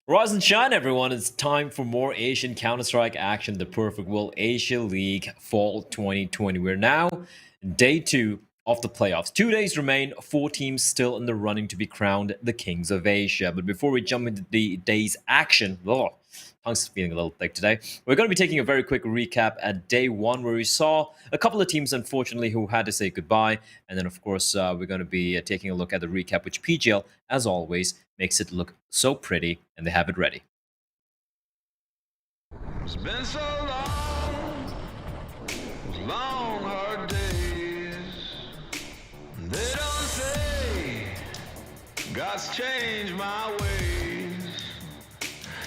Rise and shine, everyone. It's time for more Asian Counter-Strike action, the Perfect World Asia League Fall 2020. We're now day 2 of the playoffs. 2 days remain, 4 teams still in the running to be crowned the Kings of Asia. But before we jump into the day's action, tongue's feeling a little thick today. We're going to be taking a very quick recap at day 1 where we saw a couple of teams, unfortunately, who had to say goodbye. And then, of course, we're going to be taking a look at the recap, which PGL, as always, makes it look so pretty, and they have it ready. It's been so long, long hard days. They don't say God's changed my ways,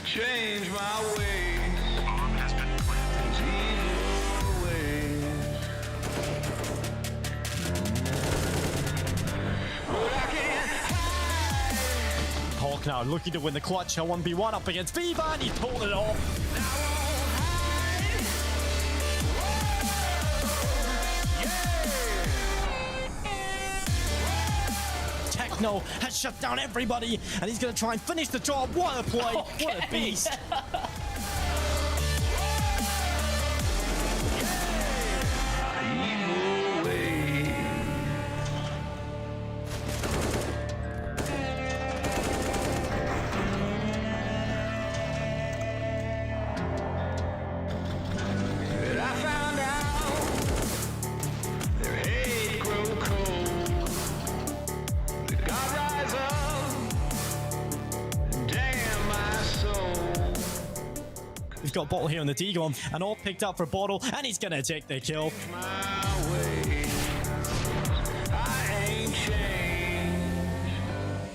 changed my ways. Bomb has been planted. But I can't hide. Hawk now looking to win the clutch. A 1v1 up against Viva, and he's pulled it off. Techno has shut down everybody, and he's going to try and finish the job. What a play. Okay. What a beast. Evil ways. But I found out their hate grow cold. The God rise up and damn my soul. We've got Bottle here on the Deagle, and all picked up for Bottle, and he's going to take the kill. My way, I ain't changed,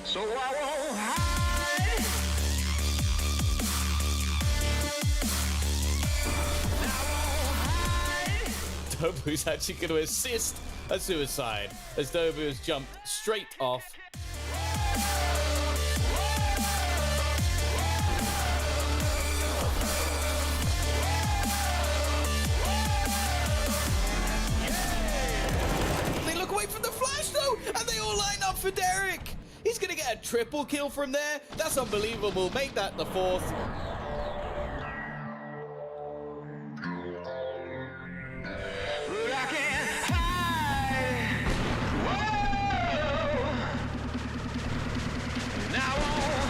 so I won't hide. Dobu's actually going to assist a suicide as Dobu has jumped straight off. They look away from the flash though, and they all line up for Derek. He's going to get a triple kill from there. That's unbelievable. Make that the 4th. But I can't hide. Whoa. And I won't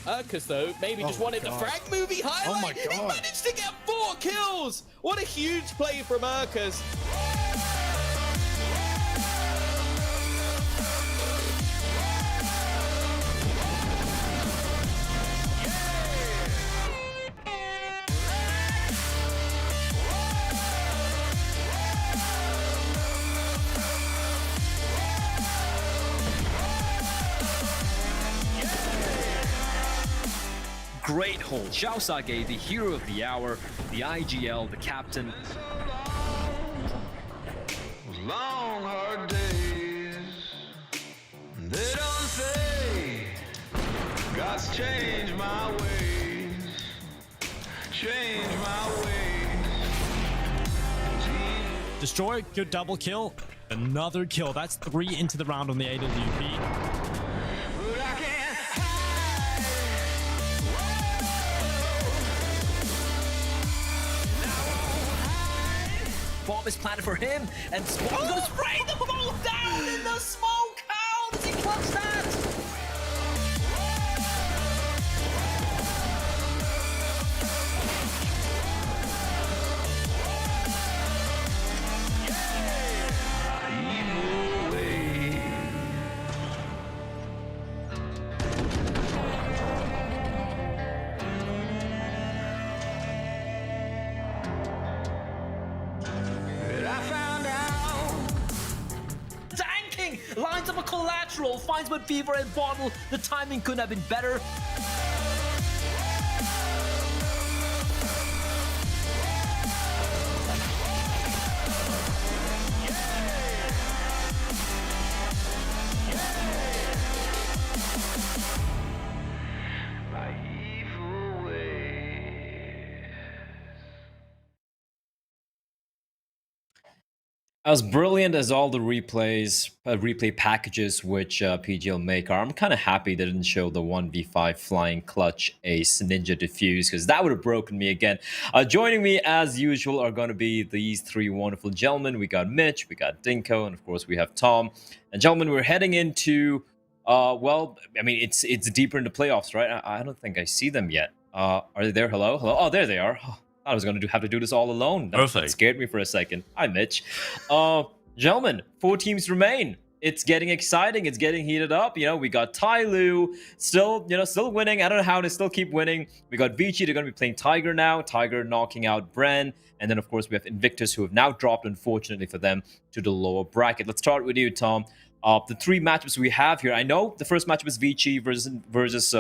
hide. Urkus though, maybe just wanted the frag movie highlight. Oh my He God. managed to get 4 kills. What a huge play from Urkus. Great hold. Xiao Sage, the hero of the hour, the IGL, the captain. Long hard days. They don't say God's changed my ways, changed my ways. Destroy, good double kill. Another kill. That's 3 into the round on the AWP. But I can't hide. Bomb is planted for him, and Spawn's gonna spray them both down in the smoke. How does he clutch that? Evil ways. But I found out. Tanking! Lines up a collateral, finds both Fever and Bottle. The timing couldn't have been better. My evil ways. As brilliant as all the replay packages which PGL make are, I'm kind of happy they didn't show the 1v5 flying clutch ace ninja defuse, because that would have broken me again. Joining me as usual are going to be these three wonderful gentlemen. We got Mitch, we got Dinko, and of course we have Tom. And gentlemen, we're heading into, well, I mean, it's deeper into playoffs, right? I don't think I see them yet. Are they there? Hello? Hello? Oh, there they are. I was going to have to do this all alone. That scared me for a second. Hi, Mitch. Gentlemen, 4 teams remain. It's getting exciting. It's getting heated up. You know, we got Tyloo still winning. I don't know how to still keep winning. We got Vici. They're going to be playing Tiger now. Tiger knocking out Bren. And then, of course, we have Invictus, who have now dropped, unfortunately for them, to the lower bracket. Let's start with you, Tom. The 3 matchups we have here. I know the first matchup is Vici versus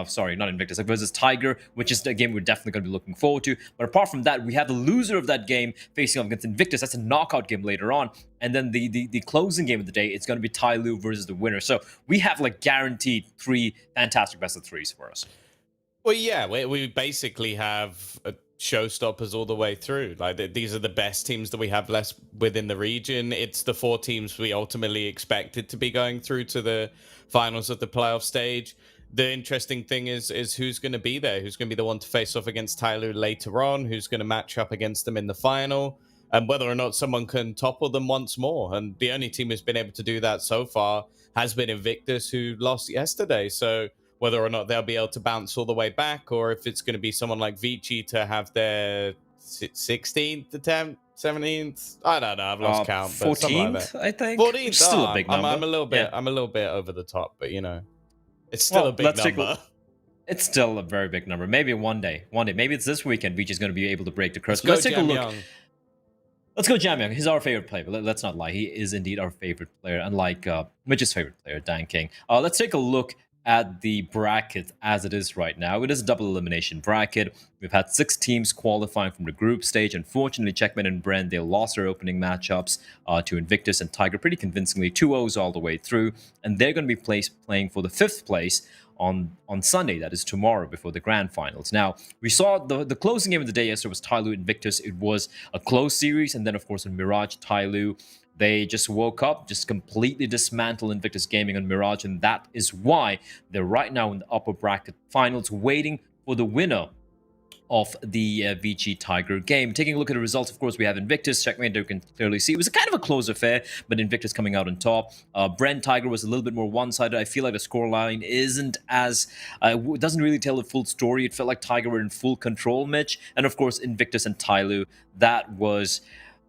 sorry, not Invictus, versus Tiger, which is a game we're definitely going to be looking forward to. But apart from that, we have the loser of that game facing off against Invictus. That's a knockout game later on. And then the closing game of the day, it's going to be Tyloo versus the winner. So we have like guaranteed 3 fantastic best of 3s for us. Well, yeah, we basically have showstoppers all the way through. Like, these are the best teams that we have left within the region. It's the 4 teams we ultimately expected to be going through to the finals of the playoff stage. The interesting thing is who's going to be there, who's going to be the one to face off against Tyloo later on, who's going to match up against them in the final, and whether or not someone can topple them once more. And the only team who's been able to do that so far has been Invictus, who lost yesterday. So whether or not they'll be able to bounce all the way back, or if it's going to be someone like Vici to have their 16th attempt, 17th, I don't know, I've lost count, but 14th, like I think. 14th, Still a big number. I'm a little bit over the top, but you know. It's still a big number. It's still a very big number. Maybe one day. Maybe it's this weekend. Vici is going to be able to break the curse. Let's take a look. Let's go Jam Young. He's our favorite player. But let's not lie. He is indeed our favorite player, unlike Mitch's favorite player, Dan King. Let's take a look at the bracket as it is right now. It is a double elimination bracket. We've had 6 teams qualifying from the group stage. Unfortunately, Checkmate and Bren, they lost their opening matchups to Invictus and Tiger pretty convincingly, 2-0s all the way through. And they're going to be playing for the 5th place on Sunday, that is tomorrow, before the grand finals. Now, we saw the closing game of the day yesterday was Tyloo Invictus. It was a close series, and then, of course, in Mirage, Tyloo, they just woke up, just completely dismantled Invictus Gaming on Mirage, and that is why they're right now in the upper bracket finals, waiting for the winner of the Vici Tiger game. Taking a look at the results, of course, we have Invictus. Checkmate, you can clearly see it was a kind of a close affair, but Invictus coming out on top. Bren Tiger was a little bit more one-sided. I feel like the scoreline isn't as doesn't really tell the full story. It felt like Tiger were in full control, Mitch, and of course Invictus and Tyloo. That was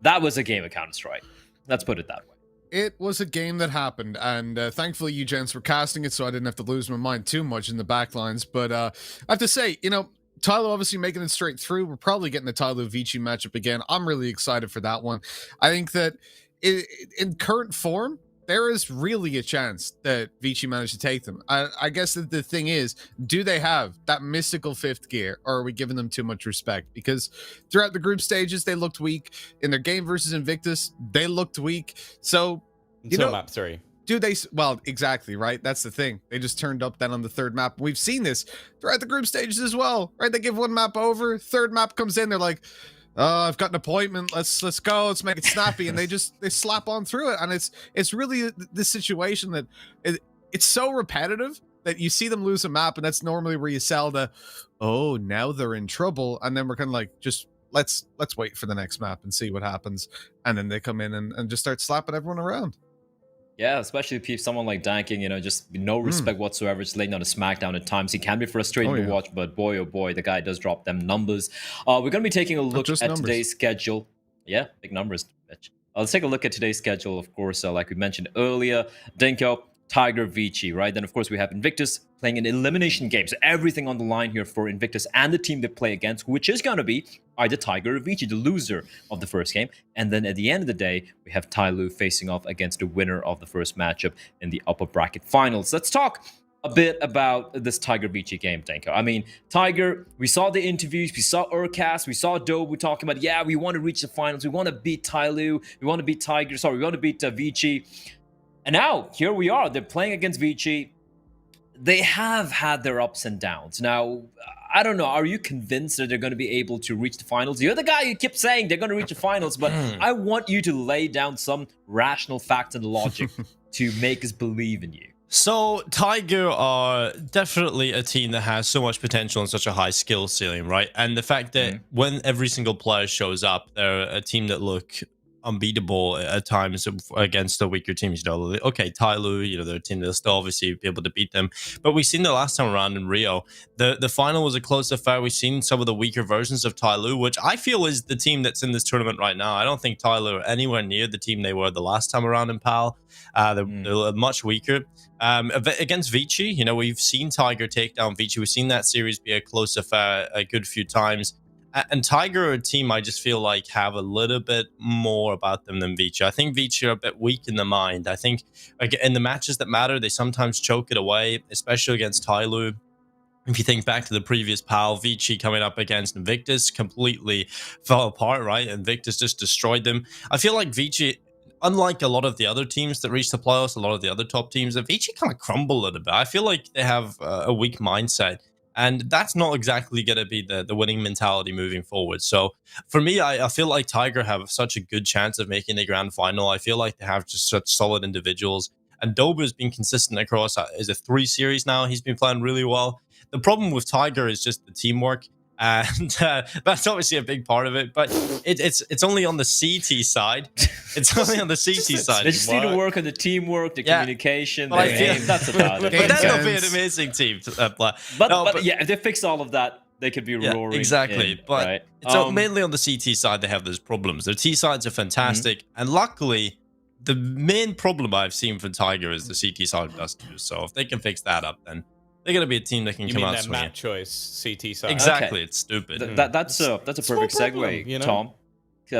a game of Counter-Strike. Let's put it that way. It was a game that happened, and thankfully you gents were casting it, so I didn't have to lose my mind too much in the backlines. But I have to say, you know, Tyloo obviously making it straight through. We're probably getting the Tyloo Vici matchup again. I'm really excited for that one. I think that in current form, there is really a chance that Vici managed to take them. I guess that the thing is, do they have that mystical 5th gear, or are we giving them too much respect? Because throughout the group stages, they looked weak. In their game versus Invictus, they looked weak. So, until map 3. Do they? Well, exactly, right? That's the thing. They just turned up then on the 3rd map. We've seen this throughout the group stages as well, right? They give 1 map over, 3rd map comes in, they're like, I've got an appointment. Let's go. Let's make it snappy. And they slap on through it. And it's really this situation that it's so repetitive that you see them lose a map, and that's normally where you sell the, oh, now they're in trouble. And then we're kind of like, just let's wait for the next map and see what happens. And then they come in and just start slapping everyone around. Yeah, especially if someone like Danking, you know, just no respect whatsoever, just laying down a smackdown at times. He can be frustrating to watch, but boy, oh boy, the guy does drop them numbers. We're going to be taking a look at today's schedule. Yeah, big numbers, bitch. Let's take a look at today's schedule, of course, like we mentioned earlier. Dinko, Tiger, Vici, right? Then, of course, we have Invictus playing an elimination game. So everything on the line here for Invictus and the team they play against, which is going to be either Tiger or Vici, the loser of the first game. And then at the end of the day, we have Tyloo facing off against the winner of the first matchup in the upper bracket finals. Let's talk a bit about this Tiger Vici game, Danko. I mean, Tiger, we saw the interviews, we saw Urcast, we saw Dobu talking about, yeah, we want to reach the finals, we want to beat Tyloo, we want to beat Tiger, sorry, we want to beat Vici. And now, here we are, they're playing against Vici. They have had their ups and downs. Now, I don't know. Are you convinced that they're going to be able to reach the finals? You're the guy who keeps saying they're going to reach the finals, but I want you to lay down some rational facts and logic to make us believe in you. So Tiger are definitely a team that has so much potential and such a high skill ceiling, right? And the fact that when every single player shows up, they're a team that look unbeatable at times against the weaker teams. You know, okay, Tyloo, you know, they're a team that'll still obviously be able to beat them. But we've seen the last time around in Rio, the final was a close affair. We've seen some of the weaker versions of Tyloo, which I feel is the team that's in this tournament right now. I don't think Tyloo are anywhere near the team they were the last time around in PAL. They're much weaker. Against Vici, you know, we've seen Tiger take down Vici. We've seen that series be a close affair a good few times. And Tiger are a team I just feel like have a little bit more about them than Vici. I think Vici are a bit weak in the mind. I think in the matches that matter, they sometimes choke it away, especially against Tyloo. If you think back to the previous PAL, Vici coming up against Invictus completely fell apart, right? Invictus just destroyed them. I feel like Vici, unlike a lot of the other teams that reach the playoffs, a lot of the other top teams, Vici kind of crumble a little bit. I feel like they have a weak mindset. And that's not exactly going to be the winning mentality moving forward. So for me, I feel like Tiger have such a good chance of making the grand final. I feel like they have just such solid individuals. And Dober's been consistent across, is it 3 series now? He's been playing really well. The problem with Tiger is just the teamwork. And that's obviously a big part of it, but it's only on the CT side. It's only on the CT side. They just need to work on the teamwork, the communication, the I game. That's about it. But that'll be an amazing team to play. But yeah, if they fix all of that, they could be roaring. Exactly. But right? it's mainly on the CT side they have those problems. Their T sides are fantastic, and luckily, the main problem I've seen from Tiger is the CT side does too. So if they can fix that up, then they're going to be a team that can come out swinging. Map choice, CT side. Exactly, it's stupid. That's a perfect segue, you know? Tom.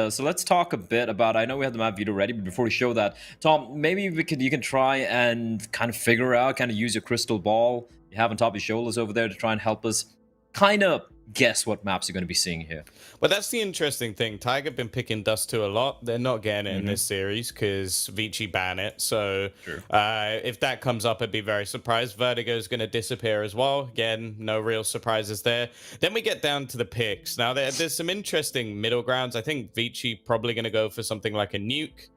So let's talk a bit about. I know we have the map Veto ready, but before we show that, Tom, maybe you can try and kind of figure out, kind of use your crystal ball you have on top of your shoulders over there to try and help us kind of guess what maps you're going to be seeing here. But that's the interesting thing. Tiger been picking Dust 2 a lot. They're not getting it in this series because Vici ban it. So if that comes up, I'd be very surprised. Vertigo is going to disappear as well. Again, no real surprises there. Then we get down to the picks. Now, there's some interesting middle grounds. I think Vici probably going to go for something like a nuke.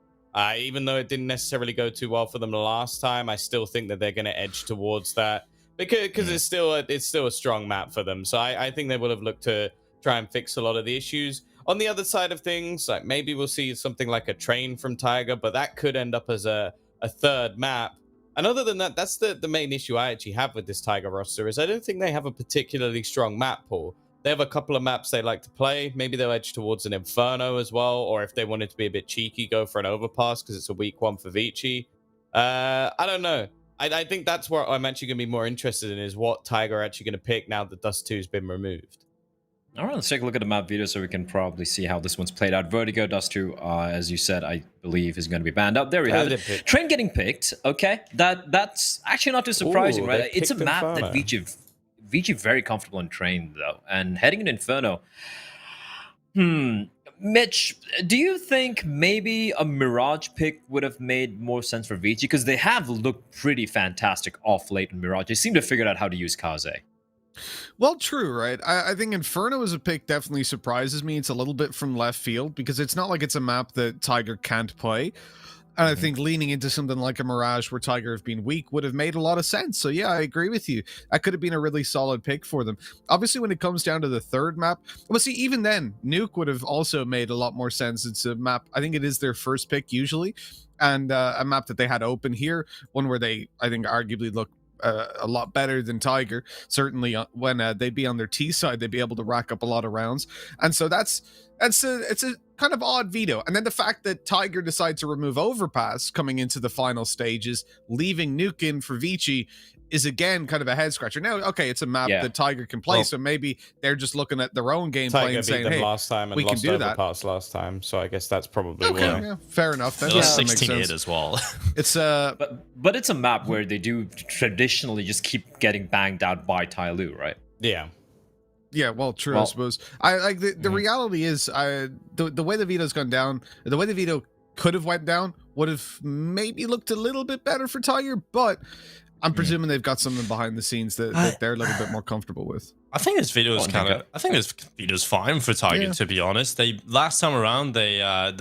Even though it didn't necessarily go too well for them the last time, I still think that they're going to edge towards that. Because it's still a strong map for them. So I think they will have looked to try and fix a lot of the issues. On the other side of things, like maybe we'll see something like a train from Tiger, but that could end up as a third map. And other than that, that's the main issue I actually have with this Tiger roster is I don't think they have a particularly strong map pool. They have a couple of maps they like to play. Maybe they'll edge towards an Inferno as well, or if they wanted to be a bit cheeky, go for an Overpass because it's a weak one for Vici. I don't know. I think that's where I'm actually going to be more interested in is what Tiger are actually going to pick now that Dust 2 has been removed. All right, let's take a look at the map Veto so we can probably see how this one's played out. Vertigo, Dust 2, as you said, I believe is going to be banned out. There we have it. Train getting picked. Okay, that's actually not too surprising, right? It's a map that Vici very comfortable in Train, though. And heading in Inferno, Mitch, do you think maybe a Mirage pick would have made more sense for Vici? Because they have looked pretty fantastic off late in Mirage. They seem to have figured out how to use Kaze. Well, true, right? I think Inferno as a pick definitely surprises me. It's a little bit from left field because it's not like it's a map that Tiger can't play. And I think leaning into something like a Mirage where Tiger have been weak would have made a lot of sense. So yeah, I agree with you. That could have been a really solid pick for them. Obviously, when it comes down to the third map, well, see, even then, Nuke would have also made a lot more sense. It's a map, I think it is their first pick usually, and a map that they had open here, one where they, I think, arguably look a lot better than Tiger. Certainly when they'd be on their T side, they'd be able to rack up a lot of rounds. And so it's a kind of odd veto. And then the fact that Tiger decides to remove Overpass coming into the final stages, leaving Nuke in for Vici, is again kind of a head scratcher. Now, okay, it's a map that Tiger can play, so maybe they're just looking at their own gameplay and saying, "Hey, last time and we can do that." Overpass last time, so I guess that's probably why. Yeah, fair enough. Then 16-8 as well. It's but it's a map where they do traditionally just keep getting banged out by Tyloo, right? Yeah. Yeah, well, true, I suppose. I like the reality is the way the veto's gone down, the way the veto could have went down would have maybe looked a little bit better for Tiger, but I'm presuming they've got something behind the scenes that they're a little bit more comfortable with. I think this video is Vito's fine for Tiger, to be honest. They last time around they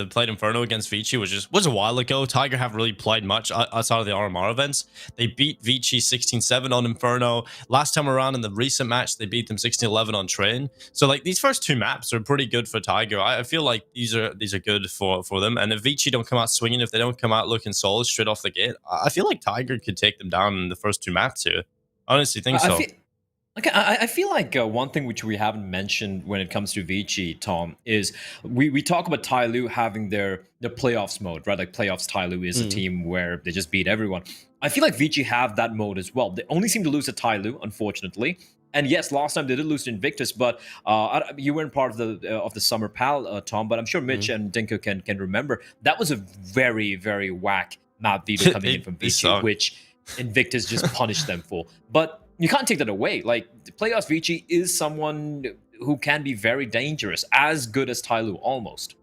played Inferno against Vici, which was a while ago. Tiger haven't really played much outside of the RMR events. They beat Vici 16-7 on Inferno. Last time around in the recent match, they beat them 16-11 on Train. So like these first two maps are pretty good for Tiger. I feel like these are good for them. And if Vici don't come out swinging, if they don't come out looking solid straight off the gate, I feel like Tiger could take them down in the first two maps here. I honestly think so. Okay, I feel like one thing which we haven't mentioned when it comes to Vici, Tom, is we talk about Tyloo having their playoffs mode, right? Like playoffs, Tyloo is a team where they just beat everyone. I feel like Vici have that mode as well. They only seem to lose to Tyloo, unfortunately. And yes, last time they did lose to Invictus, but you weren't part of the summer pal, Tom. But I'm sure Mitch and Dinko can remember that was a very, very whack map Veto coming in from Vici, which Invictus just punished them for. But you can't take that away. Like, playoffs Vici is someone who can be very dangerous, as good as Tyloo almost.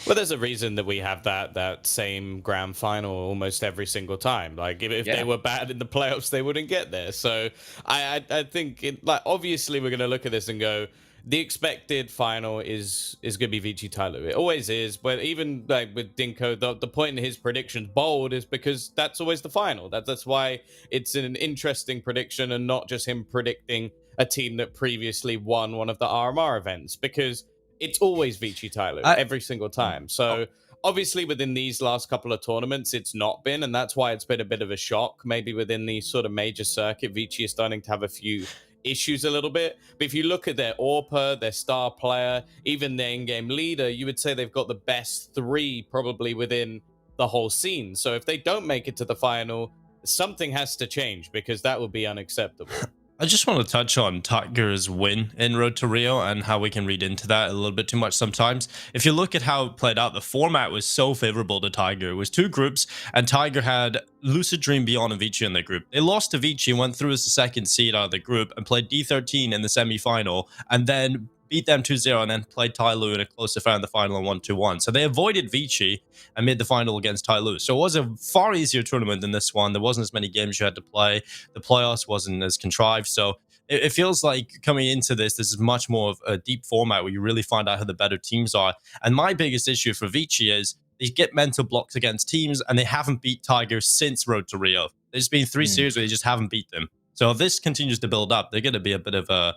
Well, there's a reason that we have that same grand final almost every single time. Like, if they were bad in the playoffs, they wouldn't get there. So I think, obviously, we're going to look at this and go, the expected final is going to be Vici Tyloo. It always is. But even like with Dinko, the point in his predictions bold is because that's always the final. That's why it's an interesting prediction and not just him predicting a team that previously won one of the RMR events, because it's always Vici Tyloo every single time. So obviously within these last couple of tournaments, it's not been, and that's why it's been a bit of a shock. Maybe within the sort of major circuit, Vici is starting to have a few issues a little bit. But if you look at their AWPer, their star player, even their in-game leader, you would say they've got the best three probably within the whole scene. So if they don't make it to the final, something has to change, because that would be unacceptable. I just want to touch on Tiger's win in Road to Rio and how we can read into that a little bit too much sometimes. If you look at how it played out, the format was so favorable to Tiger. It was two groups, and Tiger had Lucid Dream, Beyond, and Vici in their group. They lost to Vici, went through as the second seed out of the group, and played D13 in the semi-final, and then beat them 2-0, and then played Tyloo in a close affair in the final and 1-1. So they avoided Vici and made the final against Tyloo. So it was a far easier tournament than this one. There wasn't as many games you had to play. The playoffs wasn't as contrived. So it feels like coming into this is much more of a deep format where you really find out who the better teams are. And my biggest issue for Vici is they get mental blocks against teams, and they haven't beat Tiger since Road to Rio. There's been 3 series where they just haven't beat them. So if this continues to build up, they're going to be a bit of a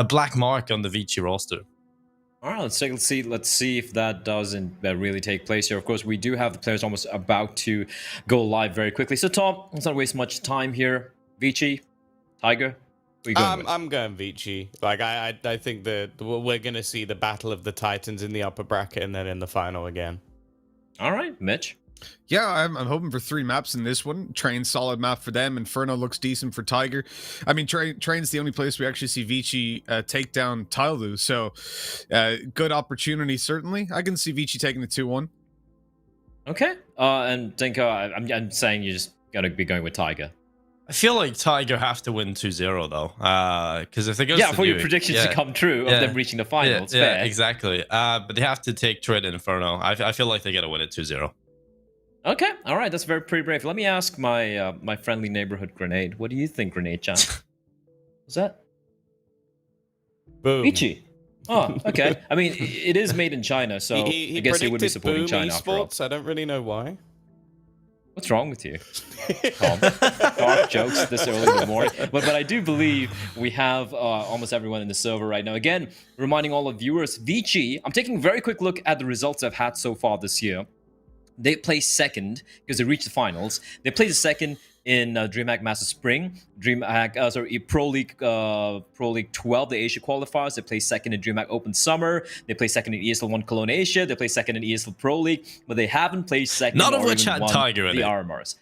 black mark on the Vici roster. All right, let's take a seat. Let's see if that doesn't really take place here. Of course, we do have the players almost about to go live very quickly. So, Tom, let's not waste much time here. Vici, Tiger, who are you going with? I'm going Vici. Like, I think that we're going to see the battle of the Titans in the upper bracket and then in the final again. All right, Mitch. Yeah, I'm hoping for 3 maps in this one. Train's solid map for them. Inferno looks decent for Tiger. I mean, Train's the only place we actually see Vici take down Tyloo. So, good opportunity, certainly. I can see Vici taking the 2-1. Okay. And Dinko, I'm saying you're just going to be going with Tiger. I feel like Tiger have to win 2-0 though, because if they go for your predictions to come true of them reaching the finals, fair. Exactly. But they have to take Train and Inferno. I feel like they got to win it 2-0. Okay, all right, that's pretty brave. Let me ask my my friendly neighborhood Grenade. What do you think, Grenade Chan? What's that? Boom. Vici. Oh, okay. I mean, it is made in China, so I guess he would be supporting China after all. I don't really know why. What's wrong with you? Calm. Dark jokes this early in the morning. But I do believe we have almost everyone in the server right now. Again, reminding all of viewers, Vici, I'm taking a very quick look at the results I've had so far this year. They placed second because they reached the finals. They placed second in DreamHack Master Spring, Pro League 12, the Asia qualifiers. They placed second in DreamHack Open Summer. They placed second in ESL 1 Cologne Asia. They placed second in ESL Pro League, but they haven't placed second. None of which had Tiger in the it. RMRs.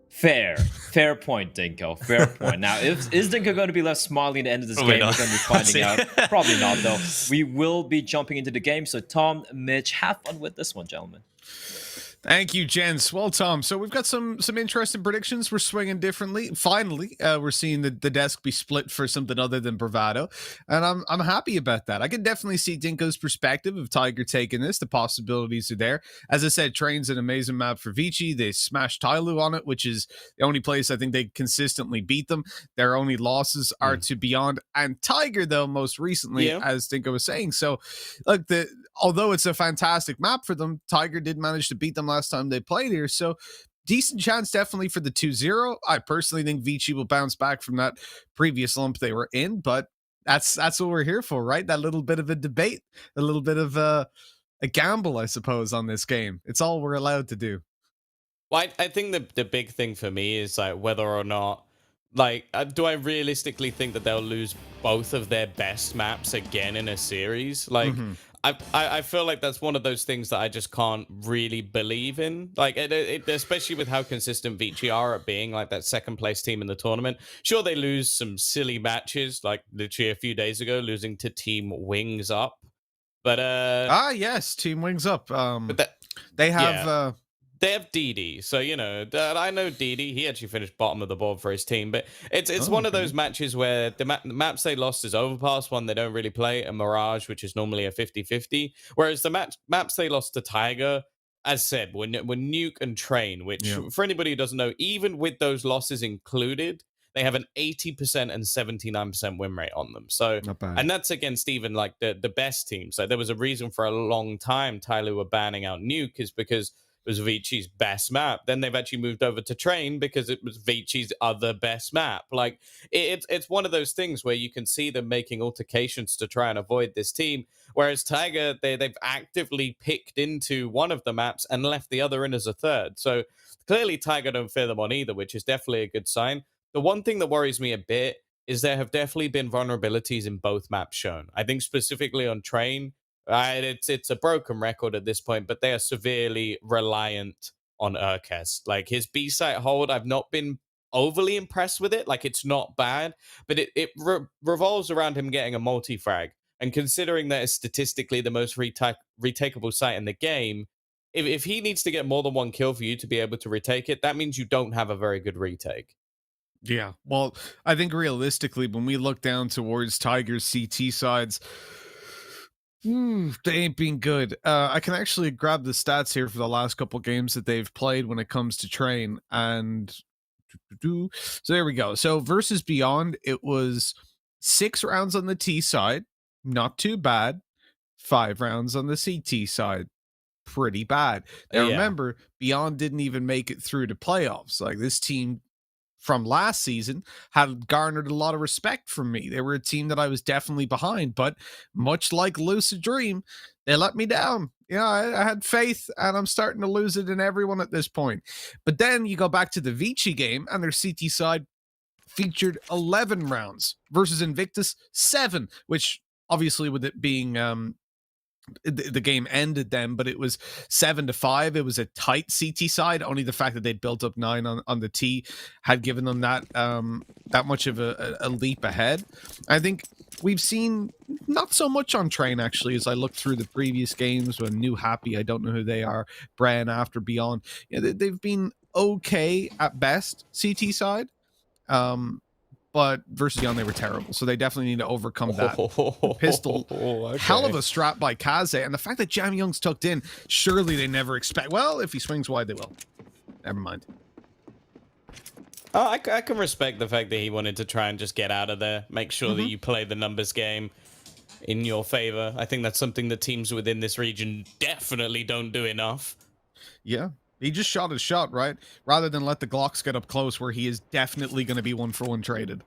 Fair point, Dinko. Fair point. Now, is Dinko going to be left smiling at the end of this game? Not. We're going to be finding out. Probably not, though. We will be jumping into the game. So, Tom, Mitch, have fun with this one, gentlemen. Thank you, gents. Well, Tom, so we've got some interesting predictions. We're swinging differently. Finally, we're seeing the desk be split for something other than bravado, and I'm happy about that. I can definitely see Dinko's perspective of Tiger taking this. The possibilities are there. As I said, Train's an amazing map for Vici. They smashed Tyloo on it, which is the only place I think they consistently beat them. Their only losses are to Beyond and Tiger, though, most recently, as Dinko was saying. So, look, although it's a fantastic map for them, Tiger did manage to beat them last time they played here. So decent chance definitely for the 2-0. I personally think Vici will bounce back from that previous lump they were in, but that's what we're here for, right? That little bit of a debate, a little bit of a gamble, I suppose, on this game. It's all we're allowed to do. Well, I think the big thing for me is like whether or not, like, do I realistically think that they'll lose both of their best maps again in a series? Like, I feel like that's one of those things that I just can't really believe in. Like, especially with how consistent Vici are at being like that second place team in the tournament. Sure, they lose some silly matches, like literally a few days ago, losing to Team Wings Up. But yes, Team Wings Up. But they have they have DD, so you know I know DD. He actually finished bottom of the board for his team, but it's one of those matches where the maps they lost is Overpass, one they don't really play, and Mirage, which is normally a 50-50. Whereas the maps they lost to Tiger, as said, were Nuke and Train, which for anybody who doesn't know, even with those losses included, they have an 80% and 79% win rate on them. So, and that's against even like the best teams. Like there was a reason for a long time Tyloo were banning out Nuke is because it was Vici's best map. Then they've actually moved over to Train because it was Vici's other best map. Like it's one of those things where you can see them making altercations to try and avoid this team. Whereas Tiger, they've actively picked into one of the maps and left the other in as a third. So clearly Tiger don't fear them on either, which is definitely a good sign. The one thing that worries me a bit is there have definitely been vulnerabilities in both maps shown. I think specifically on Train, it's a broken record at this point, but they are severely reliant on Urkes. Like his B site hold, I've not been overly impressed with it. Like it's not bad, but it revolves around him getting a multi-frag. And considering that is statistically the most retakeable site in the game, if he needs to get more than one kill for you to be able to retake it, that means you don't have a very good retake. Yeah, well, I think realistically, when we look down towards Tiger's CT sides, they ain't been good. I can actually grab the stats here for the last couple games that they've played when it comes to Train. And so there we go. So versus Beyond, it was 6 rounds on the T side. Not too bad. 5 rounds on the CT side. Pretty bad. Now remember, Beyond didn't even make it through to playoffs. Like this team from last season had garnered a lot of respect from me. They were a team that I was definitely behind, but much like Lucid Dream, they let me down. I had faith and I'm starting to lose it in everyone at this point. But then you go back to the Vici game and their CT side featured 11 rounds versus Invictus 7, which obviously with it being the game ended then, but it was 7-5. It was a tight CT side. Only the fact that they'd built up 9 on the T had given them that much of a leap ahead. I think we've seen not so much on Train actually as I look through the previous games when New Happy, I don't know who they are, Bran after Beyond. They've been okay at best CT side. But versus Beyond, they were terrible. So they definitely need to overcome that. Pistol, hell of a strap by Kaze. And the fact that Jam Young's tucked in, surely they never expect. Well, if he swings wide, they will. Never mind. Oh, I can respect the fact that he wanted to try and just get out of there. Make sure that you play the numbers game in your favor. I think that's something that teams within this region definitely don't do enough. Yeah. He just shot his shot, right? Rather than let the Glocks get up close where he is definitely going to be 1-for-1 traded.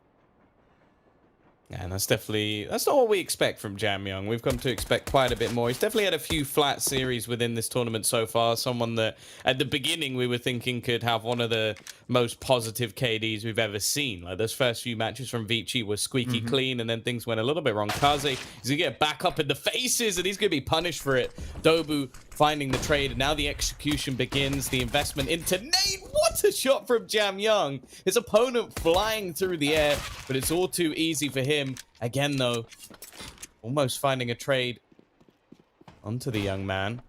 Yeah, and that's not what we expect from Jam Young. We've come to expect quite a bit more. He's definitely had a few flat series within this tournament so far. Someone that at the beginning we were thinking could have one of the most positive KDs we've ever seen. Like those first few matches from Vici were squeaky clean, and then things went a little bit wrong. Kaze is gonna get back up in the faces, and he's gonna be punished for it. Dobu finding the trade, and now the execution begins. The investment into Nate. What a shot from Jam Young. His opponent flying through the air, but it's all too easy for him. Again, though, almost finding a trade onto the young man.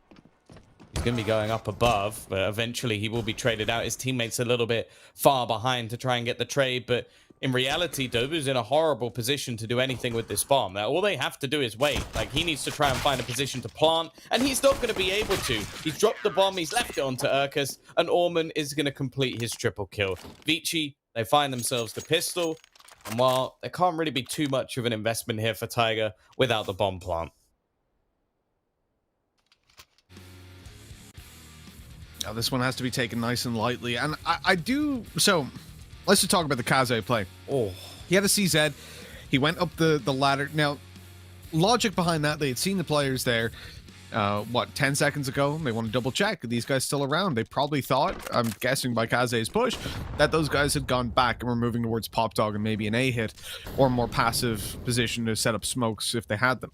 He's going going to be going up above, but eventually he will be traded out. His teammates a little bit far behind to try and get the trade, but in reality, Dobu's in a horrible position to do anything with this bomb. Now, all they have to do is wait. Like, he needs to try and find a position to plant, and he's not going to be able to. He's dropped the bomb, he's left it onto Urkus, and Orman is going to complete his triple kill. Vici, they find themselves the pistol, and while there can't really be too much of an investment here for Tiger without the bomb plant. Now, this one has to be taken nice and lightly, and I do... So, let's just talk about the Kaze play. Oh, He had a CZ. He went up the ladder. Now, logic behind that, they had seen the players there, 10 seconds ago? They want to double check. Are these guys still around? They probably thought, I'm guessing by Kaze's push, that those guys had gone back and were moving towards Pop Dog and maybe an A hit, or a more passive position to set up smokes if they had them.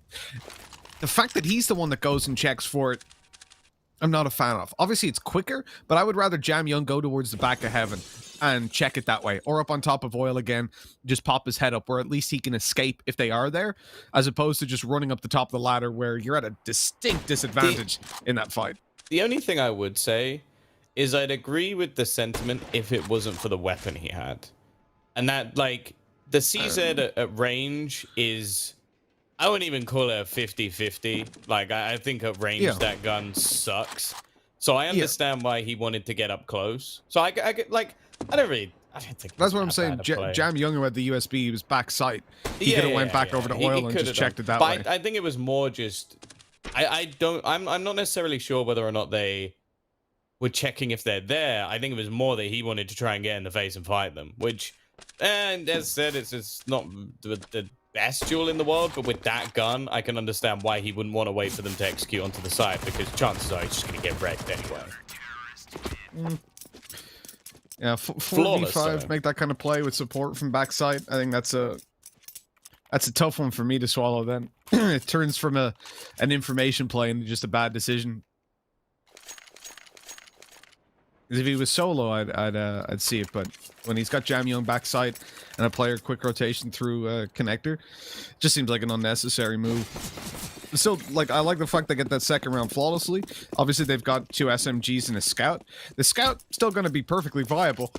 The fact that he's the one that goes and checks for it, I'm not a fan of. Obviously, it's quicker, but I would rather Jam Young go towards the back of heaven and check it that way, or up on top of oil again, just pop his head up, where at least he can escape if they are there, as opposed to just running up the top of the ladder where you're at a distinct disadvantage in that fight. the only thing I would say is I'd agree with the sentiment if it wasn't for the weapon he had. And that, like, the CZ at range is... I wouldn't even call it a 50-50. Like, I think at range that gun sucks. So I understand why he wanted to get up close. So I get, like, I don't think that's what I'm saying. Jam Young, who had the USB, he was back sight. He could have went back over to oil and just checked it that way. I think it was more just... I'm not necessarily sure whether or not they were checking if they're there. I think it was more that he wanted to try and get in the face and fight them, which, and as said, it's not the best duel in the world, but with that gun, I can understand why he wouldn't want to wait for them to execute onto the side, because chances are he's just going to get wrecked anyway. Yeah, 4v5, make that kind of play with support from backside. I think that's a tough one for me to swallow then. It turns from an information play into just a bad decision. Because if he was solo, I'd see it, but when he's got Jam Young backside and a player quick rotation through connector, it just seems like an unnecessary move. Still, like, I like the fact they get that second round flawlessly. Obviously, they've got 2 SMGs and a scout. The scout still going to be perfectly viable.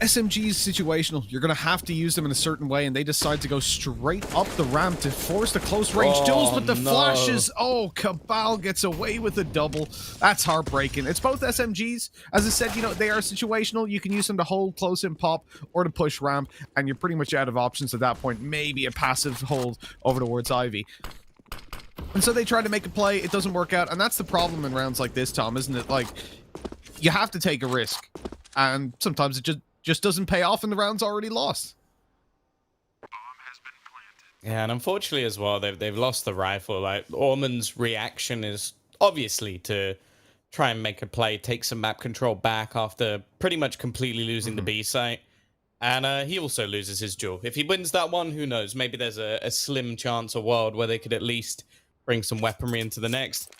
SMGs situational. You're going to have to use them in a certain way, and they decide to go straight up the ramp to force the close range duels, but the flashes, Cabal gets away with a double. That's heartbreaking. It's both SMGs. As I said, you know, they are situational. You can use them to hold close and pop or to push ramp, and you're pretty much out of options at that point. Maybe a passive hold over towards Ivy. And so they try to make a play. It doesn't work out, and that's the problem in rounds like this, Tom, isn't it? Like, you have to take a risk, and sometimes it just doesn't pay off and the round's already lost. Yeah, and unfortunately as well, they've lost the rifle. Like, Orman's reaction is obviously to try and make a play, take some map control back after pretty much completely losing the B site. And he also loses his duel. If he wins that one, who knows? Maybe there's a slim chance, a world where they could at least bring some weaponry into the next.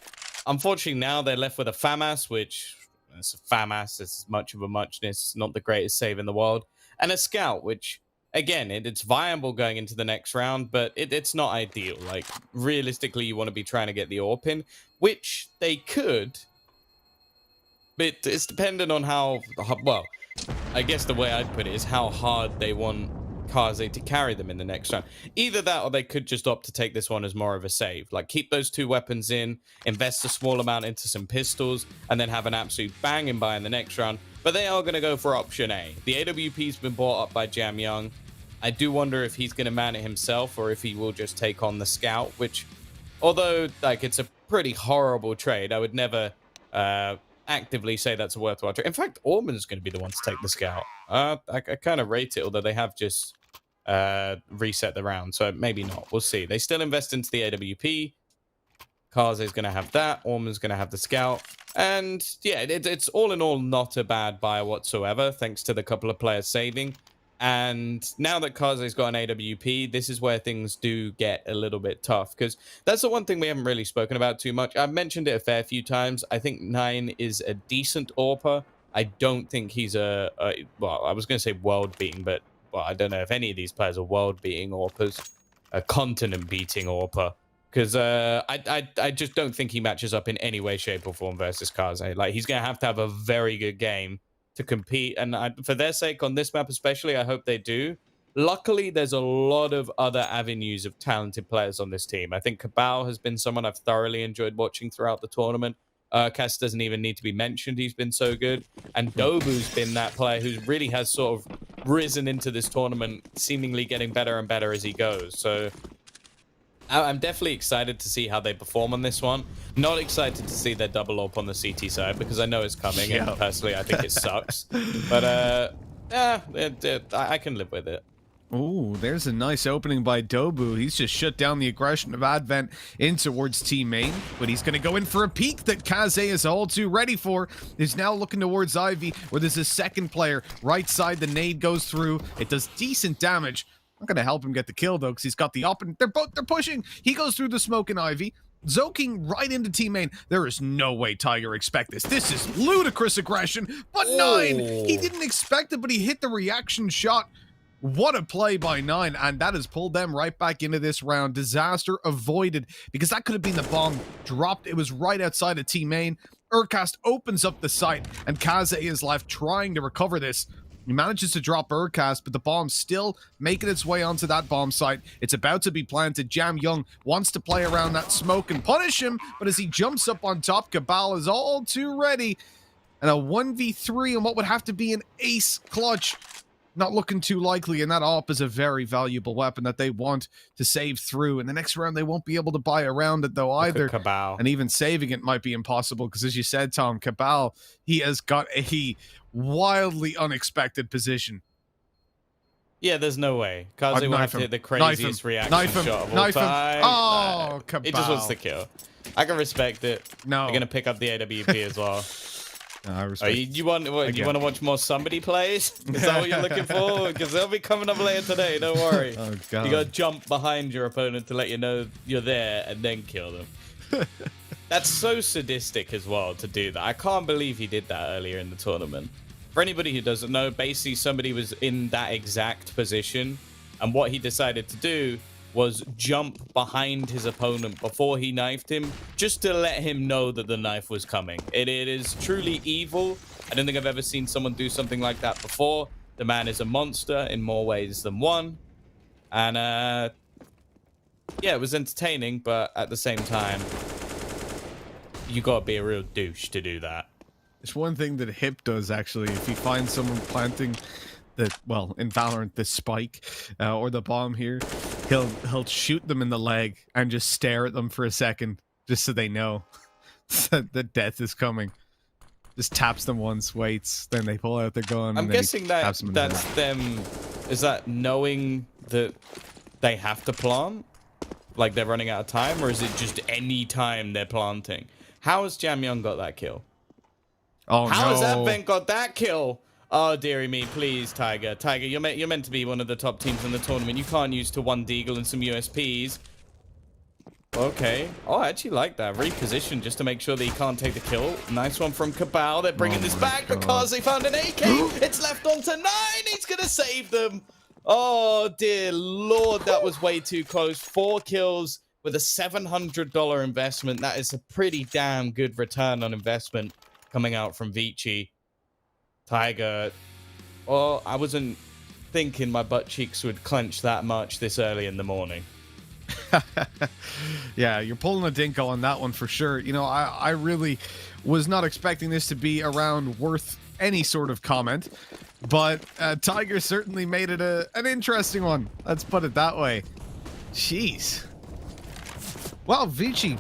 Unfortunately, now they're left with a FAMAS, which... It's a FAMAS, it's much of a muchness, not the greatest save in the world. And a Scout, which, again, it's viable going into the next round, but it's not ideal. Like, realistically, you want to be trying to get the AWP in, which they could, but it's dependent on how, well, I guess the way I'd put it is how hard they want Kaze to carry them in the next round. Either that, or they could just opt to take this one as more of a save. Like, keep those 2 weapons in, invest a small amount into some pistols, and then have an absolute banging buy in the next round. But they are going to go for option A. The AWP's been bought up by Jam Young. I do wonder if he's going to man it himself, or if he will just take on the Scout, which, although, like, it's a pretty horrible trade, I would never actively say that's a worthwhile trade. In fact, Orman's going to be the one to take the Scout. I kind of rate it, although they have just reset the round, so maybe not. We'll see. They still invest into the AWP. Kaze's going to have that. Orman's going to have the Scout. And yeah, it's all in all not a bad buy whatsoever, thanks to the couple of players saving. And now that Kaze's got an AWP, this is where things do get a little bit tough, because that's the one thing we haven't really spoken about too much. I've mentioned it a fair few times. I think 9 is a decent AWPer. I don't think he's well, I was going to say world-beating, but well, I don't know if any of these players are world-beating AWPers. A continent-beating AWPer. Because I just don't think he matches up in any way, shape, or form versus Kaze. Like, he's going to have a very good game to compete. And for their sake, on this map especially, I hope they do. Luckily, there's a lot of other avenues of talented players on this team. I think Cabal has been someone I've thoroughly enjoyed watching throughout the tournament. Cass doesn't even need to be mentioned. He's been so good. And Dobu's been that player who really has sort of risen into this tournament, seemingly getting better and better as he goes. So I'm definitely excited to see how they perform on this one. Not excited to see their double up on the CT side because I know it's coming. Yeah. And personally, I think it sucks. But I can live with it. Ooh, there's a nice opening by Dobu. He's just shut down the aggression of Advent in towards T main, but he's going to go in for a peek that Kaze is all too ready for. He's now looking towards Ivy, where there's a second player. Right side, the nade goes through. It does decent damage. I'm going to help him get the kill, though, because he's got the up, and they're pushing. He goes through the smoke in Ivy. Zoking right into T main. There is no way Tiger expect this. This is ludicrous aggression, but 9. He didn't expect it, but he hit the reaction shot. What a play by 9, and that has pulled them right back into this round. Disaster avoided, because that could have been the bomb dropped. It was right outside of T main. Urcast opens up the site, and Kaze is left trying to recover this. He manages to drop Urcast, but the bomb's still making its way onto that bomb site. It's about to be planted. Jam Young wants to play around that smoke and punish him, but as he jumps up on top, Cabal is all too ready. And a 1v3 on what would have to be an ace clutch. Not looking too likely, and that AWP is a very valuable weapon that they want to save through. In the next round, they won't be able to buy around it, though, either. Cabal. And even saving it might be impossible, because as you said, Tom, Cabal, he has got a wildly unexpected position. Yeah, there's no way. Kaze will have to hit the craziest reaction shot of all time. Oh, Cabal. He just wants to kill. I can respect it. No. They're going to pick up the AWP as well. No, I respect You want to watch more somebody plays? Is that what you're looking for? Because they'll be coming up later today. Don't worry. Oh, God. You got to jump behind your opponent to let you know you're there and then kill them. That's so sadistic as well to do that. I can't believe he did that earlier in the tournament. For anybody who doesn't know, basically somebody was in that exact position, and what he decided to do was jump behind his opponent before he knifed him, just to let him know that the knife was coming. It is truly evil. I don't think I've ever seen someone do something like that before. The man is a monster in more ways than one. And yeah, it was entertaining, but at the same time, you gotta be a real douche to do that. It's one thing that Hip does, actually. If he finds someone planting the, well, in Valorant, the spike or the bomb here, he'll shoot them in the leg and just stare at them for a second, just so they know that death is coming. Just taps them once, waits, then they pull out their gun. I'm guessing that's them. Is that knowing that they have to plant? Like they're running out of time? Or is it just any time they're planting? How has Jam Young got that kill? Oh, How has no. Advent got that kill? Oh, dearie me. Please, Tiger. Tiger, you're meant to be one of the top teams in the tournament. You can't use to one deagle and some USPs. Okay. Oh, I actually like that. Reposition just to make sure that he can't take the kill. Nice one from Cabal. They're bringing this back because they found an AK. It's left onto 9. He's going to save them. Oh, dear Lord. That was way too close. 4 kills with a $700 investment. That is a pretty damn good return on investment coming out from Vici. Tiger. Well, I wasn't thinking my butt cheeks would clench that much this early in the morning. Yeah, you're pulling a dinko on that one for sure. You know, I really was not expecting this to be a round worth any sort of comment, but Tiger certainly made it an interesting one. Let's put it that way. Jeez. Well, Vici,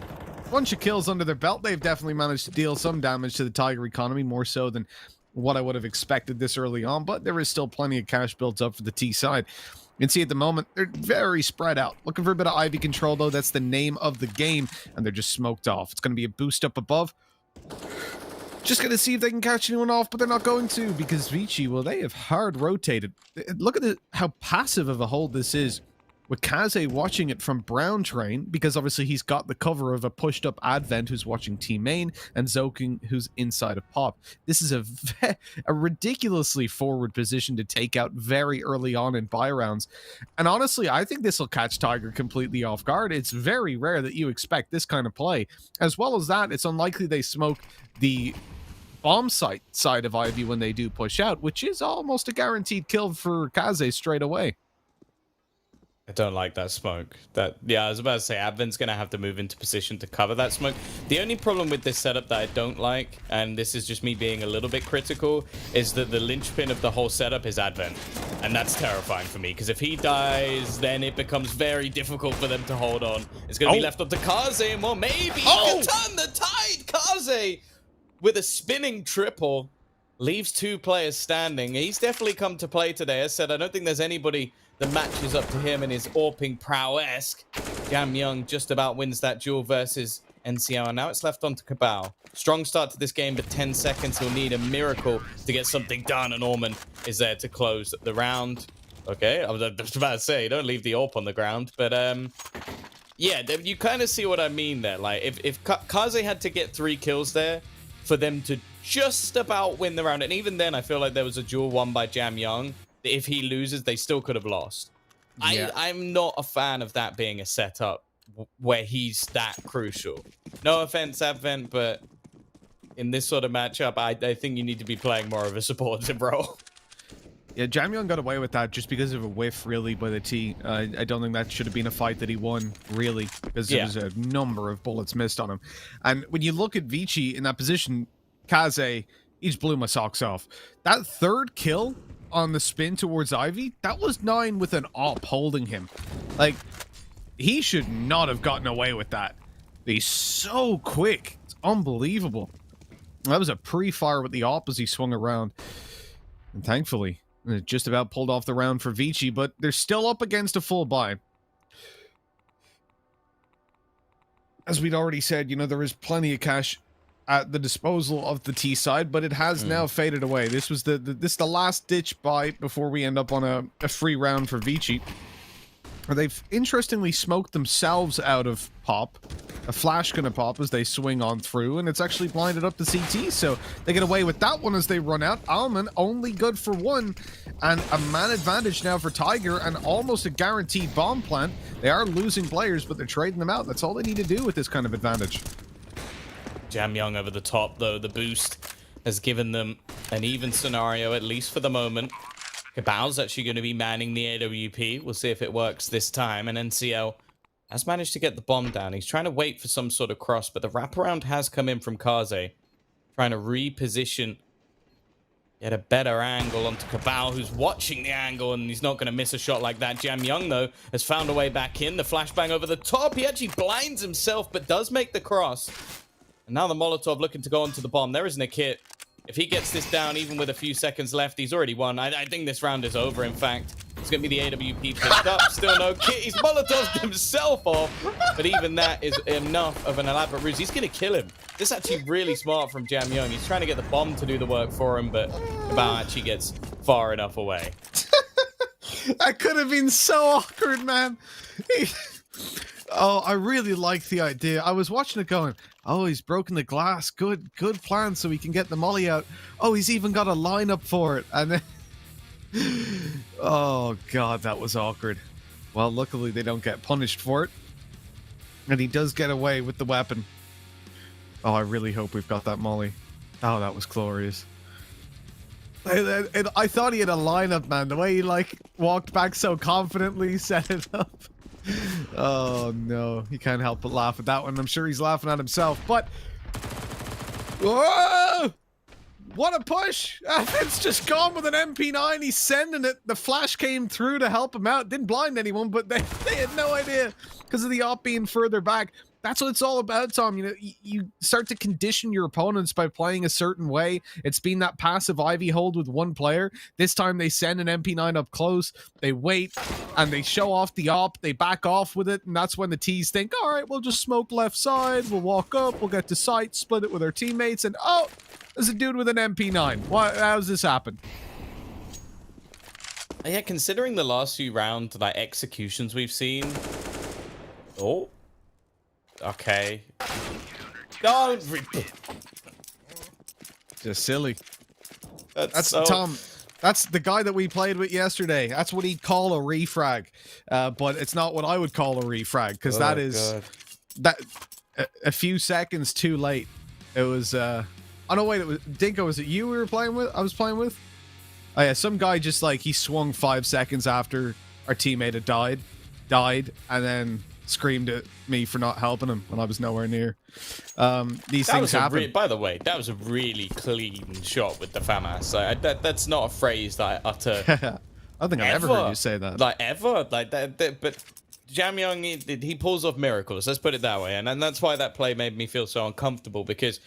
bunch of kills under their belt. They've definitely managed to deal some damage to the Tiger economy, more so than what I would have expected this early on, but there is still plenty of cash built up for the T side. You can see at the moment, they're very spread out. Looking for a bit of Ivy control, though. That's the name of the game, and they're just smoked off. It's going to be a boost up above. Just going to see if they can catch anyone off, but they're not going to, because Vici, well, they have hard rotated. Look at how passive of a hold this is. with Kaze watching it from Brown Train, because obviously he's got the cover of a pushed up Advent who's watching T main and Zoking who's inside of Pop. This is a ridiculously forward position to take out very early on in buy rounds. And honestly, I think this will catch Tiger completely off guard. It's very rare that you expect this kind of play. As well as that, it's unlikely they smoke the bomb side of Ivy when they do push out, which is almost a guaranteed kill for Kaze straight away. I don't like that smoke. Yeah, I was about to say Advent's going to have to move into position to cover that smoke. The only problem with this setup that I don't like, and this is just me being a little bit critical, is that the linchpin of the whole setup is Advent. And that's terrifying for me, because if he dies, then it becomes very difficult for them to hold on. It's going to be left up to Kaze, and well, maybe he can turn the tide. Kaze, with a spinning triple, leaves 2 players standing. He's definitely come to play today. As I said, I don't think there's anybody that matches up to him and his AWPing prowess. Jam Young just about wins that duel versus NCL, and now it's left on to Cabal. Strong start to this game, but 10 seconds. He'll need a miracle to get something done, and Orman is there to close the round. Okay, I was just about to say, don't leave the AWP on the ground, but yeah, you kind of see what I mean there. Like, if Kaze had to get 3 kills there for them to just about win the round, and even then, I feel like there was a duel won by Jam Young. If he loses, they still could have lost. Yeah. I'm not a fan of that being a setup where he's that crucial. No offense, Advent, but in this sort of matchup, I think you need to be playing more of a supportive role. Yeah, Jam Young got away with that just because of a whiff, really, by the T. I don't think that should have been a fight that he won, really, because there was a number of bullets missed on him. And when you look at Vici in that position, Kaze, he just blew my socks off. That 3rd kill on the spin towards Ivy, that was 9 with an AWP holding him. Like, he should not have gotten away with that. He's so quick. It's unbelievable. That was a pre-fire with the AWP as he swung around. And thankfully, it just about pulled off the round for Vici, but they're still up against a full buy. As we'd already said, you know, there is plenty of cash at the disposal of the T side, but it has now faded away. This was the last ditch buy before we end up on a free round for Vici. They've interestingly smoked themselves out of Pop. A flash gonna pop as they swing on through, and it's actually blinded up the CT, so they get away with that one as they run out. Alman only good for 1, and a man advantage now for Tiger, and almost a guaranteed bomb plant. They are losing players, but they're trading them out. That's all they need to do with this kind of advantage. Jam Young over the top, though. The boost has given them an even scenario, at least for the moment. Cabal's actually going to be manning the AWP. We'll see if it works this time. And NCL has managed to get the bomb down. He's trying to wait for some sort of cross, but the wraparound has come in from Kaze. Trying to reposition, get a better angle onto Cabal, who's watching the angle, and he's not going to miss a shot like that. Jam Young, though, has found a way back in. The flashbang over the top. He actually blinds himself, but does make the cross. And now the Molotov looking to go onto the bomb. There isn't a kit. If he gets this down, even with a few seconds left, he's already won. I think this round is over, in fact. It's going to be the AWP picked up. Still no kit. He's Molotoved himself off. But even that is enough of an elaborate ruse. He's going to kill him. This is actually really smart from Jam Young. He's trying to get the bomb to do the work for him, but Cabal actually gets far enough away. That could have been so awkward, man. Oh, I really like the idea. I was watching it going, oh, he's broken the glass. Good plan so he can get the molly out. Oh, he's even got a lineup for it. And then... oh, God, that was awkward. Well, luckily they don't get punished for it. And he does get away with the weapon. Oh, I really hope we've got that molly. Oh, that was glorious. I thought he had a lineup, man. The way he, like, walked back so confidently, set it up. Oh no, he can't help but laugh at that one. I'm sure he's laughing at himself, but whoa! What a push! It's just gone with an MP9. He's sending it. The flash came through to help him out. Didn't blind anyone, but they had no idea because of the op being further back. That's what it's all about, Tom. You know, you start to condition your opponents by playing a certain way. It's been that passive Ivy hold with one player. This time they send an MP9 up close, they wait, and they show off the op, they back off with it, and that's when the T's think, all right, we'll just smoke left side, we'll walk up, we'll get to site, split it with our teammates, and oh, there's a dude with an MP9. How does this happen? Yeah, considering the last few round like executions we've seen. Oh. Okay. Don't. Just silly. That's so... Tom. That's the guy that we played with yesterday. That's what he'd call a refrag, but it's not what I would call a refrag because that is God. a few seconds too late. It was. Oh no, wait. It was Dinko. Was it you we were playing with? I was playing with. Oh yeah, some guy just like he swung 5 seconds after our teammate had died, and then screamed at me for not helping him when I was nowhere near. These things happen. By the way, that was a really clean shot with the FAMAS. Like, that's not a phrase that I utter. I think I've ever heard you say that. Like ever, like that. But Jamyang, he pulls off miracles. Let's put it that way, and that's why that play made me feel so uncomfortable because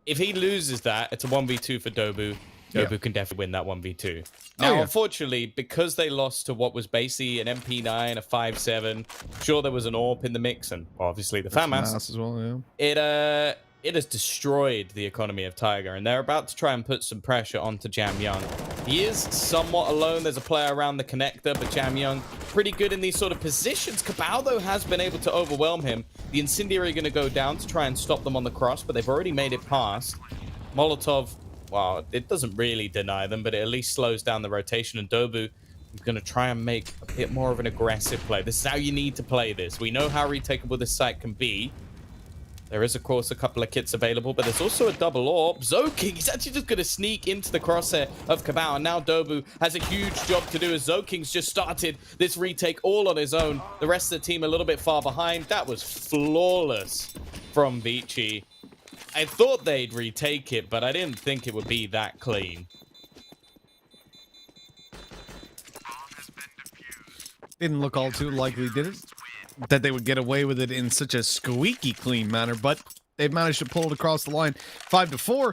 if he loses that, it's a 1v2 for Dobu. Dobu can definitely win that 1v2. Now, unfortunately, because they lost to what was basically an MP9, a 5.7, sure there was an AWP in the mix, and obviously the FAMAS as well. Yeah. It has destroyed the economy of Tiger, and they're about to try and put some pressure onto Jamyang. He is somewhat alone. There's a player around the connector, but Jamyang pretty good in these sort of positions. Cabal, though, has been able to overwhelm him. The Incendiary are going to go down to try and stop them on the cross, but they've already made it past. Molotov, well, it doesn't really deny them, but it at least slows down the rotation, and Dobu is going to try and make a bit more of an aggressive play. This is how you need to play this. We know how retakeable this site can be. There is, of course, a couple of kits available, but there's also a double AWP. Zoking, he's actually just going to sneak into the crosshair of Cabal, and now Dobu has a huge job to do as Zoking's just started this retake all on his own. The rest of the team a little bit far behind. That was flawless from Vici. I thought they'd retake it, but I didn't think it would be that clean. Didn't look all too likely, did it? That they would get away with it in such a squeaky clean manner, but they've managed to pull it across the line. 5-4.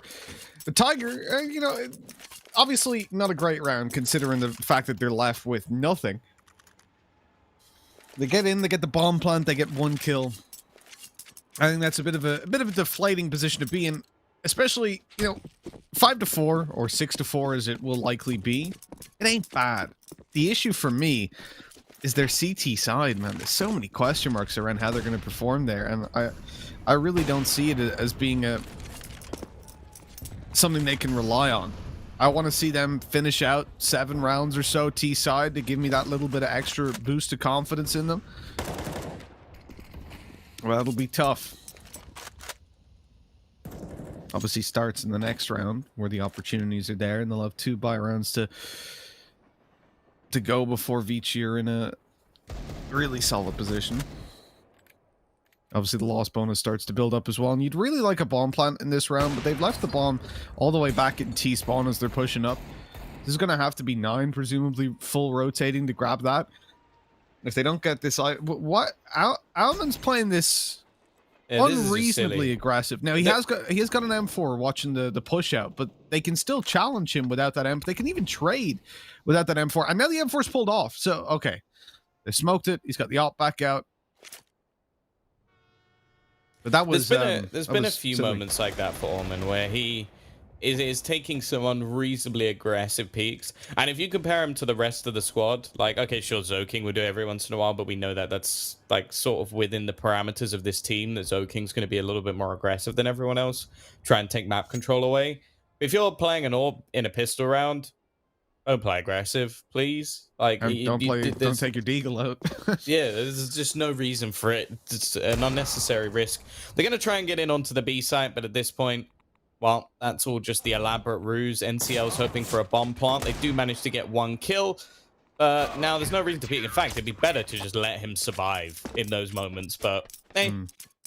The Tiger, you know, obviously not a great round considering the fact that they're left with nothing. They get in, they get the bomb plant, they get 1 kill. I think that's a bit of a deflating position to be in, especially, you know, 5-4 or 6-4 as it will likely be. It ain't bad. The issue for me is their CT side, man. There's so many question marks around how they're going to perform there, and I really don't see it as being something they can rely on. I want to see them finish out 7 rounds or so T side to give me that little bit of extra boost of confidence in them. Well, it'll be tough. Obviously starts in the next round where the opportunities are there, and they'll have 2 buy rounds to go before Vici are in a really solid position. Obviously the loss bonus starts to build up as well, and you'd really like a bomb plant in this round, but they've left the bomb all the way back in T-spawn as they're pushing up. This is going to have to be 9, presumably full rotating to grab that. If they don't get this, what? Alman's playing this unreasonably aggressive. Now he has got an M4 watching the push out, but they can still challenge him without that M. They can even trade without that M4. And now the M4's pulled off. So okay, they smoked it. He's got the AWP back out. But that was there's been a few moments like that for Orman where he is taking some unreasonably aggressive peaks. And if you compare him to the rest of the squad, like, okay, sure, Zoking will do it every once in a while, but we know that that's like sort of within the parameters of this team, that Zoking's going to be a little bit more aggressive than everyone else, try and take map control away. If you're playing an AWP in a pistol round, don't play aggressive, please. Like, don't take your deagle out. Yeah, there's just no reason for it. It's an unnecessary risk. They're going to try and get in onto the B site, but at this point, well, that's all just the elaborate ruse. NCL's hoping for a bomb plant. They do manage to get 1 kill. Now, there's no reason to peek. In fact, it'd be better to just let him survive in those moments. But, hey,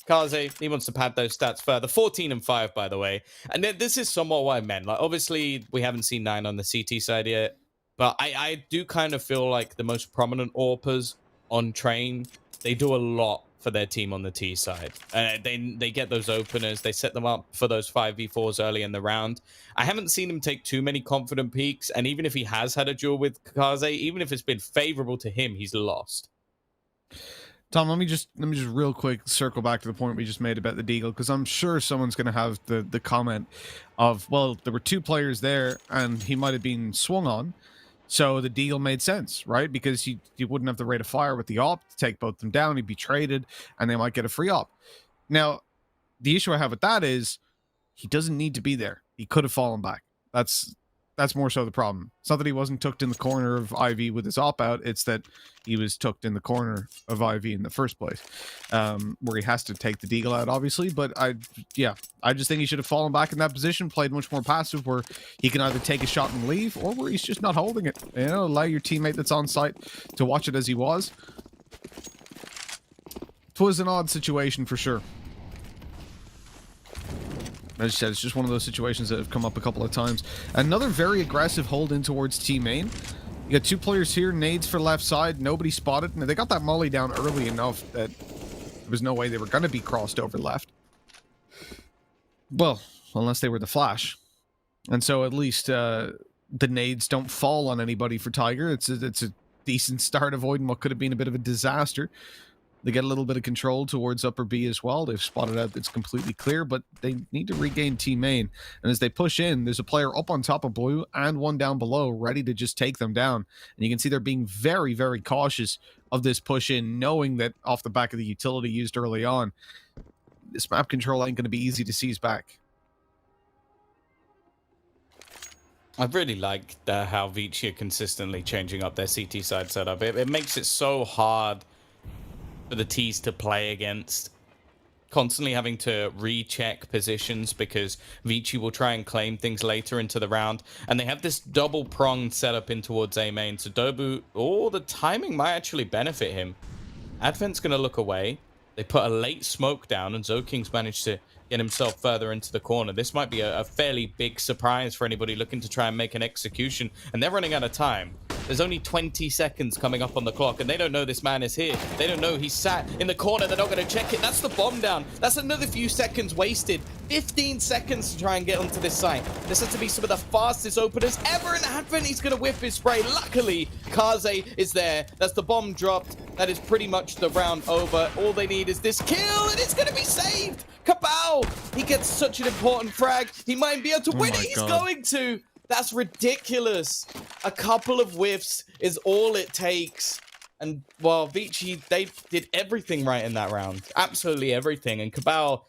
Kaze, he wants to pad those stats further. 14-5, by the way. And this is somewhat what I meant. Like, obviously, we haven't seen 9 on the CT side yet. But I do kind of feel like the most prominent AWPers on train, they do a lot for their team on the T side. They get those openers, they set them up for those 5v4s early in the round. I haven't seen him take too many confident peaks, and even if he has had a duel with Kaze, even if it's been favorable to him, he's lost. Tom, let me just real quick circle back to the point we just made about the deagle, because I'm sure someone's going to have the comment of, well, there were 2 players there and he might have been swung on, So the deal made sense, right? Because he wouldn't have the rate of fire with the op to take both of them down. He'd be traded, and they might get a free op. Now, the issue I have with that is he doesn't need to be there. He could have fallen back. That's more so the problem. It's not that he wasn't tucked in the corner of IV with his op out. It's that he was tucked in the corner of IV in the first place, where he has to take the deagle out, obviously. But I just think he should have fallen back in that position, played much more passive, where he can either take a shot and leave, or where he's just not holding it. You know, allow your teammate that's on site to watch it as he was. It was an odd situation for sure. As I said, it's just one of those situations that have come up a couple of times. Another very aggressive hold in towards T main. You got two players here, nades for left side, nobody spotted. Now, they got that molly down early enough that there was no way they were going to be crossed over left. Well, unless they were the flash. And so at least the nades don't fall on anybody for Tiger. It's a decent start, avoiding what could have been a bit of a disaster. They get a little bit of control towards upper B as well. They've spotted out it's completely clear, but they need to regain T main. And as they push in, there's a player up on top of blue and one down below, ready to just take them down. And you can see they're being very, very cautious of this push in, knowing that off the back of the utility used early on, this map control ain't going to be easy to seize back. I really like how Vici are consistently changing up their CT side setup. It makes it so hard for the T's to play against, constantly having to recheck positions because Vici will try and claim things later into the round, and they have this double pronged setup in towards A main. So Dobu, the timing might actually benefit him. Advent's going to look away. They put a late smoke down, and Zoking's managed to get himself further into the corner. This might be a fairly big surprise for anybody looking to try and make an execution, and they're running out of time. There's only 20 seconds coming up on the clock, and they don't know this man is here. They don't know he's sat in the corner. They're not going to check it. That's the bomb down. That's another few seconds wasted. 15 seconds to try and get onto this site. This has to be some of the fastest openers ever in Advent. He's going to whip his spray. Luckily, Kaze is there. That's the bomb dropped. That is pretty much the round over. All they need is this kill, and it's going to be saved. Kabao! He gets such an important frag. He might be able to win it. He's going to. That's ridiculous. A couple of whiffs is all it takes. And, well, Vici, they did everything right in that round. Absolutely everything. And Kabao,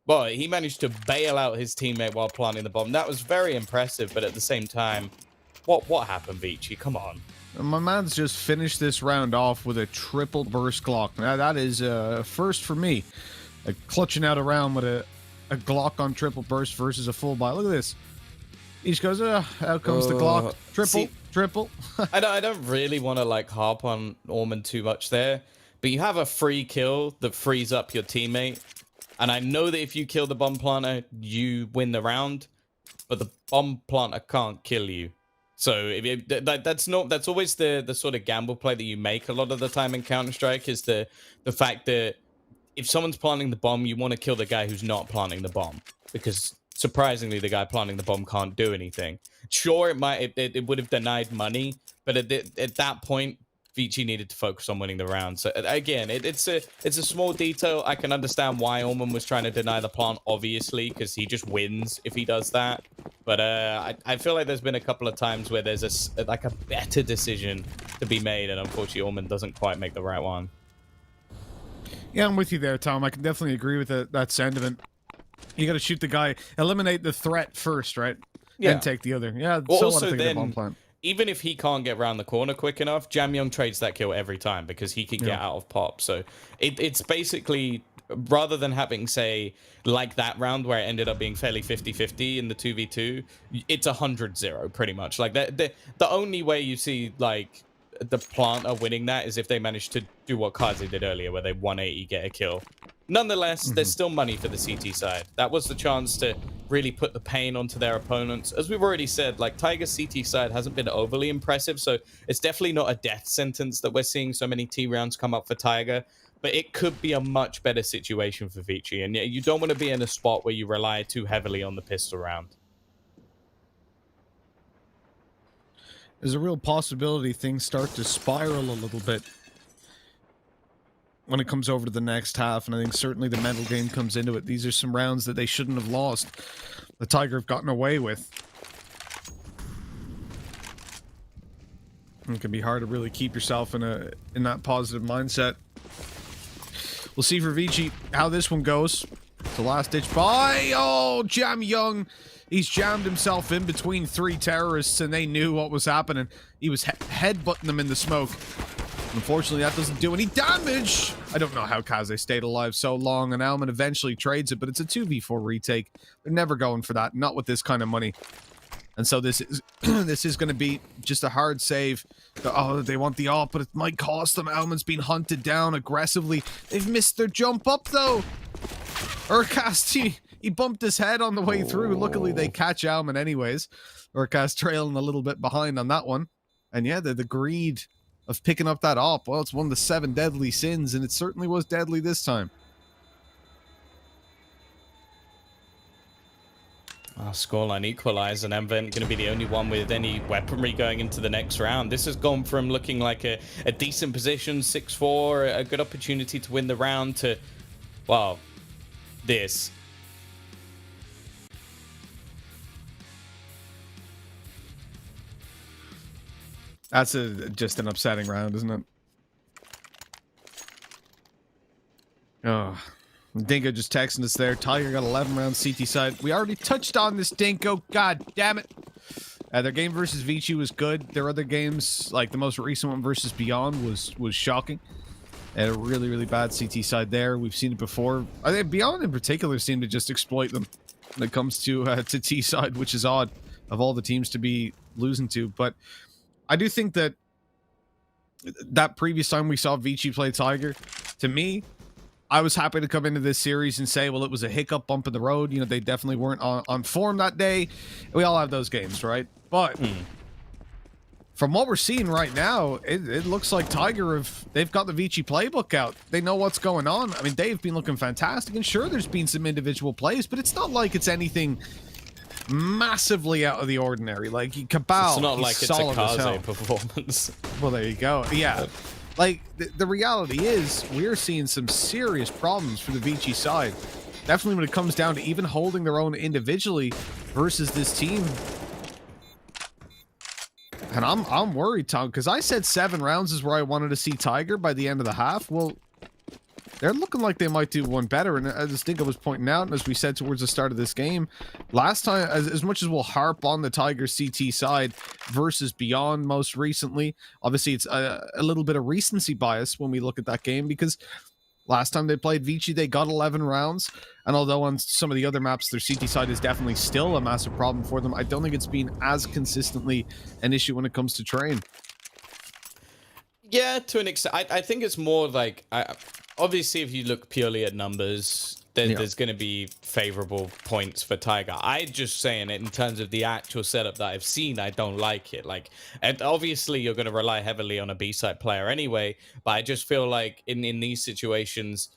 well, he managed to bail out his teammate while planting the bomb. That was very impressive, but at the same time, what happened, Vici? Come on. My man's just finished this round off with a triple burst Glock. Now, that is a first for me. Clutching out a round with a Glock on triple burst versus a full buy. Look at this. He just goes, out comes the Glock. Triple. I don't really want to like harp on Ormond too much there, but you have a free kill that frees up your teammate. And I know that if you kill the bomb planter, you win the round, but the bomb planter can't kill you. So that's always the sort of gamble play that you make a lot of the time in Counter-Strike, is the fact that if someone's planting the bomb, you want to kill the guy who's not planting the bomb, because surprisingly, the guy planting the bomb can't do anything. Sure, it would have denied money, but at that point, Vici needed to focus on winning the round. So again, it's a small detail. I can understand why Orman was trying to deny the plant, obviously, because he just wins if he does that. But I feel like there's been a couple of times where there's a better decision to be made, and unfortunately, Orman doesn't quite make the right one. Yeah, I'm with you there, Tom. I can definitely agree with that sentiment. You got to shoot the guy, eliminate the threat first, right? Yeah. And take the other. Yeah. Well, so also, the then, bomb plant. even if he can't get around the corner quick enough, Jamyong trades that kill every time because he could get out of pop. So it's basically, rather than having, say, like that round where it ended up being fairly 50-50 in the 2v2, it's 100-0 pretty much. Like the only way you see like the planter winning that is if they manage to do what Kaze did earlier, where they 180 get a kill. Nonetheless, there's still money for the CT side. That was the chance to really put the pain onto their opponents. As we've already said, like, Tiger's CT side hasn't been overly impressive, so it's definitely not a death sentence that we're seeing so many T rounds come up for Tiger, but it could be a much better situation for Vici, and you don't want to be in a spot where you rely too heavily on the pistol round. There's a real possibility things start to spiral a little bit when it comes over to the next half, and I think certainly the mental game comes into it. These are some rounds that they shouldn't have lost. The Tiger have gotten away with. It can be hard to really keep yourself in that positive mindset. We'll see for Vici how this one goes. It's a last-ditch buy. Oh, Jam Young. He's jammed himself in between 3 terrorists, and they knew what was happening. He was headbutting them in the smoke. Unfortunately, that doesn't do any damage. I don't know how Kaze stayed alive so long, and Alman eventually trades it, but it's a 2v4 retake. They're never going for that, not with this kind of money. And so this is this is going to be just a hard save. Oh, they want the AWP, but it might cost them. Alman's been hunted down aggressively. They've missed their jump up, though. Urkast, he bumped his head on the way through. Luckily, they catch Alman anyways. Urkast trailing a little bit behind on that one. And yeah, the greed of picking up that AWP. Well, it's one of the 7 deadly sins, and it certainly was deadly this time. Scoreline equalize, and Envent going to be the only one with any weaponry going into the next round. This has gone from looking like a decent position, 6-4, a good opportunity to win the round, to, well, this. That's just an upsetting round, isn't it? Oh, Dinko just texting us there. Tiger got 11 rounds CT side. We already touched on this, Dinko. God damn it. Their game versus Vici was good. Their other games, like the most recent one versus Beyond, was shocking. And a really, really bad CT side there. We've seen it before. I think Beyond in particular seemed to just exploit them when it comes to T side, which is odd of all the teams to be losing to. But I do think that previous time we saw Vici play Tiger, to me, I was happy to come into this series and say, well, it was a hiccup bump in the road. You know, they definitely weren't on form that day. We all have those games, right? But from what we're seeing right now, it looks like Tiger they've got the Vici playbook out. They know what's going on. I mean, they've been looking fantastic, and sure, there's been some individual plays, but it's not like it's anything massively out of the ordinary. Like Cabal, it's not like it's a Kaze performance. Well, there you go. Yeah. Like, the reality is, we're seeing some serious problems for the Vici side. Definitely when it comes down to even holding their own individually versus this team. And I'm worried, Tom, because I said 7 rounds is where I wanted to see Tiger by the end of the half. Well, they're looking like they might do one better. And as Dinko was pointing out, and as we said towards the start of this game, last time, as much as we'll harp on the Tiger CT side versus Beyond most recently, obviously it's a little bit of recency bias when we look at that game, because last time they played Vici, they got 11 rounds. And although on some of the other maps, their CT side is definitely still a massive problem for them, I don't think it's been as consistently an issue when it comes to train. Yeah, to an extent. I think it's more like, obviously, if you look purely at numbers, there's going to be favorable points for Tiger. I just saying it in terms of the actual setup that I've seen, I don't like it. Like, and obviously, you're going to rely heavily on a B-side player anyway, but I just feel like in these situations,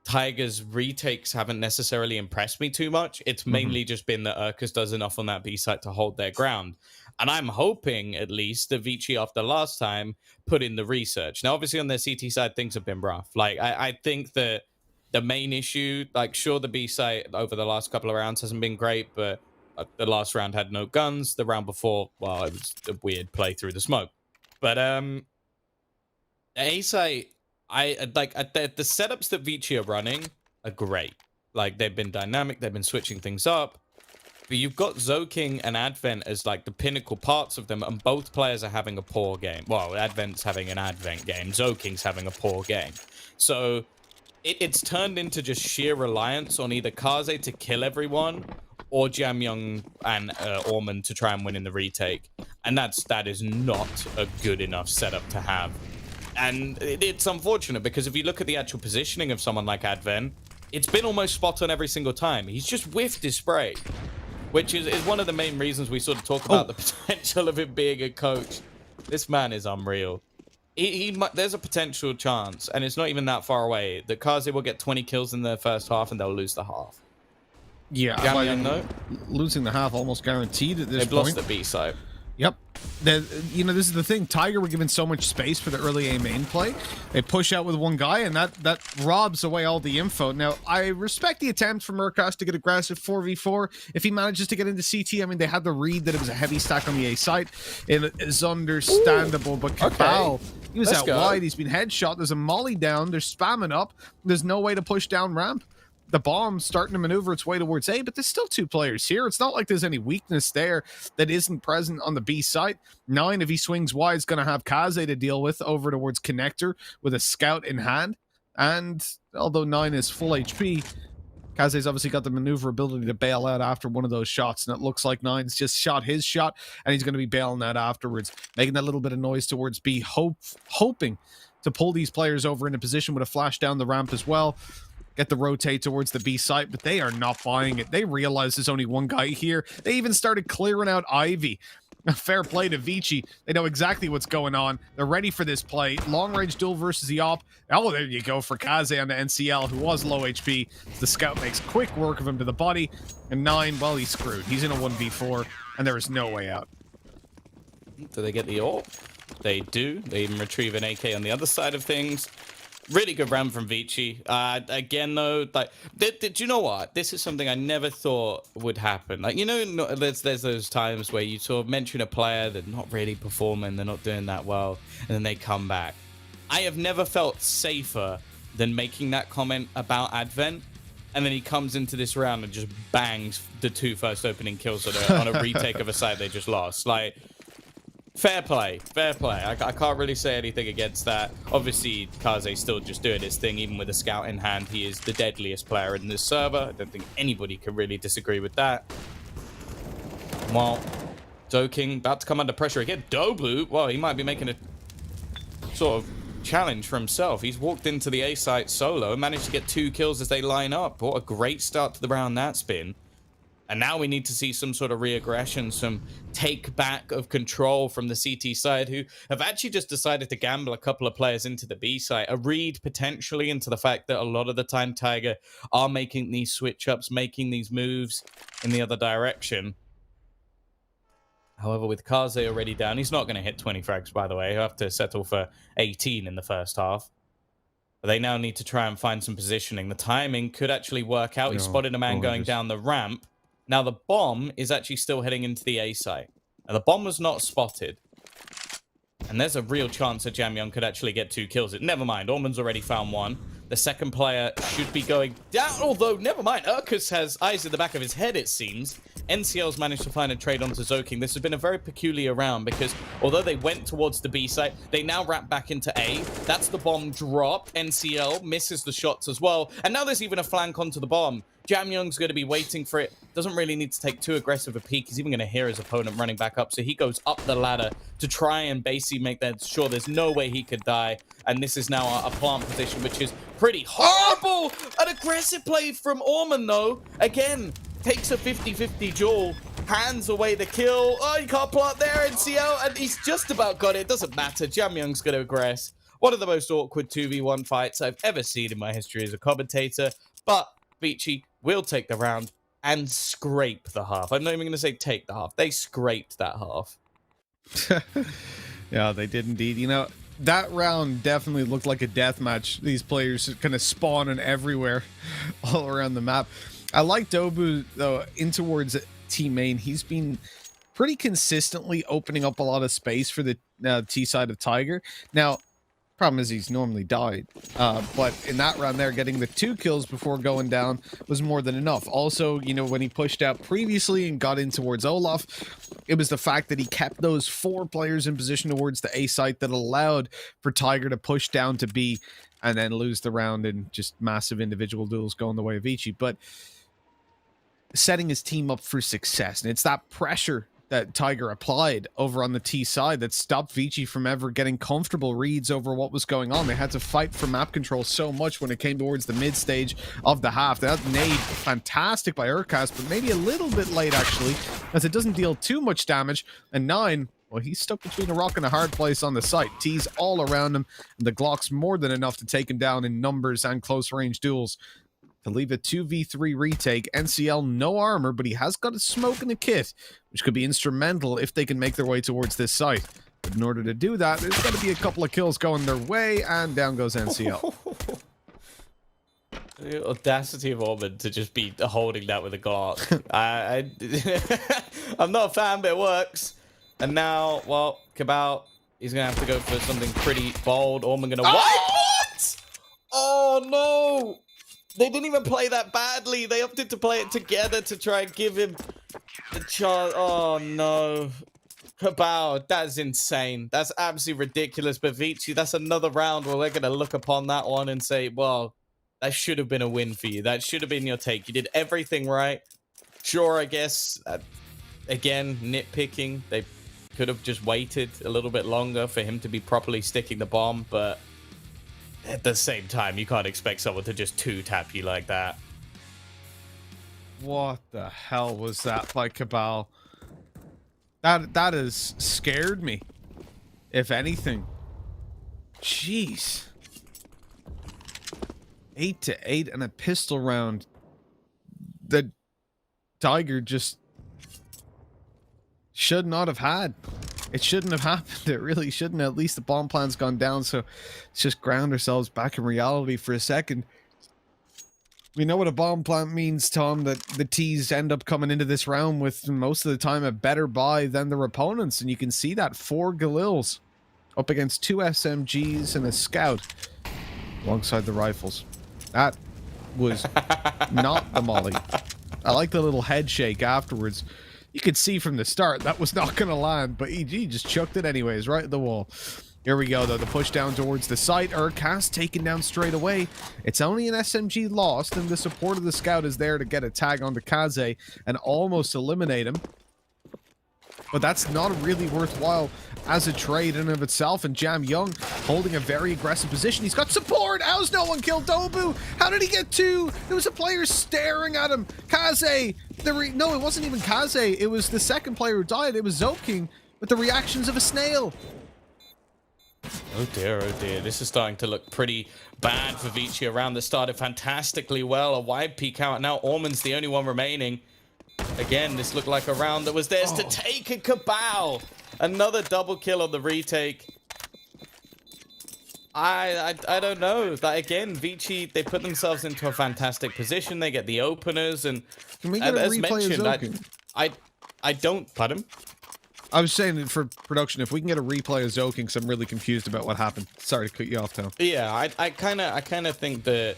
Tiger's retakes haven't necessarily impressed me too much. It's mainly just been that Urkus does enough on that B-side to hold their ground. And I'm hoping, at least, that Vici, after last time, put in the research. Now, obviously, on their CT side, things have been rough. Like, I think that the main issue, like, sure, the B side over the last couple of rounds hasn't been great, but the last round had no guns. The round before, well, it was a weird play through the smoke. But A side, the setups that Vici are running are great. Like, they've been dynamic, they've been switching things up. But you've got Zoking and Advent as like the pinnacle parts of them, and both players are having a poor game. Well, Advent's having an Advent game, Zoking's having a poor game. So it's turned into just sheer reliance on either Kaze to kill everyone or Jamyoung and Orman to try and win in the retake. And that is not a good enough setup to have. And it's unfortunate, because if you look at the actual positioning of someone like Advent, it's been almost spot on every single time. He's just whiffed his spray, which is one of the main reasons we sort of talk about the potential of him being a coach. This man is unreal. There's a potential chance, and it's not even that far away, that Kaze will get 20 kills in the first half and they'll lose the half. Yeah, Jamyoung, no? Losing the half almost guaranteed at this point. They've lost the B side. Yep. This is the thing. Tiger were given so much space for the early A main play. They push out with one guy, and that robs away all the info. Now, I respect the attempt from Murkosh to get aggressive 4v4. If he manages to get into CT, I mean, they had the read that it was a heavy stack on the A site. It is understandable, but Cabal, he was out wide. He's been headshot. There's a molly down. They're spamming up. There's no way to push down ramp. The bomb's starting to maneuver its way towards A, but there's still 2 players here. It's not like there's any weakness there that isn't present on the B site. 9, if he swings wide, is going to have Kaze to deal with over towards Connector with a scout in hand. And although 9 is full HP, Kaze's obviously got the maneuverability to bail out after one of those shots, and it looks like 9's just shot his shot, and he's going to be bailing out afterwards, making that little bit of noise towards B, hoping to pull these players over into position with a flash down the ramp as well. Get the rotate towards the B site, but they are not buying it. They realize there's only one guy here. They even started clearing out Ivy. Fair play to Vici. They know exactly what's going on. They're ready for this play. Long range duel versus the op. Oh, there you go for Kaze on the NCL, who was low HP. The scout makes quick work of him to the body. And 9, well, he's screwed. He's in a 1v4, and there is no way out. Do they get the AWP? They do. They even retrieve an AK on the other side of things. Really good round from Vici. Again, though, like, do you know what? This is something I never thought would happen. Like, you know, there's those times where you sort of mention a player, they're not really performing, they're not doing that well, and then they come back. I have never felt safer than making that comment about Advent, and then he comes into this round and just bangs the 2 first opening kills on a retake of a side they just lost. Like, fair play, fair play. I can't really say anything against that. Obviously, Kaze's still just doing his thing, even with a scout in hand. He is the deadliest player in this server. I don't think anybody can really disagree with that. Well, Doking about to come under pressure again. Doblu, well, he might be making a sort of challenge for himself. He's walked into the A site solo and managed to get 2 kills as they line up. What a great start to the round that's been. And now we need to see some sort of re-aggression, some take back of control from the CT side, who have actually just decided to gamble a couple of players into the B side. A read potentially into the fact that a lot of the time Tiger are making these switch ups, making these moves in the other direction. However, with Kaze already down, he's not going to hit 20 frags, by the way. He'll have to settle for 18 in the first half. But they now need to try and find some positioning. The timing could actually work out. He spotted a man going down the ramp. Now, the bomb is actually still heading into the A site. Now, the bomb was not spotted. And there's a real chance that Jamyung could actually get 2 kills. Never mind, Orman's already found 1. The second player should be going down, although, never mind, Urkus has eyes in the back of his head, it seems. NCL's managed to find a trade onto Zoking. This has been a very peculiar round because although they went towards the B site, they now wrap back into A. That's the bomb drop. NCL misses the shots as well. And now there's even a flank onto the bomb. Jamyung's going to be waiting for it. Doesn't really need to take too aggressive a peek. He's even going to hear his opponent running back up. So he goes up the ladder to try and basically make that sure there's no way he could die. And this is now a plant position, which is pretty horrible. An aggressive play from Orman, though. Again, takes a 50-50 duel. Hands away the kill. Oh, you can't plant there, NCL. And he's just about got it. Doesn't matter. Jamyung's going to aggress. One of the most awkward 2v1 fights I've ever seen in my history as a commentator. But Vici will take the round and scrape the half. I'm not even going to say take the half. They scraped that half. Yeah, they did indeed. You know, that round definitely looked like a death match. These players kind of spawning everywhere all around the map. I like Dobu, though, in towards Team Main. He's been pretty consistently opening up a lot of space for the T side of Tiger. Now, problem is he's normally died, but in that round there, getting the 2 kills before going down was more than enough. Also, you know, when he pushed out previously and got in towards Olaf, it was the fact that he kept those 4 players in position towards the A site that allowed for Tiger to push down to B and then lose the round in just massive individual duels going the way of Vici. But setting his team up for success, and it's that pressure that Tiger applied over on the T side that stopped Vici from ever getting comfortable reads over what was going on. They had to fight for map control so much when it came towards the mid stage of the half. That nade, fantastic by Urkas, but maybe a little bit late actually, as it doesn't deal too much damage. And 9, well, he's stuck between a rock and a hard place on the site. T's all around him, and the Glock's more than enough to take him down in numbers and close range duels. to leave a 2v3 retake. NCL, no armor, but he has got a smoke and a kit, which could be instrumental if they can make their way towards this site. But in order to do that, there's got to be a couple of kills going their way, and down goes NCL. The audacity of Ormond to just be holding that with a Glock. I'm not a fan, but it works. And now, well, Cabal, he's going to have to go for something pretty bold. Ormond going to wipe. What? Oh, no. They didn't even play that badly. They opted to play it together to try and give him the chance. Oh, no. Cabal, that's insane. That's absolutely ridiculous. But Vici, that's another round where we're going to look upon that one and say, well, that should have been a win for you. That should have been your take. You did everything right. Sure, I guess, again, nitpicking. They could have just waited a little bit longer for him to be properly sticking the bomb. But at the same time, you can't expect someone to just two-tap you like that. What the hell was that by Cabal? That has scared me, if anything. Jeez. 8 to 8 and a pistol round. The Tiger just should not have had. It shouldn't have happened. It really shouldn't. At least the bomb plan's gone down, so let's just ground ourselves back in reality for a second. We know what a bomb plant means, Tom, that the T's end up coming into this round with most of the time a better buy than their opponents, and you can see that 4 Galils up against 2 SMGs and a Scout alongside the rifles. That was not the molly. I like the little head shake afterwards. You could see from the start that was not going to land, but he just chucked it anyways, right at the wall. Here we go, though. The push down towards the site. Urcast taken down straight away. It's only an SMG lost, and the support of the Scout is there to get a tag onto Kaze and almost eliminate him. But that's not really worthwhile as a trade in and of itself. And Jam Young holding a very aggressive position. He's got support. How's no one killed Dobu? How did he get 2? There was a player staring at him. Kaze. No, it wasn't even Kaze. It was the second player who died. It was Zoking with the reactions of a snail. Oh dear, oh dear. This is starting to look pretty bad for Vici. Around that started fantastically well. A wide peek out. Now Ormond's the only one remaining. Again, this looked like a round that was theirs to take. A Cabal. Another double kill on the retake. I don't know. That again, Vici, they put themselves into a fantastic position. They get the openers, and can we get a as replay mentioned, of Zoking? I don't. Pardon? I was saying that for production, if we can get a replay of Zoking, because I'm really confused about what happened. Sorry to cut you off, Tom. Yeah, I kind of think that,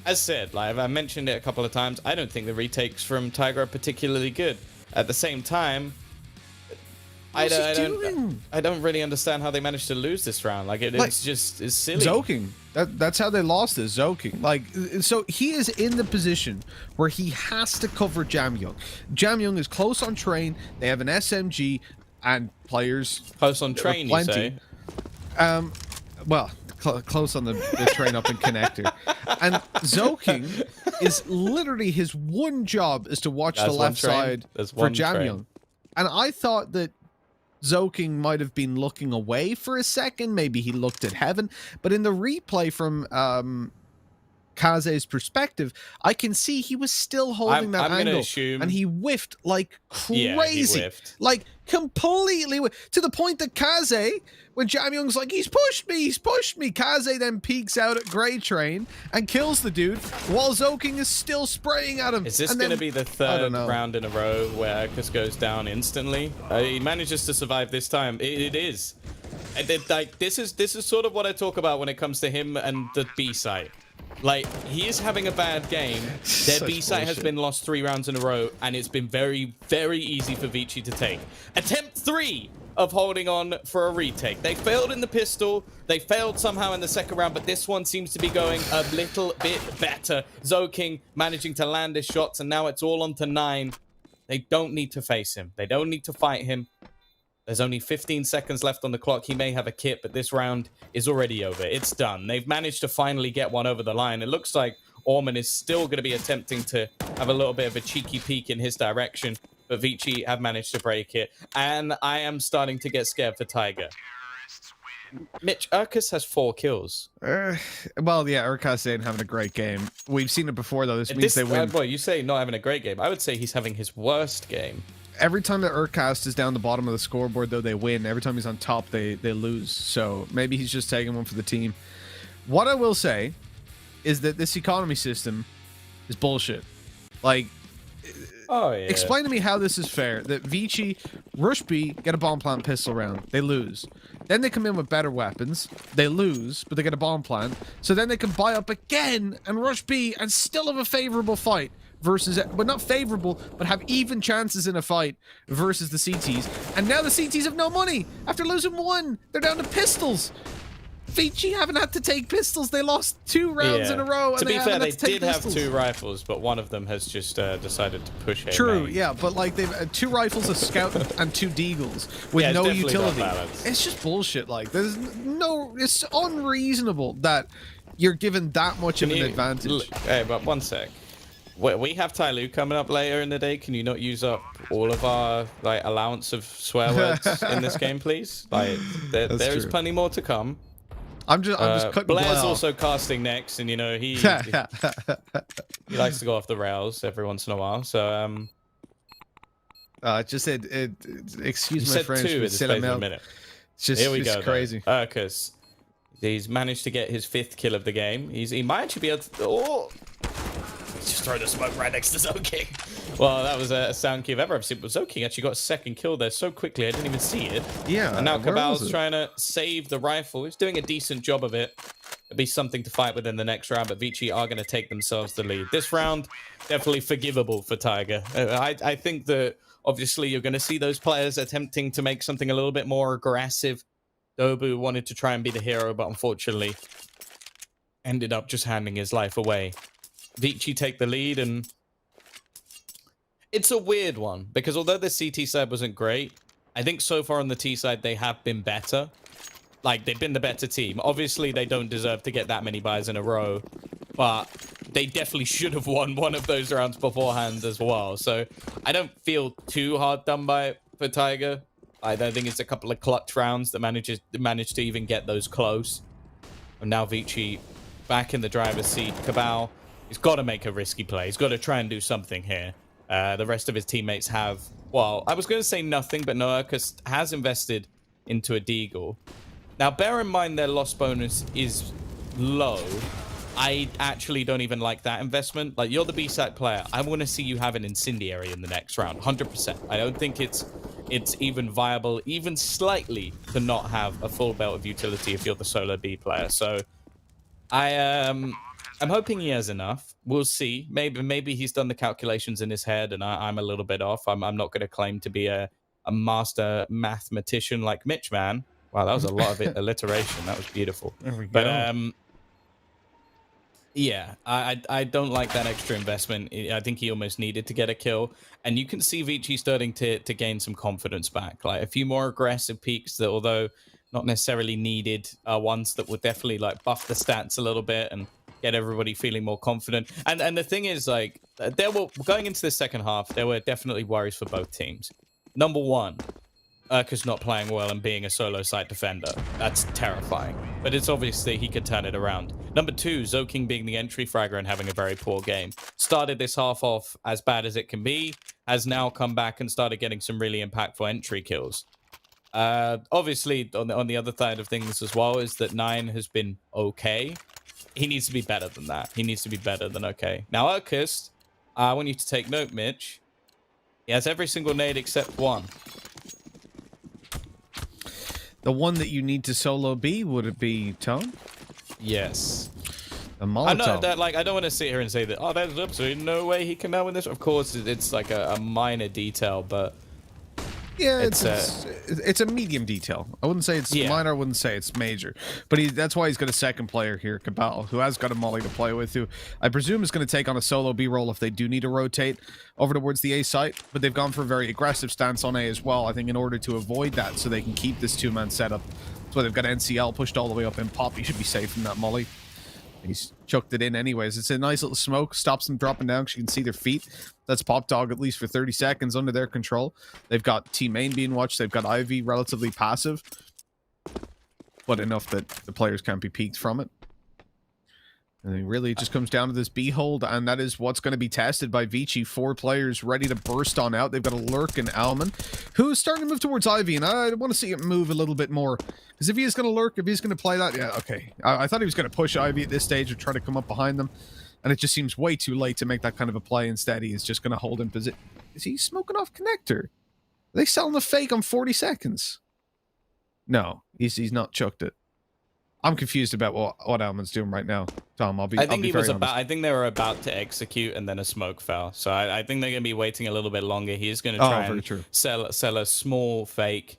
as said, like I mentioned it a couple of times, I don't think the retakes from Tiger are particularly good. At the same time, I don't really understand how they managed to lose this round. Like it's silly. Zoking. That's how they lost this. Zoking. Like, so he is in the position where he has to cover Jam Young. Jam Young is close on train. They have an SMG and players close on train. Plenty. You say? Well, close on the train up in Connector. And Zoking is literally his one job is to watch the left side for Jam Young. And I thought that Zoking might have been looking away for a second. Maybe he looked at heaven. But in the replay from Kaze's perspective, I can see he was still holding that angle. And he whiffed like crazy. Yeah, he whiffed. Like completely to the point that Kaze, when Jam Young's like, he's pushed me. Kaze then peeks out at Grey Train and kills the dude while Zoking is still spraying at him. Is this going to be the third round in a row where Arcus goes down instantly? He manages to survive this time. It is. Like this is sort of what I talk about when it comes to him and the B site. Like, he is having a bad game. Their B site has been lost 3 rounds in a row, and it's been very, very easy for Vici to take. Attempt 3 of holding on for a retake. They failed in the pistol. They failed somehow in the second round, but this one seems to be going a little bit better. Zoking managing to land his shots, and now it's all on to 9. They don't need to face him. They don't need to fight him. There's only 15 seconds left on the clock. He may have a kit, but this round is already over. It's done. They've managed to finally get one over the line. It looks like Ormond is still going to be attempting to have a little bit of a cheeky peek in his direction, but Vici have managed to break it. And I am starting to get scared for Tiger. Mitch, Urkus has 4 kills. Well, yeah, Urkas ain't having a great game. We've seen it before, though. This means they win. Well, you say not having a great game. I would say he's having his worst game. Every time that Urcast is down the bottom of the scoreboard, though, they win. Every time he's on top, they lose. So maybe he's just taking one for the team. What I will say is that this economy system is bullshit. Like, Oh, yeah. explain to me how this is fair. That Vici, Rush B, get a bomb plant pistol round. They lose. Then they come in with better weapons. They lose, but they get a bomb plant. So then they can buy up again and Rush B and still have a favorable fight. Versus, but not favorable, but have even chances in a fight versus the CTs. And now the CTs have no money. After losing 1, they're down to pistols. Vici haven't had to take pistols. They lost 2 rounds in a row. And To be fair, they did have 2 rifles, but one of them has just decided to push A True, main. yeah, but like they've 2 rifles, a scout, and 2 deagles with Yeah, it's no definitely not utility. balanced. It's just bullshit. Like there's no, it's unreasonable that you're given that much of an advantage. Hey, but one sec. We have Tyloo coming up later in the day. Can you not use up all of our like allowance of swear words in this game, please? Like there is true. plenty more to come. I'm just cutting Blair's Blair off. also casting next, and you know he likes to go off the rails every once in a while. So just said excuse you my said French, 2 in but the c'est la space of a merde. minute. It's just Here we it's go. crazy. Urkus, he's managed to get his 5th kill of the game. He might actually be able to. Oh. Just throw the smoke right next to Zoking. Well, that was a sound cue I've ever seen. But Zoking actually got a 2nd kill there so quickly I didn't even see it. Yeah. And now where was Cabal's it? trying to save the rifle. He's doing a decent job of it. It'll be something to fight with in the next round, but Vici are going to take themselves the lead. This round, definitely forgivable for Tiger. I think that obviously you're going to see those players attempting to make something a little bit more aggressive. Dobu wanted to try and be the hero, but unfortunately ended up just handing his life away. Vici take the lead, and it's a weird one because although the CT side wasn't great, I think so far on the T side they have been better. Like they've been the better team. Obviously they don't deserve to get that many buys in a row, but they definitely should have won one of those rounds beforehand as well. So I don't feel too hard done by for Tiger. I don't think it's a couple of clutch rounds that managed to even get those close. And now Vici back in the driver's seat. Cabal, he's got to make a risky play. He's got to try and do something here. The rest of his teammates have, well, I was going to say nothing, but no, Urkus has invested into a deagle. Now, bear in mind their loss bonus is low. I actually don't even like that investment. Like, you're the B-side player. I want to see you have an incendiary in the next round, 100%. I don't think it's even viable, even slightly, to not have a full belt of utility if you're the solo B player. So, I'm hoping he has enough. We'll see. Maybe he's done the calculations in his head, and I'm a little bit off. I'm not going to claim to be a master mathematician like Mitch, man. Wow, that was a lot of alliteration. That was beautiful. There we go. But yeah, I don't like that extra investment. I think he almost needed to get a kill, and you can see Vici starting to gain some confidence back. Like a few more aggressive peaks that, although not necessarily needed, are ones that would definitely like buff the stats a little bit and get everybody feeling more confident. And the thing is, like, there were going into the second half, there were definitely worries for both teams. Number one, Urkus not playing well and being a solo site defender. That's terrifying. But it's obvious that he could turn it around. Number two, Zoking being the entry fragger and having a very poor game. Started this half off as bad as it can be, has now come back and started getting some really impactful entry kills. Obviously, on the other side of things as well, is that 9 has been okay. He needs to be better than that. He needs to be better than okay. Now, Urkus, I want you to take note, Mitch. He has every single nade except one. The one that you need to solo B, would it be Tone? Yes. A Molotov. I know that, like, I don't want to sit here and say that, oh, there's absolutely no way he can now win this. Of course, it's like a minor detail, but Yeah, it's a medium detail. I wouldn't say it's minor. I wouldn't say it's major. But that's why he's got a second player here, Cabal, who has got a molly to play with, who I presume is going to take on a solo B role if they do need to rotate over towards the A site. But they've gone for a very aggressive stance on A as well, I think, in order to avoid that, so they can keep this two-man setup. That's why they've got NCL pushed all the way up in Pop. He should be safe from that molly. He's chucked it in anyways. It's a nice little smoke. Stops them dropping down because you can see their feet. That's Pop Dog at least for 30 seconds under their control. They've got T main being watched. They've got Ivy relatively passive. but enough that the players can't be peeked from it. And it really just comes down to this B-hold, and that is what's going to be tested by Vici. 4 players ready to burst on out. They've got a Lurk and Alman, who's starting to move towards Ivy, and I want to see him move a little bit more. Because if he is going to Lurk, if he's going to play that, yeah, okay. I thought he was going to push Ivy at this stage or try to come up behind them, and it just seems way too late to make that kind of a play. Instead, he is just going to hold in position. Is he smoking off connector? Are they selling a fake on 40 seconds? No, he's not chucked it. I'm confused about what Alman's doing right now, Tom. I think they were about to execute, and then a smoke fell. So I think they're going to be waiting a little bit longer. He's going to try and sell a small fake.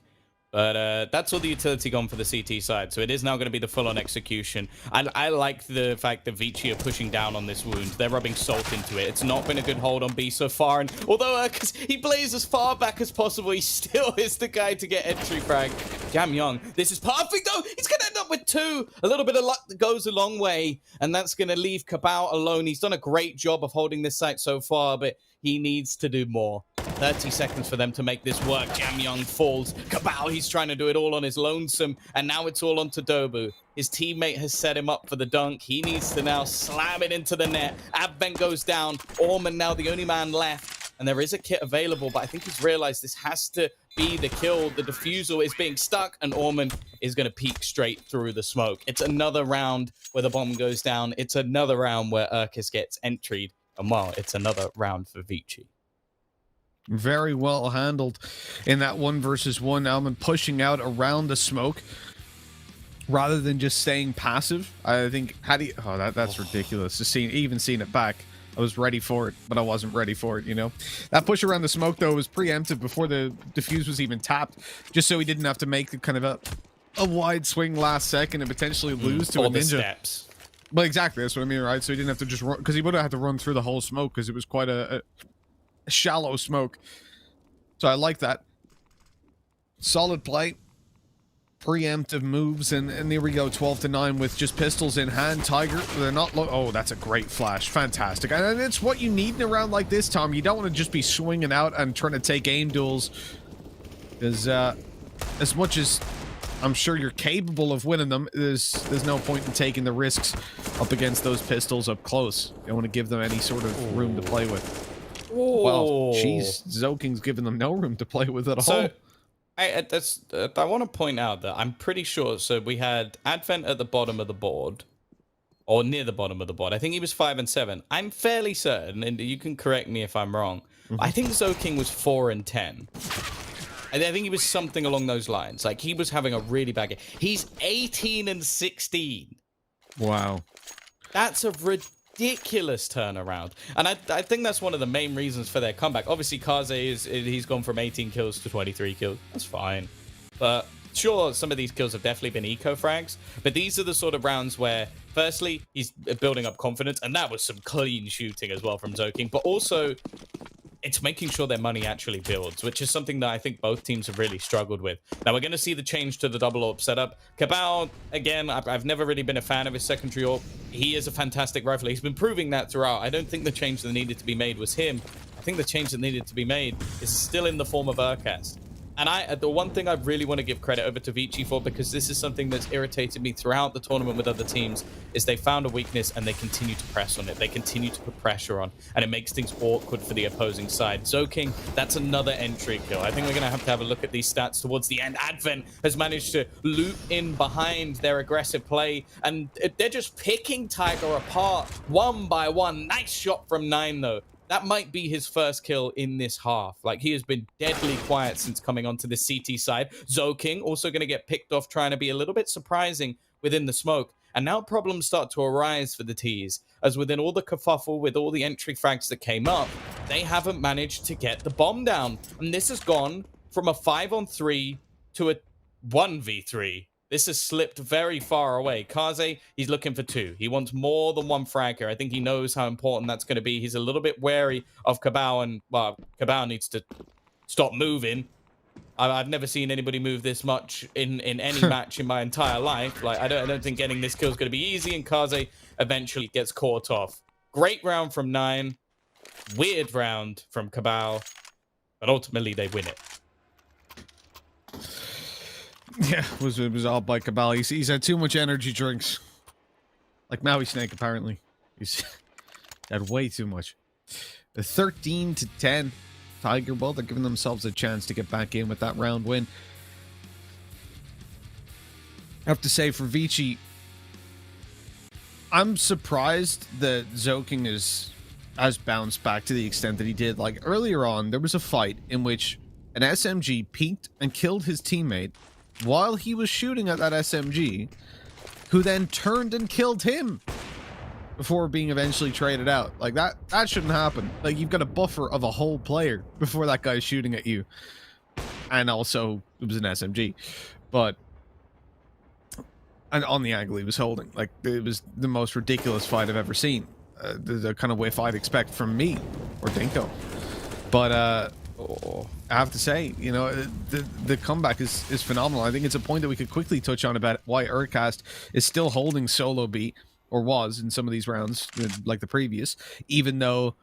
But that's all the utility gone for the CT side. So it is now going to be the full-on execution. I like the fact that Vici are pushing down on this wound. They're rubbing salt into it. It's not been a good hold on B so far. And although because he plays as far back as possible, he still is the guy to get entry frag. Jam Young, this is perfect though. He's going to end up with 2. A little bit of luck that goes a long way. And that's going to leave Cabal alone. He's done a great job of holding this site so far, but he needs to do more. 30 seconds for them to make this work. Jam Young falls. Cabal, he's trying to do it all on his lonesome, and now it's all on to Dobu. His teammate has set him up for the dunk. He needs to now slam it into the net. Advent goes down. Orman now the only man left, and there is a kit available, but I think he's realized this has to be the kill. The defusal is being stuck, and Orman is going to peek straight through the smoke. It's another round where the bomb goes down. It's another round where Urkis gets entried, and well, it's another round for Vici. Very well handled in that 1 versus 1. Alman pushing out around the smoke rather than just staying passive. I think that's ridiculous. Just even seeing it back. I was ready for it, but I wasn't ready for it, you know. That push around the smoke though was preemptive before the defuse was even tapped, just so he didn't have to make the kind of a wide swing last second and potentially lose to a ninja. Steps. But exactly, that's what I mean, right? So he didn't have to just run, because he would have had to run through the whole smoke because it was quite a shallow smoke. So I like that. Solid play. Preemptive moves, and there we go, 12-9 with just pistols in hand. Tiger, they're not oh, that's a great flash. Fantastic. And it's what you need in a round like this, Tom. You don't want to just be swinging out and trying to take aim duels, because as much as I'm sure you're capable of winning them, there's no point in taking the risks up against those pistols up close. You don't want to give them any sort of room to play with. Well, jeez, Zoking's giving them no room to play with at all. I want to point out that I'm pretty sure, so we had Advent at the bottom of the board, or near the bottom of the board. I think he was 5 and 7. I'm fairly certain, and you can correct me if I'm wrong. I think Zoking was 4 and 10. I think he was something along those lines. Like, he was having a really bad game. He's 18 and 16. Wow. That's a ridiculous turnaround. And I think that's one of the main reasons for their comeback. Obviously, Kaze he's gone from 18 kills to 23 kills. That's fine. But sure, some of these kills have definitely been eco frags. But these are the sort of rounds where, firstly, he's building up confidence. And that was some clean shooting as well from Zoking. But also, it's making sure their money actually builds, which is something that I think both teams have really struggled with. Now, we're going to see the change to the double AWP setup. Cabal, again, I've never really been a fan of his secondary AWP. He is a fantastic rifler. He's been proving that throughout. I don't think the change that needed to be made was him. I think the change that needed to be made is still in the form of Urkas. And the one thing I really want to give credit over to Vici for, because this is something that's irritated me throughout the tournament with other teams, is they found a weakness and they continue to press on it. They continue to put pressure on, and it makes things awkward for the opposing side. Zoking, that's another entry kill. I think we're going to have a look at these stats towards the end. Advent has managed to loop in behind their aggressive play, and they're just picking Tiger apart one by one. Nice shot from 9, though. That might be his first kill in this half. Like, he has been deadly quiet since coming onto the CT side. Zoking also going to get picked off, trying to be a little bit surprising within the smoke. And now problems start to arise for the T's, as within all the kerfuffle, with all the entry frags that came up, they haven't managed to get the bomb down. And this has gone from a 5-on-3 to a 1v3. This has slipped very far away. Kaze, he's looking for 2. He wants more than 1 frag here. I think he knows how important that's going to be. He's a little bit wary of Cabal, and, well, Cabal needs to stop moving. I've never seen anybody move this much in any match in my entire life. Like, I don't think getting this kill is going to be easy, and Kaze eventually gets caught off. Great round from 9. Weird round from Cabal. But ultimately, they win it. Yeah, it was all by Cabal. He's had too much energy drinks. Like Maui Snake, apparently. He's had way too much. The 13-10. Tiger, well, they're giving themselves a chance to get back in with that round win. I have to say, for Vici, I'm surprised that Zoking has bounced back to the extent that he did. Like, earlier on, there was a fight in which an SMG peeked and killed his teammate while he was shooting at that SMG, who then turned and killed him before being eventually traded out. Like, that shouldn't happen. Like, you've got a buffer of a whole player before that guy's shooting at you. And also, it was an SMG. But, and on the angle he was holding. Like, it was the most ridiculous fight I've ever seen. The kind of whiff I'd expect from me, or Dinko. But, I have to say, you know, the comeback is phenomenal. I think it's a point that we could quickly touch on about why Urcast is still holding solo B, or was in some of these rounds, like the previous, even though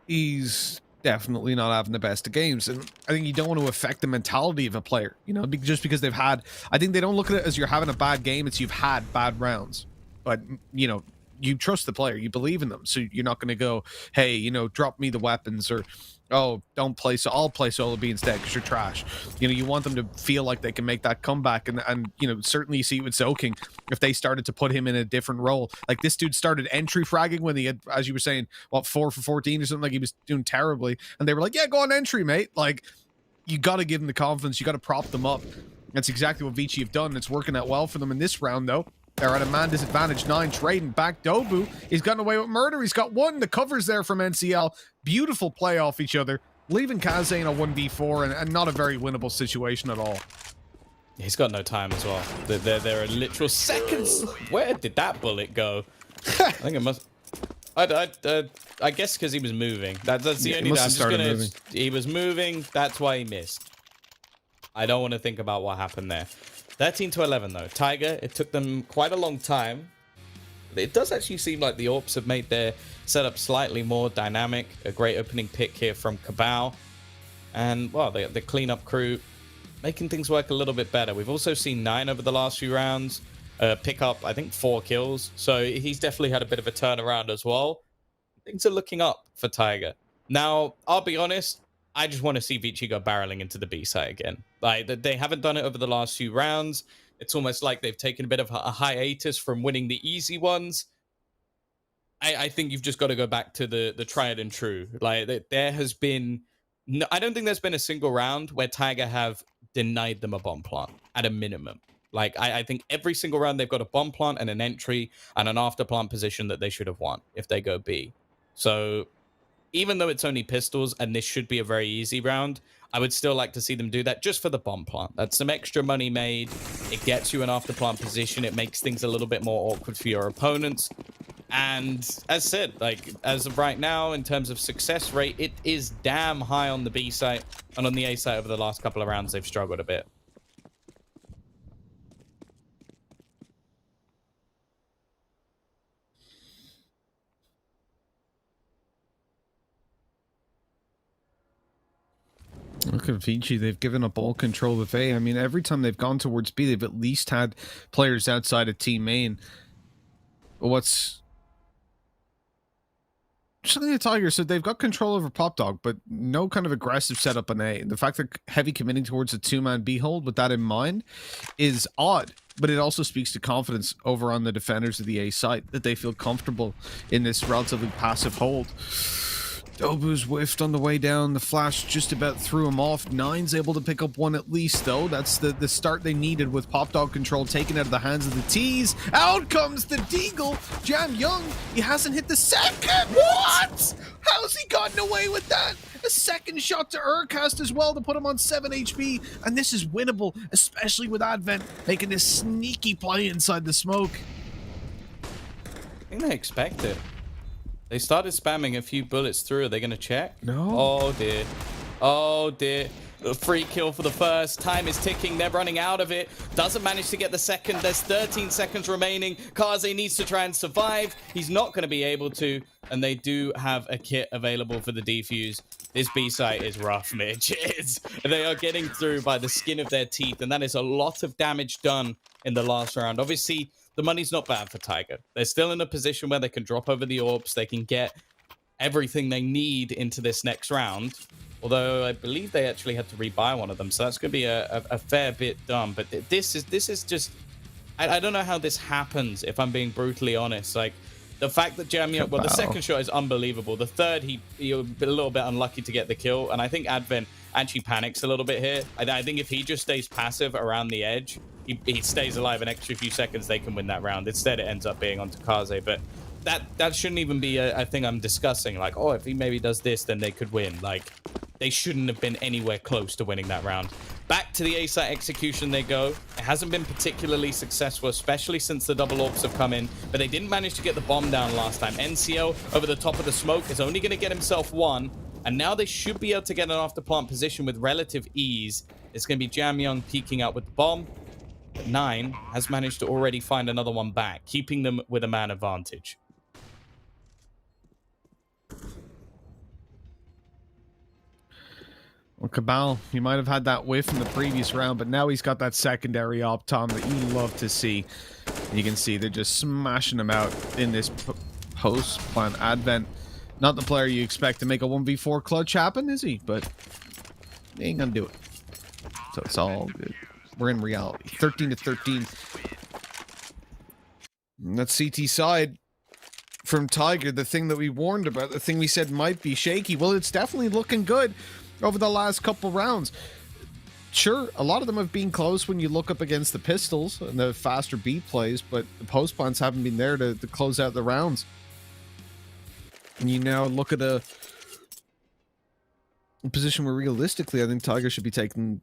he's definitely not having the best of games. And I think you don't want to affect the mentality of a player, you know, just because they've had, I think they don't look at it as you're having a bad game, it's you've had bad rounds. But, you know, you trust the player, you believe in them, so you're not going to go, hey, you know, drop me the weapons, or oh, don't play, so I'll play solo B instead because you're trash. You know, you want them to feel like they can make that comeback, and you know, certainly you see with Zoking, if they started to put him in a different role, like this dude started entry fragging when he had, as you were saying, what, 4 for 14 or something, like he was doing terribly, and they were like, yeah, go on entry, mate. Like, you got to give them the confidence, you got to prop them up. That's exactly what Vici have done. It's working out well for them in this round, though. They're at a man disadvantage. 9 trading back. Dobu, he's gotten away with murder. He's got 1. The cover's there from NCL. Beautiful play off each other. Leaving Kaze in a 1v4 and not a very winnable situation at all. He's got no time as well. There are literal seconds. Where did that bullet go? I think it must... I guess because he was moving. That's the only... I'm just gonna... He was moving. That's why he missed. I don't want to think about what happened there. 13-11 though. Tiger, it took them quite a long time. It does actually seem like the Orps have made their setup slightly more dynamic. A great opening pick here from Cabal. And, well, the cleanup crew making things work a little bit better. We've also seen 9 over the last few rounds. Pick up, I think, 4 kills. So he's definitely had a bit of a turnaround as well. Things are looking up for Tiger. Now, I'll be honest, I just want to see Vici go barreling into the B site again. Like, they haven't done it over the last few rounds. It's almost like they've taken a bit of a hiatus from winning the easy ones. I think you've just got to go back to the tried and true. Like, there has been... No, I don't think there's been a single round where Tiger have denied them a bomb plant, at a minimum. Like, I think every single round they've got a bomb plant and an entry and an after plant position that they should have won if they go B. So... even though it's only pistols and this should be a very easy round, I would still like to see them do that just for the bomb plant. That's some extra money made. It gets you an after plant position. It makes things a little bit more awkward for your opponents. And as said, like, as of right now, in terms of success rate, it is damn high on the B site. And on the A site over the last couple of rounds, they've struggled a bit. Look at Vici, they've given up all control of A. I mean, every time they've gone towards B, they've at least had players outside of team main. But what's... Something the Tiger said, they've got control over Pop Dog, but no kind of aggressive setup on A. The fact that Heavy committing towards a 2-man B hold with that in mind is odd, but it also speaks to confidence over on the defenders of the A site, that they feel comfortable in this relatively passive hold. Dobu's whiffed on the way down. The flash just about threw him off. 9's able to pick up 1 at least, though. That's the start they needed with Pop Dog control taken out of the hands of the T's. Out comes the Deagle. Jam Young, he hasn't hit the second. What? How's he gotten away with that? A second shot to Urcast as well to put him on 7 HP. And this is winnable, especially with Advent making this sneaky play inside the smoke. I think they expect it. They started spamming a few bullets through. Are they going to check? No. Oh, dear. Oh, dear. A free kill for the first. Time is ticking. They're running out of it. Doesn't manage to get the second. There's 13 seconds remaining. Kaze needs to try and survive. He's not going to be able to. And they do have a kit available for the defuse. This B site is rough, Mitch. They are getting through by the skin of their teeth. And that is a lot of damage done in the last round. Obviously, the money's not bad for Tiger. They're still in a position where they can drop over the orbs. They can get everything they need into this next round. Although I believe they actually had to rebuy one of them, so that's going to be a fair bit dumb. But this is just... I don't know how this happens, if I'm being brutally honest. Like, the fact that Jamie... Well, the second shot is unbelievable. The third, he a little bit unlucky to get the kill. And I think Advent actually panics a little bit here. I think if he just stays passive around the edge, he stays alive an extra few seconds, they can win that round. Instead, it ends up being onto Kaze. But that shouldn't even be a thing I'm discussing. Like, oh, if he maybe does this, then they could win. Like, they shouldn't have been anywhere close to winning that round. Back to the A-site execution they go. It hasn't been particularly successful, especially since the double orbs have come in, but they didn't manage to get the bomb down last time. NCL over the top of the smoke is only going to get himself one, and now they should be able to get an after-plant position with relative ease. It's going to be Jamyang peeking out with the bomb, but 9 has managed to already find another one back, keeping them with a man advantage. Well, Cabal, he might have had that whiff in the previous round, but now he's got that secondary op, Tom, that you love to see. You can see they're just smashing him out in this post-plan Advent. Not the player you expect to make a 1v4 clutch happen, is he? But he ain't gonna do it. So it's all good. We're in reality. 13-13. And that's CT side from Tiger, the thing that we warned about, the thing we said might be shaky. Well, it's definitely looking good over the last couple rounds. Sure, a lot of them have been close when you look up against the pistols and the faster beat plays, but the post plans haven't been there to close out the rounds. And you now look at a position where realistically I think Tiger should be taking...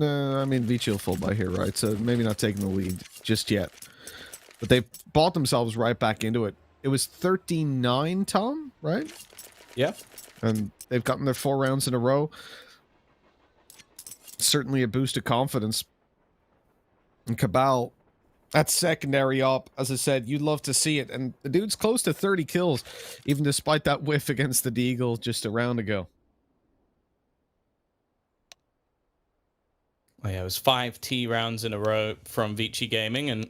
I mean, Vici will fall by here, right? So maybe not taking the lead just yet. But they bought themselves right back into it. It was 13-9, Tom, right? Yeah. And they've gotten their 4 rounds in a row. Certainly a boost of confidence. And Cabal, that secondary op, as I said, you'd love to see it. And the dude's close to 30 kills, even despite that whiff against the Deagle just a round ago. Oh yeah, it was 5 T rounds in a row from Vici Gaming, and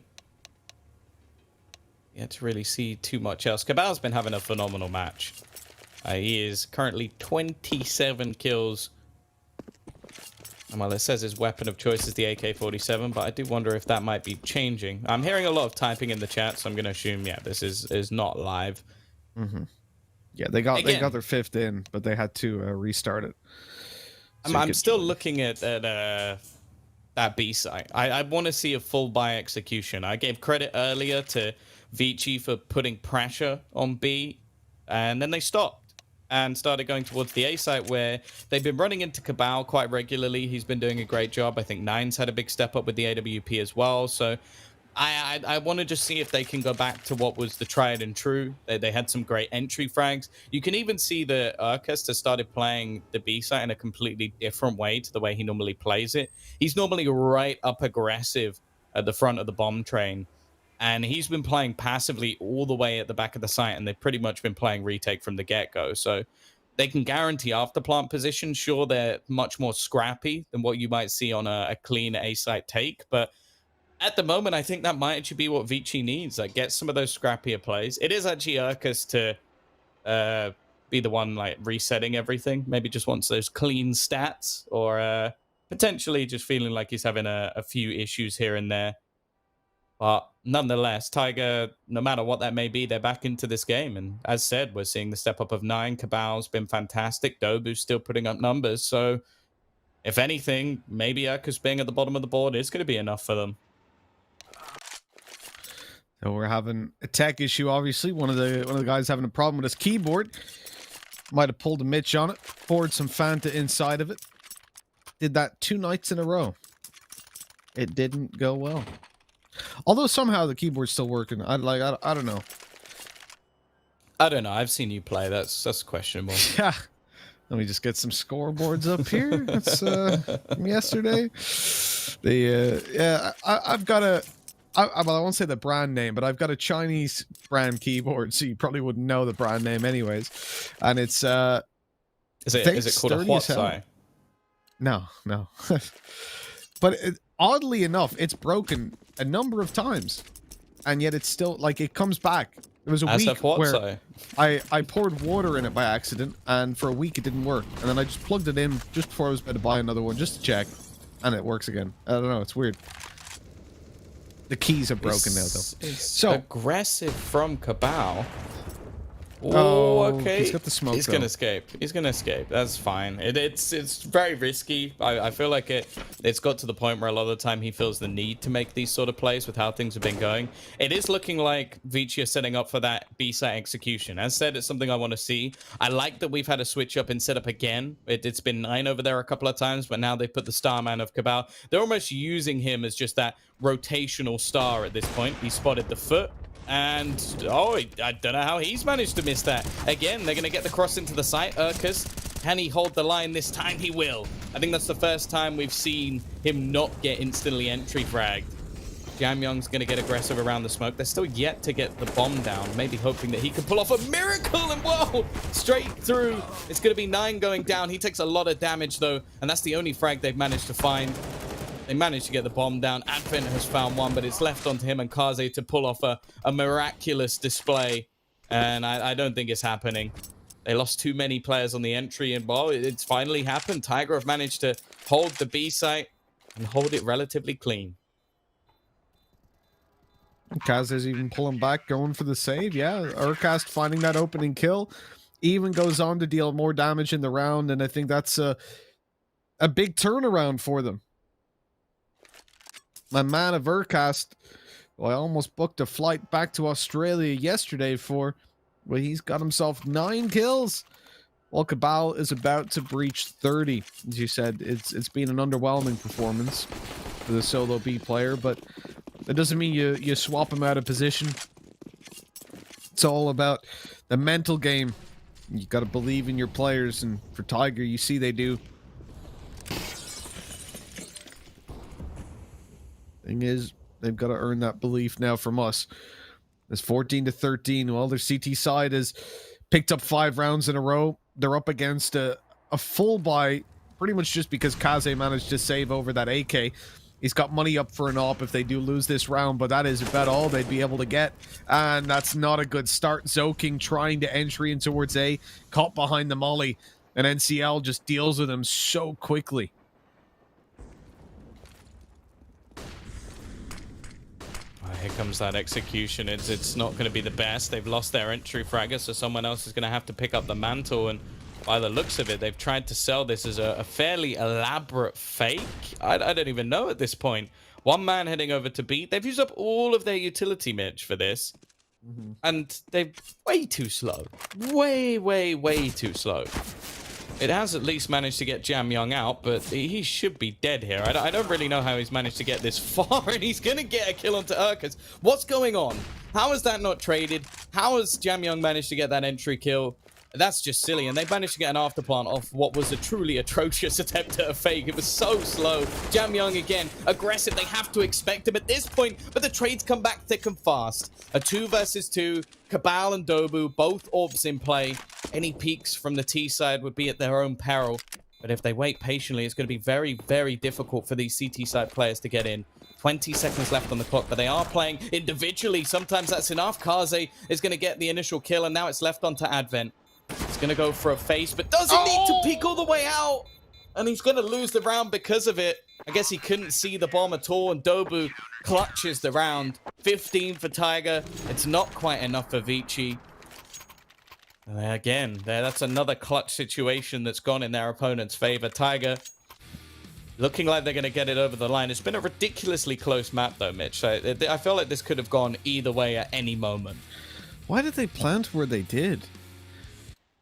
you had to really see too much else. Cabal's been having a phenomenal match. He is currently 27 kills. And well, it says his weapon of choice is the AK-47, but I do wonder if that might be changing. I'm hearing a lot of typing in the chat, so I'm going to assume, yeah, this is not live. Mm-hmm. Yeah, they got their 5th in, but they had to restart it. So I'm still looking at that B site. I want to see a full buy execution. I gave credit earlier to Vici for putting pressure on B, and then they stopped and started going towards the A site, where they've been running into Cabal quite regularly. He's been doing a great job. I think Nine's had a big step up with the AWP as well. So I want to just see if they can go back to what was the tried and true. They had some great entry frags. You can even see that Urkest has started playing the B site in a completely different way to the way he normally plays it. He's normally right up aggressive at the front of the bomb train, and he's been playing passively all the way at the back of the site, and they've pretty much been playing retake from the get-go. So they can guarantee after plant position. Sure, they're much more scrappy than what you might see on a clean A-site take, but at the moment, I think that might actually be what Vici needs. Like, get some of those scrappier plays. It is actually Urkus to be the one, like, resetting everything. Maybe just wants those clean stats, or potentially just feeling like he's having a few issues here and there. But nonetheless, Tiger, no matter what that may be, they're back into this game. And as said, we're seeing the step up of 9. Cabal's been fantastic. Dobu's still putting up numbers. So, if anything, maybe Urkus being at the bottom of the board is going to be enough for them. So we're having a tech issue, obviously. One of the guys having a problem with his keyboard. Might have pulled a Mitch on it. Poured some Fanta inside of it. Did that 2 nights in a row. It didn't go well. Although somehow the keyboard's still working. I don't know. I don't know. I've seen you play. That's questionable. Yeah. Let me just get some scoreboards up here. That's from yesterday. I've got I won't say the brand name, but I've got a Chinese brand keyboard, so you probably wouldn't know the brand name anyways. And it's Is it called a Huatsai? No. But oddly enough, it's broken a number of times, and yet it's still like it comes back. There was a week where I poured water in it by accident, and for a week it didn't work. And then I just plugged it in just before I was about to buy another one, just to check, and it works again. I don't know, it's weird. The keys are broken now, though. It's so aggressive from Cabal. Oh, okay. he's got the smoke. He's gonna escape. He's gonna escape. That's fine. It's very risky. I feel like it's got to the point where a lot of the time he feels the need to make these sort of plays with how things have been going. It is looking like Vici is setting up for that B-site execution. As said, it's something I want to see. I like that we've had a switch up and set up again. It's been 9 over there a couple of times, but now they put the Starman of Cabal. They're almost using him as just that rotational star at this point. He spotted the foot. And, I don't know how he's managed to miss that. Again, they're going to get the cross into the site. Urkus, can he hold the line this time? He will. I think that's the first time we've seen him not get instantly entry fragged. Jamyong's going to get aggressive around the smoke. They're still yet to get the bomb down, maybe hoping that he can pull off a miracle. And whoa, straight through. It's going to be 9 going down. He takes a lot of damage, though, and that's the only frag they've managed to find. They managed to get the bomb down. Advent has found one, but it's left onto him and Kaze to pull off a miraculous display. And I don't think it's happening. They lost too many players on the entry, and well, it's finally happened. Tiger have managed to hold the B site and hold it relatively clean. Kaze's even pulling back, going for the save. Yeah, Urcast finding that opening kill. Even goes on to deal more damage in the round, and I think that's a big turnaround for them. My man of Urcast, well, I almost booked a flight back to Australia yesterday for, well, he's got himself 9 kills. While Cabal is about to breach 30. As you said, it's been an underwhelming performance for the solo B player, but that doesn't mean you swap him out of position. It's all about the mental game. You got to believe in your players, and for Tiger, you see they do. Thing is, they've got to earn that belief now from us. It's 14-13. Well, their CT side has picked up 5 rounds in a row. They're up against a full buy, pretty much just because Kaze managed to save over that AK. He's got money up for an op if they do lose this round, but that is about all they'd be able to get. And that's not a good start. Zoking trying to entry in towards A, caught behind the molly, and NCL just deals with him so quickly. Here comes that execution. It's not going to be the best. They've lost their entry fragger, so someone else is going to have to pick up the mantle. And by the looks of it, they've tried to sell this as a fairly elaborate fake. I don't even know at this point. One man heading over to B. They've used up all of their utility, Mitch, for this. And they're way too slow. Way too slow. It has at least managed to get Jamyong out, but he should be dead here. I don't really know how he's managed to get this far, and he's going to get a kill onto Urkus. What's going on? How is that not traded? How has Jamyong managed to get that entry kill? That's just silly, and they managed to get an afterplant off what was a truly atrocious attempt at a fake. It was so slow. Jamyong again, aggressive. They have to expect him at this point, but the trades come back thick and fast. A 2 versus 2, Cabal and Dobu, both orbs in play. Any peaks from the T side would be at their own peril, but if they wait patiently, it's going to be very, very difficult for these CT side players to get in. 20 seconds left on the clock, but they are playing individually. Sometimes that's enough. Kaze is going to get the initial kill, and now it's left onto Advent. He's going to go for a face, but does he need to peek all the way out? And he's going to lose the round because of it. I guess he couldn't see the bomb at all, and Dobu clutches the round. 15 for Tiger. It's not quite enough for Vici. Again, that's another clutch situation that's gone in their opponent's favor. Tiger looking like they're going to get it over the line. It's been a ridiculously close map, though, Mitch. I feel like this could have gone either way at any moment. Why did they plant where they did?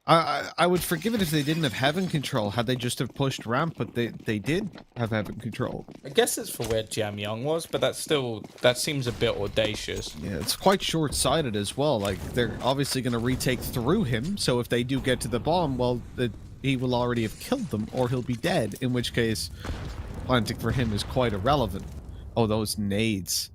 I would forgive it if they didn't have heaven control, had they just have pushed ramp, but they did have heaven control. I guess it's for where Jamyong was, but that seems a bit audacious. Yeah, it's quite short-sighted as well. Like, they're obviously going to retake through him, so if they do get to the bomb, well, he will already have killed them, or he'll be dead, in which case planting for him is quite irrelevant. Oh, those nades.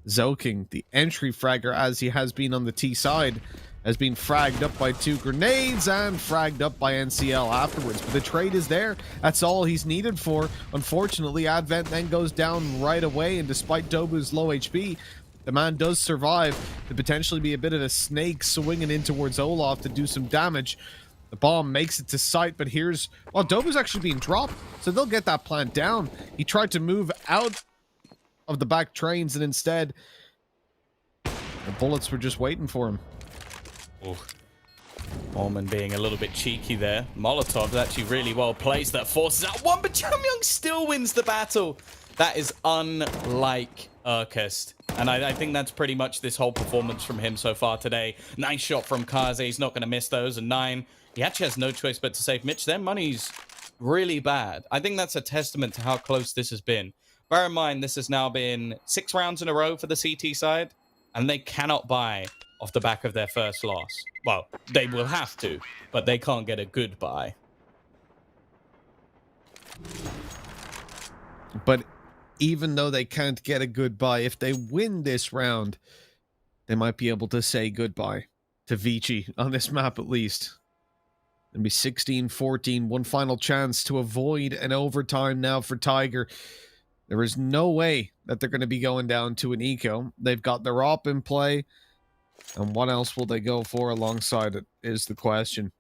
Zoking, the entry fragger, as he has been on the T side, has been fragged up by 2 grenades and fragged up by NCL afterwards. But the trade is there. That's all he's needed for. Unfortunately, Advent then goes down right away, and despite Dobu's low HP, the man does survive to potentially be a bit of a snake swinging in towards Olaf to do some damage. The bomb makes it to site, but here's... Well, Dobu's actually being dropped, so they'll get that plant down. He tried to move out of the back trains, and instead, the bullets were just waiting for him. Oh. Orman being a little bit cheeky there. Molotov's actually really well placed. That forces out one, but Chamyong still wins the battle. That is unlike Urkest. And I think that's pretty much this whole performance from him so far today. Nice shot from Kaze. He's not going to miss those. And 9, he actually has no choice but to save Mitch. Their money's really bad. I think that's a testament to how close this has been. Bear in mind, this has now been 6 rounds in a row for the CT side, and they cannot buy off the back of their first loss. Well, they will have to, but they can't get a good buy. But even though they can't get a goodbye, if they win this round, they might be able to say goodbye to Vici on this map at least. It'll be 16-14, one final chance to avoid an overtime now for Tiger. There is no way that they're going to be going down to an eco. They've got their op in play, and what else will they go for alongside it is the question.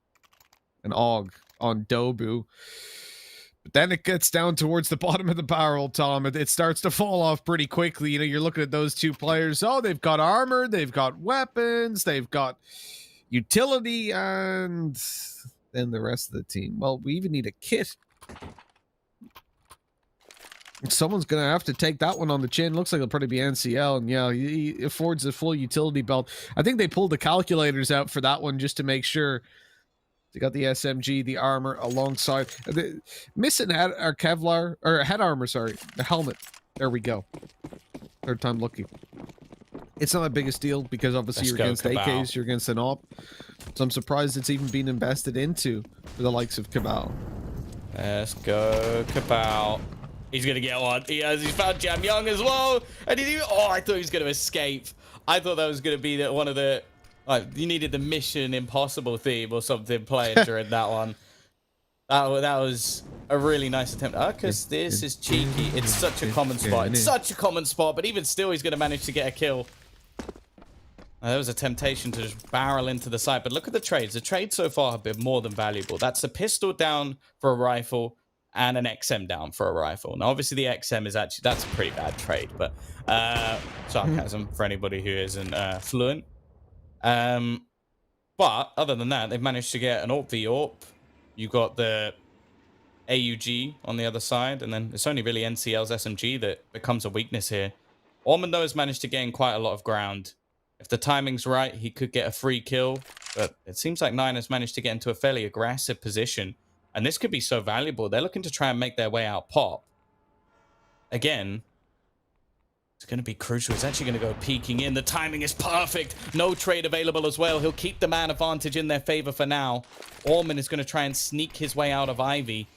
An AUG on Dobu. But then it gets down towards the bottom of the barrel, Tom. It starts to fall off pretty quickly. You know, you're looking at those 2 players. Oh, they've got armor, they've got weapons, they've got utility, and then the rest of the team. Well, we even need a kit. Someone's going to have to take that one on the chin. Looks like it'll probably be NCL. And yeah, he affords a full utility belt. I think they pulled the calculators out for that one just to make sure. They got the SMG, the armor alongside. Missing head, or Kevlar, or head armor, sorry. The helmet. There we go. Third time lucky. It's not the biggest deal because obviously you're against AKs, you're against an op. So I'm surprised it's even been invested into for the likes of Cabal. Let's go, Cabal. He's going to get one. He's found Jamyong as well. And he didn't even... Oh, I thought he was going to escape. I thought that was going to be one of the... you needed the Mission Impossible theme or something playing during that one. That was a really nice attempt. Because this is cheeky. It's such a common spot. It's such a common spot. But even still, he's going to manage to get a kill. There was a temptation to just barrel into the side. But look at the trades. The trades so far have been more than valuable. That's a pistol down for a rifle and an XM down for a rifle. Now, obviously, the XM is actually... That's a pretty bad trade. But sarcasm for anybody who isn't fluent. But other than that, they've managed to get an AWP v AWP. You got the AUG on the other side, and then it's only really NCL's SMG that becomes a weakness here. Orman, though, has managed to gain quite a lot of ground. If the timing's right, he could get a free kill, but it seems like 9 has managed to get into a fairly aggressive position, and this could be so valuable. They're looking to try and make their way out pop. Again, it's going to be crucial. He's actually going to go peeking in. The timing is perfect. No trade available as well. He'll keep the man advantage in their favor for now. Orman is going to try and sneak his way out of Ivy.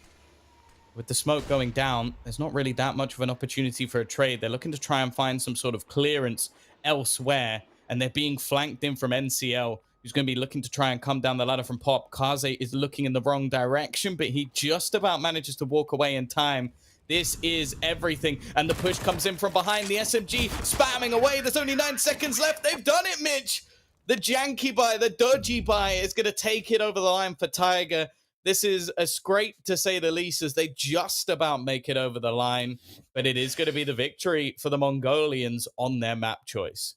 With the smoke going down, there's not really that much of an opportunity for a trade. They're looking to try and find some sort of clearance elsewhere, and they're being flanked in from NCL, who's going to be looking to try and come down the ladder from Pop. Kaze is looking in the wrong direction, but he just about manages to walk away in time. This is everything, and the push comes in from behind. The SMG spamming away. There's only 9 seconds left. They've done it, Mitch. The janky buy, the dodgy buy is going to take it over the line for Tiger. This is a scrape, to say the least, as they just about make it over the line. But it is going to be the victory for the Mongolians on their map choice.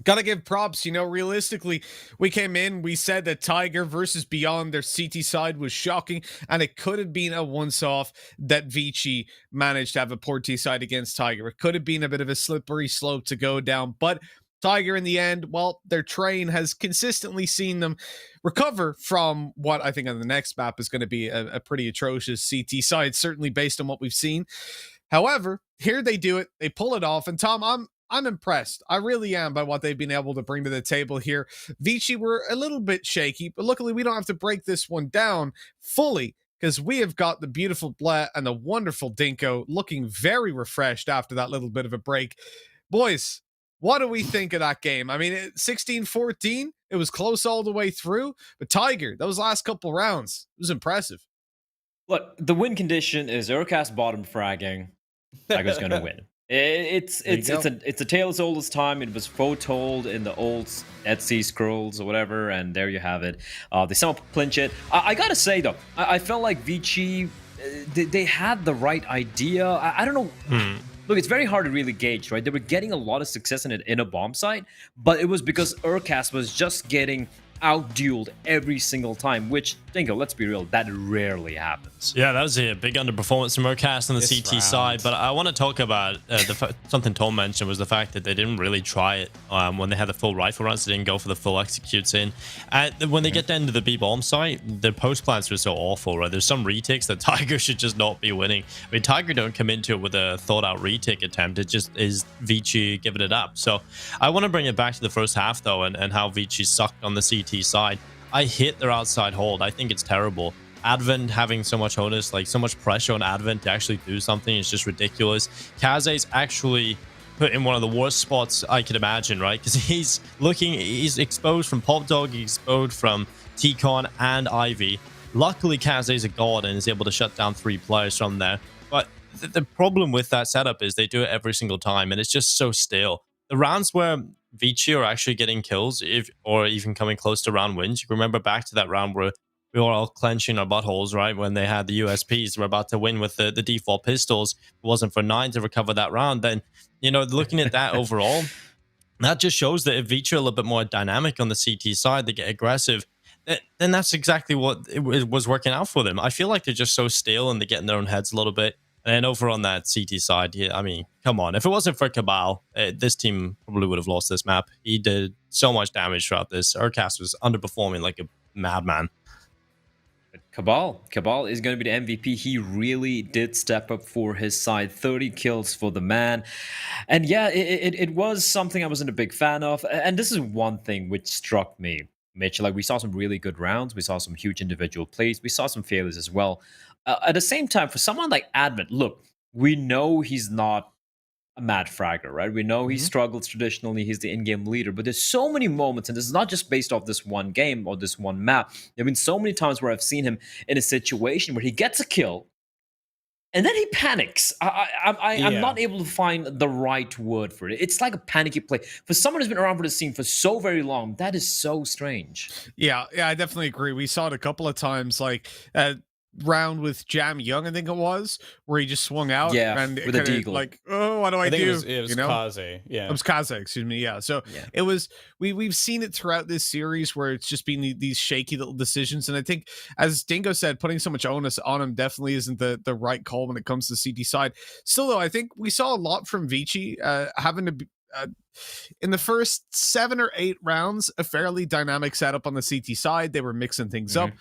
Gotta give props, you know, realistically, we came in, we said that Tiger versus Beyond, their CT side was shocking, and it could have been a once-off that Vici managed to have a poor T side against Tiger. It could have been a bit of a slippery slope to go down, but Tiger in the end, well, their train has consistently seen them recover from what I think on the next map is going to be a pretty atrocious CT side, certainly based on what we've seen. However, here they do it, they pull it off, and Tom, I'm impressed. I really am by what they've been able to bring to the table here. Vici were a little bit shaky, but luckily we don't have to break this one down fully because we have got the beautiful Bleh and the wonderful Dinko looking very refreshed after that little bit of a break. Boys, what do we think of that game? I mean, 16-14, it was close all the way through, but Tiger, those last couple rounds, it was impressive. Look, the win condition is Urcast bottom fragging. Tiger's gonna win. It's a tale as old as time. It was foretold in the old Etsy scrolls or whatever, and there you have it. They somehow clinch it. I gotta say though, I felt like Vici, they had the right idea. I don't know. Look, it's very hard to really gauge, right? They were getting a lot of success in a bomb site, but it was because Urcast was just getting out-dueled every single time, which, Dingo, let's be real, that rarely happens. Yeah, that was a big underperformance from Urcast on the This CT round. side, but I want to talk about something Tom mentioned was the fact that they didn't really try it when they had the full rifle rounds. They didn't go for the full executes in. And when they get down to the B-bomb site, their post plans were so awful, right? There's some retakes that Tiger should just not be winning. I mean, Tiger don't come into it with a thought-out retake attempt. It just is Vici giving it up. So I want to bring it back to the first half, though, and how Vici sucked on the CT side. I hate their outside hold. I think it's terrible. Advent having so much onus, like so much pressure on Advent to actually do something is just ridiculous. Kaze's actually put in one of the worst spots I could imagine, right? Because he's exposed from Pop Dog, he's exposed from T-Con and Ivy. Luckily, Kaze's a god and is able to shut down 3 players from there. But the problem with that setup is they do it every single time, and it's just so stale. The rounds where Vici are actually getting kills, or even coming close to round wins. You remember back to that round where we were all clenching our buttholes, right? When they had the USPs, we're about to win with the default pistols. If it wasn't for 9 to recover that round, then, you know, looking at that overall, that just shows that if Vici are a little bit more dynamic on the CT side, they get aggressive, then that's exactly what it was working out for them. I feel like they're just so stale and they get in their own heads a little bit. And over on that CT side, yeah, I mean, come on. If it wasn't for Cabal, this team probably would have lost this map. He did so much damage throughout this. Urcast was underperforming like a madman. Cabal is going to be the MVP. He really did step up for his side. 30 kills for the man. And yeah, it was something I wasn't a big fan of. And this is one thing which struck me, Mitch. Like, we saw some really good rounds. We saw some huge individual plays. We saw some failures as well. At the same time, for someone like Advent, look, we know he's not a mad fragger, right? We know he struggles traditionally. He's the in-game leader, but there's so many moments, and this is not just based off this one game or this one map. There have been so many times where I've seen him in a situation where he gets a kill, and then he panics. I'm not able to find the right word for it. It's like a panicky play. For someone who's been around for the scene for so very long, that is so strange. Yeah, I definitely agree. We saw it a couple of times, like round with Jam Young, I think it was, where he just swung out, and with a kinda deagle. like, oh, what do I think do? it was you know? Kaze. Yeah. It was Kaze, excuse me. Yeah. So it was, we've seen it throughout this series where it's just been these shaky little decisions. And I think, as Dingo said, putting so much onus on him definitely isn't the right call when it comes to the CD side. Still, though, I think we saw a lot from Vici having to be, in the first 7 or 8 rounds, a fairly dynamic setup on the CT side. They were mixing things up.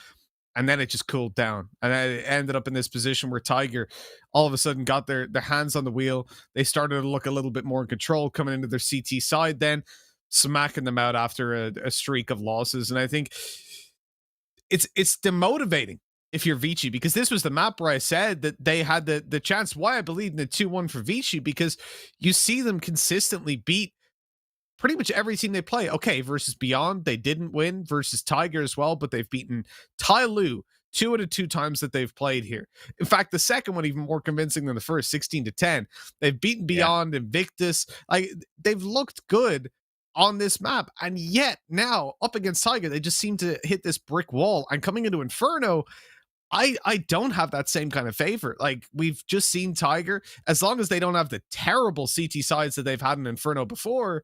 And then it just cooled down. And I ended up in this position where Tiger all of a sudden got their hands on the wheel. They started to look a little bit more in control coming into their CT side, then smacking them out after a streak of losses. And I think it's demotivating if you're Vici, because this was the map where I said that they had the chance. Why I believe in the 2-1 for Vici, because you see them consistently beat pretty much every team they play. Okay, versus Beyond, they didn't win. Versus Tiger as well, but they've beaten Tai Lu 2 out of 2 times that they've played here. In fact, the second one even more convincing than the first, 16-10. They've beaten Beyond, Invictus. Like, they've looked good on this map, and yet now up against Tiger, they just seem to hit this brick wall. And coming into Inferno, I don't have that same kind of favor. Like, we've just seen Tiger, as long as they don't have the terrible CT sides that they've had in Inferno before,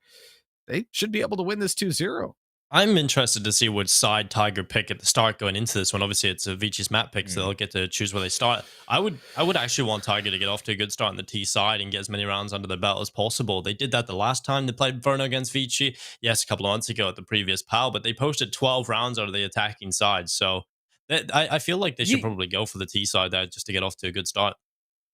they should be able to win this 2-0. I'm interested to see which side Tiger pick at the start going into this one. Obviously, it's a Vici's map pick, so they'll get to choose where they start. I would actually want Tiger to get off to a good start on the T side and get as many rounds under their belt as possible. They did that the last time they played Inferno against Vici. Yes, a couple of months ago at the previous PAL, but they posted 12 rounds out of the attacking side. So I feel like they should probably go for the T side there just to get off to a good start.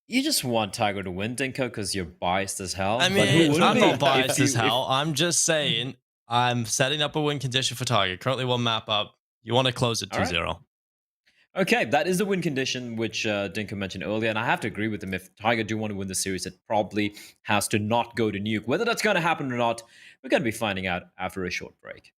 You just want Tiger to win, Dinko, because you're biased as hell. I But mean, who wouldn't I'm be not if biased you- as hell. I'm just saying I'm setting up a win condition for Tiger. Currently 1 map up. You want to close it 2-0. Okay, that is the win condition, which Dinko mentioned earlier, and I have to agree with him. If Tiger do want to win the series, it probably has to not go to Nuke. Whether that's going to happen or not, we're going to be finding out after a short break.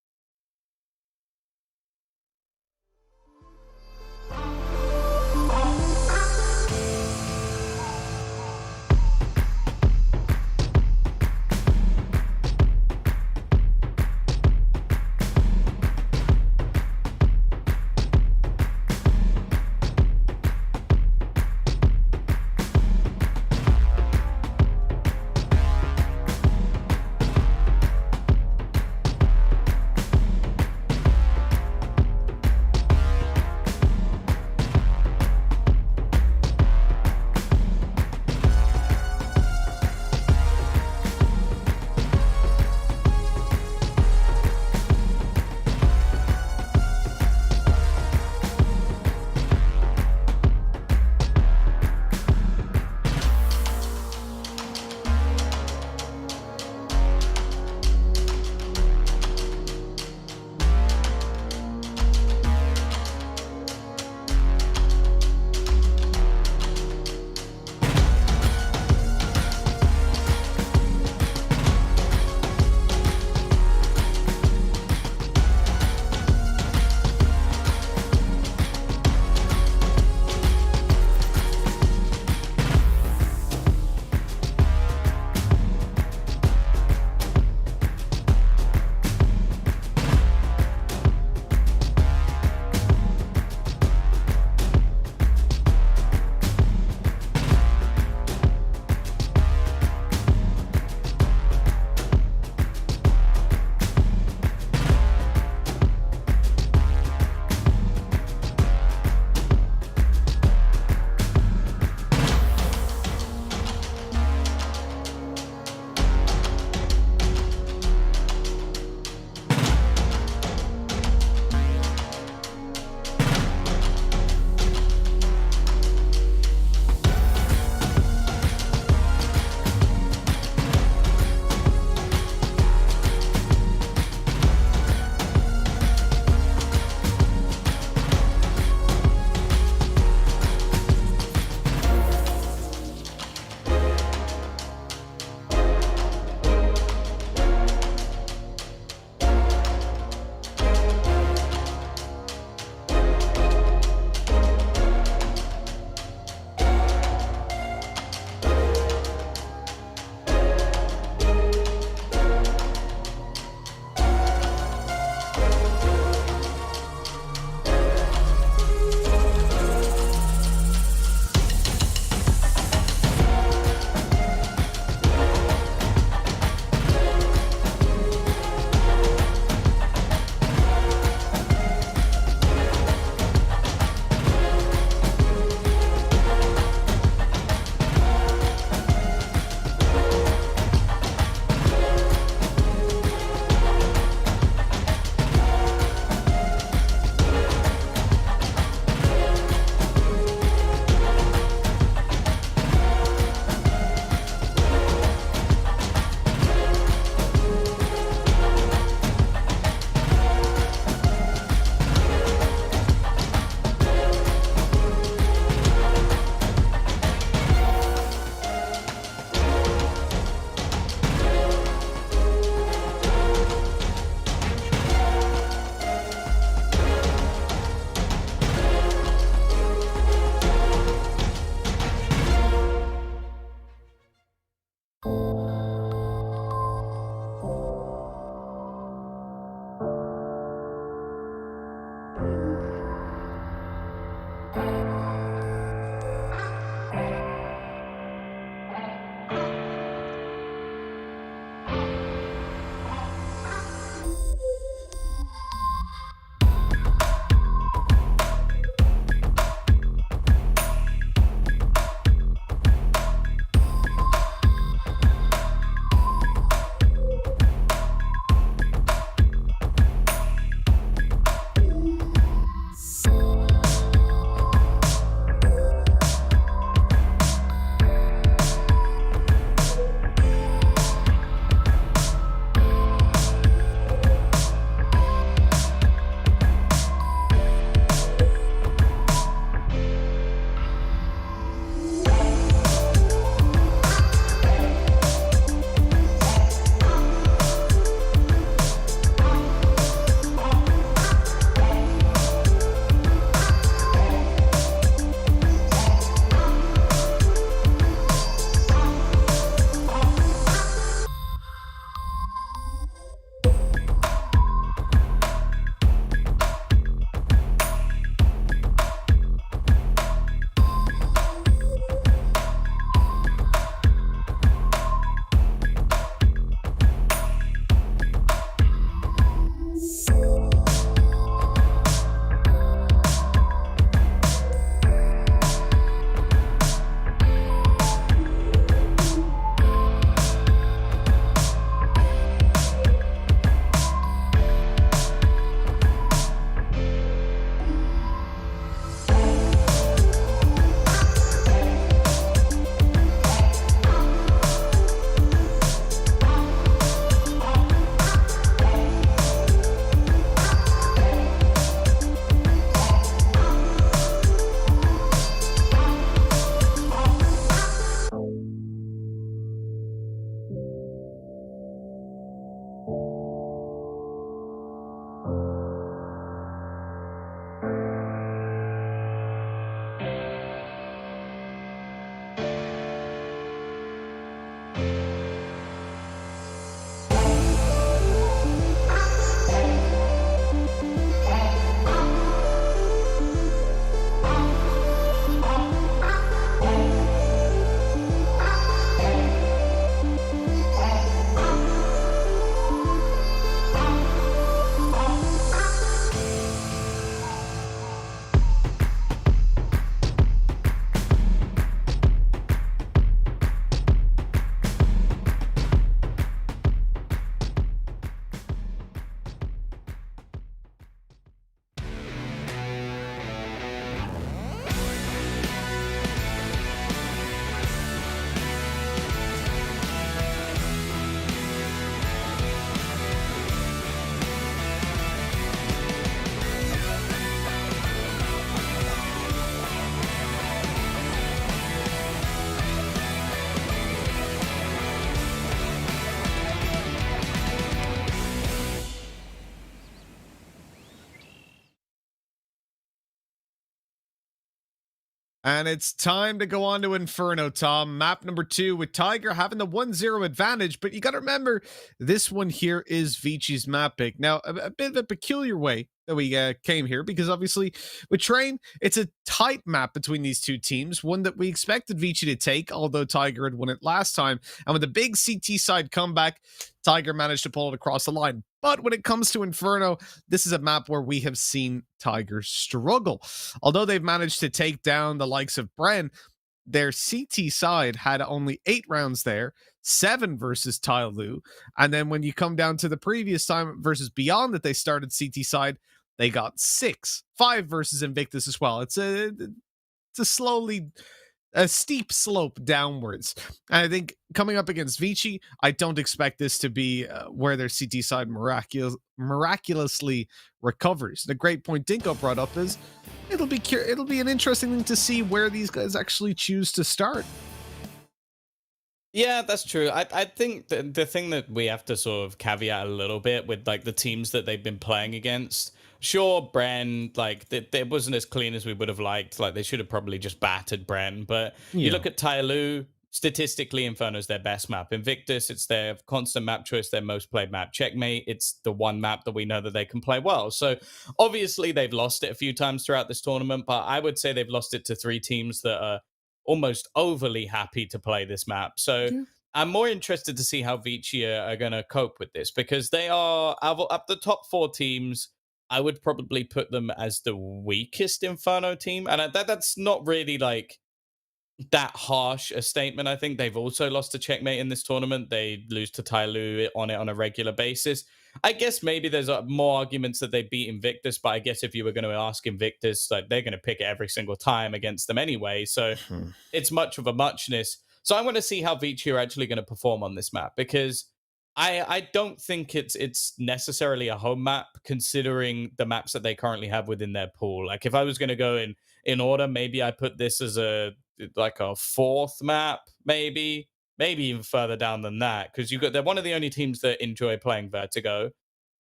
And it's time to go on to Inferno, Tom. Map number 2 with Tiger having the 1-0 advantage, but you got to remember this one here is Vici's map pick. Now, a bit of a peculiar way that we came here, because obviously with Train, it's a tight map between these two teams, one that we expected Vici to take, although Tiger had won it last time. And with the big CT side comeback, Tiger managed to pull it across the line. But when it comes to Inferno, this is a map where we have seen Tiger struggle. Although they've managed to take down the likes of Bren, their CT side had only 8 rounds there, 7 versus Tyloo. And then when you come down to the previous time versus Beyond that they started CT side, they got 6, 5 versus Invictus as well. It's a steep slope downwards. And I think coming up against Vici, I don't expect this to be where their CT side miraculously recovers. The great point Dinko brought up is it'll be an interesting thing to see where these guys actually choose to start. Yeah, that's true. I think the thing that we have to sort of caveat a little bit with like the teams that they've been playing against. Sure, Bren, like it wasn't as clean as we would have liked. Like they should have probably just battered Bren. But you look at Tyloo, statistically, Inferno's their best map. Invictus, it's their constant map choice, their most played map. Checkmate, it's the one map that we know that they can play well. So obviously they've lost it a few times throughout this tournament, but I would say they've lost it to 3 teams that are almost overly happy to play this map. So I'm more interested to see how Vici are going to cope with this, because they are up the top 4 teams. I would probably put them as the weakest Inferno team. And that's not really like that harsh a statement. I think they've also lost to Checkmate in this tournament. They lose to Tyloo on a regular basis. I guess maybe there's more arguments that they beat Invictus, but I guess if you were going to ask Invictus, like they're going to pick it every single time against them anyway. So it's much of a muchness. So I want to see how Vici are actually going to perform on this map, because I don't think it's necessarily a home map, considering the maps that they currently have within their pool. Like if I was going to go in order, maybe I put this as a 4th map, maybe even further down than that, because they're one of the only teams that enjoy playing Vertigo.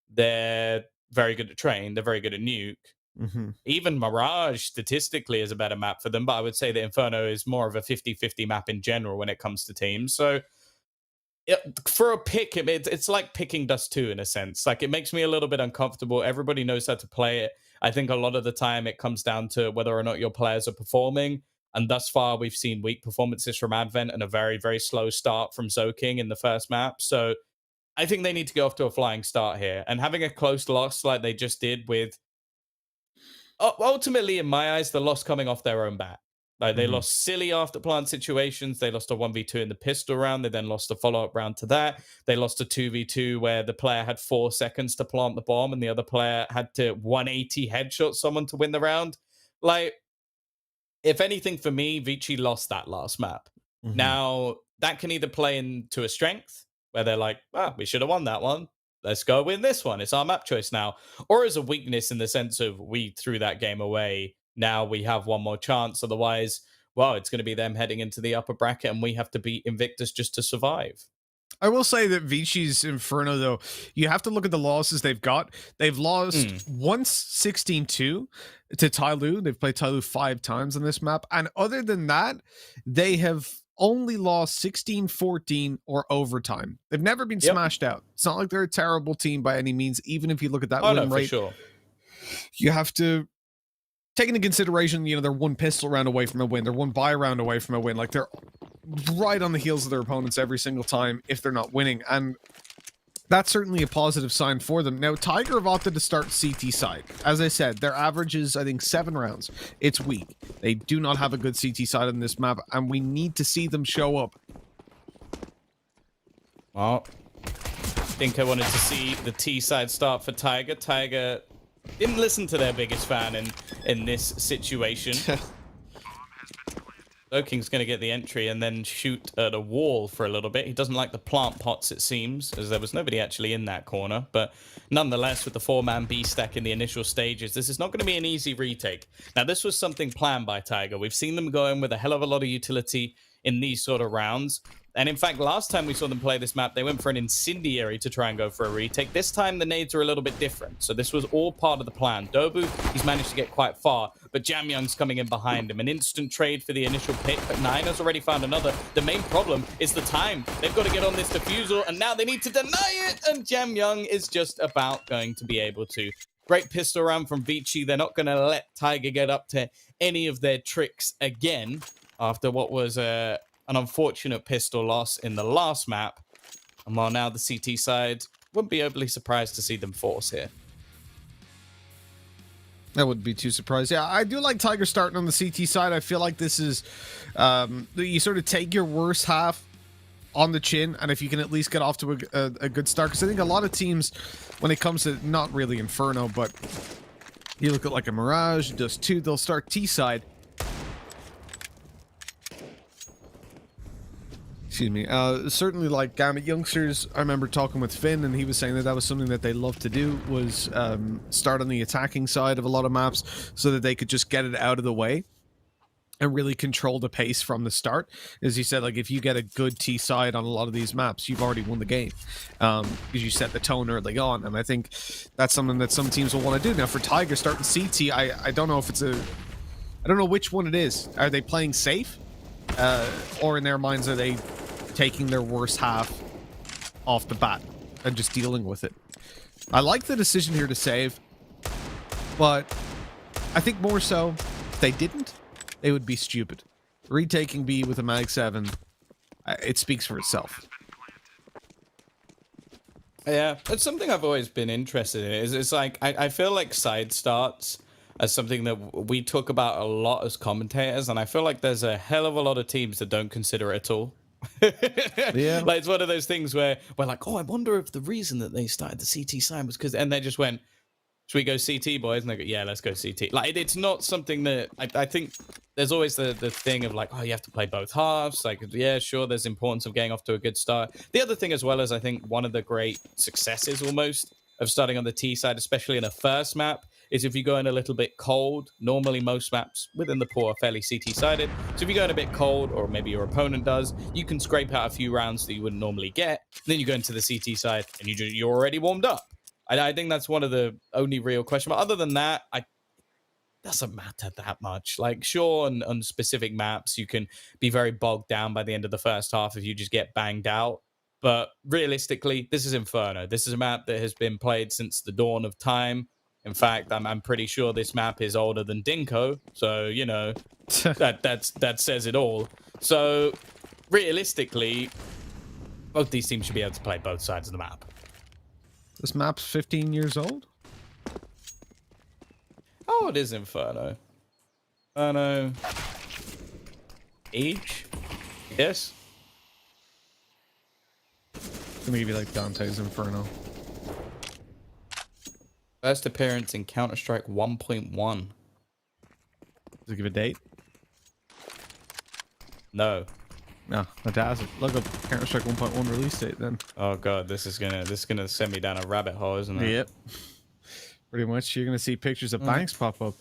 They're very good at Train. They're very good at Nuke. Even Mirage statistically is a better map for them, but I would say that Inferno is more of a 50-50 map in general when it comes to teams. So for a pick, it's like picking Dust 2 in a sense. Like it makes me a little bit uncomfortable. Everybody knows how to play it. I think a lot of the time it comes down to whether or not your players are performing. And thus far, we've seen weak performances from Advent and a very, very slow start from Zoking in the first map. So I think they need to go off to a flying start here. And having a close loss like they just did with, ultimately, in my eyes, the loss coming off their own bat. Like they lost silly after plant situations. They lost a 1v2 in the pistol round. They then lost a follow-up round to that. They lost a 2v2 where the player had 4 seconds to plant the bomb and the other player had to 180 headshot someone to win the round. Like, if anything for me, Vici lost that last map. Now, that can either play into a strength, where they're like, we should have won that one. Let's go win this one. It's our map choice now. Or as a weakness in the sense of we threw that game away. Now we have one more chance. Otherwise, it's going to be them heading into the upper bracket and we have to beat Invictus just to survive. I will say that Vici's Inferno, though, you have to look at the losses they've got. They've lost once 16-2 to Tyloo. They've played Tyloo 5 times on this map. And other than that, they have only lost 16-14 or overtime. They've never been smashed out. It's not like they're a terrible team by any means, even if you look at that win rate. For sure. You have to take into consideration, they're 1 pistol round away from a win. They're 1 buy round away from a win. Like, they're right on the heels of their opponents every single time if they're not winning. And that's certainly a positive sign for them. Now, Tiger have opted to start CT side. As I said, their average is, I think, 7 rounds. It's weak. They do not have a good CT side on this map, and we need to see them show up. Well, I think I wanted to see the T side start for Tiger. Tiger didn't listen to their biggest fan in this situation. Oking's going to get the entry and then shoot at a wall for a little bit. He doesn't like the plant pots, it seems, as there was nobody actually in that corner. But nonetheless, with the 4-man B stack in the initial stages, this is not going to be an easy retake. Now, this was something planned by Tiger. We've seen them go in with a hell of a lot of utility in these sort of rounds. And in fact, last time we saw them play this map, they went for an incendiary to try and go for a retake. This time, the nades are a little bit different. So this was all part of the plan. Dobu, he's managed to get quite far, but Jamyoung's coming in behind him. An instant trade for the initial pick, but Nine has already found another. The main problem is the time. They've got to get on this defusal, and now they need to deny it, and Jamyoung is just about going to be able to. Great pistol round from Vici. They're not going to let Tiger get up to any of their tricks again after what was an unfortunate pistol loss in the last map. And while now the CT side wouldn't be overly surprised to see them force here. I wouldn't be too surprised. Yeah, I do like Tiger starting on the CT side. I feel like this is, you sort of take your worst half on the chin, and if you can at least get off to a good start, because I think a lot of teams, when it comes to, not really Inferno, but you look at like a Mirage, Dust 2, they'll start T side. Excuse me. Certainly, like Gamut Youngsters, I remember talking with Finn, and he was saying that that was something that they loved to do, was start on the attacking side of a lot of maps so that they could just get it out of the way and really control the pace from the start. As you said, like, if you get a good T side on a lot of these maps, you've already won the game, because you set the tone early on, and I think that's something that some teams will want to do. Now, for Tiger starting CT, I don't know if it's I don't know which one it is. Are they playing safe? Or in their minds, are they taking their worst half off the bat and just dealing with it? I like the decision here to save, but I think more so, if they didn't, they would be stupid. Retaking B with a Mag 7, it speaks for itself. Yeah, it's something I've always been interested in. It's like, I feel like side starts as something that we talk about a lot as commentators, and I feel like there's a hell of a lot of teams that don't consider it at all. Yeah. Like, it's one of those things where we're like, oh, I wonder if the reason that they started the CT side was because, and they just went, should we go CT, boys? And they go, yeah, let's go CT. Like, it's not something that, I think there's always the thing of like, oh, you have to play both halves. Like, yeah, sure, there's importance of getting off to a good start. The other thing as well is, I think one of the great successes almost of starting on the T side, especially in a first map, is if you go in a little bit cold. Normally, most maps within the pool are fairly CT-sided. So if you go in a bit cold, or maybe your opponent does, you can scrape out a few rounds that you wouldn't normally get. Then you go into the CT side, and you're already warmed up. I think that's one of the only real questions. But other than that, doesn't matter that much. Like, sure, on specific maps, you can be very bogged down by the end of the first half if you just get banged out. But realistically, this is Inferno. This is a map that has been played since the dawn of time. In fact, I'm pretty sure this map is older than Dinko, so, you know, that says it all. So, realistically, both these teams should be able to play both sides of the map. This map's 15 years old? Oh, it is Inferno. Inferno. Age? Yes. It's gonna give you like Dante's Inferno. First appearance in Counter-Strike 1.1. Does it give a date? No. No, it doesn't. Look up Counter-Strike 1.1 release date then. Oh god, this is gonna send me down a rabbit hole, isn't it? Yep. Pretty much, you're gonna see pictures of Banks pop up.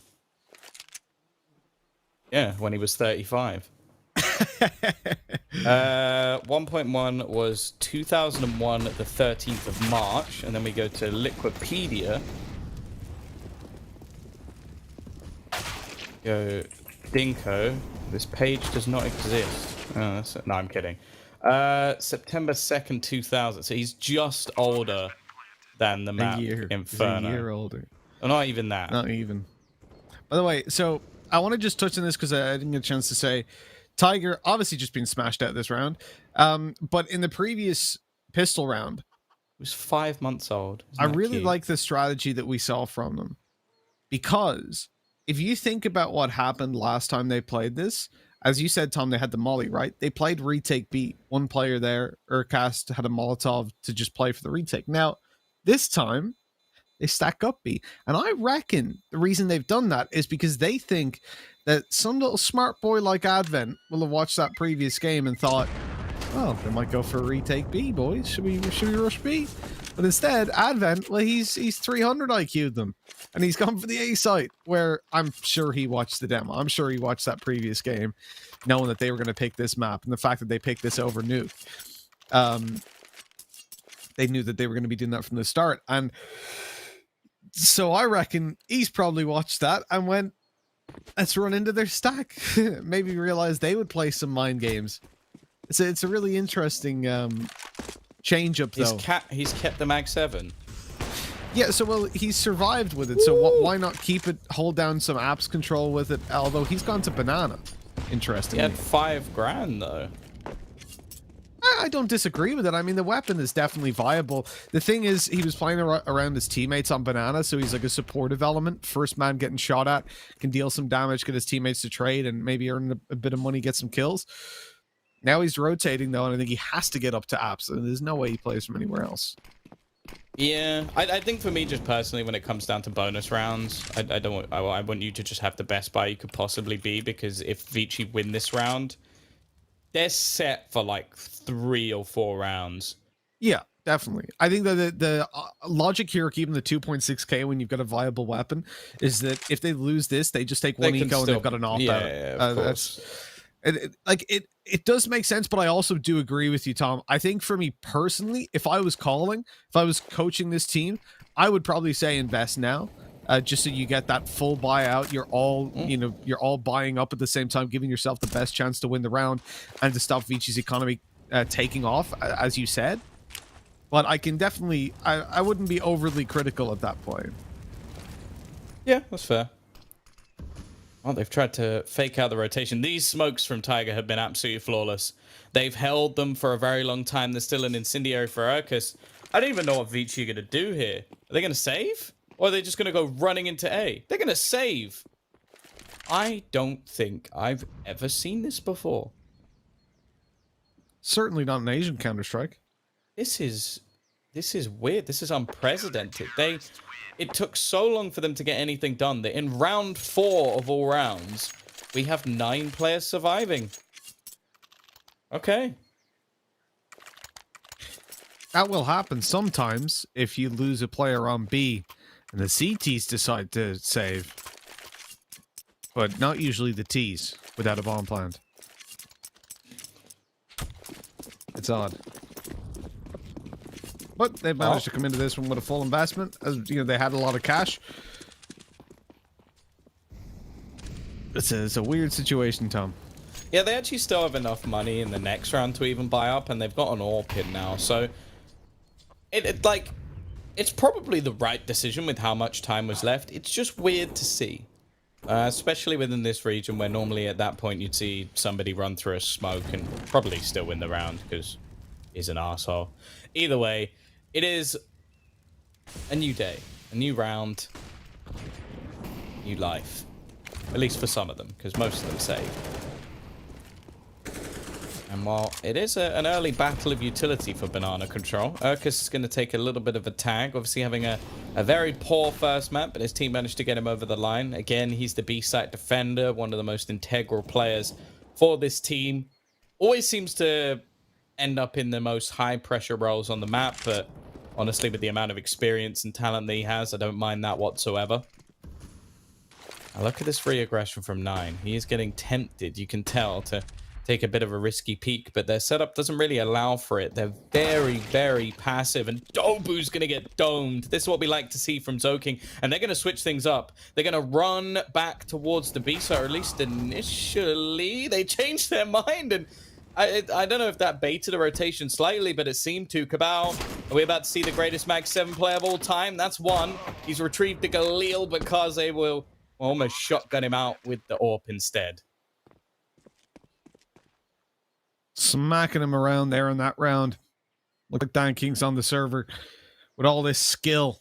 Yeah, when he was 35. 1.1 was 2001, the 13th of March, and then we go to Liquipedia. Go Dinko. This page does not exist. Oh, no, I'm kidding. September 2nd, 2000. So he's just older than the map Inferno. He's a year older. Oh, not even that. Not even. By the way, so I want to just touch on this because I didn't get a chance to say, Tiger obviously just been smashed out this round. But in the previous pistol round, He was 5 months old. I really like the strategy that we saw from them. Because if you think about what happened last time they played this, as you said, Tom, they had the molly, right? They played retake B. One player there, Urcast, had a Molotov to just play for the retake. Now, this time, they stack up B. And I reckon the reason they've done that is because they think that some little smart boy like Advent will have watched that previous game and thought, oh, they might go for a retake B, boys. Should we rush B? But instead, Advent, well, he's 300 IQ'd them. And he's gone for the A site, where I'm sure he watched the demo. I'm sure he watched that previous game, knowing that they were going to pick this map. And the fact that they picked this over Nuke. They knew that they were going to be doing that from the start. And so I reckon he's probably watched that and went, let's run into their stack. Maybe realize they would play some mind games. It's a really interesting change up, though. He's kept the Mag 7. Yeah, so, well, he's survived with it, so why not keep it, hold down some apps control with it, although he's gone to Banana, interestingly. He had $5,000, though. I don't disagree with it. I mean, the weapon is definitely viable. The thing is, he was playing around his teammates on Banana, so he's like a supportive element. First man getting shot at, can deal some damage, get his teammates to trade, and maybe earn a bit of money, get some kills. Now he's rotating, though, and I think he has to get up to apps, and there's no way he plays from anywhere else. Yeah, I think for me, just personally, when it comes down to bonus rounds, I want you to just have the best buy you could possibly be, because if Vici win this round, they're set for like 3 or 4 rounds. Yeah, definitely. I think that the logic here, keeping the 2.6k when you've got a viable weapon, is that if they lose this, they just take one eco and they've got an off out. Yeah, of course. It does make sense, but I also do agree with you, Tom. I think for me personally, if I was coaching this team, I would probably say invest now. Just so you get that full buyout. You're all buying up at the same time, giving yourself the best chance to win the round and to stop Vici's economy taking off, as you said. But I can definitely, I wouldn't be overly critical at that point. Yeah, that's fair. Oh, they've tried to fake out the rotation. These smokes from Tiger have been absolutely flawless. They've held them for a very long time. There's still an incendiary for Urkus. I don't even know what Vici are going to do here. Are they going to save? Or are they just going to go running into A? They're going to save. I don't think I've ever seen this before. Certainly not an Asian Counter-Strike. This is weird. This is unprecedented. It took so long for them to get anything done that in round 4 of all rounds, we have 9 players surviving. Okay. That will happen sometimes if you lose a player on B and the CTs decide to save. But not usually the Ts without a bomb plant. It's odd. But they've managed to come into this one with a full investment. As you know, they had a lot of cash. It's a weird situation, Tom. Yeah, they actually still have enough money in the next round to even buy up, and they've got an ore pin now. So it's probably the right decision with how much time was left. It's just weird to see. Especially within this region where normally at that point you'd see somebody run through a smoke and probably still win the round because he's an asshole. Either way, it is a new day, a new round, new life. At least for some of them, because most of them save. And while it is an early battle of utility for Banana Control, Urkus is going to take a little bit of a tag, obviously having a very poor first map, but his team managed to get him over the line. Again, he's the B-site defender, one of the most integral players for this team. Always seems to end up in the most high-pressure roles on the map, but honestly, with the amount of experience and talent that he has, I don't mind that whatsoever. Now look at this free aggression from 9. He is getting tempted, you can tell, to take a bit of a risky peek, but their setup doesn't really allow for it. They're very, very passive, and Dobu's going to get domed. This is what we like to see from Zoking, and they're going to switch things up. They're going to run back towards the B, or at least initially they changed their mind, and I don't know if that baited a rotation slightly, but it seemed to. Cabal, are we about to see the greatest Mag 7 player of all time? That's one. He's retrieved the Galil because they will almost shotgun him out with the AWP instead. Smacking him around there in that round. Look at Dan King's on the server with all this skill.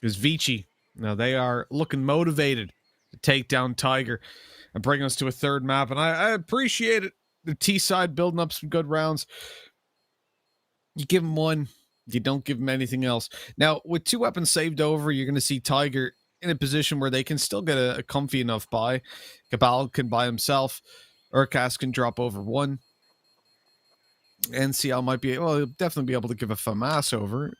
Because Vici, now they are looking motivated to take down Tiger and bring us to a third map. And I appreciate it. The T side building up some good rounds. You give him one, you don't give him anything else. Now, with 2 weapons saved over, you're going to see Tiger in a position where they can still get a comfy enough buy. Cabal can buy himself. Urkas can drop over 1. NCL might be, well, he'll definitely be able to give a FAMAS over.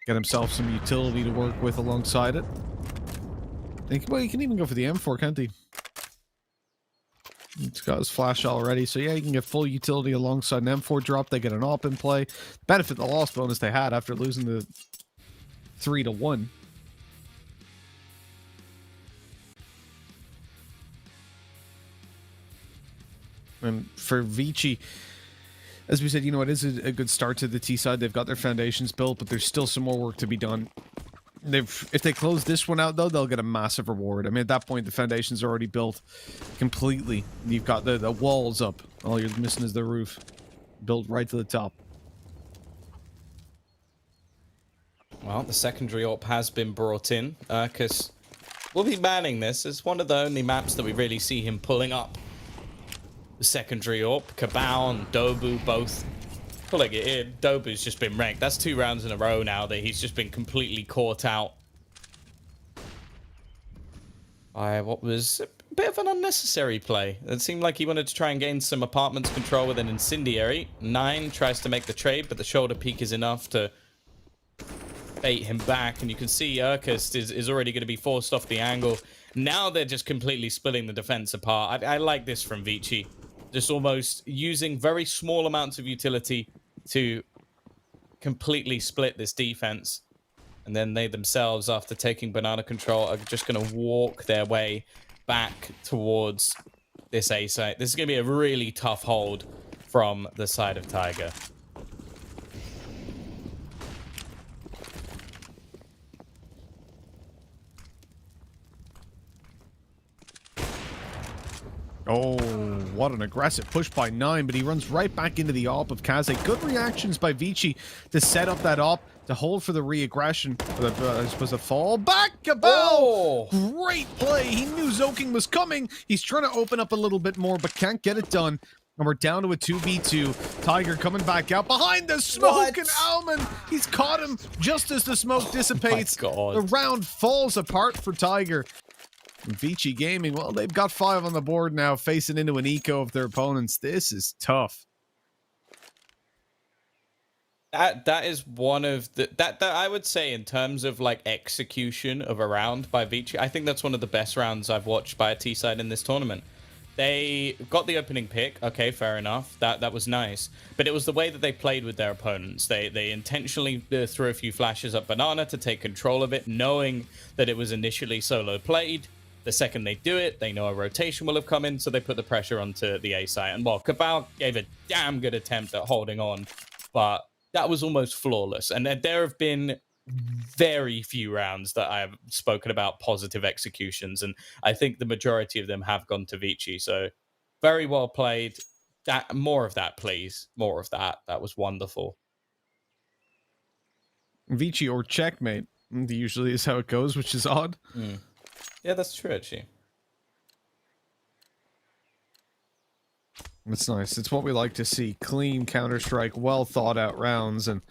Get himself some utility to work with alongside it. Well, he can even go for the M4, can't he? He's got his flash already, so yeah, you can get full utility alongside an M4 drop. They get an AWP in play. Benefit the loss bonus they had after losing the 3-1. And for Vici, as we said, you know, it is a good start to the T side. They've got their foundations built, but there's still some more work to be done. If they close this one out, though, they'll get a massive reward. I mean, at that point, the foundations are already built completely. You've got the walls up. All you're missing is the roof. Built right to the top. Well, the secondary AWP has been brought in, because we'll be banning this. It's one of the only maps that we really see him pulling up. The secondary AWP, Cabal and Dobu both pulling it in. Dobu's just been wrecked. That's 2 rounds in a row now that he's just been completely caught out by what was a bit of an unnecessary play. It seemed like he wanted to try and gain some apartments control with an incendiary. 9 tries to make the trade, but the shoulder peek is enough to bait him back. And you can see Urkust is already going to be forced off the angle. Now they're just completely splitting the defense apart. I like this from Vici. Just almost using very small amounts of utility to completely split this defense. And then they themselves, after taking banana control, are just going to walk their way back towards this A site. This is going to be a really tough hold from the side of Tiger. Oh, what an aggressive push by 9, but he runs right back into the AWP of Kaze. Good reactions by Vici to set up that AWP, to hold for the re-aggression. I suppose a fall back. Cabal! Oh! Great play. He knew Zoking was coming. He's trying to open up a little bit more, but can't get it done. And we're down to a 2v2. Tiger coming back out behind the smoke, What? and Alman, he's caught him just as the smoke dissipates. My God. The round falls apart for Tiger. Vici Gaming, well, they've got 5 on the board now, facing into an eco of their opponents. This is tough. That is one of the that I would say, in terms of like execution of a round by Vici, I think that's one of the best rounds I've watched by a T side in this tournament. They got the opening pick, okay, fair enough. That was nice, but it was the way that they played with their opponents. They intentionally threw a few flashes up banana to take control of it, knowing that it was initially solo played. The second they do it, they know a rotation will have come in, so they put the pressure onto the A site. And while Cabal gave a damn good attempt at holding on, but that was almost flawless. And there have been very few rounds that I have spoken about positive executions, and I think the majority of them have gone to Vici. So very well played. More of that, please. More of that. That was wonderful. Vici or checkmate usually is how it goes, which is odd. Yeah, that's true, actually. It's nice. It's what we like to see. Clean Counter-Strike, well thought out rounds, and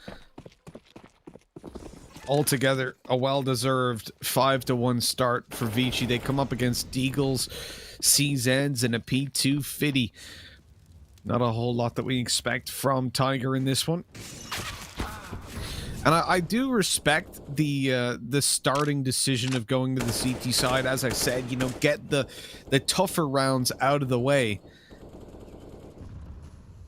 altogether a well-deserved 5-1 start for Vici. They come up against Deagles, CZs, and a P2 Fiddy. Not a whole lot that we expect from Tiger in this one. And I do respect the starting decision of going to the CT side. As I said, you know, get the tougher rounds out of the way.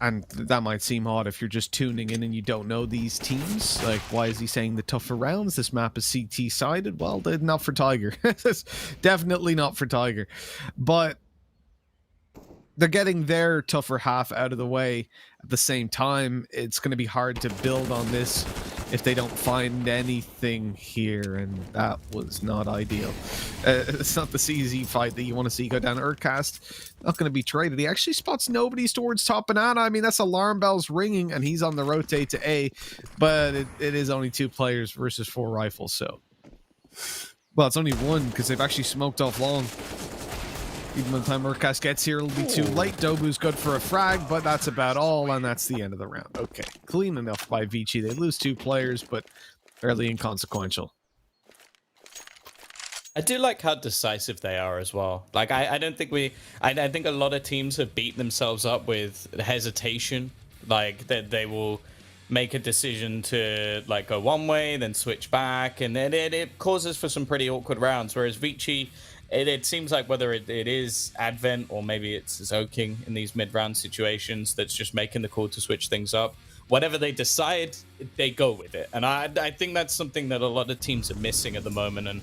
And that might seem odd if you're just tuning in and you don't know these teams. Like, why is he saying the tougher rounds? This map is CT-sided. Well, not for Tiger. It's definitely not for Tiger. But they're getting their tougher half out of the way. At the same time, it's going to be hard to build on this if they don't find anything here, and that was not ideal. It's not the CZ fight that you want to see go down. Urkast not going to be traded. He actually spots nobody's towards top banana. I mean, that's alarm bells ringing, and he's on the rotate to A, but it is only 2 players versus 4 rifles, so... Well, it's only 1, because they've actually smoked off long. Even by the time Urkast gets here, it'll be too late. Dobu's good for a frag, but that's about all, and that's the end of the round. Okay, clean enough by Vici. They lose 2 players, but fairly inconsequential. I do like how decisive they are as well. Like, I don't think I think a lot of teams have beat themselves up with hesitation. Like, that they will make a decision to like go one way, then switch back, and then it causes for some pretty awkward rounds. Whereas Vici, it seems like whether it is Advent or maybe it's Zoking in these mid-round situations that's just making the call to switch things up. Whatever they decide, they go with it. And I think that's something that a lot of teams are missing at the moment. And,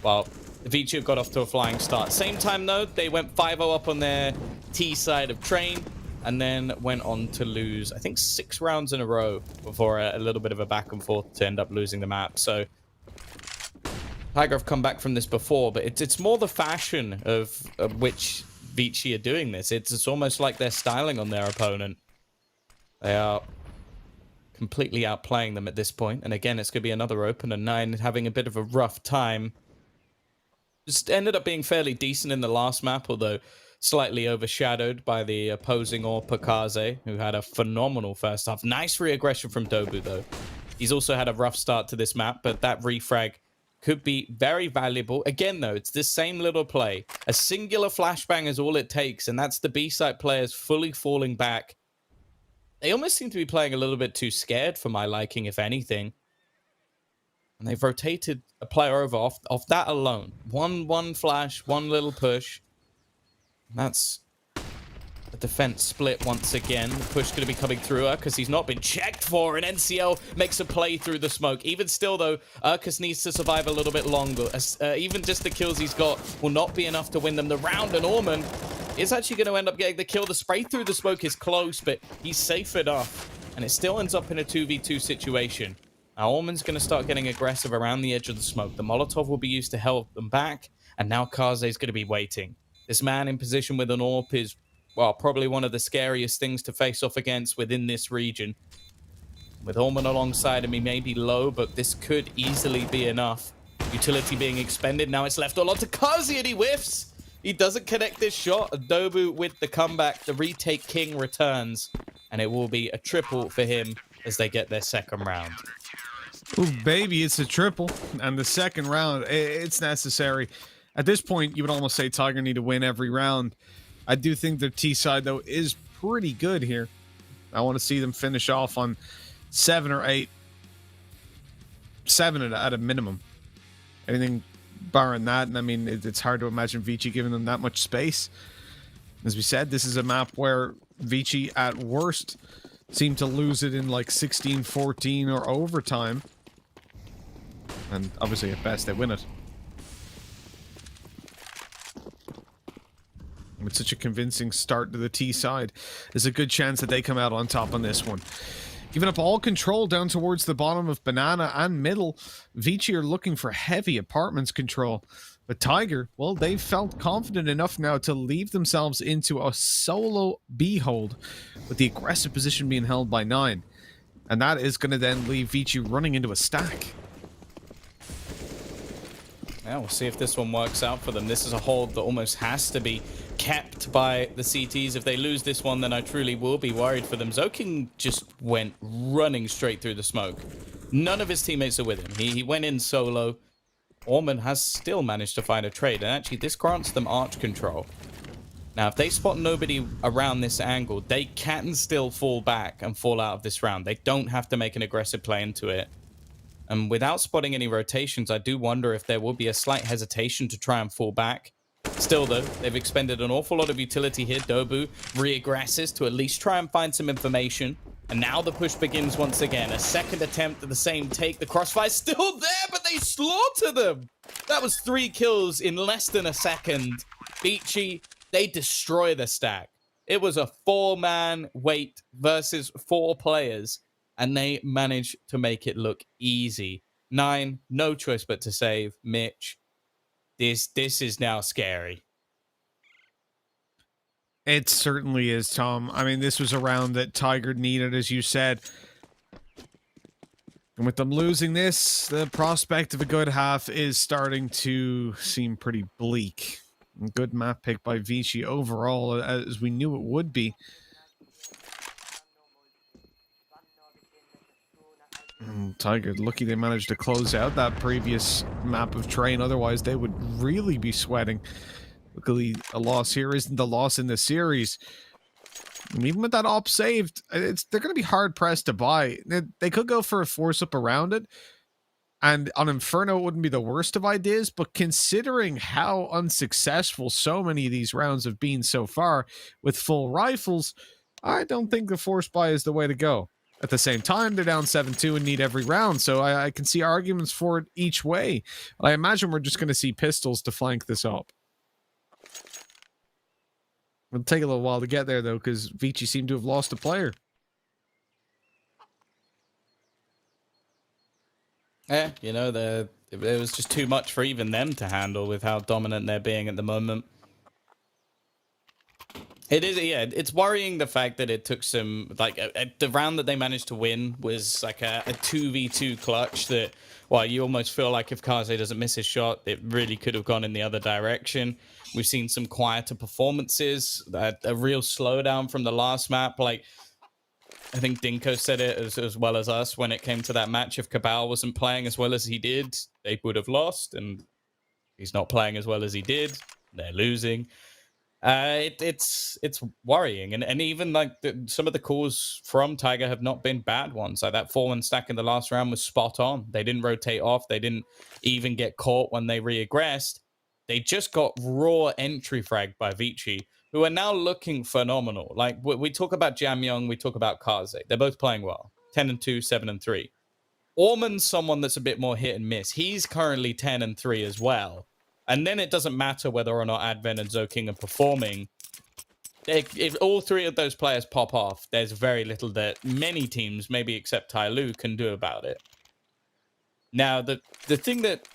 well, Vici got off to a flying start. Same time, though, they went 5-0 up on their T side of Train and then went on to lose, I think, 6 rounds in a row before a little bit of a back and forth to end up losing the map. So Tiger have come back from this before, but it's more the fashion of which Vici are doing this. It's almost like they're styling on their opponent. They are completely outplaying them at this point. And again, it's going to be another opener. 9 having a bit of a rough time. Just ended up being fairly decent in the last map, although slightly overshadowed by the opposing Orpa Kaze, who had a phenomenal first half. Nice re-aggression from Dobu, though. He's also had a rough start to this map, but that refrag could be very valuable. Again, though, it's this same little play. A singular flashbang is all it takes, and that's the B-side players fully falling back. They almost seem to be playing a little bit too scared for my liking, if anything. And they've rotated a player over off that alone. One flash, one little push. That's a defense split once again. The push going to be coming through Urkus. He's not been checked for, and NCL makes a play through the smoke. Even still, though, Urkus needs to survive a little bit longer. Even just the kills he's got will not be enough to win them the round, and Orman is actually going to end up getting the kill. The spray through the smoke is close, but he's safe enough, and it still ends up in a 2v2 situation. Now, Orman's going to start getting aggressive around the edge of the smoke. The Molotov will be used to help them back, and now Kaze's going to be waiting. This man in position with an AWP is, well, probably one of the scariest things to face off against within this region. With Orman alongside him, he may be low, but this could easily be enough. Utility being expended. Now it's left all on to Kaze, and he whiffs. He doesn't connect this shot. Dobu with the comeback. The retake king returns, and it will be a triple for him as they get their second round. Ooh, baby, it's a triple. And the second round, it's necessary. At this point, you would almost say Tiger need to win every round. I do think their T side, though, is pretty good here. I want to see them finish off on 7 or 8. 7 at a minimum. Anything barring that, and I mean, it's hard to imagine Vici giving them that much space. As we said, this is a map where Vici, at worst, seem to lose it in like 16-14 or overtime. And obviously, at best, they win it. With such a convincing start to the T side, there's a good chance that they come out on top on this one. Giving up all control down towards the bottom of Banana and middle, Vici are looking for heavy apartments control. But Tiger, well, they've felt confident enough now to leave themselves into a solo B hold, with the aggressive position being held by 9. And that is going to then leave Vici running into a stack. Yeah, we'll see if this one works out for them. This is a hold that almost has to be kept by the CTs. If they lose this one, then I truly will be worried for them. Zoking just went running straight through the smoke. None of his teammates are with him. He went in solo. Orman has still managed to find a trade, and actually this grants them arch control. Now, if they spot nobody around this angle, they can still fall back and fall out of this round. They don't have to make an aggressive play into it. And without spotting any rotations, I do wonder if there will be a slight hesitation to try and fall back. Still, though, they've expended an awful lot of utility here. Dobu re-aggresses to at least try and find some information. And now the push begins once again. A second attempt at the same take. The crossfire's still there, but they slaughter them. That was 3 kills in less than a second. Vici, they destroy the stack. It was a 4-man wait versus 4 players. And they managed to make it look easy. 9, no choice but to save. Mitch, this is now scary. It certainly is, Tom. I mean, this was a round that Tiger needed, as you said. And with them losing this, the prospect of a good half is starting to seem pretty bleak. Good map pick by Vici overall, as we knew it would be. Tiger, lucky they managed to close out that previous map of Train. Otherwise, they would really be sweating. Luckily, a loss here isn't the loss in the series. And even with that op saved, they're going to be hard pressed to buy. They could go for a force up around it. And on Inferno, it wouldn't be the worst of ideas, but considering how unsuccessful so many of these rounds have been so far with full rifles, I don't think the force buy is the way to go. At the same time, they're down 7-2 and need every round, so I can see arguments for it each way. I imagine we're just going to see pistols to flank this up. It'll take a little while to get there, though, because Vici seemed to have lost a player. Yeah, you know, it was just too much for even them to handle with how dominant they're being at the moment. It is, yeah, it's worrying the fact that it took some, like, the round that they managed to win was like a 2v2 clutch that, well, you almost feel like if Kaze doesn't miss his shot, it really could have gone in the other direction. We've seen some quieter performances, a real slowdown from the last map, like, I think Dinko said it as well as us when it came to that match. If Cabal wasn't playing as well as he did, they would have lost, and he's not playing as well as he did. They're losing. It's worrying, and even like some of the calls from Tiger have not been bad ones. Like that 4-1 stack in the last round was spot on. They didn't rotate off. They didn't even get caught when they reaggressed. They just got raw entry fragged by Vici, who are now looking phenomenal. Like we talk about Jamyong, we talk about Kaze. They're both playing well. 10-2, 7-3. Orman's someone that's a bit more hit and miss. He's currently 10-3 as well. And then it doesn't matter whether or not Advent and Zoking are performing. If all three of those players pop off, there's very little that many teams, maybe except Tai Lu, can do about it. Now, the thing that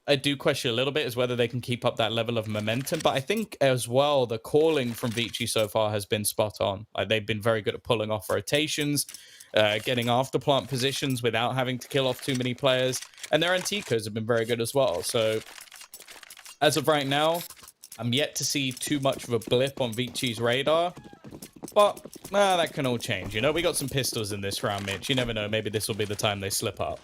I do question a little bit is whether they can keep up that level of momentum. But I think as well, the calling from Vici so far has been spot on. Like they've been very good at pulling off rotations, getting after plant positions without having to kill off too many players. And their anticos have been very good as well. So as of right now, I'm yet to see too much of a blip on Vici's radar. But that can all change. You know, we got some pistols in this round, Mitch. You never know. Maybe this will be the time they slip up.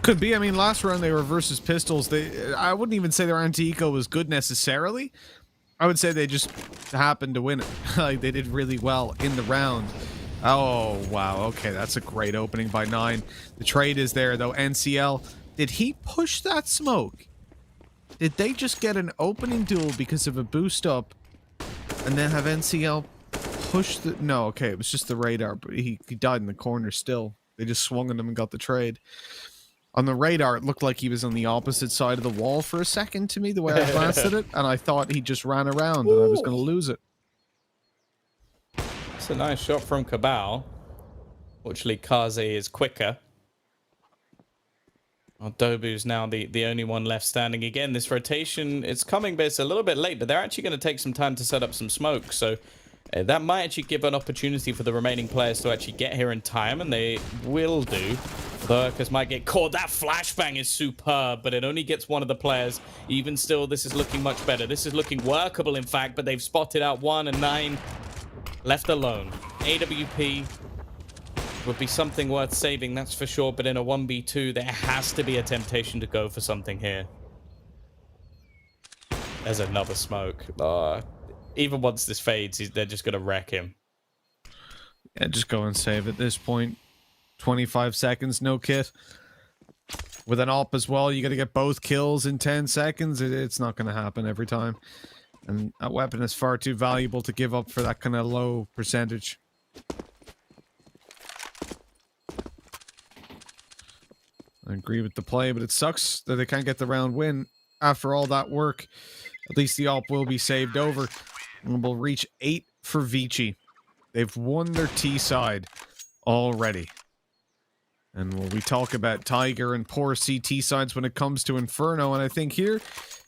Could be. I mean, last round they were versus pistols. I wouldn't even say their anti-eco was good necessarily. I would say they just happened to win it. Like, they did really well in the round. Oh, wow. Okay, that's a great opening by 9. The trade is there, though. NCL, did he push that smoke? Did they just get an opening duel because of a boost up and then have NCL push the... No, okay, it was just the radar, but he died in the corner still. They just swung at him and got the trade. On the radar, it looked like he was on the opposite side of the wall for a second to me, the way I glanced at it, and I thought he just ran around and I was going to lose it. It's a nice shot from Cabal. Fortunately, Kaze is quicker. Well, Dobu's now the only one left standing. Again, this rotation, it's coming, but it's a little bit late, but they're actually going to take some time to set up some smoke, so that might actually give an opportunity for the remaining players to actually get here in time, and they will do. Because might get caught. That flashbang is superb, but it only gets one of the players. Even still, this is looking much better. This is looking workable, in fact, but they've spotted out 1 and 9 left alone. AWP would be something worth saving, that's for sure, but in a 1v2, there has to be a temptation to go for something here. There's another smoke. Even once this fades, they're just going to wreck him. Yeah, just go and save at this point. 25 seconds, no kit. With an op as well, you got to get both kills in 10 seconds. It's not going to happen every time. And that weapon is far too valuable to give up for that kind of low percentage. I agree with the play, but it sucks that they can't get the round win after all that work. At least the op will be saved over. And we'll reach 8 for Vici. They've won their T side already. And when we talk about Tiger and poor CT sides when it comes to Inferno, and I think here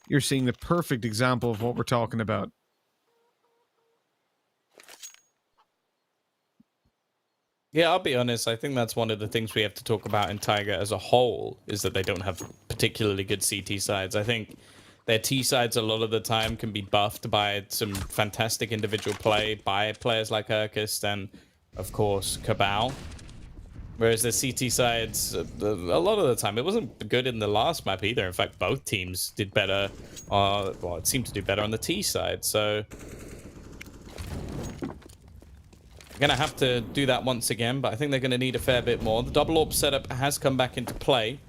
you're seeing the perfect example of what we're talking about. Yeah, I'll be honest. I think that's one of the things we have to talk about in Tiger as a whole, is that they don't have particularly good CT sides. I think their T sides a lot of the time can be buffed by some fantastic individual play by players like Urkist and, of course, Cabal. Whereas the CT sides, a lot of the time, it wasn't good in the last map either. In fact, both teams did better. Well, it seemed to do better on the T side. So Going to have to do that once again, but I think they're going to need a fair bit more. The double orb setup has come back into play.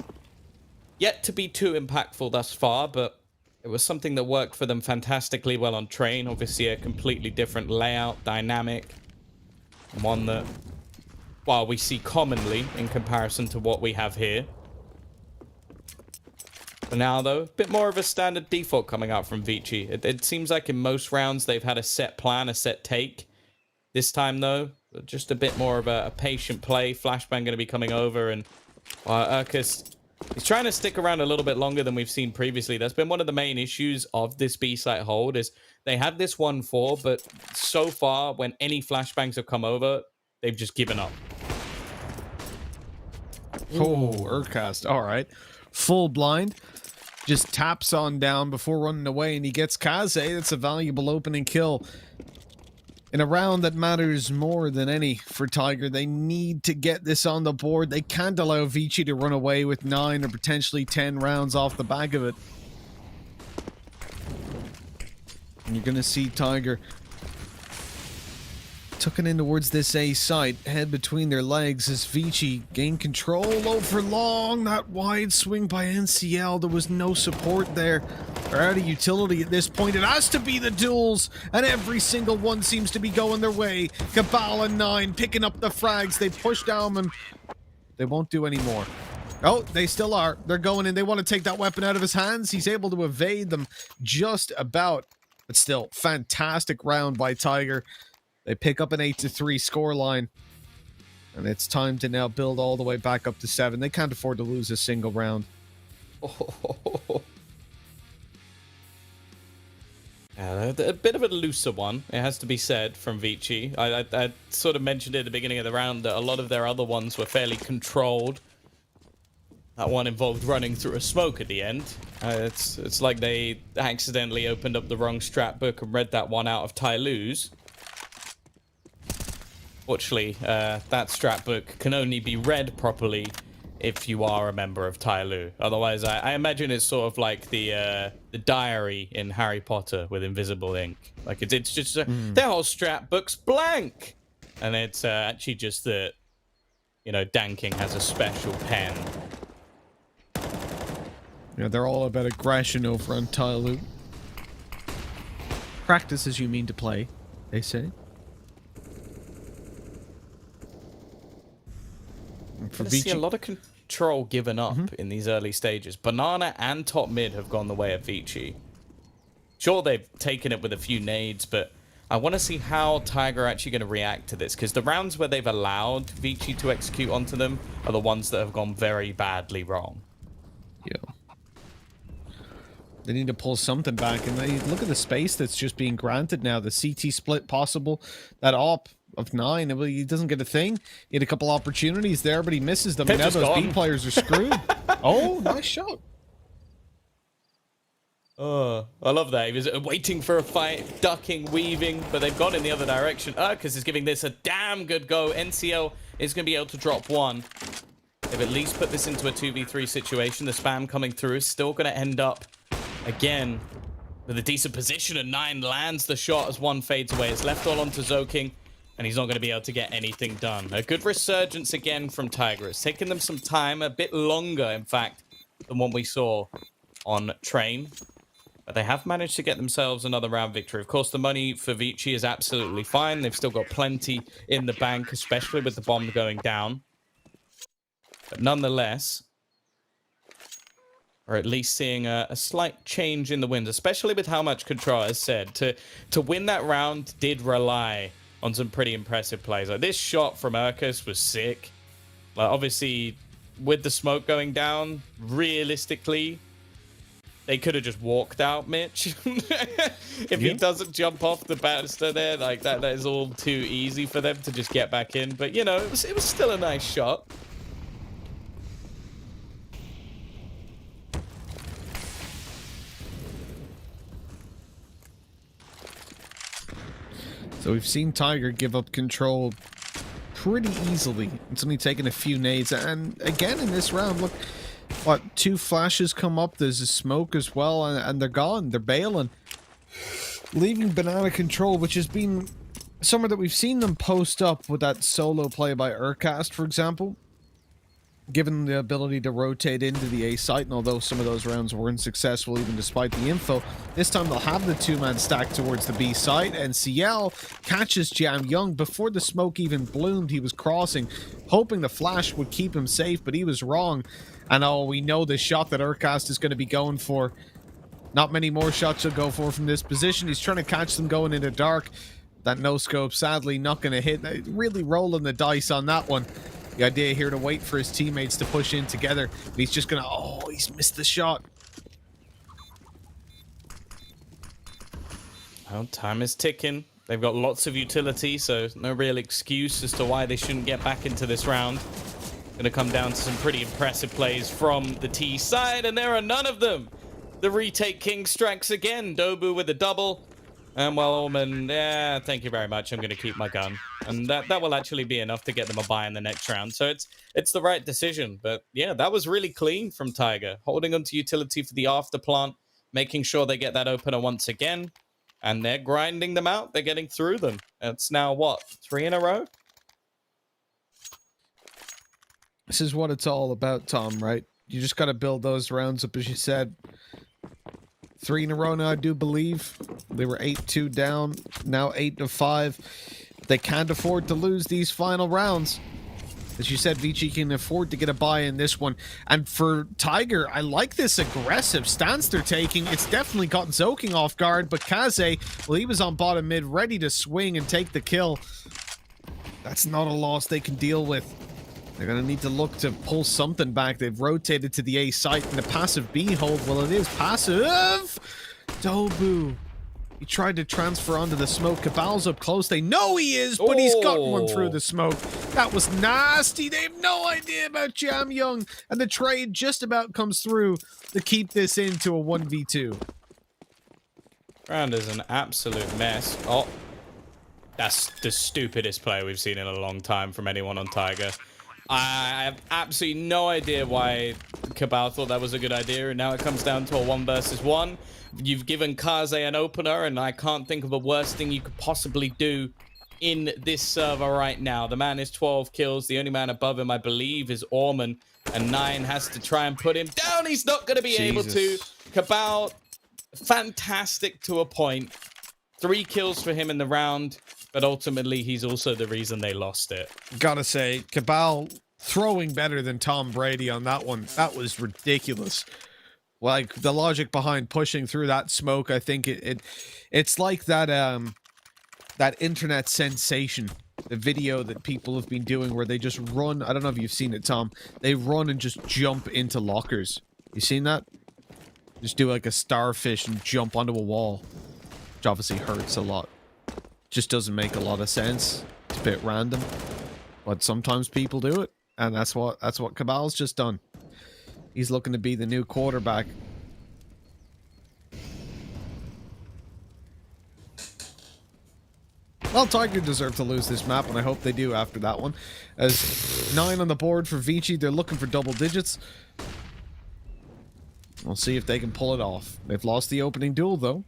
Yet to be too impactful thus far, but it was something that worked for them fantastically well on Train. Obviously a completely different layout, dynamic. One that, well, we see commonly in comparison to what we have here. For now, though, a bit more of a standard default coming out from Vici. It seems like in most rounds they've had a set plan, a set take. This time, though, just a bit more of a patient play. Flashbang going to be coming over, and Urkus, he's trying to stick around a little bit longer than we've seen previously. That's been one of the main issues of this B-site hold, is they have this 1-4, but so far, when any flashbangs have come over, they've just given up. Oh, Urcast. All right. Full blind. Just taps on down before running away, and he gets Kaze. That's a valuable opening kill. In a round that matters more than any for Tiger, they need to get this on the board. They can't allow Vici to run away with 9 or potentially 10 rounds off the back of it. And you're going to see Tiger tucking in towards this A site, head between their legs as Vici gain control over long. That wide swing by NCL, there was no support there. They're out of utility at this point. It has to be the duels, and every single one seems to be going their way. Cabal and 9 picking up the frags. They push down and they won't do any more. Oh, they still are. They're going in. They want to take that weapon out of his hands. He's able to evade them just about. But still, fantastic round by Tiger. They pick up an 8-3 scoreline, and it's time to now build all the way back up to 7. They can't afford to lose a single round. A bit of a looser one, it has to be said, from Vici. I sort of mentioned at the beginning of the round that a lot of their other ones were fairly controlled. That one involved running through a smoke at the end. It's like they accidentally opened up the wrong strat book and read that one out of Tai Lu's. Fortunately, that strat book can only be read properly if you are a member of Tai Lu. Otherwise, I imagine it's sort of like the diary in Harry Potter with invisible ink. Like it's just their whole strat book's blank, and it's actually just that, you know, Dan King has a special pen. Yeah, they're all about aggression over on Tai Lu. Practice as you mean to play, they say. For Vici, see a lot of control given up in these early stages. Banana and top mid have gone the way of Vici. Sure, they've taken it with a few nades, but I want to see how Tiger are actually going to react to this, because the rounds where they've allowed Vici to execute onto them are the ones that have gone very badly wrong. Yeah. They need to pull something back, and they look at the space that's just being granted now. The CT split possible, that op of 9, he doesn't get a thing. He had a couple opportunities there, but he misses them. And now those B players are screwed. Oh, nice shot. Oh, I love that. He was waiting for a fight, ducking, weaving, but they've gone in the other direction. Urkus is giving this a damn good go. NCL is going to be able to drop 1. They've at least put this into a 2v3 situation. The spam coming through is still going to end up, again, with a decent position, and 9 lands the shot as 1 fades away. It's left all onto Zoking, and he's not going to be able to get anything done. A good resurgence again from Tiger. It's taken them some time, a bit longer, in fact, than what we saw on Train. But they have managed to get themselves another round victory. Of course, the money for Vici is absolutely fine. They've still got plenty in the bank, especially with the bomb going down. But nonetheless, or at least seeing a slight change in the wins, especially with how much control, as said. To win that round did rely on some pretty impressive plays. Like this shot from Urkus was sick. Like obviously, with the smoke going down, realistically, they could have just walked out Mitch. If he doesn't jump off the banister there, like that is all too easy for them to just get back in. But you know, it was still a nice shot. So we've seen Tiger give up control pretty easily. It's only taken a few nades. And again, in this round, look, what, 2 flashes come up. There's a smoke as well, and they're gone. They're bailing. Leaving Banana control, which has been somewhere that we've seen them post up with that solo play by Urcast, for example, given the ability to rotate into the A site, and although some of those rounds weren't successful even despite the info, this time they'll have the two-man stack towards the B site, and CL catches Jam Young before the smoke even bloomed. He was crossing, hoping the flash would keep him safe, but he was wrong. And oh, we know the shot that Urcast is going to be going for. Not many more shots he'll go for from this position. He's trying to catch them going into dark. That no-scope, sadly, not going to hit. Really rolling the dice on that one. The idea here to wait for his teammates to push in together. He's just going to... Oh, he's missed the shot. Well, time is ticking. They've got lots of utility, so no real excuse as to why they shouldn't get back into this round. Going to come down to some pretty impressive plays from the T side, and there are none of them. The retake king strikes again. Dobu with a double. And well, Orman, yeah, thank you very much. I'm going to keep my gun. And that will actually be enough to get them a buy in the next round. So it's the right decision. But yeah, that was really clean from Tiger. Holding onto utility for the after plant, making sure they get that opener once again. And they're grinding them out. They're getting through them. It's now, what, 3 in a row? This is what it's all about, Tom, right? You just got to build those rounds up, as you said. 3 in a row now, I do believe. They were 8-2 down, now 8-5. They can't afford to lose these final rounds. As you said, Vici can afford to get a buy in this one. And for Tiger, I like this aggressive stance they're taking. It's definitely gotten Zoking off guard, but Kaze, well, he was on bottom mid, ready to swing and take the kill. That's not a loss they can deal with. They're going to need to look to pull something back. They've rotated to the A site and the passive B hold. Well, it is passive. Dobu. He tried to transfer onto the smoke. Cabal's up close. They know he is, but he's gotten one through the smoke. That was nasty. They have no idea about Jam Young. And the trade just about comes through to keep this into a 1v2. Round is an absolute mess. Oh, that's the stupidest play we've seen in a long time from anyone on Tiger. I have absolutely no idea why Cabal thought that was a good idea, and now it comes down to a 1 versus 1. You've given Kaze an opener, and I can't think of a worse thing you could possibly do in this server right now. The man is 12 kills. The only man above him, I believe, is Orman, and 9 has to try and put him down. He's not going to be able to. Cabal, fantastic to a point. 3 kills for him in the round. But ultimately, he's also the reason they lost it. Gotta say, Cabal throwing better than Tom Brady on that one. That was ridiculous. Like, the logic behind pushing through that smoke, I think it's like that that internet sensation, the video that people have been doing where they just run. I don't know if you've seen it, Tom. They run and just jump into lockers. You seen that? Just do like a starfish and jump onto a wall, which obviously hurts a lot. Just doesn't make a lot of sense. It's a bit random, but sometimes people do it, and that's what Cabal's just done. He's looking to be the new quarterback. Well, Tiger deserved to lose this map, and I hope they do after that one. As 9 on the board for Vici, they're looking for double digits. We'll see if they can pull it off. They've lost the opening duel, though.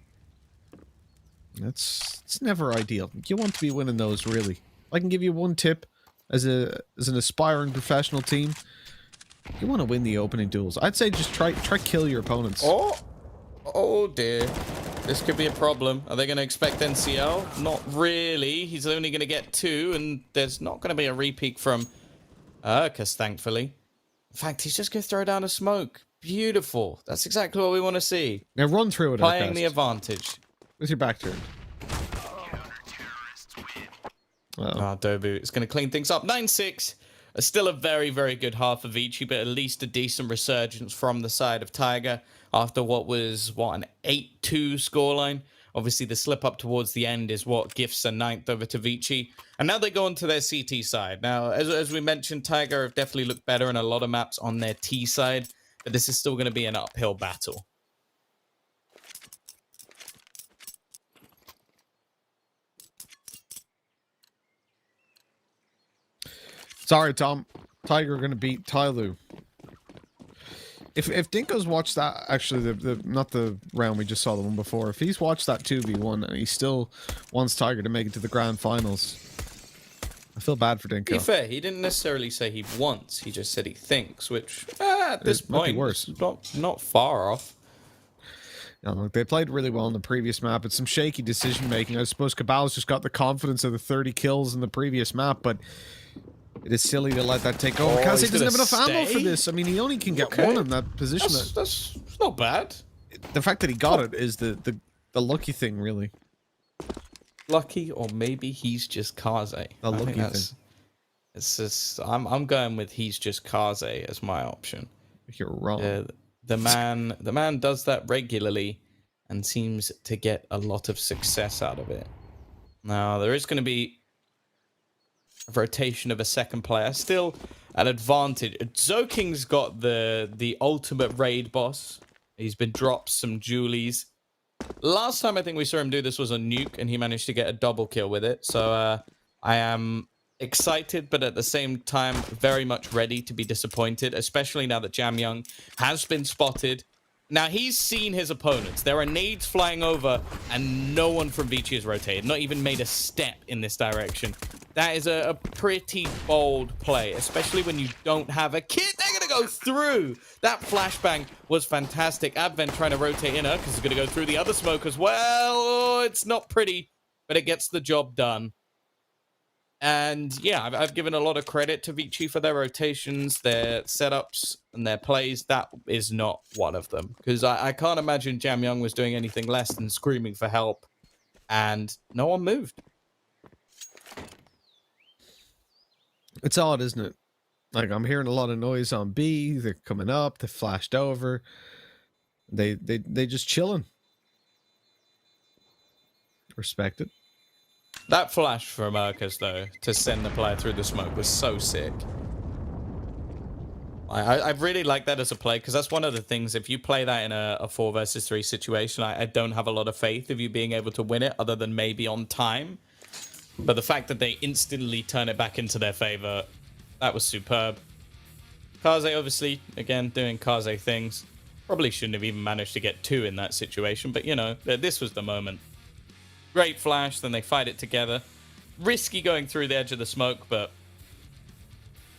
It's never ideal. You want to be winning those, really. I can give you one tip as an aspiring professional team. You want to win the opening duels. I'd say just try kill your opponents. Oh dear. This could be a problem. Are they going to expect NCL? Not really. He's only going to get 2, and there's not going to be a repeat from Urcast, thankfully. In fact, he's just going to throw down a smoke. Beautiful. That's exactly what we want to see. Now run through it, Playing Urcast. the advantage. With your back turned. Dobu is going to clean things up. 9-6. Still a very, very good half of Vici, but at least a decent resurgence from the side of Tiger after what was, an 8-2 scoreline. Obviously, the slip up towards the end is what gifts a 9th over to Vici. And now they go on to their CT side. Now, as we mentioned, Tiger have definitely looked better in a lot of maps on their T side, but this is still going to be an uphill battle. Sorry, Tom. Tiger are going to beat Tyloo. If Dinko's watched that, actually, the not the round we just saw, the one before, if he's watched that 2v1 and he still wants Tiger to make it to the grand finals, I feel bad for To be Dinko. fair, he didn't necessarily say he wants. He just said he thinks, which at this might be point worse. is not far off. Yeah, look, they played really well in the previous map. It's some shaky decision making. I suppose Cabal's just got the confidence of the 30 kills in the previous map, but it is silly to let that take over. Oh, Kaze he's doesn't have enough gonna ammo for stay? this. I mean, he only can get Okay. one in that position. That's not bad. The fact that he got it is the lucky thing, really. Lucky, or maybe he's just Kaze. A lucky thing. It's just I'm going with he's just Kaze as my option. You're wrong. The man does that regularly and seems to get a lot of success out of it. Now there is going to be a rotation of a second player, still an advantage. Zoking's got the ultimate raid boss. He's been dropped some Julies. Last time I think we saw him do this was on Nuke, and he managed to get a double kill with it. So I am excited, but at the same time, very much ready to be disappointed, especially now that Jamyoung has been spotted. Now, he's seen his opponents. There are nades flying over, and no one from Vici has rotated, not even made a step in this direction. That is a pretty bold play, especially when you don't have a kit. They're going to go through. That flashbang was fantastic. Advent trying to rotate in her because he's going to go through the other smoke as well. Oh, it's not pretty, but it gets the job done. And yeah, I've given a lot of credit to Vici for their rotations, their setups, and their plays. That is not one of them. Because I can't imagine Jamyoung was doing anything less than screaming for help. And no one moved. It's odd, isn't it? Like, I'm hearing a lot of noise on B. They're coming up. They flashed over. They just chilling. Respect it. That flash from Urkus, though, to send the player through the smoke was so sick. I really like that as a play, because that's one of the things, if you play that in a 4 versus 3 situation, I don't have a lot of faith of you being able to win it, other than maybe on time. But the fact that they instantly turn it back into their favor, that was superb. Kaze, obviously, again, doing Kaze things. Probably shouldn't have even managed to get 2 in that situation, but, you know, this was the moment. Great flash, then they fight it together. Risky going through the edge of the smoke, but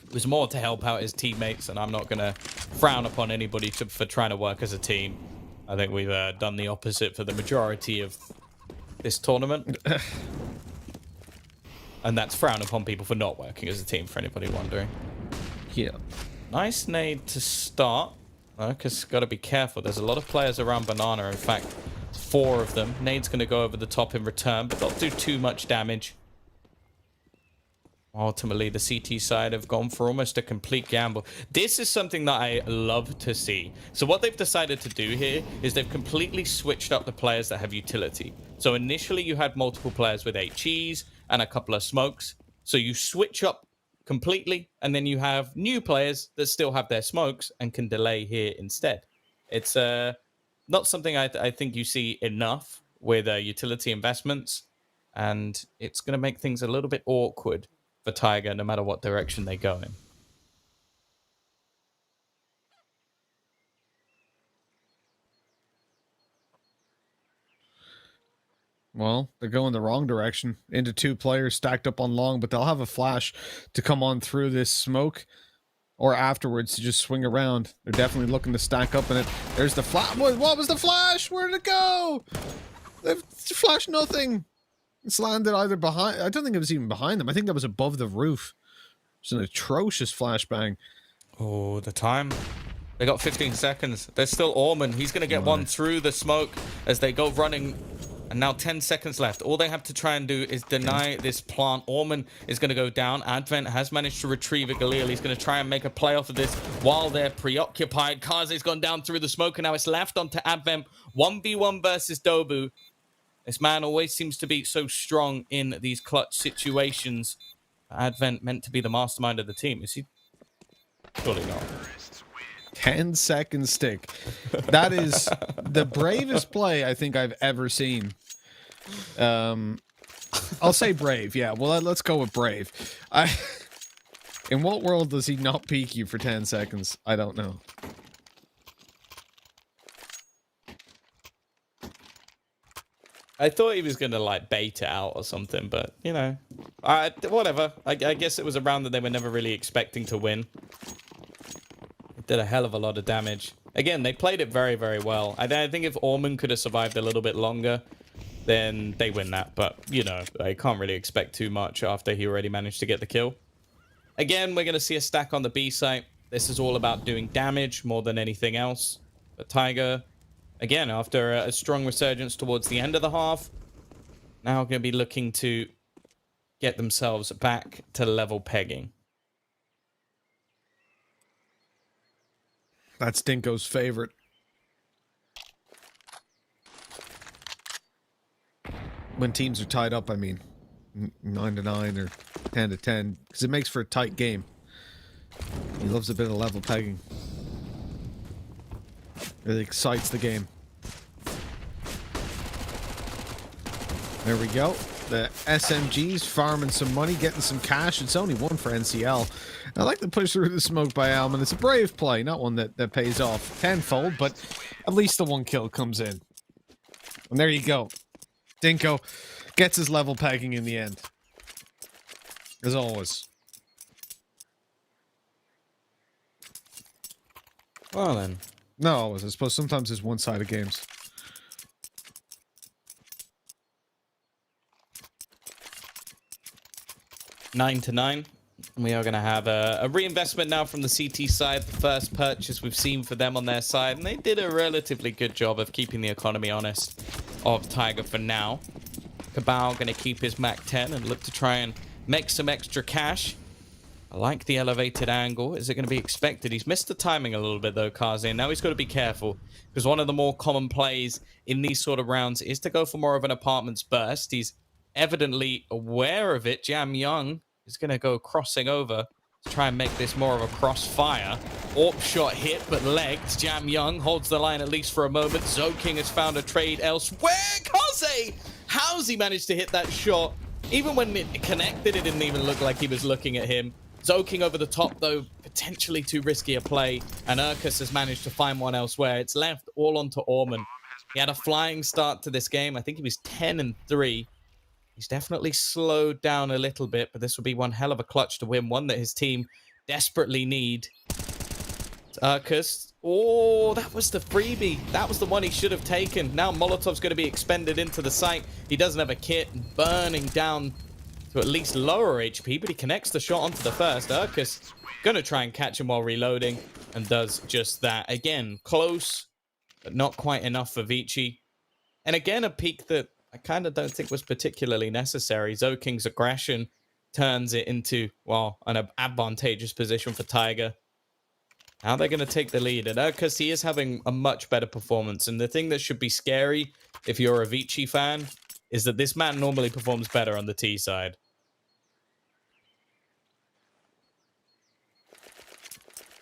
it was more to help out his teammates, and I'm not going to frown upon anybody for trying to work as a team. I think we've done the opposite for the majority of this tournament. And that's frown upon people for not working as a team, for anybody wondering. Yeah. Nice nade to start, because got to be careful. There's a lot of players around Banana, in fact. 4 of them. Nade's going to go over the top in return, but they'll do too much damage. Ultimately, the CT side have gone for almost a complete gamble. This is something that I love to see. So what they've decided to do here is they've completely switched up the players that have utility. So initially, you had multiple players with HEs and a couple of smokes. So you switch up completely, and then you have new players that still have their smokes and can delay here instead. It's not something I think you see enough with utility investments, and it's going to make things a little bit awkward for Tiger no matter what direction they go in. Well, they're going the wrong direction into 2 players stacked up on long, but they'll have a flash to come on through this smoke or afterwards to just swing around. They're definitely looking to stack up in it. There's the flash. What was the flash? Where did it go? They've flashed nothing. It's landed either behind. I don't think it was even behind them. I think that was above the roof. It's an atrocious flashbang. Oh, the time. They got 15 seconds. There's still Orman. He's going to get one through the smoke as they go running. And now 10 seconds left. All they have to try and do is deny this plant. Orman is going to go down. Advent has managed to retrieve a Galil. He's going to try and make a play off of this while they're preoccupied. Kaze's gone down through the smoke, and now it's left onto Advent. 1v1 versus Dobu. This man always seems to be so strong in these clutch situations. Advent meant to be the mastermind of the team. Is he? Surely not. 10-second stick. That is the bravest play I think I've ever seen. I'll say brave. Yeah, well, let's go with brave. In what world does he not peek you for 10 seconds? I don't know. I thought he was going to, like, bait it out or something, but, you know, whatever. I guess it was a round that they were never really expecting to win. It did a hell of a lot of damage. Again, they played it very, very well. I think if Orman could have survived a little bit longer, then they win that. But, you know, I can't really expect too much after he already managed to get the kill. Again, we're going to see a stack on the B site. This is all about doing damage more than anything else. But Tiger, again, after a strong resurgence towards the end of the half, now going to be looking to get themselves back to level pegging. That's Dinko's favorite. When teams are tied up, I mean, 9-9 or 10-10, because it makes for a tight game. He loves a bit of level pegging. Really excites the game. There we go. The SMGs farming some money, getting some cash. It's only one for NCL. I like the push through the smoke by Alman. It's a brave play, not one that pays off tenfold, but at least the one kill comes in. And there you go. Dinko gets his level pegging in the end. As always. Well then. Not always. I suppose sometimes there's one-sided games. 9-9. We are going to have a reinvestment now from the CT side. The first purchase we've seen for them on their side. And they did a relatively good job of keeping the economy honest of Tiger for now. Cabal going to keep his Mac 10 and look to try and make some extra cash. I like the elevated angle. Is it going to be expected? He's missed the timing a little bit, though, Kazi. Now he's got to be careful, because one of the more common plays in these sort of rounds is to go for more of an apartments burst. He's evidently aware of it. Jam Young is going to go crossing over to try and make this more of a crossfire. AWP shot hit, but legged. Jam Young holds the line at least for a moment. Zoking has found a trade elsewhere. Kazi! How's he managed to hit that shot? Even when it connected, it didn't even look like he was looking at him. Zoking over the top, though, potentially too risky a play, and Urkus has managed to find one elsewhere. It's left all onto Orman. He had a flying start to this game. I think he was 10-3. He's definitely slowed down a little bit, but this would be one hell of a clutch to win, one that his team desperately need. It's Urkus. Oh, that was the freebie. That was the one he should have taken. Now Molotov's going to be expended into the site. He doesn't have a kit, burning down to at least lower HP, but he connects the shot onto the first. Urkus going to try and catch him while reloading, and does just that. Again, close, but not quite enough for Vici. And again, a peak that I kind of don't think was particularly necessary. Zoking's aggression turns it into, well, an advantageous position for Tiger. How they're going to take the lead. And Urkus, he is having a much better performance. And the thing that should be scary, if you're a Vici fan, is that this man normally performs better on the T side.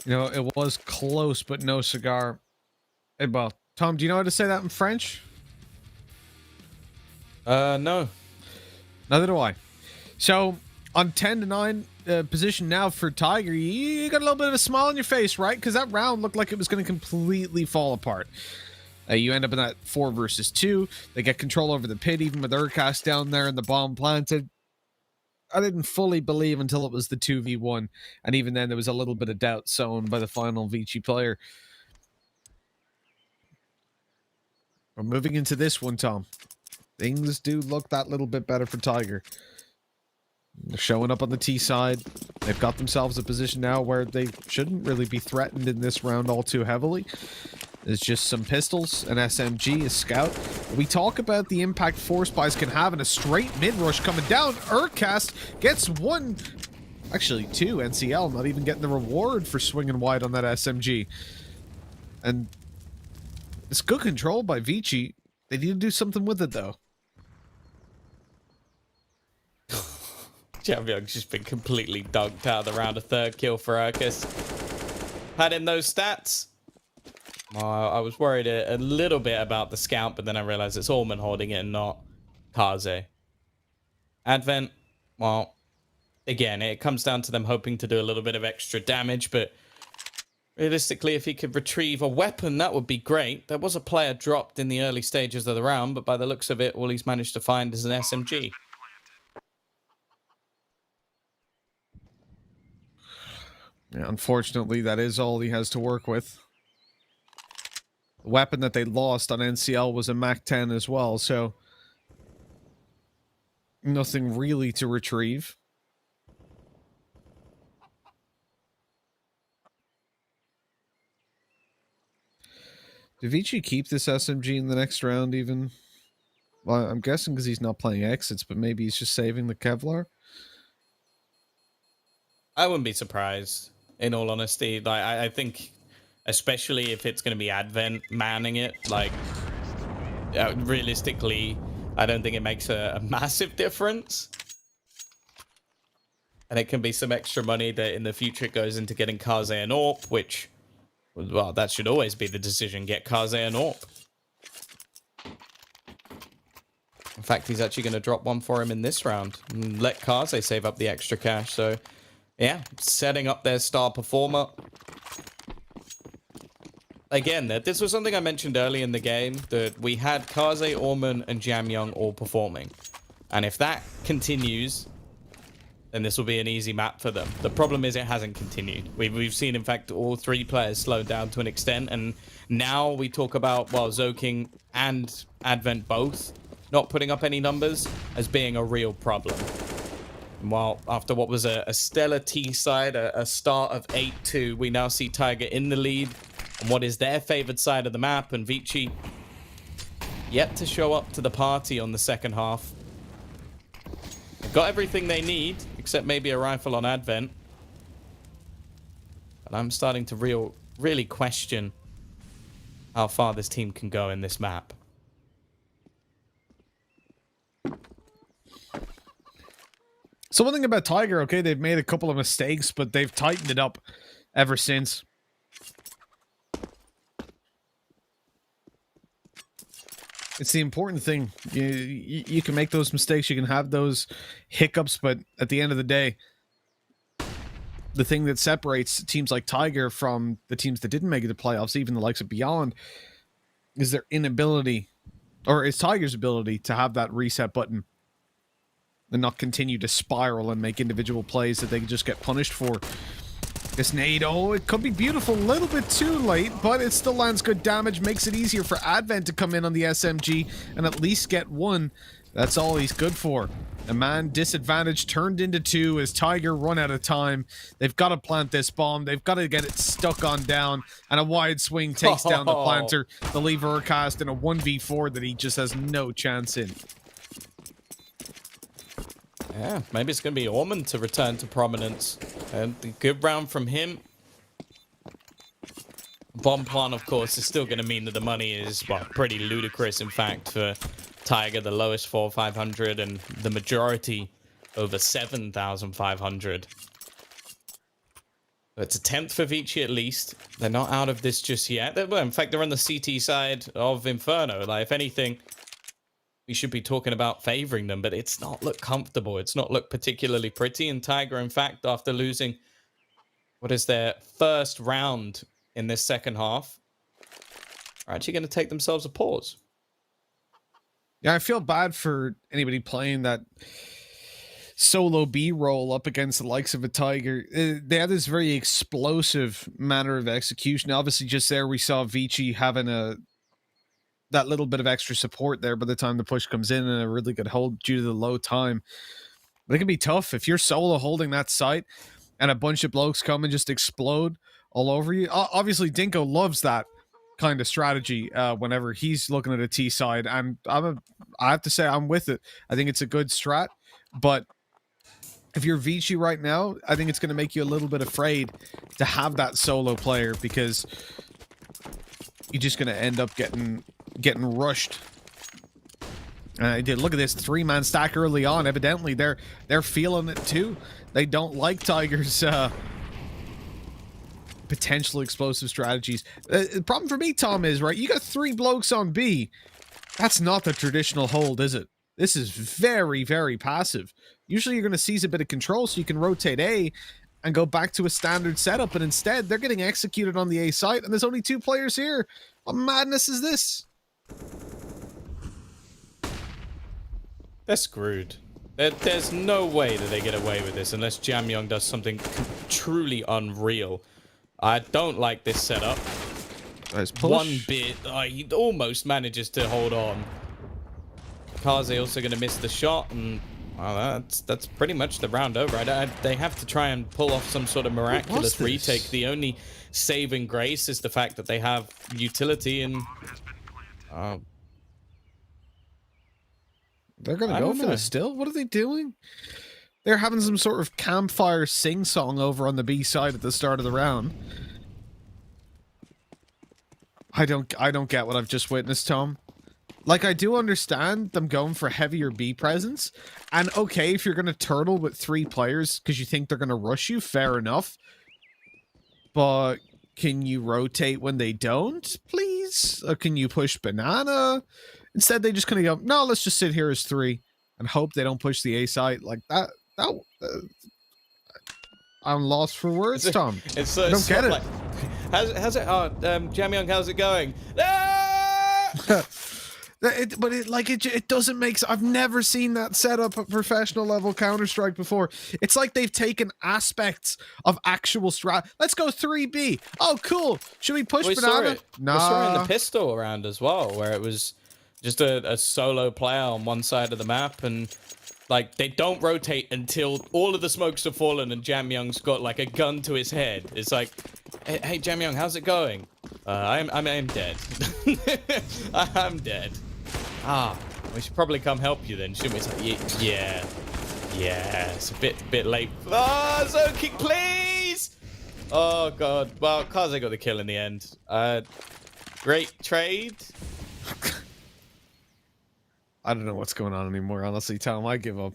You know, it was close, but no cigar. Hey, well, Tom, do you know how to say that in French? No. Neither do I. So, on 10-9 position now for Tiger, you got a little bit of a smile on your face, right? Because that round looked like it was going to completely fall apart. You end up in that 4 versus 2. They get control over the pit, even with Urkas down there and the bomb planted. I didn't fully believe until it was the 2v1. And even then, there was a little bit of doubt sown by the final Vici player. We're moving into this one, Tom. Things do look that little bit better for Tiger. They're showing up on the T side. They've got themselves a position now where they shouldn't really be threatened in this round all too heavily. There's just some pistols, an SMG, a scout. We talk about the impact Force Buys can have in a straight mid-rush coming down. Urkas gets one, actually 2, NCL, not even getting the reward for swinging wide on that SMG. And it's good control by Vici. They need to do something with it, though. Jamyoung's just been completely dunked out of the round. A 3rd kill for Urkus. Had in those stats. I was worried a little bit about the scout, but then I realized it's Orman holding it and not Kaze. Advent, well, again, it comes down to them hoping to do a little bit of extra damage, but Realistically, if he could retrieve a weapon, that would be great. There was a player dropped in the early stages of the round, but by the looks of it, all he's managed to find is an SMG. Yeah, unfortunately, that is all he has to work with. The weapon that they lost on NCL was a MAC-10 as well, so nothing really to retrieve. Did Vici keep this SMG in the next round even? Well, I'm guessing because he's not playing exits, but maybe he's just saving the Kevlar. I wouldn't be surprised, in all honesty. Like, I think, especially if it's going to be Advent manning it, like, realistically, I don't think it makes a massive difference. And it can be some extra money that in the future it goes into getting Kaze and Orp, which, well, that should always be the decision. Get Kaze and Orp. In fact, he's actually going to drop one for him in this round. And let Kaze save up the extra cash. So, yeah, setting up their star performer. Again, this was something I mentioned early in the game, that we had Kaze, Orman, and Jamyoung all performing. And if that continues, then this will be an easy map for them. The problem is it hasn't continued. We've seen, in fact, all three players slow down to an extent, and now we talk about, well, Zoking and Advent both not putting up any numbers as being a real problem. And while after what was a stellar T side, a start of 8-2, we now see Tiger in the lead on what is their favored side of the map, and Vici yet to show up to the party on the second half. They've got everything they need, except maybe a rifle on Advent. But I'm starting to really question how far this team can go in this map. So one thing about Tiger, okay, they've made a couple of mistakes, but they've tightened it up ever since. It's the important thing. You can make those mistakes, you can have those hiccups, but at the end of the day, the thing that separates teams like Tiger from the teams that didn't make it to playoffs, even the likes of Beyond, is their inability, or is Tiger's ability to have that reset button and not continue to spiral and make individual plays that they can just get punished for. This nade, oh, it could be beautiful, a little bit too late, but it still lands good damage, makes it easier for Advent to come in on the SMG and at least get one. That's all he's good for. A man disadvantage turned into two as Tiger run out of time. They've got to plant this bomb. They've got to get it stuck on down, and a wide swing takes down the planter. The lever cast in a 1v4 that he just has no chance in. Yeah, maybe it's going to be Orman to return to prominence. And a good round from him. Bomb plant, of course, is still going to mean that the money is, well, pretty ludicrous, in fact, for Tiger, the lowest 4,500, and the majority over 7,500. It's a 10th for Vici at least. They're not out of this just yet. Well, in fact, they're on the CT side of Inferno. Like, if anything, we should be talking about favoring them, but it's not looked comfortable. It's not looked particularly pretty. And Tiger, in fact, after losing what is their first round in this second half, are actually going to take themselves a pause. Yeah, I feel bad for anybody playing that solo B role up against the likes of a Tiger. They have this very explosive manner of execution. Obviously, just there we saw Vici having that little bit of extra support there by the time the push comes in, and a really good hold due to the low time. But it can be tough if you're solo holding that site and a bunch of blokes come and just explode all over you. Obviously, Dinko loves that kind of strategy whenever he's looking at a T side, and I have to say I'm with it. I think it's a good strat, but if you're Vici right now, I think it's going to make you a little bit afraid to have that solo player, because you're just going to end up getting rushed. And I did look at this 3-man stack early on. Evidently, they're feeling it too. They don't like Tiger's potential explosive strategies. The problem for me, Tom, is right. You got 3 blokes on B. That's not the traditional hold, is it? This is very, very passive. Usually, you're going to seize a bit of control so you can rotate A and go back to a standard setup, and instead they're getting executed on the A site, and there's only 2 players here. What madness is this? They're screwed. There's no way that they get away with this unless Jamyong does something truly unreal. I don't like this setup. Nice push. One bit. He almost manages to hold on. Kaze also going to miss the shot, and well, that's pretty much the round over. They have to try and pull off some sort of miraculous retake. The only saving grace is the fact that they have utility, and they're gonna go for this still. What are they doing? They're having some sort of campfire sing-song over on the B side at the start of the round. I don't get what I've just witnessed, Tom. Like, I do understand them going for heavier B presence, and okay, if you're gonna turtle with 3 players because you think they're gonna rush you, fair enough. But can you rotate when they don't, please? Or can you push banana? Instead, they just kind of go, no, let's just sit here as 3 and hope they don't push the A site like that. I'm lost for words, Tom. I don't get it. Like, how's it? Jamyong, how's it going? It doesn't make sense. I've never seen that setup at professional level Counter-Strike before. It's like they've taken aspects of actual strat. Let's go 3B. Oh, cool. Should we push banana? Nah. We saw it in the pistol round as well, where it was just a solo player on one side of the map, and like they don't rotate until all of the smokes have fallen and Jamyong's got like a gun to his head. It's like, hey Jamyong, how's it going? I'm dead. I'm dead. We should probably come help you then, shouldn't we? It's like, yeah. It's a bit late. Zone kick, please. Oh god. Well, Kaze got the kill in the end. Great trade. I don't know what's going on anymore, honestly, Tom. I give up.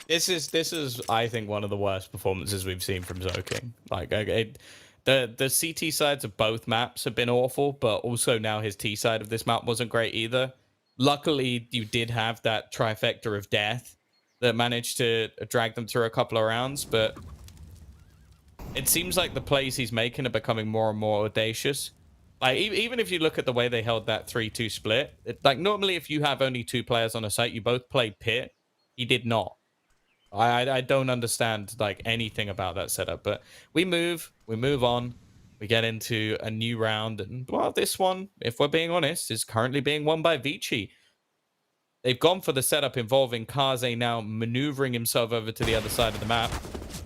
This is I think one of the worst performances we've seen from Zoking. Like the CT sides of both maps have been awful, but also now his T side of this map wasn't great either. Luckily, you did have that trifecta of death that managed to drag them through a couple of rounds, but it seems like the plays he's making are becoming more and more audacious. Like, even if you look at the way they held that 3-2 split, like, normally if you have only 2 players on a site, you both play pit. He did not. I don't understand, like, anything about that setup. But we move on. We get into a new round. And, well, this one, if we're being honest, is currently being won by Vici. They've gone for the setup involving Kaze now maneuvering himself over to the other side of the map.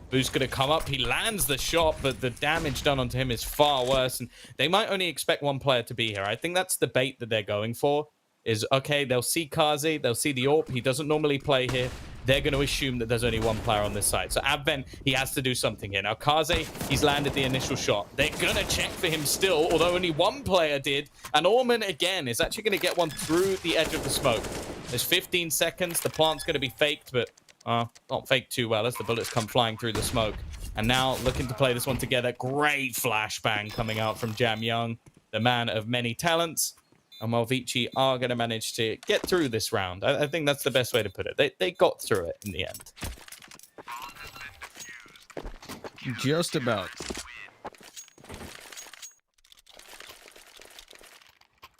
Boo's going to come up. He lands the shot, but the damage done onto him is far worse. And they might only expect 1 player to be here. I think that's the bait that they're going for. Is, okay, they'll see Kaze, they'll see the AWP. He doesn't normally play here. They're going to assume that there's only 1 player on this side. So Advent, he has to do something here. Now, Kaze, he's landed the initial shot. They're going to check for him still, although only 1 player did. And Orman, again, is actually going to get one through the edge of the smoke. There's 15 seconds. The plant's going to be faked, but not faked too well as the bullets come flying through the smoke. And now looking to play this one together. Great flashbang coming out from Jamyong, the man of many talents. And while Vici are going to manage to get through this round, I think that's the best way to put it. They got through it in the end. Just about.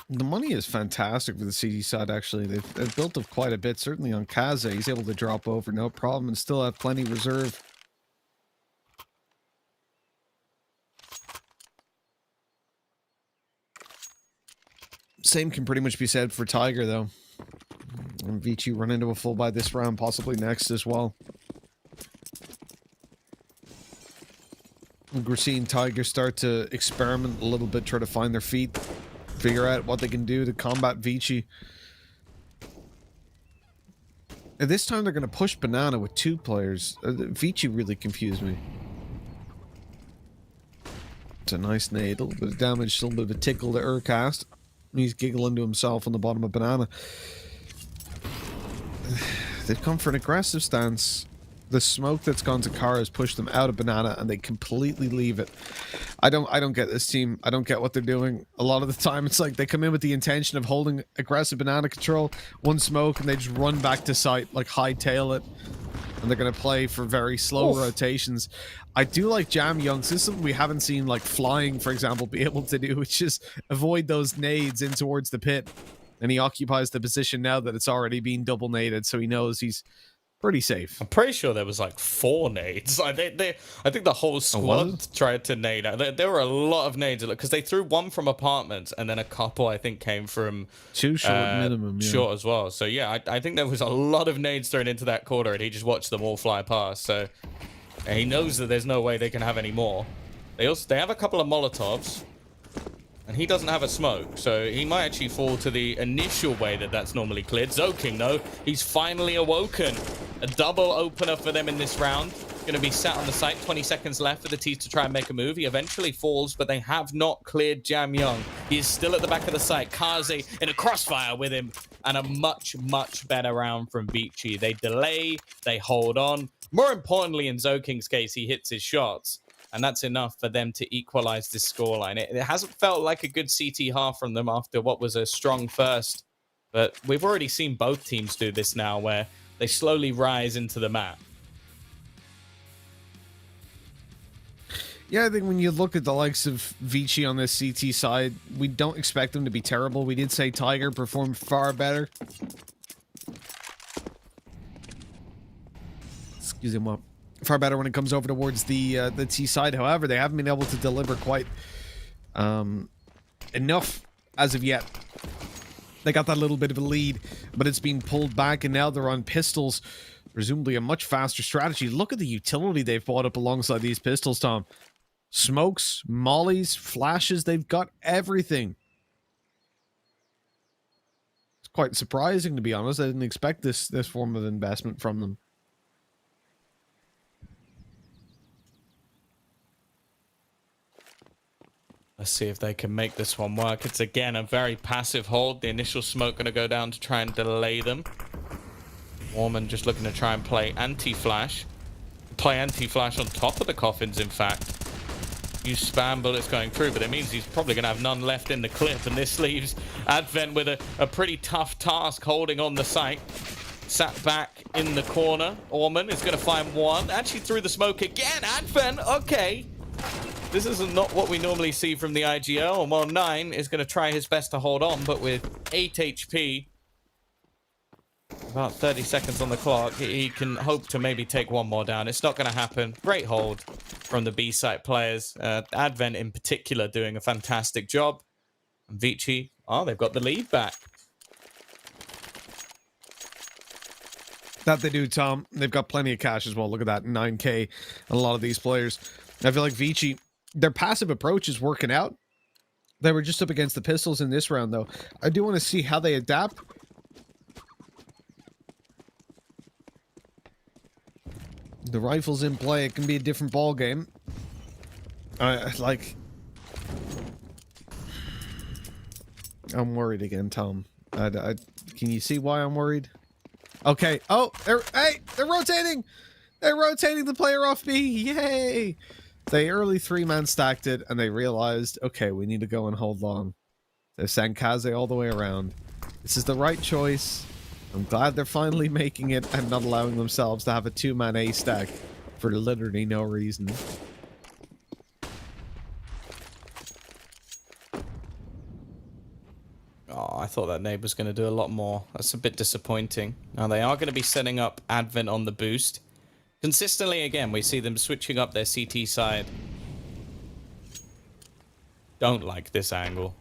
The money is fantastic for the CD side, actually. They've built up quite a bit, certainly on Kaze. He's able to drop over no problem and still have plenty reserve. Same can pretty much be said for Tiger, though. And Vici run into a full buy this round, possibly next as well. We're seeing Tiger start to experiment a little bit, try to find their feet, figure out what they can do to combat Vici. And this time they're going to push banana with 2 players. Vici really confused me. It's a nice nade, a little bit of damage, a little bit of a tickle to Urcast. He's giggling to himself on the bottom of banana. They've come for an aggressive stance. The smoke that's gone to Kara has pushed them out of banana, and they completely leave it. I don't get this team. I don't get what they're doing. A lot of the time, it's like they come in with the intention of holding aggressive banana control, 1 smoke, and they just run back to site, like hightail it. and they're going to play for very slow rotations. I do like Jam Youngs. This is something we haven't seen, like Flying, for example, be able to do, which is avoid those nades in towards the pit. And he occupies the position now that it's already been double naded, so he knows he's pretty safe. I'm pretty sure there was like 4 nades. I think the whole squad tried to nade. There were a lot of nades because they threw one from apartments and then a couple I think came from 2 short minimum. Yeah. Short as well. So yeah, I think there was a lot of nades thrown into that corner and he just watched them all fly past. So and he knows that there's no way they can have any more. They have a couple of Molotovs. And he doesn't have a smoke, so he might actually fall to the initial way that that's normally cleared. Zoking, though, he's finally awoken. A double opener for them in this round. Going to be sat on the site. 20 seconds left for the Tees to try and make a move. He eventually falls, but they have not cleared Jam Young. He is still at the back of the site. Kaze in a crossfire with him. And a much, much better round from Vici. They delay, they hold on. More importantly, in Zoking's case, he hits his shots. And that's enough for them to equalize this scoreline. It hasn't felt like a good CT half from them after what was a strong first. But we've already seen both teams do this now, where they slowly rise into the map. Yeah, I think when you look at the likes of Vici on this CT side, we don't expect them to be terrible. We did say Tiger performed far better. Excuse me. Far better when it comes over towards the T side. However, they haven't been able to deliver quite enough as of yet. They got that little bit of a lead, but it's been pulled back, and now they're on pistols. Presumably a much faster strategy. Look at the utility they've brought up alongside these pistols, Tom. Smokes, mollies, flashes, they've got everything. It's quite surprising, to be honest. I didn't expect this form of investment from them. Let's see if they can make this one work. It's, again, a very passive hold. The initial smoke going to go down to try and delay them. Warman just looking to try and play anti-flash. Play anti-flash on top of the coffins, in fact. Use spam bullets going through, but it means he's probably going to have none left in the clip. And this leaves Advent with a pretty tough task holding on the site. Sat back in the corner. Orman is going to find one. Actually threw the smoke again. Advent, okay. This is not what we normally see from the IGL. And while 9 is going to try his best to hold on, but with 8 HP, about 30 seconds on the clock, he can hope to maybe take one more down. It's not going to happen. Great hold from the B-site players. Advent in particular doing a fantastic job. And Vici, they've got the lead back. That they do, Tom. They've got plenty of cash as well. Look at that, 9K on a lot of these players. I feel like Vici, their passive approach is working out. They were just up against the pistols in this round, though. I do want to see how they adapt. The rifle's in play. It can be a different ball game. I'm worried again, Tom. Can you see why I'm worried? Okay. Oh, they're rotating. They're rotating the player off me. Yay. They early 3-man stacked it, and they realized, okay, we need to go and hold long. They sent Kaze all the way around. This is the right choice. I'm glad they're finally making it and not allowing themselves to have a 2-man A stack for literally no reason. Oh, I thought that nade was going to do a lot more. That's a bit disappointing. Now, they are going to be setting up Advent on the boost. Consistently, again, we see them switching up their CT side. Don't like this angle.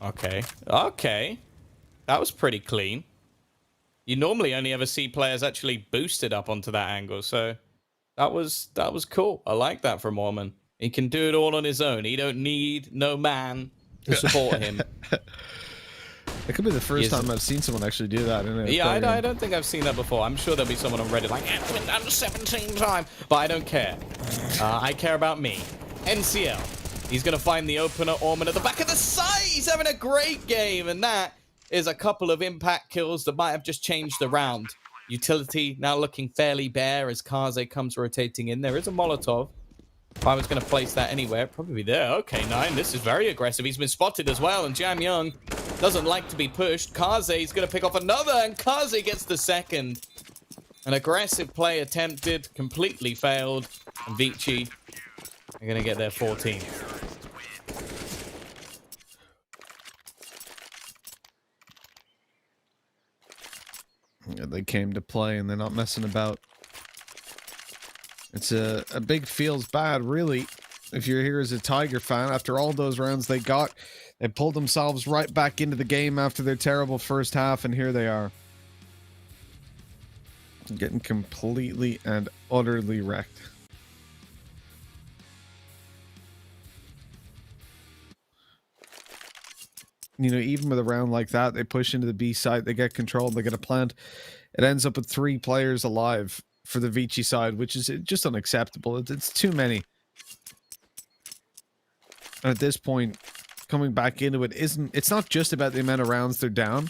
Okay. Okay. That was pretty clean. You normally only ever see players actually boosted up onto that angle, so that was cool. I like that from Orman. He can do it all on his own. He don't need no man to support him. It could be the first time I've seen someone actually do that. Yeah, I don't think I've seen that before. I'm sure there'll be someone on Reddit like, I went down to 17 times. But I don't care. I care about me. NCL. He's going to find the opener, Orman, at the back of the site. He's having a great game. And that is a couple of impact kills that might have just changed the round. Utility now looking fairly bare as Kaze comes rotating in. There is a Molotov. If I was going to place that anywhere, it'd probably be there. Okay, 9. This is very aggressive. He's been spotted as well. And Jam Young doesn't like to be pushed. Kaze is going to pick off another. And Kaze gets the second. An aggressive play attempted, completely failed, and Vici are going to get their 14th. Yeah, they came to play and they're not messing about. It's a big feels bad, really. If you're here as a Tiger fan, after all those rounds they got, they pulled themselves right back into the game after their terrible first half, and here they are. Getting completely and utterly wrecked. You know, even with a round like that, they push into the B side, they get controlled, they get a plant. It ends up with 3 players alive for the Vici side, which is just unacceptable. It's too many. And at this point, coming back into it's not just about the amount of rounds they're down.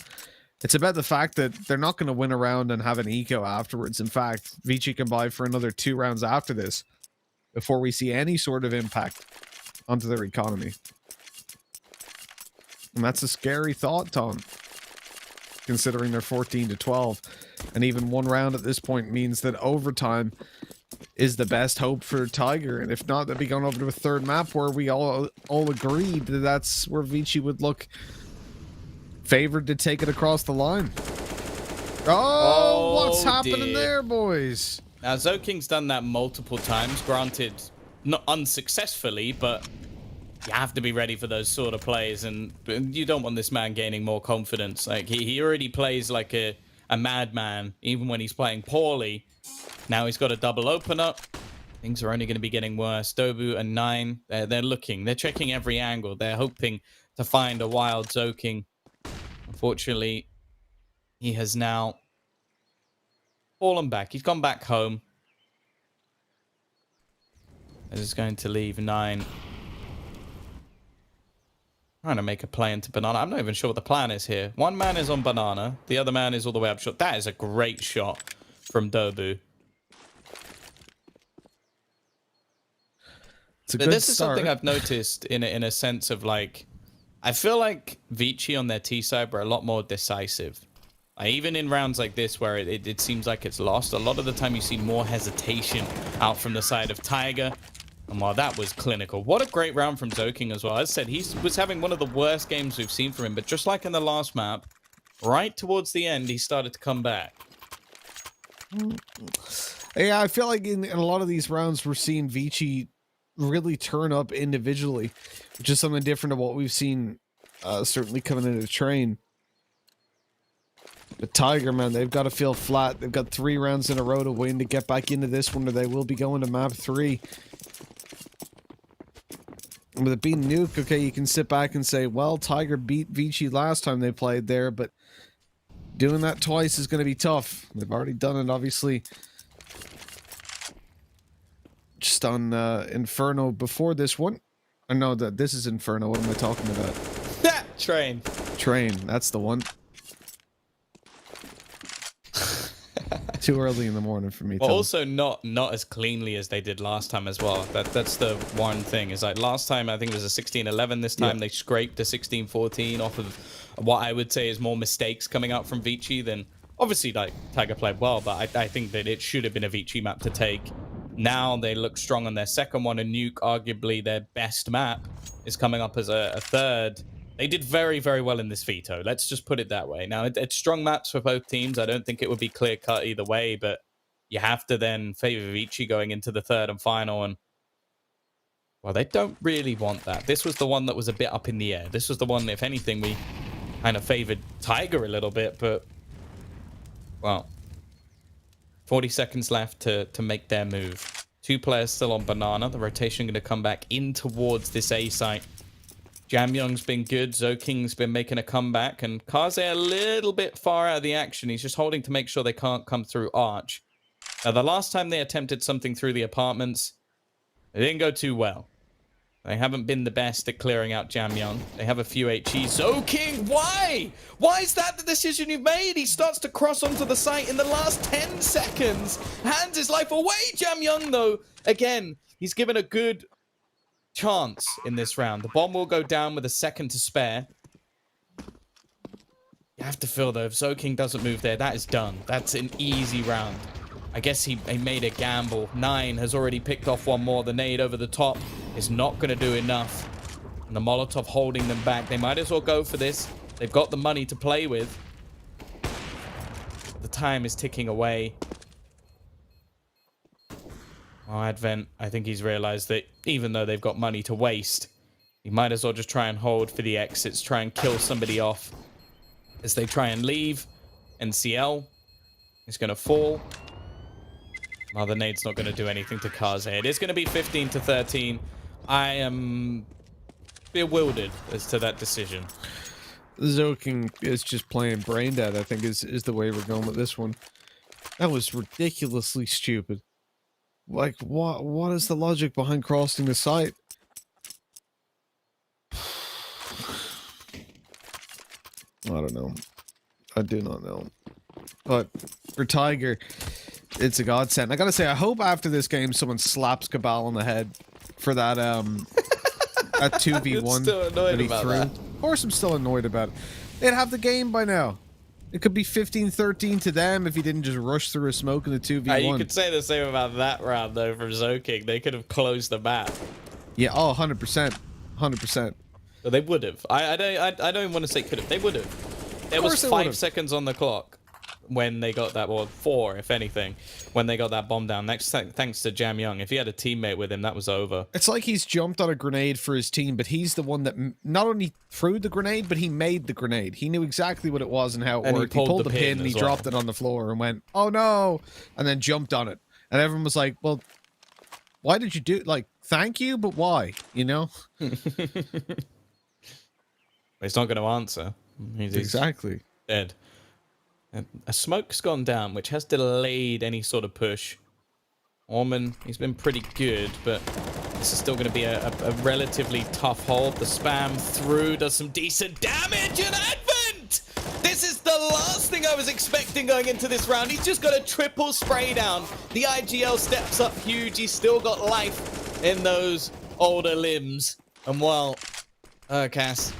It's about the fact that they're not going to win a round and have an eco afterwards. In fact, Vici can buy for another 2 rounds after this before we see any sort of impact onto their economy. And that's a scary thought, Tom, considering they're 14-12. And even 1 round at this point means that overtime is the best hope for Tiger. And if not, they'd be going over to a 3rd map where we all agreed that that's where Vici would look favored to take it across the line. Oh, what's happening there, boys? Now, Zoking's done that multiple times, granted, not unsuccessfully, but you have to be ready for those sort of plays, and you don't want this man gaining more confidence. Like, he already plays like a madman, even when he's playing poorly. Now he's got a double open up. Things are only going to be getting worse. Dobu and 9, they're looking. They're checking every angle. They're hoping to find a wild Zoking. Unfortunately, he has now fallen back. He's gone back home. This is going to leave 9 trying to make a play into banana. I'm not even sure what the plan is here. One man is on banana. The other man is all the way up short. That is a great shot from Dobu. This is something I've noticed in a sense of, like, I feel like Vici on their T side were a lot more decisive. Even in rounds like this where it seems like it's lost, a lot of the time you see more hesitation out from the side of Tiger. And while that was clinical, what a great round from Zoking as well. As I said, he was having one of the worst games we've seen from him, but just like in the last map, right towards the end, he started to come back. Yeah, I feel like in a lot of these rounds, we're seeing Vici really turn up individually, which is something different to what we've seen certainly coming into train. But Tiger, man, they've got to feel flat. They've got 3 rounds in a row to win to get back into this one, or they will be going to map 3. And with it being Nuke, okay, you can sit back and say, well, Tiger beat Vici last time they played there, but doing that twice is going to be tough. They've already done it, obviously, just on Inferno before this one. I know that this is Inferno. What am I talking about? Train. Train, that's the one. Too early in the morning for me. Well, also not as cleanly as they did last time as well. That's the one thing. Is like last time I think it was a 16-11. This time they scraped a 16-14 off of what I would say is more mistakes coming out from Vici than obviously like Tiger played well, but I think that it should have been a Vici map to take. Now they look strong on their second one, and Nuke, arguably their best map, is coming up as a 3rd. They did very, very well in this Veto. Let's just put it that way. Now, it's strong maps for both teams. I don't think it would be clear-cut either way, but you have to then favor Vici going into the 3rd and final. And, well, they don't really want that. This was the one that was a bit up in the air. This was the one, if anything, we kind of favored Tiger a little bit, but, well, 40 seconds left to make their move. 2 players still on banana. The rotation going to come back in towards this A site. Jamyoung's been good. Zoking's been making a comeback. And Kaze a little bit far out of the action. He's just holding to make sure they can't come through Arch. Now, the last time they attempted something through the apartments, it didn't go too well. They haven't been the best at clearing out Jamyoung. They have a few HEs. Zoking, why? Why is that the decision you've made? He starts to cross onto the site in the last 10 seconds. Hands his life away. Jamyoung, though, again, he's given a good chance in this round. The bomb will go down with a second to spare. You have to feel, though, if Zoking doesn't move there, that is done. That's an easy round. I guess he made a gamble. 9 has already picked off one more. The nade over the top is not going to do enough. And the Molotov holding them back. They might as well go for this. They've got the money to play with. The time is ticking away. Oh, Advent, I think he's realized that even though they've got money to waste, he might as well just try and hold for the exits, try and kill somebody off. As they try and leave, NCL is going to fall. Mother Nade's not going to do anything to Kaze. It is going to be 15-13. I am bewildered as to that decision. Zoking is just playing brain dead, I think, is the way we're going with this one. That was ridiculously stupid. Like, what is the logic behind crossing the site? I don't know. I do not know. But for Tiger, it's a godsend. I gotta say, I hope after this game someone slaps Cabal on the head for that that 2v1 that he threw. Of course I'm still annoyed about it. They'd have the game by now. It could be 15-13 to them if he didn't just rush through a smoke in the 2v1. You could say the same about that round, though, from Zoking. They could have closed the map. Yeah, oh, 100%. 100%. But they would have. I don't even want to say could have. They would have. There was 5 seconds on the clock when they got that, well, 4, if anything, when they got that bomb down. Thanks to Jam Young. If he had a teammate with him, that was over. It's like he's jumped on a grenade for his team, but he's the one that not only threw the grenade, but he made the grenade. He knew exactly what it was and how it worked. He pulled the pin and he dropped it on the floor and went, oh no, and then jumped on it. And everyone was like, well, why did you do it? Like, thank you, but why? You know? He's not going to answer. He's exactly dead. A smoke's gone down, which has delayed any sort of push. Orman, he's been pretty good, but this is still going to be a relatively tough hold. The spam through does some decent damage, and Advent! This is the last thing I was expecting going into this round. He's just got a triple spray down. The IGL steps up huge. He's still got life in those older limbs. And while Cass,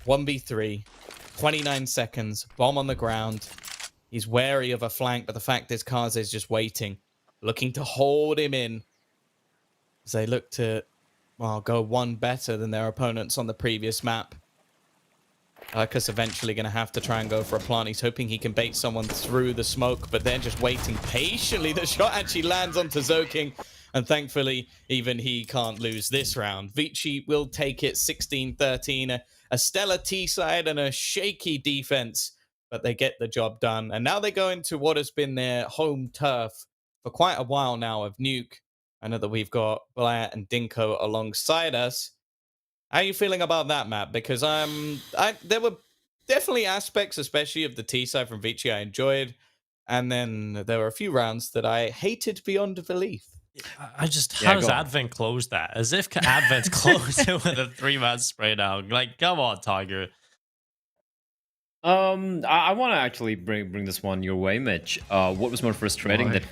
1v3, 29 seconds, bomb on the ground. He's wary of a flank, but the fact is Kaze is just waiting, looking to hold him in as they look to, well, go one better than their opponents on the previous map. Urkus eventually going to have to try and go for a plant. He's hoping he can bait someone through the smoke, but they're just waiting patiently. The shot actually lands onto Zoking, and thankfully, even he can't lose this round. Vici will take it 16-13. A stellar T side and a shaky defense, but they get the job done. And now they go into what has been their home turf for quite a while now of Nuke. I know that we've got Blair and Dinko alongside us. How are you feeling about that map? Because there were definitely aspects, especially of the T side from Vici, I enjoyed. And then there were a few rounds that I hated beyond belief. How does Advent close that? As if Advent closed it with a 3-man spray down. Like, come on, Tiger. I want to actually bring this one your way, Mitch. What was more frustrating, that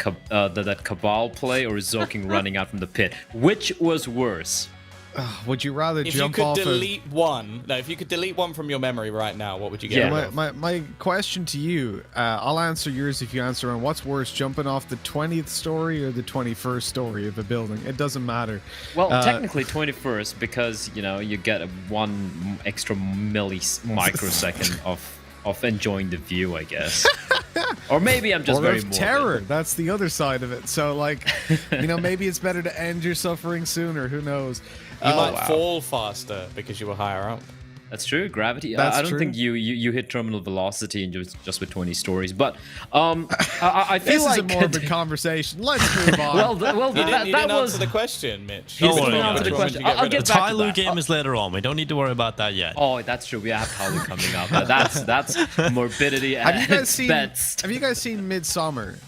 Cabal play or Zoking running out from the pit? Which was worse? Would you rather jump off? If you could delete one from your memory right now, what would you get? Yeah, my question to you, I'll answer yours if you answer on what's worse, jumping off the 20th story or the 21st story of a building. It doesn't matter. Well, technically 21st, because you get a 1 extra microsecond of enjoying the view, I guess. Or maybe I'm just very morbid. Terror. That's the other side of it. So, like, maybe it's better to end your suffering sooner. Who knows? You might fall faster because you were higher up. That's true. Gravity. That's I don't true. think you hit terminal velocity in just with 20 stories. But I feel this like is a morbid conversation. Let's move on. You didn't answer the question, Mitch. He didn't answer the question. I'll get The back to Tyloo that. game is later on. We don't need to worry about that yet. Oh, that's true. We have Tyloo coming up. That's morbidity at its best. Have you guys seen Midsummer?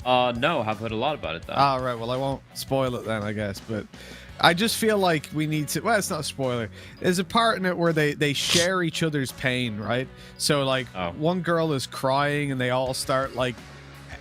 No, I've heard a lot about it though. All right. Well, I won't spoil it then, I guess. But I just feel like we need to. Well, it's not a spoiler. There's a part in it where they share each other's pain, right? So like one girl is crying and they all start like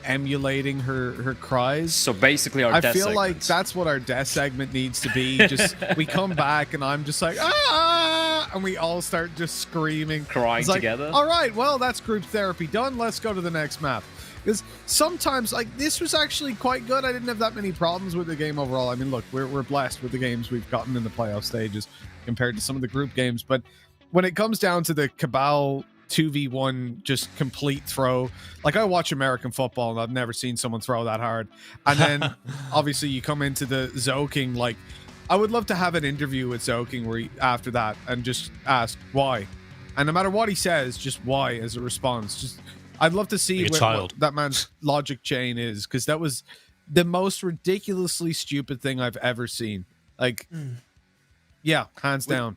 emulating her cries. So basically, our death feel segments. like that's what our death segment needs to be. Just we come back and I'm just like and we all start just screaming, crying it's like, together. All right, well that's group therapy done. Let's go to the next map. Because sometimes, like, this was actually quite good. I didn't have that many problems with the game overall. I mean, look, we're blessed with the games we've gotten in the playoff stages compared to some of the group games. But when it comes down to the Cabal 2v1 just complete throw, like, I watch American football and I've never seen someone throw that hard. And then obviously you come into the Zoking, like, I would love to have an interview with Zoking where after that and just ask why. And no matter what he says, just why as a response. Just I'd love to see what that man's logic chain is, because that was the most ridiculously stupid thing I've ever seen. Like, yeah, hands down.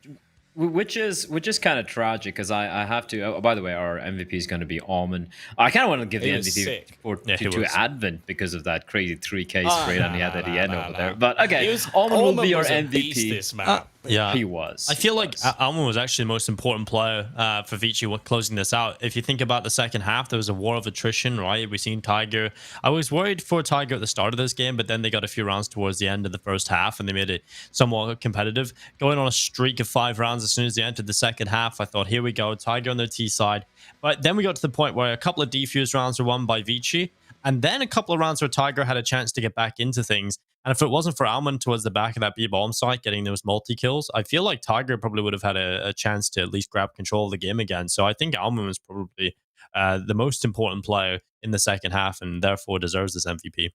Which is kind of tragic, because I have to. Oh, by the way, our MVP is going to be Almond. I kind of want to give the MVP to Advent because of that crazy 3K straight on the end at the end over there. But okay, Almond will be our MVP. This map. Yeah, he was. I feel like Almond was actually the most important player for Vici closing this out. If you think about the second half, there was a war of attrition, right? We've seen Tiger. I was worried for Tiger at the start of this game, but then they got a few rounds towards the end of the first half, and they made it somewhat competitive. Going on a streak of 5 rounds as soon as they entered the second half, I thought, here we go, Tiger on their T side. But then we got to the point where a couple of defuse rounds were won by Vici, and then a couple of rounds where Tiger had a chance to get back into things. And if it wasn't for Almond towards the back of that B-bomb site getting those multi-kills, I feel like Tiger probably would have had a chance to at least grab control of the game again. So I think Almond was probably the most important player in the second half, and therefore deserves this MVP.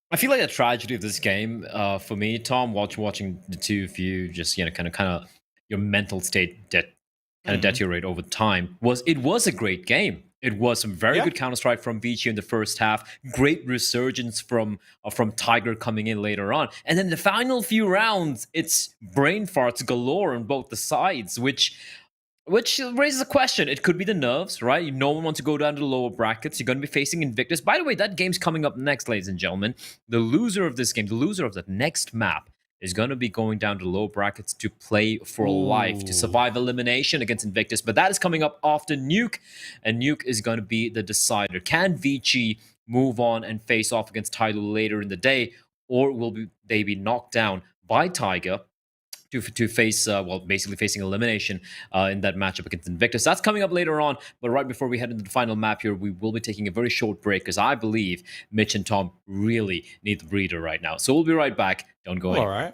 I feel like the tragedy of this game, for me, Tom, watching the two of you, just kind of your mental state deteriorate over time, was a great game. It was some very good counter-strike from Vici in the first half. Great resurgence from Tiger coming in later on. And then the final few rounds, it's brain farts galore on both the sides, which raises a question. It could be the nerves, right? No one wants to go down to the lower brackets. You're going to be facing Invictus. By the way, that game's coming up next, ladies and gentlemen. The loser of this game, the loser of the next map, is going to be going down to low brackets to play for life, to survive elimination against Invictus. But that is coming up after Nuke, and Nuke is going to be the decider. Can Vici move on and face off against Tyler later in the day, or will they be knocked down by Tiger to face, basically facing elimination in that matchup against Invictus? That's coming up later on. But right before we head into the final map here, we will be taking a very short break, because I believe Mitch and Tom really need the breather right now. So we'll be right back. Don't go anywhere. All right.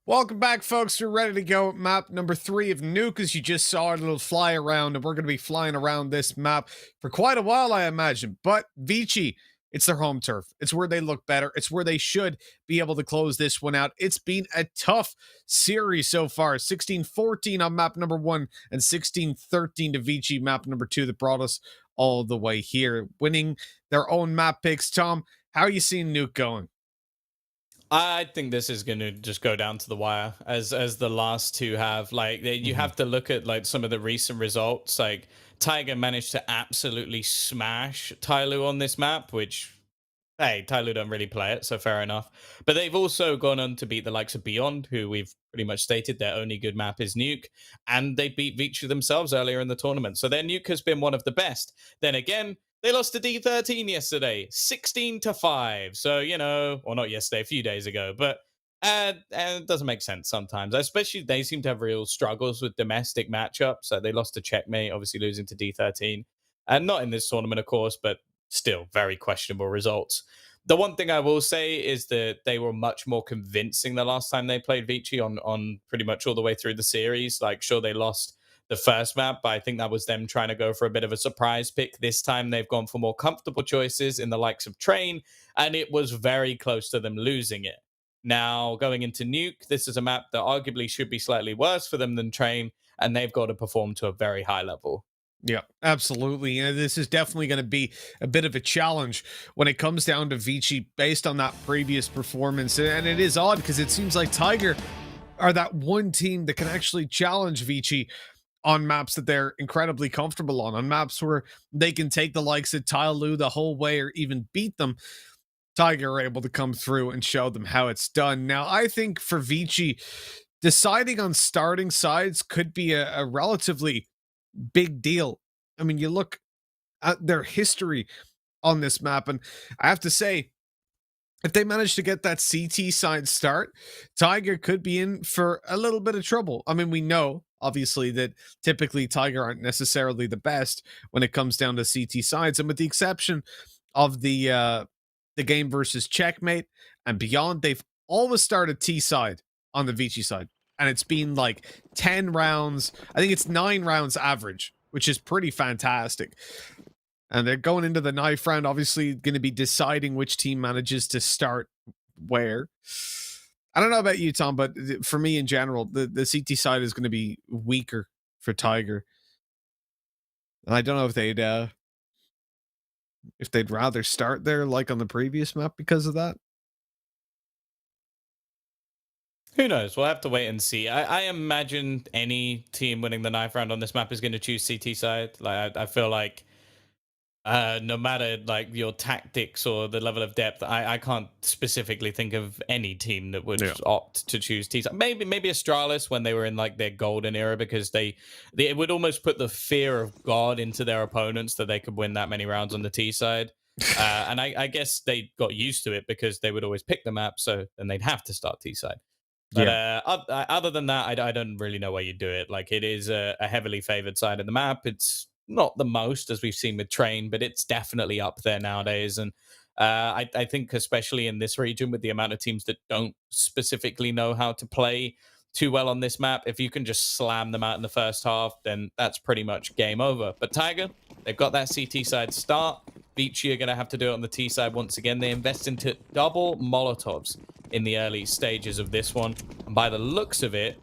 Welcome back, folks. We're ready to go. Map number 3 of Nuke, as you just saw a little fly around, and we're going to be flying around this map for quite a while, I imagine. But Vici, it's their home turf. It's where they look better. It's where they should be able to close this one out. It's been a tough series so far. 16-14 on map number 1 and 16-13 to Vici, map number 2, that brought us all the way here, winning their own map picks. Tom, how are you seeing Nuke going? I think this is going to just go down to the wire as the last two have. Like you have to look at like some of the recent results. Like Tiger managed to absolutely smash Tyloo on this map, which hey, Tyloo don't really play it, so fair enough. But they've also gone on to beat the likes of Beyond, who we've pretty much stated their only good map is Nuke, and they beat Vici themselves earlier in the tournament. So their Nuke has been one of the best. Then again, they lost to D13 yesterday, 16-5. So, you know, or not yesterday, a few days ago. But it doesn't make sense sometimes. Especially they seem to have real struggles with domestic matchups. So they lost to Checkmate, obviously losing to D13. And not in this tournament, of course, but still very questionable results. The one thing I will say is that they were much more convincing the last time they played Vici on pretty much all the way through the series. Like, sure, they lost the first map, but I think that was them trying to go for a bit of a surprise pick. This time they've gone for more comfortable choices in the likes of Train, and it was very close to them losing it. Now, going into Nuke, this is a map that arguably should be slightly worse for them than Train, and they've got to perform to a very high level. Yeah, absolutely. And this is definitely going to be a bit of a challenge when it comes down to Vici based on that previous performance. And it is odd because it seems like Tiger are that one team that can actually challenge Vici on maps that they're incredibly comfortable on maps where they can take the likes of Tyloo the whole way or even beat them. Tiger are able to come through and show them how it's done. Now, I think for Vici, deciding on starting sides could be a relatively big deal. I mean, you look at their history on this map, and I have to say, if they manage to get that CT side start, Tiger could be in for a little bit of trouble. I mean, we know, obviously, that typically Tiger aren't necessarily the best when it comes down to CT sides, and with the exception of the game versus Checkmate and Beyond, they've always started T side on the Vici side. And it's been like 10 rounds. I think it's 9 rounds average, which is pretty fantastic. And they're going into the knife round, obviously going to be deciding which team manages to start where. I don't know about you, Tom, but for me in general, the CT side is going to be weaker for Tiger. And I don't know if they'd rather start there like on the previous map because of that. Who knows? We'll have to wait and see. I imagine any team winning the knife round on this map is going to choose CT side. Like I feel like no matter like your tactics or the level of depth, I can't specifically think of any team that would opt to choose T side. Maybe Astralis when they were in like their golden era, because they would almost put the fear of God into their opponents that they could win that many rounds on the T side. And I guess they got used to it because they would always pick the map, so then they'd have to start T side. But other than that, I don't really know where you do it. Like, it is a heavily favored side of the map. It's not the most, as we've seen with Train, but it's definitely up there nowadays. And I think especially in this region with the amount of teams that don't specifically know how to play too well on this map, if you can just slam them out in the first half, then that's pretty much game over. But Tiger, they've got that CT side start. Vici are going to have to do it on the T side once again. They invest into double Molotovs in the early stages of this one. And by the looks of it,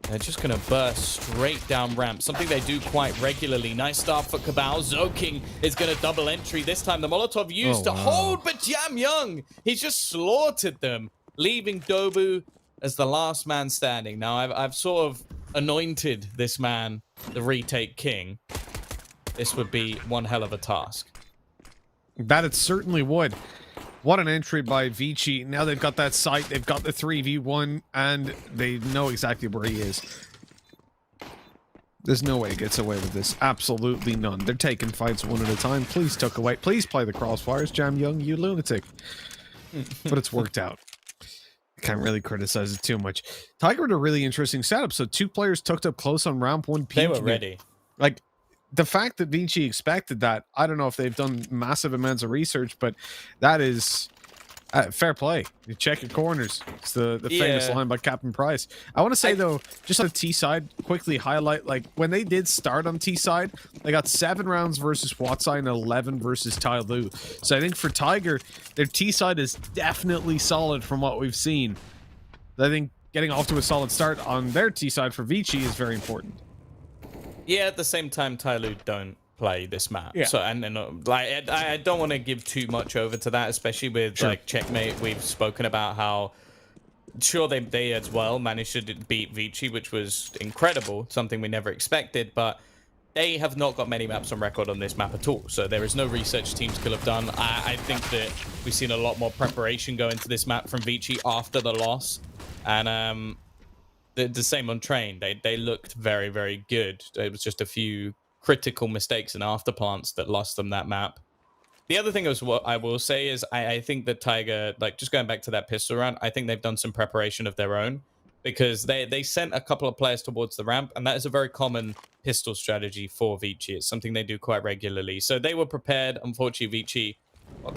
they're just going to burst straight down ramp, something they do quite regularly. Nice start for Cabal. Zoking is going to double entry. This time the Molotov used to hold, but Jam Young, he's just slaughtered them, leaving Dobu as the last man standing. Now, I've sort of anointed this man the retake king. This would be one hell of a task. That it certainly would. What an entry by Vici. Now they've got that site, they've got the 3v1, and they know exactly where he is. There's no way he gets away with this. Absolutely none. They're taking fights one at a time. Please tuck away. Please play the crossfires, Jam Young, you lunatic. But it's worked out. Can't really criticize it too much. Tiger had a really interesting setup. So 2 players tucked up close on ramp 1 peak. They were ready. Like, the fact that Vici expected that, I don't know if they've done massive amounts of research, but that is Fair play. You check your corners. It's the famous Yeah. line by Captain Price. I want to say, though, just on the T side, quickly highlight, like, when they did start on T side, they got 7 rounds versus Watsai and 11 versus Tai Lu. So I think for Tiger, their T side is definitely solid from what we've seen. I think getting off to a solid start on their T side for Vici is very important. Yeah, at the same time, Tai Lu don't play this map. Yeah. So and like I don't want to give too much over to that, especially with like Checkmate. We've spoken about how sure they as well managed to beat Vici, which was incredible, something we never expected, but they have not got many maps on record on this map at all. So there is no research teams could have done. I think that we've seen a lot more preparation go into this map from Vici after the loss. And the same on Train. They looked very, very good. It was just a few critical mistakes and afterplants that lost them that map. The other thing is what I will say is I think that Tiger, like just going back to that pistol round, I think they've done some preparation of their own because they sent a couple of players towards the ramp, and that is a very common pistol strategy for Vici. It's something they do quite regularly. So they were prepared. Unfortunately, Vici, well,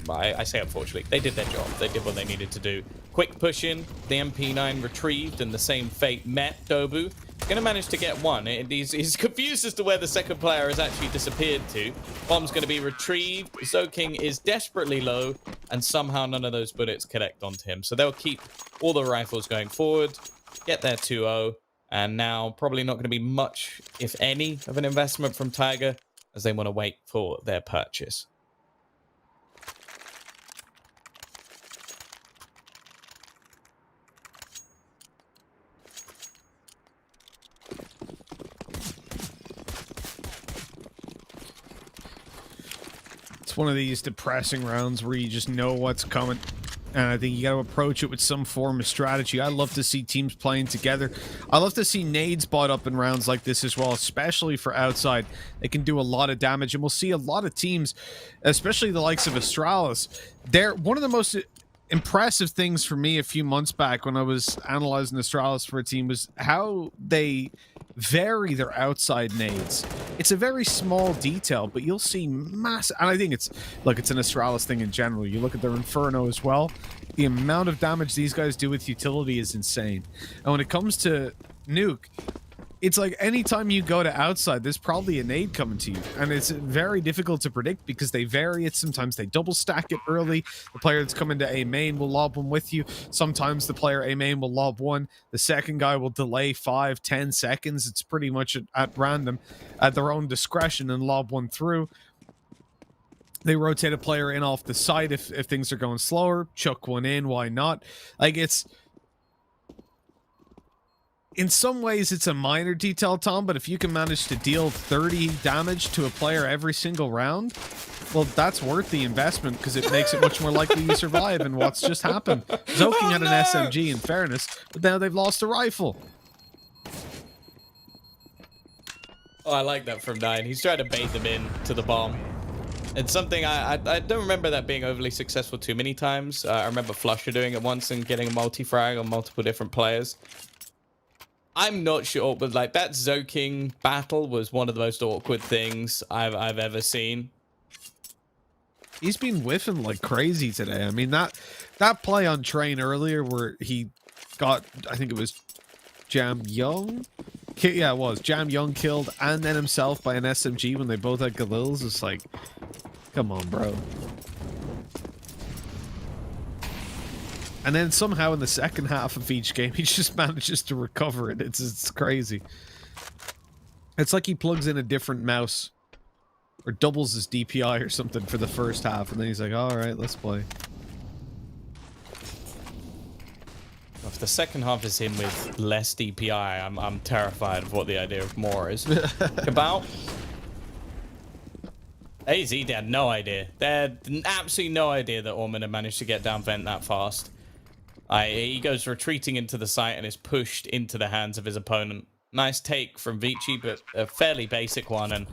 I say unfortunately, they did their job. They did what they needed to do. Quick push in, the MP9 retrieved, and the same fate met Dobu. Gonna manage to get one. He's confused as to where the second player has actually disappeared to. Bomb's gonna be retrieved. Zoking is desperately low, and somehow none of those bullets connect onto him. So they'll keep all the rifles going forward, get their 2-0, and now probably not gonna be much, if any, of an investment from Tiger, as they want to wait for their purchase. It's one of these depressing rounds where you just know what's coming. And I think you got to approach it with some form of strategy. I love to see teams playing together. I love to see nades bought up in rounds like this as well, especially for outside. They can do a lot of damage, and we'll see a lot of teams, especially the likes of Astralis. They're one of the most impressive things for me a few months back when I was analyzing Astralis for a team was how they vary their outside nades. It's a very small detail, but you'll see massive, and I think it's an Astralis thing in general. You look at their Inferno as well. The amount of damage these guys do with utility is insane. And when it comes to Nuke, it's like anytime you go to outside, there's probably a nade coming to you. And it's very difficult to predict because they vary it. Sometimes they double stack it early. The player that's coming to A main will lob one with you. Sometimes the player A main will lob one. The second guy will delay 5-10 seconds. It's pretty much at random at their own discretion and lob one through. They rotate a player in off the side if things are going slower. Chuck one in, why not? Like, it's... In some ways, it's a minor detail, Tom, but if you can manage to deal 30 damage to a player every single round, well, that's worth the investment because it makes it much more likely you survive, and what's just happened. Zoking had an SMG, in fairness, but now they've lost a rifle. Oh, I like that from Nine. He's trying to bait them in to the bomb. It's something I don't remember that being overly successful too many times. I remember Flusher doing it once and getting a multi-frag on multiple different players. I'm not sure, but like that Zoking battle was one of the most awkward things I've ever seen. He's been whiffing like crazy today. I mean, that play on Train earlier where he got, I think it was Jam Young? Yeah, it was. Jam Young killed and then himself by an SMG when they both had Galils. It's like, come on, bro. And then somehow in the second half of each game, he just manages to recover it. It's crazy. It's like he plugs in a different mouse. Or doubles his DPI or something for the first half. And then he's like, alright, let's play. If the second half is him with less DPI, I'm terrified of what the idea of more is about. AZ, they had no idea. They had absolutely no idea that Orman had managed to get down vent that fast. He goes retreating into the site and is pushed into the hands of his opponent. Nice take from Vici, but a fairly basic one. And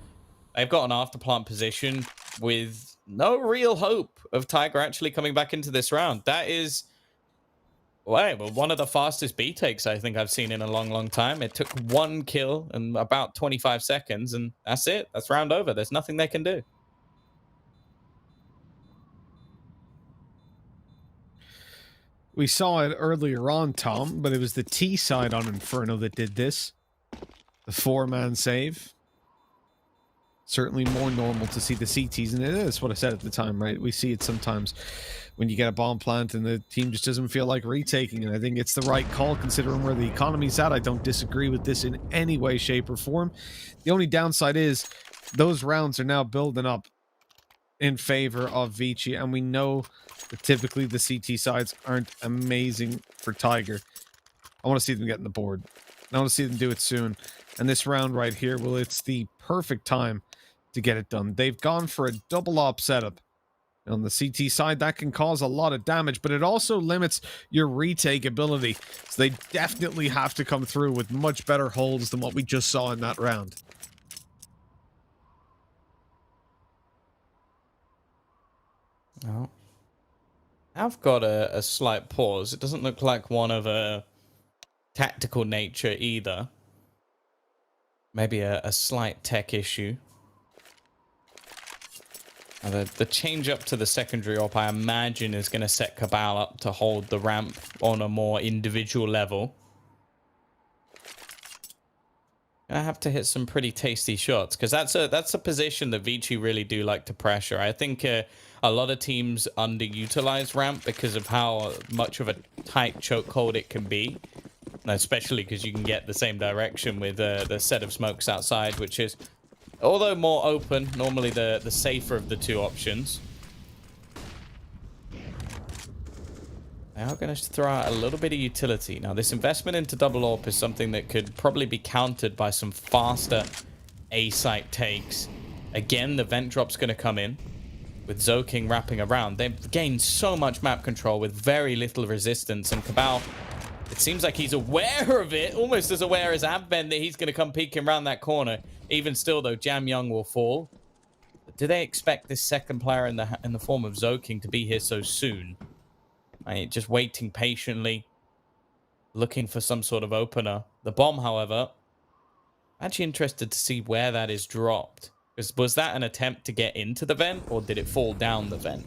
they've got an afterplant position with no real hope of Tiger actually coming back into this round. That is, well, one of the fastest B takes I think I've seen in a long, long time. It took one kill in about 25 seconds, and that's it. That's round over. There's nothing they can do. We saw it earlier on, Tom, but it was the T side on Inferno that did this. The 4-man save. Certainly more normal to see the CTs, and it is what I said at the time, right? We see it sometimes when you get a bomb plant and the team just doesn't feel like retaking it. I think it's the right call considering where the economy's at. I don't disagree with this in any way, shape, or form. The only downside is those rounds are now building up in favor of Vici, and we know that typically the CT sides aren't amazing for Tiger. I want to see them get in the board. I want to see them do it soon. And this round right here, well, it's the perfect time to get it done. They've gone for a double op setup. On the CT side, that can cause a lot of damage, but it also limits your retake ability. So they definitely have to come through with much better holds than what we just saw in that round. Oh. I've got a slight pause. It doesn't look like one of a tactical nature either. Maybe a slight tech issue. The change up to the secondary op, I imagine, is going to set Cabal up to hold the ramp on a more individual level. I have to hit some pretty tasty shots because that's a position that Vici really do like to pressure. I think a lot of teams underutilize ramp because of how much of a tight chokehold it can be, especially because you can get the same direction with the set of smokes outside, which is, although more open, normally the safer of the two options. They are going to throw out a little bit of utility. Now, this investment into double AWP is something that could probably be countered by some faster A-site takes. Again, the vent drop's going to come in with Zoking wrapping around. They've gained so much map control with very little resistance, and Cabal, it seems like he's aware of it, almost as aware as Advent, that he's going to come peeking around that corner. Even still, though, Jam Young will fall. But do they expect this second player in the form of Zoking to be here so soon? Just waiting patiently, looking for some sort of opener. The bomb, however, I'm actually interested to see where that is dropped. Was that an attempt to get into the vent, or did it fall down the vent?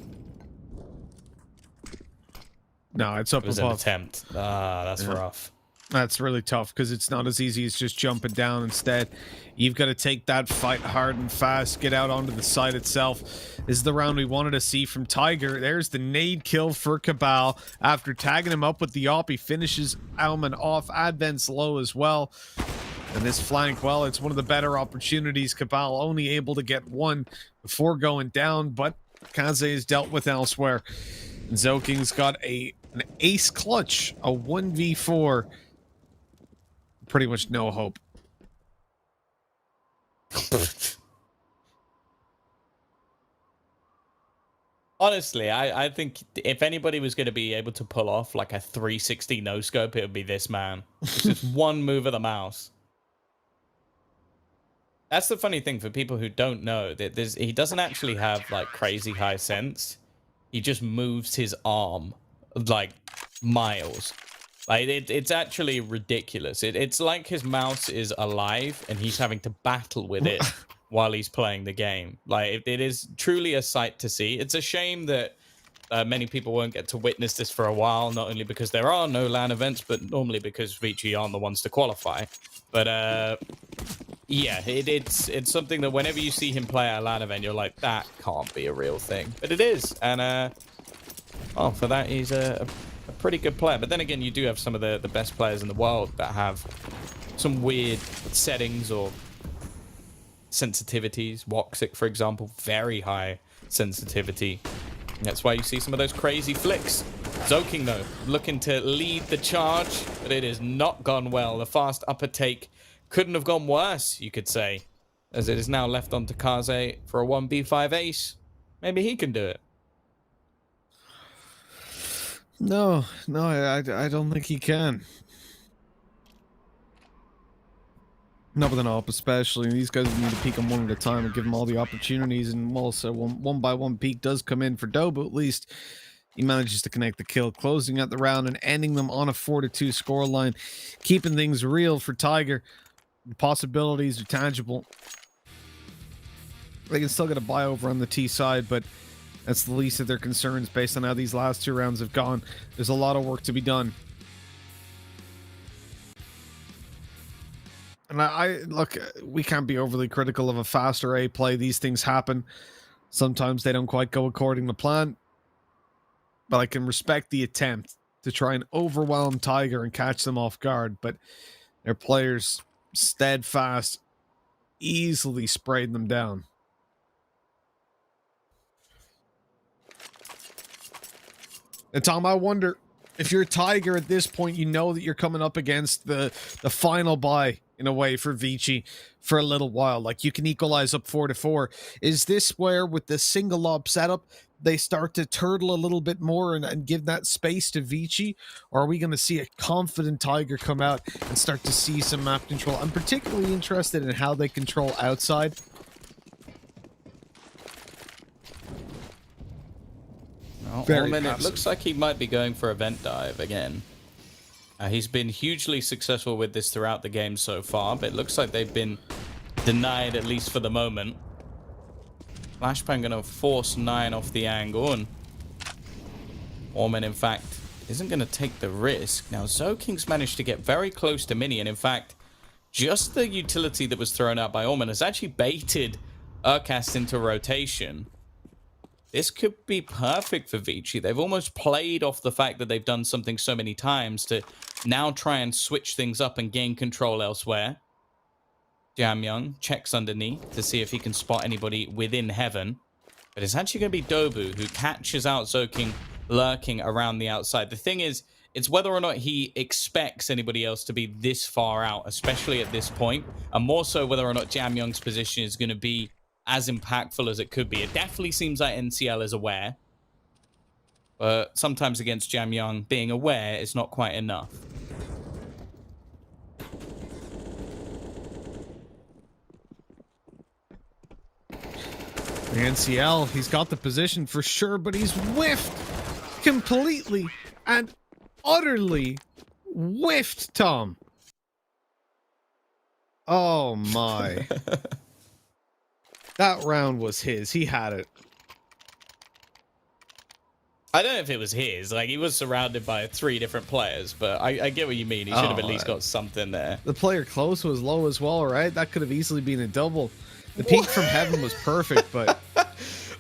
No, it's up It was above. an attempt. That's rough. That's really tough because it's not as easy as just jumping down. Instead, you've got to take that fight hard and fast, get out onto the side itself. This is the round we wanted to see from Tiger. There's the nade kill for Cabal. After tagging him up with the op, he finishes Alman off. Advent's low as well. And this flank, well, it's one of the better opportunities. Cabal only able to get one before going down, but Kaze is dealt with elsewhere. And Zoking's got an ace clutch, a 1v4. Pretty much no hope. Honestly, I think if anybody was going to be able to pull off like a 360 no-scope, it would be this man. It's just one move of the mouse. That's the funny thing for people who don't know, that he doesn't actually have like crazy high sense. He just moves his arm like miles. Like it's actually ridiculous. It's like his mouse is alive and he's having to battle with it while he's playing the game. Like it is truly a sight to see. It's a shame that many people won't get to witness this for a while, not only because there are no LAN events, but normally because Vici aren't the ones to qualify. But yeah, it's something that whenever you see him play at a LAN event, you're like, that can't be a real thing. But it is. And oh, for that, he's a pretty good player. But then again, you do have some of the best players in the world that have some weird settings or sensitivities. Woxic, for example, very high sensitivity. That's why you see some of those crazy flicks. Zoking, though, looking to lead the charge, but it has not gone well. The fast upper take couldn't have gone worse, you could say, as it is now left onto Kaze for a 1v5 ace. Maybe he can do it. No, I don't think he can. Not with an op, especially. These guys need to peek him one at a time and give him all the opportunities. And also, one by one peek does come in for Doe, but at least he manages to connect the kill, closing out the round and ending them on a 4-2 scoreline, keeping things real for Tiger. The possibilities are tangible. They can still get a buy over on the T side, but That's the least of their concerns based on how these last 2 rounds have gone. There's a lot of work to be done. And I look, we can't be overly critical of a faster A play. These things happen. Sometimes they don't quite go according to plan. But I can respect the attempt to try and overwhelm Tiger and catch them off guard. But their players, steadfast, easily sprayed them down. And Tom, I wonder if you're Tiger at this point, you know that you're coming up against the final buy in a way for Vici for a little while. Like, you can equalize up 4-4. Is this where, with the single lob setup, they start to turtle a little bit more and give that space to Vici? Or are we going to see a confident Tiger come out and start to see some map control? I'm particularly interested in how they control outside. Allman, it looks like he might be going for a vent dive again. He's been hugely successful with this throughout the game so far, but it looks like they've been denied, at least for the moment. Flashbang going to force 9 off the angle, and Allman, in fact, isn't going to take the risk. Now, Zoking's managed to get very close to Mini, and in fact, just the utility that was thrown out by Allman has actually baited Urcast into rotation. This could be perfect for Vici. They've almost played off the fact that they've done something so many times to now try and switch things up and gain control elsewhere. Jamyoung checks underneath to see if he can spot anybody within heaven. But it's actually going to be Dobu who catches out Zoking lurking around the outside. The thing is, it's whether or not he expects anybody else to be this far out, especially at this point, and more so whether or not Jamyoung's position is going to be as impactful as it could be. It definitely seems like NCL is aware, but sometimes against Jamyoung, being aware is not quite enough. The NCL, he's got the position for sure, but he's whiffed completely and utterly whiffed, Tom. Oh my. That round was his. He had it. I don't know if it was his. Like, he was surrounded by 3 different players, but I get what you mean. He should have at least got something there. The player close was low as well, right? That could have easily been a double. The peak from heaven was perfect, but...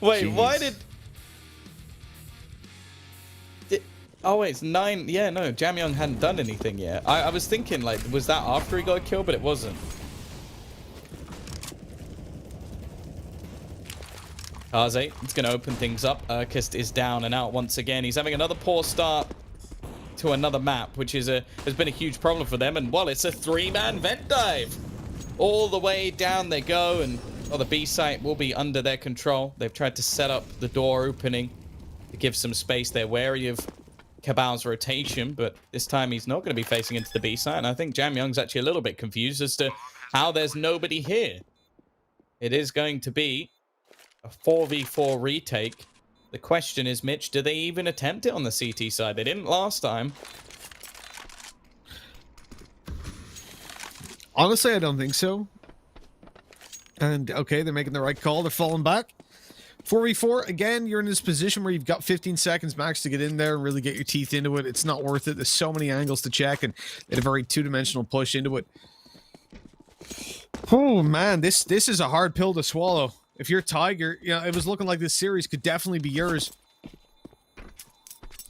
Wait, Jeez. why did... Oh, wait, it's 9... Yeah, no, Jamyoung hadn't done anything yet. I was thinking, like, was that after he got killed? But it wasn't. Kaze, it's going to open things up. Urkist is down and out once again. He's having another poor start to another map, which is has been a huge problem for them. And, well, it's a 3-man vent dive. All the way down they go, and the B site will be under their control. They've tried to set up the door opening to give some space. They're wary of Cabal's rotation, but this time he's not going to be facing into the B site. And I think Jamyoung's actually a little bit confused as to how there's nobody here. It is going to be a 4v4 retake. The question is, Mitch, do they even attempt it on the CT side? They didn't last time. Honestly, I don't think so. And, okay, they're making the right call. They're falling back. 4v4, again, you're in this position where you've got 15 seconds max to get in there and really get your teeth into it. It's not worth it. There's so many angles to check, and they had a very two-dimensional push into it. Oh, man, this is a hard pill to swallow. If you're Tiger, you know, it was looking like this series could definitely be yours.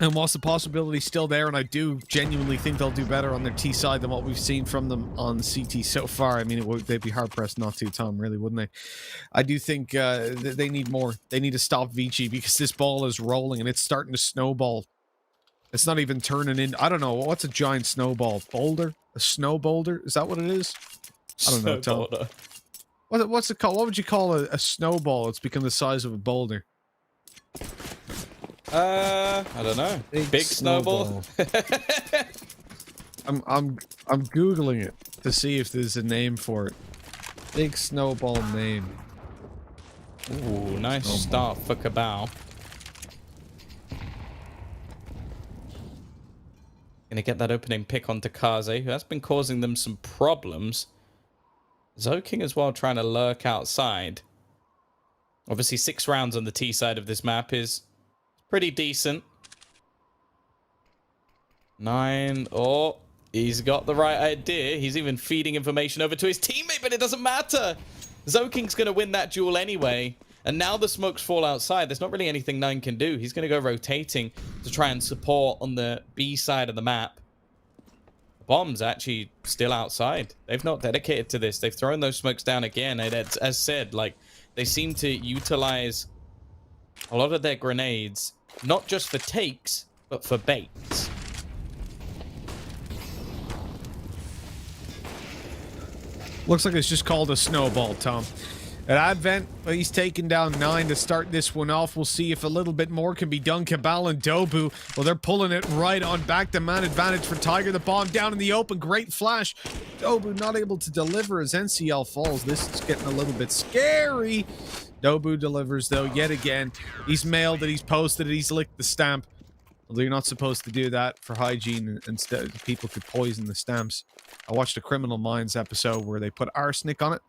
And whilst the possibility's still there, and I do genuinely think they'll do better on their T side than what we've seen from them on the CT so far. I mean, they'd be hard-pressed not to, Tom, really, wouldn't they? I do think they need more. They need to stop Vici because this ball is rolling, and it's starting to snowball. It's not even turning in... I don't know. What's a giant snowball? Boulder? A snow boulder? Is that what it is? I don't know, Tom. What's it called? What would you call a snowball? It's become the size of a boulder. I don't know. Big snowball. I'm googling it to see if there's a name for it. Big snowball name. Ooh, nice start for Cabal. Gonna get that opening pick onto Kaze, who has been causing them some problems. Zoking as well, trying to lurk outside. Obviously, 6 rounds on the T side of this map is pretty decent. 9. Oh, he's got the right idea. He's even feeding information over to his teammate, but it doesn't matter. Zoking's going to win that duel anyway. And now the smokes fall outside. There's not really anything 9 can do. He's going to go rotating to try and support on the B side of the map. The bomb's actually still outside. They've not dedicated to this. They've thrown those smokes down again. And it's, as said, like, they seem to utilize a lot of their grenades, not just for takes, but for baits. Looks like it's just called a snowball, Tom. At Advent, he's taken down 9 to start this one off. We'll see if a little bit more can be done. Cabal and Dobu, well, they're pulling it right on back to man advantage for Tiger. The bomb down in the open. Great flash. Dobu not able to deliver as NCL falls. This is getting a little bit scary. Dobu delivers, though, yet again. He's mailed it. He's posted it. He's licked the stamp. Although you're not supposed to do that for hygiene. Instead, people could poison the stamps. I watched a Criminal Minds episode where they put arsenic on it.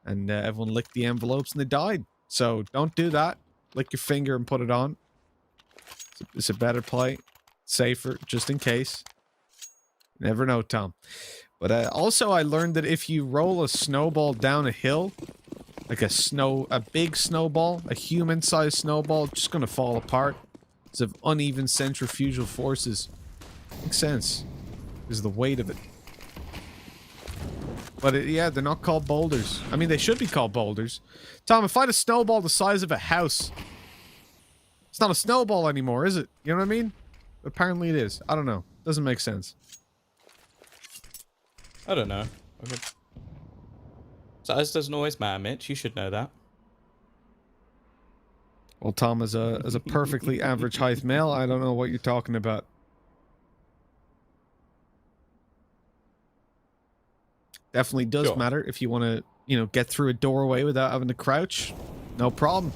And everyone licked the envelopes and they died. So don't do that. Lick your finger and put it on. It's a better play. Safer, just in case. Never know, Tom. But also I learned that if you roll a snowball down a hill, like a big snowball, a human-sized snowball, it's just going to fall apart. It's of uneven centrifugal forces. Makes sense. Because of the weight of it. But yeah, they're not called boulders. I mean, they should be called boulders. Tom, if I had a snowball the size of a house, it's not a snowball anymore, is it? You know what I mean? Apparently it is. I don't know. Doesn't make sense. I don't know. Okay. Size doesn't always matter, Mitch. You should know that. Well, Tom, as a perfectly average height male, I don't know what you're talking about. Definitely does matter if you want to, you know, get through a doorway without having to crouch. No problem.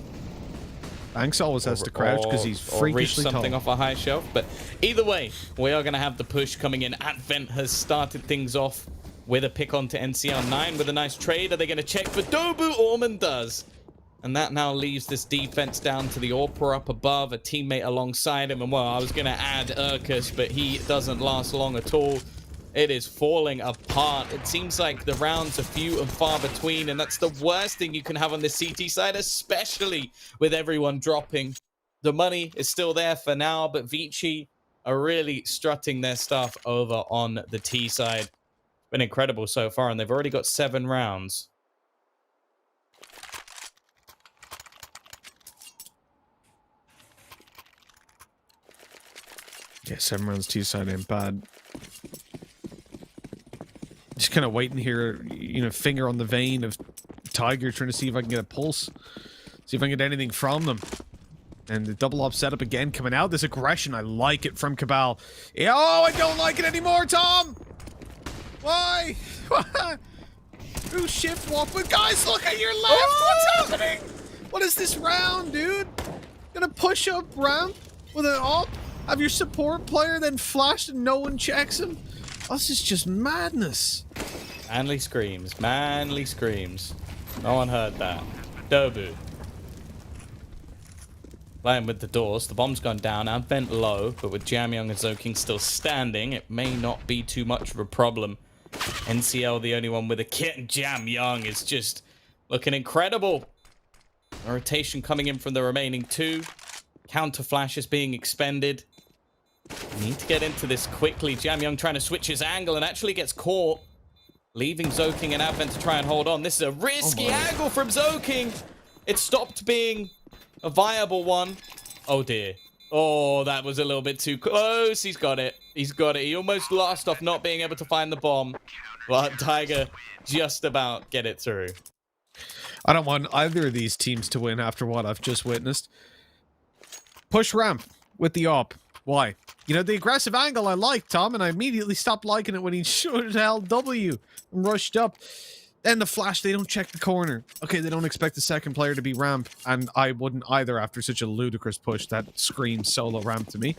Banks always has to crouch because he's freakishly reach something tall. off a high shelf. But either way, we are going to have the push coming in. Advent has started things off with a pick onto NCL9 with a nice trade. Are they going to check for Dobu? Orman does. And that now leaves this defense down to the Orpa up above, a teammate alongside him. And well, I was going to add Urkus, but he doesn't last long at all. It is falling apart. It seems like the rounds are few and far between, and that's the worst thing you can have on the CT side, especially with everyone dropping. The money is still there for now, but Vici are really strutting their stuff over on the T side. It's been incredible so far, and they've already got 7 rounds. Yeah, 7 rounds T side ain't bad. Just kind of waiting here, you know, finger on the vein of Tiger, trying to see if I can get a pulse. See if I can get anything from them. And the double up setup again coming out. This aggression, I like it from Cabal. Yeah, oh, I don't like it anymore, Tom! Why? Who shift walk? But guys, look at your left! What's happening? What is this round, dude? Gonna push up ramp with an op? Have your support player then flashed and no one checks him? This is just madness. Manly screams. Manly screams. No one heard that. Dobu. Playing with the doors. The bomb's gone down. Advent low, but with Jamyong and Zoking still standing, it may not be too much of a problem. NCL the only one with a kit, and Jamyong is just looking incredible. A rotation coming in from the remaining 2. Counter flash is being expended. Need to get into this quickly. Jamyong trying to switch his angle and actually gets caught. Leaving Zoking and Advent to try and hold on. This is a risky angle from Zoking. It stopped being a viable one. Oh dear. Oh, that was a little bit too close. He's got it. He's got it. He almost lost off not being able to find the bomb. But Tiger just about get it through. I don't want either of these teams to win after what I've just witnessed. Push ramp with the op. Why? You know, the aggressive angle I like, Tom, and I immediately stopped liking it when he showed LW and rushed up. Then the flash, they don't check the corner. Okay, they don't expect the second player to be ramp, and I wouldn't either after such a ludicrous push that screams solo ramp to me.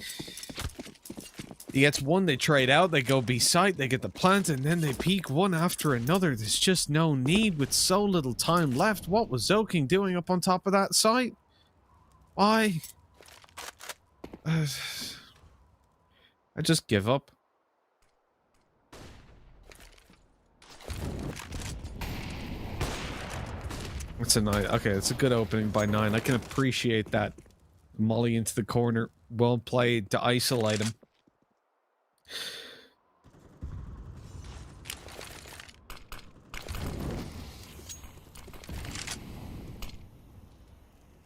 He gets one, they trade out, they go B site, they get the plant, and then they peek one after another. There's just no need with so little time left. What was Zoking doing up on top of that site? Why? I just give up. It's a 9. Okay, it's a good opening by 9. I can appreciate that. Molly into the corner. Well played to isolate him.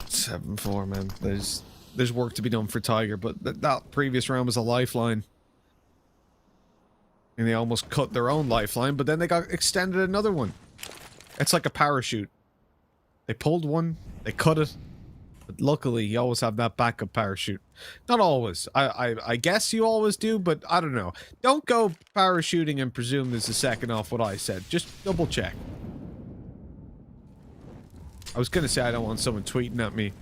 Seven 4, man. There's work to be done for Tiger, but that previous round was a lifeline. And they almost cut their own lifeline, but then they got extended another one. It's like a parachute. They pulled one, they cut it, but luckily you always have that backup parachute. Not always. I guess you always do, but I don't know. Don't go parachuting and presume there's a second off what I said. Just double check. I was gonna say I don't want someone tweeting at me.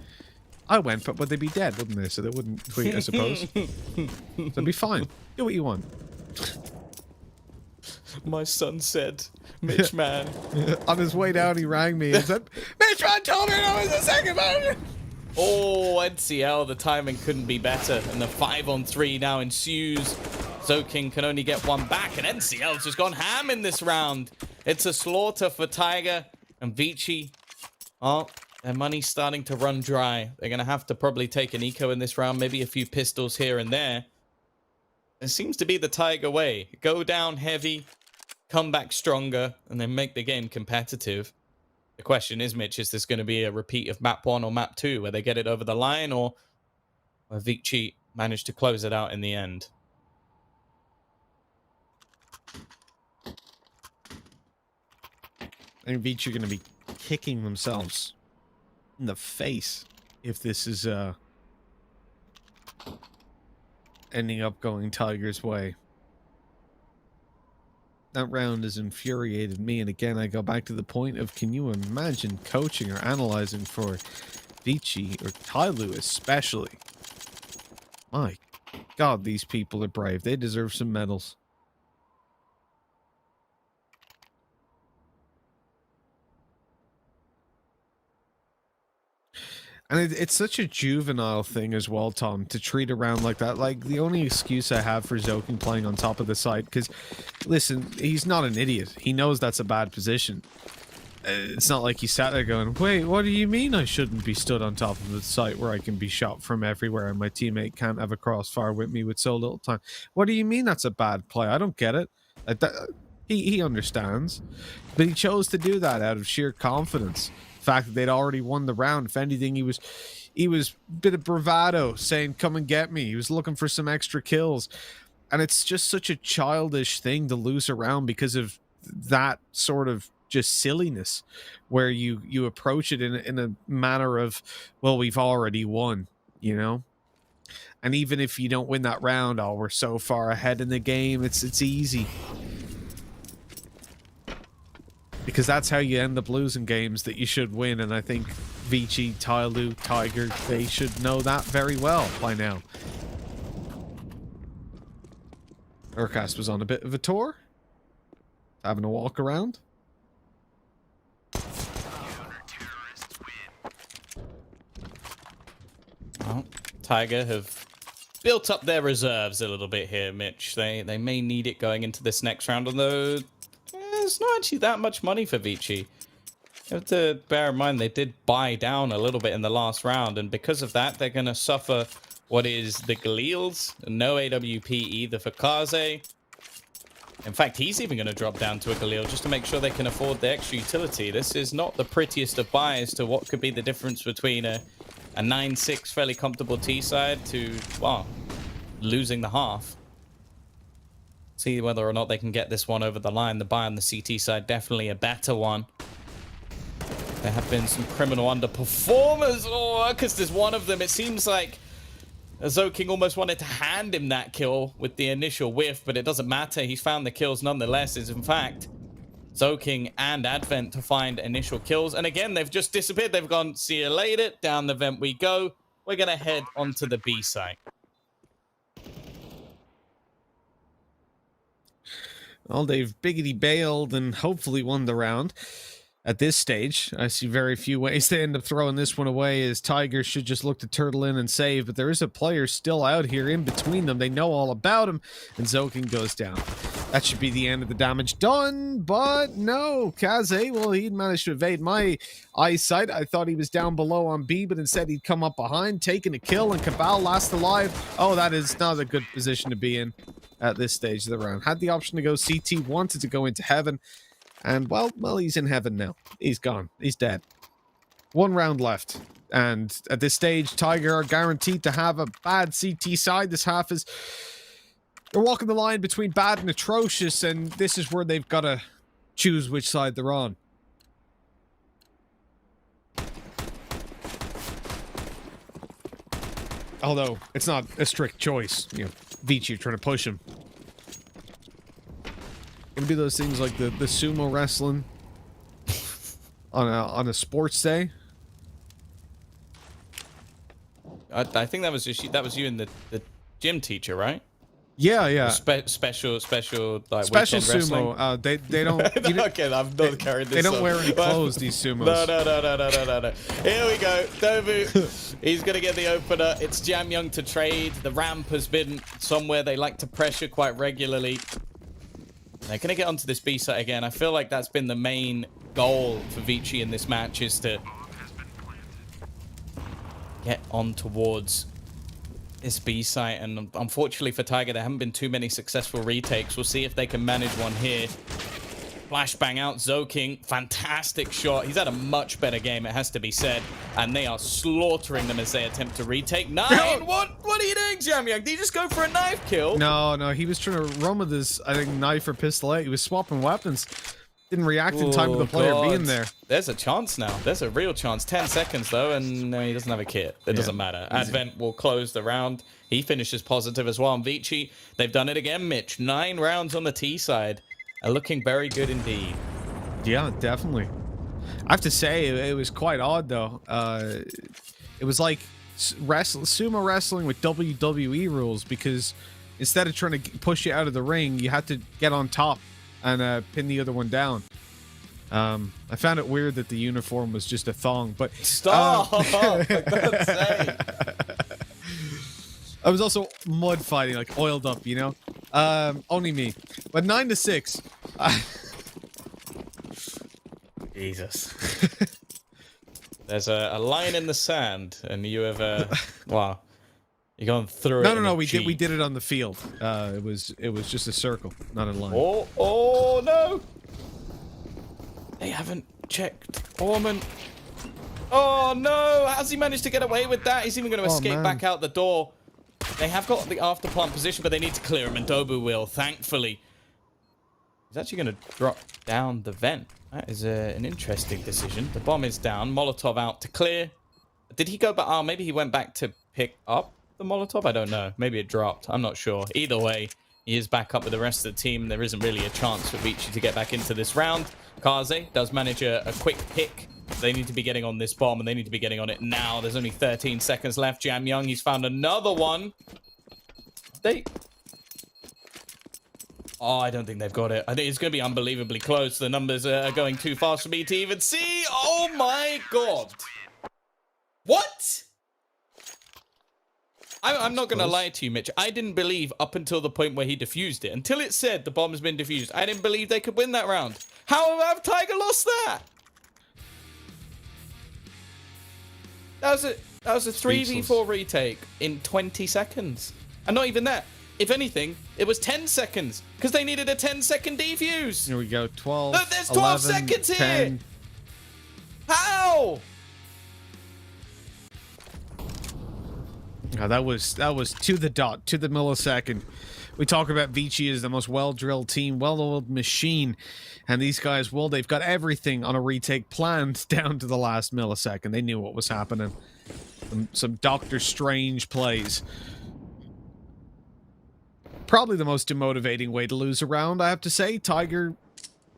I went, but would they be dead, wouldn't they? So they wouldn't tweet, I suppose. So it'd be fine. Do what you want. My son said, Mitch man. On his way down, he rang me and said, Mitch man told me I was the second man. Oh, NCL, the timing couldn't be better. And the 5-on-3 now ensues. Zoking can only get one back, and NCL's just gone ham in this round. It's a slaughter for Tiger and Vici. Oh, their money's starting to run dry. They're going to have to probably take an eco in this round, maybe a few pistols here and there. It seems to be the Tiger way. Go down heavy, come back stronger, and then make the game competitive. The question is, Mitch, is this going to be a repeat of map 1 or map 2 where they get it over the line, or where Vici managed to close it out in the end? I think Vici are going to be kicking themselves in the face if this is ending up going Tiger's way. That round has infuriated me, and again I go back to the point of, can you imagine coaching or analyzing for Vici or Tyloo especially? My God, these people are brave. They deserve some medals. And it's such a juvenile thing as well, Tom, to treat a round like that. Like, the only excuse I have for Zoking playing on top of the site, because, listen, he's not an idiot. He knows that's a bad position. It's not like he sat there going, wait, what do you mean I shouldn't be stood on top of the site where I can be shot from everywhere and my teammate can't have a crossfire with me with so little time? What do you mean that's a bad play? I don't get it. He understands. But he chose to do that out of sheer confidence. Fact that they'd already won the round. If anything, he was a bit of bravado, saying come and get me. He was looking for some extra kills, and it's just such a childish thing to lose a round because of that sort of just silliness, where you approach it in a manner of, well, we've already won, you know. And even if you don't win that round, oh, we're so far ahead in the game, it's easy. Because that's how you end up losing games that you should win, and I think Vici, Tyloo, Tiger, they should know that very well by now. Urcast was on a bit of a tour, having a walk around. Well, Tiger have built up their reserves a little bit here, Mitch. They may need it going into this next round, although it's not actually that much money for Vici. You have to bear in mind they did buy down a little bit in the last round, and because of that, they're going to suffer what is the Galils. No AWP either for Kaze. In fact, he's even going to drop down to a Galil just to make sure they can afford the extra utility. This is not the prettiest of buys to what could be the difference between a 9-6 fairly comfortable T-side to, well, losing the half. See whether or not they can get this one over the line. The buy on the CT side, definitely a better one. There have been some criminal underperformers. Oh, because there's one of them. It seems like Zoking almost wanted to hand him that kill with the initial whiff, but it doesn't matter. He's found the kills nonetheless. Is in fact Zoking and Advent to find initial kills. And again, they've just disappeared. They've gone, see you later. Down the vent we go. We're going to head onto the B site. Well, they've biggity bailed and hopefully won the round. At this stage, I see very few ways to end up throwing this one away, as Tiger should just look to turtle in and save, but there is a player still out here in between them. They know all about him, and Zokin goes down. That should be the end of the damage done, but no, Kaze, well, he'd managed to evade my eyesight. I thought he was down below on B, but instead he'd come up behind, taking a kill, and Cabal last alive. Oh, that is not a good position to be in at this stage of the round. Had the option to go CT, wanted to go into heaven, and, well, he's in heaven now. He's gone. He's dead. 1 round left. And at this stage, Tiger are guaranteed to have a bad CT side. This half is... They're walking the line between bad and atrocious, and this is where they've got to choose which side they're on. Although, it's not a strict choice. You know, Vici trying to push him. Gonna do those things like the sumo wrestling on a sports day. I think that was you and the gym teacher, right? Yeah. Special like Special weekend wrestling. sumo. They don't. Okay, I've not carried this. They don't on. wear any clothes. These sumos. No. Here we go. Dobu. He's gonna get the opener. It's Jam Young to trade. The ramp has been somewhere they like to pressure quite regularly. They're going to get onto this B site again. I feel like that's been the main goal for Vici in this match, is to get on towards this B site. And unfortunately for Tiger, there haven't been too many successful retakes. We'll see if they can manage one here. Flashbang out, Zoking, fantastic shot. He's had a much better game, it has to be said. And they are slaughtering them as they attempt to retake. 9! What are you doing, Jamyang? Did you just go for a knife kill? No, he was trying to run with his, I think, knife or pistolet. He was swapping weapons. Didn't react in time with the player being there. There's a chance now. There's a real chance. 10 seconds, though, and no, he doesn't have a kit. It doesn't matter. Advent will close the round. He finishes positive as well. And Vici, they've done it again, Mitch. 9 rounds on the T side. Looking very good indeed. Yeah, definitely. I have to say, it was quite odd, though. It was like sumo wrestling with WWE rules, because instead of trying to push you out of the ring, you had to get on top and pin the other one down. I found it weird that the uniform was just a thong, but... Stop! For God's sake. I was also mud fighting, like oiled up, you know? Only me. But 9-6. Jesus. There's a line in the sand, and you have wow. You're going through it. No, we did it on the field. It was just a circle, not a line. Oh no! They haven't checked Orman. Oh no! How's he managed to get away with that? He's even going to escape back out the door. They have got the after-plant position, but they need to clear him, and Dobu will, thankfully. He's actually going to drop down the vent. That is an interesting decision. The bomb is down. Molotov out to clear. Did he go back? Oh, maybe he went back to pick up the Molotov? I don't know. Maybe it dropped. I'm not sure. Either way, he is back up with the rest of the team. There isn't really a chance for Vici to get back into this round. Kaze does manage a quick pick. They need to be getting on this bomb, and they need to be getting on it now. There's only 13 seconds left. Jam Young, he's found another one. Oh, I don't think they've got it. I think it's going to be unbelievably close. The numbers are going too fast for me to even see. Oh my God. What? I'm not going to lie to you, Mitch. I didn't believe up until the point where he defused it. Until it said the bomb has been defused, I didn't believe they could win that round. How have Tiger lost that? That was a 3v4 retake in 20 seconds. And not even that. If anything, it was 10 seconds, because they needed a 10-second defuse. Here we go. 12. Look, there's 12 seconds 10. here. How? Oh, that was to the dot, to the millisecond. We talk about Vici as the most well-drilled team, well-oiled machine, and these guys, well, they've got everything on a retake planned down to the last millisecond. They knew what was happening. Some Doctor Strange plays. Probably the most demotivating way to lose a round, I have to say. Tiger,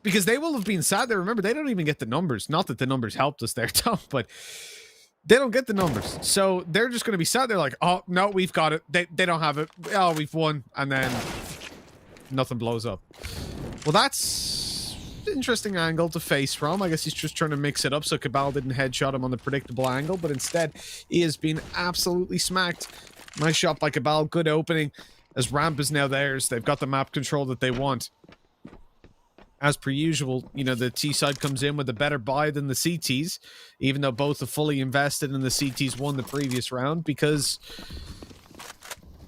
because they will have been sad there. Remember, they don't even get the numbers. Not that the numbers helped us there, Tom, but they don't get the numbers. So they're just going to be sat there like, oh, no, we've got it. They don't have it. Oh, we've won. And then nothing blows up. Well, that's an interesting angle to face from. I guess he's just trying to mix it up so Cabal didn't headshot him on the predictable angle, but instead he has been absolutely smacked. Nice shot by Cabal, good opening, as ramp is now theirs. They've got the map control that they want. As per usual, you know, the T side comes in with a better buy than the CTs, even though both have fully invested and the CTs won the previous round, because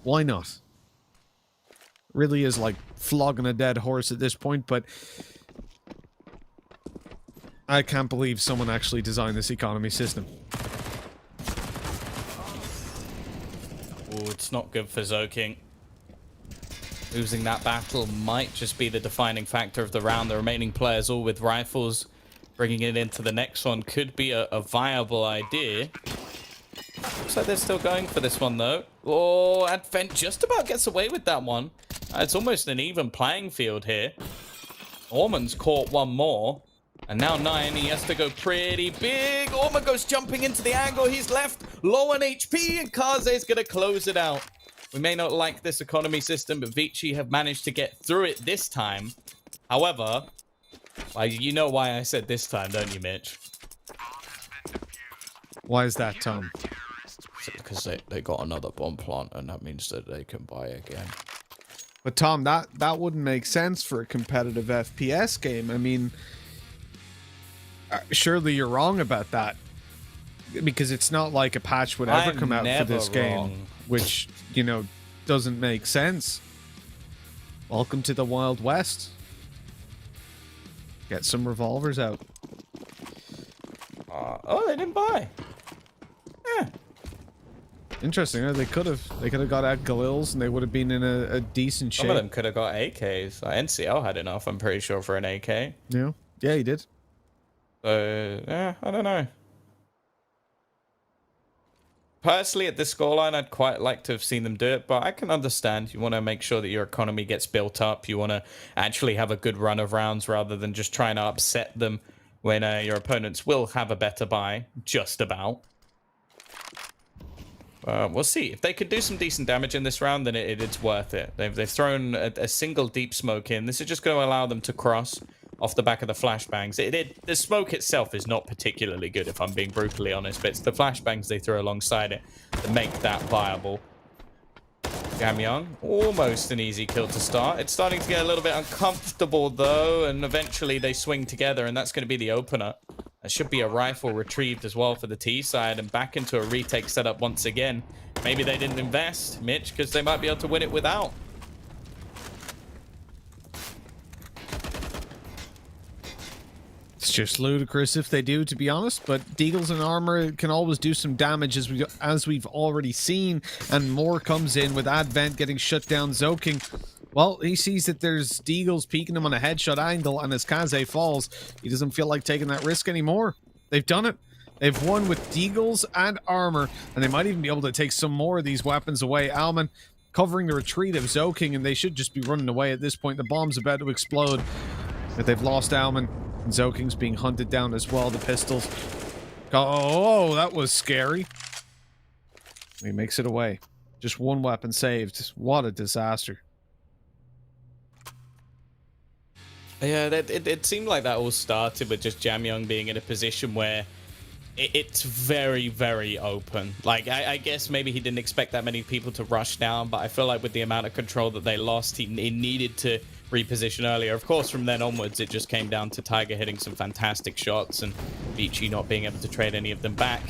why not? Really is like flogging a dead horse at this point, but I can't believe someone actually designed this economy system. Oh, it's not good for Zoking. Losing that battle might just be the defining factor of the round. The remaining players all with rifles. Bringing it into the next one could be a viable idea. Looks like they're still going for this one, though. Oh, Advent just about gets away with that one. It's almost an even playing field here. Orman's caught one more. And now 9, he has to go pretty big. Orman goes jumping into the angle. He's left low on HP, and Kaze's going to close it out. We may not like this economy system, but Vici have managed to get through it this time. However, well, you know why I said this time, don't you, Mitch? Why is that, Tom? Because they got another bomb plant, and that means that they can buy again. But Tom, that wouldn't make sense for a competitive FPS game. I mean, surely you're wrong about that. Because it's not like a patch would ever come out for this game, which, you know, doesn't make sense. Welcome to the Wild West. Get some revolvers out. Oh, they didn't buy. Yeah. Interesting. They could have got out Galils and they would have been in a decent shape. Some of them could have got AKs. NCL had enough, I'm pretty sure, for an AK. Yeah, he did. So, yeah, I don't know. Personally, at this scoreline, I'd quite like to have seen them do it, but I can understand. You want to make sure that your economy gets built up. You want to actually have a good run of rounds rather than just trying to upset them when your opponents will have a better buy, just about. We'll see. If they could do some decent damage in this round, then it's worth it. They've thrown a single deep smoke in. This is just going to allow them to cross off the back of the flashbangs. The smoke itself is not particularly good, if I'm being brutally honest, but it's the flashbangs they throw alongside it that make that viable. Gamyong, almost an easy kill to start. It's starting to get a little bit uncomfortable, though, and eventually they swing together, and that's going to be the opener. That should be a rifle retrieved as well for the T side, and back into a retake setup once again. Maybe they didn't invest, Mitch, because they might be able to win it without. It's just ludicrous if they do, to be honest, but Deagles and armor can always do some damage, as we've already seen, and more comes in with Advent getting shut down. Zoking, well, he sees that there's Deagles peeking him on a headshot angle, and as Kaze falls, he doesn't feel like taking that risk anymore. They've done it. They've won with Deagles and armor, and they might even be able to take some more of these weapons away. Alman covering the retreat of Zoking, and they should just be running away at this point. The bomb's about to explode, but they've lost Alman. And Zoking's being hunted down as well. The pistols. Oh, that was scary. He makes it away. Just one weapon saved. What a disaster. Yeah, it seemed like that all started with just Jamyong being in a position where it's very, very open. Like, I guess maybe he didn't expect that many people to rush down, but I feel like with the amount of control that they lost, he needed to reposition earlier. Of course, from then onwards, it just came down to Tiger hitting some fantastic shots and Vici not being able to trade any of them back.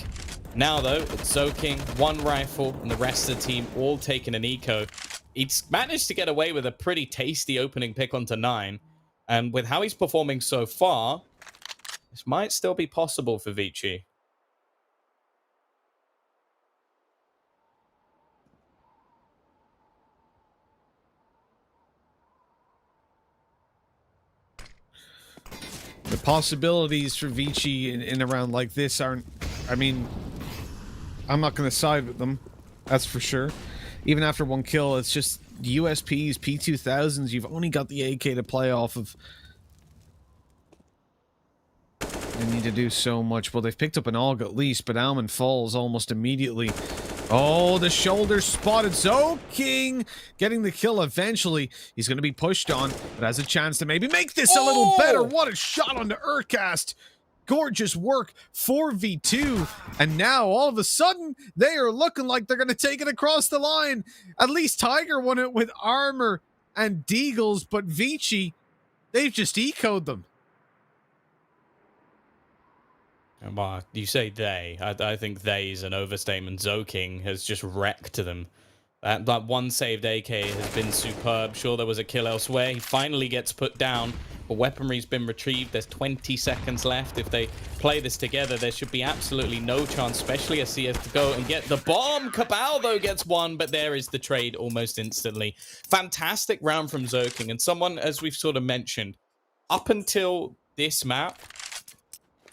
Now, though, it's Zoking, one rifle, and the rest of the team all taking an eco. He's managed to get away with a pretty tasty opening pick onto 9. And with how he's performing so far, this might still be possible for Vici. The possibilities for Vici in a round like this aren't... I mean, I'm not going to side with them. That's for sure. Even after one kill, it's just USPs, P2000s. You've only got the AK to play off of. They need to do so much. Well, they've picked up an AUG at least, but Alman falls almost immediately. Oh, the shoulder spotted. King getting the kill eventually. He's going to be pushed on, but has a chance to maybe make this a little better. What a shot on the Urcast. Gorgeous work for V2. And now, all of a sudden, they are looking like they're going to take it across the line. At least Tiger won it with armor and deagles, but Vici, they've just ecoed them. Well, you say they. I think they is an overstatement. King has just wrecked them. That one saved AK has been superb. Sure, there was a kill elsewhere. He finally gets put down, but weaponry's been retrieved. There's 20 seconds left. If they play this together, there should be absolutely no chance, especially as he has to go and get the bomb. Cabal, though, gets one, but there is the trade almost instantly. Fantastic round from King, and someone, as we've sort of mentioned, up until this map,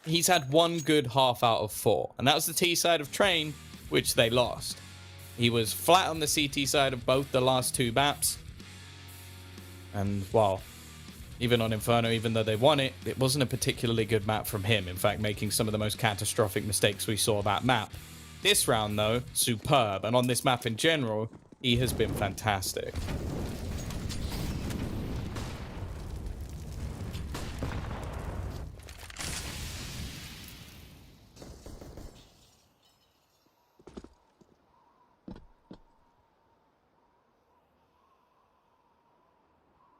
he's had one good half out of 4, and that was the T side of Train, which they lost. He was flat on the CT side of both the last 2 maps, and well, even on Inferno, even though they won it, it wasn't a particularly good map from him, in fact making some of the most catastrophic mistakes we saw that map. This round though, superb, and on this map in general, he has been fantastic.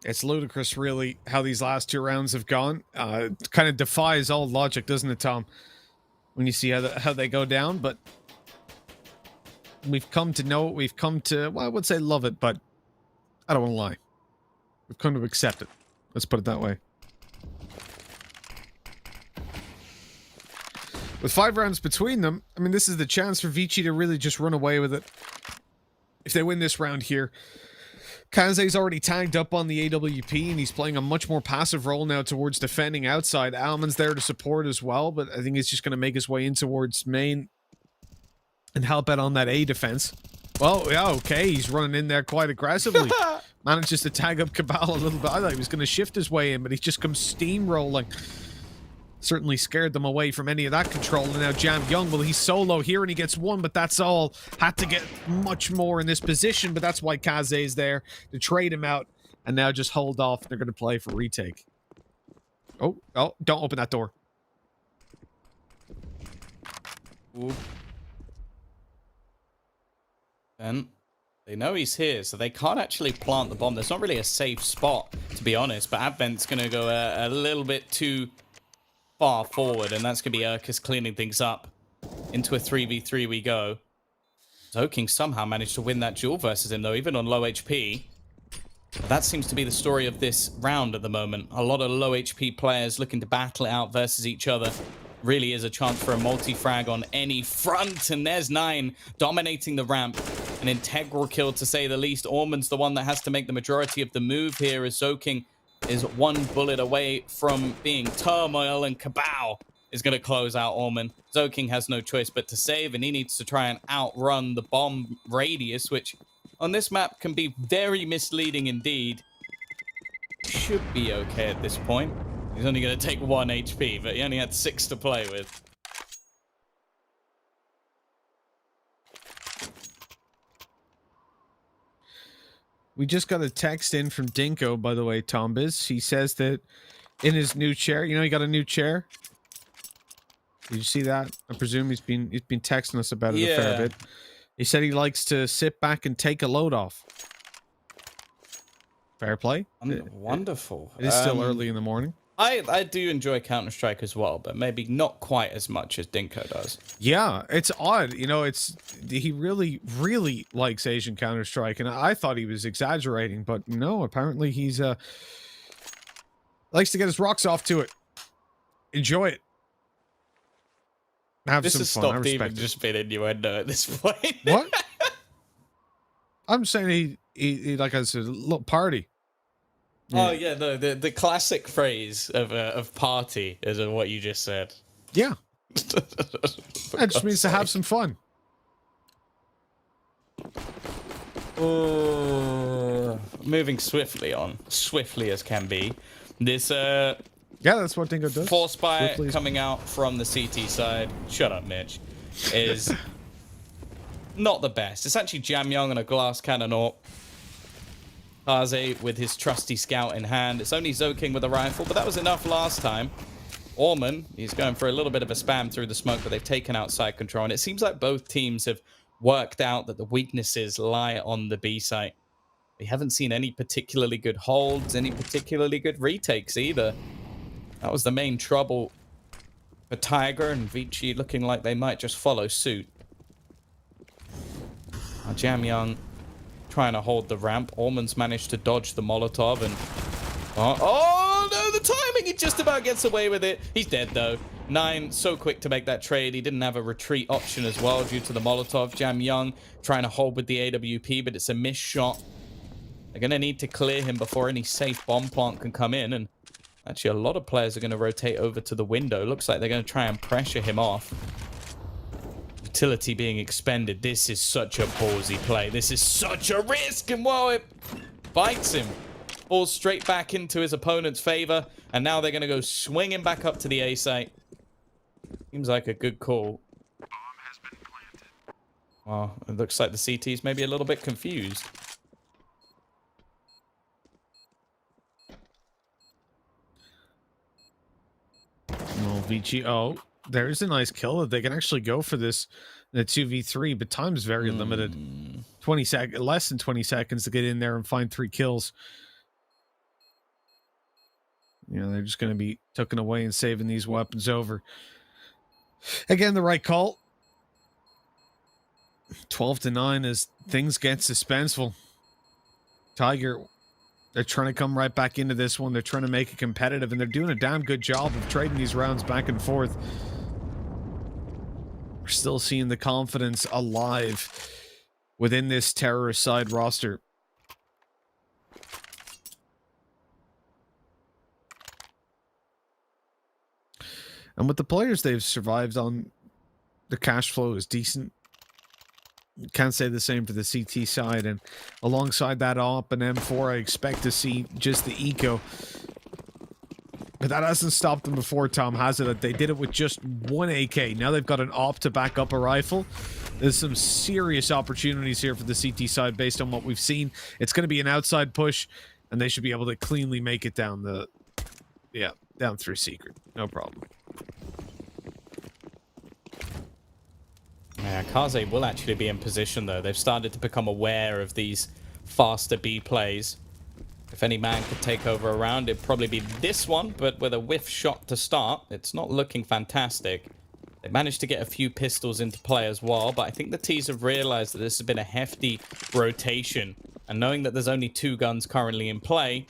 It's ludicrous, really, how these last 2 rounds have gone. It kind of defies all logic, doesn't it, Tom? When you see how they go down, but we've come to know it. We've come to, well, I would say love it, but I don't want to lie. We've come to accept it. Let's put it that way. With 5 rounds between them, I mean, this is the chance for Vici to really just run away with it. If they win this round here, Kaze's already tagged up on the AWP, and he's playing a much more passive role now towards defending outside. Alman's there to support as well, but I think he's just going to make his way in towards main and help out on that A defense. Well, yeah, okay, he's running in there quite aggressively. Manages to tag up Cabal a little bit. I thought he was going to shift his way in, but he just comes steamrolling. Certainly scared them away from any of that control. And now Jam Young, well, he's solo here and he gets 1, but that's all. Had to get much more in this position, but that's why Kaze is there to trade him out and now just hold off. They're going to play for retake. Oh, don't open that door. Ooh. And they know he's here, so they can't actually plant the bomb. There's not really a safe spot, to be honest, but Advent's going to go a little bit too far forward, and that's going to be Urcus cleaning things up. Into a 3v3 we go. King somehow managed to win that duel versus him, though, even on low HP. That seems to be the story of this round at the moment. A lot of low HP players looking to battle it out versus each other. Really is a chance for a multi-frag on any front, and there's 9 dominating the ramp. An integral kill, to say the least. Ormond's the one that has to make the majority of the move here, as King is 1 bullet away from being turmoil, and Cabal is going to close out Ormond. King has no choice but to save, and he needs to try and outrun the bomb radius, which on this map can be very misleading indeed. Should be okay at this point. He's only going to take 1 HP, but he only had 6 to play with. We just got a text in from Dinko, by the way, Tombiz. He says that in his new chair, you know, he got a new chair. Did you see that? I presume he's been texting us about it a fair bit. He said he likes to sit back and take a load off. Fair play. Wonderful. It is still early in the morning. I do enjoy Counter-Strike as well, but maybe not quite as much as Dinko does. Yeah, it's odd. You know, he really, really likes Asian Counter-Strike, and I thought he was exaggerating, but no, apparently he's likes to get his rocks off to it. Enjoy it. Have this some has fun. I stopped respect even it. just being innuendo at this point. What? I'm saying he like has a little party. Oh yeah, the classic phrase of party is what you just said. Yeah. That just means to have some fun. Moving swiftly as can be. This yeah, that's what Dingo does. Force Spy coming out from the CT side. Shut up, Mitch. Is not the best. It's actually Jamyang on a glass cannon or Kaze with his trusty scout in hand. It's only Zoking with a rifle, but that was enough last time. Orman, he's going for a little bit of a spam through the smoke, but they've taken out side control. And it seems like both teams have worked out that the weaknesses lie on the B site. We haven't seen any particularly good holds, any particularly good retakes either. That was the main trouble for Tiger, and Vici looking like they might just follow suit. Now Jamyang trying to hold the ramp. Orman's managed to dodge the Molotov and... Oh, no, the timing! He just about gets away with it. He's dead, though. 9, so quick to make that trade. He didn't have a retreat option as well due to the Molotov. Jamyang trying to hold with the AWP, but it's a missed shot. They're going to need to clear him before any safe bomb plant can come in. And actually, a lot of players are going to rotate over to the window. Looks like they're going to try and pressure him off. Utility being expended. This is such a ballsy play. This is such a risk. And whoa, it bites him. Falls straight back into his opponent's favor. And now they're going to go swinging back up to the A site. Seems like a good call. Well, it looks like the CT's maybe a little bit confused. Well, Vici, there's a nice kill. They can actually go for this in a 2v3, but time's very limited. 20 seconds, less than 20 seconds to get in there and find 3 kills. You know, they're just going to be taken away and saving these weapons over. Again, the right call. 12-9 as things get suspenseful. Tiger, they're trying to come right back into this one. They're trying to make it competitive, and they're doing a damn good job of trading these rounds back and forth. We're still seeing the confidence alive within this terrorist side roster. And with the players they've survived on, the cash flow is decent. Can't say the same for the CT side, and alongside that AWP and M4, I expect to see just the eco. But that hasn't stopped them before, Tom, has it? They did it with just 1 AK. Now they've got an AWP to back up a rifle. There's some serious opportunities here for the CT side based on what we've seen. It's going to be an outside push, and they should be able to cleanly make it down the... Yeah, down through secret. No problem. Yeah, Kaze will actually be in position, though. They've started to become aware of these faster B plays. If any man could take over a round, it'd probably be this one, but with a whiff shot to start, it's not looking fantastic. They managed to get a few pistols into play as well, but I think the T's have realized that this has been a hefty rotation. And knowing that there's only 2 guns currently in play,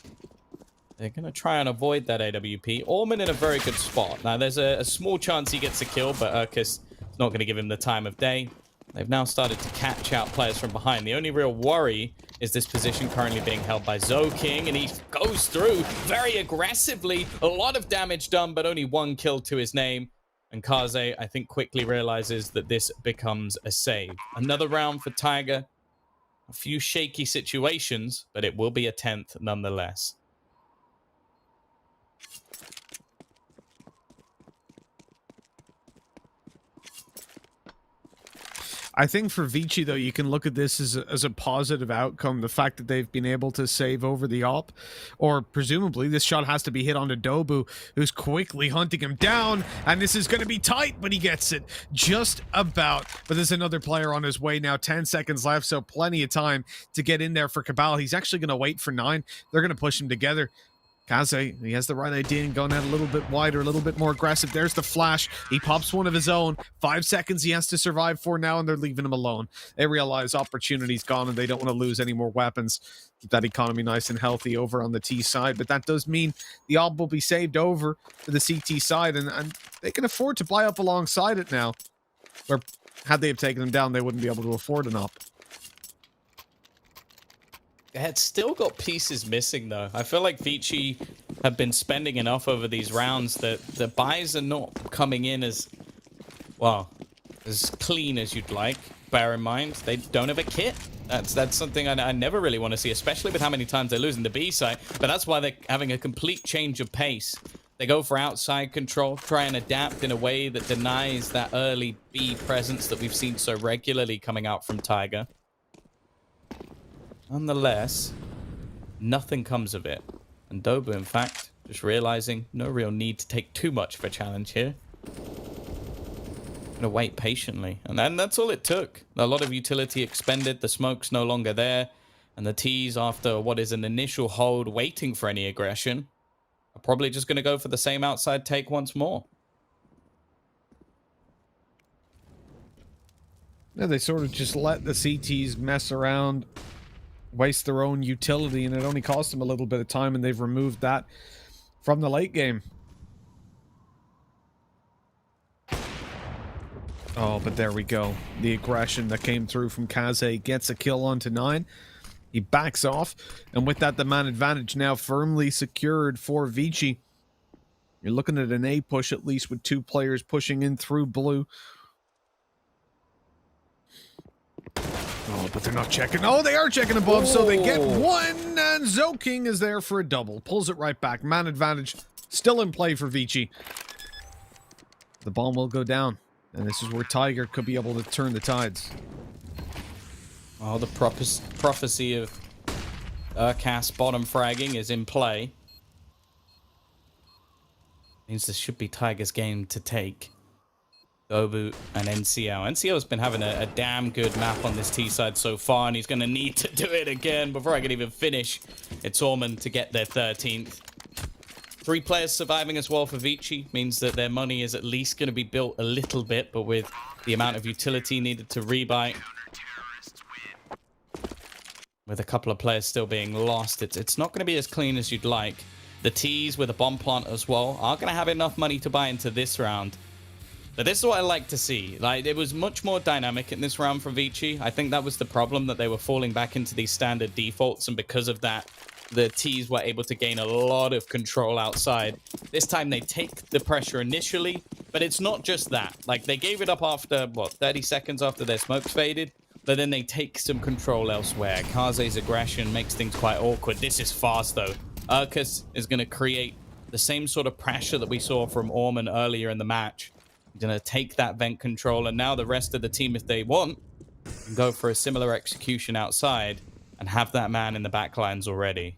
they're going to try and avoid that AWP. Orman in a very good spot. Now, there's a small chance he gets a kill, but Urkus not going to give him the time of day. They've now started to catch out players from behind. The only real worry is this position currently being held by Zoking, and he goes through very aggressively. A lot of damage done, but only 1 kill to his name. And Kaze, I think, quickly realizes that this becomes a save. Another round for Tiger. A few shaky situations, but it will be a 10th nonetheless. I think for Vici, though, you can look at this as a positive outcome. The fact that they've been able to save over the op, or presumably this shot has to be hit onto Dobu, who's quickly hunting him down, and this is going to be tight, but he gets it just about. But there's another player on his way now, 10 seconds left, so plenty of time to get in there for Cabal. He's actually going to wait for 9. They're going to push him together. Kaze, he has the right idea and going out a little bit wider, a little bit more aggressive. There's the flash. He pops one of his own. 5 seconds he has to survive for now, and they're leaving him alone. They realize opportunity's gone, and they don't want to lose any more weapons. Keep that economy nice and healthy over on the T side, but that does mean the AWP will be saved over to the CT side, and they can afford to buy up alongside it now. Where, had they have taken him down, they wouldn't be able to afford an AWP. It's still got pieces missing, though. I feel like Vici have been spending enough over these rounds that the buys are not coming in as, well, as clean as you'd like. Bear in mind, they don't have a kit. That's something I never really want to see, especially with how many times they're losing the B side. But that's why they're having a complete change of pace. They go for outside control, try and adapt in a way that denies that early B presence that we've seen so regularly coming out from Tiger. Nonetheless, nothing comes of it. And Dobu, in fact, just realizing no real need to take too much of a challenge here. Gonna wait patiently. And then that's all it took. A lot of utility expended, the smoke's no longer there. And the T's, after what is an initial hold, waiting for any aggression, are probably just gonna go for the same outside take once more. Yeah, they sort of just let the CTs mess around, waste their own utility, and it only cost them a little bit of time, and they've removed that from the late game. Oh, but there we go. The aggression that came through from Kaze gets a kill onto 9. He backs off, and with that, the man advantage now firmly secured for Vici. You're looking at an A push, at least, with 2 players pushing in through blue. Oh, but they're not checking. Oh, they are checking above, so they get 1, and Zoking is there for a double. Pulls it right back. Man advantage still in play for Vici. The bomb will go down, and this is where Tiger could be able to turn the tides. Oh, the prophecy of Urkas bottom fragging is in play. Means this should be Tiger's game to take. Dobu and NCL. NCL's been having a damn good map on this T side so far, and he's going to need to do it again before I can even finish. It's Orman to get their 13th. 3 players surviving as well for Vici means that their money is at least going to be built a little bit, but with the amount of utility needed to rebuy, with a couple of players still being lost, it's not going to be as clean as you'd like. The T's with a bomb plant as well are going to have enough money to buy into this round. But this is what I like to see. Like, it was much more dynamic in this round for Vici. I think that was the problem, that they were falling back into these standard defaults, and because of that, the T's were able to gain a lot of control outside. This time they take the pressure initially, but it's not just that. Like, they gave it up after, what, 30 seconds after their smokes faded? But then they take some control elsewhere. Kaze's aggression makes things quite awkward. This is fast, though. Urkas is going to create the same sort of pressure that we saw from Orman earlier in the match. He's going to take that vent control, and now the rest of the team, if they want, can go for a similar execution outside and have that man in the backlines already.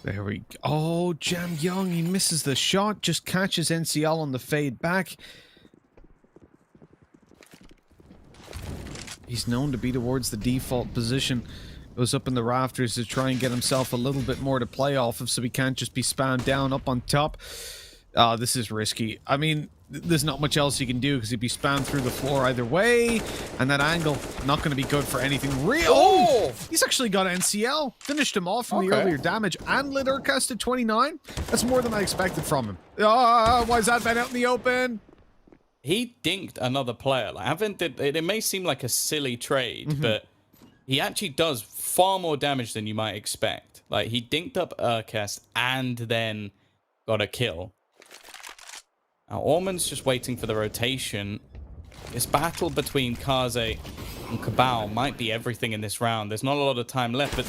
There we go. Oh, Jam Young, he misses the shot, just catches NCL on the fade back. He's known to be towards the default position. Goes up in the rafters to try and get himself a little bit more to play off of, so he can't just be spammed down up on top. This is risky. I mean, there's not much else he can do because he'd be spammed through the floor either way, and that angle not going to be good for anything real. Oh, he's actually got NCL. Finished him off from the earlier damage and lit Urkas to 29. That's more than I expected from him. Why is that out in the open? He dinked another player. Like, it may seem like a silly trade, but he actually does far more damage than you might expect. Like, he dinked up Urkas and then got a kill. Now, Orman's just waiting for the rotation. This battle between Kaze and Cabal might be everything in this round. There's not a lot of time left, but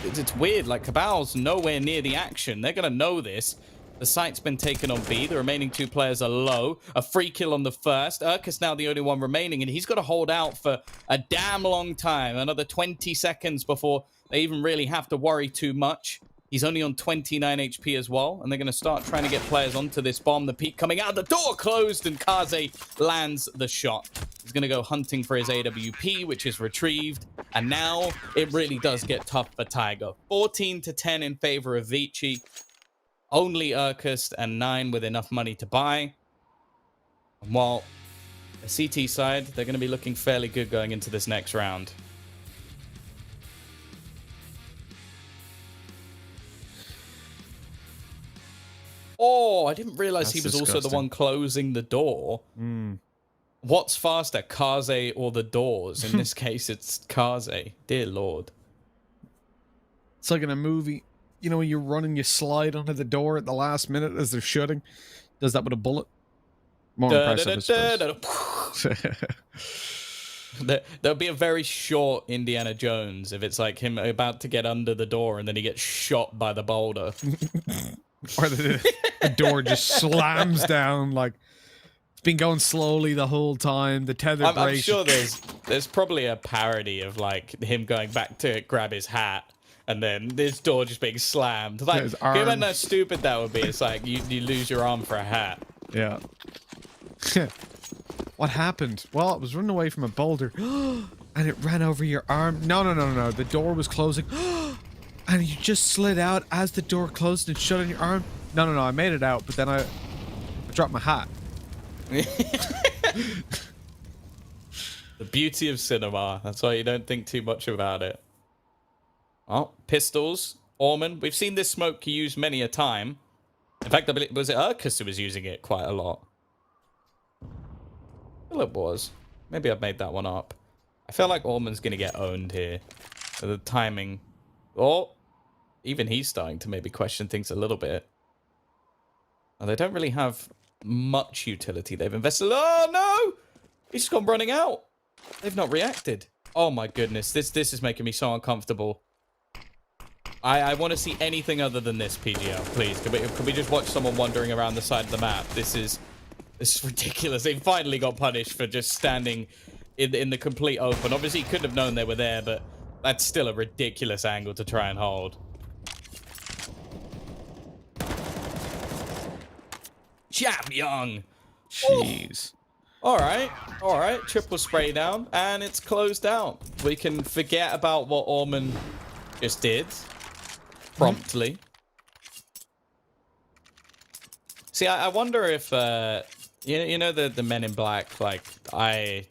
it's weird. Like, Cabal's nowhere near the action. They're going to know this. The site's been taken on B. The remaining 2 players are low. A free kill on the first. Urkas now the only one remaining, and he's got to hold out for a damn long time. Another 20 seconds before they even really have to worry too much. He's only on 29 HP as well, and they're going to start trying to get players onto this bomb. The peak coming out, the door closed, and Kaze lands the shot. He's going to go hunting for his AWP, which is retrieved, and now it really does get tough for Tiger. 14-10 in favor of Vici. Only Urkas and 9 with enough money to buy. And while the CT side, they're going to be looking fairly good going into this next round. Oh, I didn't realize he was also the one closing the door. What's faster, Kaze or the doors? In this case, it's Kaze. Dear Lord. It's like in a movie. You know, when you're running, you slide onto the door at the last minute as they're shooting. Does that with a bullet. More impressive, I suppose. There'll be a very short Indiana Jones if it's like him about to get under the door and then he gets shot by the boulder. Or the door just slams down like it's been going slowly the whole time. The tether I'm breaks. sure there's probably a parody of like him going back to grab his hat and then this door just being slammed. Like, His given arm. how stupid that would be, it's like you lose your arm for a hat. Yeah. What happened? Well, it was running away from a boulder and it ran over your arm. No. The door was closing and you just slid out as the door closed and shut on your arm. No. I made it out, but then I dropped my hat. The beauty of cinema. That's why you don't think too much about it. Oh, pistols. Orman. We've seen this smoke used many a time. In fact, I believe, was it Urkus who was using it quite a lot? I feel it was. Maybe I've made that one up. I feel like Orman's going to get owned here. The timing. Oh, even he's starting to maybe question things a little bit. Oh, they don't really have much utility. They've invested. Oh, no! He's just gone running out. They've not reacted. Oh, my goodness. This is making me so uncomfortable. I want to see anything other than this, PGL, please. Can we just watch someone wandering around the side of the map? This is ridiculous. They finally got punished for just standing in the complete open. Obviously, he couldn't have known they were there, but that's still a ridiculous angle to try and hold. Jam Young. Jeez. All right. Triple spray down, and it's closed out. We can forget about what Orman just did. Promptly. See, I wonder if you know the Men in Black like eye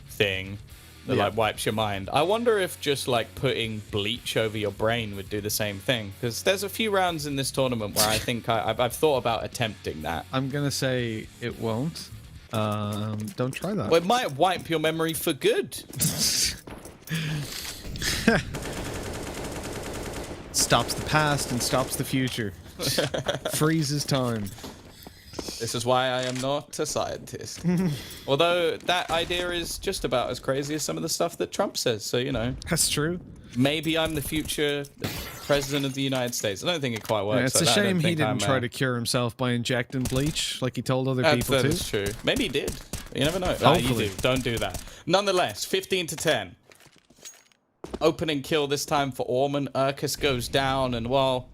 thing that like wipes your mind. I wonder if just like putting bleach over your brain would do the same thing, because there's a few rounds in this tournament where I think I've thought about attempting that. I'm gonna say it won't. Don't try that. Well, it might wipe your memory for good. Stops the past and stops the future. Freezes time. This is why I am not a scientist. Although that idea is just about as crazy as some of the stuff that Trump says. So, you know. That's true. Maybe I'm the future president of the United States. I don't think it quite works. Yeah, it's a shame he didn't try to cure himself by injecting bleach like he told other people to. That is true. Maybe he did. You never know. Hopefully. You do. Don't do that. Nonetheless, 15-10. Opening kill this time for Orman. Urkus goes down, and well,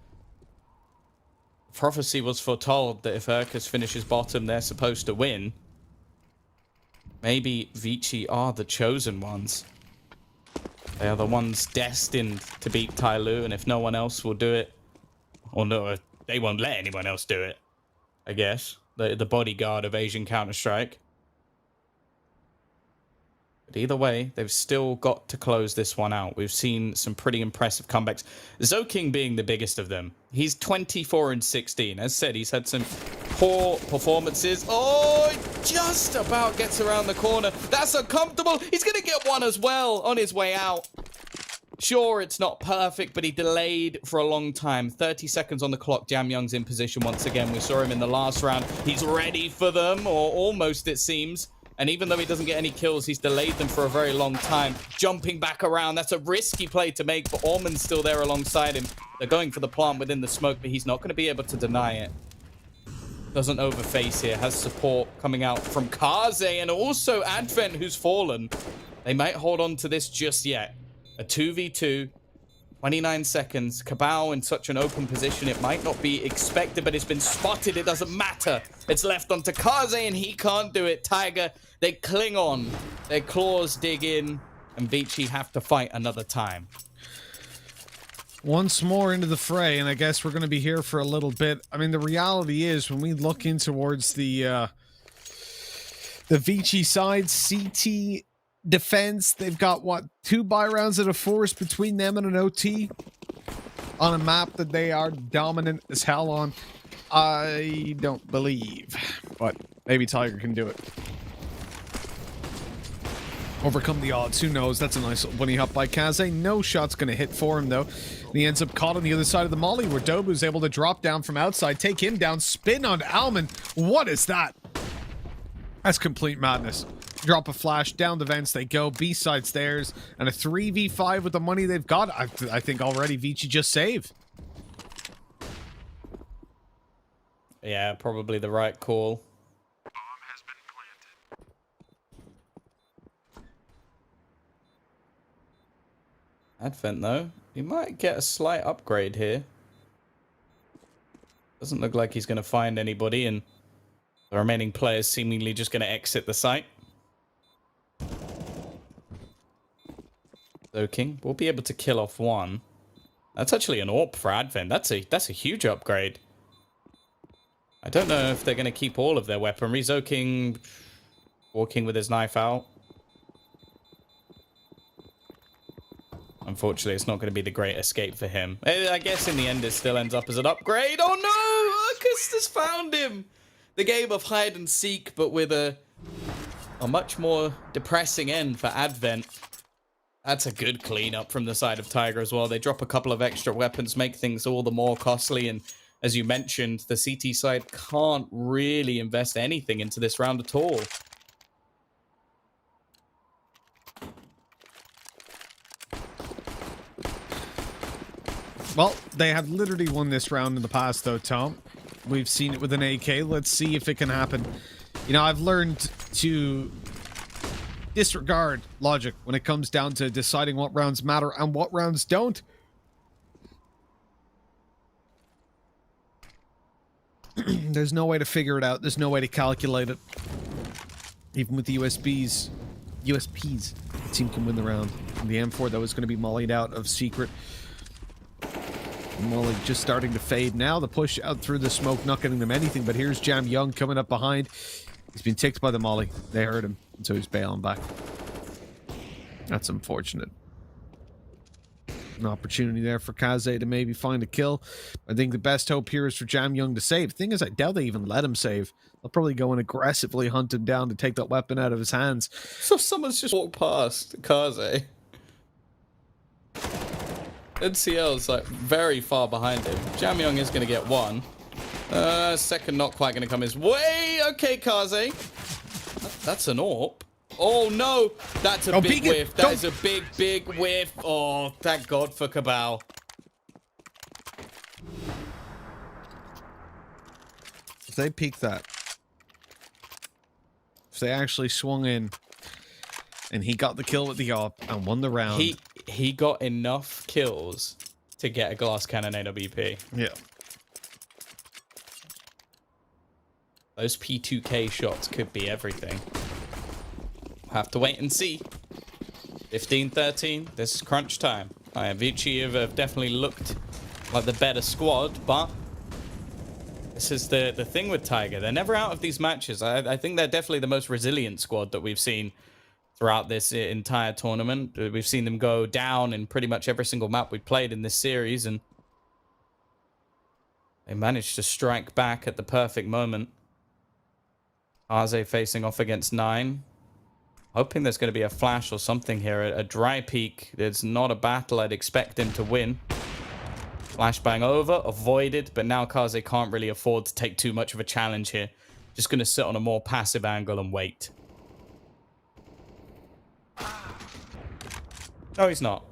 prophecy was foretold that if Urkus finishes bottom, they're supposed to win. Maybe Vici are the chosen ones. They are the ones destined to beat Tyloo, and if no one else will do it, or no, they won't let anyone else do it, I guess. The bodyguard of Asian Counter-Strike. But either way, they've still got to close this one out. We've seen some pretty impressive comebacks. Zoking being the biggest of them. He's 24-16. As said, he's had some poor performances. Oh, just about gets around the corner. That's uncomfortable. He's going to get one as well on his way out. Sure, it's not perfect, but he delayed for a long time. 30 seconds on the clock. Jam Young's in position once again. We saw him in the last round. He's ready for them, or almost, it seems. And even though he doesn't get any kills, he's delayed them for a very long time. Jumping back around, that's a risky play to make, but Orman's still there alongside him. They're going for the plant within the smoke, but he's not going to be able to deny it. Doesn't overface here. Has support coming out from Kaze and also Advent, who's fallen. They might hold on to this just yet. A 2v2. 29 seconds. Cabal in such an open position, it might not be expected, but it's been spotted. It doesn't matter. It's left onto Kaze, and he can't do it. Tiger, they cling on. Their claws dig in, and Vici have to fight another time. Once more into the fray, and I guess we're going to be here for a little bit. I mean, the reality is, when we look in towards the Vici side, CT defense, they've got, what, 2 buy rounds at a force between them and an OT on a map that they are dominant as hell on. I don't believe, but maybe Tiger can do it. Overcome the odds, who knows? That's a nice little bunny hop by Kaze. No shot's gonna hit for him though. And he ends up caught on the other side of the molly, where Dobu's able to drop down from outside, take him down, spin on Alman. What is that? That's complete madness. drop a flash, down the vents they go, B side stairs, and a 3v5 with the money they've got. I think already Vici just saved. Yeah, probably the right call. Advent, though, he might get a slight upgrade here. Doesn't look like he's going to find anybody, and the remaining players seemingly just going to exit the site. So King will be able to kill off one. That's actually an AWP for Advent. That's a huge upgrade. I don't know if they're going to keep all of their weaponry. Zoking walking with his knife out. Unfortunately, it's not going to be the great escape for him. I guess in the end, it still ends up as an upgrade. Oh no! Augustus found him! The game of hide and seek, but with a much more depressing end for Advent. That's a good cleanup from the side of Tiger as well. They drop a couple of extra weapons, make things all the more costly. And as you mentioned, the CT side can't really invest anything into this round at all. Well, they have literally won this round in the past, though, Tom. We've seen it with an AK. Let's see if it can happen. You know, I've learned to disregard logic when it comes down to deciding what rounds matter and what rounds don't. There's no way to figure it out. There's no way to calculate it. Even with the USPs, the team can win the round. And the M4, that was going to be mollied out of secret. Molly just starting to fade now. The push out through the smoke, not getting them anything. But here's Jam Young coming up behind. He's been ticked by the molly. They heard him, and so he's bailing back. That's unfortunate. An opportunity there for Kaze to maybe find a kill. I think the best hope here is for Jam Young to save. The thing is, I doubt they even let him save. They'll probably go and aggressively hunt him down to take that weapon out of his hands. So someone's just walked past Kaze. NCL's like very far behind him. Jam Young is going to get one. Second not quite going to come his way. Okay, Kaze. That's an AWP. Oh no, that's a big whiff. That is a big whiff. Oh, thank God for Cabal. If they peek that, if they actually swung in and he got the kill with the AWP and won the round. He got enough kills to get a glass cannon AWP. Yeah. Those P2K shots could be everything. Have to wait and see. 15-13. This is crunch time. Vici have definitely looked like the better squad, but this is the thing with Tiger. They're never out of these matches. I think they're definitely the most resilient squad that we've seen throughout this entire tournament. We've seen them go down in pretty much every single map we've played in this series, and they managed to strike back at the perfect moment. Arze facing off against 9. Hoping there's going to be a flash or something here. A dry peek. It's not a battle I'd expect him to win. Flashbang over, avoided, but now Kaze can't really afford to take too much of a challenge here. Just going to sit on a more passive angle and wait. No, he's not.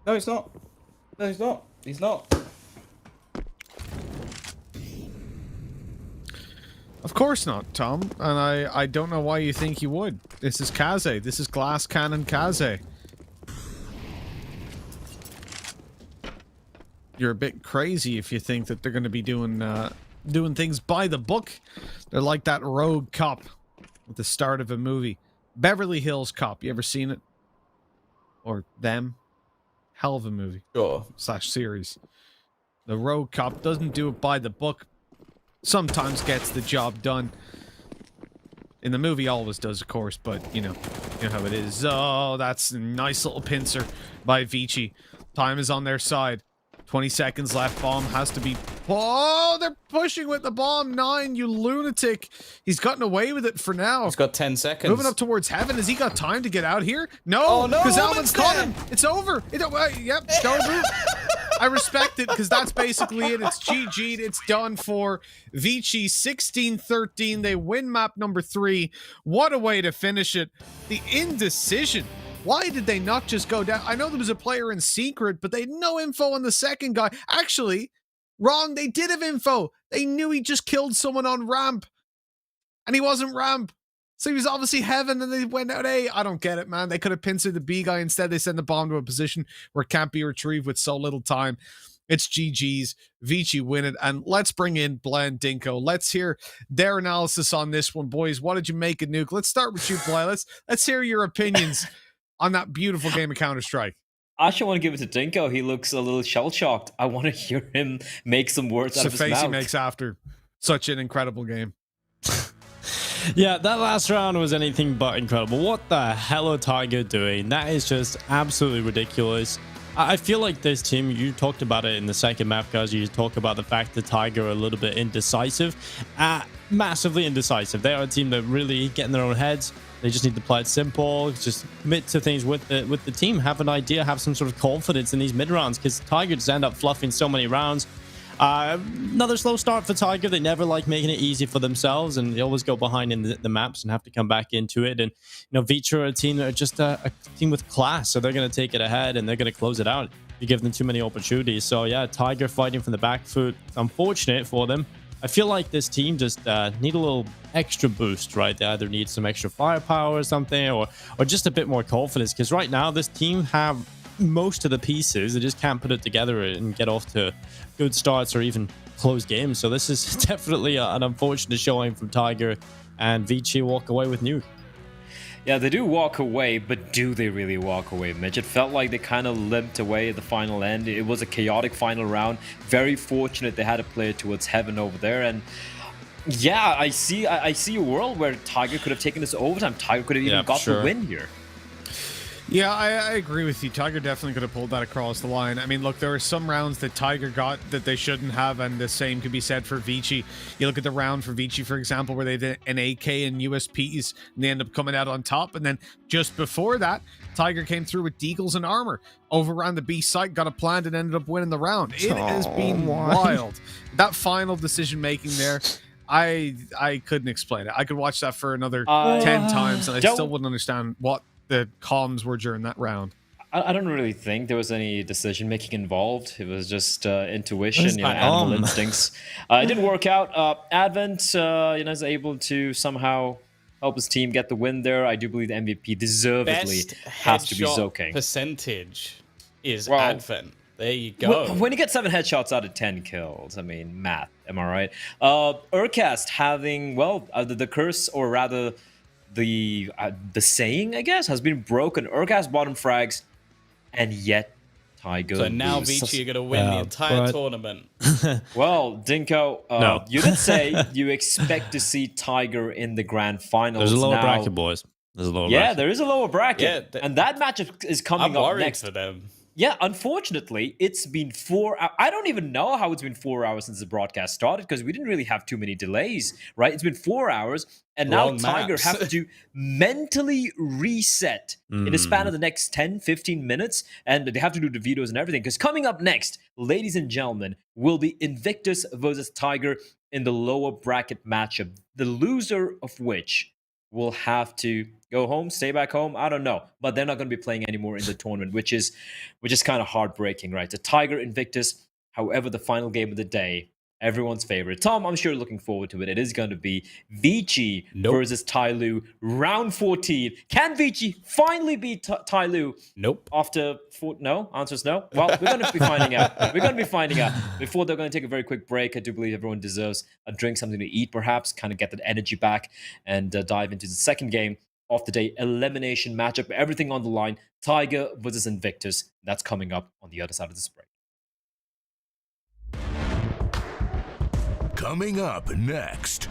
No, he's not. No, he's not. He's not. Of course not, Tom. And I don't know why you think you would. This is Kaze. This is Glass Cannon Kaze. You're a bit crazy if you think that they're going to be doing things by the book. They're like that rogue cop at the start of a movie. Beverly Hills Cop. You ever seen it? Or them? Hell of a movie. Sure. / series. The rogue cop doesn't do it by the book. Sometimes gets the job done. In the movie, always does, of course, but you know how it is. Oh, that's a nice little pincer by Vici. Time is on their side. 20 seconds left. Bomb has to be... Oh, they're pushing with the bomb. 9, you lunatic. He's gotten away with it for now. He's got 10 seconds. Moving up towards heaven. Has he got time to get out here? No, because Alvin's caught him. It's over. Yep, don't move. I respect it because that's basically it. It's GG'd. It's done for Vici. 16-13. They win map number 3. What a way to finish it. The indecision. Why did they not just go down? I know there was a player in secret, but they had no info on the second guy. Actually, wrong. They did have info. They knew he just killed someone on ramp. And he wasn't ramp. So he was obviously heaven, and they went out A. I don't get it, man. They could have pincered the B guy. Instead, they send the bomb to a position where it can't be retrieved with so little time. It's GG's. Vici win it. And let's bring in Blair and Dinko. Let's hear their analysis on this one, boys. What did you make of Nuke? Let's start with you, Blair. Let's hear your opinions on that beautiful game of Counter-Strike. I actually want to give it to Dinko. He looks a little shell-shocked. I want to hear him make some words out of his face mouth. He makes after such an incredible game. Yeah, that last round was anything but incredible. What the hell are Tiger doing? That is just absolutely ridiculous. I feel like this team, you talked about it in the second map, guys. You talk about the fact that Tiger are a little bit indecisive. Massively indecisive. They are a team that really get in their own heads. They just need to play it simple, just commit to things with the team, have an idea, have some sort of confidence in these mid rounds, because Tiger just end up fluffing so many rounds. Another slow start for Tiger. They never like making it easy for themselves, and they always go behind in the maps and have to come back into it. And Vici are a team that are just a team with class, so they're going to take it ahead and they're going to close it out if you give them too many opportunities. So yeah, Tiger fighting from the back foot. It's unfortunate for them. I feel like this team just need a little extra boost, right? They either need some extra firepower or something, or just a bit more confidence, because right now this team have most of the pieces. They just can't put it together and get off to good starts or even close games. So this is definitely an unfortunate showing from Tiger, and Vici walk away with Nuke. Yeah, they do walk away, but do they really walk away, Mitch? It felt like they kind of limped away at the final end. It was a chaotic final round. Very fortunate they had a player towards heaven over there. And yeah, I see a world where Tiger could have taken this overtime. Tiger could have even got the win here. Yeah, I agree with you. Tiger definitely could have pulled that across the line. I mean, look, there are some rounds that Tiger got that they shouldn't have, and the same could be said for Vici. You look at the round for Vici, for example, where they did an AK and USPs, and they end up coming out on top. And then just before that, Tiger came through with deagles and armor, overran the B site, got a plant, and ended up winning the round. It has been wild. That final decision making there, I couldn't explain it. I could watch that for another 10 times, and I still wouldn't understand what the comms were during that round. I don't really think there was any decision making involved. It was just intuition, animal instincts. It didn't work out. Advent, is able to somehow help his team get the win there. I do believe the MVP deservedly has to be Zoking. Percentage is Advent. There you go. When you get 7 headshots out of 10 kills, I mean, math, am I right? Urcast having, the curse, or rather the saying, I guess, has been broken. Urcast bottom frags, and yet Tiger So now loses. Vici are going to win the entire tournament. Well, Dinko, you did say you expect to see Tiger in the grand finals. There's a lower bracket, boys. There's a lower bracket. There is a lower bracket. And that matchup is coming up next. For them. Yeah, unfortunately, it's been 4 hours. I don't even know how it's been 4 hours since the broadcast started, because we didn't really have too many delays, right? It's been 4 hours, and now Tiger have to mentally reset in the span of the next 10, 15 minutes, and they have to do the vetoes and everything, because coming up next, ladies and gentlemen, will be Invictus versus Tiger in the lower bracket matchup, the loser of which will have to go home, stay back home. I don't know, but they're not going to be playing anymore in the tournament, which is kind of heartbreaking, right? The Tiger Invictus, however, the final game of the day, everyone's favorite. Tom, I'm sure looking forward to it. It is going to be Vici versus Tyloo, round 14. Can Vici finally beat Tyloo? Nope. After no? Answer's no? Well, we're going to be finding out. We're going to be finding out. Before they're going to take a very quick break, I do believe everyone deserves a drink, something to eat, perhaps, kind of get that energy back, and dive into the second game of the day, elimination matchup, everything on the line. Tiger versus Invictus. That's coming up on the other side of this break. Coming up next.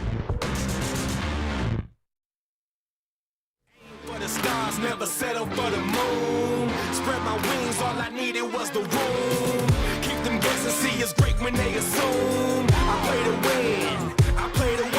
For the stars, never settle for the moon. Spread my wings, all I needed was the room. Keep them guessing, see us great when they assume. I play to win, I play to win.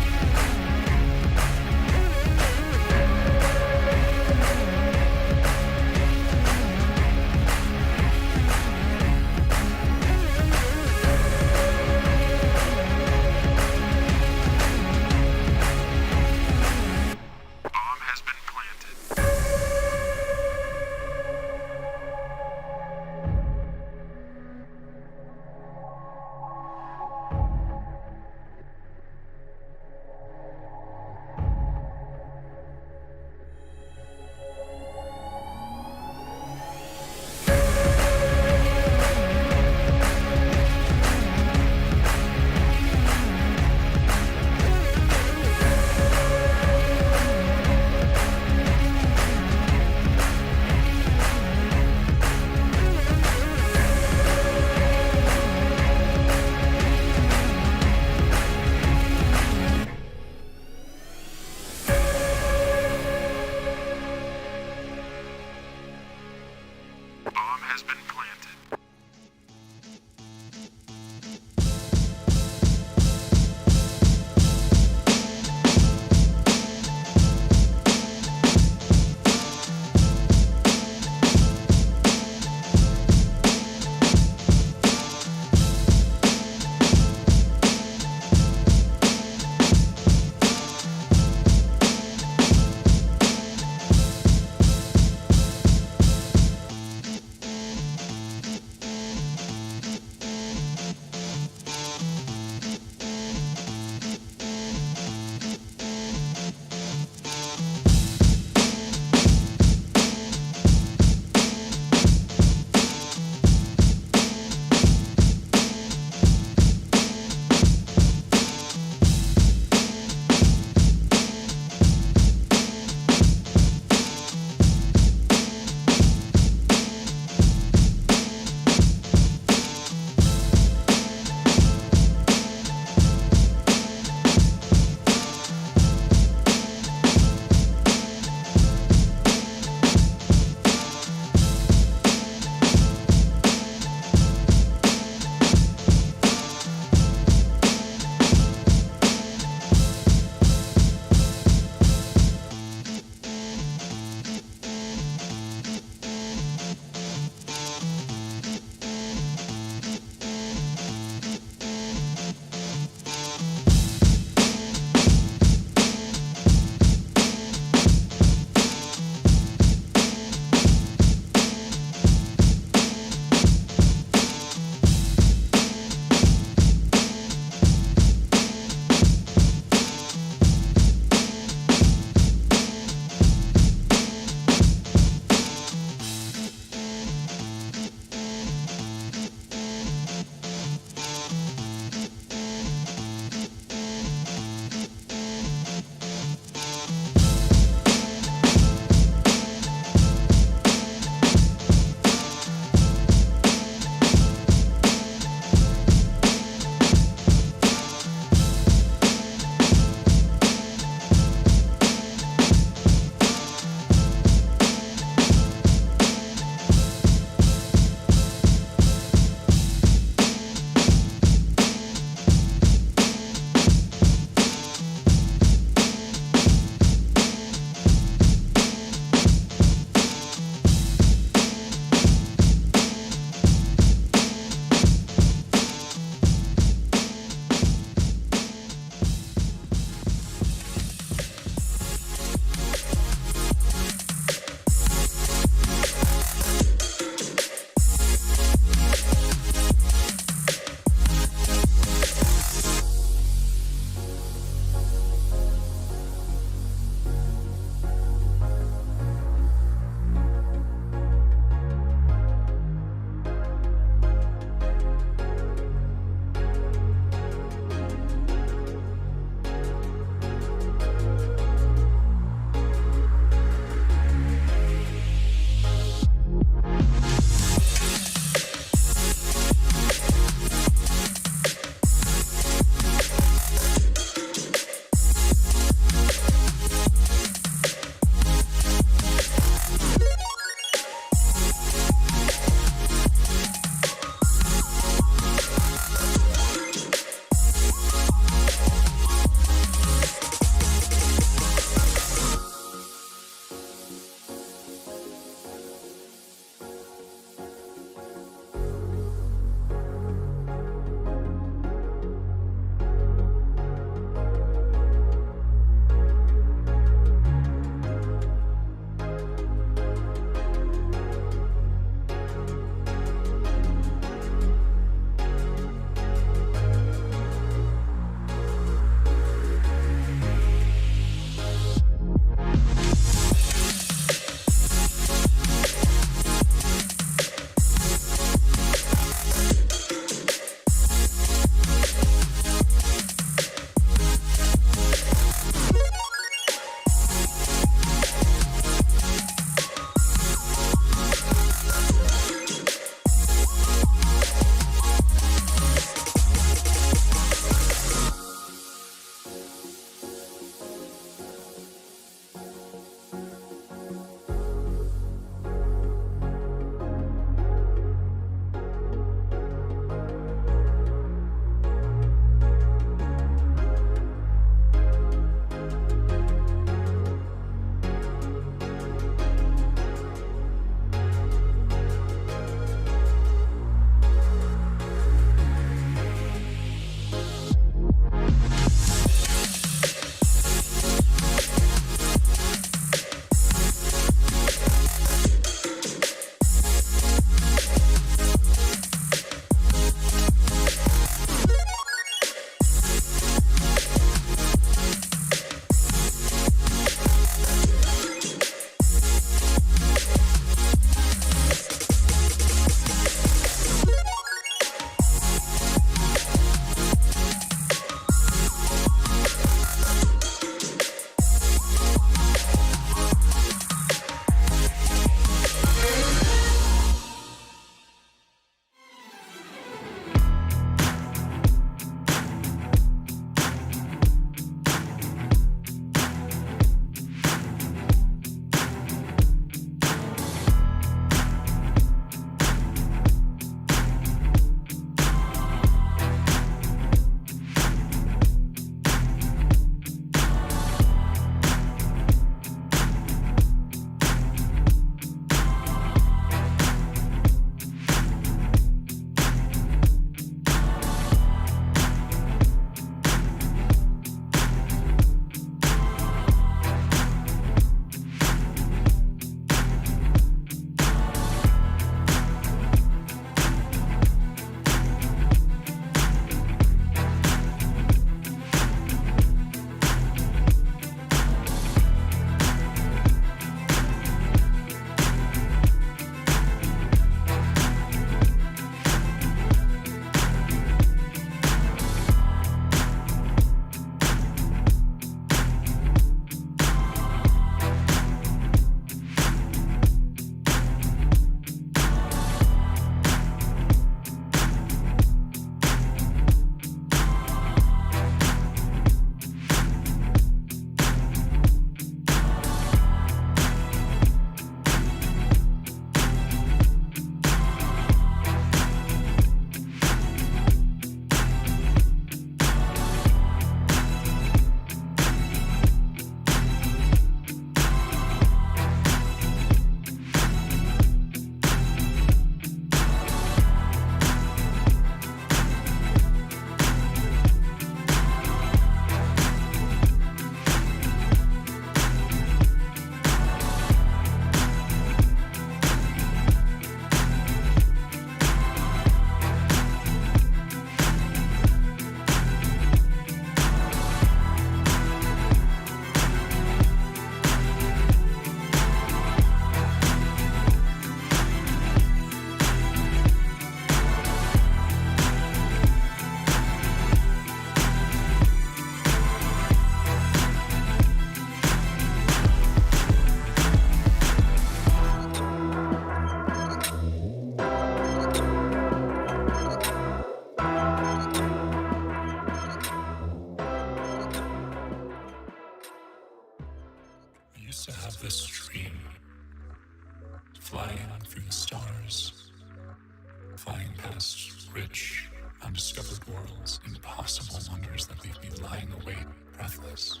flying past rich, undiscovered worlds, impossible wonders that leave me lying awake, breathless.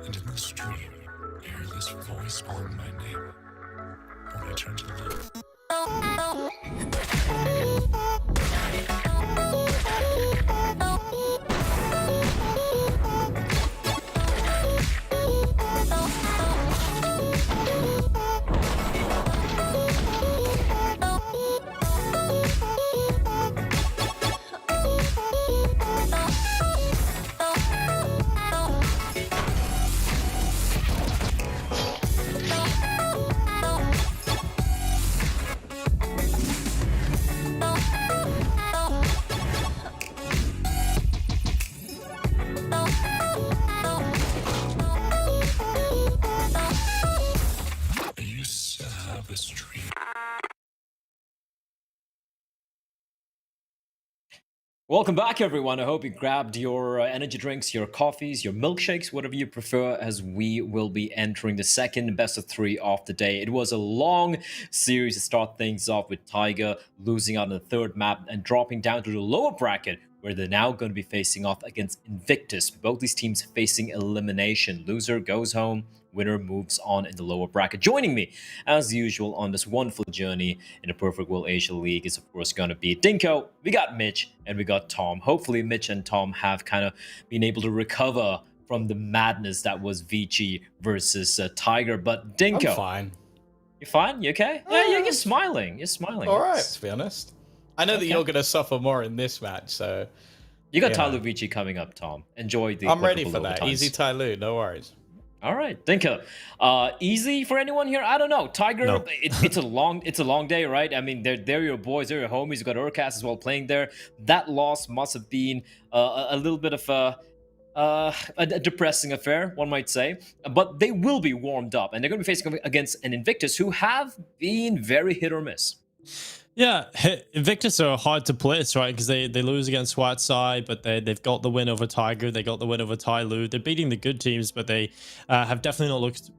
And in this dream, I hear this voice calling my name. When I turn to look, I used to have this dream. Welcome back, everyone. I hope you grabbed your energy drinks, your coffees, your milkshakes, whatever you prefer, as we will be entering the second best of 3 of the day. It was a long series to start things off with Tiger losing out on the third map and dropping down to the lower bracket, where they're now going to be facing off against Invictus. Both these teams facing elimination. Loser goes home, winner moves on in the lower bracket. Joining me, as usual, on this wonderful journey in the Perfect World Asia League is, of course, going to be Dinko. We got Mitch, and we got Tom. Hopefully, Mitch and Tom have kind of been able to recover from the madness that was Vici versus Tiger. But Dinko, I'm fine. you fine? You okay? Yeah, you're smiling. You're smiling. All right, to be honest. I know that you're going to suffer more in this match, so... You got Tyler Vici coming up, Tom. Enjoy the... I'm ready for that. overtimes. Easy Tyloo, no worries. All right, Dinko. Easy for anyone here? I don't know. Tiger, No. it's a long day, right? I mean, they're your boys, they're your homies. You got Urcast as well playing there. That loss must have been a little bit of a depressing affair, one might say. But they will be warmed up, and they're going to be facing against an Invictus who have been very hit or miss. Yeah, Invictus are hard to place, right? Because they lose against Whiteside, but they've got the win over Tiger. They got the win over Tyloo. They're beating the good teams, but they have definitely not looked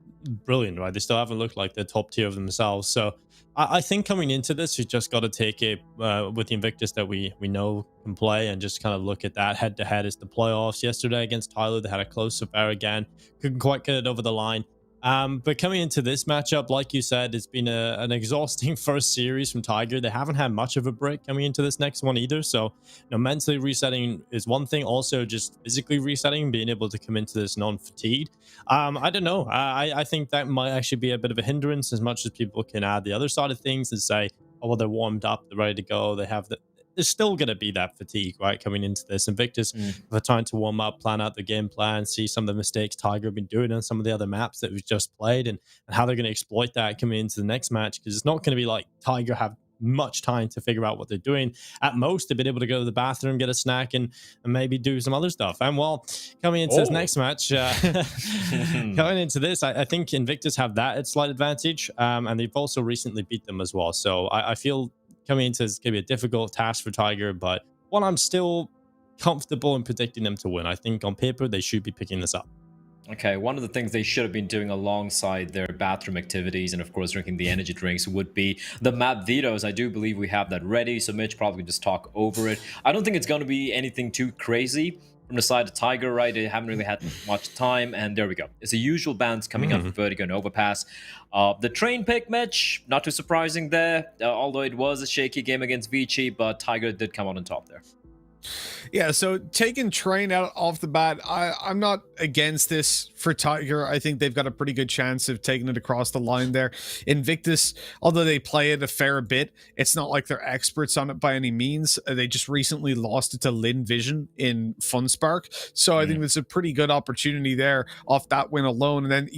brilliant, right? They still haven't looked like the top tier of themselves. So I think coming into this, you just got to take it with the Invictus that we know can play and just kind of look at that head-to-head as the playoffs. Yesterday against Tyloo, they had a close affair again. Couldn't quite get it over the line. But coming into this matchup, like you said, it's been an exhausting first series from Tiger. They haven't had much of a break coming into this next one either. So, mentally resetting is one thing. Also, just physically resetting, being able to come into this non-fatigued. I don't know. I think that might actually be a bit of a hindrance, as much as people can add the other side of things and say, oh, well, they're warmed up, they're ready to go, they have the... There's still going to be that fatigue, right, coming into this. Invictus have time to warm up, plan out the game plan, see some of the mistakes Tiger have been doing on some of the other maps that we've just played, and how they're going to exploit that coming into the next match, because it's not going to be like Tiger have much time to figure out what they're doing. At most, they've been able to go to the bathroom, get a snack, and maybe do some other stuff. And while coming into this next match, coming into this, I think Invictus have that slight advantage, and they've also recently beat them as well. So I feel coming into this is going to be a difficult task for Tiger, but one I'm still comfortable in predicting them to win. I think on paper they should be picking this up. Okay, one of the things they should have been doing alongside their bathroom activities and, of course, drinking the energy drinks would be the map vetoes. I do believe we have that ready, so Mitch probably just talk over it. I don't think it's going to be anything too crazy from the side of Tiger, right? They haven't really had much time, and there we go. It's the usual bans coming up for Vertigo and Overpass. The train pick, Mitch, not too surprising there, although it was a shaky game against Vici, but Tiger did come out on top there. Yeah, so taking Train out off the bat, I'm not against this for Tiger. I think they've got a pretty good chance of taking it across the line there. Invictus, although they play it a fair bit, it's not like they're experts on it by any means. They just recently lost it to Lin Vision in FunSpark, so I think there's a pretty good opportunity there off that win alone, and then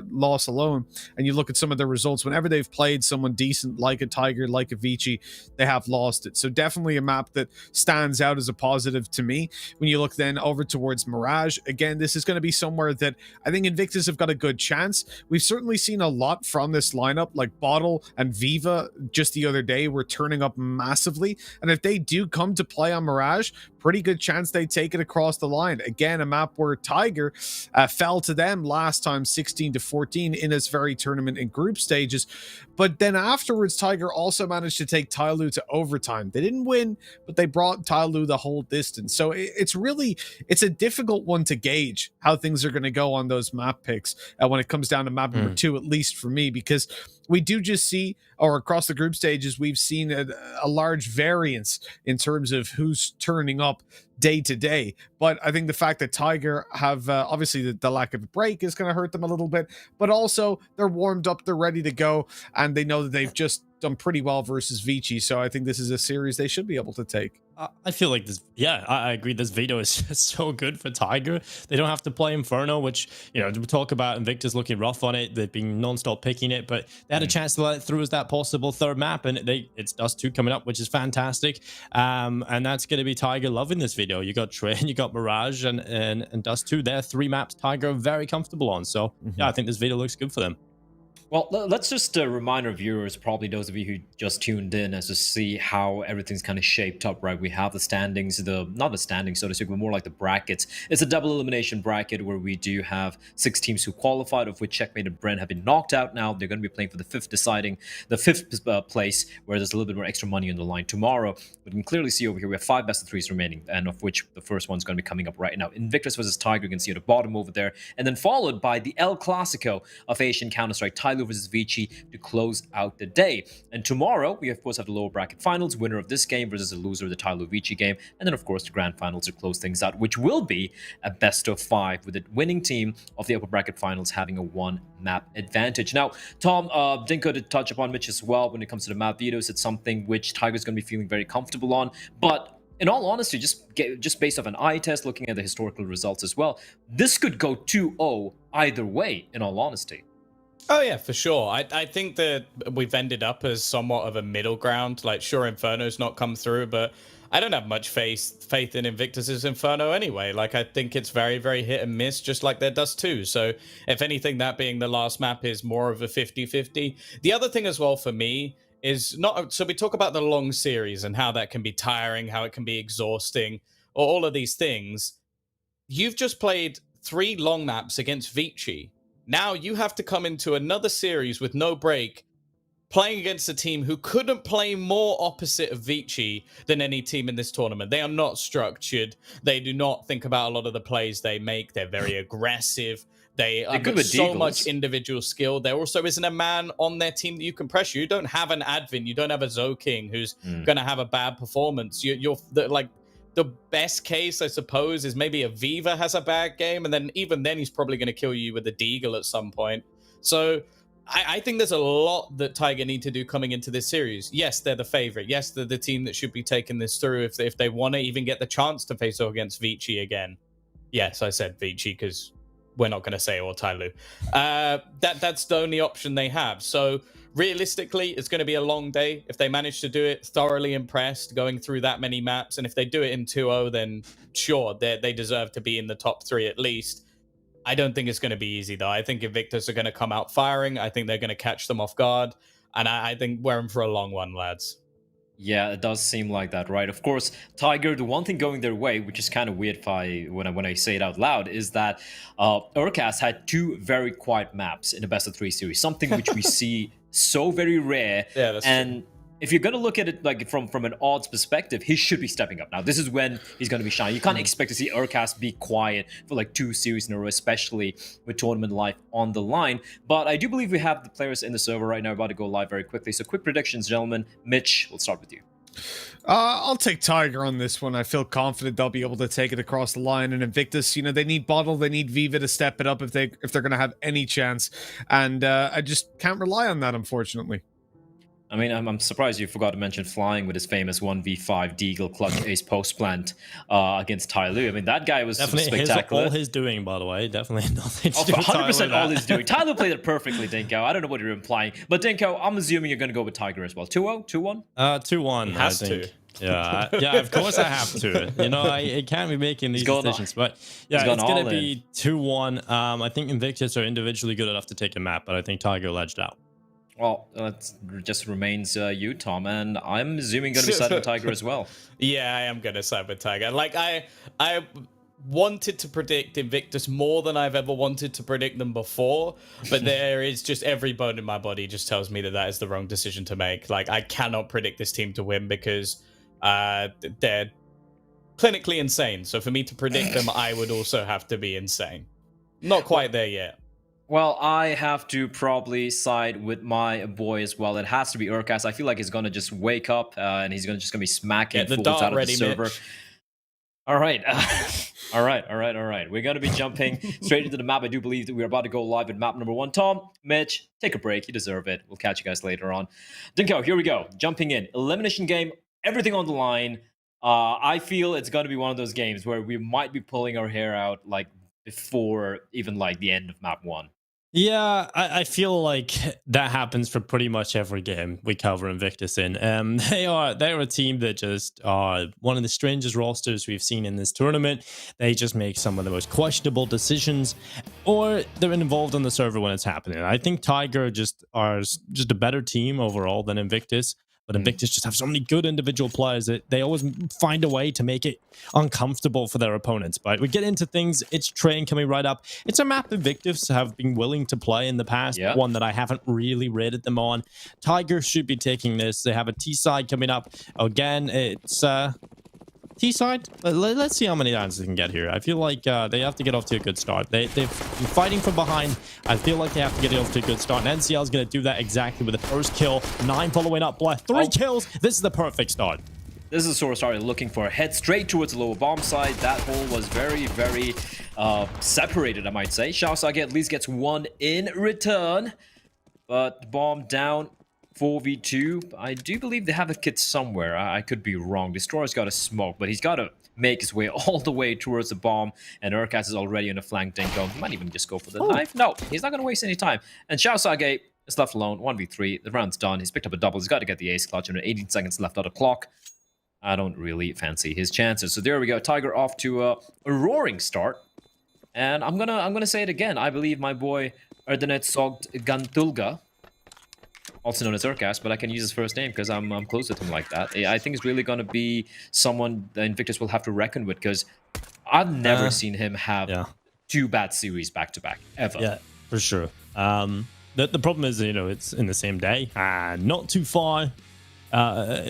loss alone. And you look at some of the results, whenever they've played someone decent like a Tiger, like a Vici, they have lost it. So definitely a map that stands out as a positive to me. When you look then over towards Mirage, again, this is going to be somewhere that I think Invictus have got a good chance. We've certainly seen a lot from this lineup, like Bottle and Viva just the other day were turning up massively, and if they do come to play on Mirage, pretty good chance they take it across the line. Again, a map where Tiger fell to them last time 16-14 in this very tournament in group stages, But then afterwards, Tiger also managed to take Tyloo to overtime. They didn't win, but they brought Tyloo the whole distance. So it's a difficult one to gauge how things are going to go on those map picks when it comes down to map number 2, at least for me, because we do just see, or across the group stages, we've seen a large variance in terms of who's turning up day to day. But I think the fact that Tiger have obviously the lack of a break is going to hurt them a little bit, but also they're warmed up, they're ready to go, and they know that they've just done pretty well versus Vici. So I think this is a series they should be able to take. I feel like this, yeah, I agree. This Veto is just so good for Tiger. They don't have to play Inferno, which, we talk about Invictus looking rough on it. They've been non-stop picking it, but they had a chance to let it through as that possible third map, and it's Dust 2 coming up, which is fantastic. And that's going to be Tiger loving this video. You got Train, you got Mirage, and Dust 2. They're 3 maps Tiger are very comfortable on. So, yeah, I think this video looks good for them. Well, let's just remind our viewers, probably those of you who just tuned in, as to see how everything's kind of shaped up, right? We have the standings, not the standings, so to speak, but more like the brackets. It's a double elimination bracket where we do have 6 teams who qualified, of which Checkmate and Brent have been knocked out now. They're going to be playing for the 5th place, where there's a little bit more extra money on the line tomorrow. We can clearly see over here we have 5 best of 3s remaining, and of which the first one's going to be coming up right now. Invictus versus Tiger, you can see at the bottom over there, and then followed by the El Clasico of Asian Counter-Strike, Tyloo versus Vici, to close out the day. And tomorrow, we of course have the lower bracket finals, winner of this game versus the loser of the Tyloo Vici game, and then of course the grand finals to close things out, which will be a best of 5, with the winning team of the upper bracket finals having a 1 map advantage. Now, Tom, Dinko did touch upon Mitch as well when it comes to the map vetoes. It's something which Tiger's going to be feeling very comfortable on, but in all honesty, just based off an eye test, looking at the historical results as well, this could go 2-0 either way, in all honesty. Oh yeah, for sure. I think that we've ended up as somewhat of a middle ground. Like, sure, Inferno's not come through, but I don't have much faith in Invictus's Inferno anyway. Like, I think it's very, very hit and miss, just like their Dust 2. So if anything, that being the last map is more of a 50-50. The other thing as well for me is not, so we talk about the long series and how that can be tiring, how it can be exhausting, or all of these things. You've just played 3 long maps against Vici. Now you have to come into another series with no break, playing against a team who couldn't play more opposite of Vici than any team in this tournament. They are not structured. They do not think about a lot of the plays they make. They're very aggressive. They're good with so much individual skill. There also isn't a man on their team that you can pressure. You don't have an Advin. You don't have a Zoking who's going to have a bad performance. You're like, the best case, I suppose, is maybe a Viva has a bad game, and then even then he's probably going to kill you with a Deagle at some point. So I think there's a lot that Tiger need to do coming into this series. Yes, they're the favorite. Yes, they're the team that should be taking this through if they want to even get the chance to face off against Vici again. Yes, I said Vici because we're not going to say or Tyloo. That's the only option they have. So realistically, it's going to be a long day. If they manage to do it, thoroughly impressed going through that many maps. And if they do it in 2-0, then sure, they deserve to be in the top 3 at least. I don't think it's going to be easy, though. I think Invictus are going to come out firing. I think they're going to catch them off guard. And I think we're in for a long one, lads. Yeah, it does seem like that, right? Of course, Tiger, the one thing going their way, which is kind of weird when I say it out loud, is that Urcas had 2 very quiet maps in the best of 3 series, something which we see so very rare. Yeah, that's true. If you're going to look at it like from an odds perspective, he should be stepping up now. This is when he's going to be shining. You can't expect to see Urcas be quiet for like 2 series in a row, especially with tournament life on the line. But I do believe we have the players in the server right now about to go live very quickly. So quick predictions, gentlemen. Mitch, we'll start with you. I'll take Tiger on this one. I feel confident they'll be able to take it across the line. And Invictus, they need Bottle, they need Viva to step it up if they're going to have any chance. And I just can't rely on that, unfortunately. I mean, I'm surprised you forgot to mention Flying with his famous 1v5 Deagle clutch ace post plant against Tyloo. I mean, that guy was definitely spectacular. All his doing, by the way. Definitely nothing to do with 100% all his doing. Tyloo played it perfectly, Dinko. I don't know what you're implying. But Dinko, I'm assuming you're going to go with Tiger as well. 2-0? 2-1? 2-1, He has I think. to. Yeah, of course I have to. I can't be making these decisions. But yeah, it's going to be 2-1. I think Invictus are individually good enough to take a map, but I think Tiger will edge out. Well, that just remains you, Tom, and I'm assuming going to be side with Tiger as well. Yeah, I am going to side with Tiger. Like, wanted to predict Invictus more than I've ever wanted to predict them before, but there is just every bone in my body just tells me that that is the wrong decision to make. Like, I cannot predict this team to win because they're clinically insane. So for me to predict them, I would also have to be insane. Not quite there yet. Well, I have to probably side with my boy as well. It has to be Urkas. I feel like he's gonna just wake up and he's just gonna be smacking Get the fools dart out of ready, the server. Mitch. All right. All right. We're going to be jumping straight into the map. I do believe that we're about to go live with map number 1. Tom, Mitch, take a break. You deserve it. We'll catch you guys later on. Dinko, here we go. Jumping in. Elimination game. Everything on the line. I feel it's going to be one of those games where we might be pulling our hair out like before even like the end of map 1. Yeah, I feel like that happens for pretty much every game we cover Invictus in. They're a team that just are one of the strangest rosters we've seen in this tournament. They just make some of the most questionable decisions, or they're involved on the server when it's happening. I think Tiger are just a better team overall than Invictus. But Invictus just have so many good individual players that they always find a way to make it uncomfortable for their opponents. But we get into things. It's Train coming right up. It's a map Invictus have been willing to play in the past. Yeah. One that I haven't really rated them on. Tiger should be taking this. They have a T-side coming up. Again, it's T-side. Let's see how many rounds they can get here. I feel like they have to get off to a good start. They've been fighting from behind. I feel like they have to get off to a good start. And NCL is going to do that exactly with the first kill. 9 following up. 3 kills. This is the perfect start. This is Sora started looking for a head straight towards the lower bomb side. That hole was very, very separated, I might say. Shaosage at least gets 1 in return. But bomb down. 4v2. I do believe they have a kit somewhere. I could be wrong. Destroyer's got a smoke, but he's got to make his way all the way towards the bomb. And Urkas is already on a flank. Dinko. He might even just go for the knife. No, he's not going to waste any time. And Shaosage is left alone. 1v3. The round's done. He's picked up a double. He's got to get the ace clutch. And 18 seconds left on the clock. I don't really fancy his chances. So there we go. Tiger off to a roaring start. And I'm gonna say it again. I believe my boy Erdenet Sogt Gantulga, also known as Urkas, but I can use his first name because I'm close with him like that. I think it's really going to be someone that Invictus will have to reckon with, because I've never seen him have 2 bad series back-to-back, ever. Yeah, for sure. The problem is, it's in the same day. Not too far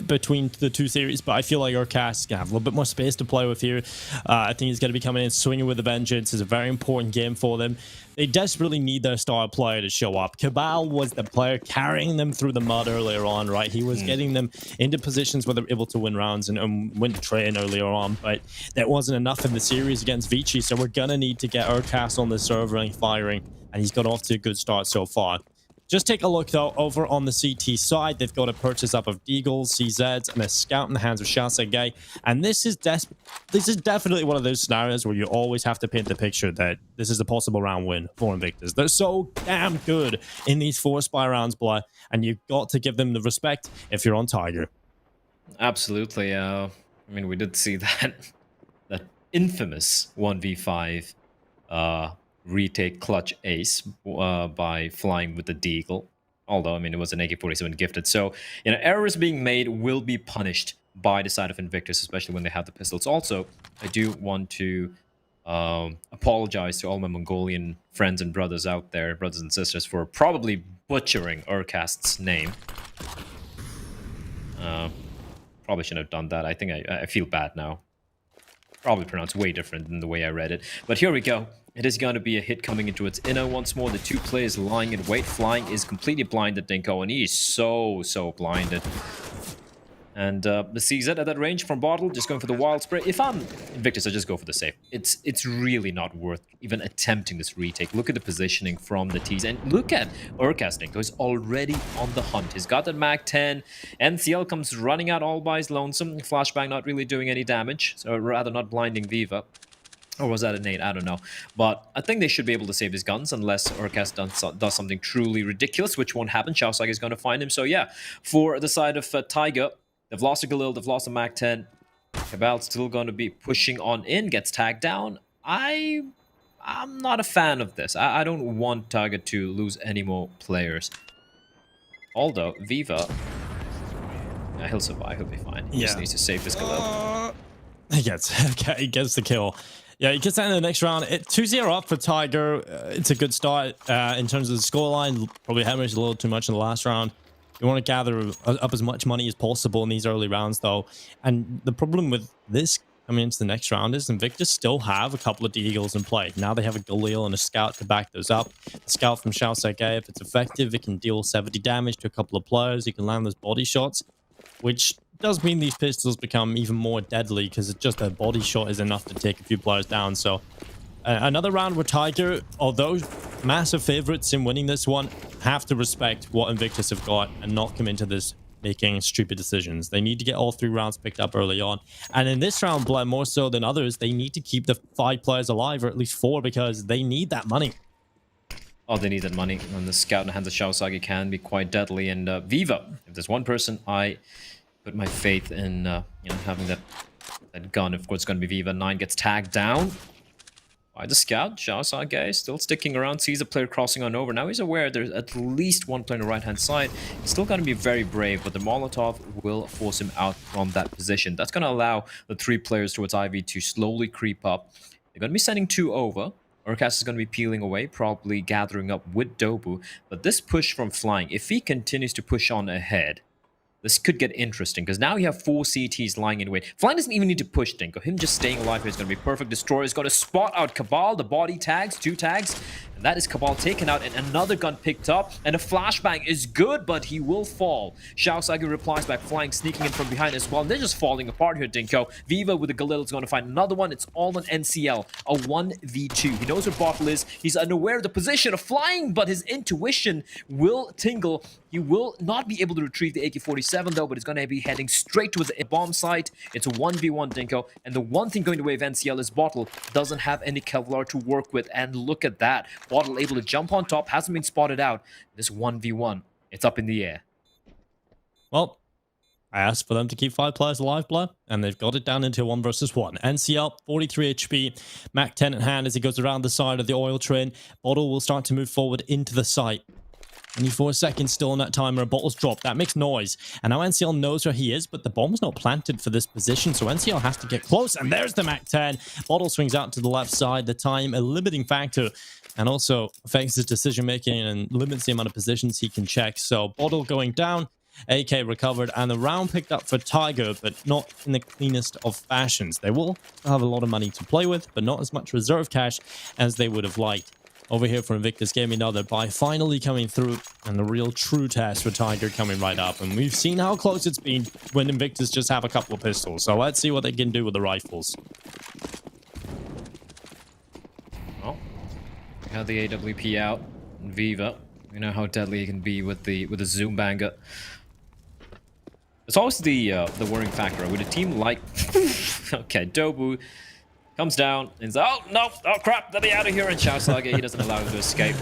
between the 2 series, but I feel like Urkas is going to have a little bit more space to play with here. I think he's going to be coming in swinging with a vengeance. It's a very important game for them. They desperately need their star player to show up. Cabal was the player carrying them through the mud earlier on, right? He was getting them into positions where they're able to win rounds and win the train earlier on, but that wasn't enough in the series against Vici, so we're going to need to get Urkas on the server and firing, and he's got off to a good start so far. Just take a look, though, over on the CT side. They've got a purchase up of Deagles, CZs, and a scout in the hands of Shaosage. And this is definitely one of those scenarios where you always have to paint the picture that this is a possible round win for Invictus. They're so damn good in these 4 spy rounds, Blood, and you've got to give them the respect if you're on Tiger. Absolutely. I mean, we did see that infamous 1v5 retake clutch ace by flying with the Deagle. Although, I mean, it was an AK-47 gifted. So, errors being made will be punished by the side of Invictus, especially when they have the pistols. Also, I do want to apologize to all my Mongolian friends and brothers out there, brothers and sisters, for probably butchering Urkast's name. Probably shouldn't have done that. I think I feel bad now. Probably pronounced way different than the way I read it. But here we go. It is going to be a hit coming into its inner once more. The 2 players lying in wait. Flying is completely blinded, Dinko, and he is so blinded. And the CZ at that range from Bottle, just going for the wild spray. If I'm Invictus, I just go for the save. It's really not worth even attempting this retake. Look at the positioning from the T's. And look at Urkas, Dinko. He's already on the hunt. He's got that Mag 10. NCL comes running out all by his lonesome. Flashbang not really doing any damage. So rather not blinding Viva. Or was that a nade? I don't know. But I think they should be able to save his guns unless Urkas does something truly ridiculous, which won't happen. Shaosage is going to find him. So yeah, for the side of Tiger, they've lost a Galil, they've lost a Mag 10. Cabal's still going to be pushing on in, gets tagged down. I'm not a fan of this. I don't want Tiger to lose any more players. Although, Viva, yeah, he'll survive, he'll be fine. He just needs to save this Galil. He gets the kill. Yeah, he gets that in the next round. 2-0 up for Tiger. It's a good start in terms of the scoreline. Probably hemorrhaged a little too much in the last round. You want to gather up as much money as possible in these early rounds, though. And the problem with this coming into the next round is Invictus still have a couple of Deagles in play. Now they have a Galil and a Scout to back those up. The Scout from Shao Sage, if it's effective, it can deal 70 damage to a couple of players. You can land those body shots, which does mean these pistols become even more deadly because it's just a body shot is enough to take a few players down. So another round where Tiger, although massive favorites in winning this one, have to respect what Invictus have got and not come into this making stupid decisions. They need to get all 3 rounds picked up early on. And in this round, Blood, more so than others, they need to keep the 5 players alive, or at least 4, because they need that money. Oh, they need that money. And the Scout in the hands of Shao Sage can be quite deadly. And Viva, if there's one person I put my faith in, having that gun, of course, it's going to be Viva. 9 gets tagged down by the Scout. Shao Sage still sticking around, sees a player crossing on over. Now he's aware there's at least one player on the right-hand side. He's still going to be very brave, but the Molotov will force him out from that position. That's going to allow the 3 players towards Ivy to slowly creep up. They're going to be sending 2 over. Orcas is going to be peeling away, probably gathering up with Dobu. But this push from Flying, if he continues to push on ahead, this could get interesting, because now you have 4 CTs lying in wait. Flying doesn't even need to push Dinko. Him just staying alive here is going to be perfect. Destroyer is going to spot out Cabal. The body tags, 2 tags. And that is Cabal taken out, and another gun picked up. And a flashbang is good, but he will fall. Shao Sage replies back, Flying sneaking in from behind as well. And they're just falling apart here, Dinko. Viva with the Galil is going to find another one. It's all on NCL. A 1v2. He knows where Bottle is. He's unaware of the position of Flying, but his intuition will tingle. He will not be able to retrieve the AK-47 though, but he's going to be heading straight towards the bomb site. It's a 1v1 Dinko, and the one thing going the way of NCL is Bottle doesn't have any Kevlar to work with, and look at that. Bottle able to jump on top, hasn't been spotted out. This 1v1, it's up in the air. Well, I asked for them to keep 5 players alive, Blood, and they've got it down into 1 versus 1. NCL, 43 HP, Mac 10 in hand as he goes around the side of the oil train. Bottle will start to move forward into the site. 24 seconds still on that timer. A bottle's dropped. That makes noise. And now NCL knows where he is, but the bomb's not planted for this position, so NCL has to get close. And there's the Mac 10. Bottle swings out to the left side. The time, a limiting factor, and also affects his decision-making and limits the amount of positions he can check. So Bottle going down. AK recovered, and the round picked up for Tiger, but not in the cleanest of fashions. They will have a lot of money to play with, but not as much reserve cash as they would have liked. Over here for Invictus, getting another buy finally coming through, and the real true test for Tiger coming right up. And we've seen how close it's been when Invictus just have a couple of pistols. So let's see what they can do with the rifles. Well, we have the AWP out. And Viva, we know how deadly he can be with the zoom banger. It's always the worrying factor with a team like okay, Dobu comes down and says, oh, no, oh, crap, let me out of here. And Shao Sage, he doesn't allow him to escape.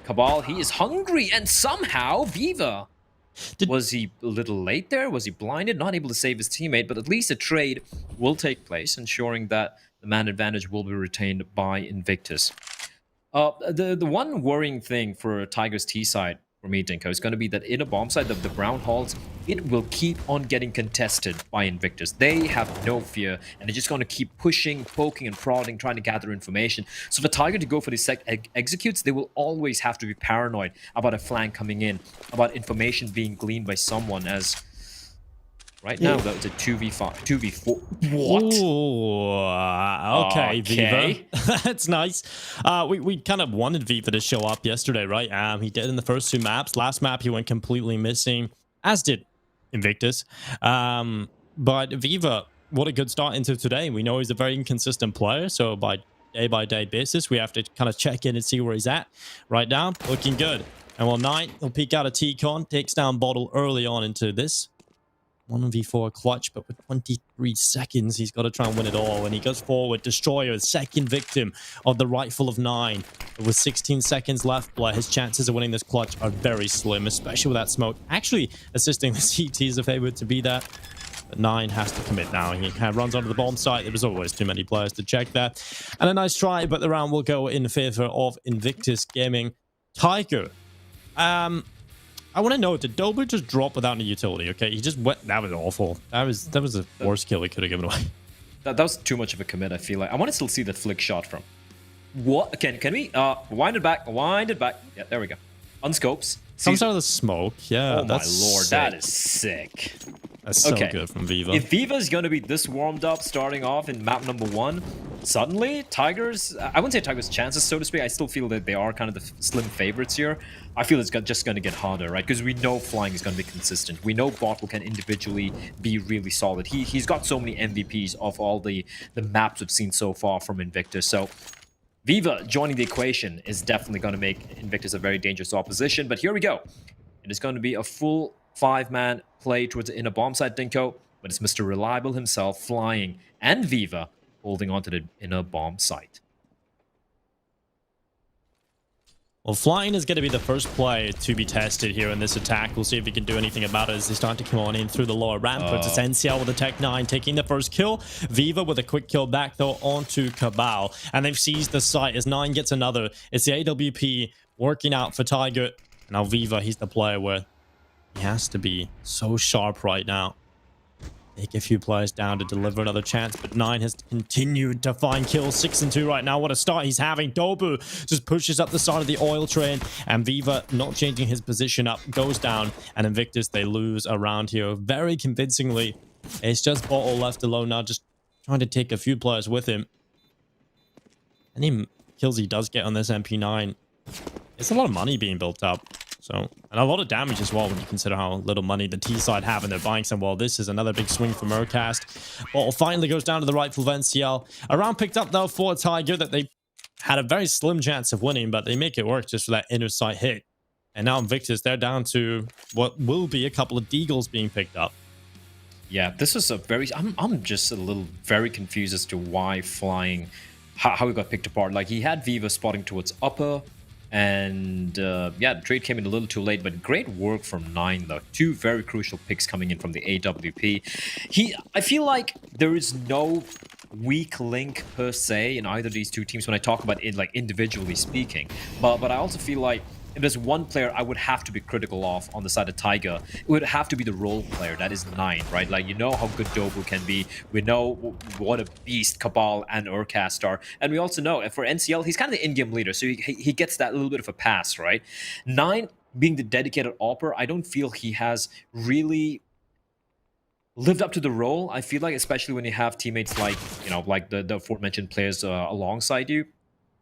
Cabal, he is hungry, and somehow Viva. Was he a little late there? Was he blinded? Not able to save his teammate, but at least a trade will take place, ensuring that the man advantage will be retained by Invictus. The one worrying thing for Tiger's T side, for me, Dinko, is going to be that in a bomb site of the brown halls, it will keep on getting contested by Invictus. They have no fear, and they're just going to keep pushing, poking, and prodding, trying to gather information. So for Tiger to go for these executes, they will always have to be paranoid about a flank coming in, about information being gleaned by someone, as right now, though, it's a 2v5, 2v4. What? Ooh, okay, Viva. That's nice. We kind of wanted Viva to show up yesterday, right? He did in the first 2 maps. Last map, he went completely missing, as did Invictus. But Viva, what a good start into today. We know he's a very inconsistent player, so by day basis, we have to kind of check in and see where he's at. Right now, looking good. And while 9, he'll peek out a T-Con, takes down Bottle early on into this 1v4 clutch, but with 23 seconds, he's got to try and win it all. And he goes forward. Destroyer, second victim of the rifle of 9. With 16 seconds left, his chances of winning this clutch are very slim, especially with that smoke. Actually, assisting the CTs if able to be that. But 9 has to commit now. He kind of runs onto the bomb site. There was always too many players to check that. And a nice try, but the round will go in favor of Invictus Gaming. Tiger. I want to know, did Dober just drop without any utility? Okay, he just went. That was awful. That was the worst kill he could have given away. That was too much of a commit, I feel like. I want to still see that flick shot from. What? Can we wind it back? Wind it back. Yeah, there we go. Unscopes. Comes out of the smoke. Yeah, Oh my that's lord, sick. that is sick. That's so Okay. good from Viva. If Viva's going to be this warmed up starting off in map number 1, suddenly Tigers, I wouldn't say Tigers' chances, so to speak. I still feel that they are kind of the slim favorites here. I feel it's just going to get harder, right? Because we know flying is going to be consistent. We know Bottle can individually be really solid. He's got so many MVPs of all the maps we've seen so far from Invictus. So Viva joining the equation is definitely going to make Invictus a very dangerous opposition. But here we go. It is going to be a full 5-man play towards the inner bomb site, Dinko. But it's Mr. Reliable himself flying and Viva holding on to the inner bomb site. Well, flying is going to be the first play to be tested here in this attack. We'll see if he can do anything about it as they start to come on in through the lower ramp. It's NCL with a Tech 9 taking the first kill. Viva with a quick kill back, though, onto Cabal. And they've seized the site as 9 gets another. It's the AWP working out for Tiger. Now Viva, he's the player where he has to be so sharp right now. Take a few players down to deliver another chance, but 9 has continued to find kills. 6 and 2 right now. What a start he's having. Dobu just pushes up the side of the oil train, and Viva, not changing his position up, goes down, and Invictus, they lose around here very convincingly. It's just Bottle left alone now, just trying to take a few players with him. Any kills he does get on this MP9, it's a lot of money being built up. So, and a lot of damage as well when you consider how little money the T side have and they're buying some. Well, this is another big swing for Murcast. Bottle finally goes down to the rightful NCL. A round picked up though for Tiger that they had a very slim chance of winning, but they make it work just for that inner sight hit. And now Invictus, they're down to what will be a couple of deagles being picked up. Yeah, this is a very... I'm just a little very confused as to why flying... How he got picked apart. Like, he had Viva spotting towards upper... And yeah, the trade came in a little too late, but great work from 9 though. 2 very crucial picks coming in from the AWP. I feel like there is no weak link per se in either of these two teams when I talk about it like individually speaking. But I also feel like if there's one player I would have to be critical of on the side of Tiger, it would have to be the role player. That is 9, right? Like, you know how good Dobu can be. We know what a beast Cabal and Urcast are. And we also know, for NCL, he's kind of the in-game leader, so he gets that little bit of a pass, right? 9, being the dedicated AWPer, I don't feel he has really lived up to the role. I feel like, especially when you have teammates like, you know, like the aforementioned players alongside you.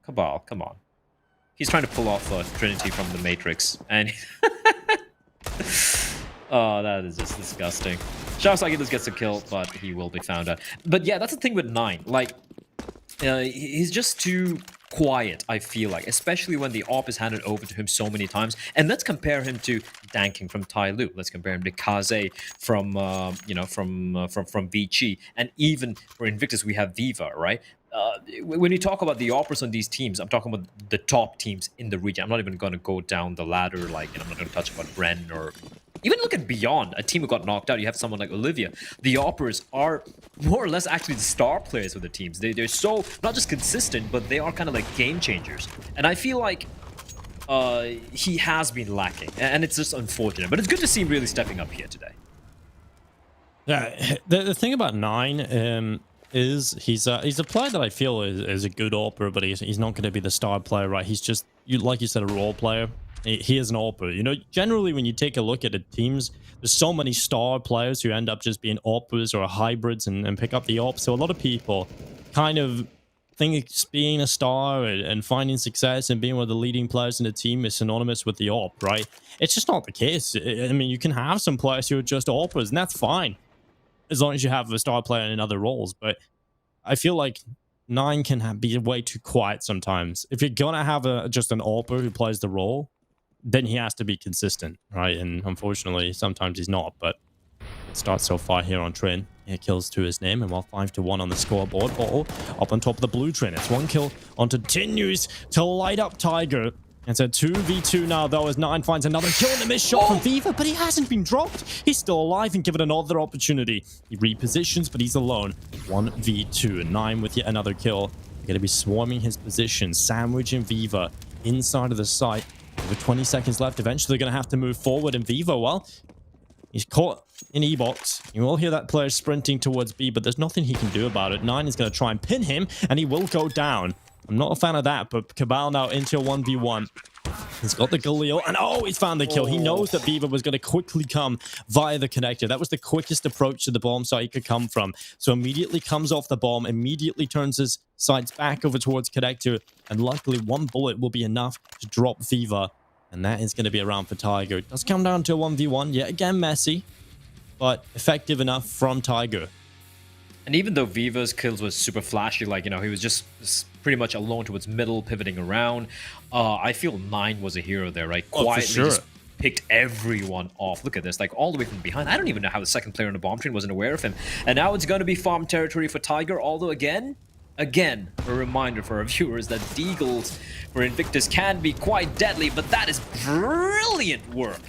Cabal, come on. He's trying to pull off Trinity from the Matrix, and oh, that is just disgusting. Shouts like he just gets a kill, but he will be found out. But yeah, that's the thing with 9. Like, he's just too quiet, I feel like, especially when the AWP is handed over to him so many times. And let's compare him to Danking from Tai Lu. Let's compare him to Kaze from from Vici, and even for Invictus we have Viva, right? When you talk about the AWPers on these teams, I'm talking about the top teams in the region. I'm not even going to go down the ladder, like, and I'm not going to touch about Bren or even look at Beyond, a team who got knocked out. You have someone like Olivia. The AWPers are more or less actually the star players of the teams. They're so, not just consistent, but they are kind of like game changers. And I feel like he has been lacking, and it's just unfortunate. But it's good to see him really stepping up here today. Yeah, the thing about 9... is he's a player that I feel is a good AWPer, but he's not going to be the star player, right? He's just, like you said, a role player. He is an AWPer. You know, generally when you take a look at the teams, there's so many star players who end up just being AWPers or hybrids and pick up the AWP. So a lot of people kind of think being a star and finding success and being one of the leading players in the team is synonymous with the AWP, right? It's just not the case. I mean, you can have some players who are just AWPers, and that's fine, as long as you have a star player in other roles. But I feel like 9 can be way too quiet sometimes. If you're gonna have just an AWPer who plays the role, then he has to be consistent, right? And unfortunately, sometimes he's not. But it starts so far here on Trin. It kills to his name, and while 5-1 on the scoreboard, Bottle up on top of the blue Trin. It's 1 kill on, continues to light up Tiger. It's a 2v2 now, though, as 9 finds another kill and a missed shot from Viva, but he hasn't been dropped. He's still alive and given another opportunity. He repositions, but he's alone. 1v2, and 9 with yet another kill. They're going to be swarming his position, sandwiching Viva inside of the site. Over 20 seconds left. Eventually, they're going to have to move forward, and Viva, well, He's caught in E-box. You will hear that player sprinting towards B, but there's nothing he can do about it. 9 is going to try and pin him, and he will go down. I'm not a fan of that, but Cabal now into a 1v1. He's got the Galil, and he's found the kill. He knows that Beaver was going to quickly come via the connector. That was the quickest approach to the bomb site he could come from. So immediately comes off the bomb, immediately turns his sights back over towards connector, and luckily one bullet will be enough to drop Viva, and that is going to be around for Tiger. It does come down to a 1v1, yet again messy, but effective enough from Tiger. And even though Viva's kills was super flashy, like, he was just pretty much alone towards middle, pivoting around, I feel 9 was a hero there, right? Quietly just picked everyone off. Look at this, like all the way from behind. I don't even know how the second player on the bomb train wasn't aware of him. And now it's going to be farm territory for Tiger, although again, a reminder for our viewers that Deagles for Invictus can be quite deadly, but that is brilliant work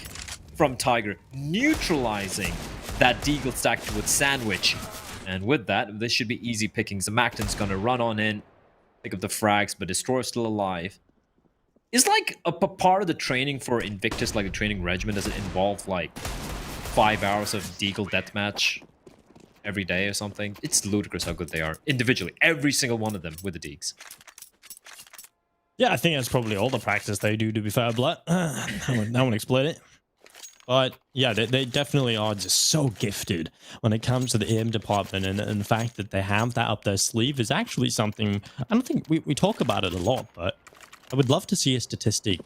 from Tiger, neutralizing that Deagle stack towards Sandwich. And with that, this should be easy pickings. The Macton's gonna run on in, pick up the frags, but Destroyer's still alive. Is like a part of the training for Invictus, like a training regimen, does it involve like 5 hours of Deagle deathmatch every day or something? It's ludicrous how good they are individually, every single one of them with the Deags. Yeah, I think that's probably all the practice they do, to be fair, Blatt. I won't explain it. But yeah, they definitely are just so gifted when it comes to the aim department, and the fact that they have that up their sleeve is actually something. I don't think we talk about it a lot, but I would love to see a statistic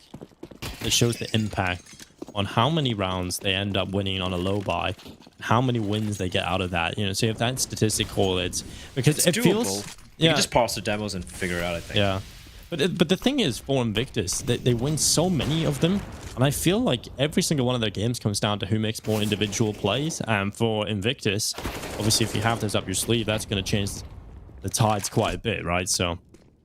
that shows the impact on how many rounds they end up winning on a low buy, how many wins they get out of that. See if that statistic correlates, because it feels you can just pause the demos and figure it out, I think. Yeah. But the thing is, for Invictus, they win so many of them, and I feel like every single one of their games comes down to who makes more individual plays. For Invictus, obviously, if you have those up your sleeve, that's going to change the tides quite a bit, right? So,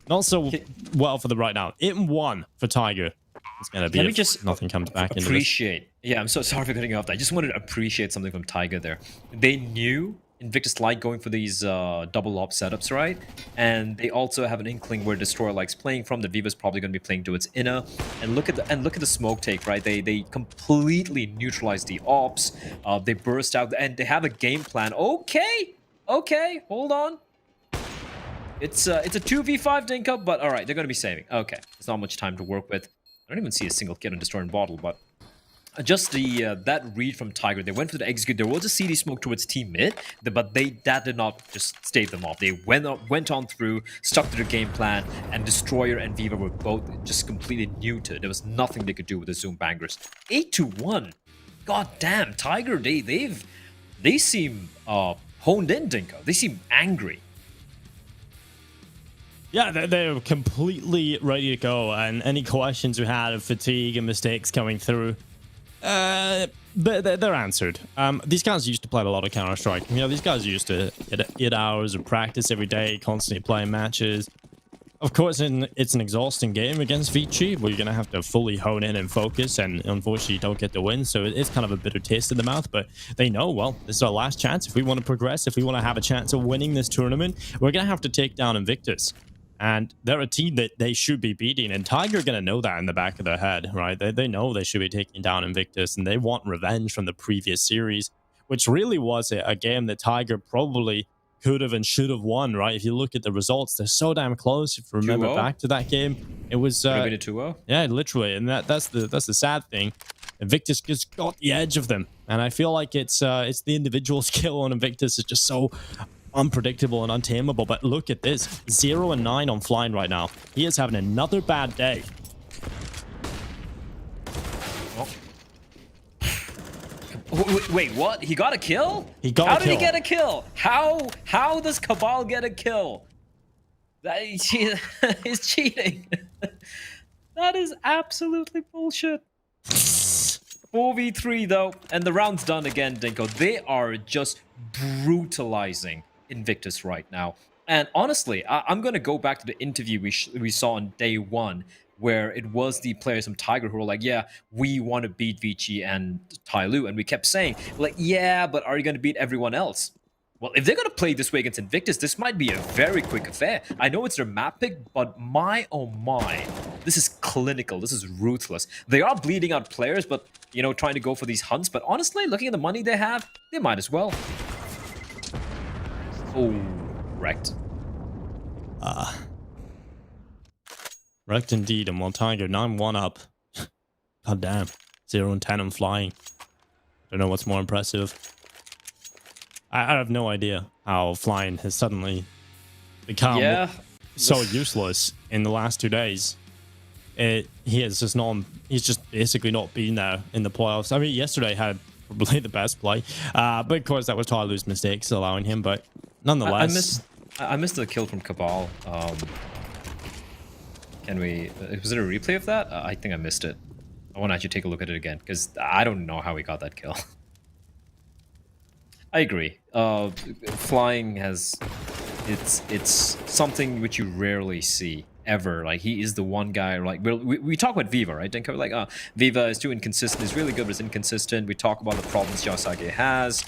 not so well for them right now. 8-1 for Tiger. It's going to be nothing comes back into this. Yeah, I'm so sorry for cutting you off. I just wanted to appreciate something from Tiger there. They knew Invictus like going for these double op setups, right? And they also have an inkling where Destroyer likes playing from. The Viva's probably going to be playing towards inner. And look at the smoke take, right? They completely neutralize the ops. They burst out, and they have a game plan. Okay, hold on. It's a 2v5 Dinka, but all right, they're going to be saving. Okay, there's not much time to work with. I don't even see a single kid on Destroyer and Bottle, but just that read from Tiger. They went for the execute. There was a CD smoke towards team mid, but that did not just stave them off. They went on through, stuck to their game plan, and Destroyer and Viva were both just completely neutered. There was nothing they could do with the Zoom bangers. 8-1. God damn, Tiger. They seem honed in, Dinko. They seem angry. Yeah, they're completely ready to go, and any questions we had of fatigue and mistakes coming through, they're answered. These guys used to play a lot of Counter-Strike. These guys used to get 8 hours of practice every day, constantly playing matches. Of course, it's an exhausting game against Vici, where you're going to have to fully hone in and focus, and unfortunately you don't get the win, so it's kind of a bitter taste in the mouth, but they know, well, this is our last chance. If we want to progress, if we want to have a chance of winning this tournament, we're going to have to take down Invictus. And they're a team that they should be beating, and Tiger are going to know that in the back of their head, right? They know they should be taking down Invictus, and they want revenge from the previous series, which really was a game that Tiger probably could have and should have won, right? If you look at the results, they're so damn close. If you remember back to that game, it was 2-0. Yeah, literally, and that's the sad thing. Invictus just got the edge of them, and I feel like it's the individual skill on Invictus is just so unpredictable and untamable. But look at this, 0-9 on Flying right now. He is having another bad day. Wait, what? He got a kill? How did he get a kill? How does Cabal get a kill? He's cheating. That is absolutely bullshit. 4v3 though, and the round's done again, Dinko. They are just brutalizing Invictus right now. And honestly, I'm going to go back to the interview we saw on day one, where it was the players from Tiger who were like, yeah, we want to beat Vici and Tai Lu. And we kept saying, like, yeah, but are you going to beat everyone else? Well, if they're going to play this way against Invictus, this might be a very quick affair. I know it's their map pick, but my oh my. This is clinical. This is ruthless. They are bleeding out players, but, you know, trying to go for these hunts. But honestly, looking at the money they have, they might as well. Oh, wrecked. Wrecked indeed, and while Tiger 9-1 up. God damn. 0-10 and flying. Don't know what's more impressive. I have no idea how flying has suddenly become so useless in the last 2 days. He's just basically not been there in the playoffs. I mean, yesterday had probably the best play, but of course that was Tyler's mistakes allowing him. But nonetheless, I missed the kill from Cabal. Can we? Was it a replay of that? I think I missed it. I want to actually take a look at it again because I don't know how he got that kill. I agree. Flying has it's something which you rarely see ever. Like, he is the one guy. Like, we talk about Viva, right? Denko, like, Viva is too inconsistent. He's really good, but it's inconsistent. We talk about the problems Yasage has.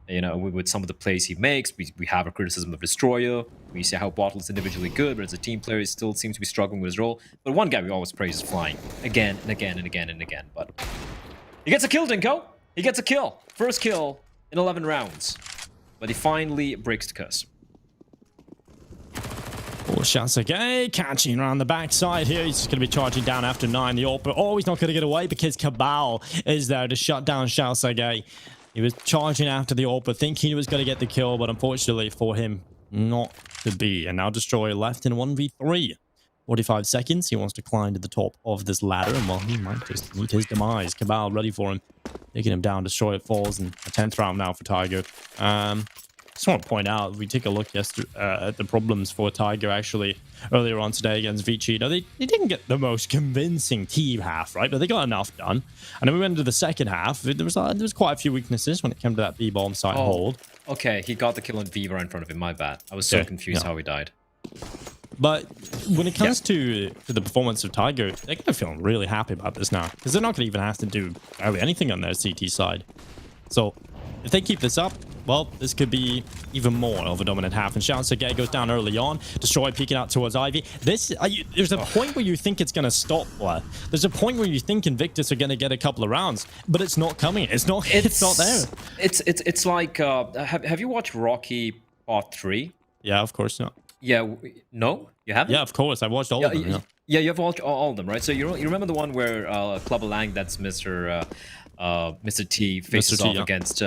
You know, with some of the plays he makes, we have a criticism of Destroyer. We see how Bottle is individually good, but as a team player, he still seems to be struggling with his role. But one guy we always praise is Flying. Again and again and again and again. But he gets a kill, Dinko. He gets a kill. First kill in 11 rounds. But he finally breaks the curse. Oh, Shalsage catching around the backside here. He's just going to be charging down after 9. The AWP. Oh, he's not going to get away because Cabal is there to shut down Shalsage. He was charging after the AWP, thinking he was going to get the kill, but unfortunately for him, not to be. And now Destroyer left in 1v3. 45 seconds. He wants to climb to the top of this ladder, and well, he might just meet his demise. Cabal ready for him. Taking him down. Destroyer falls, and a 10th round now for Tiger. Just want to point out, we take a look yesterday at the problems for Tiger actually earlier on today against Vici. You know, they didn't get the most convincing team half, right? But they got enough done. And then we went into the second half. There was quite a few weaknesses when it came to that B-bomb side hold. Okay, he got the kill on Viva in front of him. My bad. I was so confused how he died. But when it comes to the performance of Tiger, they're going to feel really happy about this now, because they're not going to even have to do barely anything on their CT side. So if they keep this up, well, this could be even more of a dominant half. And Shalsage goes down early on. Destroy peeking out towards Ivy. There's a point where you think it's going to stop. There's a point where you think Invictus are going to get a couple of rounds, but it's not coming. It's not there. It's like, have you watched Rocky Part 3? Yeah, of course not. Yeah, no? You haven't? Yeah, of course. I watched all of them. Yeah, you have watched all of them, right? So you remember the one where Clubber Lang, that's Mr. T, faces off against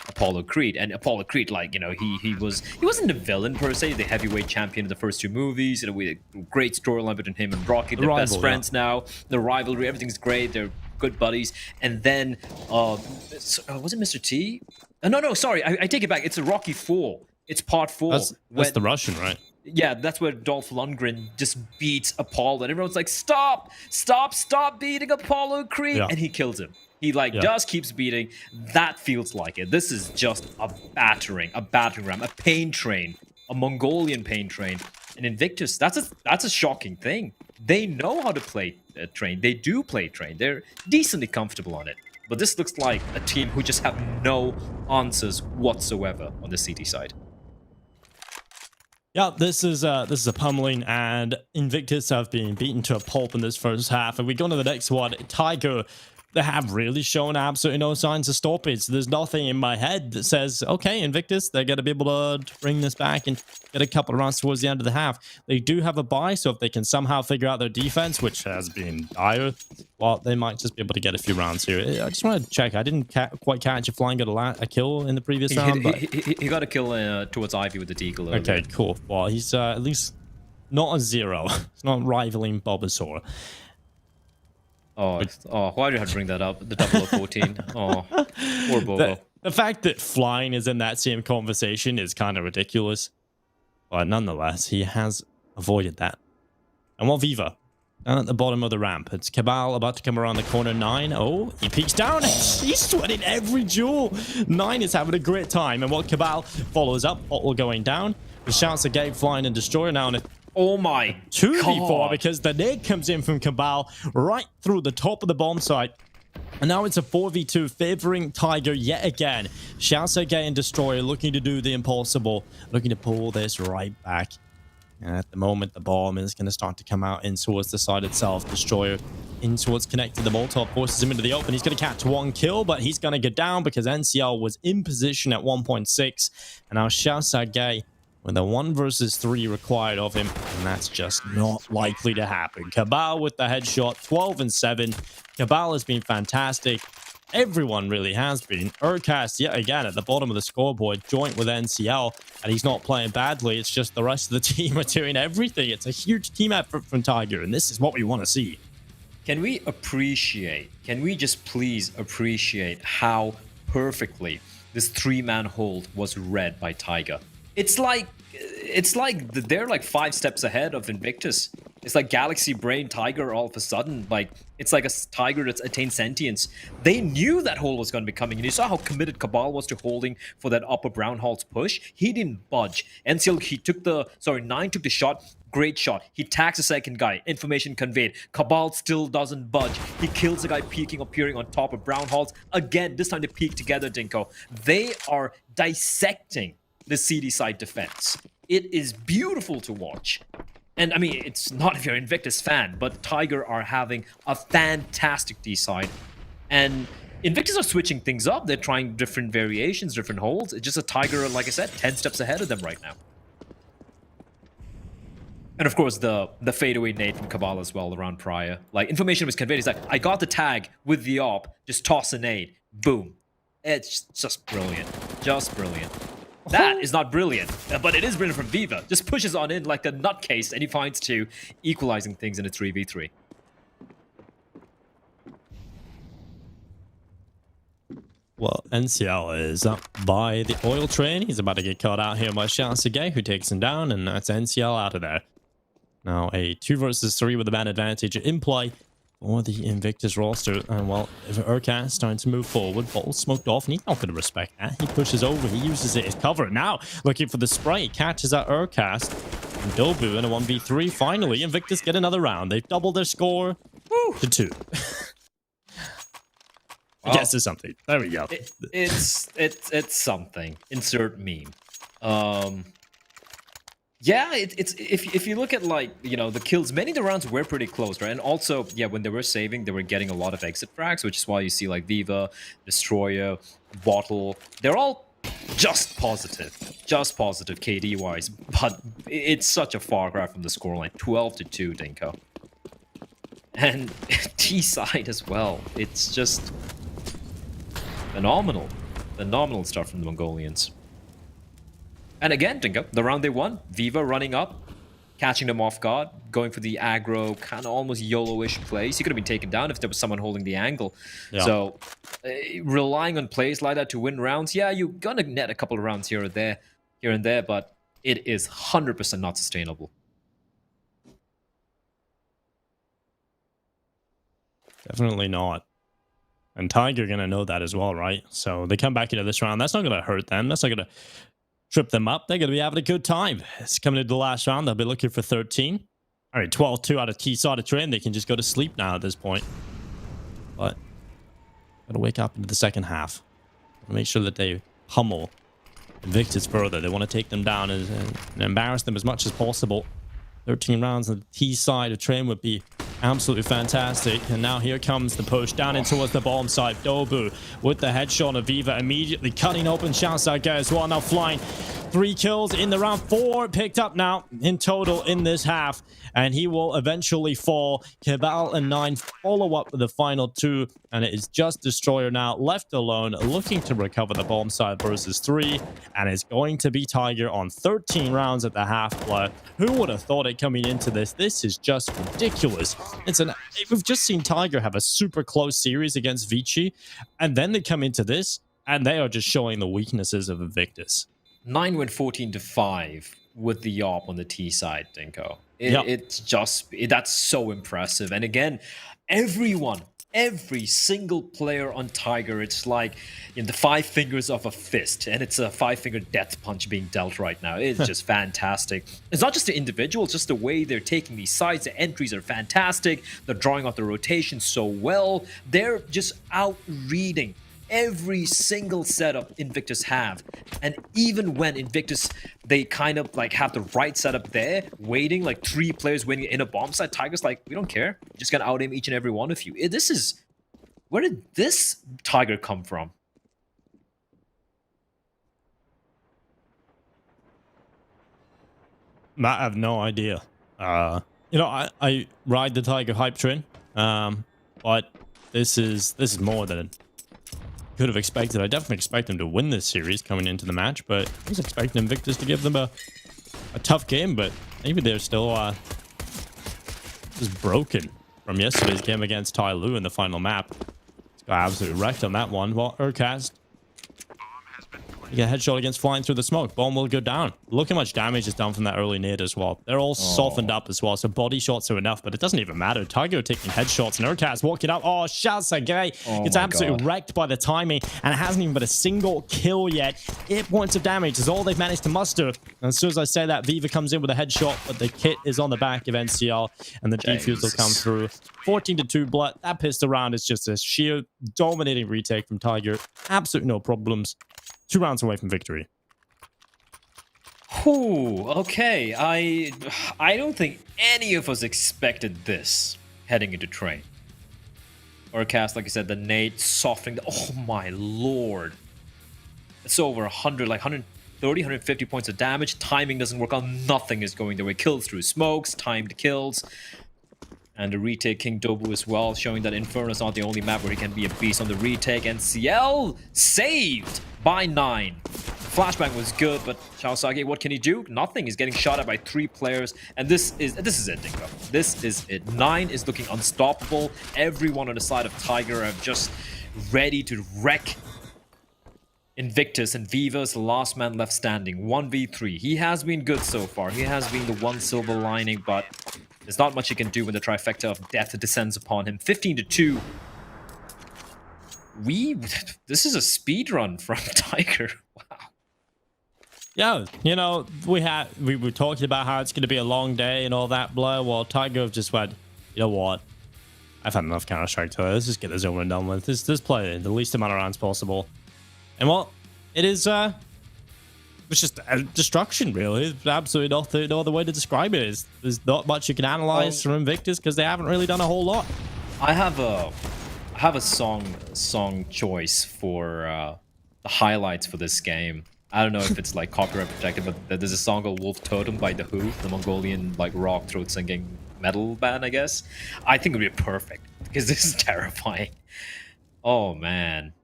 Apollo Creed, and Apollo Creed, like, you know, he wasn't the villain per se, the heavyweight champion in the first 2 movies. You know, we had a great storyline between him and Rocky. They're best friends now. The rivalry, everything's great. They're good buddies. And then was it Mr. T? No, sorry, I take it back. It's a Rocky 4. It's part 4. That's the Russian, right? Yeah, that's where Dolph Lundgren just beats Apollo, and everyone's like, stop beating Apollo Creed, and he kills him. He just keeps beating. That feels like it. This is just a battering ram, a pain train, a Mongolian pain train. And Invictus, that's a shocking thing. They know how to play train. They do play train. They're decently comfortable on it. But this looks like a team who just have no answers whatsoever on the CT side. Yeah, this is a pummeling, and Invictus have been beaten to a pulp in this first half. And we go to the next one. Tiger, they have really shown absolutely no signs of stopping. So there's nothing in my head that says, okay, Invictus, they're going to be able to bring this back and get a couple of rounds towards the end of the half. They do have a bye, so if they can somehow figure out their defense, which has been dire, well, they might just be able to get a few rounds here. I just want to check. I didn't quite catch if Flying got a kill in the previous round. He got a kill towards Ivy with the deagle. Okay, cool. Well, he's at least not a 0. It's not rivaling Bulbasaur. Oh, why do you have to bring that up? The 0014. Oh, poor Bobo. The fact that Flying is in that same conversation is kind of ridiculous. But nonetheless, he has avoided that. And while Viva, down at the bottom of the ramp, it's Cabal about to come around the corner. 9. Oh, he peeks down. He's sweating every duel. 9 is having a great time. And while Cabal follows up, Bottle going down. The shouts of Gabe Flying and Destroyer now. And oh my 2v4 because the nade comes in from Cabal right through the top of the bomb site. And now it's a 4v2 favoring Tiger yet again. Shalsage and Destroyer looking to do the impossible, looking to pull this right back. And at the moment, the bomb is going to start to come out in towards the side itself. Destroyer in towards connected. The Molotov forces him into the open. He's going to catch one kill, but he's going to get down because NCL was in position at 1.6. And now Xiao Sagai with a 1 versus 3 required of him. And that's just not likely to happen. Cabal with the headshot, 12 and 7. Cabal has been fantastic. Everyone really has been. Urcast, yet again, at the bottom of the scoreboard, joint with NCL, and he's not playing badly. It's just the rest of the team are doing everything. It's a huge team effort from Tiger, and this is what we want to see. Can we just please appreciate how perfectly this 3-man hold was read by Tiger? It's like they're like 5 steps ahead of Invictus. It's like Galaxy Brain Tiger all of a sudden. Like, it's like a tiger that's attained sentience. They knew that hole was going to be coming, and you saw how committed Cabal was to holding for that upper brown hole's push. He didn't budge. NCL, Nine took the shot. Great shot. He tags the second guy. Information conveyed. Cabal still doesn't budge. He kills the guy peeking or peering on top of brown holes. Again, this time they peek together, Dinko. They are dissecting the CD side defense. It is beautiful to watch. And I mean, it's not if you're an Invictus fan, but Tiger are having a fantastic D side. And Invictus are switching things up. They're trying different variations, different holds. It's just a Tiger, like I said, 10 steps ahead of them right now. And of course, the fadeaway nade from Cabal as well around prior. Like, information was conveyed. He's like, I got the tag with the op. Just toss a nade. Boom. It's just brilliant. Just brilliant. That is not brilliant, but it is brilliant from Viva. Just pushes on in like a nutcase, and he finds 2, equalizing things in a 3v3. Well, NCL is up by the oil train. He's about to get caught out here by Shansuge, who takes him down, and that's NCL out of there. Now, a 2 versus 3 with a man advantage in play for the Invictus roster. And, well, if Urcast starting to move forward, ball smoked off, and he's not going to respect that. He pushes over, he uses it as cover. Now, looking for the spray, catches out Urcast. And Dobu in a 1v3. Finally, Invictus get another round. They've doubled their score to 2. I guess it's something. There we go. It's something. Insert meme. Yeah, it's if you look at, like, you know, the kills, many of the rounds were pretty close, right? And also, yeah, when they were saving, they were getting a lot of exit frags, which is why you see like Viva, Destroyer, Bottle. They're all just positive KD wise, but it's such a far cry from the scoreline. 12-2, Dinko. And T side as well. It's just phenomenal stuff from the Mongolians. And again, Dinko, the round they won, Viva running up, catching them off guard, going for the aggro, kind of almost YOLO-ish plays. He could have been taken down if there was someone holding the angle. Yeah. So, relying on plays like that to win rounds, yeah, you're gonna net a couple of rounds here and there, but it is 100% not sustainable. Definitely not. And Tiger gonna know that as well, right? So they come back into this round. That's not gonna hurt them. That's not gonna trip them up. They're gonna be having a good time. It's coming into the last round. They'll be looking for 13. All right, 12-2 out of T-Side train. They can just go to sleep now at this point. But gotta wake up into the second half. Make sure that they pummel Invictus further. They want to take them down and embarrass them as much as possible. 13 rounds on the T-side of train would be absolutely fantastic. And now here comes the push down in towards the bottom side. Dobu with the headshot of Viva immediately cutting open Shansage as well. Now flying 3 kills in the round. 4 picked up now in total in this half. And he will eventually fall. Cabal and 9 follow up with the final 2. And it is just Destroyer now left alone, looking to recover the bomb side versus 3. And it's going to be Tiger on 13 rounds at the half player. Who would have thought it coming into this? This is just ridiculous. We've just seen Tiger have a super close series against Vici. And then they come into this, and they are just showing the weaknesses of Invictus. 9 went 14-5 with the YOP on the T side, Dinko. It's just, that's so impressive. And again, every single player on Tiger, it's like in the 5 fingers of a fist, and it's a 5-finger death punch being dealt right now. It's just fantastic. It's not just the individuals, just the way they're taking these sides. The entries are fantastic. They're drawing out the rotation so well. They're just out reading every single setup Invictus have. And even when Invictus, they kind of like have the right setup there, waiting, like 3 players waiting in a bomb site, Tiger's like, we don't care. We're just gonna out-aim each and every one of you. This is... Where did this Tiger come from? Matt, I have no idea. I ride the Tiger hype train, but this is more than I could have expected. I definitely expect them to win this series coming into the match, but I was expecting Invictus to give them a tough game, but maybe they're still just broken from yesterday's game against Tai Lu in the final map. This guy absolutely wrecked on that one. Well, Urcast, you get a headshot against flying through the smoke. Bomb will go down. Look how much damage is done from that early nade as well. They're all softened up as well, so body shots are enough, but it doesn't even matter. Tiger taking headshots and Urcast walking up. Oh, Shazagay gets absolutely wrecked by the timing, and it hasn't even been a single kill yet. 8 points of damage is all they've managed to muster. And as soon as I say that, Viva comes in with a headshot, but the kit is on the back of NCL, and the defuse will come through. 14-2 blood. That pistol round is just a sheer dominating retake from Tiger. Absolutely no problems. 2 rounds away from victory. Whew, okay. I don't think any of us expected this heading into train. Urcast, like I said, the nade softening. Oh my lord. It's over 100, like 130, 150 points of damage. Timing doesn't work out. Nothing is going their way. Kills through smokes, timed kills. And the retake King Dobu as well, showing that Inferno is not the only map where he can be a beast on the retake. And CL saved by 9. Flashbang was good, but Chaosage, what can he do? Nothing. He's getting shot at by 3 players. And this is it, Dingo. This is it. 9 is looking unstoppable. Everyone on the side of Tiger are just ready to wreck Invictus, and Viva's the last man left standing. 1v3. He has been good so far. He has been the one silver lining, but there's not much he can do when the trifecta of death descends upon him. 15-2. This is a speed run from Tiger. Wow. Yeah, you know, we were talking about how it's going to be a long day and all that blah. Well, Tiger just went, you know what? I've had enough Counter-Strike today. Let's just get this over and done with. Let's play the least amount of rounds possible. And well, it is it's just destruction, really. It's absolutely no other way to describe it. There's not much you can analyze from Invictus because they haven't really done a whole lot. I have a song choice for the highlights for this game. I don't know if it's like copyright protected, but there's a song called Wolf Totem by The Who, the Mongolian like rock throat singing metal band, I guess. I think it would be perfect because this is terrifying. Oh man.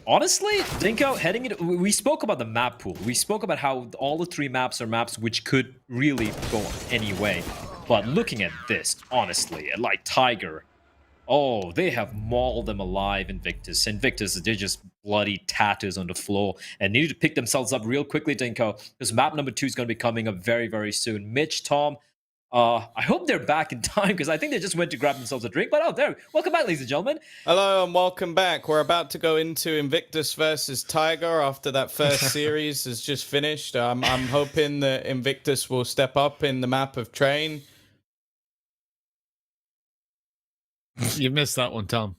Honestly, Dinko, heading into... We spoke about the map pool. We spoke about how all the 3 maps are maps which could really go any way. But looking at this, honestly, like Tiger, oh, they have mauled them alive, Invictus. Invictus, they're just bloody tattoos on the floor and needed to pick themselves up real quickly, Dinko, because map number 2 is going to be coming up very, very soon. Mitch, Tom, I hope they're back in time because I think they just went to grab themselves a drink. But oh, there. Welcome back, ladies and gentlemen. Hello and welcome back. We're about to go into Invictus versus Tiger after that first series has just finished. I'm hoping that Invictus will step up in the map of Train. You missed that one, Tom.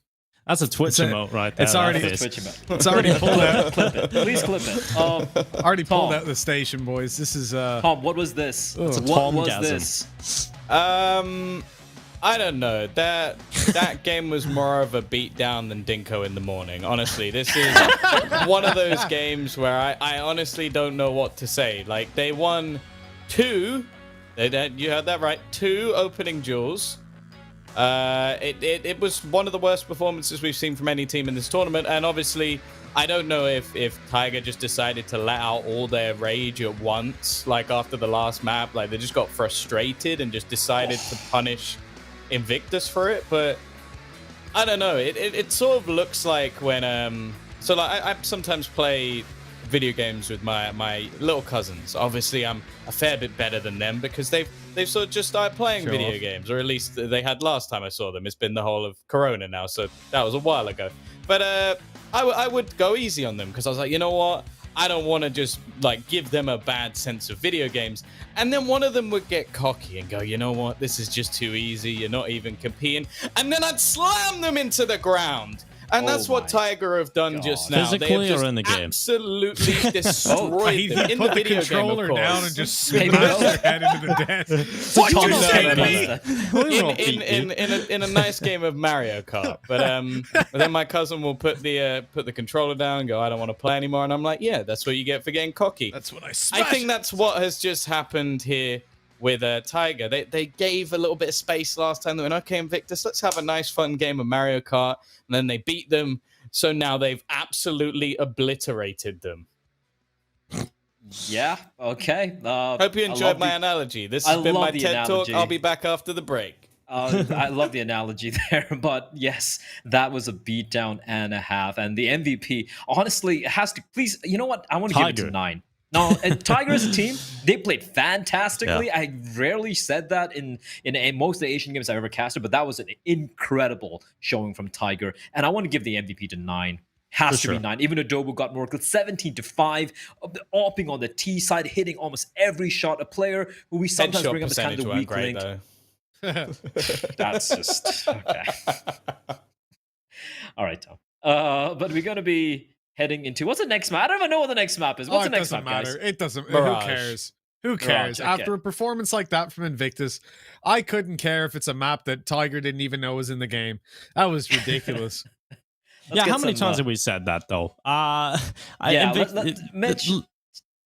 That's a Twitch emote right there. It's already It's already pulled out. Clip it. Please clip it. Already pulled Tom. out the station, boys. This is Tom, what was this? It's a What was Tomgasm. this? I don't know. That game was more of a beatdown than Dinko in the morning. Honestly, this is one of those games where I honestly don't know what to say. Like, they won 2. You heard that right. 2 opening duels. It was one of the worst performances we've seen from any team in this tournament, and obviously I don't know if Tiger just decided to let out all their rage at once, like after the last map, like they just got frustrated and just decided to punish Invictus for it. But I don't know, it sort of looks like when so like I sometimes play video games with my little cousins. Obviously I'm a fair bit better than them because they've sort of just started playing video games, or at least they had last time I saw them. It's been the whole of Corona now, so that was a while ago. But I would go easy on them because I was like, you know what, I don't want to just like give them a bad sense of video games. And then one of them would get cocky and go, you know what, this is just too easy, you're not even competing. And then I'd slam them into the ground. And that's Oh what my Tiger have done just God. now. They have Physically just or in the game? absolutely destroyed He them. In put the the video controller game, of down course. and just Maybe smashed both. their head into the desk. What What you you say say to to me? me? in a nice game of Mario Kart. But then my cousin will put the controller down and go, I don't want to play anymore. And I'm like, yeah, that's what you get for getting cocky. That's what I I smashed. think that's what has just happened here with Tiger. They gave a little bit of space last time. They went, okay, Invictus, let's have a nice, fun game of Mario Kart. And then they beat them. So now they've absolutely obliterated them. Yeah. Okay. Hope you I enjoyed love my the- analogy. This I has been love my the TED analogy. Talk. I'll be back after the break. I love the analogy there, but yes, that was a beatdown and a half. And the MVP, honestly, has to please. You know what? I want to give it to Tiger. 9. No, and Tiger as a team, they played fantastically. Yeah. I rarely said that in most of the Asian games I've ever casted, but that was an incredible showing from Tiger. And I want to give the MVP to 9. Has For to be sure. 9. Even Adobo got more kills, 17-5, AWPing on the T side, hitting almost every shot. A player who we sometimes Headshot bring up as kind of percentage the weren't weak great, link. though. That's just okay. All right, Tom. But we're gonna be heading into what's the next map? I don't even know what the next map is. What's Oh, the it next doesn't map, matter. guys? It doesn't. Mirage. Who cares? Who cares? okay. After a performance like that from Invictus, I couldn't care if it's a map that Tiger didn't even know was in the game. That was ridiculous. Let's Yeah, get how many some, times have we said that though? Mitch,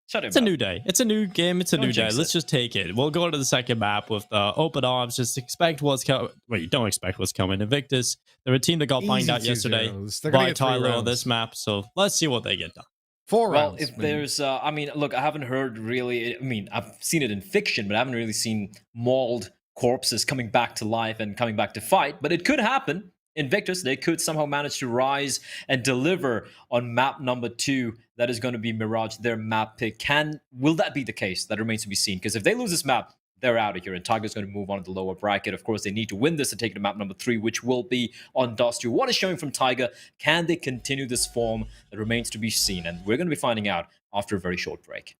shut It's a him new up. day. It's a new game. It's a Don't new day. jinx Let's it. just take it. We'll go to the second map with open arms. Just expect what's coming. Wait, don't expect what's coming. Invictus. They're a team that got banged Easy out 2-0s. yesterday They're gonna by get 3 Tyler on rounds. this map. So let's see what they get done. 4 Well, rounds. if maybe. there's, I mean, look, I haven't heard really. I mean, I've seen it in fiction, but I haven't really seen mauled corpses coming back to life and coming back to fight. But it could happen. Invictus, they could somehow manage to rise and deliver on map number 2. That is going to be Mirage, their map pick. Will that be the case? That remains to be seen. Because if they lose this map, they're out of here, and Tiger's going to move on to the lower bracket. Of course, they need to win this to take it to map number 3, which will be on Dust 2. What is showing from Tiger? Can they continue this form? That remains to be seen, and we're going to be finding out after a very short break.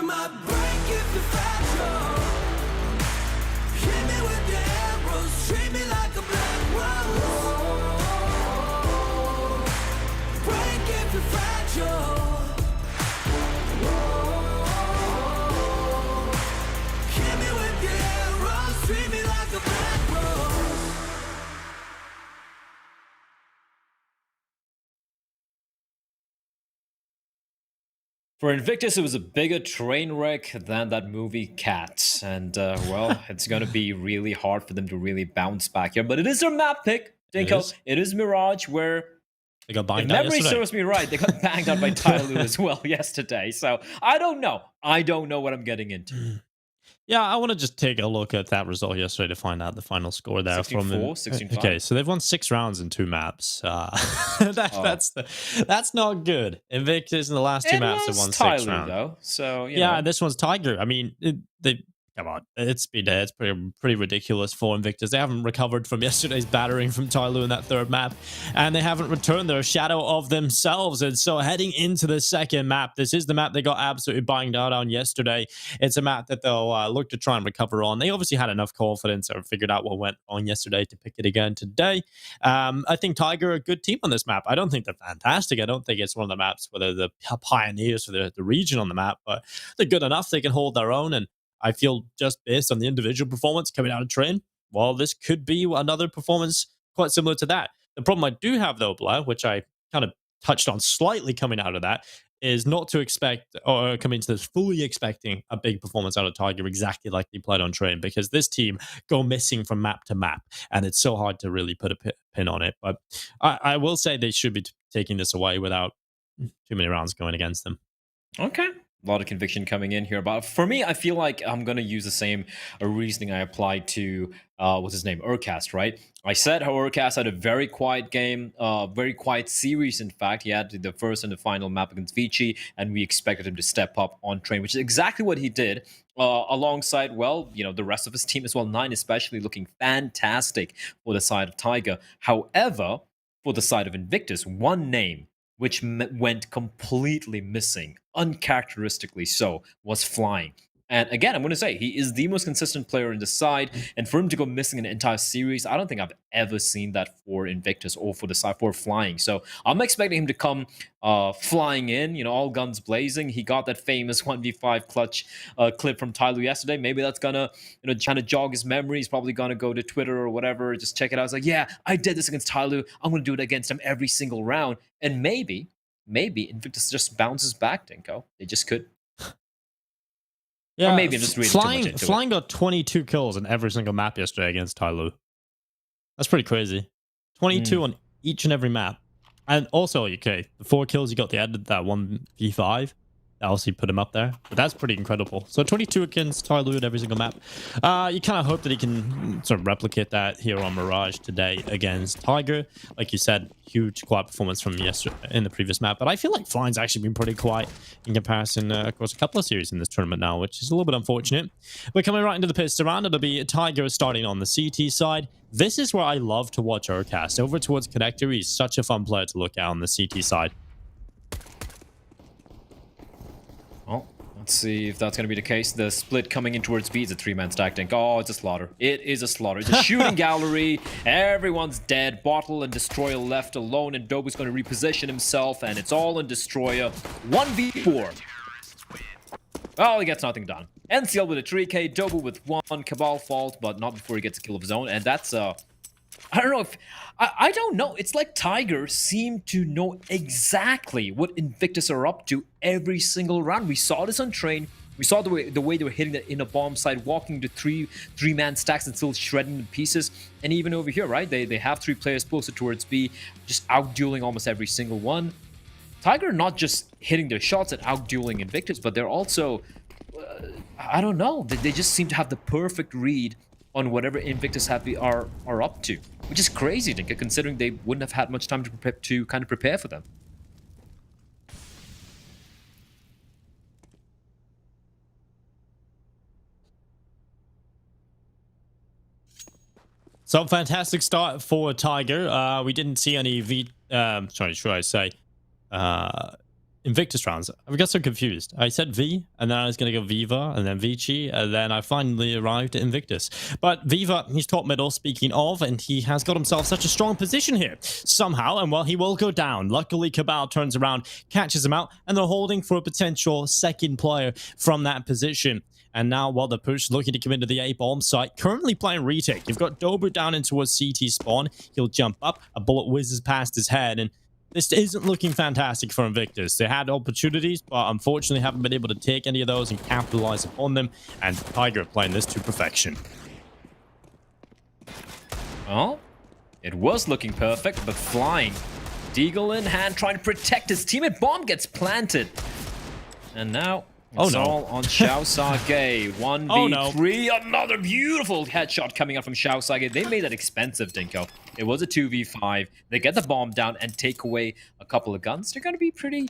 my break if you're fragile. Hit me with the arrows, treat me like a black rose. Break if you're fragile. Hit me with the arrows, treat me like a black rose. For Invictus, it was a bigger train wreck than that movie Cats. And, well, it's going to be really hard for them to really bounce back here. But it is their map pick, Dinko. It is Mirage, where, They got if banged out memory yesterday. serves me right, they got banged out by Tyloo as well yesterday. So, I don't know. I don't know what I'm getting into. Yeah, I want to just take a look at that result yesterday to find out the final score there. 16-4, 16-5. Okay, so they've won 6 rounds in 2 maps. That's not good. Invictus in the last 2 maps have won 6 Tyloo, rounds. though. So, you Yeah, know. and this one's Tiger. I mean, they come on, it's pretty ridiculous for Invictus. They haven't recovered from yesterday's battering from Tyloo in that 3rd map, and they haven't returned their shadow of themselves. And so heading into the 2nd map, this is the map they got absolutely banged out on yesterday. It's a map that they'll look to try and recover on. They obviously had enough confidence or figured out what went on yesterday to pick it again today. I think Tiger are a good team on this map. I don't think they're fantastic. I don't think it's one of the maps where they're the pioneers for the region on the map, but they're good enough. They can hold their own, and I feel just based on the individual performance coming out of train, well, this could be another performance quite similar to that. The problem I do have, though, Blair, which I kind of touched on slightly coming out of that, is not to expect or come into this fully expecting a big performance out of Tiger exactly like they played on train, because this team go missing from map to map, and it's so hard to really put a pin on it. But I will say they should be taking this away without too many rounds going against them. Okay. A lot of conviction coming in here. But for me, I feel like I'm going to use the same reasoning I applied to, what's his name? Urcast, right? I said how Urcast had a very quiet game, very quiet series, in fact. He had the first and the final map against Vici, and we expected him to step up on train, which is exactly what he did. Alongside, well, you know, the rest of his team as well. 9 especially looking fantastic for the side of Tiger. However, for the side of Invictus, one name which went completely missing, uncharacteristically so, was Flying. And again, I'm going to say, he is the most consistent player in the side, and for him to go missing an entire series, I don't think I've ever seen that for Invictus or for the side for Flying. So I'm expecting him to come flying in, you know, all guns blazing. He got that famous 1v5 clutch clip from Tyloo yesterday. Maybe that's gonna, you know, trying to jog his memory. He's probably gonna go to Twitter or whatever, just check it out. It's like, yeah, I did this against Tyloo. I'm gonna do it against him every single round. And maybe Invictus just bounces back, Dinko. They just could. Yeah, or maybe I'm just reading too much into it. Flying got 22 kills in every single map yesterday against Tyloo. That's pretty crazy. 22 on each and every map. And also, okay, the 4 kills he got, they added that 1v5. That obviously put him up there. But that's pretty incredible. So 22 against Tyloo at every single map. You kind of hope that he can sort of replicate that here on Mirage today against Tiger. Like you said, huge quiet performance from yesterday in the previous map. But I feel like Flying's actually been pretty quiet in comparison across a couple of series in this tournament now, which is a little bit unfortunate. We're coming right into the pits round. It'll be Tiger starting on the CT side. This is where I love to watch Urcast. Over towards Connector, he's such a fun player to look at on the CT side. Well, let's see if that's going to be the case. The split coming in towards B is a 3-man stack tank. Oh, it's a slaughter. It is a slaughter. It's a shooting gallery. Everyone's dead. Bottle and Destroyer left alone, and Dobu's going to reposition himself, and it's all in Destroyer. 1v4. Well, he gets nothing done. NCL with a 3k, Dobu with 1, Cabal fault, but not before he gets a kill of his own, and that's I don't know if... I don't know. It's like Tiger seemed to know exactly what Invictus are up to every single round. We saw this on train. We saw the way they were hitting it in a bomb side, walking to three-man stacks and still shredding the pieces. And even over here, right? They have 3 players posted towards B, just out-dueling almost every single one. Tiger not just hitting their shots and out-dueling Invictus, but they're also... I don't know. They just seem to have the perfect read on whatever Invictus are up to, which is crazy, considering they wouldn't have had much time to kind of prepare for them. So fantastic start for Tiger. We didn't see any Invictus rounds. I got so confused. I said V, and then I was going to go Viva, and then Vici, and then I finally arrived at Invictus. But Viva, he's top middle, speaking of, and he has got himself such a strong position here somehow, and well, he will go down. Luckily, Cabal turns around, catches him out, and they're holding for a potential second player from that position. And now, while the push looking to come into the A bomb site, currently playing retake. You've got Dobu down into a CT spawn. He'll jump up, a bullet whizzes past his head, and this isn't looking fantastic for Invictus. They had opportunities, but unfortunately haven't been able to take any of those and capitalize upon them. And Tiger playing this to perfection. Well, it was looking perfect, but flying. Deagle in hand, trying to protect his teammate. Bomb gets planted. And now it's all on Xiao Sage. 1v3. Another beautiful headshot coming out from Xiao Sage. They made that expensive, Dinko. It was a 2v5. They get the bomb down and take away a couple of guns. They're going to be pretty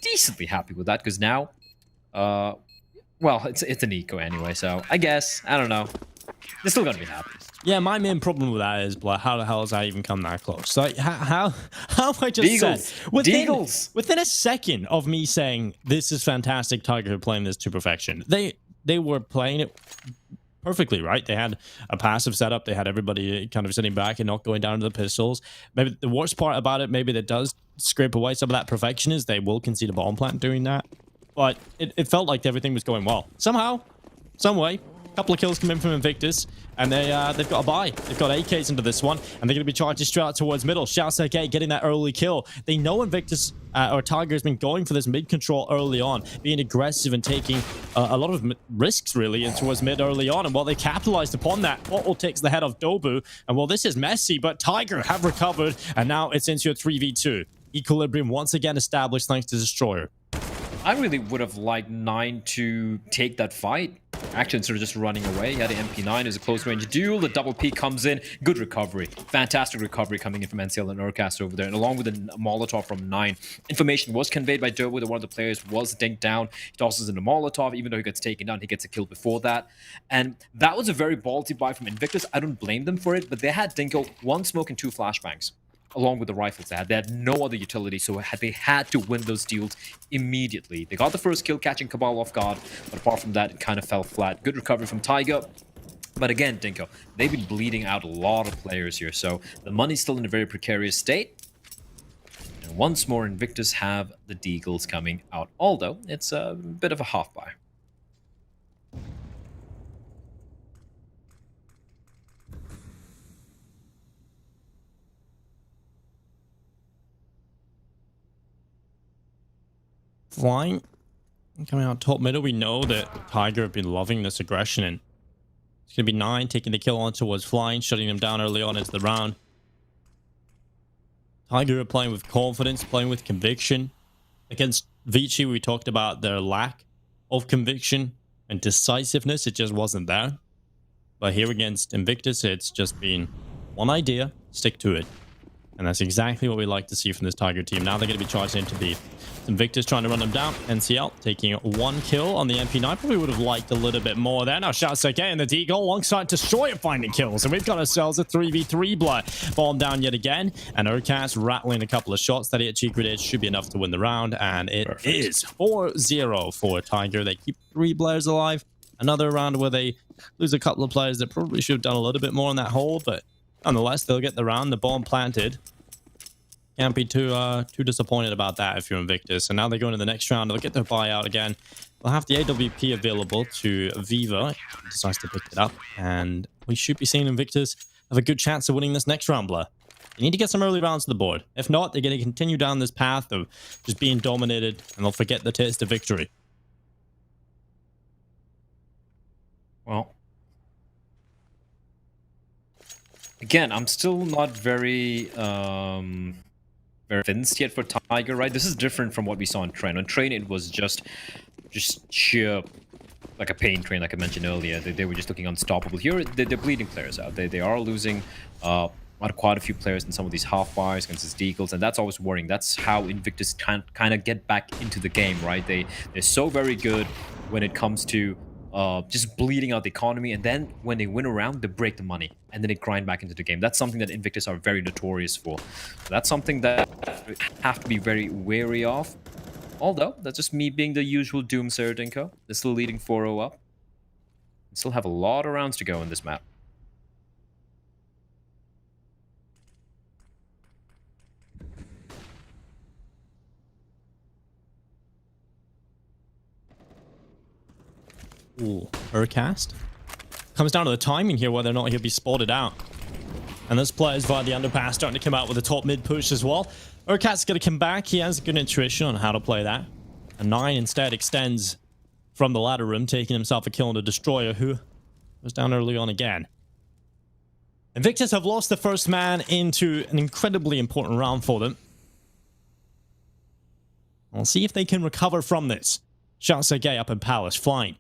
decently happy with that because now, well, it's an eco anyway, so I guess, I don't know. They're still going to be happy. Yeah, my main problem with that is, like, how the hell has that even come that close? Like, how I just said within a second of me saying this is fantastic, Tiger playing this to perfection. They were playing it perfectly, right? They had a passive setup. They had everybody kind of sitting back and not going down to the pistols. Maybe the worst part about it, maybe that does scrape away some of that perfection, is they will concede a bomb plant doing that. But it felt like everything was going well. Somehow, some way. Couple of kills come in from Invictus, and they've got a buy. They've got AKs into this one, and they're going to be charging straight out towards middle. Shouts AK getting that early kill. They know Invictus or Tiger has been going for this mid control early on, being aggressive and taking a lot of risks really in towards mid early on. And while they capitalized upon that, Bottle takes the head of Dobu, and well, this is messy, but Tiger have recovered, and now it's into a 3v2. Equilibrium once again established thanks to Destroyer. I really would have liked 9 to take that fight. Actually, instead of just running away, he had an MP9. It was a close-range duel. The double peek comes in. Good recovery. Fantastic recovery coming in from NCL and Urcast over there. And along with a Molotov from 9. Information was conveyed by Dobu that one of the players was dinked down. He tosses in a Molotov. Even though he gets taken down, he gets a kill before that. And that was a very ballsy buy from Invictus. I don't blame them for it, but they had Dinko 1 smoke and 2 flashbangs. Along with the rifles they had no other utility, so they had to win those deals immediately. They got the first kill, catching Cabal off guard, but apart from that, it kind of fell flat. Good recovery from Tiger. But again, Dinko, they've been bleeding out a lot of players here, so the money's still in a very precarious state. And once more, Invictus have the Deagles coming out, although it's a bit of a half buy. Flying, coming out top middle, we know that Tiger have been loving this aggression, and it's going to be 9 taking the kill on towards Flying, shutting them down early on into the round. Tiger are playing with confidence, playing with conviction. Against Vici, we talked about their lack of conviction and decisiveness. It just wasn't there. But here against Invictus, it's just been one idea, stick to it. And that's exactly what we like to see from this Tiger team. Now they're going to be charging into B. Invictus trying to run them down. NCL taking 1 kill on the MP9. Probably would have liked a little bit more there. Now Shouts AK and the Deagle alongside Destroyer finding kills. And we've got ourselves a 3v3 blood. Bomb down yet again. And Urcast rattling a couple of shots that he at Cheek should be enough to win the round. And it is 4-0 for Tiger. They keep 3 players alive. Another round where they lose a couple of players that probably should have done a little bit more on that hold. But nonetheless, they'll get the round. The bomb planted. Can't be too disappointed about that if you're Invictus. And now they go into the next round. They'll get their buyout again. They'll have the AWP available to Viva. He decides to pick it up. And we should be seeing Invictus have a good chance of winning this next round, Blur. They need to get some early rounds to the board. If not, they're going to continue down this path of just being dominated. And they'll forget the taste of victory. Well, again, I'm still not very convinced yet for Tiger, right? This is different from what we saw in Train. On Train, it was just sheer, like a pain train, like I mentioned earlier. They were just looking unstoppable. Here, they're bleeding players out. They are losing quite a few players in some of these half bars against these Deagles, and that's always worrying. That's how Invictus kind of get back into the game, right? They're so very good when it comes to just bleeding out the economy, and then when they win a round, they break the money, and then they grind back into the game. That's something that Invictus are very notorious for. So that's something that we have to be very wary of. Although, that's just me being the usual doomsayer, Dinko. They're still leading 4-0 up. We still have a lot of rounds to go in this map. Ooh, Urcast. Comes down to the timing here, whether or not he'll be spotted out. And this player's via the underpass starting to come out with a top mid push as well. Urcast's going to come back. He has a good intuition on how to play that. And 9 instead extends from the ladder room, taking himself a kill on the Destroyer, who was down early on again. Invictus have lost the first man into an incredibly important round for them. We'll see if they can recover from this. Shots are gay up in Palace, flying.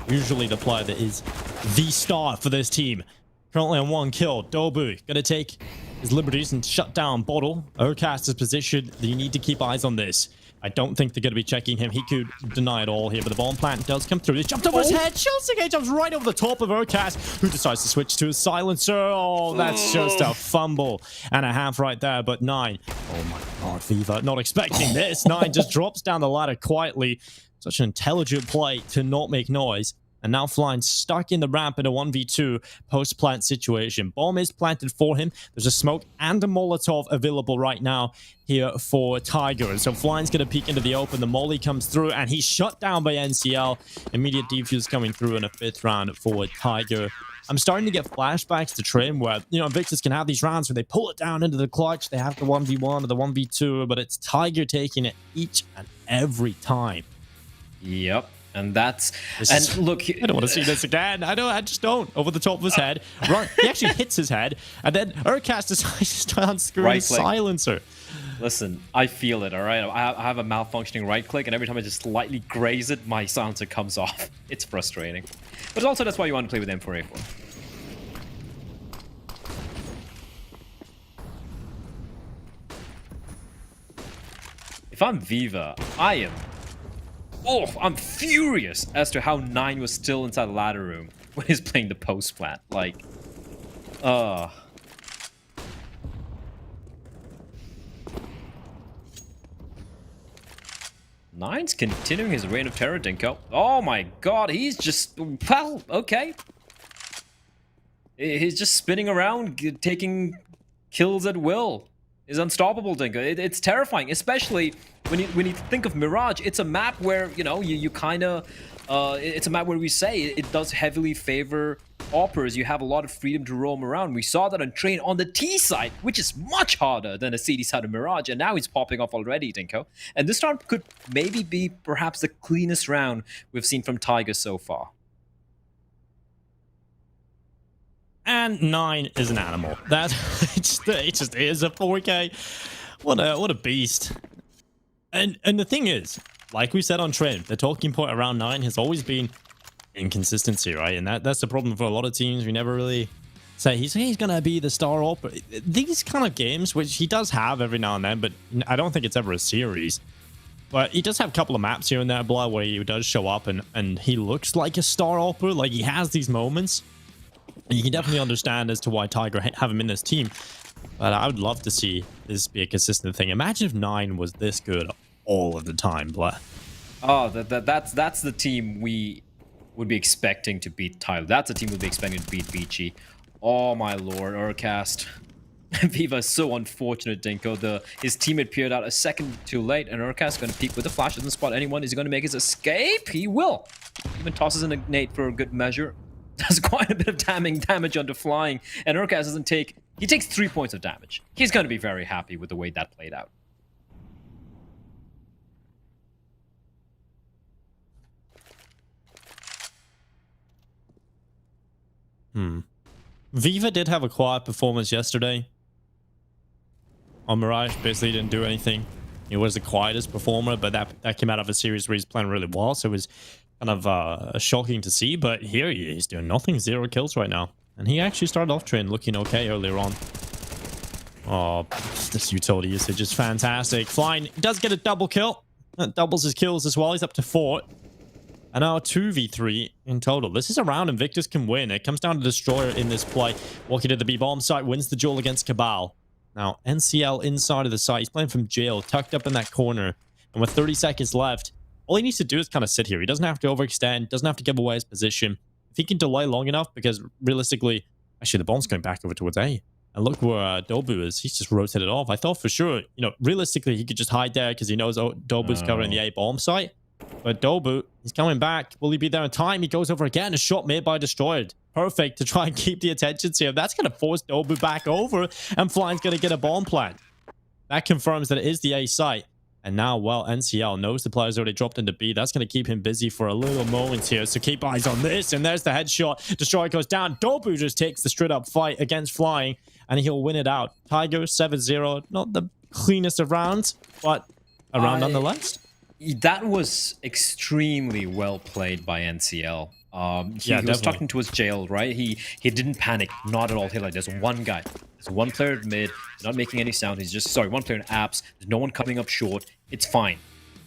Usually the player that is the star for this team. Currently on 1 kill. Dobu gonna take his liberties and shut down Bottle. Urcast is positioned. You need to keep eyes on this. I don't think they're going to be checking him. He could deny it all here, but the bomb plant does come through. He's jumped over his head. Shilsingate jumps right over the top of Urcast, who decides to switch to a silencer. Oh, that's just a fumble and a half right there, but 9. Oh my god, Viva, not expecting this. 9 just drops down the ladder quietly. Such an intelligent play to not make noise. And now Flying stuck in the ramp in a 1v2 post-plant situation. Bomb is planted for him. There's a smoke and a Molotov available right now here for Tiger. And so Flying's going to peek into the open. The molly comes through and he's shut down by NCL. Immediate defuse coming through in a 5th round for Tiger. I'm starting to get flashbacks to Train where, you know, Invictus can have these rounds where they pull it down into the clutch. They have the 1v1 or the 1v2, but it's Tiger taking it each and every time. Yep. And that's look, I don't want to see this again. I just don't. Over the top of his head. Run. He actually hits his head, and then Urcast decides to start unscrewing his silencer. Listen, I feel it, all right? I have a malfunctioning right click, and every time I just slightly graze it, my silencer comes off. It's frustrating. But also, that's why you want to play with M4A4. If I'm Viva, I'm furious as to how 9 was still inside the ladder room when he's playing the post plant. Like, 9's continuing his reign of terror, Dinko. Oh my god, he's just, well, okay. He's just spinning around, taking kills at will. Is unstoppable, Dinko. It's terrifying, especially when you think of Mirage. It's a map where, you know, you kind of it's a map where we say it does heavily favor operas. You have a lot of freedom to roam around. We saw that on Train on the T side, which is much harder than a CD side of Mirage, and now he's popping off already, Dinko. And this round could maybe be perhaps the cleanest round we've seen from Tiger so far. And 9 is an animal. That it just is a 4K. What a beast. And the thing is, like we said on Train, the talking point around 9 has always been inconsistency, right? And that's the problem for a lot of teams. We never really say he's gonna be the star op. These kind of games, which he does have every now and then, but I don't think it's ever a series. But he does have a couple of maps here and there, Blah, where he does show up and he looks like a star opera. Like, he has these moments. And you can definitely understand as to why Tiger have him in this team. But I would love to see this be a consistent thing. Imagine if 9 was this good all of the time, Blah. Oh, that's the team we would be expecting to beat Tyler. That's the team we'd be expecting to beat Vici. Oh my lord, Urcast. Viva is so unfortunate, Dinko. His teammate peered out a second too late, and Urcast going to peek with the flash. Doesn't spot anyone. Is he going to make his escape? He will. Even tosses in a nade for a good measure. Does quite a bit of damage onto Flying, and Urcast doesn't take... He takes 3 points of damage. He's going to be very happy with the way that played out. Viva did have a quiet performance yesterday. On Mirage, basically didn't do anything. He was the quietest performer, but that came out of a series where he's playing really well, so it was kind of shocking to see. But here he's doing nothing, 0 kills right now. And he actually started off Train looking okay earlier on. Oh, this utility usage is fantastic. Flying does get a double kill. That doubles his kills as well. He's up to 4. And now 2v3 in total. This is a round Invictus can win. It comes down to Destroyer in this play. Walking to the B-bomb site, wins the duel against Cabal. Now, NCL inside of the site. He's playing from jail, tucked up in that corner. And with 30 seconds left, all he needs to do is kind of sit here. He doesn't have to overextend, doesn't have to give away his position. If he can delay long enough, because realistically, actually the bomb's going back over towards A. And look where Dobu is. He's just rotated off. I thought for sure, realistically, he could just hide there because he knows Dobu's covering the A bomb site. But Dobu, he's coming back. Will he be there in time? He goes over again. A shot made by Destroyed. Perfect to try and keep the attention here. That's going to force Dobu back over, and Flying's going to get a bomb plant. That confirms that it is the A site. And now, well, NCL knows the player's already dropped into B. That's going to keep him busy for a little moment here. So keep eyes on this. And there's the headshot. Destroyer goes down. Dobu just takes the straight-up fight against Flying, and he'll win it out. Tiger 7-0. Not the cleanest of rounds, but a round nonetheless. That was extremely well played by NCL. He was talking to his jail, right? He didn't panic, not at all. He like, there's one guy. There's one player at mid, not making any sound. He's just, one player in apps. There's no one coming up short. It's fine.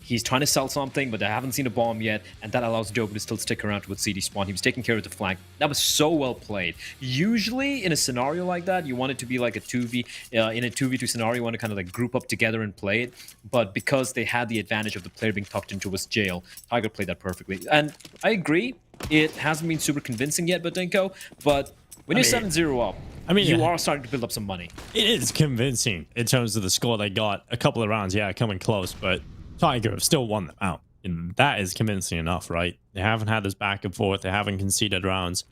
He's trying to sell something, but they haven't seen a bomb yet, and that allows Dobu to still stick around with CD spawn. He was taking care of the flank. That was so well played. Usually, in a scenario like that, you want it to be like a 2v. In a 2v2 scenario, you want to kind of like group up together and play it. But because they had the advantage of the player being tucked into his jail, Tiger played that perfectly. And I agree, it hasn't been super convincing yet, Badenko, but when you're 7-0 up, you are starting to build up some money. It is convincing in terms of the score they got. A couple of rounds, coming close, but Tiger still won them out. And that is convincing enough, right? They haven't had this back and forth. They haven't conceded rounds.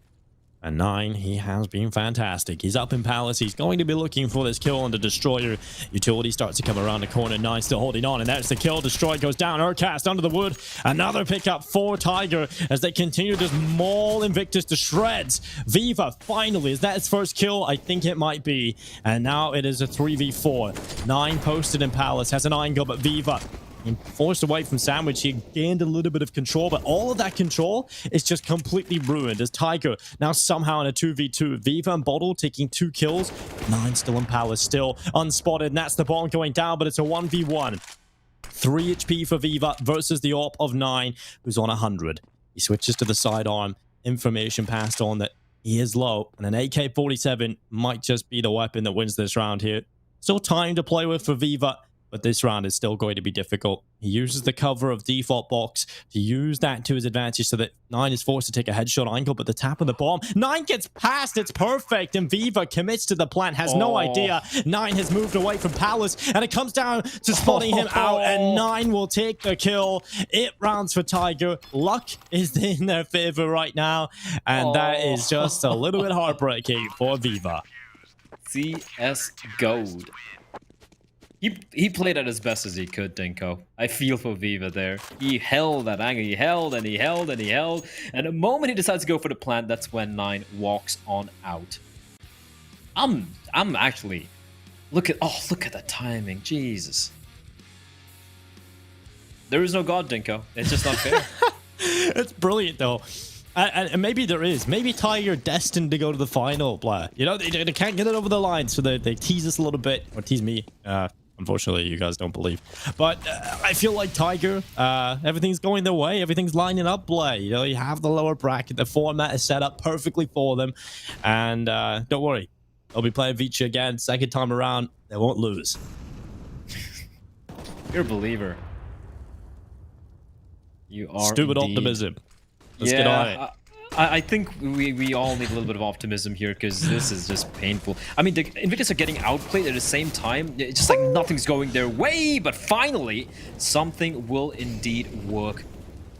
And 9, he has been fantastic. He's up in Palace. He's going to be looking for this kill on the Destroyer. Utility starts to come around the corner. 9 still holding on, and that's the kill. Destroyer goes down. Urcast under the wood. Another pickup for Tiger as they continue to maul Invictus to shreds. Viva, finally, is that his first kill? I think it might be. And now it is a 3v4. 9 posted in Palace. Has an angle, but Viva forced away from Sandwich. He gained a little bit of control, but all of that control is just completely ruined as Tiger now somehow in a 2v2. Viva and Bottle taking 2 kills. 9 still in Palace, still unspotted, and that's the bomb going down, but it's a 1v1. 3 HP for Viva versus the AWP of 9, who's on 100. He switches to the sidearm. Information passed on that he is low, and an AK-47 might just be the weapon that wins this round here. Still time to play with for Viva, but this round is still going to be difficult. He uses the cover of default box to use that to his advantage so that 9 is forced to take a headshot angle, but the tap of the bomb, 9 gets past, it's perfect, and Viva commits to the plant, has no idea. 9 has moved away from Palace, and it comes down to spotting him out, and 9 will take the kill. It rounds for Tiger. Luck is in their favor right now, and that is just a little bit heartbreaking for Viva. CS Gold. He played at as best as he could, Dinko. I feel for Viva there. He held that angle. He held and he held and he held. And the moment he decides to go for the plant, that's when 9 walks on out. I'm actually... Look at the timing. Jesus. There is no God, Dinko. It's just not fair. It's brilliant, though. And maybe there is. Maybe Tiger destined to go to the final, blah. They can't get it over the line, so they tease us a little bit. Or tease me. Unfortunately, you guys don't believe. But I feel like Tiger, everything's going their way. Everything's lining up, play. You have the lower bracket. The format is set up perfectly for them. And don't worry. They'll be playing Vici again. Second time around, they won't lose. You're a believer. You are stupid indeed. Optimism. Let's get on it. I think we all need a little bit of optimism here because this is just painful. I mean, the Invictus are getting outplayed at the same time. It's just like nothing's going their way, but finally, something will indeed work.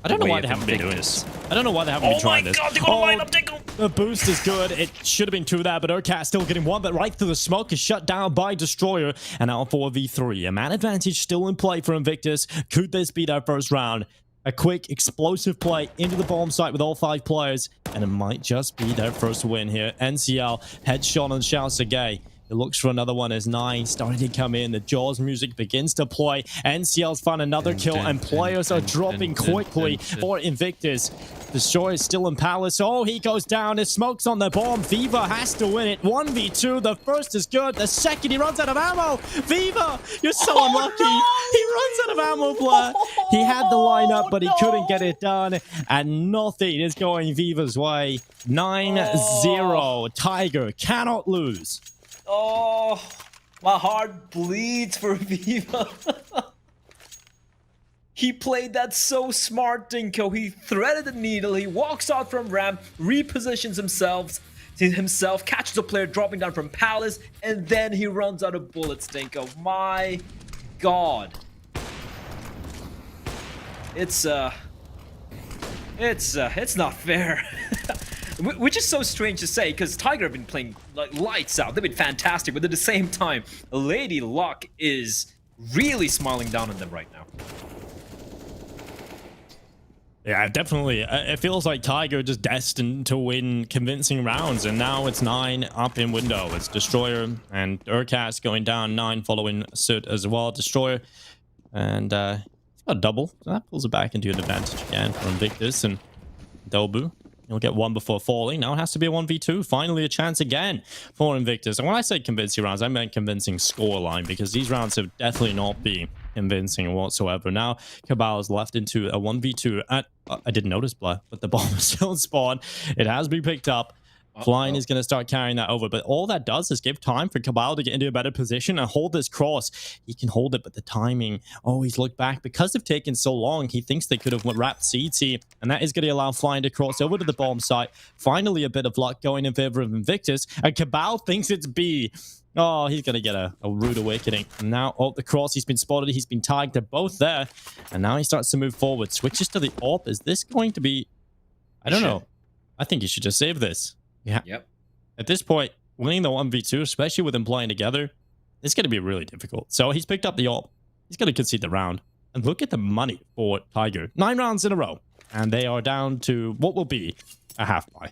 I don't know why they haven't been doing this. I don't know why they haven't been trying this. Oh my god, they got a line up, Dingle! The boost is good. It should have been 2 there, but Urcat still getting 1, but right through the smoke is shut down by Destroyer. And now 4v3. A man advantage still in play for Invictus. Could this be their first round? A quick, explosive play into the bomb site with all 5 players, and it might just be their first win here. NCL, headshot on Shalsagay. It looks for another one as 9 starting to come in. The Jaws music begins to play. NCL's found another kill, and players are dropping quickly for Invictus. Destroyer is still in Palace. Oh, he goes down. His smoke's on the bomb. Viva has to win it. 1v2. The first is good. The second, he runs out of ammo. Viva, you're so unlucky. No! He runs out of ammo, Blair. He had the lineup, but he couldn't get it done. And nothing is going Viva's way. 9-0. Tiger cannot lose. Oh, my heart bleeds for Viva. He played that so smart, Dinko. He threaded the needle. He walks out from ramp, repositions himself, catches a player dropping down from Palace, and then he runs out of bullets, Dinko. My God. It's not fair. Which is so strange to say, because Tiger have been playing like lights out. They've been fantastic, but at the same time, Lady Luck is really smiling down on them right now. Yeah, definitely. It feels like Tiger just destined to win convincing rounds, and now it's 9 up in window. It's Destroyer and Urcast going down 9 following Soot as well. Destroyer and he's got a double, so that pulls it back into an advantage again for Invictus and Dobu. He'll get 1 before falling. Now it has to be a 1v2. Finally a chance again for Invictus. And when I say convincing rounds, I meant convincing scoreline, because these rounds have definitely not been convincing whatsoever. Now Cabal is left into a 1v2. I didn't notice, Blair, but the bomb is still in spawn. It has been picked up. Flying is going to start carrying that over, but all that does is give time for Cabal to get into a better position and hold this cross. He can hold it, but the timing, he's looked back. Because they've taken so long, he thinks they could have wrapped CT, and that is going to allow Flying to cross over to the bomb site. Finally, a bit of luck going in favor of Invictus, and Cabal thinks it's B. Oh, he's going to get a rude awakening. And now, the cross, he's been spotted, he's been tagged. They're both there, and now he starts to move forward. Switches to the AWP. Is this going to be... I don't know. I think you should just save this. Yeah. Yep. At this point, winning the 1v2, especially with them playing together, it's going to be really difficult. So he's picked up the AWP. He's going to concede the round. And look at the money for Tiger. 9 rounds in a row. And they are down to what will be a half buy.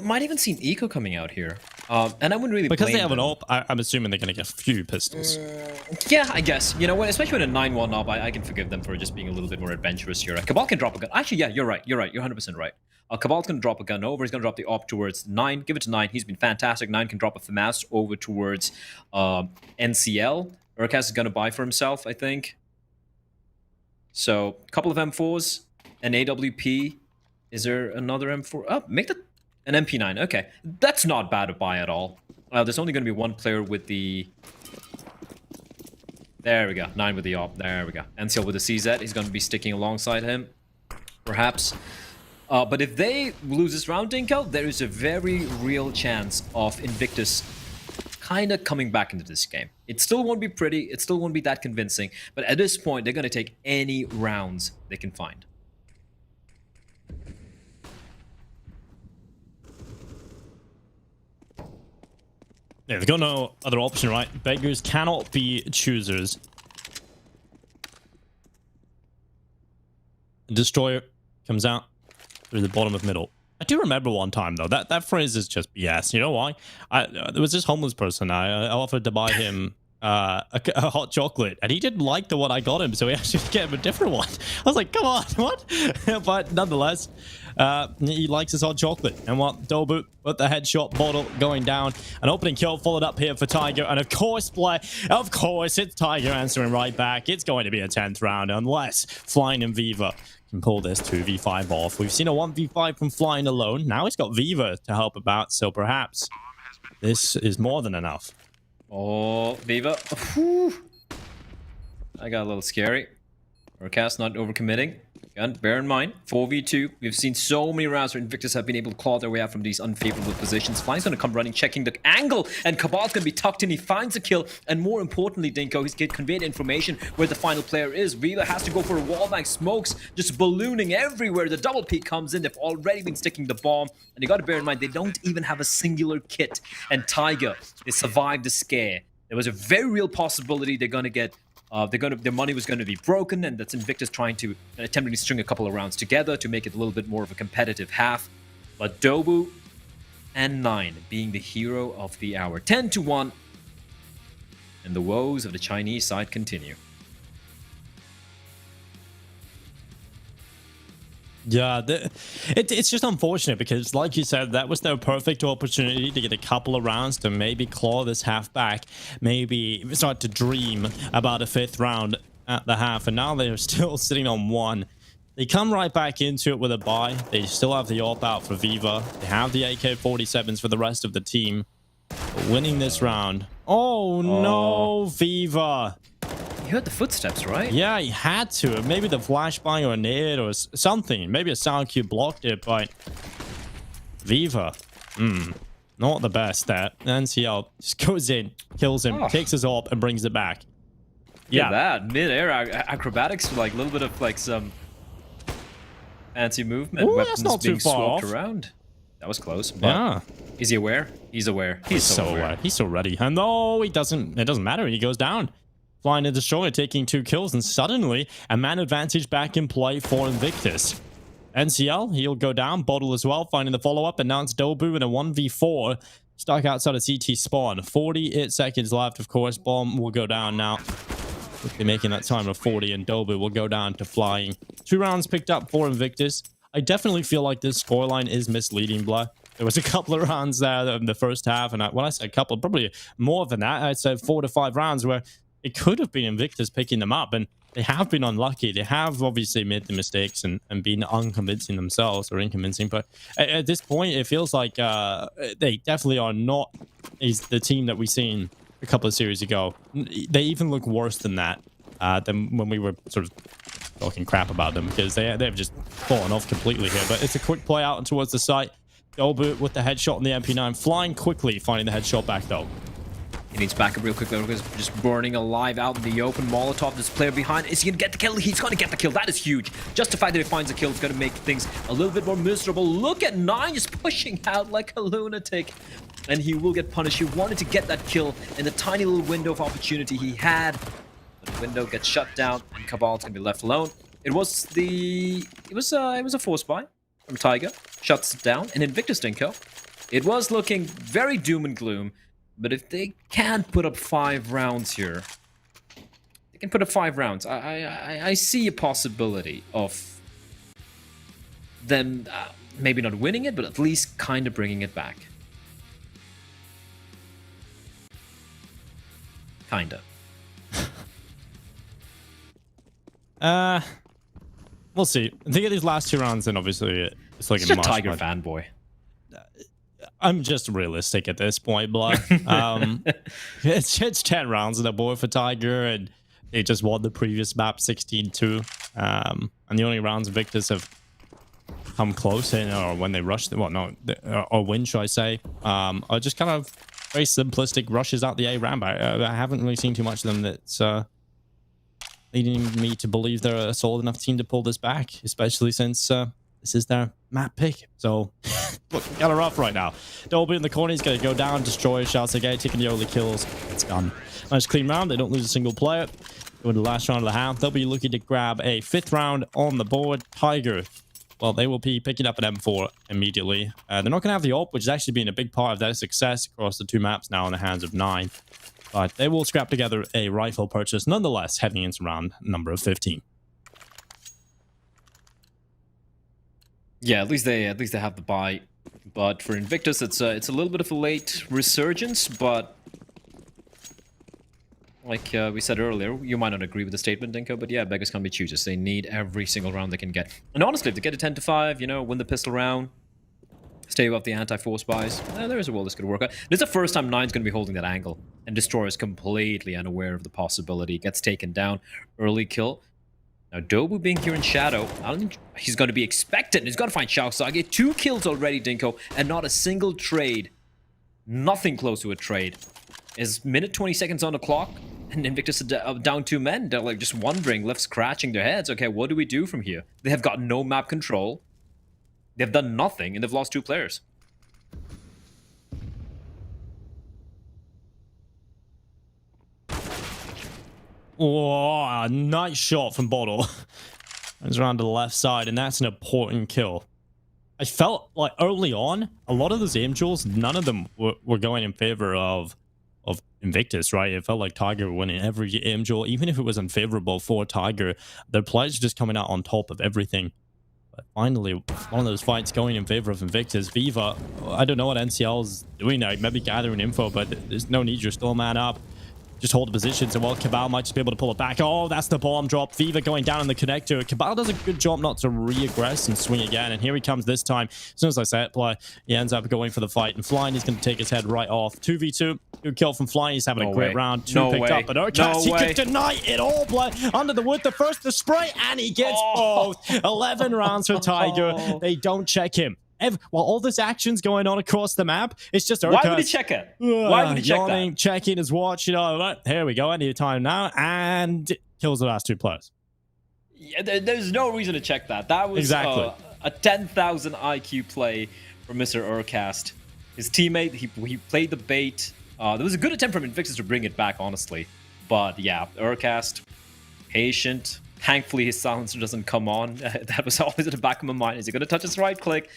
Might even see an eco coming out here. And I wouldn't really because blame they have them. an AWP, I'm assuming they're going to get a few pistols. Yeah, I guess. You know, especially with a 9-1 AWP, I can forgive them for just being a little bit more adventurous here. Cabal can drop a gun. Actually, yeah, you're right. You're 100% right. Cabal's going to drop a gun over. He's going to drop the AWP towards 9. Give it to 9. He's been fantastic. 9 can drop a FAMAS over towards NCL. Urcast is going to buy for himself, I think. So, a couple of M4s, an AWP. Is there another M4? Oh, make an MP9. Okay, that's not bad to buy at all. There's only going to be one player with the... There we go. 9 with the AWP. There we go. NCL with the CZ. He's going to be sticking alongside him, perhaps. But if they lose this round, Dinko, there is a very real chance of Invictus kind of coming back into this game. It still won't be pretty. It still won't be that convincing. But at this point, they're going to take any rounds they can find. Yeah, they've got no other option, right? Beggars cannot be choosers. Destroyer comes out through the bottom of middle. I do remember one time, though. That phrase is just BS. You know why? There was this homeless person. I offered to buy him a hot chocolate, and he didn't like the one I got him, so he actually gave him a different one. I was like, come on, what? But nonetheless, he likes his hot chocolate. And what? Dobu with the headshot bottle going down. An opening kill followed up here for Tiger. And of course, it's Tiger answering right back. It's going to be a 10th round unless Flying and Viva can pull this 2v5 off. We've seen a 1v5 from Flying alone. Now he's got Viva to help about, so perhaps this is more than enough. Oh, Viva. Whew. I got a little scary. Urcast not overcommitting. Again, bear in mind, 4v2. We've seen so many rounds where Invictus have been able to claw their way out from these unfavorable positions. Flying's going to come running, checking the angle, and Cabal's going to be tucked in. He finds a kill, and more importantly, Dinko, he's conveyed information where the final player is. Viva has to go for a wallbang. Smokes just ballooning everywhere. The double peek comes in. They've already been sticking the bomb, and you got to bear in mind, they don't even have a singular kit. And Tiger, they survived the scare. There was a very real possibility they're going to get their money was going to be broken, and that's Invictus trying to attempting to string a couple of rounds together to make it a little bit more of a competitive half. But Dobu and 9 being the hero of the hour, 10-1, and the woes of the Chinese side continue. Yeah, it's just unfortunate because, like you said, that was their perfect opportunity to get a couple of rounds to maybe claw this half back, maybe start to dream about a 5th round at the half, and now they're still sitting on 1. They come right back into it with a buy. They still have the AWP out for Viva. They have the AK-47s for the rest of the team. But winning this round... Oh, no, Viva! He heard the footsteps, right? Yeah, he had to. Maybe the flashbang or a nade or something. Maybe a sound cue blocked it, but Viva, not the best. That NCL just goes in, kills him, takes his AWP, and brings it back. Yeah, that mid-air acrobatics, like a little bit of like some fancy movement. Ooh, Weapons that's not being too far swapped off. around. That was close. But Yeah. is he aware? He's aware. He's so aware. He's so ready. And no, he doesn't. It doesn't matter. He goes down. Flying to Destroyer, taking 2 kills, and suddenly a man advantage back in play for Invictus. NCL, he'll go down. Bottle as well, finding the follow-up, and now it's Dobu in a 1v4. Stuck outside of CT spawn. 48 seconds left, of course. Bomb will go down now. Quickly making that time of 40, and Dobu will go down to flying. 2 rounds picked up for Invictus. I definitely feel like this scoreline is misleading, blah. There was a couple of rounds there in the first half, and when I say a couple, probably more than that. I'd say 4 to 5 rounds where it could have been Invictus picking them up, and they have been unlucky. They have obviously made the mistakes and been unconvincing themselves, or unconvincing, but at this point, it feels like they definitely are not the team that we seen a couple of series ago. They even look worse than that, than when we were sort of talking crap about them, because they've just fallen off completely here. But it's a quick play out towards the site. Dobu with the headshot on the MP9, flying quickly, finding the headshot back though. he needs backup real quick. Because just burning alive out in the open. Molotov, this player behind. Is he gonna get the kill? He's gonna get the kill. That is huge. Just the fact that he finds a kill is gonna make things a little bit more miserable. Look at Nine just pushing out like a lunatic. And he will get punished. He wanted to get that kill in the tiny little window of opportunity he had. But the window gets shut down, and Cabal's gonna be left alone. It was a force buy from Tiger. Shuts it down, and Invictus Dinko. It was looking very doom and gloom, but if they can put up 5 rounds here, they can put up 5 rounds. I see a possibility of them maybe not winning it, but at least kind of bringing it back. Kinda. We'll see. I think of these last 2 rounds, then obviously it's like It's a a much, Tiger much- fanboy. I'm just realistic at this point, blood. It's 10 rounds on the board for Tiger, and they just won the previous map 16-2. And the only rounds Invictus have come close in, or when they rushed, or win, should I say, are just kind of very simplistic rushes out the A ramp. I haven't really seen too much of them that's leading me to believe they're a solid enough team to pull this back, especially since this is their map pick. So, look, kind of rough right now. Dolby in the corner, he's going to go down, destroy, shouts again, taking the early kills. It's done. Nice clean round. They don't lose a single player. Go into the last round of the half. They'll be looking to grab a 5th round on the board. Tiger, well, they will be picking up an M4 immediately. They're not going to have the AWP, which has actually been a big part of their success across the 2 maps now in the hands of 9. But they will scrap together a rifle purchase nonetheless, heading into round number 15. Yeah, at least they have the buy. But for Invictus, it's a little bit of a late resurgence. But like we said earlier, you might not agree with the statement, Dinko. But yeah, beggars can't be choosers. They need every single round they can get. And honestly, if they get a 10-5, you know, win the pistol round, stay above the anti-force buys, there is a world this could work out. This is the first time Nine's going to be holding that angle, and Destroyer is completely unaware of the possibility. Gets taken down, early kill. Now, Dobu being here in Shadow, I don't think he's going to be expected. He's got to find Shao Sage. 2 kills already, Dinko, and not a single trade. Nothing close to a trade. Is minute 20 seconds on the clock, and Invictus down 2 men. They're like just wondering, left scratching their heads. Okay, what do we do from here? They have got no map control. They've done nothing, and they've lost 2 players. Oh, a nice shot from Bottle. It's around to the left side, and that's an important kill. I felt like early on, a lot of those aim duels, none of them were going in favor of Invictus, right? It felt like Tiger were winning every aim duel, even if it was unfavorable for Tiger. Their players just coming out on top of everything. But finally, one of those fights going in favor of Invictus. Viva, I don't know what NCL is doing now. Maybe gathering info, but there's no need. You're still a man up. just hold the position. So, well, Cabal might just be able to pull it back. Oh, that's the bomb drop. Viva going down in the connector. Cabal does a good job not to re-aggress and swing again. And here he comes this time. As soon as I set play, he ends up going for the fight. And Flying, he's going to take his head right off. 2v2. Good kill from Flying. He's having a great round. Two picked up. But Urcast, he could deny it all. Blood under the wood. The first to spray. And he gets both. 11 rounds for Tiger. They don't check him. While all this action's going on across the map, it's just Urcast. Why would he check it? Why would he check yawning, that? checking his watch, you know, right, here we go, any time now, and kills the last 2 players. Yeah, there's no reason to check that. That was Exactly. a 10,000 IQ play from Mr. Urcast. His teammate, he played the bait. There was a good attempt from Invictus to bring it back, honestly. But yeah, Urcast, patient. Thankfully, his silencer doesn't come on. That was always at the back of my mind. Is he going to touch his right click?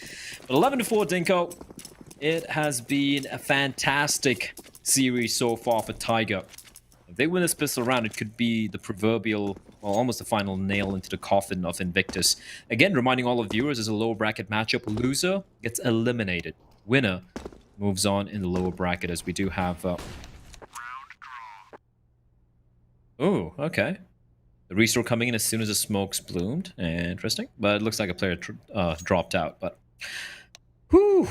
But 11-4, Dinko. It has been a fantastic series so far for Tiger. If they win this pistol round, it could be the proverbial, well, almost the final nail into the coffin of Invictus. Again, reminding all of viewers, is a lower bracket matchup. Loser gets eliminated. Winner moves on in the lower bracket, as we do have... Oh, okay. The restore coming in as soon as the smokes bloomed. Interesting. But it looks like a player dropped out. But, whew.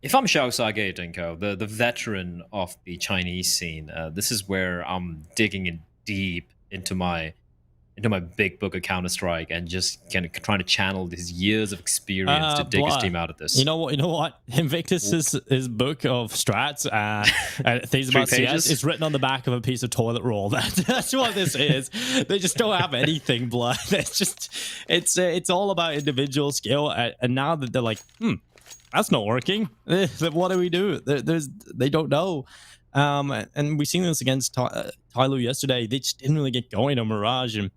If I'm Xiao Sage Dinko, the veteran of the Chinese scene, this is where I'm digging in deep into my big book of Counter-Strike and just kind of trying to channel his years of experience to dig his team out of this. You know what? Invictus his book of strats things about CS is written on the back of a piece of toilet roll. That's what this is. They just don't have anything, blood. It's all about individual skill, and now that they're like, that's not working. What do we do? They don't know. And we've seen this against Tyloo yesterday. They just didn't really get going on Mirage, and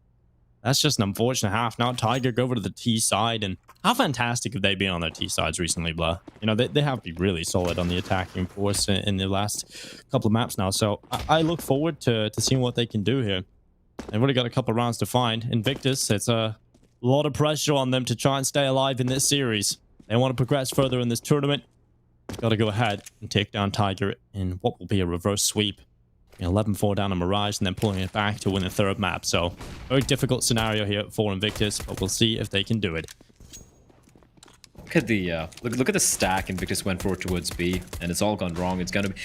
that's just an unfortunate half. Now Tiger go over to the T side, and how fantastic have they been on their T sides recently, blah? You know, they have been really solid on the attacking force in the last couple of maps now. So I look forward to seeing what they can do here. They've already got a couple of rounds to find. Invictus, it's a lot of pressure on them to try and stay alive in this series. They want to progress further in this tournament. Got to go ahead and take down Tiger in what will be a reverse sweep. 11-4 down on Mirage and then pulling it back to win the third map. So, very difficult scenario here for Invictus, but we'll see if they can do it. Look at the look at the stack Invictus went for towards B, and it's all gone wrong. It's gonna be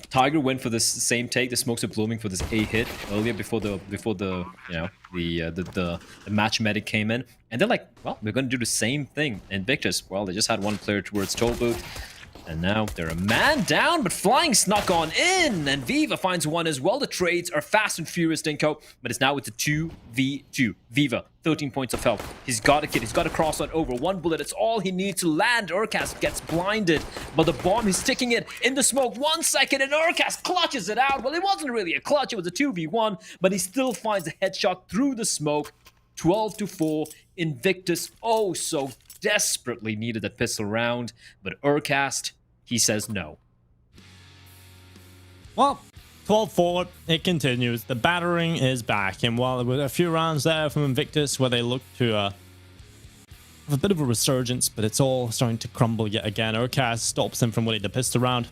Tiger went for this same take. The smokes are blooming for this A hit earlier before the you know the match medic came in, and they're like, well, we're gonna do the same thing. Invictus, well, they just had one player towards toll booth. And now they're a man down, but Flying snuck on in, and Viva finds one as well. The trades are fast and furious, Dinko, but it's now with the 2v2. Viva, 13 points of health. He's got a kid. He's got to cross on over. One bullet, it's all he needs to land. Urcast gets blinded, but the bomb, he's sticking it in the smoke. 1 second, and Urcast clutches it out. Well, it wasn't really a clutch. It was a 2v1, but he still finds a headshot through the smoke. 12-4. Invictus, oh so desperately needed that pistol round, but Urcast, he says no. Well, 12-4, it continues. The battering is back, and while there were a few rounds there from Invictus where they looked to have a bit of a resurgence, but it's all starting to crumble yet again. Urcast stops them from winning the pistol round.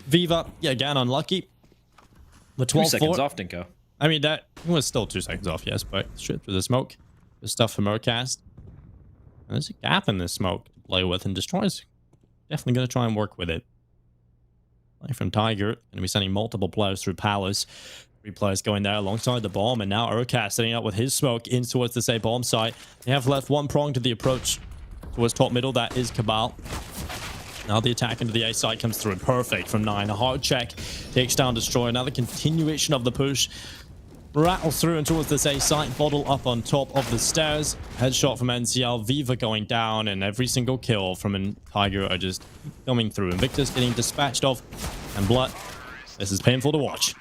Viva, yet again, unlucky. The 12-4. 2 seconds off, Dinko. I mean, that was still 2 seconds off, yes, but straight through the smoke. The stuff from Urcast. There's a gap in this smoke to play with, and Destroy's definitely going to try and work with it. Like from Tiger, going to be sending multiple players through Palace. 3 players going there alongside the bomb, and now Urcast setting up with his smoke in towards the same bomb site. They have left one prong to the approach towards top middle. That is Cabal. Now the attack into the A site comes through perfect from 9. A hard check takes down Destroy. Another continuation of the push. Rattles through and towards this A site. Bottle up on top of the stairs. Headshot from NCL. Viva going down, and every single kill from Tiger are just coming through. Invictus getting dispatched off, and Blood. This is painful to watch.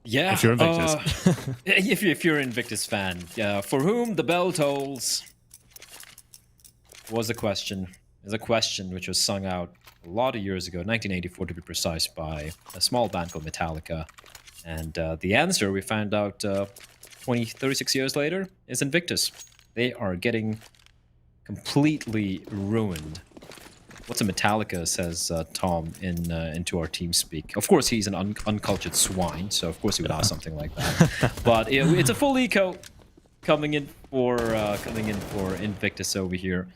Yeah, if you're Invictus. if you're an Invictus fan, for whom the bell tolls was a question. Is a question which was sung out a lot of years ago, 1984 to be precise, by a small band called Metallica. And the answer, we found out 36 years later, is Invictus. They are getting completely ruined What's a Metallica, says Tom into our team speak. Of course, he's an uncultured swine, so of course he would ask something like that. But it's a full eco coming in for Invictus over here.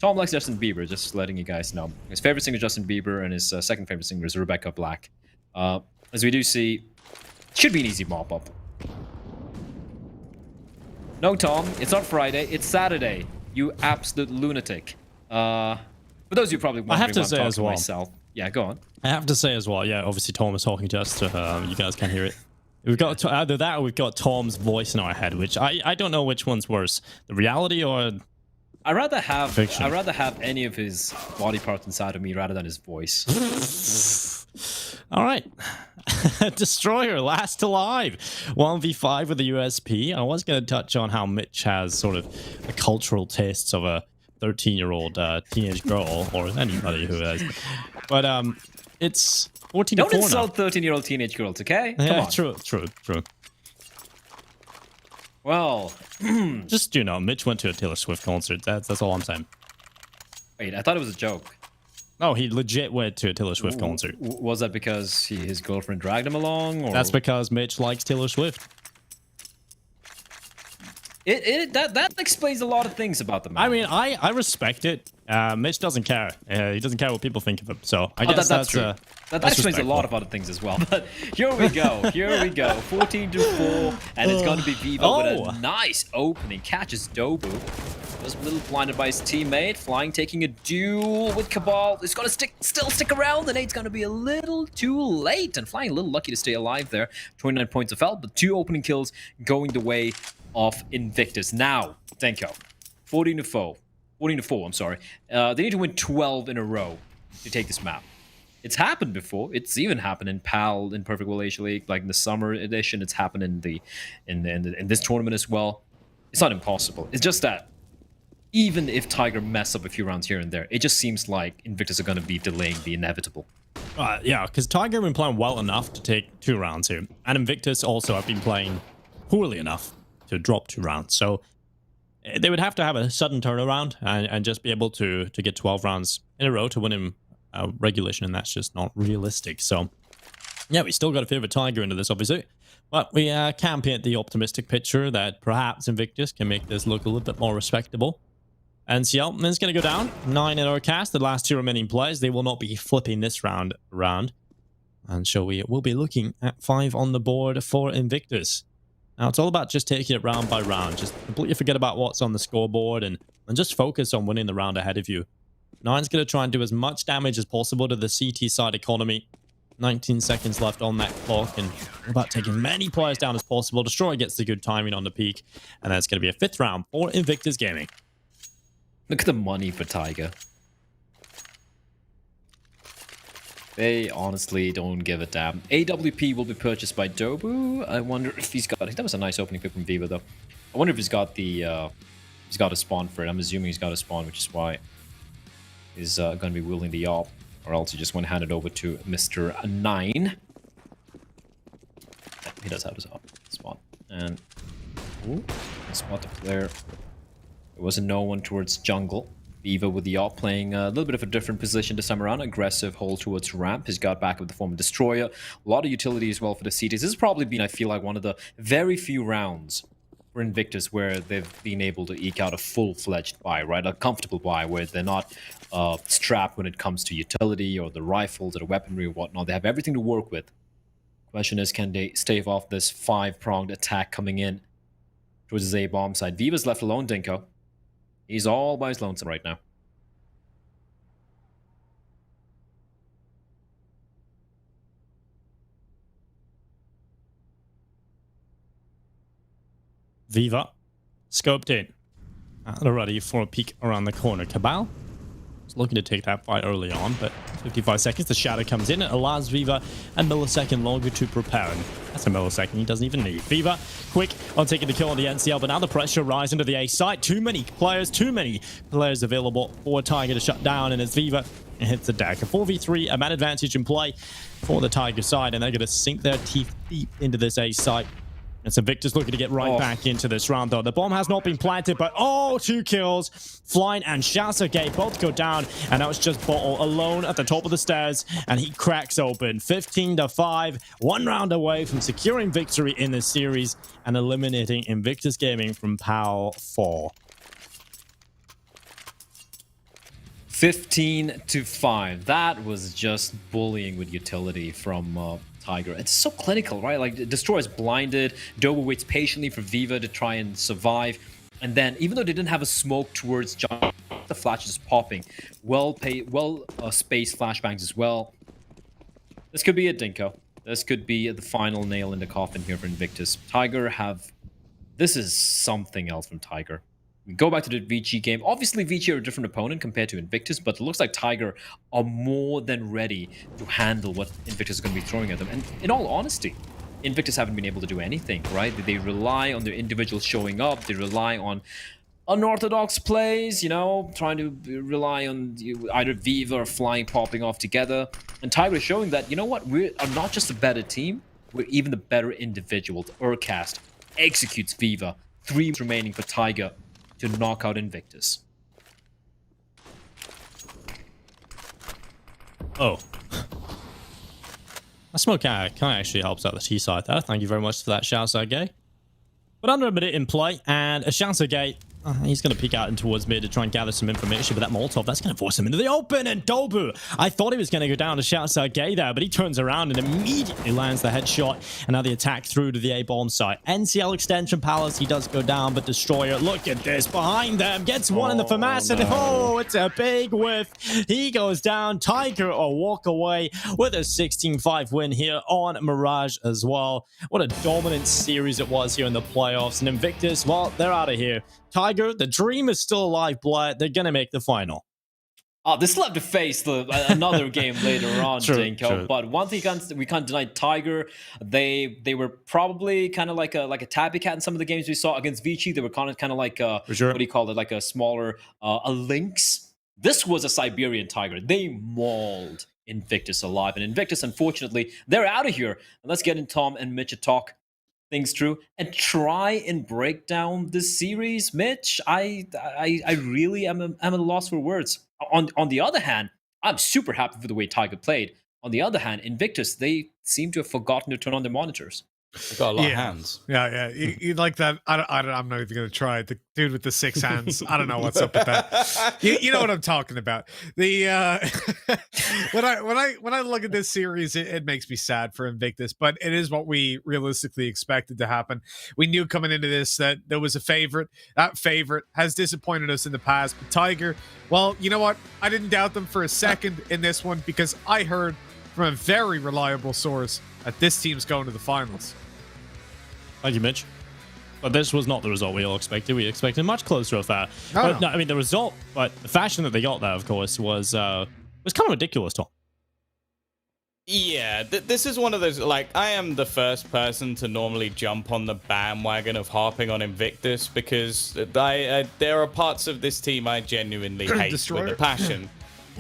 Tom likes Justin Bieber, just letting you guys know. His favorite singer is Justin Bieber, and his second favorite singer is Rebecca Black. As we do see, should be an easy mop up. No, Tom, it's not Friday, it's Saturday. You absolute lunatic. For those of you probably wondering, I have to say as well. Myself. Yeah, go on. I have to say as well, yeah, obviously Tom is talking to us, you guys can't hear it. We've got either that or we've got Tom's voice in our head, which I don't know which one's worse, the reality or I'd rather have fiction. I'd rather have any of his body parts inside of me rather than his voice. All right. Destroyer, last alive. 1v5 with the USP. I was going to touch on how Mitch has sort of the cultural tastes of a 13-year-old teenage girl, or anybody who has. But it's 14 to 4 Don't insult 13-year-old teenage girls, okay? Come Yeah, on. true. Well, Just, Mitch went to a Taylor Swift concert. That's all I'm saying. wait, I thought it was a joke. No, he legit went to a Taylor Swift concert. Was that because his girlfriend dragged him along? Or That's because Mitch likes Taylor Swift. that explains a lot of things about the man. I mean, I respect it. Mitch doesn't care. He doesn't care what people think of him. So I guess that's true. That that's explains a lot of other things as well. But here we go. 14 to 4, and it's going to be Vivo with a nice opening. Catches Dobu. Was a little blinded by his teammate. Flying, taking a duel with Cabal. It's going to still stick around. The nade's going to be a little too late. And Flying a little lucky to stay alive there. 29 points of health, but 2 opening kills going the way of Invictus. Now, Denko, 14 to 4, I'm sorry. They need to win 12 in a row to take this map. It's happened before. It's even happened in PAL, in Perfect World Asia League, like in the summer edition. It's happened in this tournament as well. It's not impossible. It's just that even if Tiger mess up a few rounds here and there, it just seems like Invictus are going to be delaying the inevitable. Yeah, because Tiger have been playing well enough to take 2 rounds here. And Invictus also have been playing poorly enough to drop 2 rounds. So they would have to have a sudden turnaround and just be able to get 12 rounds in a row to win in regulation, and that's just not realistic. So yeah, we still got to favor Tiger into this, obviously. But we can paint the optimistic picture that perhaps Invictus can make this look a little bit more respectable. And CL is going to go down. 9 in our cast, the last 2 remaining players. They will not be flipping this round around. And so we will be looking at 5 on the board for Invictus. Now, it's all about just taking it round by round. Just completely forget about what's on the scoreboard and just focus on winning the round ahead of you. 9's going to try and do as much damage as possible to the CT side economy. 19 seconds left on that clock, and we're about taking as many players down as possible. Destroyer gets the good timing on the peak, and then it's going to be a 5th round for Invictus Gaming. Look at the money for Tiger. They honestly don't give a damn. AWP will be purchased by Dobu. I wonder if he's got... That was a nice opening pick from Viva, though. I wonder if he's got the... he's got a spawn for it. I'm assuming he's got a spawn, which is why he's going to be wielding the AWP. Or else he just want to hand it over to Mr. 9. He does have his AWP spawn. And... Ooh, spot the player. There was a no one towards jungle. Viva with the AWP playing a little bit of a different position this time around. Aggressive hold towards ramp. He's got back with the form of Destroyer. A lot of utility as well for the CTs. This has probably been, I feel like, one of the very few rounds for Invictus where they've been able to eke out a full-fledged buy, right? A comfortable buy where they're not strapped when it comes to utility or the rifles or the weaponry or whatnot. They have everything to work with. Question is, can they stave off this 5-pronged attack coming in towards his A-bomb side? Viva's left alone, Dinko. He's all by his lonesome right now. Viva, scoped in. They're ready for a peek around the corner. Cabal was looking to take that fight early on, but 55 seconds, the shadow comes in. It allows Viva a millisecond longer to prepare. And that's a millisecond he doesn't even need. Viva, quick on taking the kill on the NCL, but now the pressure rises into the A site. Too many players available for Tiger to shut down, and as Viva hits the deck. A 4v3, a man advantage in play for the Tiger side, and they're going to sink their teeth deep into this A site. It's Invictus looking to get right back into this round, though. The bomb has not been planted, but 2 kills. Flying and Shazagate both go down, and now it's just Bottle alone at the top of the stairs, and he cracks open. 15-5, 1 round away from securing victory in this series and eliminating Invictus Gaming from PAL 4. 15-5. That was just bullying with utility from Tiger. It's so clinical, right? Like, Destroy is blinded. Dobo waits patiently for Viva to try and survive. And then, even though they didn't have a smoke towards John, the flash is popping. Spaced flashbangs as well. This could be it, Dinko. This could be the final nail in the coffin here for Invictus. This is something else from Tiger. We go back to the Vici game. Obviously, Vici are a different opponent compared to Invictus, but it looks like Tiger are more than ready to handle what Invictus is going to be throwing at them. And in all honesty, Invictus haven't been able to do anything, right? They rely on their individuals showing up. They rely on unorthodox plays, trying to rely on either Viva or Flying popping off together. And Tiger is showing that, you know what? We are not just a better team, we're even the better individual. Urcast executes Viva. 3 remaining for Tiger to knock out Invictus. Oh. That smoke kind of actually helps out the T side there. Thank you very much for that shout out, Gay. But under a minute in play, and a chance Gay. He's going to peek out in towards mid to try and gather some information, but that Molotov, that's going to force him into the open. And Dobu, I thought he was going to go down to shout out Gay there, but he turns around and immediately lands the headshot. And now the attack through to the A-bomb site. NCL Extension Palace, he does go down, but Destroyer, look at this, behind them, gets one in the FAMAS, and it's a big whiff. He goes down. Tiger will walk away with a 16-5 win here on Mirage as well. What a dominant series it was here in the playoffs. And Invictus, well, they're out of here. Tiger, the dream is still alive, Blood. They're going to make the final. They still have to face another game later on, Dinko. True. But one thing we can't deny, Tiger, they were probably kind of like a tabby cat in some of the games we saw against Vici. They were kind of like what do you call it, like a smaller a lynx. This was a Siberian tiger. They mauled Invictus alive, and Invictus, unfortunately, they're out of here. And let's get in Tom and Mitch to talk things through and try and break down this series. Mitch, I really am at a loss for words. On the other hand, I'm super happy for the way Tiger played. On the other hand, Invictus, they seem to have forgotten to turn on their monitors. They've got a lot of hands. Yeah. You like that? I'm not even going to try it. The dude with the 6 hands. I don't know what's up with that. You know what I'm talking about. The when I look at this series, it makes me sad for Invictus, but it is what we realistically expected to happen. We knew coming into this that there was a favorite. That favorite has disappointed us in the past. But Tiger, well, you know what? I didn't doubt them for a second in this one because I heard from a very reliable source that this team's going to the finals. Thank you, Mitch. But this was not the result we all expected. We expected a much closer affair. No, I mean, the result, but the fashion that they got there, of course, was kind of ridiculous, Tom. Yeah, this is one of those, like, I am the first person to normally jump on the bandwagon of harping on Invictus because there are parts of this team I genuinely hate with a passion.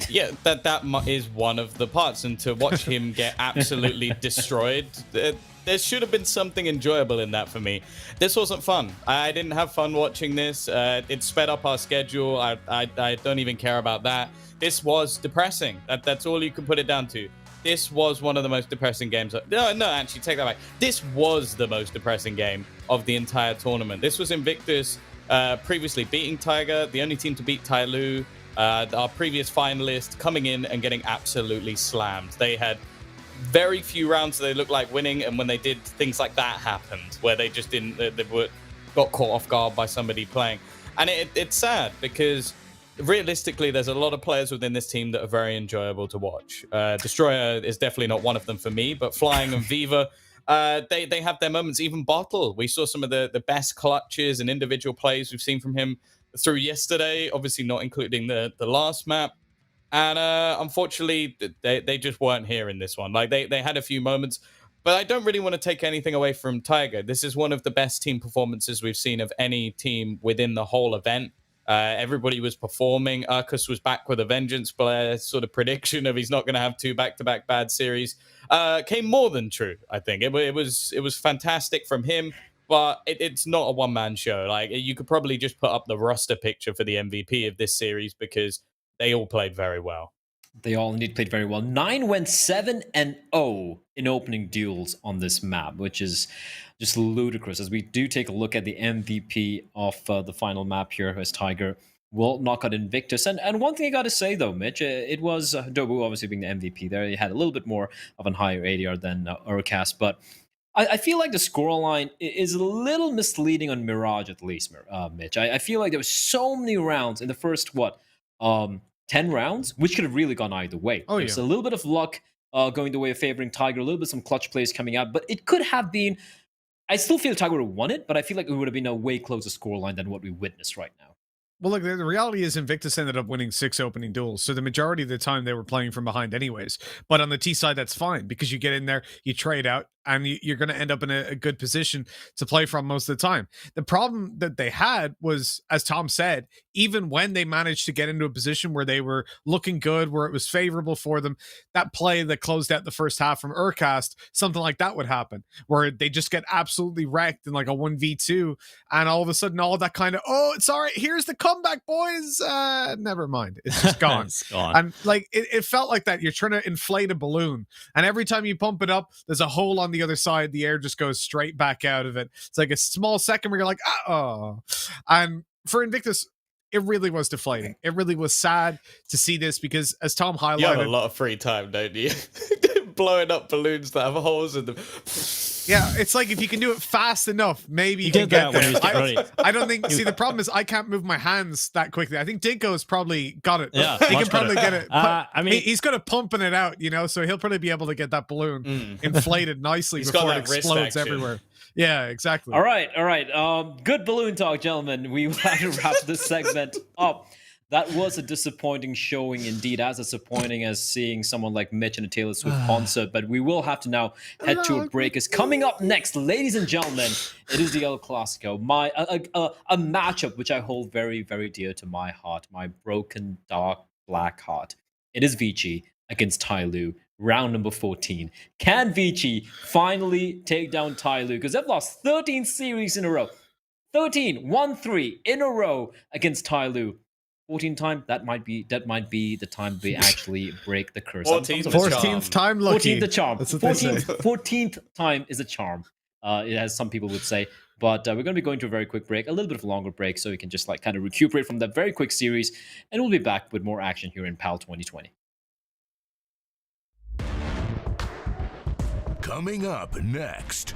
Yeah, that is one of the parts, and to watch him get absolutely destroyed, there should have been something enjoyable in that for me. This wasn't fun. I didn't have fun watching this. It sped up our schedule. I don't even care about that. This was depressing. That's all you can put it down to. This was one of the most depressing games. No, actually, take that back. This was the most depressing game of the entire tournament. This was Invictus previously beating Tiger, the only team to beat Tyloo. Our previous finalist coming in and getting absolutely slammed. They had very few rounds they looked like winning, and when they did, things like that happened, where they just didn't, got caught off guard by somebody playing. And it's sad because realistically, there's a lot of players within this team that are very enjoyable to watch. Destroyer is definitely not one of them for me, but Flying and Viva, they have their moments. Even Bottle, we saw some of the best clutches and individual plays we've seen from him through yesterday, obviously not including the last map. And unfortunately, they just weren't here in this one. Like, they had a few moments, but I don't really want to take anything away from Tiger. This is one of the best team performances we've seen of any team within the whole event. Everybody was performing. Urkus was back with a vengeance. Blair's sort of prediction of he's not going to have 2 back-to-back bad series came more than true, I think. It was fantastic from him. but it's not a one-man show. Like, you could probably just put up the roster picture for the MVP of this series because they all played very well. They all indeed played very well. 9 went 7-0 in opening duels on this map, which is just ludicrous. As we do take a look at the MVP of the final map here, as Tiger will knock out Invictus. And one thing I got to say, though, Mitch, it was Dobu obviously being the MVP there. He had a little bit more of a higher ADR than Urcast, but I feel like the scoreline is a little misleading on Mirage, at least, Mitch. I feel like there were so many rounds in the first, 10 rounds, which could have really gone either way. There's a little bit of luck going the way of favoring Tiger, a little bit some clutch plays coming out, but it could have been. I still feel Tiger would have won it, but I feel like it would have been a way closer scoreline than what we witnessed right now. Well, look, the reality is Invictus ended up winning 6 opening duels, so the majority of the time they were playing from behind anyways. But on the T side, that's fine, because you get in there, you trade out, and you're going to end up in a good position to play from most of the time. The problem that they had was, as Tom said, even when they managed to get into a position where they were looking good, where it was favorable for them, that play that closed out the first half from Urcast, something like that would happen, where they just get absolutely wrecked in like a 1v2, and all of a sudden all that kind of, oh, it's all right, here's the comeback, boys. Never mind. It's just gone. It's gone. And like it felt like that. You're trying to inflate a balloon, and every time you pump it up, there's a hole on the other side. The air just goes straight back out of it. It's like a small second where you're like, oh. And for Invictus, it really was deflating. It really was sad to see this, because as Tom highlighted, You have a lot of free time, don't you? Blowing up balloons that have holes in them. yeah, it's like if you can do it fast enough, maybe you He can did that get when he was there. getting ready. I don't think. See, the problem is I can't move my hands that quickly. I think Dinko's probably got it. Yeah, he can much probably better. get it. I mean, he's good at pumping it out, so he'll probably be able to get that balloon inflated nicely He's got before it that wrist explodes action. everywhere. Yeah, exactly. All right. Good balloon talk, gentlemen. We have to wrap this segment up. That was a disappointing showing indeed, as disappointing as seeing someone like Mitch in a Taylor Swift concert. But we will have to now head to a break. Is coming up next, ladies and gentlemen, it is the El Clasico, a matchup which I hold very, very dear to my heart, my broken, dark, black heart. It is Vici against Tyloo, round number 14. Can Vici finally take down Tyloo? Because they've lost 13 series in a row. 1-3 in a row against Tyloo. 14 time, that might be the time we actually break the curse. 14th time lucky. 14th the charm. That's what they say. 14th time is a charm, as some people would say. But we're going to be going to a very quick break, a little bit of a longer break, so we can just kind of recuperate from that very quick series, and we'll be back with more action here in PAL 2020. Coming up next.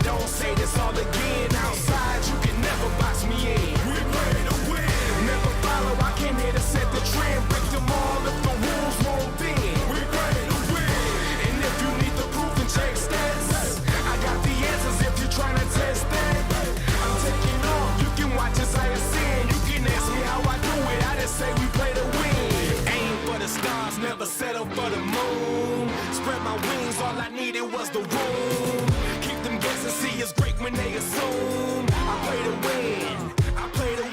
don't say this all again. Outside, you can never box me in. We play to win. Never follow, I came here to set the trend. Break them all if the rules won't bend. We play to win. And if you need the proof, then check stats. I got the answers if you're trying to test that. I'm taking off, you can watch as I ascend. You can ask me how I do it, I just say we play to win. Aim for the stars, never settle for the moon. Spread my wings, all I needed was the room. Keep them guessing, see us great when they assume. I play to win, I play to win.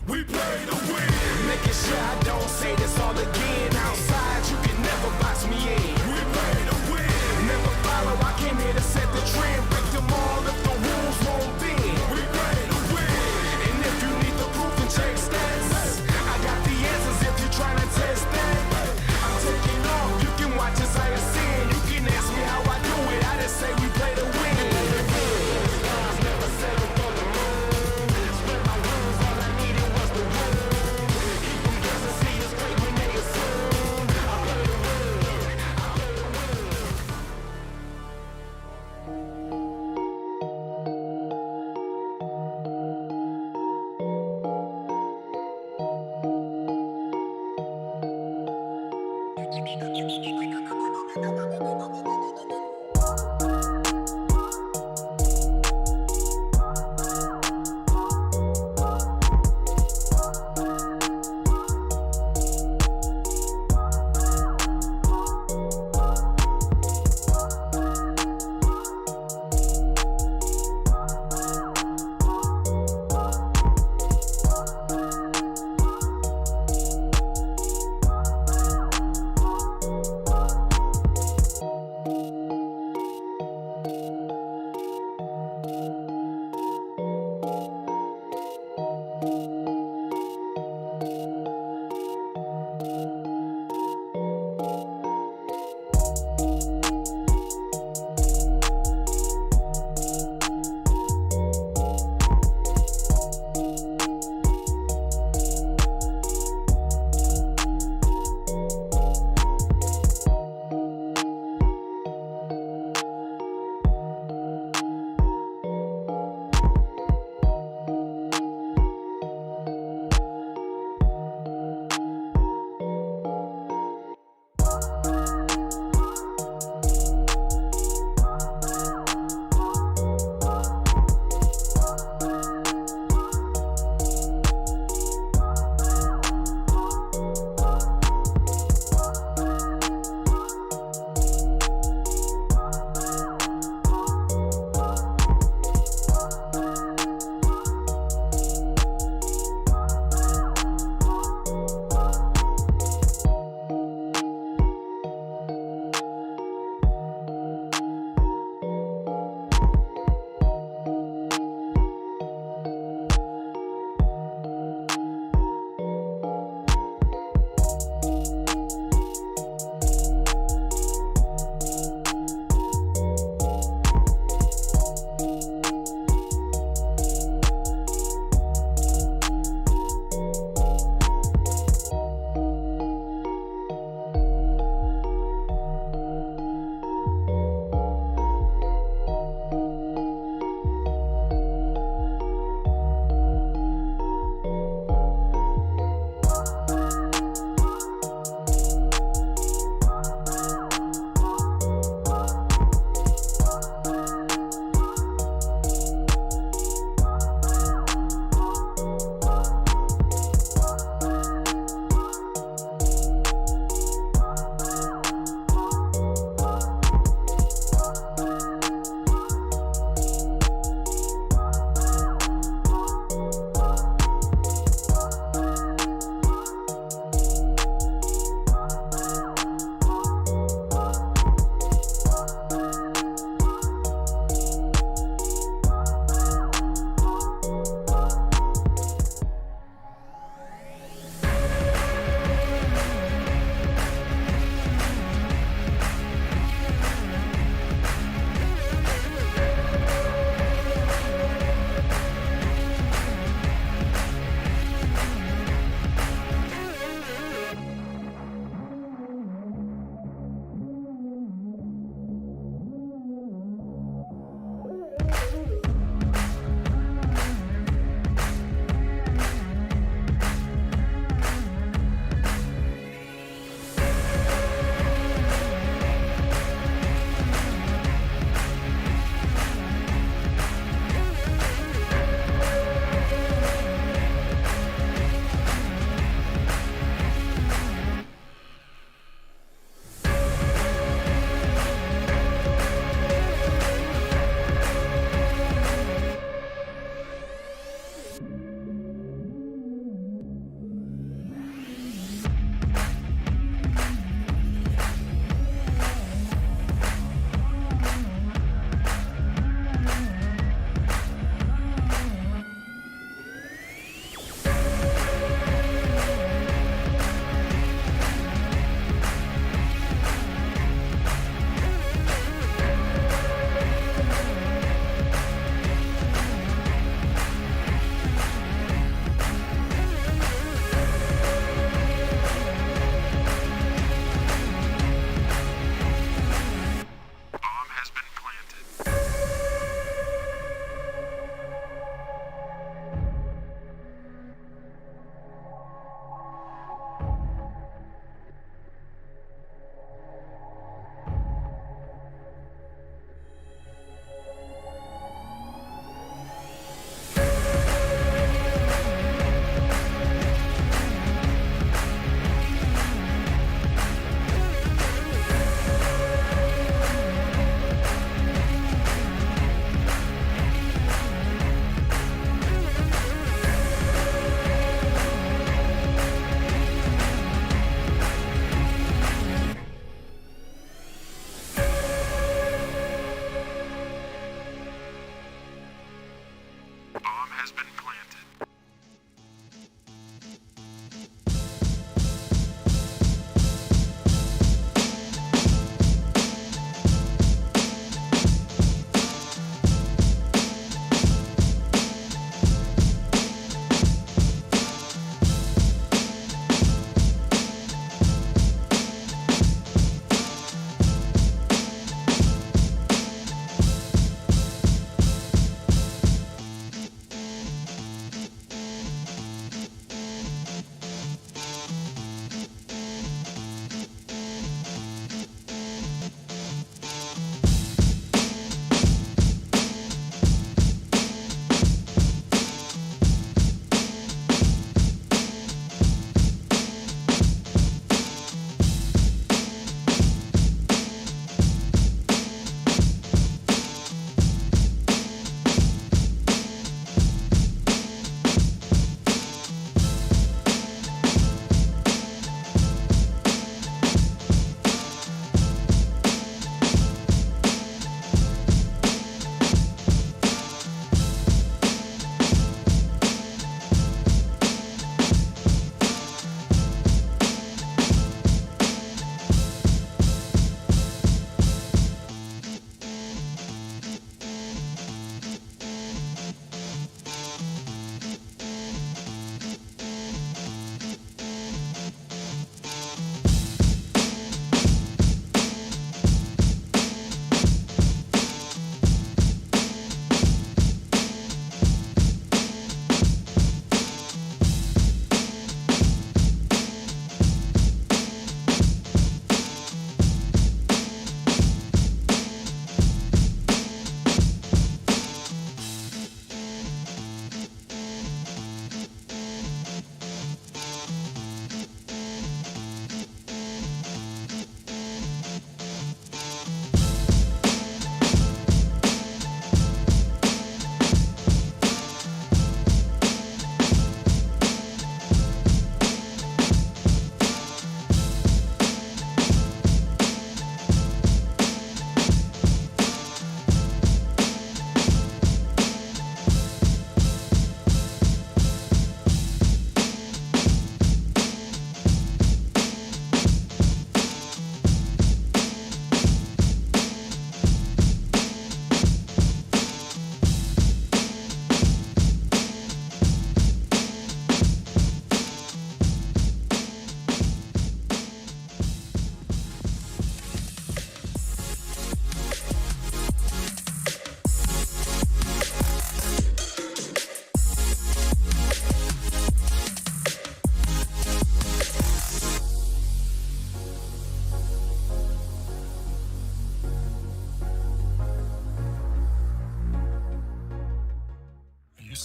We play to win. Making sure I don't say this all again. Outside, you can never box me in. We play to win. Never follow, I came here to set the trend. Break them all if the rules won't bend. We play to win. And if you need the proof, then check stats. I got the answers if you're trying to test that. I'm taking off, you can watch as I ascend. You can ask me how I do it, I just say we play to win. Stars never settle for the moon. Spread my wings, all I needed was the room. Keep them guessing, see us great when they assume. I play to win, I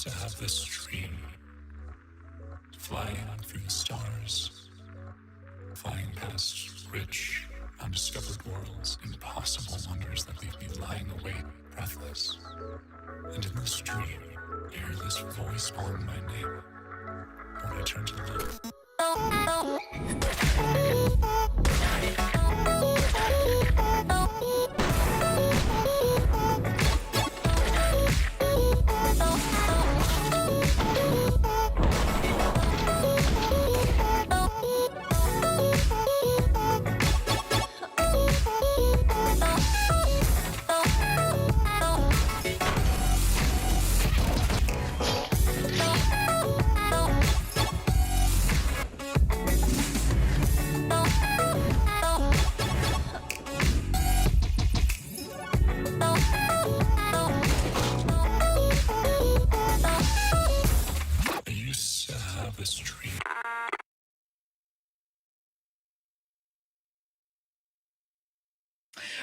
used to have this dream, flying through the stars, flying past rich, undiscovered worlds, impossible wonders that leave me lying awake, breathless. And in this dream, I hear this voice calling my name. When I turn to look, I used to have this dream.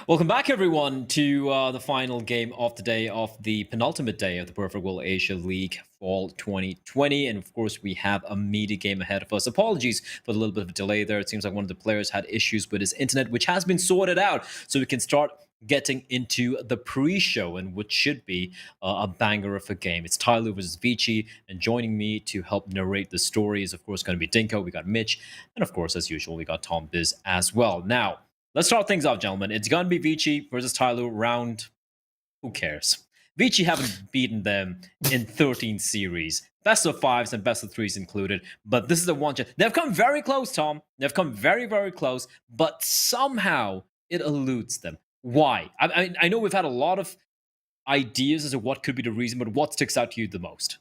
Welcome back, everyone, to the final game of the day of the penultimate day of the Perfect World Asia League Fall 2020. And of course, we have a meaty game ahead of us. Apologies for the little bit of a delay there. It seems like one of the players had issues with his internet, which has been sorted out. So we can start getting into the pre-show and what should be a banger of a game. It's Tyloo versus Vici, and joining me to help narrate the story is, of course, going to be Dinko. We got Mitch, and of course, as usual, we got Tom Biz as well. Now, let's start things off, gentlemen. It's going to be Vici versus Tyloo round. Who cares? Vici haven't beaten them in 13 series. Best of fives and best of threes included. But this is the one. They've come very close, Tom. They've come very, very close. But somehow it eludes them. Why? I know we've had a lot of ideas as to what could be the reason, but what sticks out to you the most?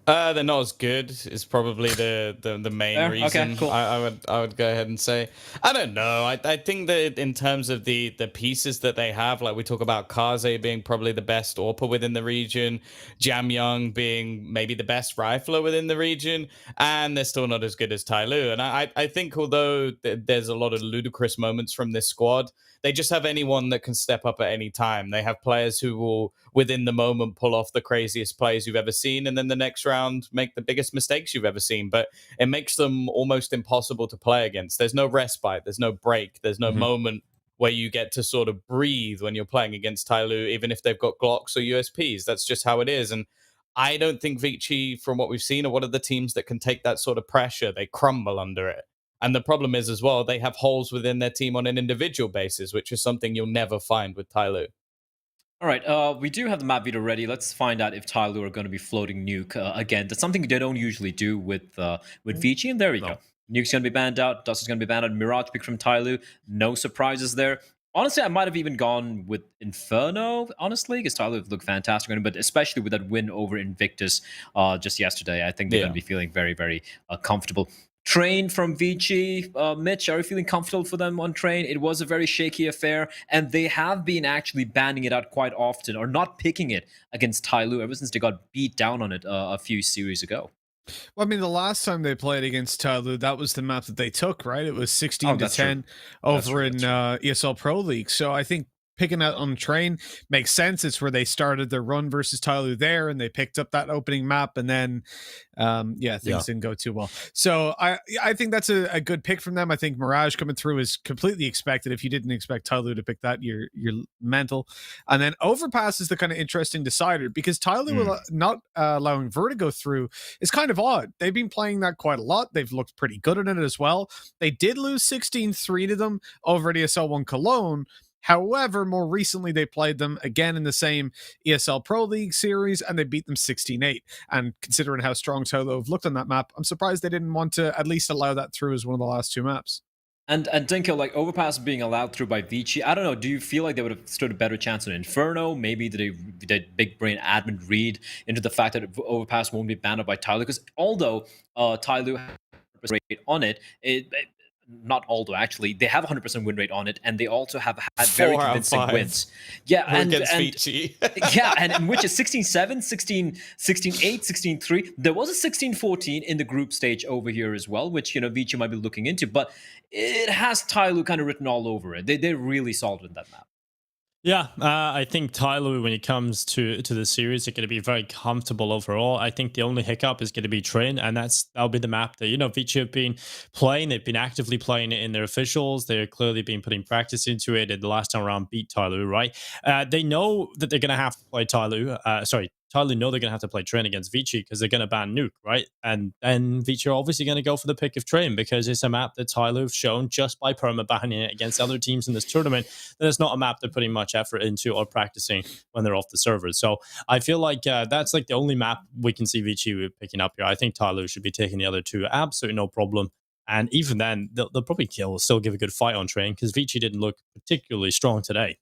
They're not as good is probably the main reason. Okay, cool. I would go ahead and say. I don't know. I think that in terms of the pieces that they have, like we talk about Kaze being probably the best AWPer within the region, Jam Young being maybe the best rifler within the region, and they're still not as good as Tyloo. And I think although there's a lot of ludicrous moments from this squad, they just have anyone that can step up at any time. They have players who will, within the moment, pull off the craziest plays you've ever seen, and then the next round make the biggest mistakes you've ever seen. But it makes them almost impossible to play against. There's no respite. There's no break. There's no moment where you get to sort of breathe when you're playing against Tyloo, even if they've got Glocks or USPs. That's just how it is. And I don't think Vici, from what we've seen, are one of the teams that can take that sort of pressure. They crumble under it. And the problem is as well, they have holes within their team on an individual basis, which is something you'll never find with Tyloo. All right, we do have the map video ready. Let's find out if Tyloo are going to be floating nuke again. That's something they don't usually do with Vici, and there we go. Nuke's going to be banned out. Dust is going to be banned out. Mirage pick from Tyloo. No surprises there. Honestly, I might have even gone with Inferno, honestly, because Tyloo looked fantastic on it, but especially with that win over Invictus just yesterday, I think they're going to be feeling very, very comfortable. Train from Vici. Mitch, are you feeling comfortable for them on Train? It was a very shaky affair, and they have been actually banning it out quite often, or not picking it against Tyloo ever since they got beat down on it a few series ago. Well, I mean, the last time they played against Tyloo, that was the map that they took, right? It was 16-10 over in ESL Pro League. So I think picking out on Train makes sense. It's where they started their run versus Tyloo there, and they picked up that opening map, and then things didn't go too well. So I think that's a good pick from them. I think Mirage coming through is completely expected. If you didn't expect Tyloo to pick that, you're mental. And then Overpass is the kind of interesting decider, because Tyloo not allowing Vertigo through is kind of odd. They've been playing that quite a lot. They've looked pretty good at it as well. They did lose 16-3 to them over at ESL 1 Cologne. However, more recently, they played them again in the same ESL Pro League series, and they beat them 16-8. And considering how strong Tyloo have looked on that map, I'm surprised they didn't want to at least allow that through as one of the last two maps. And Dinko, like Overpass being allowed through by Vici, I don't know, do you feel like they would have stood a better chance on Inferno? Maybe did big brain admin read into the fact that Overpass won't be banned by Tyloo? Because although Tyloo has a rate on it, not although actually they have 100% win rate on it, and they also have had very convincing wins. Yeah, and Vici. yeah, and which is 16-7, 16-8, 16-3. There was a 16-14 in the group stage over here as well, which Vici might be looking into, but it has Tyloo kind of written all over it. They're really solid in that map. Yeah, I think Tyler, when it comes to the series, are going to be very comfortable overall. I think the only hiccup is going to be Train, and that'll be the map that Vici have been playing. They've been actively playing it in their officials. They're clearly been putting practice into it. And the last time around, beat Tyler, right? They know that they're going to have to play Tyler. Tyler know they're going to have to play Train against Vici because they're going to ban Nuke, right? And then Vici are obviously going to go for the pick of Train because it's a map that Tyler have shown just by perma-banning it against other teams in this tournament that it's not a map they're putting much effort into or practicing when they're off the servers. So I feel like that's like the only map we can see Vici picking up here. I think Tyler should be taking the other two, absolutely no problem. And even then, they'll probably still give a good fight on Train because Vici didn't look particularly strong today.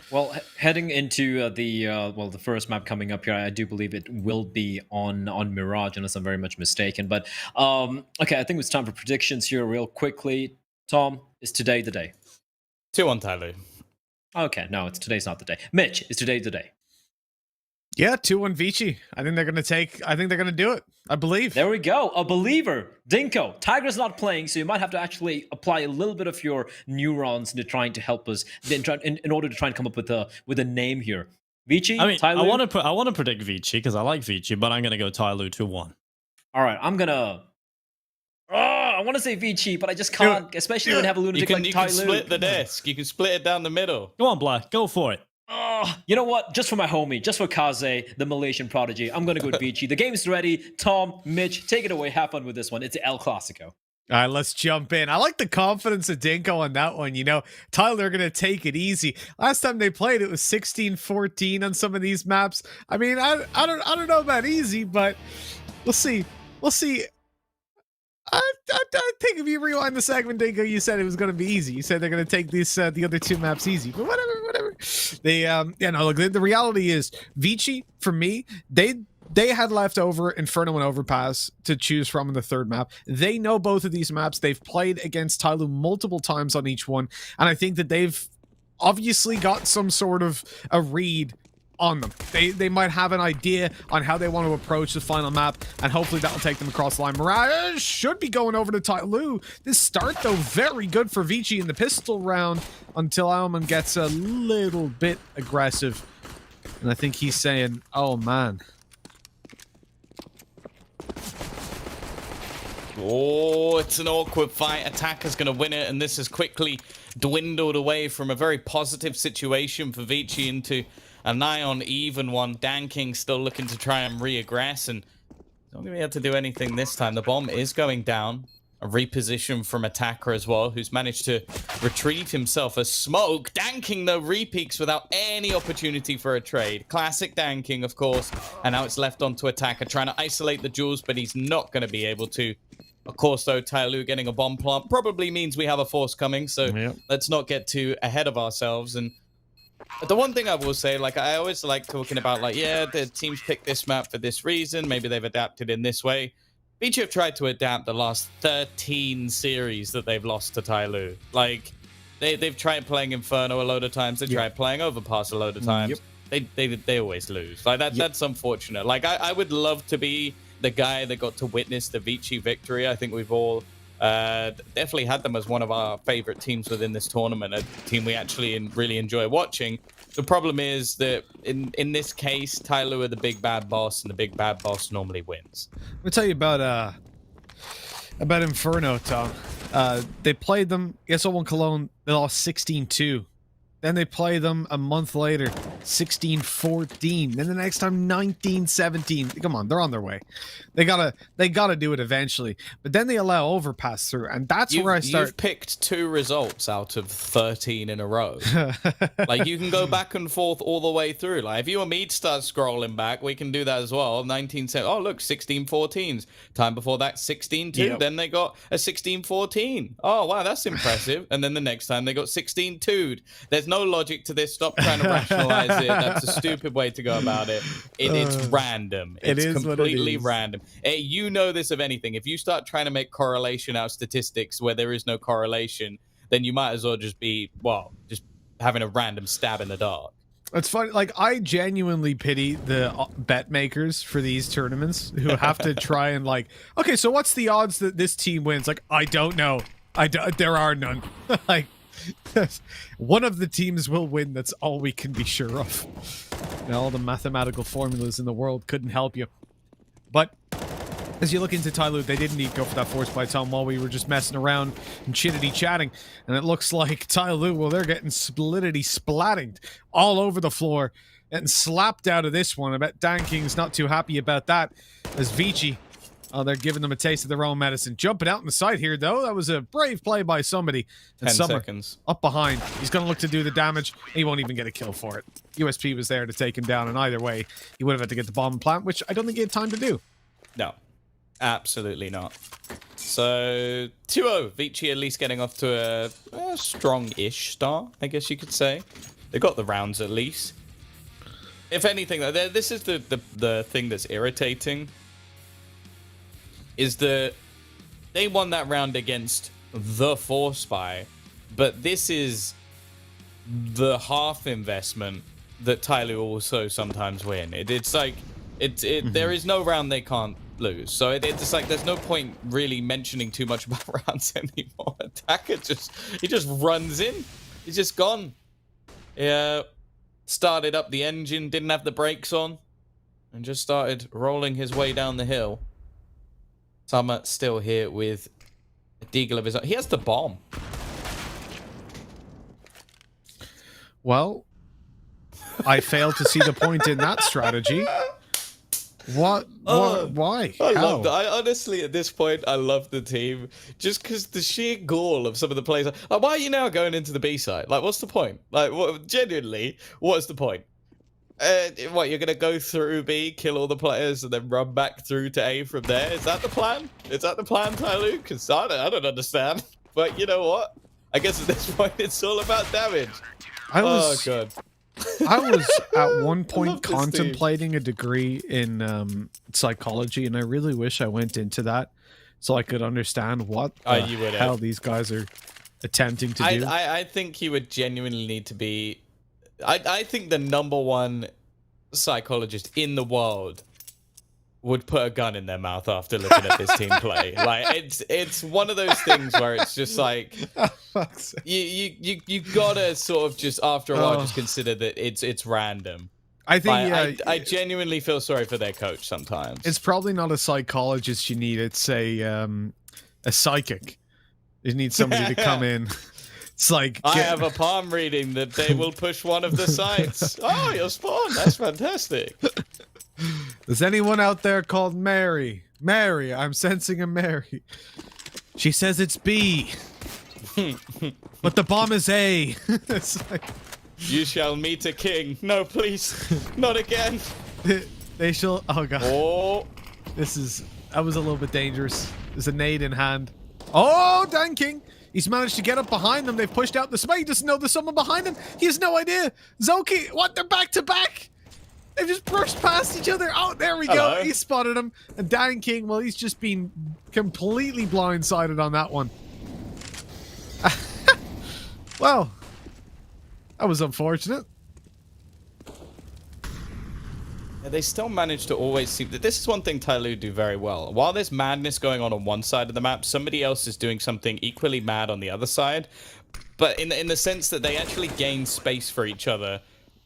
Well, heading into the first map coming up here, I do believe it will be on Mirage, unless I'm very much mistaken. But okay, I think it's time for predictions here, real quickly. Tom, is today the day? 2-1 Tyler. Okay, no, today's not the day. Mitch, is today the day? Yeah, 2-1 Vici. I think they're gonna do it. I believe. There we go. A believer. Dinko. Tiger's not playing, so you might have to actually apply a little bit of your neurons into trying to help us in order to try and come up with a name here. Vici? I mean, Tyloo? I want to predict Vici because I like Vici, but I'm gonna go Tyloo 2-1. All right, I'm gonna. Oh, I want to say Vici, but I just can't, especially when you have a lunatic like Tyloo. You can split the disc. You can split it down the middle. Go on, Black. Go for it. Oh, you know what? Just for my homie, just for Kaze, the Malaysian prodigy, I'm going to go with Vici. The game's ready. Tom, Mitch, take it away. Have fun with this one. It's El Clasico. All right, let's jump in. I like the confidence of Dinko on that one. Tyler going to take it easy. Last time they played, it was 16-14 on some of these maps. I mean, I don't know about easy, but we'll see. I think if you rewind the segment, Dinko, you said it was going to be easy. You said they're going to take these the other two maps easy, but whatever. They look. The reality is, Vici for me, they had leftover Inferno and Overpass to choose from in the third map. They know both of these maps. They've played against Tyloo multiple times on each one, and I think that they've obviously got some sort of a read on them. They might have an idea on how they want to approach the final map, and hopefully that'll take them across the line. Mirage should be going over to Tyloo. This start, though, very good for Vici in the pistol round until Alman gets a little bit aggressive. And I think he's saying, oh, man. Oh, it's an awkward fight. Attacker's going to win it, and this has quickly dwindled away from a very positive situation for Vici into a nigh-on even one. Dan King still looking to try and re-aggress, and not going to be able to do anything this time. The bomb is going down. A reposition from Attacker as well, who's managed to retrieve himself a smoke. Dan King, though, repeaks without any opportunity for a trade. Classic Dan King, of course. And now it's left on to Attacker, trying to isolate the jewels, but he's not going to be able to. Of course, though, Tyloo getting a bomb plant probably means we have a force coming, so let's not get too ahead of ourselves. And the one thing I will say, like, I always like talking about, like, yeah, the teams picked this map for this reason. Maybe they've adapted in this way. Vici have tried to adapt the last 13 series that they've lost to Tyloo. Like, they've tried playing Inferno a load of times. They tried playing Overpass a load of times. They always lose. Like, that's unfortunate. Like, I would love to be the guy that got to witness the Vici victory. I think we've all definitely had them as one of our favorite teams within this tournament, a team we actually really enjoy watching. The problem is that in this case, Tyloo are the big bad boss, and the big bad boss normally wins. Let me tell you about Inferno, Tom. They played them against Old Cologne. They lost 16-2. Then they play them a month later, 16-14. Then the next time, 19-17. Come on, they're on their way. They gotta do it eventually. But then they allow Overpass through, and that's where I start. You've picked 2 results out of 13 in a row. Like, you can go back and forth all the way through. Like, if you and me start scrolling back, we can do that as well. 19-7. Oh, look, 16-14s. Time before that, 16-2. Yep. Then they got a 16-14. Oh, wow, that's impressive. And then the next time they got 16-2'd. There's no logic to this. Stop trying to rationalize it. That's a stupid way to go about it. It's random. It's completely random. You know this of anything. If you start trying to make correlation out of statistics where there is no correlation, then you might as well just be, well, just having a random stab in the dark. It's funny. Like, I genuinely pity the bet makers for these tournaments who have to try and, like, okay, so what's the odds that this team wins? Like, I don't know. There are none. Like, One of the teams will win. That's all we can be sure of. And all the mathematical formulas in the world couldn't help you. But as you look into Tyloo, they didn't need to go for that force by Tom while we were just messing around and chittity chatting. And it looks like Tyloo, well, they're getting splittity splatting all over the floor and slapped out of this one. I bet Dan King's not too happy about that as Vici. Oh, they're giving them a taste of their own medicine. Jumping out in the side here, though. That was a brave play by somebody. And 10 Summer seconds. up behind. He's going to look to do the damage. He won't even get a kill for it. USP was there to take him down, and either way, he would have had to get the bomb plant, which I don't think he had time to do. No, absolutely not. So 2-0. Vici at least getting off to a strong-ish start, I guess you could say. They got the rounds at least. If anything, though, this is the thing that's irritating. Is that they won that round against the 4-spy, but this is the half investment that Tyloo also sometimes win. It's like there is no round they can't lose. So it's like there's no point really mentioning too much about rounds anymore. Attacker he just runs in. He's just gone. Yeah, started up the engine, didn't have the brakes on, and just started rolling his way down the hill. Summer still here with a deagle of his own. He has the bomb. Well, I fail to see the point in that strategy. What? Why? I How? love that. I honestly, at this point, I love the team just because the sheer gall of some of the players. Like, why are you now going into the B side? Like, what's the point? Like, genuinely, what's the point? What, you're gonna go through B, kill all the players, and then run back through to A from there? Is that the plan? Is that the plan, Tyloo? Because I don't understand. But you know what? I guess at this point, it's all about damage. Oh god. I was at one point contemplating a degree in psychology, and I really wish I went into that so I could understand what the hell these guys are attempting to do. I think he would genuinely need to be. I think the #1 psychologist in the world would put a gun in their mouth after looking at this team play. Like it's one of those things where it's just like you gotta sort of just after a while just consider that it's random. I think I genuinely feel sorry for their coach sometimes. It's probably not a psychologist you need. It's a psychic. You need somebody to come in. It's like I have a palm reading that they will push one of the sides. Oh, you're spawned. That's fantastic. There's anyone out there called Mary? Mary, I'm sensing a Mary. She says it's B. But the bomb is A. It's like, you shall meet a king. No, please. Not again. They shall. Oh, God. Oh. That was a little bit dangerous. There's a nade in hand. Oh, Dan King. He's managed to get up behind them. They've pushed out the spike. He doesn't know there's someone behind him. He has no idea. Zoki, what? They're back to back. They've just brushed past each other. Oh, there we go. He spotted him. And Dan King, well, he's just been completely blindsided on that one. Well, that was unfortunate. They still manage to always seem that this is one thing Tyloo do very well. While there's madness going on one side of the map, somebody else is doing something equally mad on the other side. But in the sense that they actually gain space for each other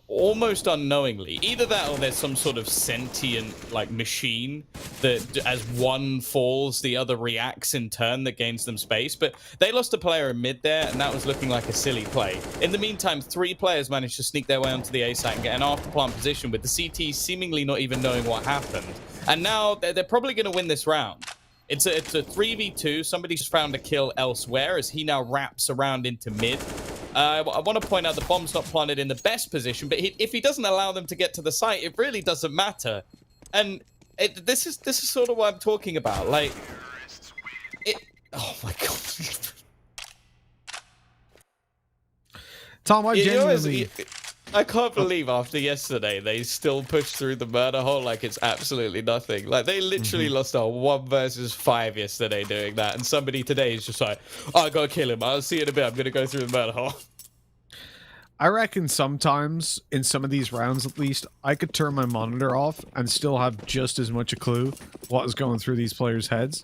almost unknowingly. Either that or there's some sort of sentient like machine that as one falls, the other reacts in turn that gains them space. But they lost a player in mid there, and that was looking like a silly play. In the meantime, 3 players managed to sneak their way onto the A site and get an after plant position with the CT seemingly not even knowing what happened. And now they're probably going to win this round. It's a 3v2. Somebody's found a kill elsewhere as he now wraps around into mid. I want to point out the bomb's not planted in the best position, but if he doesn't allow them to get to the site, it really doesn't matter. And this is sort of what I'm talking about. Like, oh my god. Tom, I can't believe after yesterday they still push through the murder hole like it's absolutely nothing. Like they literally lost a 1 versus 5 yesterday doing that, and somebody today is just like, oh, I gotta kill him. I'll see you in a bit. I'm gonna go through the murder hole. I reckon sometimes in some of these rounds, at least, I could turn my monitor off and still have just as much a clue what is going through these players' heads,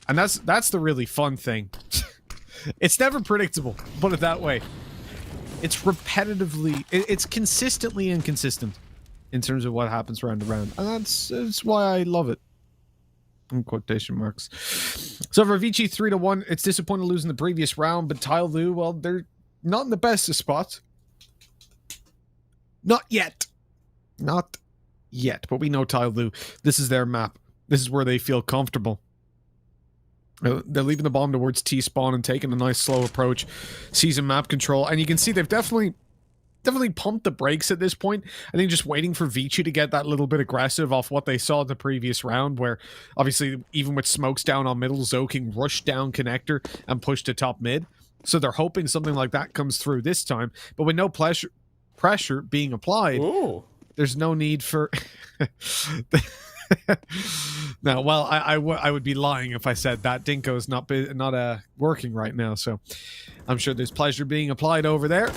and that's the really fun thing. It's never predictable, put it that way. It's repetitively, it's consistently inconsistent in terms of what happens round to round. And that's why I love it. In quotation marks. So for Vici 3-1, it's disappointing losing the previous round, but Tyloo, well, they're not in the best of spots. Not yet. Not yet. But we know Tyloo. This is their map. This is where they feel comfortable. They're leaving the bomb towards T-spawn and taking a nice slow approach. Season map control. And you can see they've definitely pumped the brakes at this point. I think just waiting for Vici to get that little bit aggressive off what they saw in the previous round, where obviously even with smokes down on middle, Zoking rushed down connector and pushed to top mid. So they're hoping something like that comes through this time. But with no pressure being applied, there's no need for... No, well, I would be lying if I said that. Dinko's not working right now, so I'm sure there's pleasure being applied over there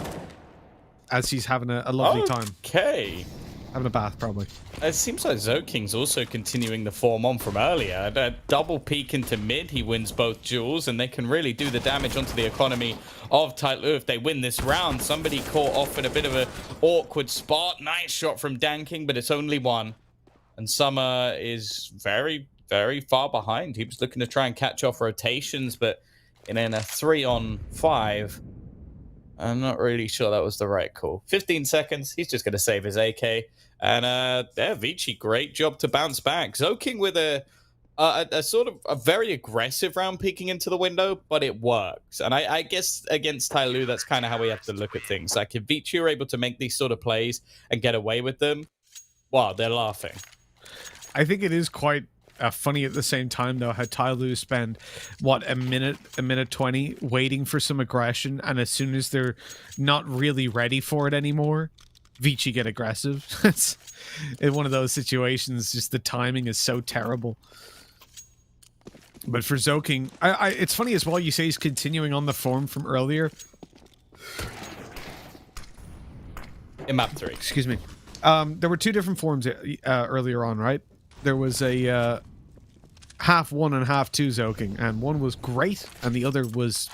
as he's having a lovely time. Okay. Having a bath, probably. It seems like Zoking's also continuing the form on from earlier. A double peek into mid, he wins both duels, and they can really do the damage onto the economy of Tyloo if they win this round. Somebody caught off in a bit of an awkward spot. Nice shot from Danking, but it's only one. And Summer is very, very far behind. He was looking to try and catch off rotations, but in a 3-on-5, I'm not really sure that was the right call. 15 seconds. He's just going to save his AK. And Vici, great job to bounce back. Zoking with a sort of a very aggressive round peeking into the window, but it works. And I guess against Tyloo, that's kind of how we have to look at things. Like if Vici are able to make these sort of plays and get away with them, wow, they're laughing. I think it is quite funny at the same time, though, how Tyloo spend, what, a minute 20 waiting for some aggression, and as soon as they're not really ready for it anymore, Vici get aggressive. It's in one of those situations, just the timing is so terrible. But for Zoking, it's funny as well, you say he's continuing on the form from earlier. In map 3. Excuse me. There were two different forms earlier on, right? There was a half 1 and half 2 Zoking, and one was great, and the other was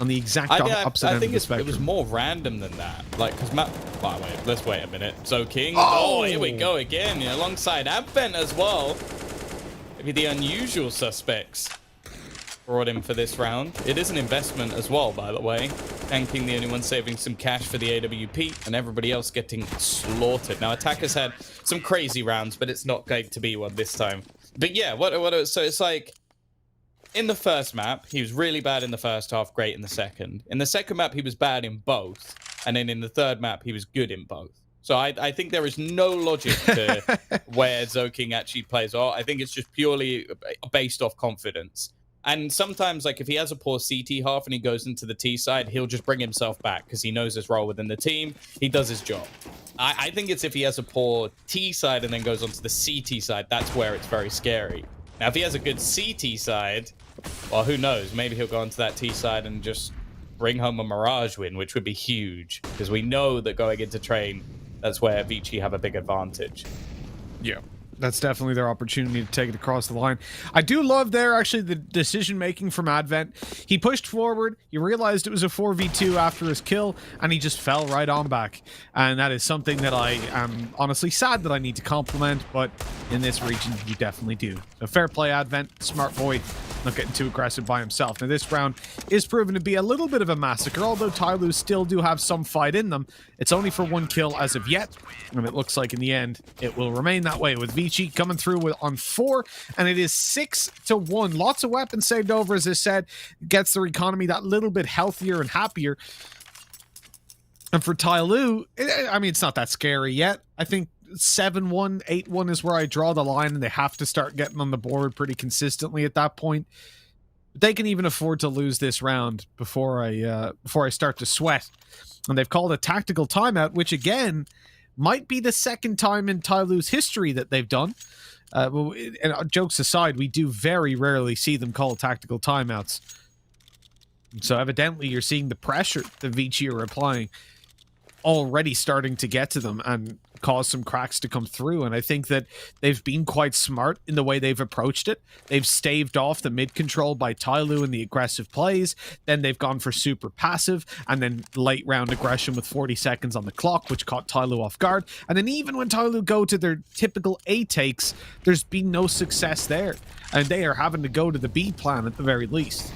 on the exact opposite end of the spectrum. It was more random than that. Like, because map... Oh, wait, let's wait a minute. Zoking. Oh, here we go again, alongside Advent as well. Maybe the unusual suspects brought in for this round. It is an investment as well, by the way. Tanking the only one saving some cash for the AWP, and everybody else getting slaughtered. Now, Attacker's had some crazy rounds, but it's not going to be one this time. But yeah, so it's like, in the first map, he was really bad in the first half, great in the second. In the second map, he was bad in both. And then in the third map, he was good in both. So I think there is no logic to where Zoking actually plays well. I think it's just purely based off confidence. And sometimes, like, if he has a poor CT half and he goes into the T side, he'll just bring himself back because he knows his role within the team. He does his job. I think it's if he has a poor T side and then goes onto the CT side, that's where it's very scary. Now, if he has a good CT side, well, who knows? Maybe he'll go onto that T side and just bring home a Mirage win, which would be huge because we know that going into train, that's where Vici have a big advantage. Yeah. That's definitely their opportunity to take it across the line. I do love there, actually, the decision-making from Advent. He pushed forward, he realized it was a 4v2 after his kill, and he just fell right on back. And that is something that I am honestly sad that I need to compliment, but in this region, you definitely do. So fair play, Advent, smart boy, not getting too aggressive by himself. Now, this round is proven to be a little bit of a massacre, although Tyloo still do have some fight in them. It's only for one kill as of yet, and it looks like in the end, it will remain that way with Vici coming through on 4, and it is 6-1. Lots of weapons saved over, as I said, gets their economy that little bit healthier and happier. And for Tyloo, I mean, it's not that scary yet. I think 7-1, 8-1 is where I draw the line, and they have to start getting on the board pretty consistently at that point. They can even afford to lose this round before I start to sweat. And they've called a tactical timeout, which again might be the second time in Tyloo's history that they've done. And jokes aside, we do very rarely see them call tactical timeouts. So evidently you're seeing the pressure that Vici are applying already starting to get to them, and caused some cracks to come through. And I think that they've been quite smart in the way they've approached it. They've staved off the mid control by Tyloo and the aggressive plays. Then they've gone for super passive and then late round aggression with 40 seconds on the clock, which caught Tyloo off guard. And then even when Tyloo go to their typical A takes, there's been no success there. And they are having to go to the B plan at the very least.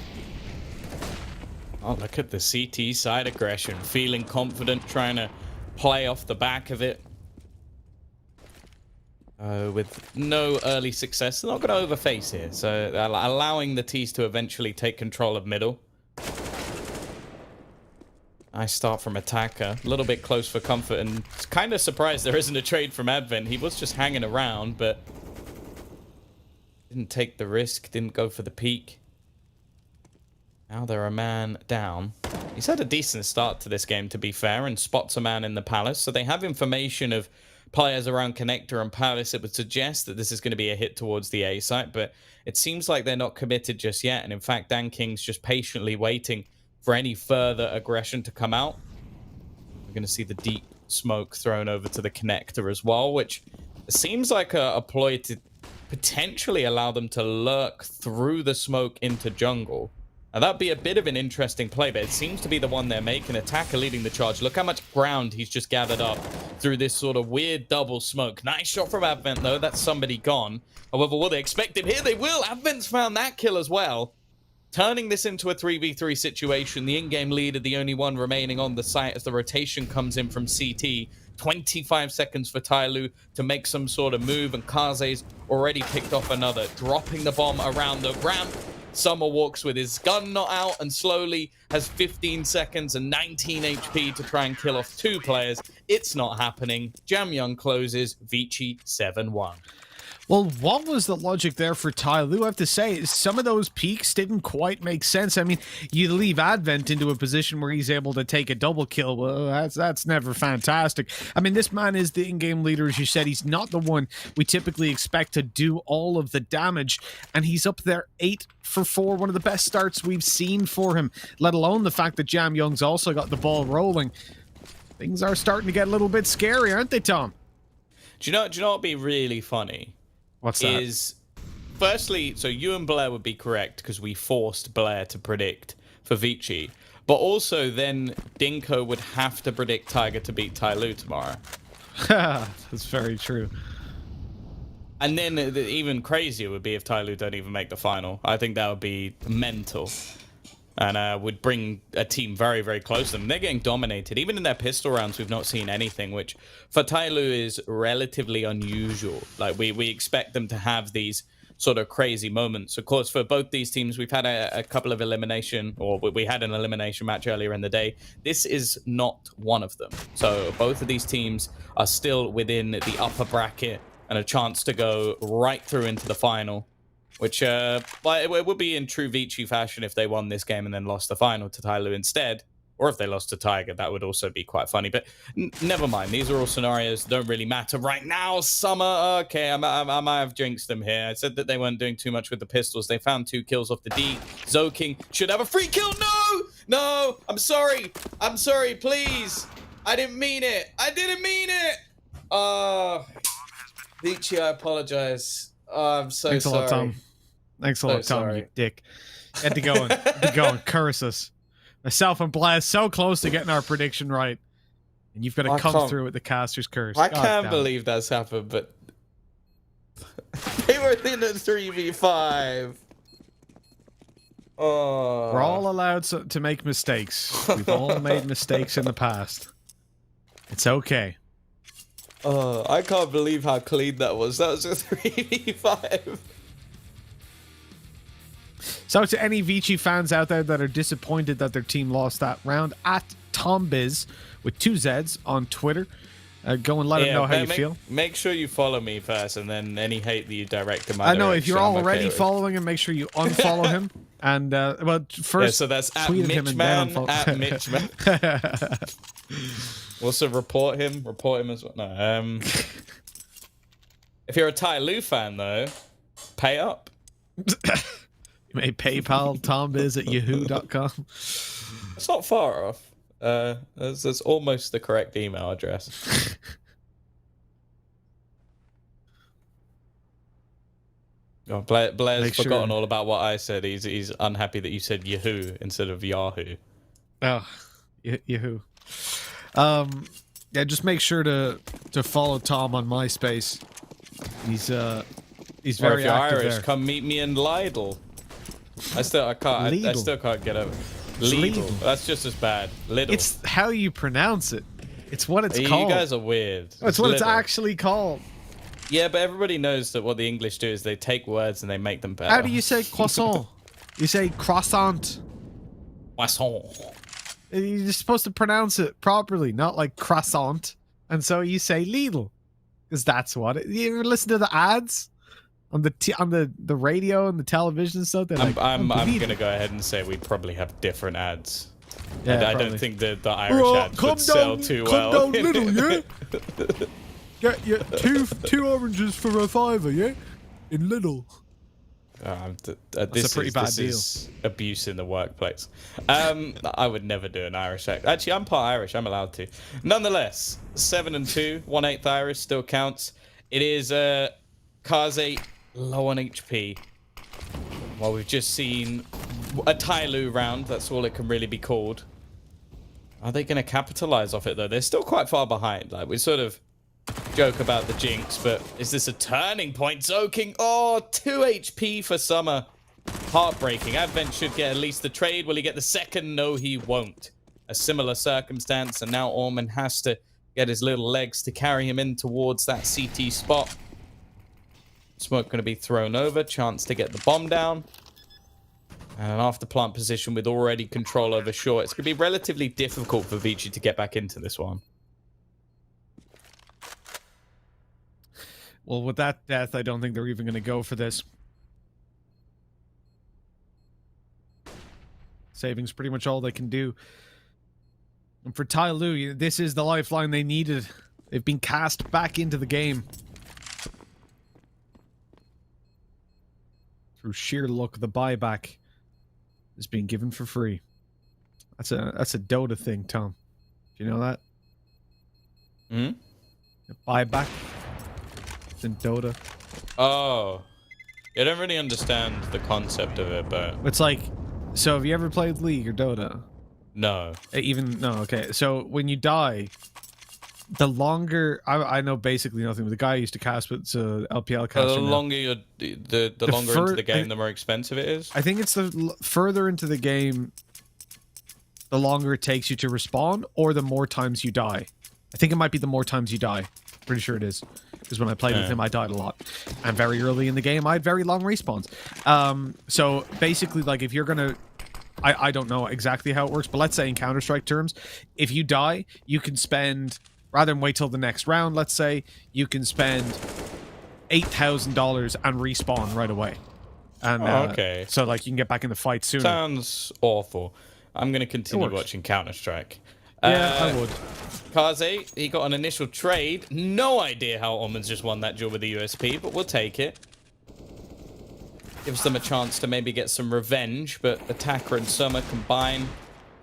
Oh, look at the CT side aggression. Feeling confident, trying to play off the back of it. With no early success. They're not going to overface here. So allowing the T's to eventually take control of middle. Nice start from Attacker. A little bit close for comfort. And kind of surprised there isn't a trade from Advent. He was just hanging around, but didn't take the risk. Didn't go for the peak. Now they're a man down. He's had a decent start to this game, to be fair, and spots a man in the Palace. So they have information of players around Connector and Palace. It would suggest that this is going to be a hit towards the A site, but it seems like they're not committed just yet. And in fact, Dan King's just patiently waiting for any further aggression to come out. We're going to see the deep smoke thrown over to the Connector as well, which seems like a ploy to potentially allow them to lurk through the smoke into jungle. Now, that'd be a bit of an interesting play, but it seems to be the one they're making. Attacker leading the charge. Look how much ground he's just gathered up through this sort of weird double smoke. Nice shot from Advent, though. That's somebody gone. However, will they expect him here? They will. Advent's found that kill as well. Turning this into a 3v3 situation. The in-game leader, the only one remaining on the site as the rotation comes in from CT. 25 seconds for Tyloo to make some sort of move, and Kaze's already picked off another. Dropping the bomb around the ramp. Summer walks with his gun not out and slowly has 15 seconds and 19 HP to try and kill off 2 players. It's not happening. Jamyoung closes. Vici 7-1. Well, what was the logic there for Tyloo? I have to say, some of those peaks didn't quite make sense. I mean, you leave Advent into a position where he's able to take a double kill. Well, that's never fantastic. I mean, this man is the in-game leader, as you said. He's not the one we typically expect to do all of the damage, and he's up there 8 for 4, one of the best starts we've seen for him, let alone the fact that Jamyoung's also got the ball rolling. Things are starting to get a little bit scary, aren't they, Tom? Do you know what would be really funny? What's that? Is firstly, so you and Blair would be correct because we forced Blair to predict for Vici, but also then Dinko would have to predict Tiger to beat Tyloo tomorrow. That's very true. And then even crazier would be if Tyloo don't even make the final. I think that would be mental. And would bring a team very, very close to them. They're getting dominated. Even in their pistol rounds, we've not seen anything, which for Tyloo is relatively unusual. Like, we expect them to have these sort of crazy moments. Of course, for both these teams, we've had a couple of elimination, or we had an elimination match earlier in the day. This is not one of them. So both of these teams are still within the upper bracket and a chance to go right through into the final. Which it would be in true Vici fashion if they won this game and then lost the final to Tyloo instead. Or if they lost to Tiger, that would also be quite funny. But never mind. These are all scenarios that don't really matter right now. Summer, okay, I might have jinxed them here. I said that they weren't doing too much with the pistols. They found 2 kills off the D. Zoking should have a free kill. No! No! I'm sorry. I'm sorry, please. I didn't mean it. I didn't mean it. Vici, I apologize. I'm so Thanks sorry. a lot, Tom. Thanks a lot, Tom, you dick. Get to going. Get to going. Curse us. Myself and Blaz so close to getting our prediction right. And you've got to come through with the caster's curse. I can't believe that's happened, but they were in a 3v5. Oh. We're all allowed to make mistakes. We've all made mistakes in the past. It's okay. I can't believe how clean that was. That was a 3v5. So to any Vici fans out there that are disappointed that their team lost that round, at TomBiz with 2 Zs on Twitter, go and let him know how you feel. Make sure you follow me first, and then any hate that you direct him. I know if you're already following him, make sure you unfollow him. And well, first, so that's at tweet him and then unfollow. At Mitchman. Also report him as well. No, if you're a Tyloo fan though, pay up. You may PayPal tombiz@yahoo.com. It's not far off. That's almost the correct email address. Oh, Blair's Make forgotten sure- all about what I said. He's unhappy that you said Yahoo instead of Yahoo. Oh, Yahoo. Yeah, just make sure to follow Tom on MySpace. He's Or very if you're active Irish, there. come meet me in Lidl. I Lidl. still can't get over Lidl. Lidl. That's just as bad. Lidl. It's how you pronounce it. It's what it's you called. guys are weird. It's what it's Lidl. actually called. Yeah, but everybody knows that what the English do is they take words and they make them better. How do you say croissant? You say croissant. Poisson. You're supposed to pronounce it properly, not like croissant. And so you say Lidl, because that's what it. You ever listen to the ads on the radio and the television and stuff? They're like, I'm Lidl. gonna go ahead and say we probably have different ads. Yeah, I probably. don't think the Irish ads would sell too well. Come down Lidl, yeah. Get your two oranges for a $5, yeah, in Lidl. This a pretty bad this deal. is abuse in the workplace. I would never do an Irish accent. Actually, I'm part Irish. I'm allowed to. Nonetheless, 7-2, 1/8 Irish still counts. It is Kaze low on HP. Well, we've just seen a Tyloo round. That's all it can really be called. Are they going to capitalize off it though? They're still quite far behind. Like we sort of joke about the jinx, but is this a turning point? Zoking, 2 HP for Summer. Heartbreaking. Advent should get at least the trade. Will he get the second? No, he won't. A similar circumstance, and now Orman has to get his little legs to carry him in towards that CT spot. Smoke going to be thrown over. Chance to get the bomb down. And an after plant position with already control over short. It's going to be relatively difficult for Vici to get back into this one. Well, with that death, I don't think they're even going to go for this. Saving's pretty much all they can do. And for Tyloo, this is the lifeline they needed. They've been cast back into the game. Through sheer luck, the buyback is being given for free. That's a Dota thing, Tom. Do you know that? Hmm? Buyback in Dota. Oh. I don't really understand the concept of it, but... It's like, so have you ever played League or Dota? No. Okay. So when you die, the longer I know basically nothing, but the guy I used to cast with LPL caster. The now. longer you're, the longer into the game, the more expensive it is. I think it's the further into the game, the longer it takes you to respawn, or the more times you die. I think it might be the more times you die. Pretty sure it is. Because when I played with him, I died a lot. And very early in the game, I had very long respawns. So basically, like, if you're going to... I don't know exactly how it works, but let's say in Counter-Strike terms, if you die, you can spend... Rather than wait till the next round, let's say, you can spend $8,000 and respawn right away. And, okay. So, like, you can get back in the fight sooner. Sounds awful. I'm going to continue works. watching Counter-Strike. Yeah, I would. Kaze, he got an initial trade. No idea how Orman's just won that duel with the USP, but we'll take it. Gives them a chance to maybe get some revenge, but Attacker and Summer combine.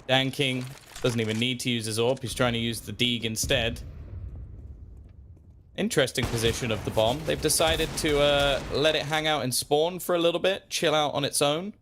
Danking doesn't even need to use his AWP. He's trying to use the Deeg instead. Interesting position of the bomb. They've decided to let it hang out and spawn for a little bit, chill out on its own.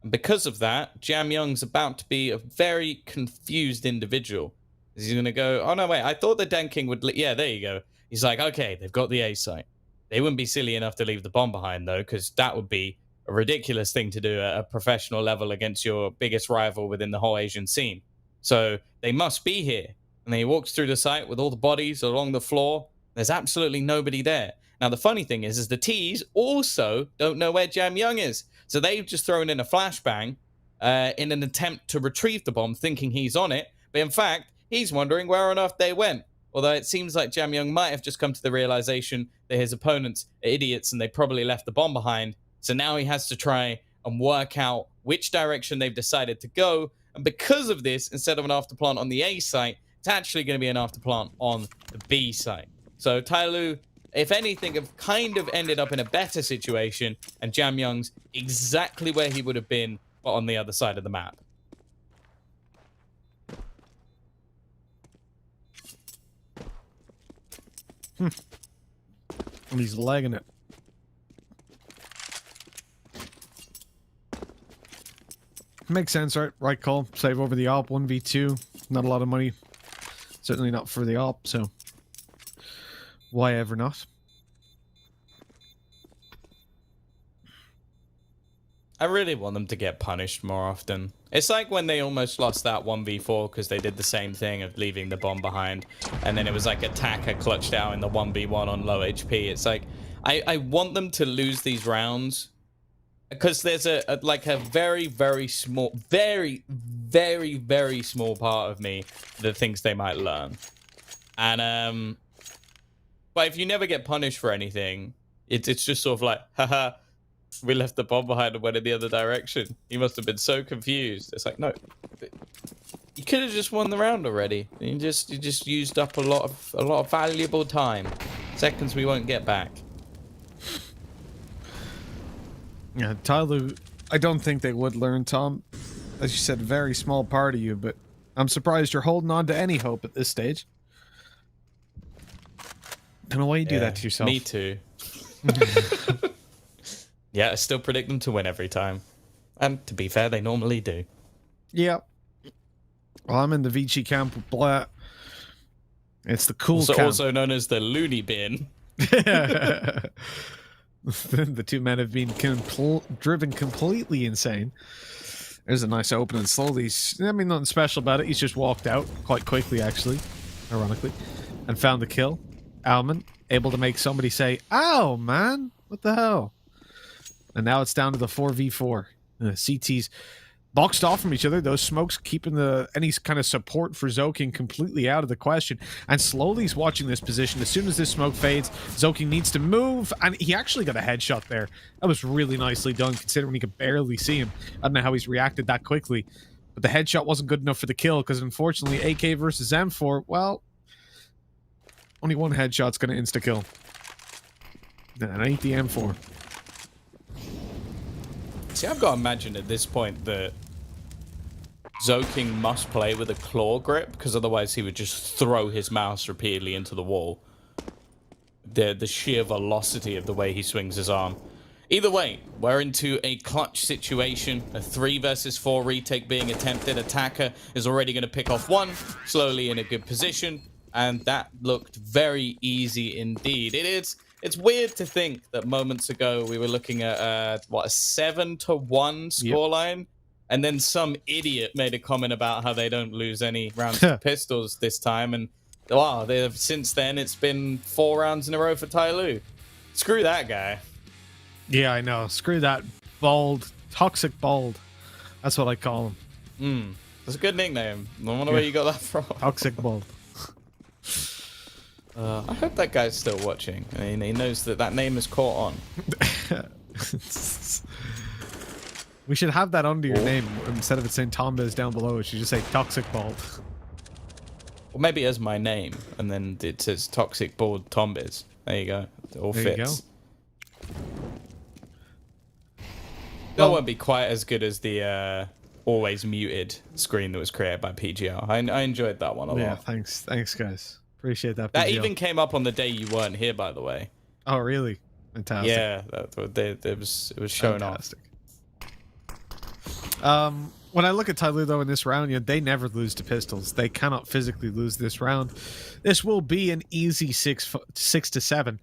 And because of that, Jam Young's about to be a very confused individual. He's going to go, oh no, wait, I thought the Danking would... Yeah, there you go. He's like, okay, they've got the A site. They wouldn't be silly enough to leave the bomb behind, though, because that would be a ridiculous thing to do at a professional level against your biggest rival within the whole Asian scene. So they must be here. And then he walks through the site with all the bodies along the floor. There's absolutely nobody there. Now, the funny thing is the T's also don't know where Jam Young is. So they've just thrown in a flashbang in an attempt to retrieve the bomb, thinking he's on it. But in fact, he's wondering where on earth they went. Although it seems like Jam Young might have just come to the realization that his opponents are idiots and they probably left the bomb behind. So now he has to try and work out which direction they've decided to go. And because of this, instead of an afterplant on the A site, it's actually going to be an afterplant on the B site. So Tyloo, if anything, have kind of ended up in a better situation, and Jam Young's exactly where he would have been, but on the other side of the map. And he's lagging it. Makes sense, right? Right call. Save over the op, 1v2. Not a lot of money. Certainly not for the op, so why ever not? I really want them to get punished more often. It's like when they almost lost that 1v4 because they did the same thing of leaving the bomb behind. And then it was like attacker clutched out in the 1v1 on low HP. It's like, I want them to lose these rounds because there's a very, very small, very, very, very small part of me that thinks they might learn. And, but if you never get punished for anything, it's just sort of like, haha, we left the bomb behind and went in the other direction. He must have been so confused. It's like, no, you could have just won the round already. You just used up a lot of valuable time, seconds we won't get back. Yeah, Tyler, I don't think they would learn, Tom. As you said, very small part of you, but I'm surprised you're holding on to any hope at this stage. Don't know why you do that to yourself. Me too. Yeah, I still predict them to win every time. And to be fair, they normally do. Yeah. Well, I'm in the Vici camp with Blah. It's the cool camp. Also known as the loony bin. The two men have been driven completely insane. There's a nice opening. Slowly, I mean, nothing special about it. He's just walked out quite quickly, actually, ironically, and found the kill. Alman, able to make somebody say, ow, man, what the hell? And now it's down to the 4v4. CT's boxed off from each other. Those smokes keeping any kind of support for Zoking completely out of the question. And slowly he's watching this position. As soon as this smoke fades, Zoking needs to move. And he actually got a headshot there. That was really nicely done, considering he could barely see him. I don't know how he's reacted that quickly. But the headshot wasn't good enough for the kill, because unfortunately, AK versus M4, well, only one headshot's going to insta-kill. And it ain't the M4. See, I've got to imagine at this point that Zoking must play with a claw grip, because otherwise he would just throw his mouse repeatedly into the wall. The sheer velocity of the way he swings his arm. Either way, we're into a clutch situation. A 3 versus 4 retake being attempted. Attacker is already going to pick off one, slowly in a good position, and that looked very easy indeed. It's weird to think that moments ago we were looking at a 7-1 scoreline, yep. And then some idiot made a comment about how they don't lose any rounds to pistols this time, and wow, since then it's been 4 rounds in a row for Tai Lu. Screw that guy. Yeah, I know. Screw that bald, toxic bald. That's what I call him. That's a good nickname. I wonder where you got that from. Toxic bald. I hope that guy's still watching. I mean, he knows that name is caught on. We should have that under your name instead of it saying Tombiz down below. It should just say Toxic Bald. Or maybe as my name, and then it says Toxic Bald Tombiz. There you go. It all fits. That won't be quite as good as the always muted screen that was created by PGL. I enjoyed that one a lot. Yeah, thanks, guys. Appreciate that. That PGL. even came up on the day you weren't here, by the way. Oh, really? Fantastic. Yeah, it was shown Fantastic. When I look at Tai Lu, though, in this round, they never lose to pistols. They cannot physically lose this round. This will be an easy 6-7.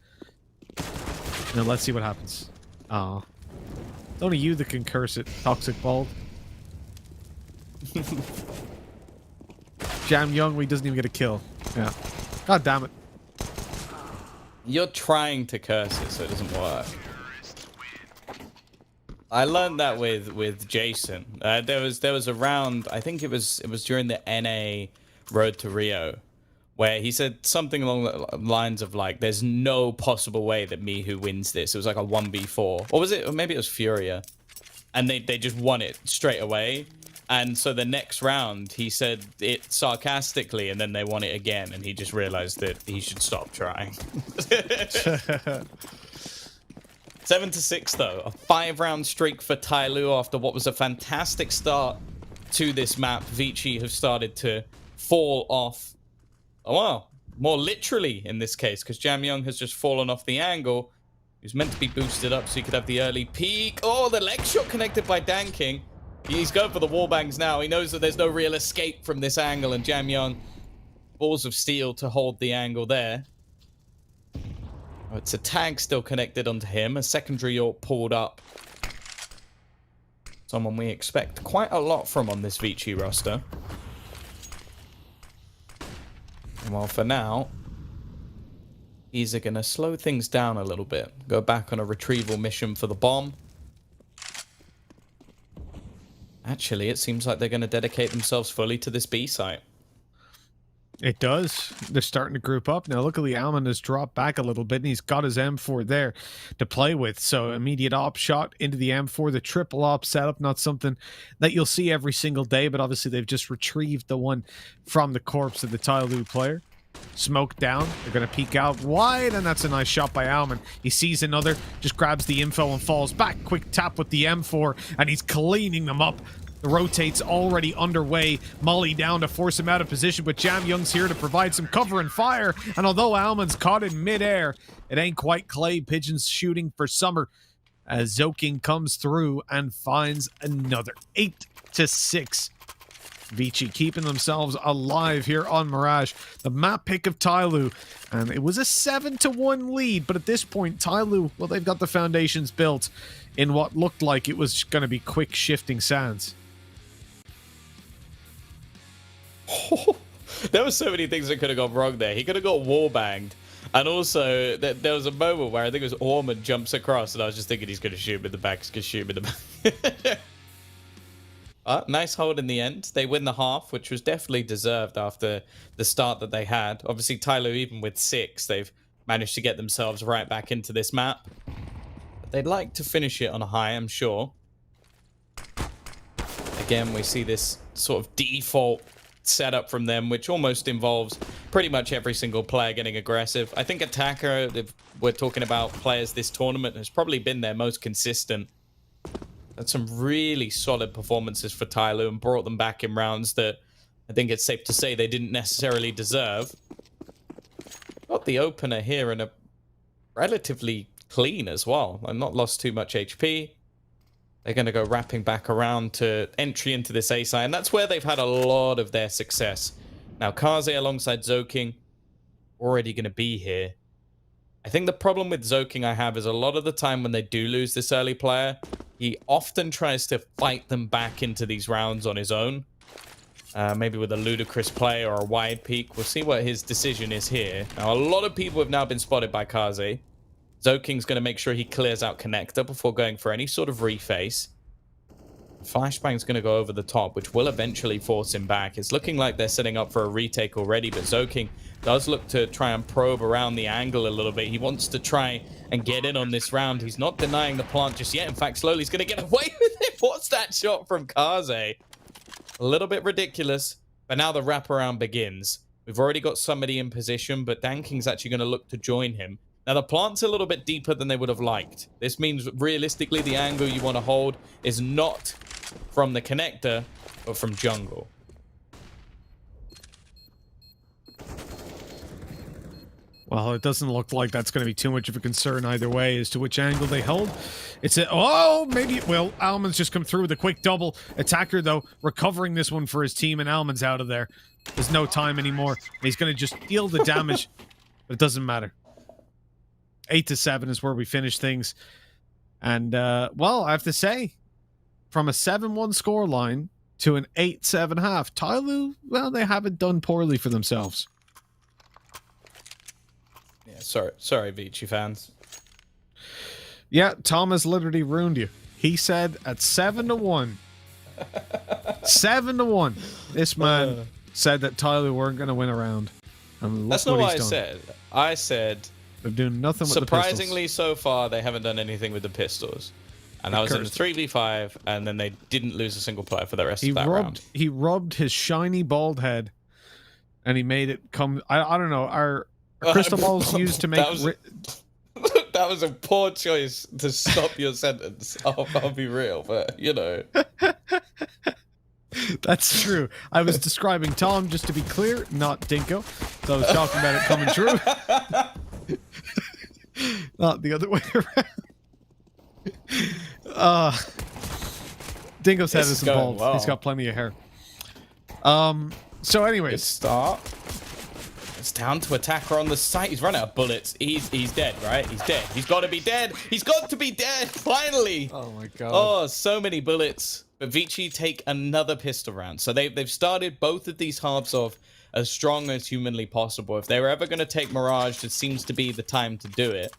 Now, let's see what happens. It's only you that can curse it, Toxic Bald. Jam Young, he doesn't even get a kill. Yeah. God damn it. You're trying to curse it so it doesn't work. I learned that with Jason. There was a round, I think it was during the NA Road to Rio, where he said something along the lines of like, "There's no possible way that Mihu wins this." It was like a 1v4, or was it? Or maybe it was Furia, and they just won it straight away. And so the next round, he said it sarcastically, and then they won it again, and he just realized that he should stop trying. 7-6 though, a 5-round streak for Tai Lu after what was a fantastic start to this map. Vici have started to fall off. Oh wow, more literally in this case, because Jam Young has just fallen off the angle. He was meant to be boosted up so he could have the early peak. Oh, the leg shot connected by Dan King. He's going for the wall bangs now. He knows that there's no real escape from this angle, and Jamyang, balls of steel to hold the angle there. Oh, it's a tag still connected onto him. A secondary AWP pulled up. Someone we expect quite a lot from on this Vici roster. Well, for now, he's going to slow things down a little bit. Go back on a retrieval mission for the bomb. Actually, it seems like they're going to dedicate themselves fully to this B site. It does. They're starting to group up. Now, luckily, Alman has dropped back a little bit, and he's got his M4 there to play with. So, immediate op shot into the M4, the triple op setup, not something that you'll see every single day, but obviously they've just retrieved the one from the corpse of the Tyloo player. Smoke down. They're going to peek out wide, and that's a nice shot by Alman. He sees another, just grabs the info and falls back. Quick tap with the M4, and he's cleaning them up. The rotate's already underway. Molly down to force him out of position, but Jamyang's here to provide some cover and fire. And although Alman's caught in midair, it ain't quite clay pigeons shooting for summer as Zoking comes through and finds another 8-6. Vici keeping themselves alive here on Mirage. The map pick of Tyloo, and it was a 7-1 lead, but at this point, Tyloo, well, they've got the foundations built in what looked like it was going to be quick shifting sands. There were so many things that could have gone wrong there. He could have got wall banged. And also, there was a moment where I think it was Ormond jumps across, and I was just thinking he's going to shoot him in the back. He's going to shoot him in the back. Nice hold in the end. They win the half, which was definitely deserved after the start that they had. Obviously, Tyloo, even with 6, they've managed to get themselves right back into this map. But they'd like to finish it on a high, I'm sure. Again, we see this sort of default setup from them, which almost involves pretty much every single player getting aggressive. I think Attacker, if we're talking about players this tournament, has probably been their most consistent. Had some really solid performances for Tyloo and brought them back in rounds that I think it's safe to say they didn't necessarily deserve. Got the opener here and a relatively clean as well. I've not lost too much HP. They're going to go wrapping back around to entry into this A site, and that's where they've had a lot of their success. Now, Kaze alongside Zoking already going to be here. I think the problem with Zoking I have is a lot of the time when they do lose this early player, he often tries to fight them back into these rounds on his own. Maybe with a ludicrous play or a wide peek. We'll see what his decision is here. Now, a lot of people have now been spotted by Kaze. Zoking's going to make sure he clears out connector before going for any sort of reface. Flashbang's going to go over the top, which will eventually force him back. It's looking like they're setting up for a retake already, but Zoking does look to try and probe around the angle a little bit. He wants to try and get in on this round. He's not denying the plant just yet. In fact, slowly he's going to get away with it. What's that shot from Kaze? A little bit ridiculous, but now the wraparound begins. We've already got somebody in position, but Danking's actually going to look to join him. Now, the plant's a little bit deeper than they would have liked. This means, realistically, the angle you want to hold is not from the connector, but from jungle. Well, it doesn't look like that's going to be too much of a concern either way as to which angle they hold. It's a... Oh, maybe... Well, Alman's just come through with a quick double. Attacker, though, recovering this one for his team, and Alman's out of there. There's no time anymore. He's going to just deal the damage, but it doesn't matter. 8-7 is where we finish things. And, well, I have to say, from a 7-1 scoreline to an 8-7 half, Tyloo, well, they haven't done poorly for themselves. Yeah, sorry, Vici fans. Yeah, Thomas literally ruined you. He said at 7-1, 7-1, this man said that Tyloo weren't going to win a round. And that's not what I said. I said... They're doing nothing with surprisingly, the pistols. So far, they haven't done anything with the pistols. And that was in a 3v5, and then they didn't lose a single player for the rest of that round. He rubbed his shiny bald head, and he made it come... I don't know, are crystal balls used to make... That was a poor choice to stop your sentence. I'll be real, but, you know... That's true. I was describing Tom, just to be clear, not Dinko. So I was talking about it coming true. Not the other way around. Dingo's head This is isn't going bald. He's well. got plenty of hair. So Good anyways, start. It's down to attacker on the site. He's run out of bullets. He's dead, right? He's dead. He's got to be dead. He's got to be dead. Finally. oh my god. Oh, so many bullets. But Vici take another pistol round. So they've started both of these halves off as strong as humanly possible. If they were ever going to take Mirage, it seems to be the time to do it.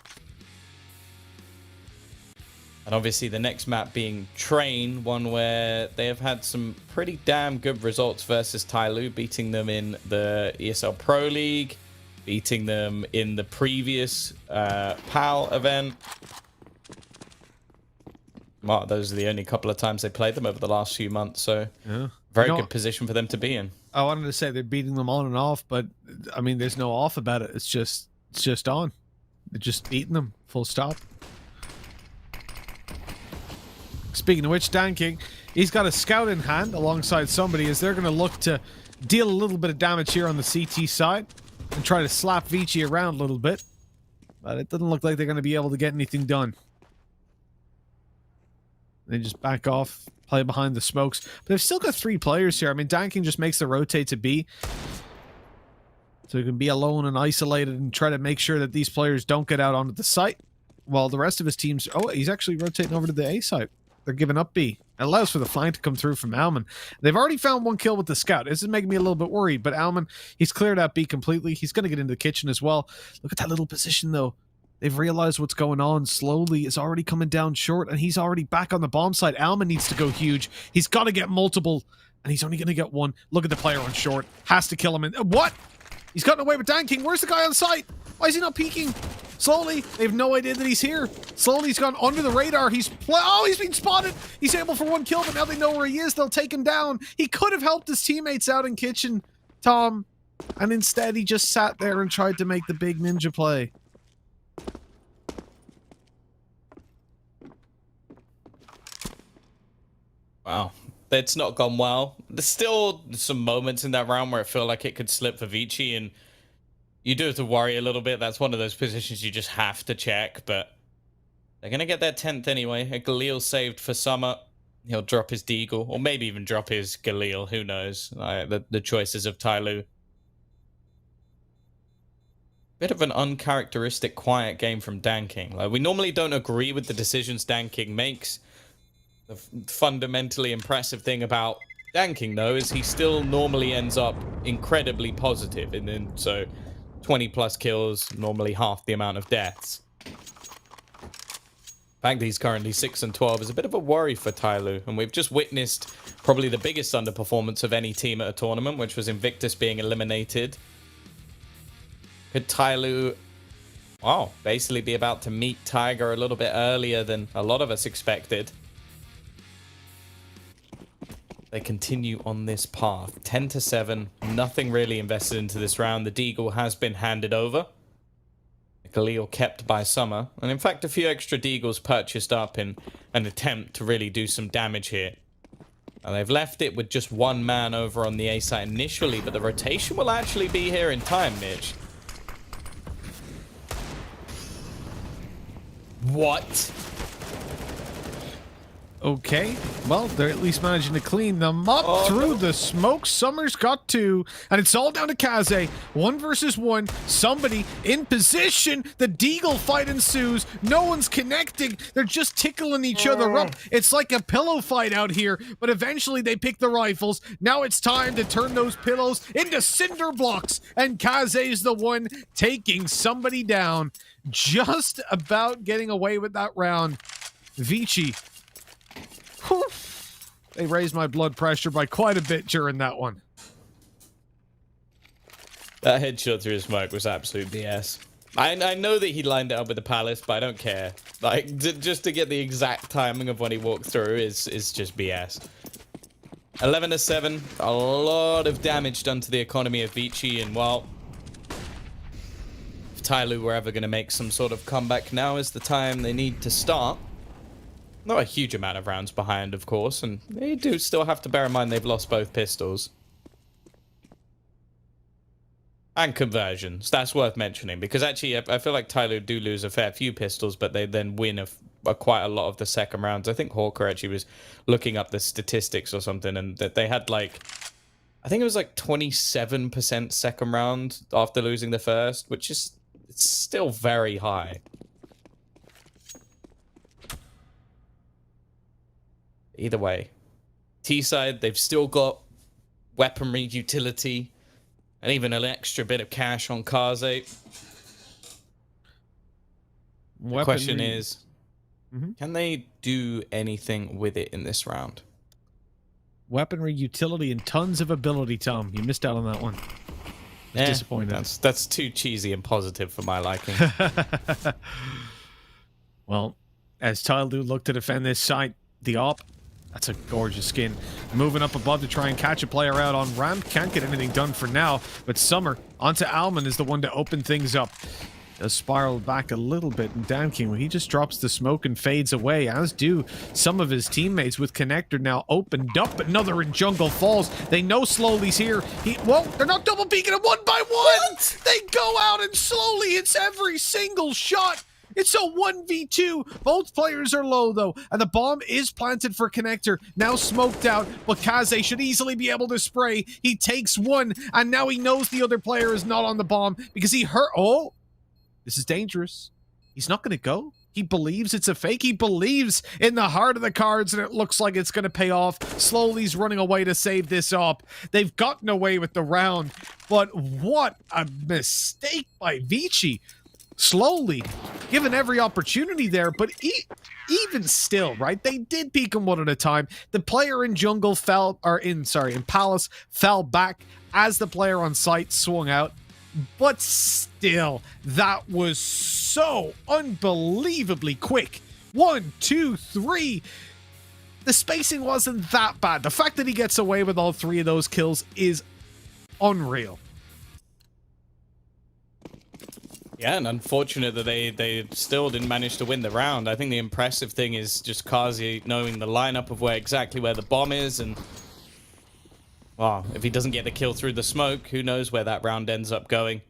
And obviously the next map being Train, one where they have had some pretty damn good results versus Tyloo, beating them in the ESL Pro League, beating them in the previous PAL event. Well, those are the only couple of times they played them over the last few months, so Yeah. very You know, good position for them to be in. I wanted to say they're beating them on and off, but I mean, there's no off about it. It's just on. They're just beating them. Full stop. Speaking of which, Dan King, he's got a scout in hand alongside somebody as they're going to look to deal a little bit of damage here on the CT side and try to slap Vici around a little bit. But it doesn't look like they're going to be able to get anything done. They just back off, play behind the smokes. But they've still got 3 players here. I mean, Dan King just makes the rotate to B. So he can be alone and isolated and try to make sure that these players don't get out onto the site. While the rest of his teams... Oh, he's actually rotating over to the A site. They're giving up B. It allows for the flank to come through from Alman. They've already found 1 kill with the scout. This is making me a little bit worried, but Alman, he's cleared out B completely. He's going to get into the kitchen as well. Look at that little position, though. They've realized what's going on. Slowly, it's already coming down short, and he's already back on the bomb site. Alman needs to go huge. He's got to get multiple, and he's only going to get 1. Look at the player on short. Has to kill him. And what? He's gotten away with Dan King. Where's the guy on site? Why is he not peeking? Slowly, they have no idea that he's here. Slowly, he's gone under the radar. He's been spotted. He's able for 1 kill, but now they know where he is. They'll take him down. He could have helped his teammates out in kitchen, Tom, and instead he just sat there and tried to make the big ninja play. Wow. It's not gone well. There's still some moments in that round where I feel like it could slip for Vici, and you do have to worry a little bit. That's one of those positions you just have to check, but they're going to get their 10th anyway. A Galil saved for Summer. He'll drop his Deagle, or maybe even drop his Galil. Who knows? The choices of Tyloo. Bit of an uncharacteristic quiet game from Dan King. Like, we normally don't agree with the decisions Dan King makes. The fundamentally impressive thing about Dan King, though, is he still normally ends up incredibly positive. And then, so 20 plus kills, normally half the amount of deaths. The fact that he's currently 6 and 12 is a bit of a worry for Tyloo. And we've just witnessed probably the biggest underperformance of any team at a tournament, which was Invictus being eliminated. Could Tyloo, wow, basically be about to meet Tiger a little bit earlier than a lot of us expected? They continue on this path. 10-7. Nothing really invested into this round. The Deagle has been handed over. Galil kept by Summer. And in fact, a few extra Deagles purchased up in an attempt to really do some damage here. And they've left it with just 1 man over on the A site initially, but the rotation will actually be here in time, Mitch. What? Okay, well, they're at least managing to clean them up through the smoke. Summer's got 2, and it's all down to Kaze. 1 versus 1. Somebody in position. The Deagle fight ensues. No one's connecting. They're just tickling each other up. It's like a pillow fight out here, but eventually they pick the rifles. Now it's time to turn those pillows into cinder blocks, and Kaze's the one taking somebody down. Just about getting away with that round. Vici. Whew. They raised my blood pressure by quite a bit during that one. That headshot through his smoke was absolute BS. I know that he lined it up with the Palace, but I don't care. Like, just to get the exact timing of when he walked through is just BS. 11-7. A lot of damage done to the economy of Vici, and well, if Tyloo were ever going to make some sort of comeback, now is the time they need to start. Not a huge amount of rounds behind, of course, and they do still have to bear in mind they've lost both pistols. And conversions. That's worth mentioning, because actually I feel like Tyloo do lose a fair few pistols, but they then win quite a lot of the second rounds. I think Hawker actually was looking up the statistics or something, and that they had like, I think it was like 27% second round after losing the first, which is it's still very high. Either way, T-side, they've still got weaponry utility and even an extra bit of cash on Kaze. The question is, can they do anything with it in this round? Weaponry utility and tons of ability, Tom. You missed out on that one. Disappointed. That's too cheesy and positive for my liking. Well, as Tyloo look to defend this site, the AWP, that's a gorgeous skin. Moving up above to try and catch a player out on ramp. Can't get anything done for now, but Summer onto Alman is the one to open things up. Does spiral back a little bit, and Downking, when he just drops the smoke and fades away, as do some of his teammates with Connector now opened up. Another in jungle falls. They know Slowly's here. Whoa, they're not double peeking him one by one. What? They go out and Slowly hits every single shot. It's a 1v2. Both players are low, though, and the bomb is planted for Connector. Now smoked out, but Kaze should easily be able to spray. He takes one, and now he knows the other player is not on the bomb because he hurt. Oh, this is dangerous. He's not going to go. He believes it's a fake. He believes in the heart of the cards, and it looks like it's going to pay off. Slowly's running away to save this up. They've gotten away with the round, but what a mistake by Vici. Slowly, given every opportunity there, but even still, right? They did peek him one at a time. The player in jungle in Palace fell back as the player on site swung out. But still, that was so unbelievably quick. 1, 2, 3. The spacing wasn't that bad. The fact that he gets away with all 3 of those kills is unreal. Yeah, and unfortunate that they still didn't manage to win the round. I think the impressive thing is just Kazi knowing the lineup of exactly where the bomb is, and well, if he doesn't get the kill through the smoke, who knows where that round ends up going.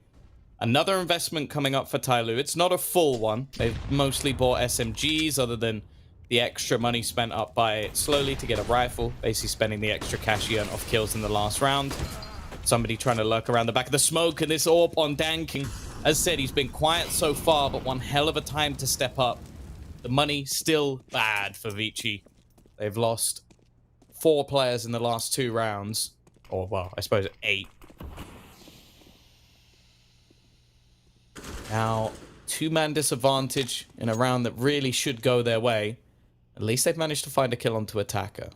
Another investment coming up for Tyloo. It's not a full one. They've mostly bought SMGs, other than the extra money spent up by Slowly to get a rifle, basically spending the extra cash he earned off kills in the last round. Somebody trying to lurk around the back of the smoke, and this AWP on Danking. As said, he's been quiet so far, but one hell of a time to step up. The money still bad for Vici. They've lost 4 players in the last 2 rounds. Or, well, I suppose 8. Now, 2-man disadvantage in a round that really should go their way. At least they've managed to find a kill onto Attacker.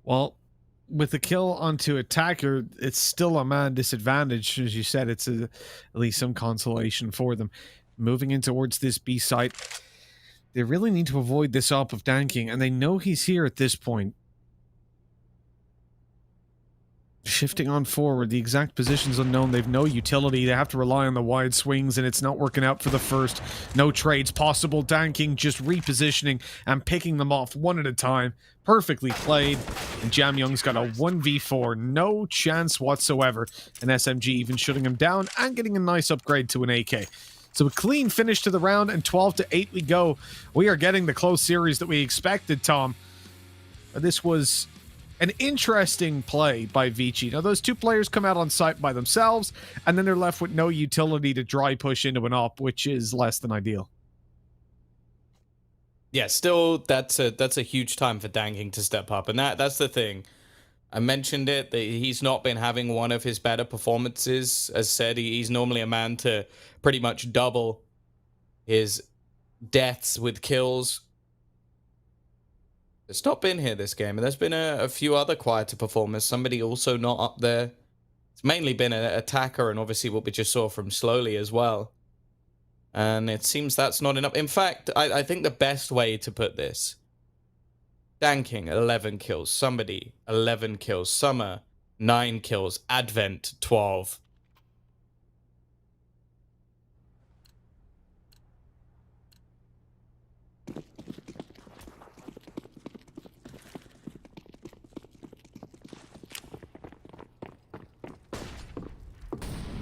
Well, with the kill onto Attacker, it's still a man disadvantage. As you said, it's at least some consolation for them. Moving in towards this B site, they really need to avoid this AWP of Danking, and they know he's here at this point. Shifting on forward, the exact position's unknown. They've no utility. They have to rely on the wide swings, and it's not working out for the first. No trades possible. Danking just repositioning and picking them off one at a time. Perfectly played. And Jam Young's got a 1v4. No chance whatsoever. An SMG even shutting him down and getting a nice upgrade to an AK. So a clean finish to the round, and 12-8 we go. We are getting the close series that we expected, Tom. This was an interesting play by Vici. Now, those 2 players come out on site by themselves, and then they're left with no utility to dry push into an AWP, which is less than ideal. Yeah, still, that's a huge time for Danking to step up, and that's the thing. I mentioned it, that he's not been having one of his better performances. As said, he's normally a man to pretty much double his deaths with kills. It's not been here this game, and there's been a few other quieter performers. Somebody also not up there. It's mainly been an Attacker, and obviously what we just saw from Slowly as well. And it seems that's not enough. In fact, I think the best way to put this: Danking, 11 kills. Somebody, 11 kills. Summer, 9 kills. Advent, 12.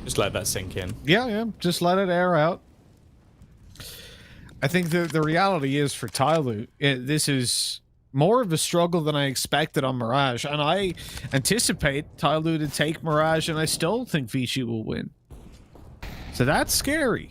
Just let that sink in. Yeah, just let it air out. I think the reality is for Tyloo, this is more of a struggle than I expected on Mirage, and I anticipate Tyloo to take Mirage, and I still think Vici will win. So that's scary.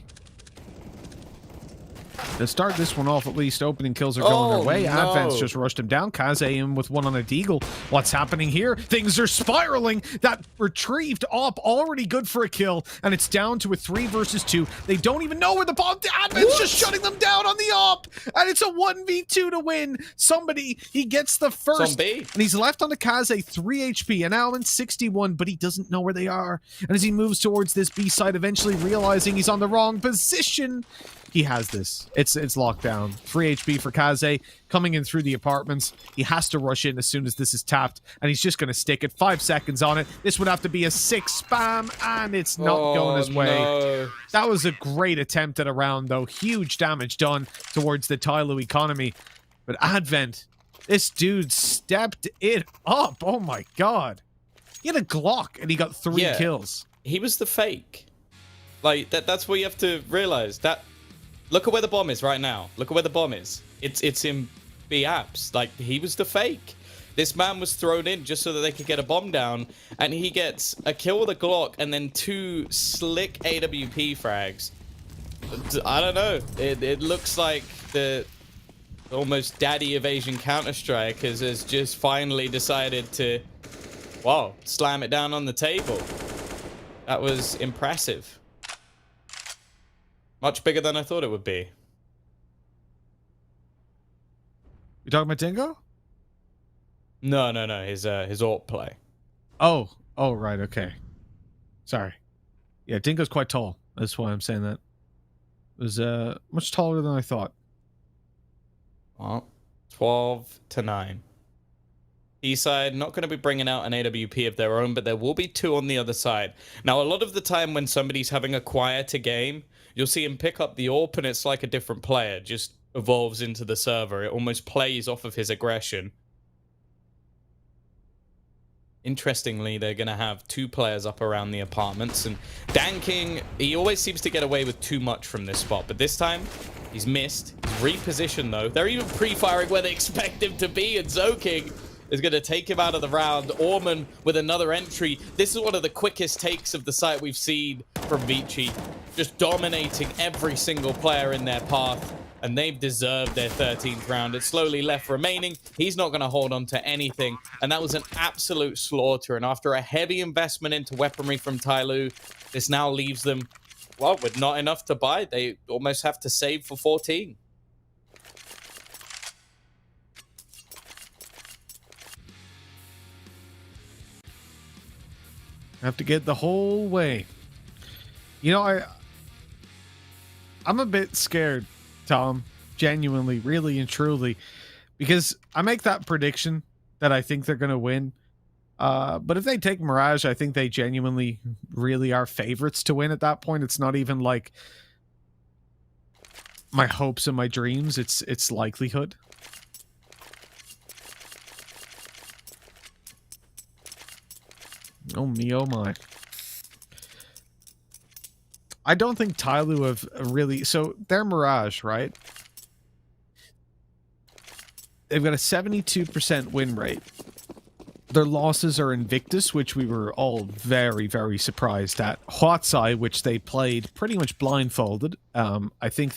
To start this one off, at least, opening kills are going their way. No. Advance just rushed him down. Kaze in with one on a deagle. What's happening here? Things are spiraling. That retrieved op already good for a kill, and it's down to a 3 versus 2. They don't even know where the bomb. Advance just shutting them down on the op, and it's a 1v2 to win. Somebody, he gets the first, and he's left on the Kaze 3 HP, and Allen 61, but he doesn't know where they are. And as he moves towards this B side, eventually realizing he's on the wrong position, he has this. It's locked down. 3 HP for Kaze coming in through the apartments. He has to rush in as soon as this is tapped, and he's just going to stick it. 5 seconds on it. This would have to be a 6 spam, and it's not going his way. No. That was a great attempt at a round, though. Huge damage done towards the Tyloo economy. But Advent, this dude stepped it up. Oh my god. He had a Glock, and he got 3 kills. He was the fake. Like, that's what you have to realize. That... Look at where the bomb is right now. Look at where the bomb is. It's in B apps. Like, he was the fake. This man was thrown in just so that they could get a bomb down, and he gets a kill with a Glock and then 2 slick AWP frags. I don't know. It looks like the almost daddy of Asian Counter-Strike has just finally decided to, wow, slam it down on the table. That was impressive. Much bigger than I thought it would be. You talking about Dingo? No. His AWP play. Oh, right, okay. Sorry. Yeah, Dingo's quite tall. That's why I'm saying that. It was much taller than I thought. Well, 12-9. Eastside not going to be bringing out an AWP of their own, but there will be 2 on the other side. Now, a lot of the time when somebody's having a quieter game, you'll see him pick up the AWP, and it's like a different player. Just evolves into the server. It almost plays off of his aggression. Interestingly, they're going to have 2 players up around the apartments, and Dan King, he always seems to get away with too much from this spot, but this time he's missed. He's repositioned, though. They're even pre-firing where they expect him to be, and Zoking is going to take him out of the round. Orman with another entry. This is one of the quickest takes of the site we've seen from Vici. Just dominating every single player in their path, and they've deserved their 13th round. It's slowly left remaining. He's not going to hold on to anything, and that was an absolute slaughter. And after a heavy investment into weaponry from Tyloo, this now leaves them, well, with not enough to buy. They almost have to save for 14. Have to get the whole way. You know, I'm a bit scared, Tom, genuinely, really and truly, because I make that prediction that I think they're going to win. But if they take Mirage, I think they genuinely really are favorites to win at that point. It's not even like my hopes and my dreams. It's likelihood. Oh me, oh my. I don't think Tyloo have really... So, they're Mirage, right? They've got a 72% win rate. Their losses are Invictus, which we were all very, very surprised at. Huatsai, which they played pretty much blindfolded. I think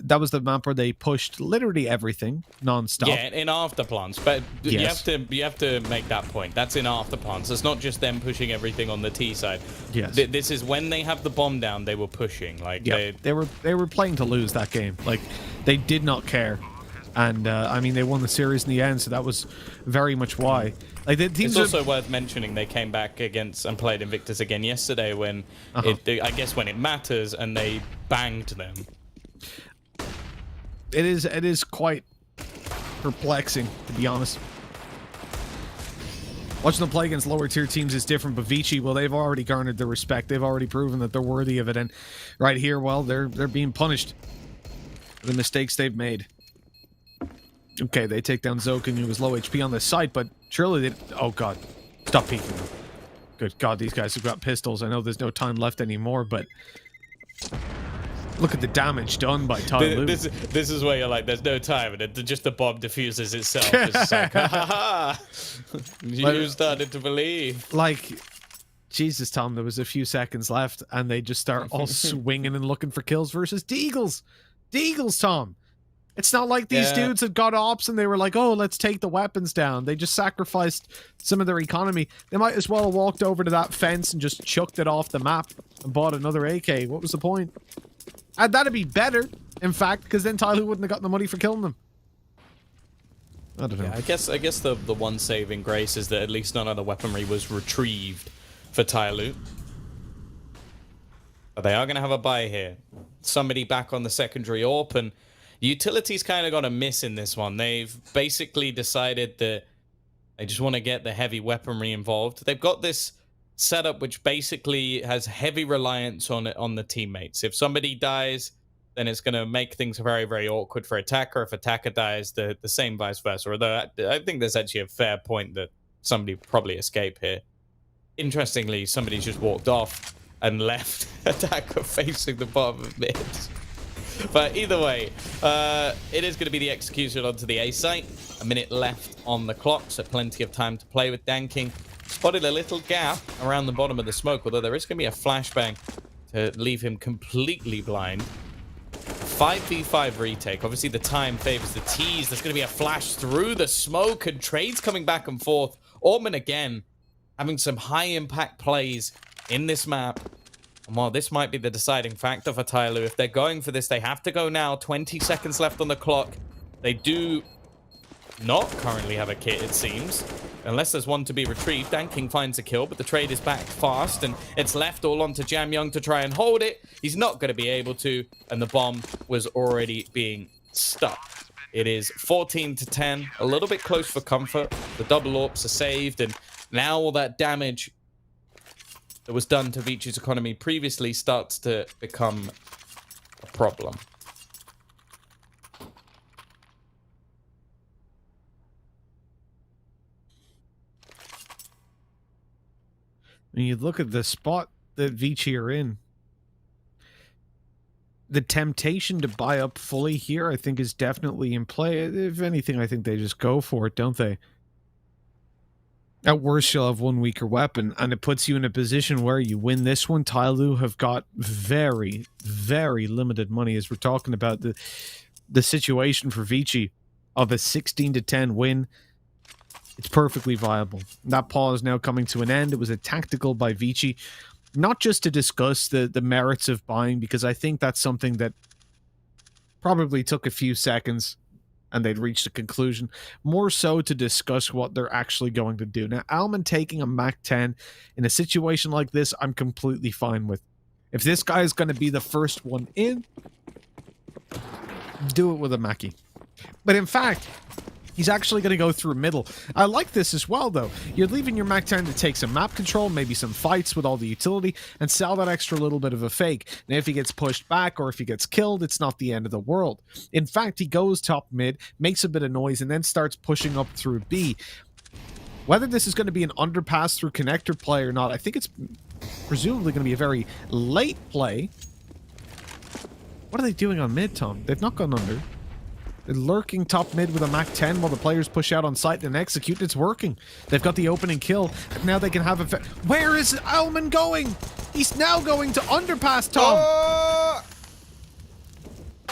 that was the map where they pushed literally everything non-stop. Yeah, in Afterplants, but Yes. you have to make that point. That's in Afterplants. It's not just them pushing everything on the T side. Yes. This is when they have the bomb down, they were pushing. Like they were playing to lose that game. Like, they did not care. And I mean, they won the series in the end, so that was very much why. Like, the teams it's also worth mentioning they came back against and played Invictus again yesterday when I guess when it matters, and they banged them. It is quite perplexing, to be honest. Watching them play against lower tier teams is different, but Vici, well, they've already garnered the respect. They've already proven that they're worthy of it, and right here, well, they're being punished for the mistakes they've made. Okay, they take down Zokin, who was low HP on the site, but surely they... Oh, God. Stop peeking. good God, these guys have got pistols. I know there's no time left anymore, but look at the damage done by Tyler. This is where you're like, there's no time, and just the bomb diffuses itself. It's just like, ha ha ha. You started to believe. Like, Jesus, Tom, there was a few seconds left, and they just start all swinging and looking for kills versus Deagles. Deagles, Tom. It's not like these dudes had got ops and they were like, oh, let's take the weapons down. They just sacrificed some of their economy. They might as well have walked over to that fence and just chucked it off the map and bought another AK. What was the point? And that'd be better, in fact, because then Tyloo wouldn't have gotten the money for killing them. I don't know. Yeah, I guess the one saving grace is that at least none of the weaponry was retrieved for Tyloo. But they are going to have a buy here. Somebody back on the secondary AWP, and utility's kind of got a miss in this one. They've basically decided that they just want to get the heavy weaponry involved. They've got this setup which basically has heavy reliance on the teammates. If somebody dies, then it's going to make things very, very awkward for attacker. If attacker dies, the same vice versa. Although I think there's actually a fair point that somebody would probably escape here. Interestingly, somebody's just walked off and left attacker facing the bottom of mid. But either way, it is going to be the execution onto the A site. A minute left on the clock, so plenty of time to play with Danking. Spotted a little gap around the bottom of the smoke, although there is going to be a flashbang to leave him completely blind. 5v5 retake. Obviously, the time favors the T's. There's going to be a flash through the smoke, and trades coming back and forth. Orman again having some high-impact plays in this map. And while this might be the deciding factor for Tyloo, if they're going for this, they have to go now. 20 seconds left on the clock. They do not currently have a kit, it seems. Unless there's one to be retrieved. Danking finds a kill, but the trade is back fast, and it's left all on to Jam Young to try and hold it. He's not going to be able to, and the bomb was already being stuck. It is 14-10, a little bit close for comfort. The double AWPs are saved, and now all that damage that was done to Vici's economy previously starts to become a problem. When you look at the spot that Vici are in, the temptation to buy up fully here, I think, is definitely in play. If anything, I think they just go for it, don't they? At worst, you'll have one weaker weapon, and it puts you in a position where you win this one. Tyloo have got very, very limited money, as we're talking about the situation for Vici of a 16-10 win. It's perfectly viable. That pause is now coming to an end. It was a tactical by Vici, not just to discuss the merits of buying, because I think that's something that probably took a few seconds and they'd reached a conclusion, more so to discuss what they're actually going to do. Now, Alman taking a MAC-10 in a situation like this, I'm completely fine with. If this guy is going to be the first one in, do it with a Mackie. But in fact, he's actually going to go through middle. I like this as well, though. You're leaving your MAC-10 to take some map control, maybe some fights with all the utility, and sell that extra little bit of a fake. Now, if he gets pushed back or if he gets killed, it's not the end of the world. In fact, he goes top mid, makes a bit of noise, and then starts pushing up through B. Whether this is going to be an underpass through connector play or not, I think it's presumably going to be a very late play. What are they doing on mid, Tom? They've not gone under. They're lurking top mid with a MAC-10 while the players push out on site and execute. It's working. They've got the opening kill. Now they can have a... Where is Alman going? He's now going to underpass, Tom. Oh!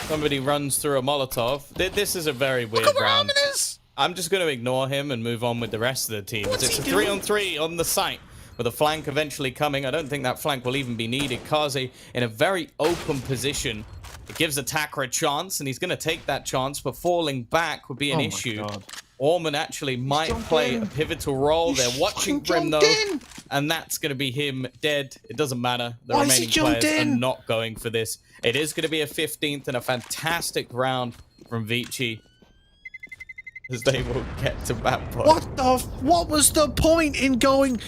Somebody runs through a Molotov. This is a very weird Look where round. Alman is! I'm just going to ignore him and move on with the rest of the team. What's It's a he doing? 3-on-3 on the site, with a flank eventually coming. I don't think that flank will even be needed. Kaze in a very open position. It gives attacker a chance, and he's going to take that chance, but falling back would be an issue. Orman actually might play a pivotal role. They're watching for him, though, and that's going to be him dead. It doesn't matter. The remaining players are not going for this. It is going to be a 15th and a fantastic round from Vici, as they will get to map point. What was the point in going...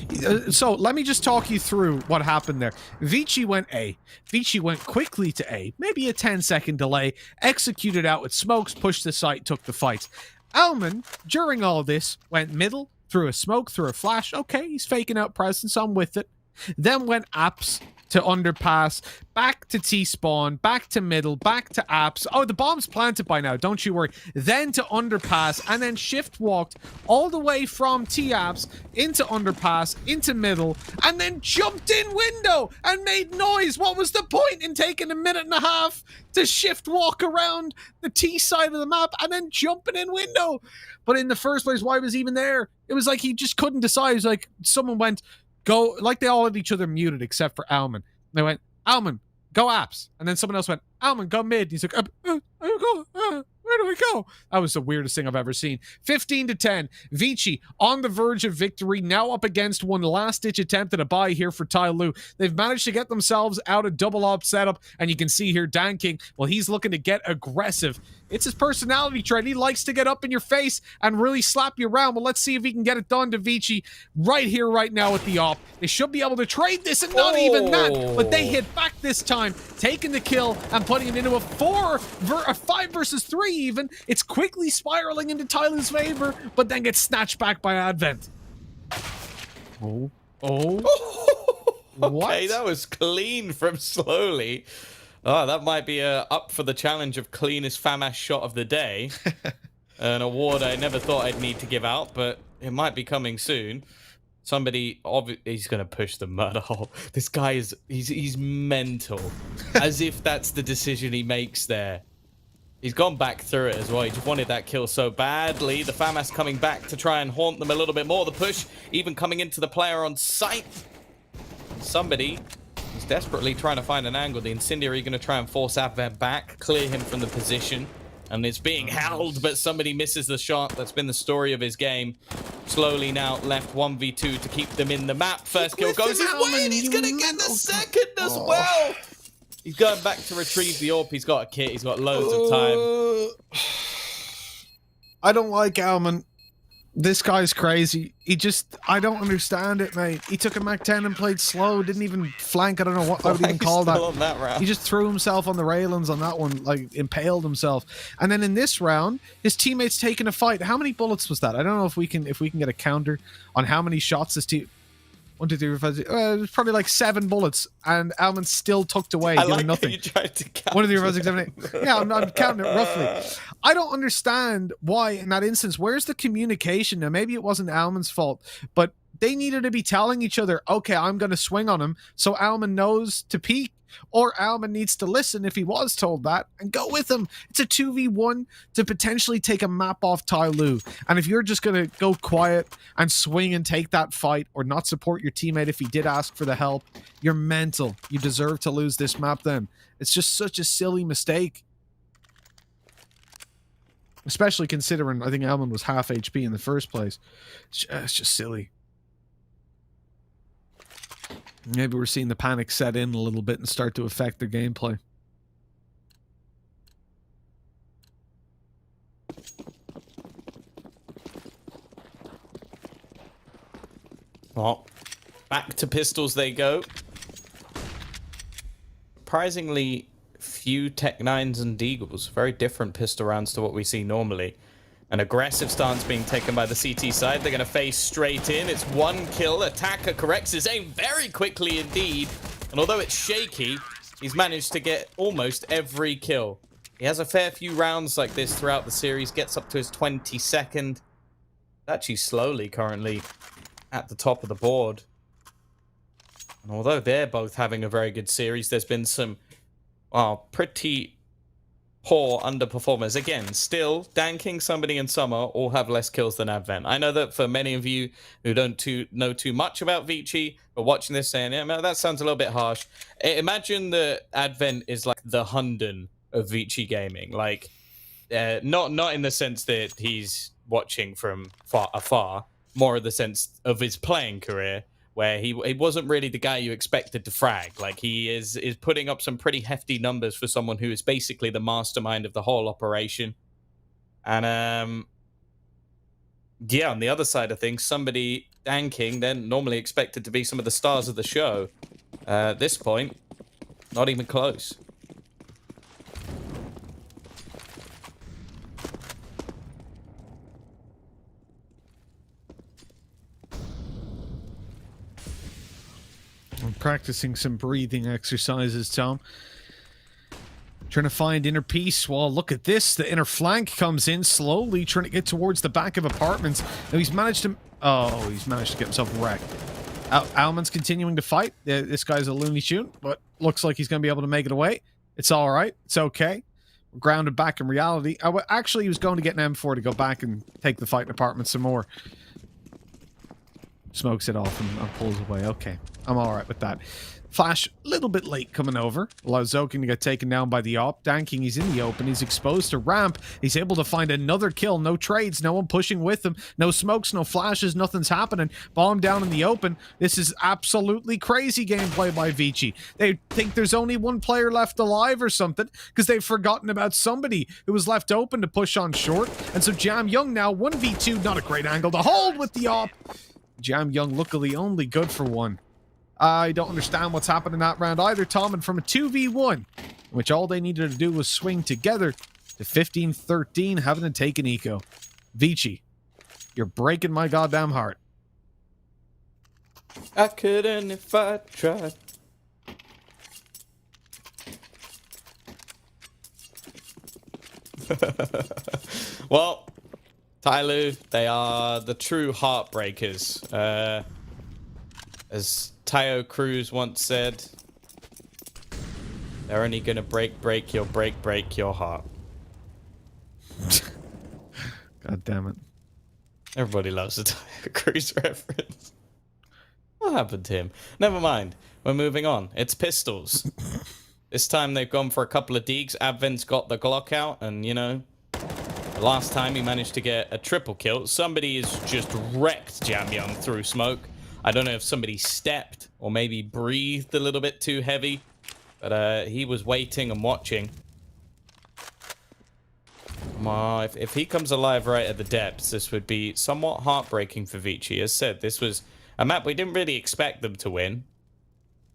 so, let me just talk you through what happened there. Vici went A. Vici went quickly to A. Maybe a 10-second delay. Executed out with smokes, pushed the site, took the fight. Alman, during all this, went middle, through a smoke, through a flash. Okay, he's faking out presence. I'm with it. Then went apps to underpass, back to T-spawn, back to middle, back to apps. Oh, the bomb's planted by now, don't you worry. Then to underpass, and then shift walked all the way from T-apps into underpass, into middle, and then jumped in window and made noise. What was the point in taking a minute and a half to shift walk around the T side of the map and then jumping in window? But in the first place, why was he even there? It was like he just couldn't decide. It was like someone went, go, like they all had each other muted except for Alman. They went, Alman, go apps. And then someone else went, Alman, go mid. He's like, where do we go? That was the weirdest thing I've ever seen. 15-10. Vici on the verge of victory, now up against one last-ditch attempt at a buy here for Tai Lu. They've managed to get themselves out of double op setup, and you can see here Dan King, well, he's looking to get aggressive. It's his personality trait. He likes to get up in your face and really slap you around. Well, let's see if he can get it done to Vici right here, right now with the op. They should be able to trade this, and not even that, but they hit back this time, taking the kill and putting it into a 5 versus 3 even. It's quickly spiraling into Tyler's favor, but then gets snatched back by Advent. Oh. What? Okay, that was clean from Slowly. Oh, that might be up for the challenge of cleanest FAMAS shot of the day. An award I never thought I'd need to give out, but it might be coming soon. Somebody, he's going to push the murder hole. This guy is, he's mental. As if that's the decision he makes there. He's gone back through it as well. He just wanted that kill so badly. The FAMAS coming back to try and haunt them a little bit more. The push even coming into the player on sight. Somebody is desperately trying to find an angle. The Incendiary going to try and force Advent back, clear him from the position. And it's being held, but somebody misses the shot. That's been the story of his game. Slowly now left 1v2 to keep them in the map. First kill goes his way, and he's going to get the second as well. He's going back to retrieve the AWP. He's got a kit. He's got loads of time. I don't like Alman. This guy's crazy. I don't understand it, mate. He took a Mac 10 and played slow. Didn't even flank. I don't know what I would even call that. On that round. He just threw himself on the railings on that one, like impaled himself. And then in this round, his teammates taking a fight. How many bullets was that? I don't know if we can get a counter on how many shots his team. 1, 2, 3, 4, 5, 6. It was probably like 7 bullets, and Alman still tucked away, doing nothing. You tried to count. 1, 2, 3, 4, 5, 6, 7, 8. Yeah, I'm counting it roughly. I don't understand why in that instance. Where's the communication? Now, maybe it wasn't Alman's fault, but they needed to be telling each other, okay, I'm going to swing on him, so Alman knows to peek, or Alman needs to listen if he was told that and go with him. It's a 2v1 to potentially take a map off Tai Lu. And if you're just going to go quiet and swing and take that fight or not support your teammate if he did ask for the help, you're mental. You deserve to lose this map then. It's just such a silly mistake. Especially considering I think Alman was half HP in the first place. It's just silly. Maybe we're seeing the panic set in a little bit and start to affect their gameplay. Well, back to pistols they go. Surprisingly few Tech 9s and Deagles. Very different pistol rounds to what we see normally. An aggressive stance being taken by the CT side. They're going to face straight in. It's 1 kill. Attacker corrects his aim very quickly indeed. And although it's shaky, he's managed to get almost every kill. He has a fair few rounds like this throughout the series. Gets up to his 22nd. Actually Slowly currently at the top of the board. And although they're both having a very good series, there's been some pretty poor underperformers. Again, still, Dan King, Somebody, and Summer all have less kills than Advent. I know that for many of you who don't know too much about Vici, but watching this saying, yeah, that sounds a little bit harsh. Imagine that Advent is like the Hunden of Vici gaming. Like, not in the sense that he's watching from afar, more in the sense of his playing career, where he wasn't really the guy you expected to frag. Like, he is putting up some pretty hefty numbers for someone who is basically the mastermind of the whole operation. And, yeah, on the other side of things, Somebody, Dan King, they're normally expected to be some of the stars of the show. At this point, not even close. practicing some breathing exercises, Tom. Trying to find inner peace. Well, look at this. The inner flank comes in slowly, trying to get towards the back of apartments. Now he's managed to... Oh, he's managed to get himself wrecked. Alman's continuing to fight. This guy's a loony tune, but looks like he's going to be able to make it away. It's all right. It's okay. We're grounded back in reality. Actually, he was going to get an M4 to go back and take the fight in apartment some more. Smokes it off and pulls away. Okay, I'm all right with that. Flash, a little bit late coming over. Allows Zoking to get taken down by the op. Danking, he's in the open. He's exposed to ramp. He's able to find another kill. No trades. No one pushing with him. No smokes, no flashes. Nothing's happening. Bomb down in the open. This is absolutely crazy gameplay by Vici. They think there's only one player left alive or something because they've forgotten about somebody who was left open to push on short. And so Jam Young now 1v2. Not a great angle to hold with the op. Jam Young luckily only good for one. I don't understand what's happened in that round either, Tom. And from a 2v1, in which all they needed to do was swing together, to 15-13, having to take an eco. Vici, you're breaking my goddamn heart. I couldn't if I tried. Well, Tyloo, they are the true heartbreakers. As Tayo Cruz once said, they're only gonna break your heart. God damn it. Everybody loves the Tayo Cruz reference. What happened to him? Never mind. We're moving on. It's pistols. This time they've gone for a couple of deeks. Advent's got the Glock out, and you know, the last time he managed to get a triple kill. Somebody has just wrecked Jam Young through smoke. I don't know if somebody stepped or maybe breathed a little bit too heavy, but he was waiting and watching. If he comes alive right at the depths, this would be somewhat heartbreaking for Vici. As said, this was a map we didn't really expect them to win,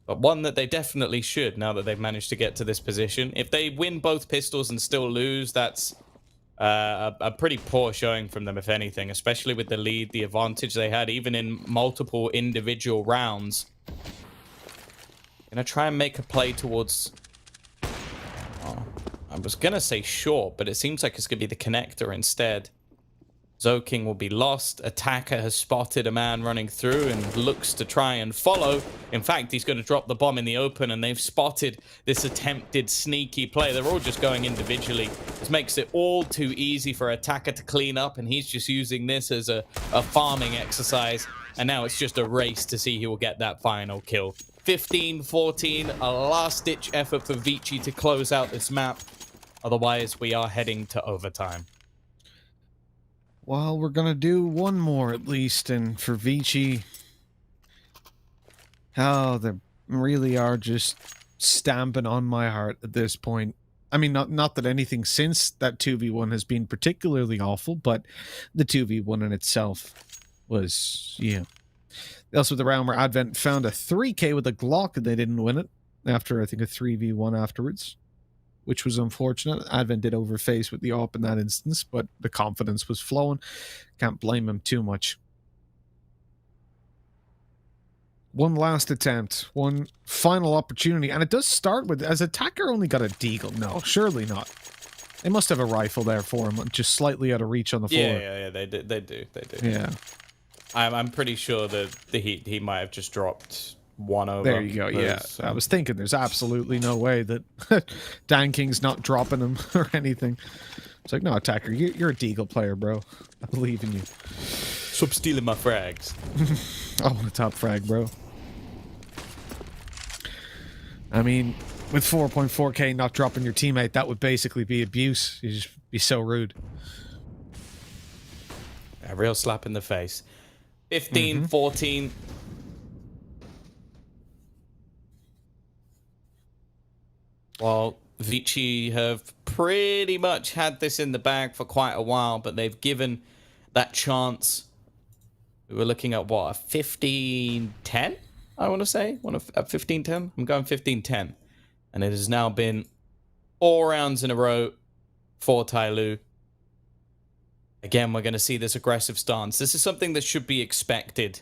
but one that they definitely should now that they've managed to get to this position. If they win both pistols and still lose, that's a pretty poor showing from them, if anything, especially with the lead, the advantage they had, even in multiple individual rounds. Gonna try and make a play towards... Oh, I was gonna say short, but it seems like it's gonna be the connector instead. Zoking will be lost. Attacker has spotted a man running through and looks to try and follow. In fact, he's going to drop the bomb in the open, and they've spotted this attempted sneaky play. They're all just going individually. This makes it all too easy for Attacker to clean up, and he's just using this as a farming exercise. And now it's just a race to see who will get that final kill. 15-14, a last-ditch effort for Vici to close out this map. Otherwise, we are heading to overtime. Well, we're going to do one more at least, and for Vici... Oh, they really are just stamping on my heart at this point. I mean, not that anything since that 2v1 has been particularly awful, but the 2v1 in itself was, yeah. Also the round where Advent found a 3k with a Glock and they didn't win it after, I think, a 3v1 afterwards, which was unfortunate. Advent did overface with the AWP in that instance, but the confidence was flowing. Can't blame him too much. One last attempt, one final opportunity, and it does start with, as Attacker only got a deagle. No, surely not. They must have a rifle there for him, just slightly out of reach on the floor. Yeah, they do. Yeah. I'm pretty sure that he might have just dropped one over. There you go, yeah. I was thinking there's absolutely no way that Dan King's not dropping him or anything. It's like, no, Attacker, you're a deagle player, bro. I believe in you. Stop stealing my frags. I want a top frag, bro. I mean, with 4.4k not dropping your teammate, that would basically be abuse. You'd just be so rude. A real slap in the face. 15-14. Well, Vici have pretty much had this in the bag for quite a while, but they've given that chance. We were looking at, what, a 15-10, I want to say? A 15-10? I'm going 15-10. And it has now been 4 rounds in a row for Tyloo. Again, we're going to see this aggressive stance. This is something that should be expected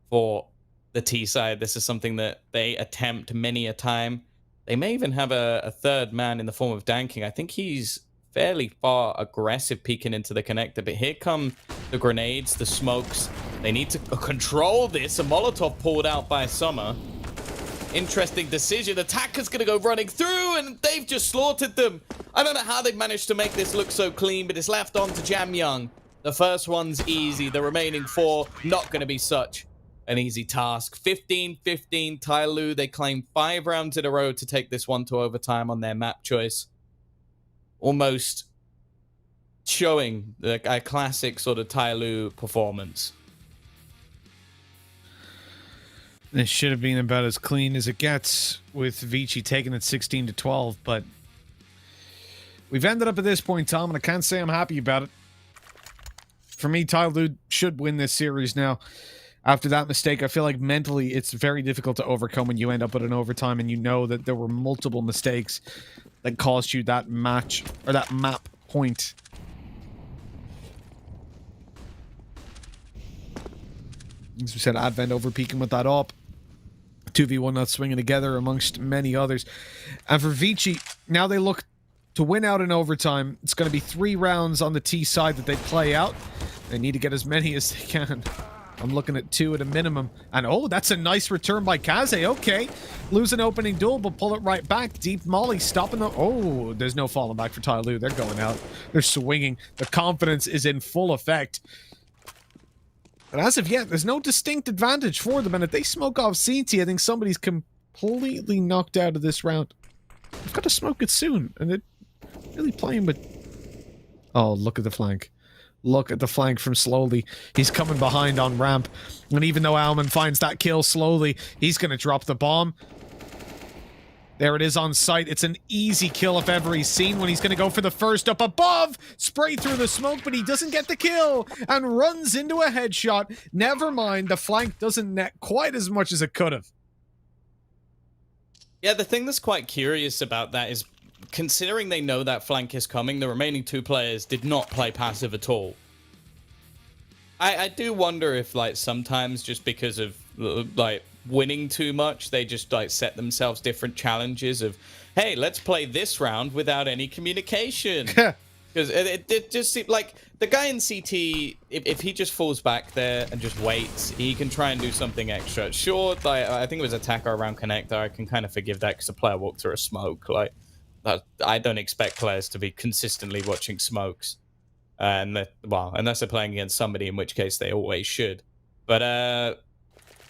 for the T side. This is something that they attempt many a time. They may even have a third man in the form of Danking. I think he's fairly far aggressive peeking into the connector, but here come the grenades, the smokes. They need to control this. A Molotov pulled out by Summer. Interesting decision. Attacker's going to go running through, and they've just slaughtered them. I don't know how they managed to make this look so clean, but it's left on to Jam Young. The first one's easy. The remaining 4, not going to be such an easy task. 15-15, Tai Lu. They claim 5 rounds in a row to take this one to overtime on their map choice. Almost showing a classic sort of Tai Lu performance. This should have been about as clean as it gets with Vici taking it 16-12, but we've ended up at this point, Tom, and I can't say I'm happy about it. For me, Tai Lu should win this series now. After that mistake, I feel like mentally it's very difficult to overcome when you end up at an overtime and you know that there were multiple mistakes that caused you that match, or that map point. As we said, Advent over peaking with that up. 2v1 not swinging together amongst many others. And for Vici, now they look to win out in overtime. It's going to be 3 rounds on the T side that they play out. They need to get as many as they can. I'm looking at 2 at a minimum. And oh, that's a nice return by Kaze. Okay. Lose an opening duel, but pull it right back. Deep Molly stopping the... Oh, there's no falling back for Tai Lu. They're going out. They're swinging. The confidence is in full effect. But as of yet, there's no distinct advantage for them. And if they smoke off CT, I think somebody's completely knocked out of this round. They've got to smoke it soon. And they're really playing with... Oh, look at the flank. Look at the flank from Slowly. He's coming behind on ramp. And even though Alman finds that kill slowly, he's going to drop the bomb. There it is on site. It's an easy kill if ever he's seen when he's going to go for the first up above. Spray through the smoke, but he doesn't get the kill and runs into a headshot. Never mind, the flank doesn't net quite as much as it could have. Yeah, the thing that's quite curious about that is, considering they know that flank is coming, the remaining 2 players did not play passive at all. I do wonder if, like, sometimes just because of, like, winning too much, they just, like, set themselves different challenges of, hey, let's play this round without any communication. Because it just seemed like the guy in CT, if he just falls back there and just waits, he can try and do something extra. Sure, like, I think it was attacker around connector. I can kind of forgive that because the player walked through a smoke. Like, I don't expect players to be consistently watching smokes. Well, unless they're playing against somebody, in which case they always should. But,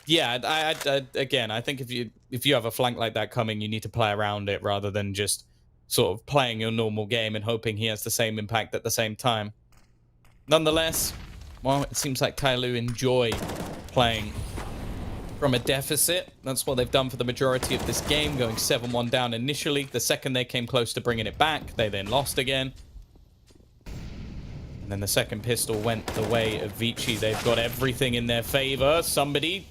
yeah, again, I think if you have a flank like that coming, you need to play around it rather than just sort of playing your normal game and hoping he has the same impact at the same time. Nonetheless, well, it seems like Tai Lu enjoy playing from a deficit. That's what they've done for the majority of this game, going 7-1 down initially. The second they came close to bringing it back, they then lost again. And then the second pistol went the way of Vici. They've got everything in their favor.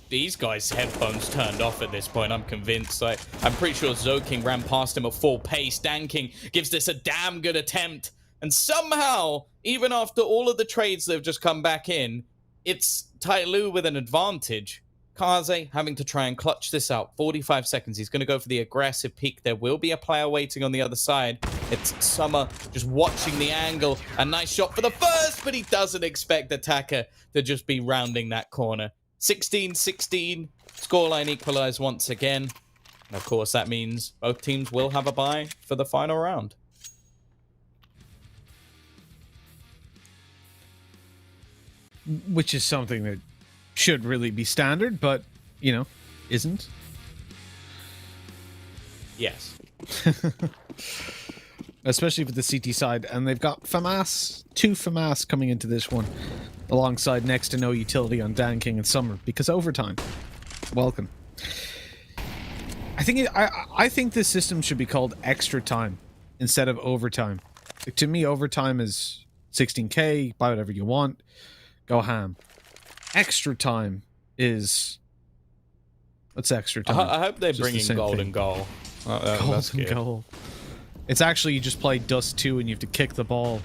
These guys' headphones turned off at this point, I'm convinced. I'm pretty sure Zoking ran past him at full pace. Danking gives this a damn good attempt. And somehow, even after all of the trades that have just come back in, it's Tai Lu with an advantage. Kaze having to try and clutch this out. 45 seconds. He's going to go for the aggressive peek. There will be a player waiting on the other side. It's Summer just watching the angle. A nice shot for the first, but he doesn't expect Attacker to just be rounding that corner. 16-16. Scoreline equalized once again. And of course, that means both teams will have a bye for the final round. Which is something that should really be standard, but, you know, isn't. Yes. Especially for the CT side. And they've got FAMAS, 2 FAMAS coming into this one, alongside next to no utility on Dan King and Summer, because overtime. Welcome. I think this system should be called extra time instead of overtime. Like, to me, overtime is 16k, buy whatever you want, go ham. Extra time is... What's extra time? I hope they're bringing golden goal. Golden goal. It's actually, you just play Dust 2 and you have to kick the ball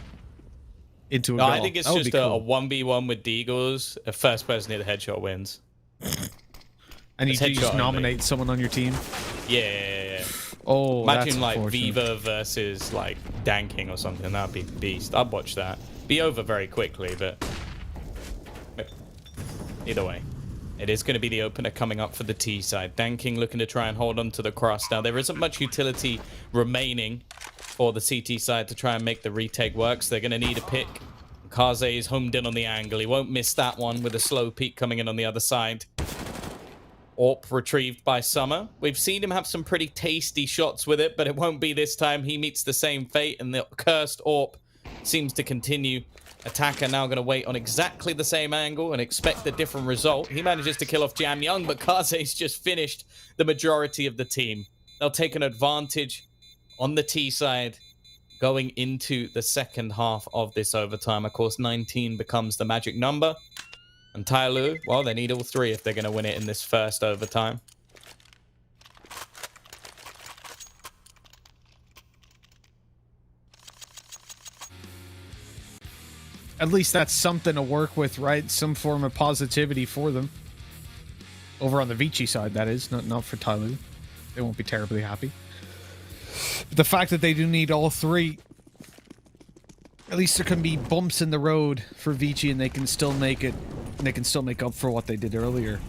into a goal. I think it's just a 1v1 with Deagles. First person near the headshot wins. And you It's do just headshot only. nominate someone on your team. Yeah. Oh, Imagine that's like unfortunate. Viva versus like Danking or something. That'd be beast. I'd watch that. Be over very quickly, but either way. It is going to be the opener coming up for the T side. Danking looking to try and hold on to the cross. Now, there isn't much utility remaining for the CT side to try and make the retake work, so they're going to need a pick. Kaze is homed in on the angle. He won't miss that one with a slow peek coming in on the other side. AWP retrieved by Summer. We've seen him have some pretty tasty shots with it, but it won't be this time. He meets the same fate, and the cursed AWP seems to continue. Attacker now going to wait on exactly the same angle and expect a different result. He manages to kill off Jam Young, but Kaze's just finished the majority of the team. They'll take an advantage on the T side going into the second half of this overtime. Of course, 19 becomes the magic number. And Tyloo, well, they need all 3 if they're going to win it in this first overtime. At least that's something to work with, right? Some form of positivity for them. Over on the Vici side, that is. Not for Tyloo. They won't be terribly happy. But the fact that they do need all 3, at least there can be bumps in the road for Vici, and they can still make it. They can still make up for what they did earlier.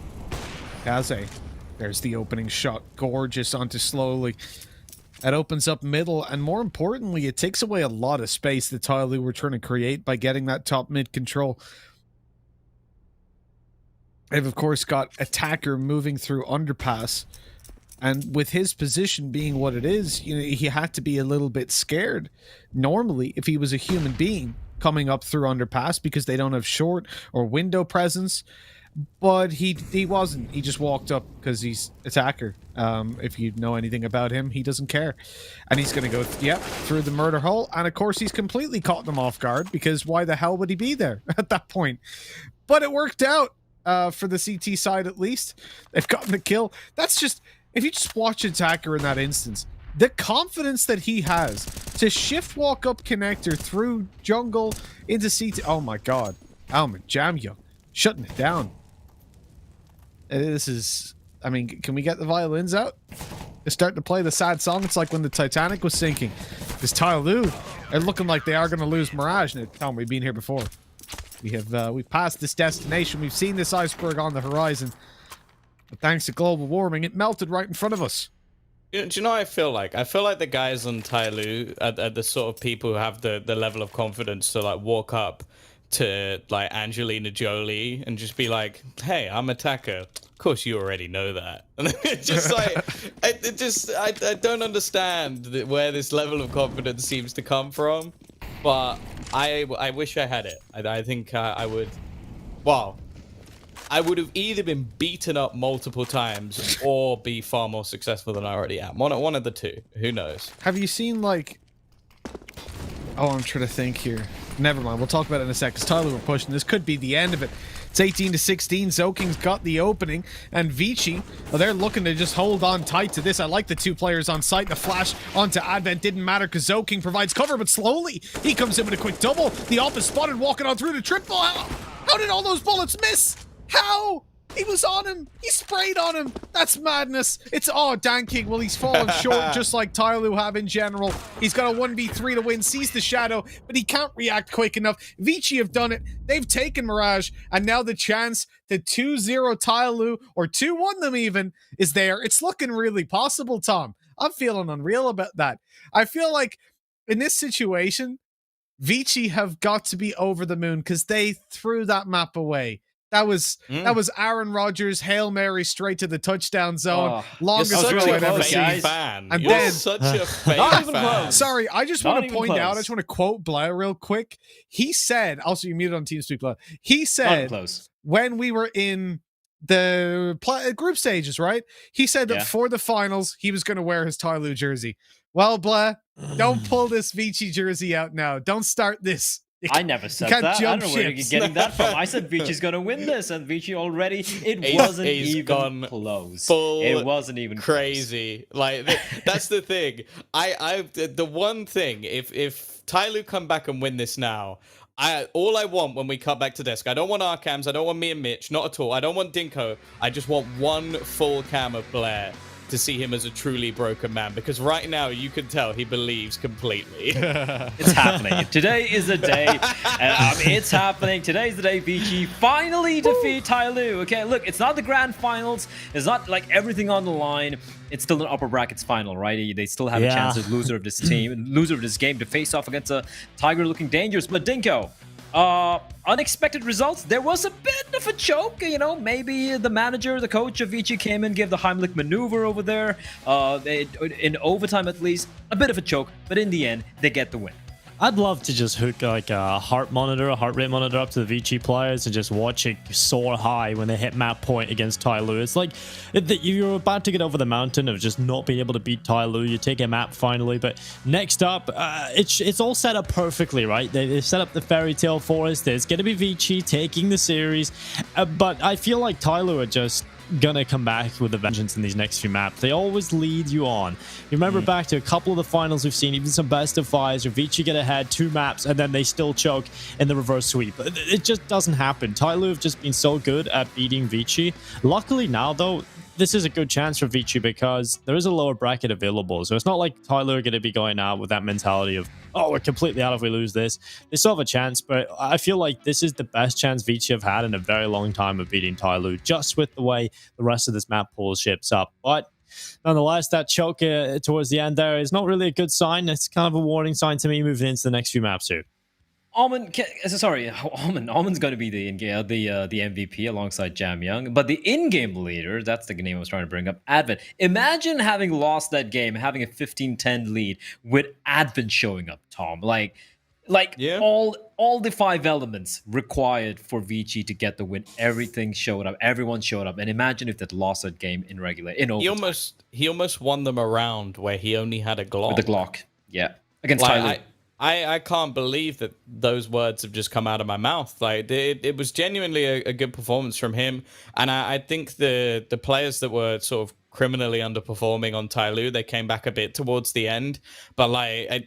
Kaze. There's the opening shot. Gorgeous onto Slowly. That opens up middle, and more importantly, it takes away a lot of space that Tyloo were trying to create by getting that top mid control. They've, of course, got Attacker moving through underpass, and with his position being what it is, you know, he had to be a little bit scared normally if he was a human being coming up through underpass because they don't have short or window presence. But he wasn't. He just walked up because he's Attacker. If you know anything about him, he doesn't care. And he's going to go, through the murder hole. And of course, he's completely caught them off guard because why the hell would he be there at that point? But it worked out for the CT side at least. They've gotten the kill. That's just, if you just watch Attacker in that instance, the confidence that he has to shift walk up connector through jungle into CT. Oh my God. Alma Jamyo shutting it down. This is, I mean, can we get the violins out? They're starting to play the sad song. It's like when the Titanic was sinking. This Tyloo are looking like they are going to lose Mirage. And tell them we've been here before. We've passed this destination. We've seen this iceberg on the horizon. But thanks to global warming, it melted right in front of us. Do you know what I feel like? I feel like the guys on Tyloo are the sort of people who have the level of confidence to like walk up to like Angelina Jolie and just be like, "Hey, I'm Attacker." Of course, you already know that. And it's just like, I don't understand where this level of confidence seems to come from. But I wish I had it. I think I would. Well, I would have either been beaten up multiple times or be far more successful than I already am. One of the two. Who knows? Have you seen like? Oh, I'm trying to think here. Never mind. We'll talk about it in a sec. Because Tyloo were pushing. This could be the end of it. It's 18-16. Zoking's got the opening. And Vici, well, they're looking to just hold on tight to this. I like the 2 players on site. The flash onto Advent didn't matter because Zoking provides cover, but slowly he comes in with a quick double. The op is spotted walking on through the triple. How did all those bullets miss? How? He was on him. He sprayed on him. That's madness. It's, Danking. Well, he's fallen short just like Tyloo have in general. He's got a 1v3 to win, sees the shadow, but he can't react quick enough. Vici have done it. They've taken Mirage, and now the chance to 2-0 Tyloo, or 2-1 them even, is there. It's looking really possible, Tom. I'm feeling unreal about that. I feel like in this situation, Vici have got to be over the moon because they threw that map away. That was Aaron Rodgers, Hail Mary straight to the touchdown zone. Longest You're throw such I've a ever fake seen. fan. And You're then such a fake Not even fan. close. Sorry, I just Not want to even point out, I close. just want to quote Blair real quick. He said, also you're muted on TeamSpeak, Blair. He Not said, close. when we were in the group stages, right? He said that Yeah. for the finals, he was going to wear his Tyloo jersey. Well, Blair, don't pull this Vici jersey out now. Don't start this. I never said can't that. I jump don't know where you're ships. getting that from. I said Vici's gonna win this, and Vici already. It He's wasn't even gone close. full It wasn't even crazy. Like that's the thing. The one thing. If Tyloo come back and win this now, All I want when we cut back to desk, I don't want our cams, I don't want me and Mitch, not at all. I don't want Dinko. I just want one full cam of Blair to see him as a truly broken man, because right now you can tell he believes completely. It's happening. Today is the day. It's happening. Today's the day Vici finally defeat Tyloo. Okay, look, it's not the grand finals. It's not like everything on the line. It's still an upper brackets final, right? They still have a chance as loser of this team, loser of this game to face off against a Tiger looking dangerous. But Dinko, unexpected results. There was a bit of a choke, you know. Maybe the manager, the coach of Vici came in, gave the Heimlich maneuver over there. In overtime, at least, a bit of a choke. But in the end, they get the win. I'd love to just hook like a heart rate monitor up to the Vici players and just watch it soar high when they hit map point against Tyloo. It's like you're about to get over the mountain of just not being able to beat Tyloo. You take a map finally, but next up, it's all set up perfectly, right? They set up the fairy tale forest. There's going to be Vici taking the series, but I feel like Tyloo are just gonna come back with a vengeance in these next few maps. They always lead you on. You remember back to a couple of the finals we've seen, even some best of fives, where Vici get ahead 2 maps and then they still choke in the reverse sweep. It just doesn't happen. Tyloo have just been so good at beating Vici. Luckily now, though, this is a good chance for Vici because there is a lower bracket available. So it's not like Tyloo are going to be going out with that mentality of, oh, we're completely out if we lose this. They still have a chance, but I feel like this is the best chance Vici have had in a very long time of beating Tyloo, just with the way the rest of this map pool shapes up. But nonetheless, that choke towards the end there is not really a good sign. It's kind of a warning sign to me moving into the next few maps here. Almond's going to be the MVP alongside Jam Young, but the in-game leader, that's the name I was trying to bring up, Advent. Imagine having lost that game, having a 15-10 lead with Advent showing up, Tom. All the 5 elements required for Vici to get the win. Everything showed up. Everyone showed up. And imagine if they'd lost that game in overtime. He almost won them a round where he only had a Glock. With the Glock, yeah. Against Tyloo. I can't believe that those words have just come out of my mouth. Like it was genuinely a good performance from him, and I think the players that were sort of criminally underperforming on Tyloo, they came back a bit towards the end. But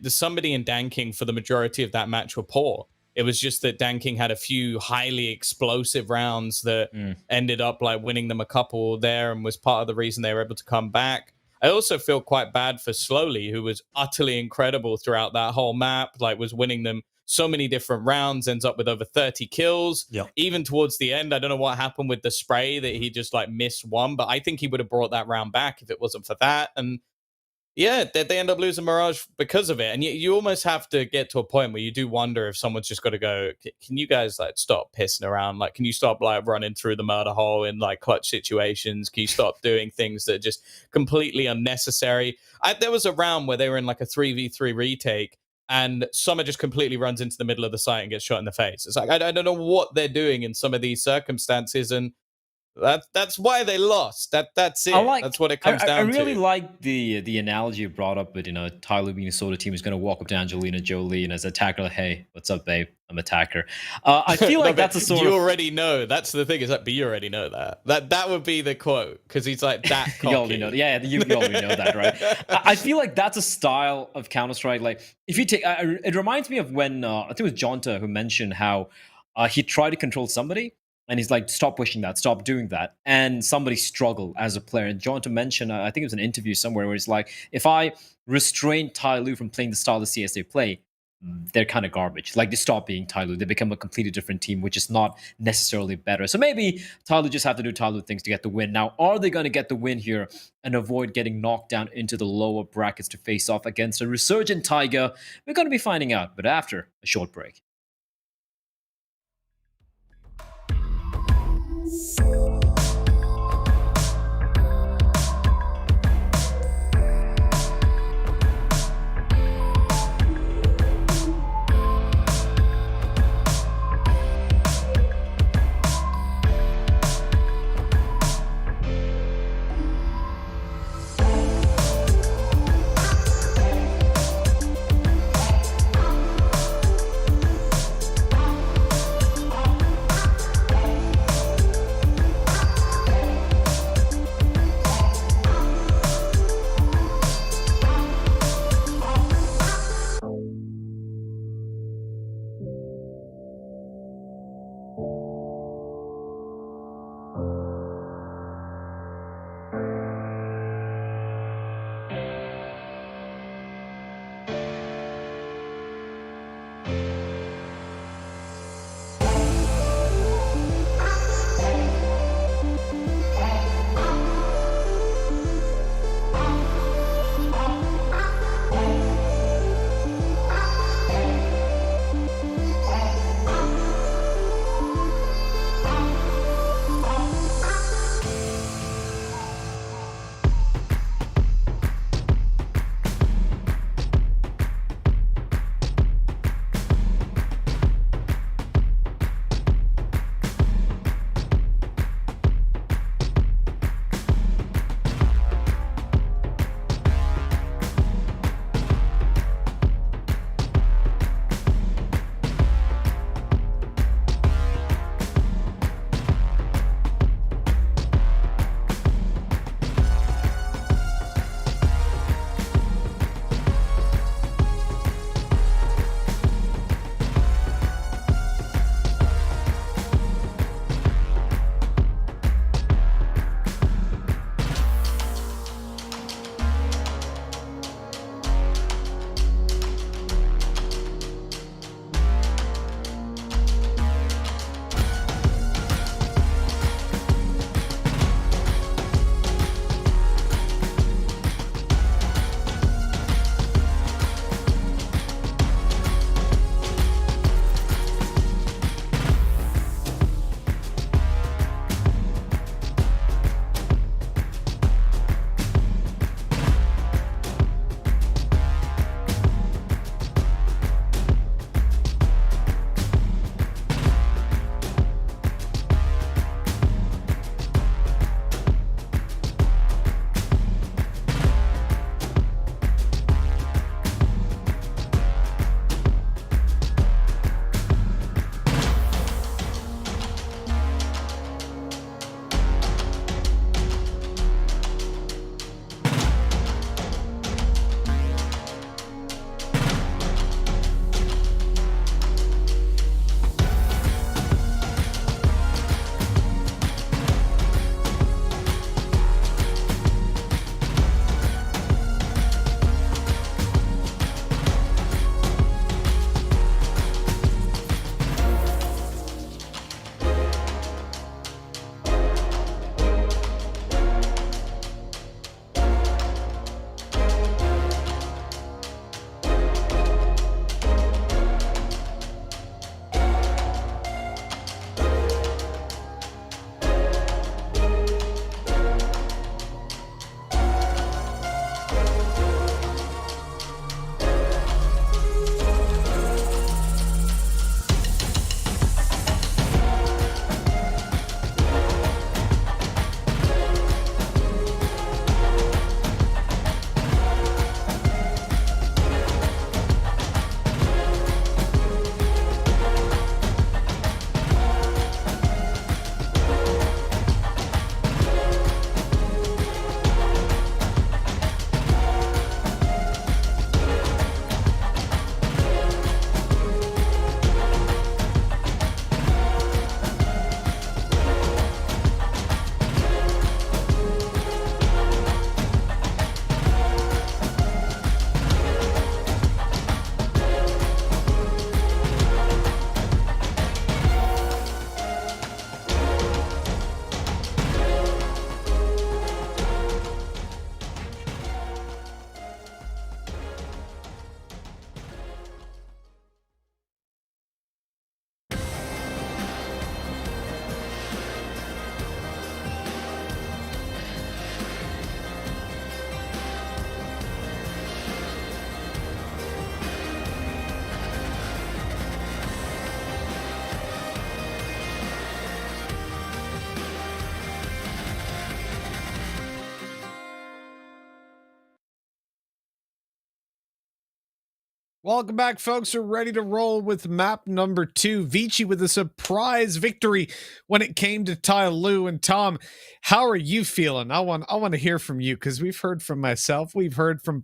somebody in Danking for the majority of that match were poor. It was just that Danking had a few highly explosive rounds that ended up winning them a couple there, and was part of the reason they were able to come back. I also feel quite bad for Slowly, who was utterly incredible throughout that whole map, was winning them so many different rounds, ends up with over 30 kills. Yep. Even towards the end, I don't know what happened with the spray that he just missed one, but I think he would have brought that round back if it wasn't for that. And yeah, they end up losing Mirage because of it. And you almost have to get to a point where you do wonder if someone's just got to go, can you guys stop pissing around? Can you stop running through the murder hole in clutch situations? Can you stop doing things that are just completely unnecessary? There was a round where they were in a 3v3 retake, and Summer just completely runs into the middle of the site and gets shot in the face. It's I don't know what they're doing in some of these circumstances, and that's why they lost. That's it. That's what it comes down to. I really like the analogy you brought up with Tyloo being a soda team is going to walk up to Angelina Jolie and as an attacker, hey, what's up, babe? I'm an attacker. I feel like that's a sort you already know. That's the thing, is but you already know that would be the quote, because he's that cocky. You already know. Yeah, you already know that, right? I feel like that's a style of Counter-Strike. If you take, it reminds me of when I think it was Jonta who mentioned how he tried to control somebody. And he's stop pushing that, stop doing that. And somebody struggled as a player. And Jonta mentioned, I think it was an interview somewhere where he's if I restrain Tyloo from playing the style of CS they play, they're kind of garbage. They stop being Tyloo. They become a completely different team, which is not necessarily better. So maybe Tyloo just have to do Tyloo things to get the win. Now, are they going to get the win here and avoid getting knocked down into the lower brackets to face off against a resurgent Tiger? We're going to be finding out, but after a short break. Welcome back, folks. We're ready to roll with map number 2. Vici with a surprise victory when it came to Tyloo. And Tom, how are you feeling? I want to hear from you, because we've heard from myself, we've heard from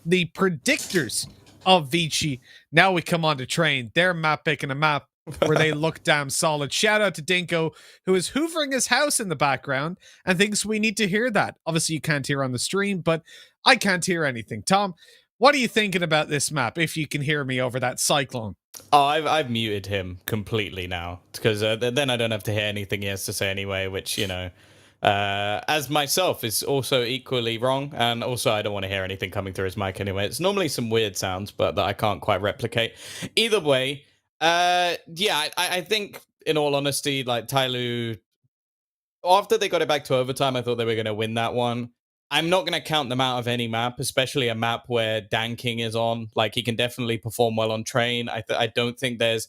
the predictors of Vici. Now we come on to Train. They're map picking a map where they look damn solid. Shout out to Dinko, who is hoovering his house in the background and thinks we need to hear that. Obviously, you can't hear on the stream, but I can't hear anything. Tom, what are you thinking about this map, if you can hear me over that cyclone? Oh, I've muted him completely now, because then I don't have to hear anything he has to say anyway, which, you know, as myself is also equally wrong. And also, I don't want to hear anything coming through his mic anyway. It's normally some weird sounds, but that I can't quite replicate. Either way, yeah, I think, in all honesty, like, Tyloo, after they got it back to overtime, I thought they were going to win that one. I'm not going to count them out of any map, especially a map where Dan King is on. Like, he can definitely perform well on Train. I don't think there's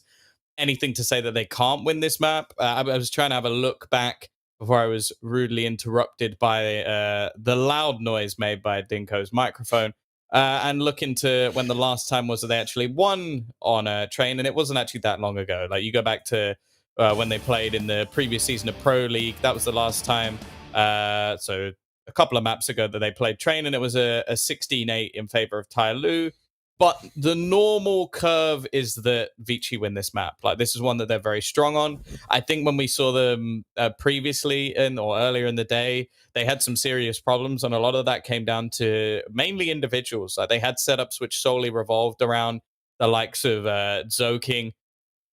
anything to say that they can't win this map. I was trying to have a look back before I was rudely interrupted by the loud noise made by Dinko's microphone, and look into when the last time was that they actually won on a Train, and it wasn't actually that long ago. Like, you go back to when they played in the previous season of Pro League. That was the last time. So a couple of maps ago that they played Train, and it was a 16-8 in favor of Tyloo. But the normal curve is that Vici win this map. Like, this is one that they're very strong on. I think when we saw them previously or earlier in the day, they had some serious problems, and a lot of that came down to mainly individuals. Like, they had setups which solely revolved around the likes of Zoking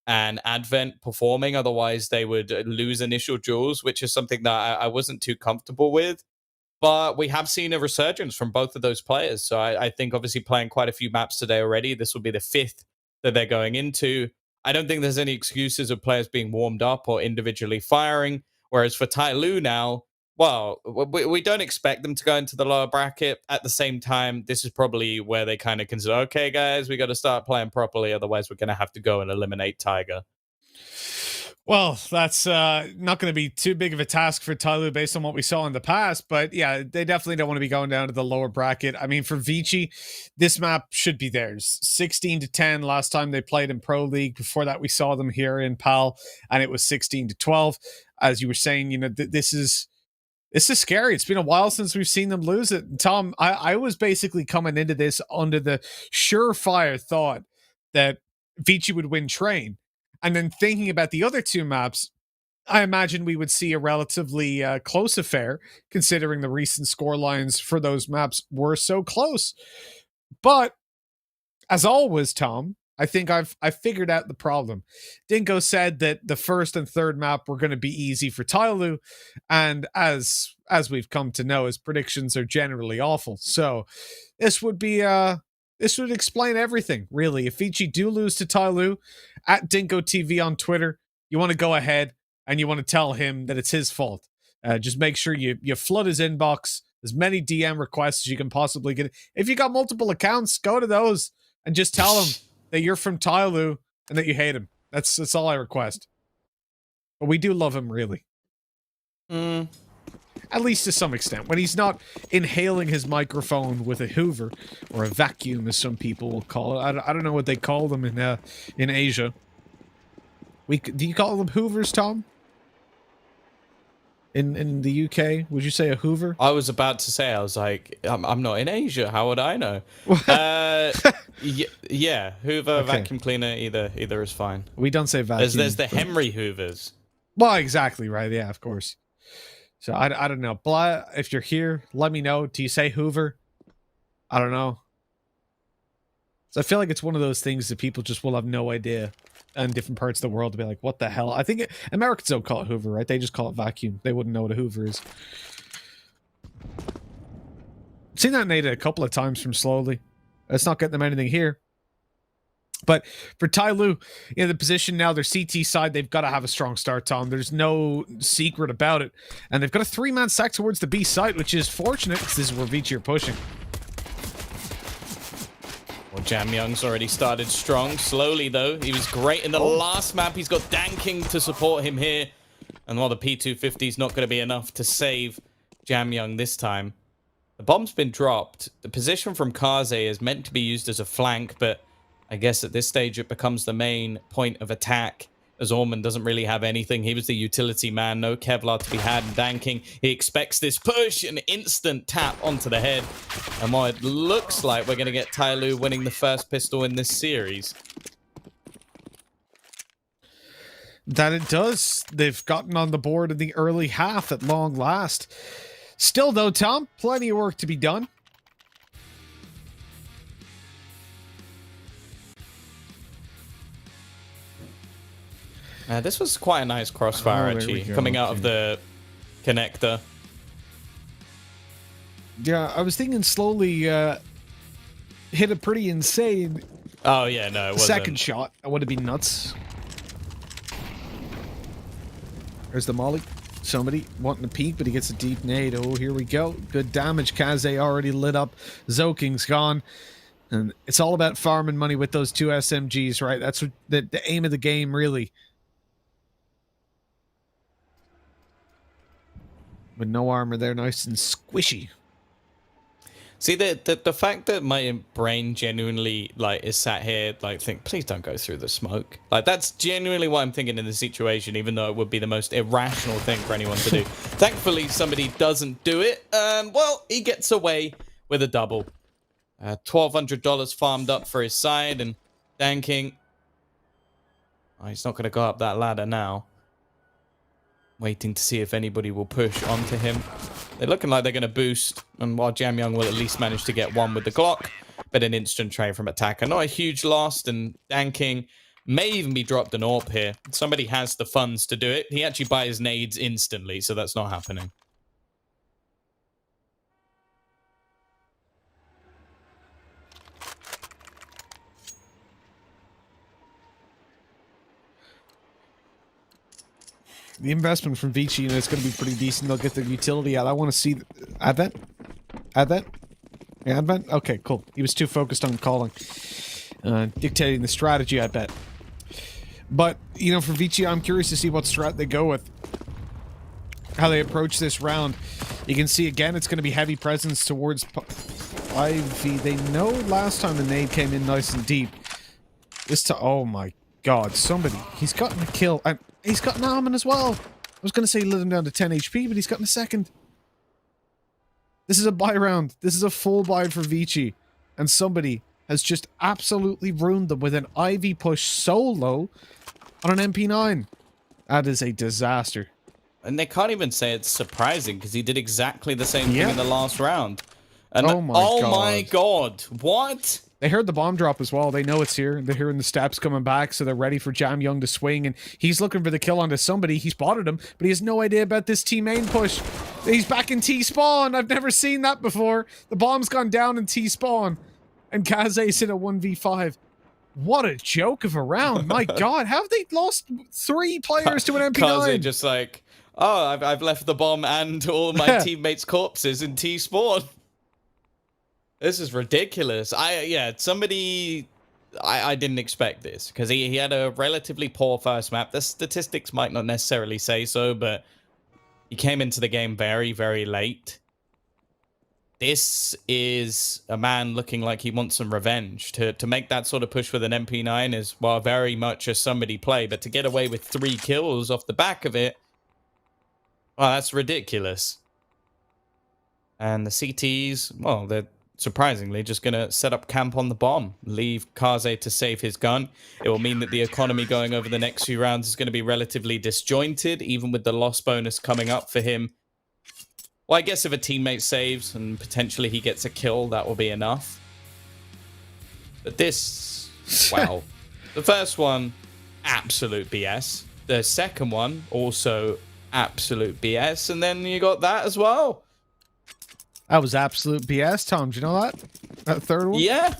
and Advent performing. Otherwise, they would lose initial duels, which is something that I wasn't too comfortable with. But we have seen a resurgence from both of those players. So I think, obviously, playing quite a few maps today already, this will be the 5th that they're going into. I don't think there's any excuses of players being warmed up or individually firing. Whereas for Tyloo now, well, we don't expect them to go into the lower bracket. At the same time, this is probably where they kind of consider, okay, guys, we got to start playing properly. Otherwise, we're going to have to go and eliminate Tiger. Well, that's not going to be too big of a task for Tyloo based on what we saw in the past. But yeah, they definitely don't want to be going down to the lower bracket. I mean, for Vici, this map should be theirs. 16-10 last time they played in Pro League. Before that, we saw them here in PAL, and it was 16-12. As you were saying, you know, this is scary. It's been a while since we've seen them lose it. Tom, I was basically coming into this under the surefire thought that Vici would win Train. And then thinking about the other two maps, I imagine we would see a relatively close affair, considering the recent score lines for those maps were so close. But as always, Tom, I think I've figured out the problem. Dingo said that the first and third map were going to be easy for Tyloo, and as we've come to know, his predictions are generally awful. So this would be this would explain everything, really. If Vici do lose to Tyloo, at Dinko TV on Twitter, you want to go ahead and you want to tell him that it's his fault. Just make sure you flood his inbox, as many DM requests as you can possibly get. If you got multiple accounts, go to those and just tell him that you're from Tyloo and that you hate him. That's all I request. But we do love him, really. At least to some extent. When he's not inhaling his microphone with a Hoover, or a vacuum, as some people will call it. I don't know what they call them in Asia. Do you call them Hoovers, Tom? In the UK, would you say a Hoover? I was about to say, I was like, I'm not in Asia. How would I know? Yeah, Hoover, Okay. vacuum cleaner, either is fine. We don't say vacuum. There's the Henry Hoovers. Well, exactly, right. Yeah, of course. So I don't know. Blah, if you're here, let me know. Do you say Hoover? I don't know. So I feel like it's one of those things that people just will have no idea in different parts of the world to be like, what the hell? I think Americans don't call it Hoover, right? They just call it vacuum. They wouldn't know what a Hoover is. I've seen that Nate a couple of times from Slowly. It's not getting them anything here. But for Tyloo, in the position now, their CT side, they've got to have a strong start, Tom. There's no secret about it. And they've got a 3-man stack towards the B site, which is fortunate, because this is where Vici are pushing. Well, Jam Young's already started strong. Slowly, though. He was great in the last map. He's got Dan King to support him here. And while the P250 is not going to be enough to save Jam Young this time, the bomb's been dropped. The position from Kaze is meant to be used as a flank, but I guess at this stage it becomes the main point of attack, as Orman doesn't really have anything. He was the utility man, no Kevlar to be had in danking. He expects this push, an instant tap onto the head. And what it looks like, we're going to get Tyloo winning the first pistol in this series. That it does. They've gotten on the board in the early half at long last. Still though, Tom, plenty of work to be done. This was quite a nice crossfire, actually, coming out of the connector. Yeah, I was thinking slowly hit a pretty insane Oh, yeah, no, it wasn't. second shot. That would have been nuts. There's the molly. Somebody wanting to peek, but he gets a deep nade. Oh, here we go. Good damage. Kaze already lit up. Zoking's gone. And it's all about farming money with those two SMGs, right? That's what the aim of the game, really. With no armor there, nice and squishy. See, the fact that my brain genuinely, like, is sat here, like, think, please don't go through the smoke. Like, that's genuinely what I'm thinking in the situation, even though it would be the most irrational thing for anyone to do. Thankfully, somebody doesn't do it. Well, he gets away with a double. $1,200 farmed up for his side, and danking. Oh, he's not going to go up that ladder now. Waiting to see if anybody will push onto him. They're looking like they're going to boost, and while Jamyoung will at least manage to get one with the Glock, but an instant trade from attacker. Not a huge loss, and danking may even be dropped an AWP here. Somebody has the funds to do it. He actually buys nades instantly, so that's not happening. The investment from Vici, and it's going to be pretty decent. They'll get their utility out. I want to see... Advent? Advent? Yeah, Advent? Okay, cool. He was too focused on calling. Dictating the strategy, I bet. But, you know, for Vici, I'm curious to see what strat they go with. How they approach this round. You can see, again, it's going to be heavy presence towards Ivy. They know last time the nade came in nice and deep. This time... Oh, my God. Somebody... He's gotten a kill. He's got an almond as well. I was going to say lit him down to 10 HP, but he's gotten a second. This is a buy round. This is a full buy for Vici. And somebody has just absolutely ruined them with an Ivy push so low on an MP9. That is a disaster. And they can't even say it's surprising, because he did exactly the same thing in the last round. And oh my God. What? They heard the bomb drop as well. They know it's here. They're hearing the steps coming back, so they're ready for Jamyoung to swing. And he's looking for the kill onto somebody. He spotted him, but he has no idea about this T main push. He's back in T spawn. I've never seen that before. The bomb's gone down in T spawn, and Kaze's in a 1v5. What a joke of a round! My God, how have they lost 3 players to an MP9? Kaze just like, oh, I've left the bomb and all my teammates' corpses in T spawn. This is ridiculous. I didn't expect this, because he had a relatively poor first map. The statistics might not necessarily say so, but he came into the game very, very late. This is a man looking like he wants some revenge. To make that sort of push with an MP9 is, well, very much a somebody play, but to get away with 3 kills off the back of it, well, that's ridiculous. And the CTs, well, they're surprisingly just going to set up camp on the bomb, leave Kaze to save his gun. It will mean that the economy going over the next few rounds is going to be relatively disjointed, even with the loss bonus coming up for him. Well, I guess if a teammate saves and potentially he gets a kill, that will be enough. But this, wow. The first one, absolute BS. The second one, also absolute BS. And then you got that as well. That was absolute BS, Tom. Do you know that? That third one? Yeah.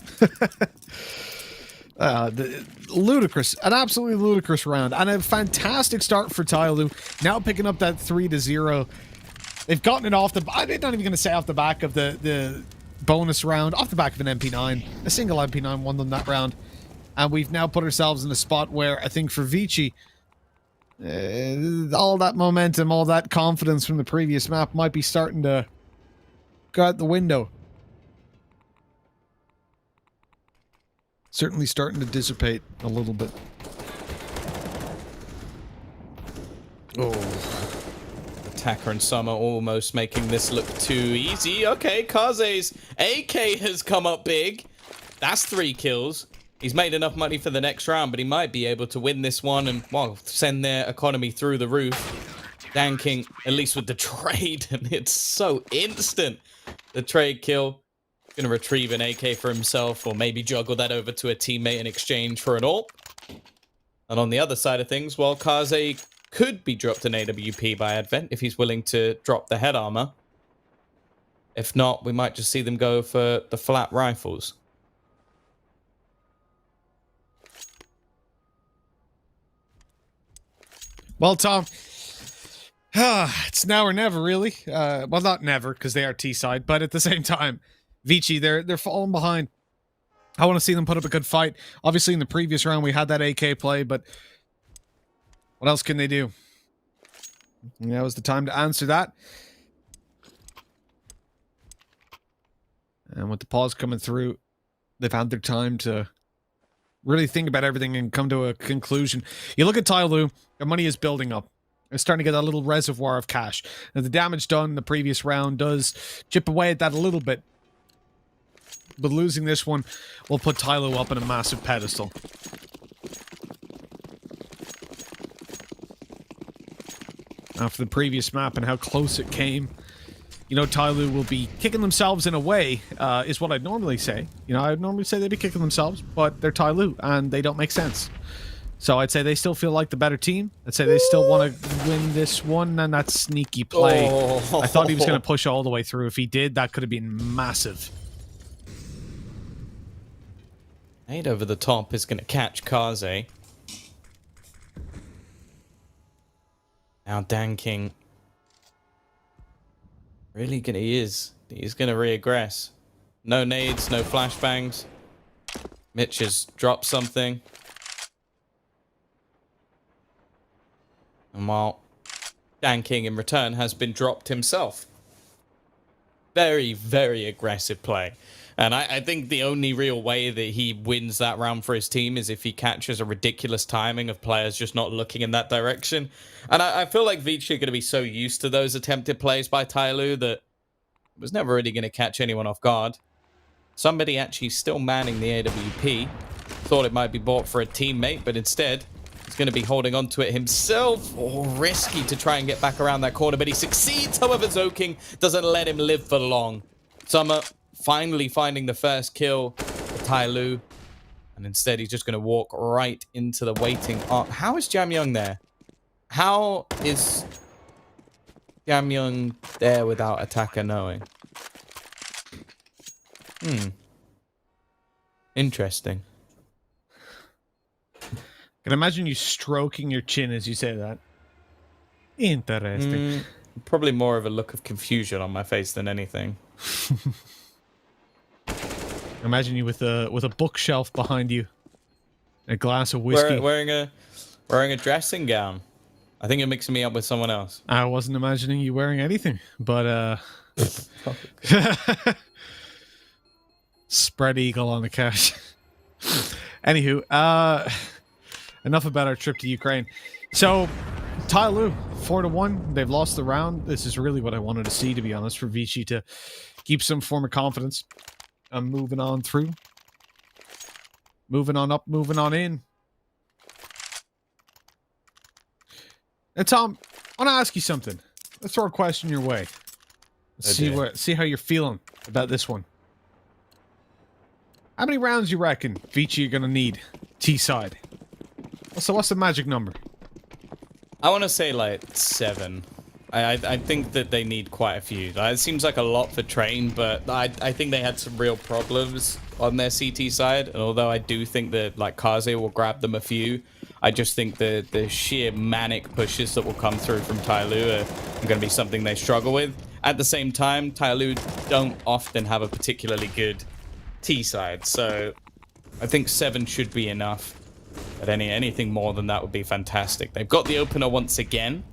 Ludicrous. An absolutely ludicrous round. And a fantastic start for Tyloo. Now picking up that 3-0. They've gotten it off the... I'm not even going to say off the back of the bonus round. Off the back of an MP9. A single MP9 won them that round. And we've now put ourselves in a spot where I think for Vici, all that momentum, all that confidence from the previous map might be starting to go out the window. certainly starting to dissipate a little bit. Oh. Attacker and Summer almost making this look too easy. Okay, Kaze's AK has come up big. That's 3 kills. He's made enough money for the next round, but he might be able to win this one and, well, send their economy through the roof. Danking, at least with the trade, and it's so instant. The trade kill. Gonna retrieve an AK for himself, or maybe juggle that over to a teammate in exchange for an AWP. And on the other side of things, well, Kaze could be dropped an AWP by Advent if he's willing to drop the head armor. If not, we might just see them go for the flat rifles. Well, Tom, it's now or never, really. Well, not never, because they are T-side, but at the same time, Vici, they're falling behind. I want to see them put up a good fight. Obviously, in the previous round, we had that AK play, but what else can they do? Now is the time to answer that. And with the pause coming through, they've had their time to really think about everything and come to a conclusion. You look at Tyloo, their money is building up. They're starting to get a little reservoir of cash. Now, the damage done in the previous round does chip away at that a little bit. But losing this one will put Tyloo up on a massive pedestal. After the previous map and how close it came, you know, Tyloo will be kicking themselves in a way, is what I'd normally say. You know, I'd normally say they'd be kicking themselves, but they're Tyloo, and they don't make sense. So I'd say they still feel like the better team. I'd say they still want to win this one, and that sneaky play. I thought he was going to push all the way through. If he did, that could have been massive. Nade over the top is going to catch Kaze. Now Danking. Really gonna, he's gonna reaggress. No nades, no flashbangs. Mitch has dropped something. And while Danking in return has been dropped himself. Very, very aggressive play. And I think the only real way that he wins that round for his team is if he catches a ridiculous timing of players just not looking in that direction. And I feel like Vici are going to be so used to those attempted plays by Tyloo that it was never really going to catch anyone off guard. Somebody actually still manning the AWP. Thought it might be bought for a teammate, but instead he's going to be holding on to it himself. Oh, risky to try and get back around that corner, but he succeeds. However, Zoking doesn't let him live for long. Summer finally finding the first kill for Tyloo. And instead, he's just going to walk right into the waiting arc. How is Jamyoung there? How is Jamyoung there without attacker knowing? Interesting. I can imagine you stroking your chin as you say that. Interesting. Probably more of a look of confusion on my face than anything. Imagine you with a bookshelf behind you, a glass of whiskey. Wearing a dressing gown. I think you're mixing me up with someone else. I wasn't imagining you wearing anything, but spread eagle on the couch. Anywho, enough about our trip to Ukraine. So, Tyloo, 4-1. They've lost the round. This is really what I wanted to see, to be honest, for Vici to keep some form of confidence. I'm moving on through. Moving on up, moving on in. Now, Tom, I want to ask you something. Let's throw a question your way. Let's see how you're feeling about this one. How many rounds you reckon Vici are going to need T-side? So what's the magic number? I want to say like 7. I think that they need quite a few. It seems like a lot for Train, but I think they had some real problems on their CT side. And although I do think that like Kaze will grab them a few, I just think the sheer manic pushes that will come through from Tyloo are going to be something they struggle with. At the same time, Tyloo don't often have a particularly good T side, so I think 7 should be enough. But anything more than that would be fantastic. They've got the opener once again.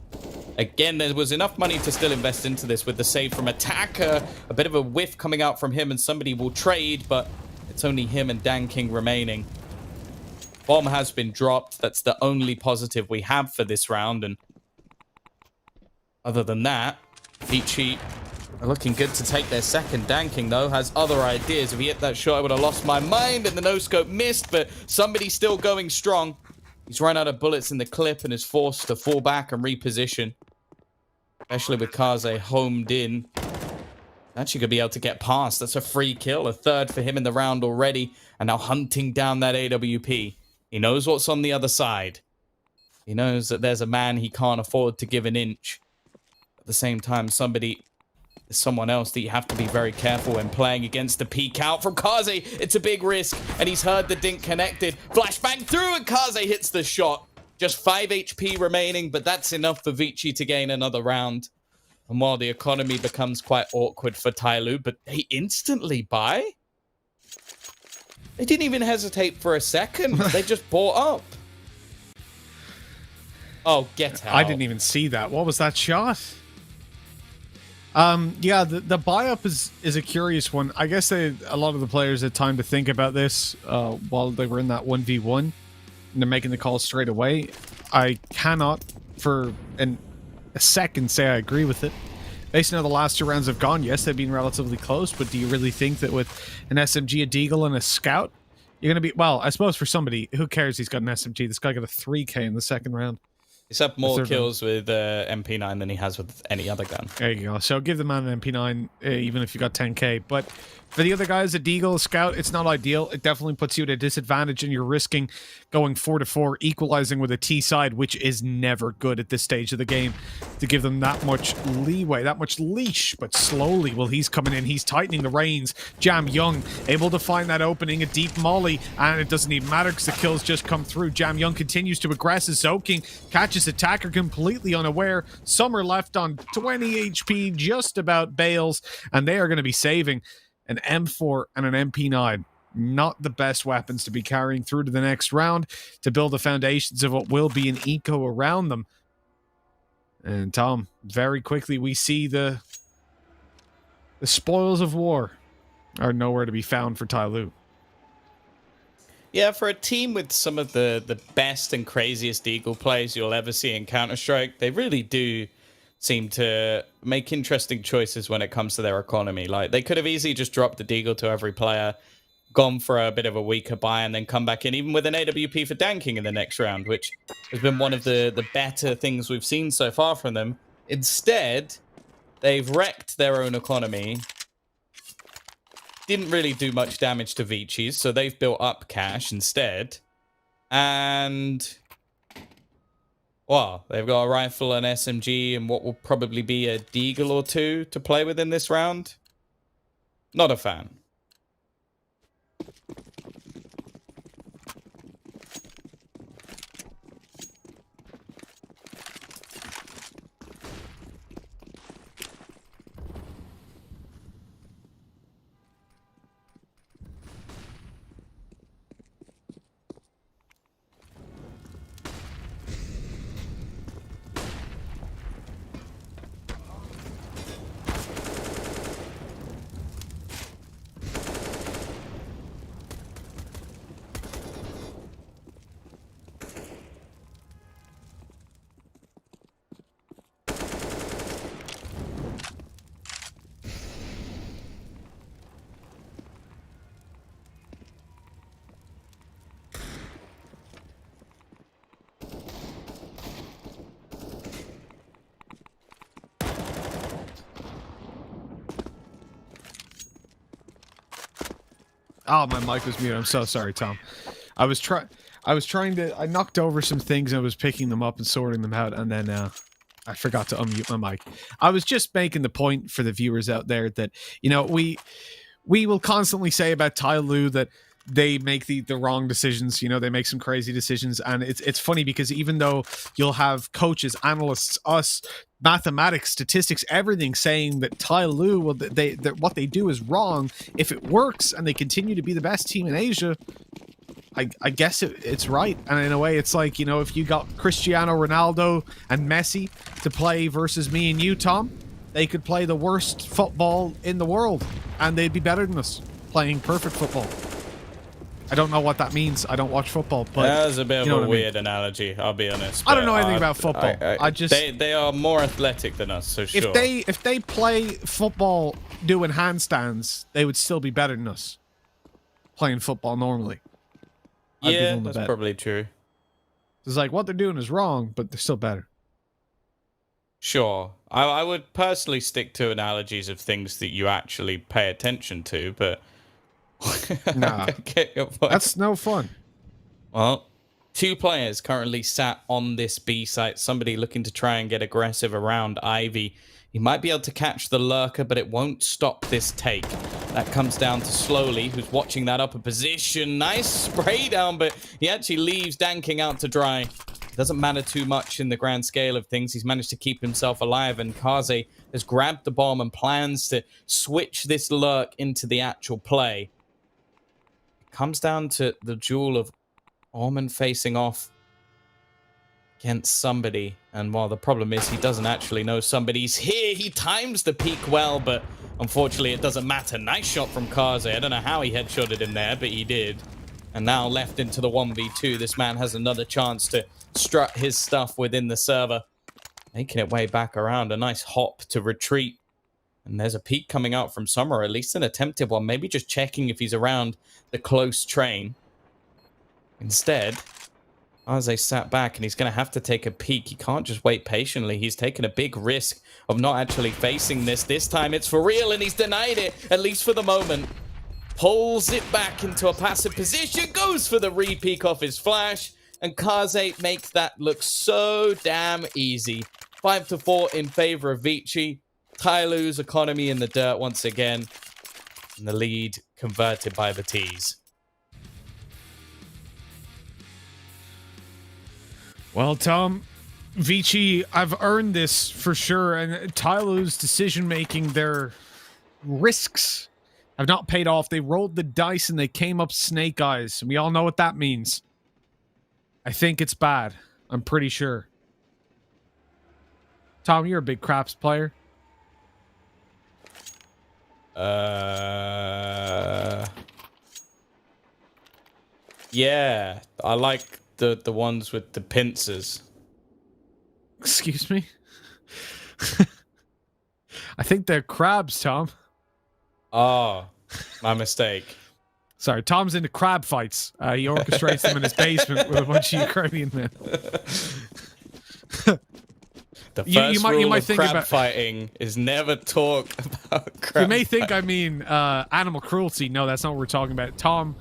Again, there was enough money to still invest into this with the save from Attacker. A bit of a whiff coming out from him, and somebody will trade, but It's only him and Dan King remaining. Bomb has been dropped. That's the only positive we have for this round. And other than that, Vici are looking good to take their second. Dan King, though, has other ideas. If he hit that shot, I would have lost my mind. And the no-scope missed, but somebody's still going strong. He's run out of bullets in the clip and is forced to fall back and reposition. Especially with Kaze homed in. Actually could be able to get past. That's a free kill. A third for him in the round already. And now hunting down that AWP. He knows what's on the other side. He knows that there's a man he can't afford to give an inch. At the same time, someone else that you have to be very careful when playing against the peek out from Kaze. It's a big risk, and he's heard the dink connected. Flashbang through, and Kaze hits the shot. Just 5 HP remaining, but that's enough for Vici to gain another round. And while the economy becomes quite awkward for Tyloo, but they instantly buy? They didn't even hesitate for a second. They just bought up. Oh, get out. I didn't even see that. What was that shot? Yeah, the buy-up is a curious one. I guess a lot of the players had time to think about this while they were in that 1v1. And they're making the call straight away. I cannot, for a second, say I agree with it. Based on how the last 2 rounds have gone, yes, they've been relatively close, but do you really think that with an SMG, a Deagle, and a Scout, you're going to be... Well, I suppose for somebody, who cares he's got an SMG? This guy got a 3k in the second round. He's had more kills with MP9 than he has with any other gun. There you go. So give the man an MP9, even if you got 10k. But for the other guys, a Deagle, a Scout, it's not ideal. It definitely puts you at a disadvantage, and you're risking going 4-4, equalizing with a T side, which is never good at this stage of the game, to give them that much leeway, that much leash. But slowly, well, he's coming in. He's tightening the reins. Jam Young able to find that opening, a deep molly, and it doesn't even matter because the kills just come through. Jam Young continues to aggress. Zoking catches attacker completely unaware. Summer left on 20 HP, just about bails, and they are going to be saving an M4 and an MP9. Not the best weapons to be carrying through to the next round to build the foundations of what will be an eco around them. And Tom, very quickly we see the spoils of war are nowhere to be found for Tyloo. Yeah, for a team with some of the best and craziest Deagle plays you'll ever see in Counter-Strike, they really do seem to make interesting choices when it comes to their economy. Like, they could have easily just dropped the Deagle to every player, gone for a bit of a weaker buy, and then come back in, even with an AWP for Danking in the next round, which has been one of the better things we've seen so far from them. Instead, they've wrecked their own economy. Didn't really do much damage to Vici's, so they've built up cash instead. And... well, they've got a rifle, an SMG, and what will probably be a Deagle or 2 to play with in this round. Not a fan. Oh, my mic was muted. I'm so sorry, Tom. I was trying to... I knocked over some things and I was picking them up and sorting them out, and then I forgot to unmute my mic. I was just making the point for the viewers out there that, you know, we will constantly say about Tyloo that they make the wrong decisions. You know, they make some crazy decisions, and it's funny because even though you'll have coaches, analysts, us, mathematics, statistics, everything saying that Tyloo, well, that what they do is wrong, if it works and they continue to be the best team in Asia, I guess it's right. And in a way, it's like, you know, if you got Cristiano Ronaldo and Messi to play versus me and you, Tom, they could play the worst football in the world, and they'd be better than us playing perfect football. I don't know what that means. I don't watch football, but That was a bit you know of a what I mean. weird analogy, I'll be honest. I don't but know anything about football. I just they are more athletic than us, so sure. if they play football doing handstands, they would still be better than us playing football normally. I'd be yeah, willing to that's bet. probably true. It's like what they're doing is wrong, but they're still better. Sure. I would personally stick to analogies of things that you actually pay attention to, but Nah, I get your point. that's no fun. Well, 2 players currently sat on this B site. Somebody looking to try and get aggressive around Ivy. He might be able to catch the lurker, but it won't stop this take. That comes down to Slowly, who's watching that upper position. Nice spray down, but he actually leaves Danking out to dry. It doesn't matter too much in the grand scale of things. He's managed to keep himself alive, and Kaze has grabbed the bomb and plans to switch this lurk into the actual play. It comes down to the duel of Orman facing off against somebody, and while the problem is he doesn't actually know somebody's here, he times the peak well, but unfortunately it doesn't matter. Nice shot from Kaze. I don't know how he headshotted him there, but he did. And now left into the 1v2, this man has another chance to strut his stuff within the server, making it way back around. A nice hop to retreat, and there's a peek coming out from Summer, at least an attempted one, maybe just checking if he's around the close train. Instead, Kaze sat back, and he's going to have to take a peek. He can't just wait patiently. He's taken a big risk of not actually facing this. This time it's for real, and he's denied it, at least for the moment. Pulls it back into a passive position, goes for the re-peek off his flash, and Kaze makes that look so damn easy. 5-4 in favor of Vici. Tyloo's economy in the dirt once again, and the lead converted by the T's. Well, Tom, Vici, I've earned this for sure, and Tyloo's decision-making, their risks have not paid off. They rolled the dice and they came up snake eyes, and we all know what that means. I think it's bad. I'm pretty sure. Tom, you're a big craps player. Yeah, I like the ones with the pincers. Excuse me? I think they're crabs, Tom. Oh, my mistake. Sorry, Tom's into crab fights. He orchestrates them in his basement with a bunch of Ukrainian men. The first you rule might of think crab about- fighting is never talk about crab. You may think I mean animal cruelty. No, that's not what we're talking about. Tom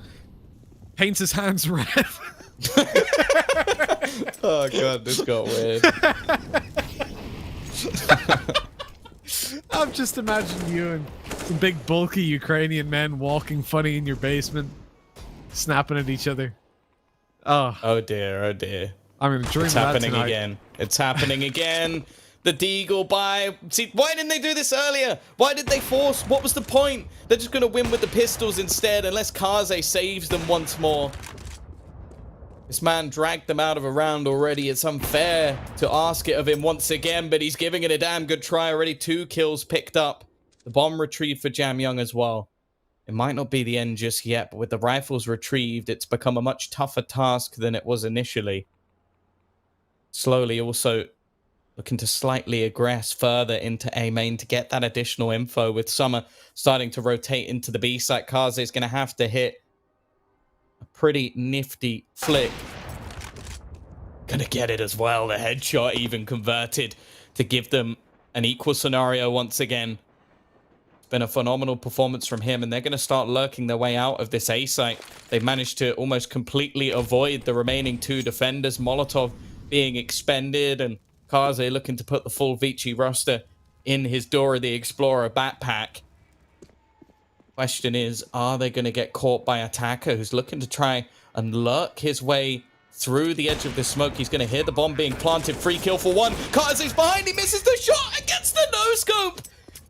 paints his hands red. Oh god, this got weird. I'm just imagining you and some big bulky Ukrainian men walking funny in your basement, snapping at each other. Oh dear, oh dear. I'm gonna dream It's of that happening tonight. again. It's happening again. The Deagle buy. See, why didn't they do this earlier? Why did they force? What was the point? They're just gonna win with the pistols instead, unless Kaze saves them once more. This man dragged them out of a round already. It's unfair to ask it of him once again, but he's giving it a damn good try already. 2 kills picked up. The bomb retrieved for Jam Young as well. It might not be the end just yet, but with the rifles retrieved, it's become a much tougher task than it was initially. Slowly also looking to slightly aggress further into A main to get that additional info, with Summer starting to rotate into the B site. Kaze is going to have to hit a pretty nifty flick. Gonna get it as well. The headshot even converted to give them an equal scenario once again. It's been a phenomenal performance from him, and they're going to start lurking their way out of this A site. They've managed to almost completely avoid the remaining 2 defenders. Molotov being expended, and Kaze looking to put the full Vici roster in his Dora the Explorer backpack. Question is, are they going to get caught by Attacker, who's looking to try and lurk his way through the edge of the smoke? He's going to hear the bomb being planted. Free kill for 1. Kaze's behind. He misses the shot against the no-scope.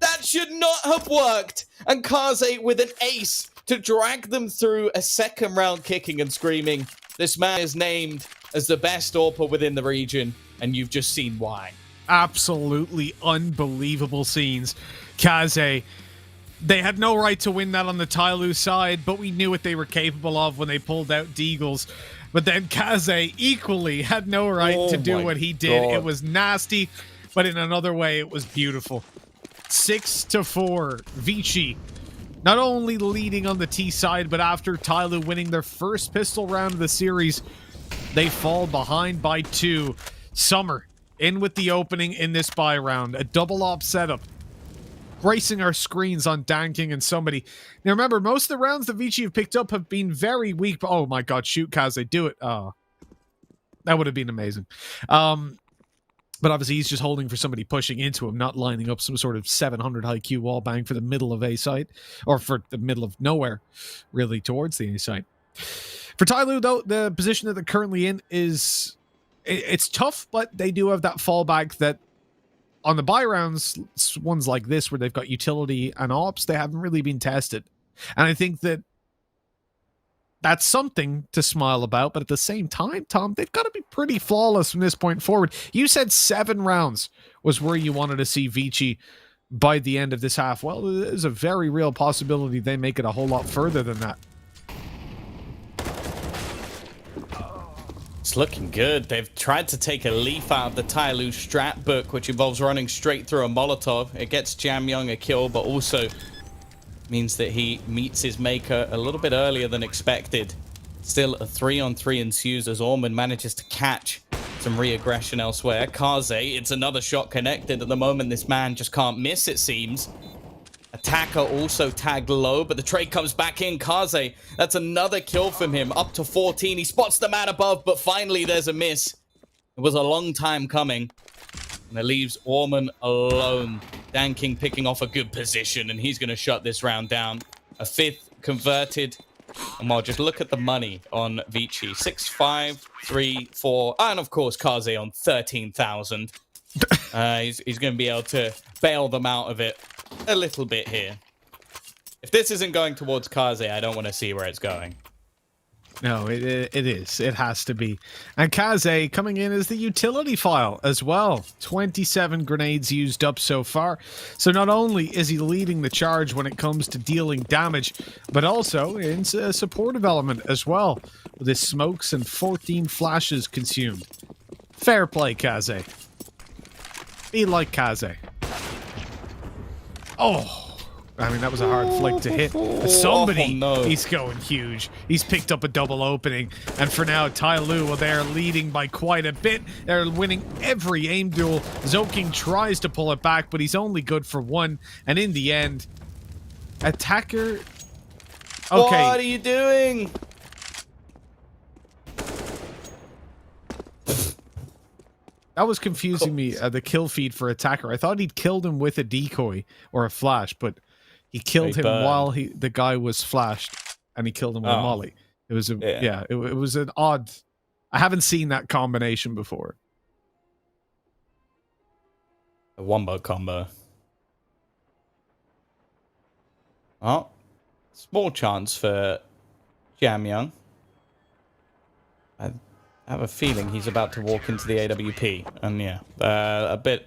That should not have worked. And Kaze with an ace to drag them through a second round, kicking and screaming. This man is named as the best AWPer within the region, and you've just seen why. Absolutely unbelievable scenes. Kaze They had no right to win that on the Tyloo side, but we knew what they were capable of when they pulled out Deagles. But then Kaze equally had no right to do what he did. God. It was nasty, but in another way, it was beautiful. 6-4, Vici. Not only leading on the T side, but after Tyloo winning their first pistol round of the series, they fall behind by 2. Summer in with the opening in this buy round. A double op setup. Bracing our screens on Danking and somebody. Now remember, most of the rounds that Vici have picked up have been very weak. Oh my god, shoot Kaze, do it. Oh, that would have been amazing. But obviously he's just holding for somebody pushing into him, not lining up some sort of 700 IQ wall bang for the middle of A site, or for the middle of nowhere, really, towards the A site. For Tyloo, though, the position that they're currently in is... It's tough, but they do have that fallback that on the buy rounds, ones like this where they've got utility and ops, they haven't really been tested. And I think that that's something to smile about, but at the same time, Tom, they've got to be pretty flawless from this point forward. You said 7 rounds was where you wanted to see Vici by the end of this half. Well, there's a very real possibility they make it a whole lot further than that. It's looking good. They've tried to take a leaf out of the Tyloo strat book, which involves running straight through a Molotov. It gets Jamyoung a kill, but also means that he meets his maker a little bit earlier than expected. Still, a 3-on-3 ensues as Orman manages to catch some re-aggression elsewhere. Kaze, it's another shot connected. At the moment, this man just can't miss, it seems. Attacker also tagged low, but the trade comes back in. Kaze, that's another kill from him, up to 14. He spots the man above, but finally there's a miss. It was a long time coming, and it leaves Orman alone. Danking picking off a good position, and he's going to shut this round down. A 5th converted, and well, just look at the money on Vici. 6, 5, 3, 4, and of course Kaze on 13,000. He's going to be able to bail them out of it a little bit here. If this isn't going towards Kaze, I don't want to see where it's going. No, it is. It has to be. And Kaze coming in as the utility file as well. 27 grenades used up so far. So not only is he leading the charge when it comes to dealing damage, but also in support development as well, with his smokes and 14 flashes consumed. Fair play, Kaze. Be like Kaze. Oh, I mean, that was a hard flick to hit. Somebody, he's going huge. He's picked up a double opening. And for now, Tyloo, well, they're leading by quite a bit. They're winning every aim duel. Zoking tries to pull it back, but he's only good for 1. And in the end, Attacker... Okay. What are you doing? That was confusing me, the kill feed for Attacker. I thought he'd killed him with a decoy or a flash, but he killed him while the guy was flashed, and he killed him with a molly. It was it was an odd... I haven't seen that combination before. A wombo combo. Oh, small chance for Jamyoung. I have a feeling he's about to walk into the AWP, and yeah, a bit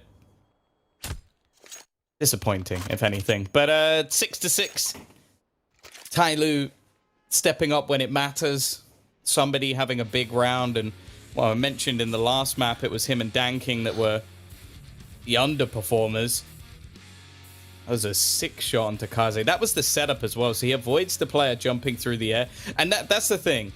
disappointing, if anything. But 6-6, Tyloo stepping up when it matters. Somebody having a big round, and well, I mentioned in the last map it was him and Danking that were the underperformers. That was a 6 shot onto Kaze. That was the setup as well, so he avoids the player jumping through the air, and that's the thing.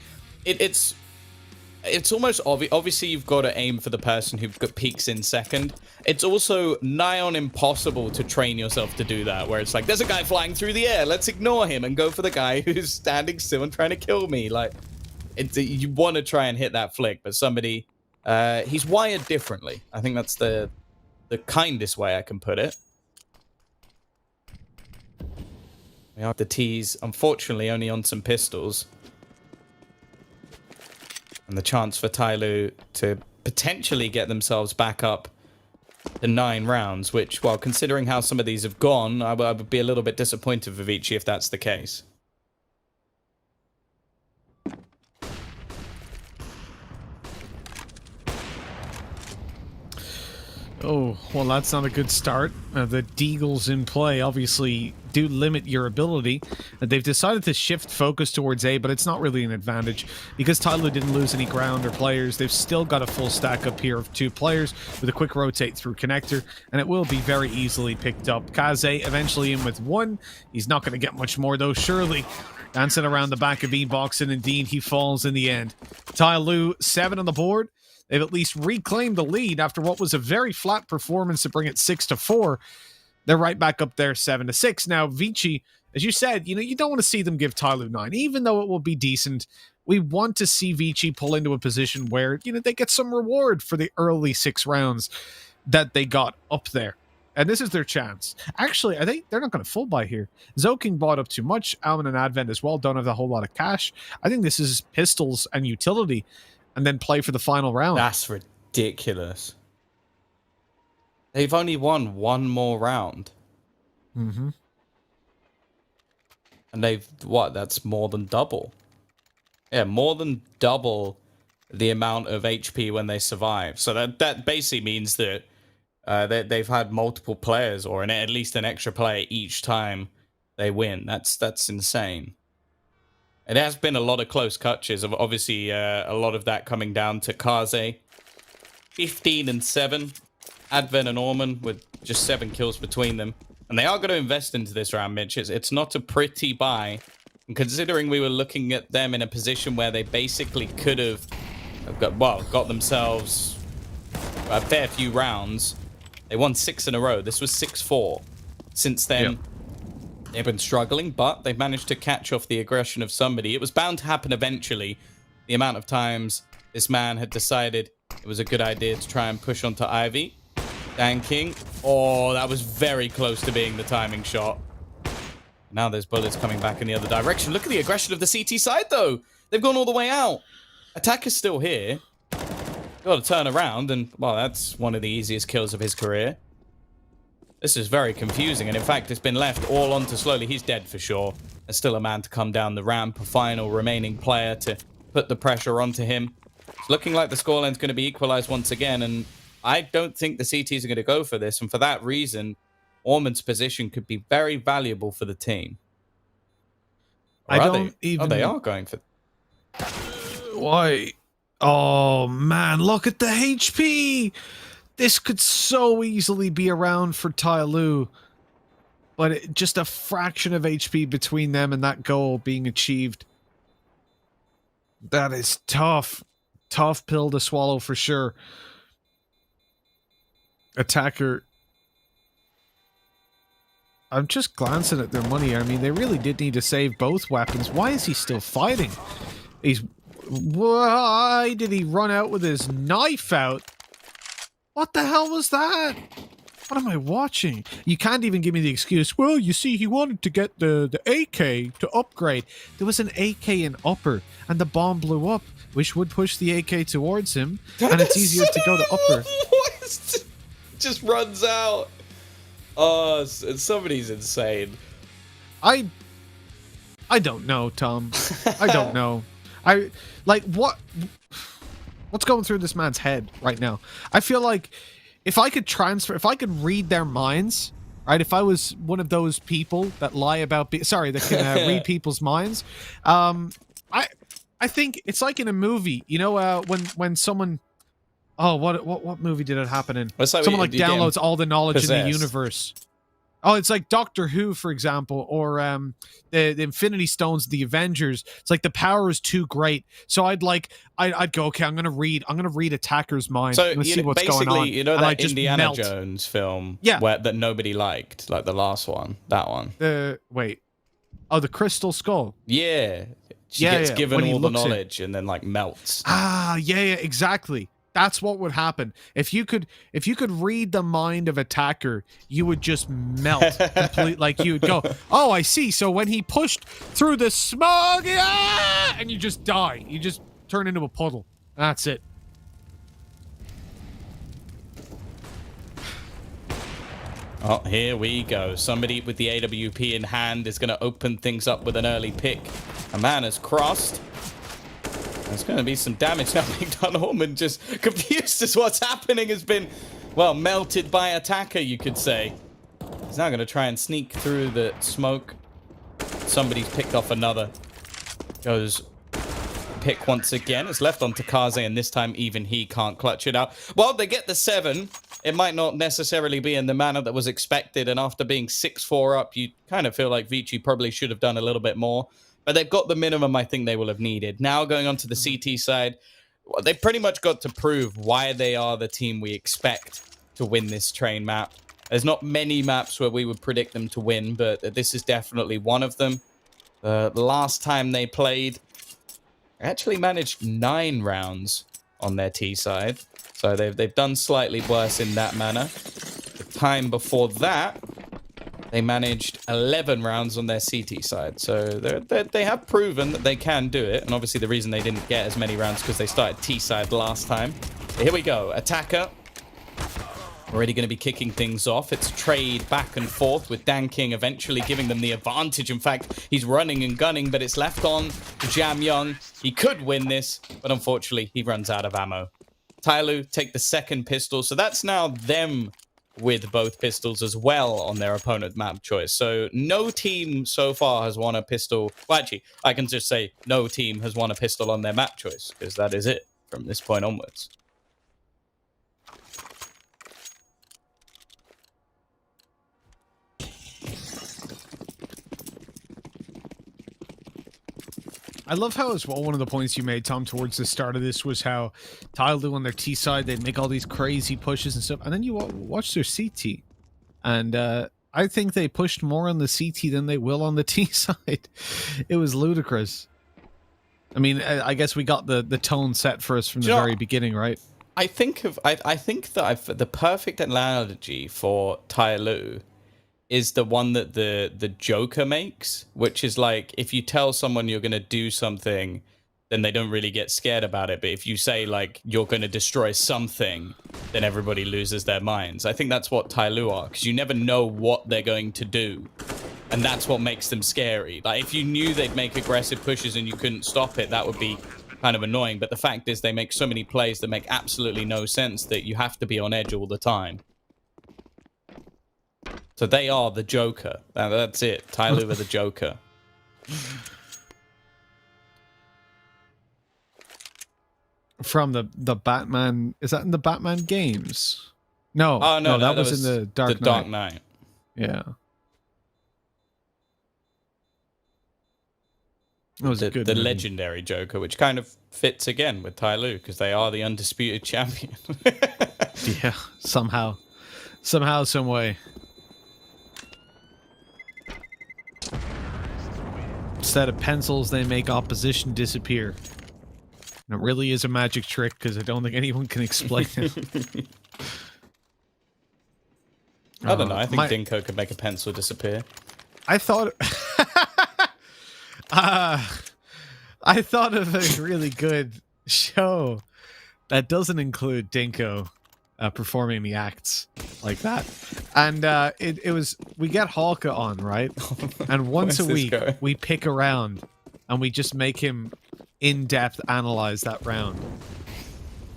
It's almost obvious. Obviously, you've got to aim for the person who peaks in second. It's also nigh on impossible to train yourself to do that, where it's like, there's a guy flying through the air, let's ignore him and go for the guy who's standing still and trying to kill me. Like, you want to try and hit that flick, but somebody, he's wired differently. I think that's the kindest way I can put it. We have the T's, unfortunately, only on some pistols. And the chance for Tyloo to potentially get themselves back up to 9 rounds, which, well, considering how some of these have gone, I would be a little bit disappointed for Vici if that's the case. Oh, well, that's not a good start. The Deagles in play obviously do limit your ability. They've decided to shift focus towards A, but it's not really an advantage. Because Tyler didn't lose any ground or players, they've still got a full stack up here of 2 players with a quick rotate through connector, and it will be very easily picked up. Kaze eventually in with 1. He's not going to get much more, though, surely. Dancing around the back of E-Box, and indeed he falls in the end. Tyloo, 7 on the board. They've at least reclaimed the lead after what was a very flat performance to bring it 6-4. They're right back up there 7-6. Now, Vici, as you said, you don't want to see them give Tyloo 9, even though it will be decent. We want to see Vici pull into a position where, they get some reward for the early 6 rounds that they got up there. And this is their chance. Actually, I think they're not going to full buy here. Zoking bought up too much. Alman and Advent as well don't have a whole lot of cash. I think this is pistols and utility, and then play for the final round. That's ridiculous. They've only won 1 more round. Mm-hmm. And that's more than double. Yeah, more than double the amount of HP when they survive. So that basically means that they've had multiple players, or at least an extra player each time they win. That's insane. It has been a lot of close catches. Obviously, a lot of that coming down to Kaze. 15-7. Advent and Orman with just 7 kills between them. And they are going to invest into this round, Mitch. It's not a pretty buy. And considering we were looking at them in a position where they basically could have got themselves a fair few rounds. They won 6 in a row. This was 6-4. Since then, they've been struggling, but they've managed to catch off the aggression of somebody. It was bound to happen eventually. The amount of times this man had decided it was a good idea to try and push onto Ivy. Danking. Oh, that was very close to being the timing shot. Now there's bullets coming back in the other direction. Look at the aggression of the CT side, though. They've gone all the way out. Attacker's still here. Got to turn around, and, well, that's one of the easiest kills of his career. This is very confusing, and in fact, it's been left all onto slowly. He's dead for sure. There's still a man to come down the ramp, a final remaining player to put the pressure onto him. It's looking like the scoreline's going to be equalized once again, and I don't think the CTs are going to go for this, and for that reason, Orman's position could be very valuable for the team. Or they are going for... Why? Oh, man, look at the HP! This could so easily be around for Tyloo, but just a fraction of HP between them and that goal being achieved. That is tough. Tough pill to swallow for sure. Attacker. I'm just glancing at their money. I mean, they really did need to save both weapons. Why is he still fighting? Why did he run out with his knife out? What the hell was that? What am I watching? You can't even give me the excuse, well, you see, he wanted to get the AK to upgrade. There was an AK in upper, and the bomb blew up, which would push the AK towards him, and it's easier to go to upper. Just runs out. Oh, somebody's insane. I don't know, Tom. I don't know. What's going through this man's head right now? I feel like if I could read their minds, right? If I was one of those people that lie about, that can read people's minds, I think it's like in a movie, when someone, what movie did it happen in? Someone downloads all the knowledge in the universe. Oh, it's like Doctor Who, for example, or the Infinity Stones, the Avengers. It's like the power is too great, so I'd go, okay, I'm gonna read Attacker's mind. So Let's see what's going on. You know that Indiana Jones film, that nobody liked, like the last one, that one. The Crystal Skull. Yeah, she gets given all the knowledge and then melts. Yeah, exactly. That's what would happen. If you could read the mind of Attacker, you would just melt completely. Like you would go, oh, I see. So when he pushed through the smog, and you just die. You just turn into a puddle. That's it. Oh, here we go. Somebody with the AWP in hand is going to open things up with an early pick. A man has crossed. There's going to be some damage now being done. Orman just confused as what's happening has been well, melted by attacker, you could say. He's now going to try and sneak through the smoke. Somebody's picked off another. Goes pick once again. It's left on Takaze, and this time even he can't clutch it out. Well, they get the 7. It might not necessarily be in the manner that was expected, and after being 6-4 up, you kind of feel like Vici probably should have done a little bit more. But they've got the minimum I think they will have needed. Now going on to the CT side, well, they pretty much got to prove why they are the team we expect to win this train map. There's not many maps where we would predict them to win, but this is definitely one of them. The last time they played, they actually managed 9 rounds on their T side. So they've done slightly worse in that manner. The time before that, they managed 11 rounds on their CT side. So they have proven that they can do it. And obviously the reason they didn't get as many rounds because they started T side last time. But here we go. Attacker. Already going to be kicking things off. It's trade back and forth with Dan King eventually giving them the advantage. In fact, he's running and gunning, but it's left on to Jam Young. He could win this, but unfortunately, he runs out of ammo. Tyloo take the second pistol. So that's now them with both pistols as well on their opponent map choice. So no team so far has won a pistol. Well, actually, I can just say no team has won a pistol on their map choice because that is it from this point onwards. I love how as well one of the points you made, Tom, towards the start of this was how Tyloo on their T side, they'd make all these crazy pushes and stuff, and then you watch their CT, and I think they pushed more on the CT than they will on the T side. It was ludicrous. I mean, I guess we got the tone set for us from the very beginning, right? I think that the perfect analogy for Tyloo is the one that the Joker makes, which is like, if you tell someone you're going to do something, then they don't really get scared about it. But if you say, like, you're going to destroy something, then everybody loses their minds. I think that's what Tyloo are, because you never know what they're going to do. And that's what makes them scary. Like, if you knew they'd make aggressive pushes and you couldn't stop it, that would be kind of annoying. But the fact is they make so many plays that make absolutely no sense that you have to be on edge all the time. So they are the Joker. That's it. Tyloo are the Joker. From the Batman, is that in the Batman games? No. Oh no, that was in the Dark Knight. Dark Knight. Yeah. That was a good the movie. legendary Joker, which kind of fits again with Tyloo because they are the undisputed champion. Yeah, somehow, some way. Instead of pencils, they make opposition disappear. And it really is a magic trick because I don't think anyone can explain it. I don't know. I think Dinko could make a pencil disappear. I thought... I thought of a really good show that doesn't include Dinko performing the acts like that. And it was, we get Halka on, right? And once a week, we pick a round and we just make him in-depth analyze that round.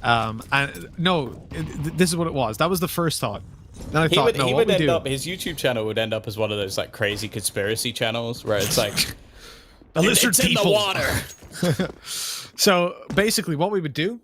And no, this is what it was. That was the first thought. Then I thought, no, he what would we end do... up, his YouTube channel would end up as one of those like crazy conspiracy channels where it's like, the lizard it's people. in the water. So basically what we would do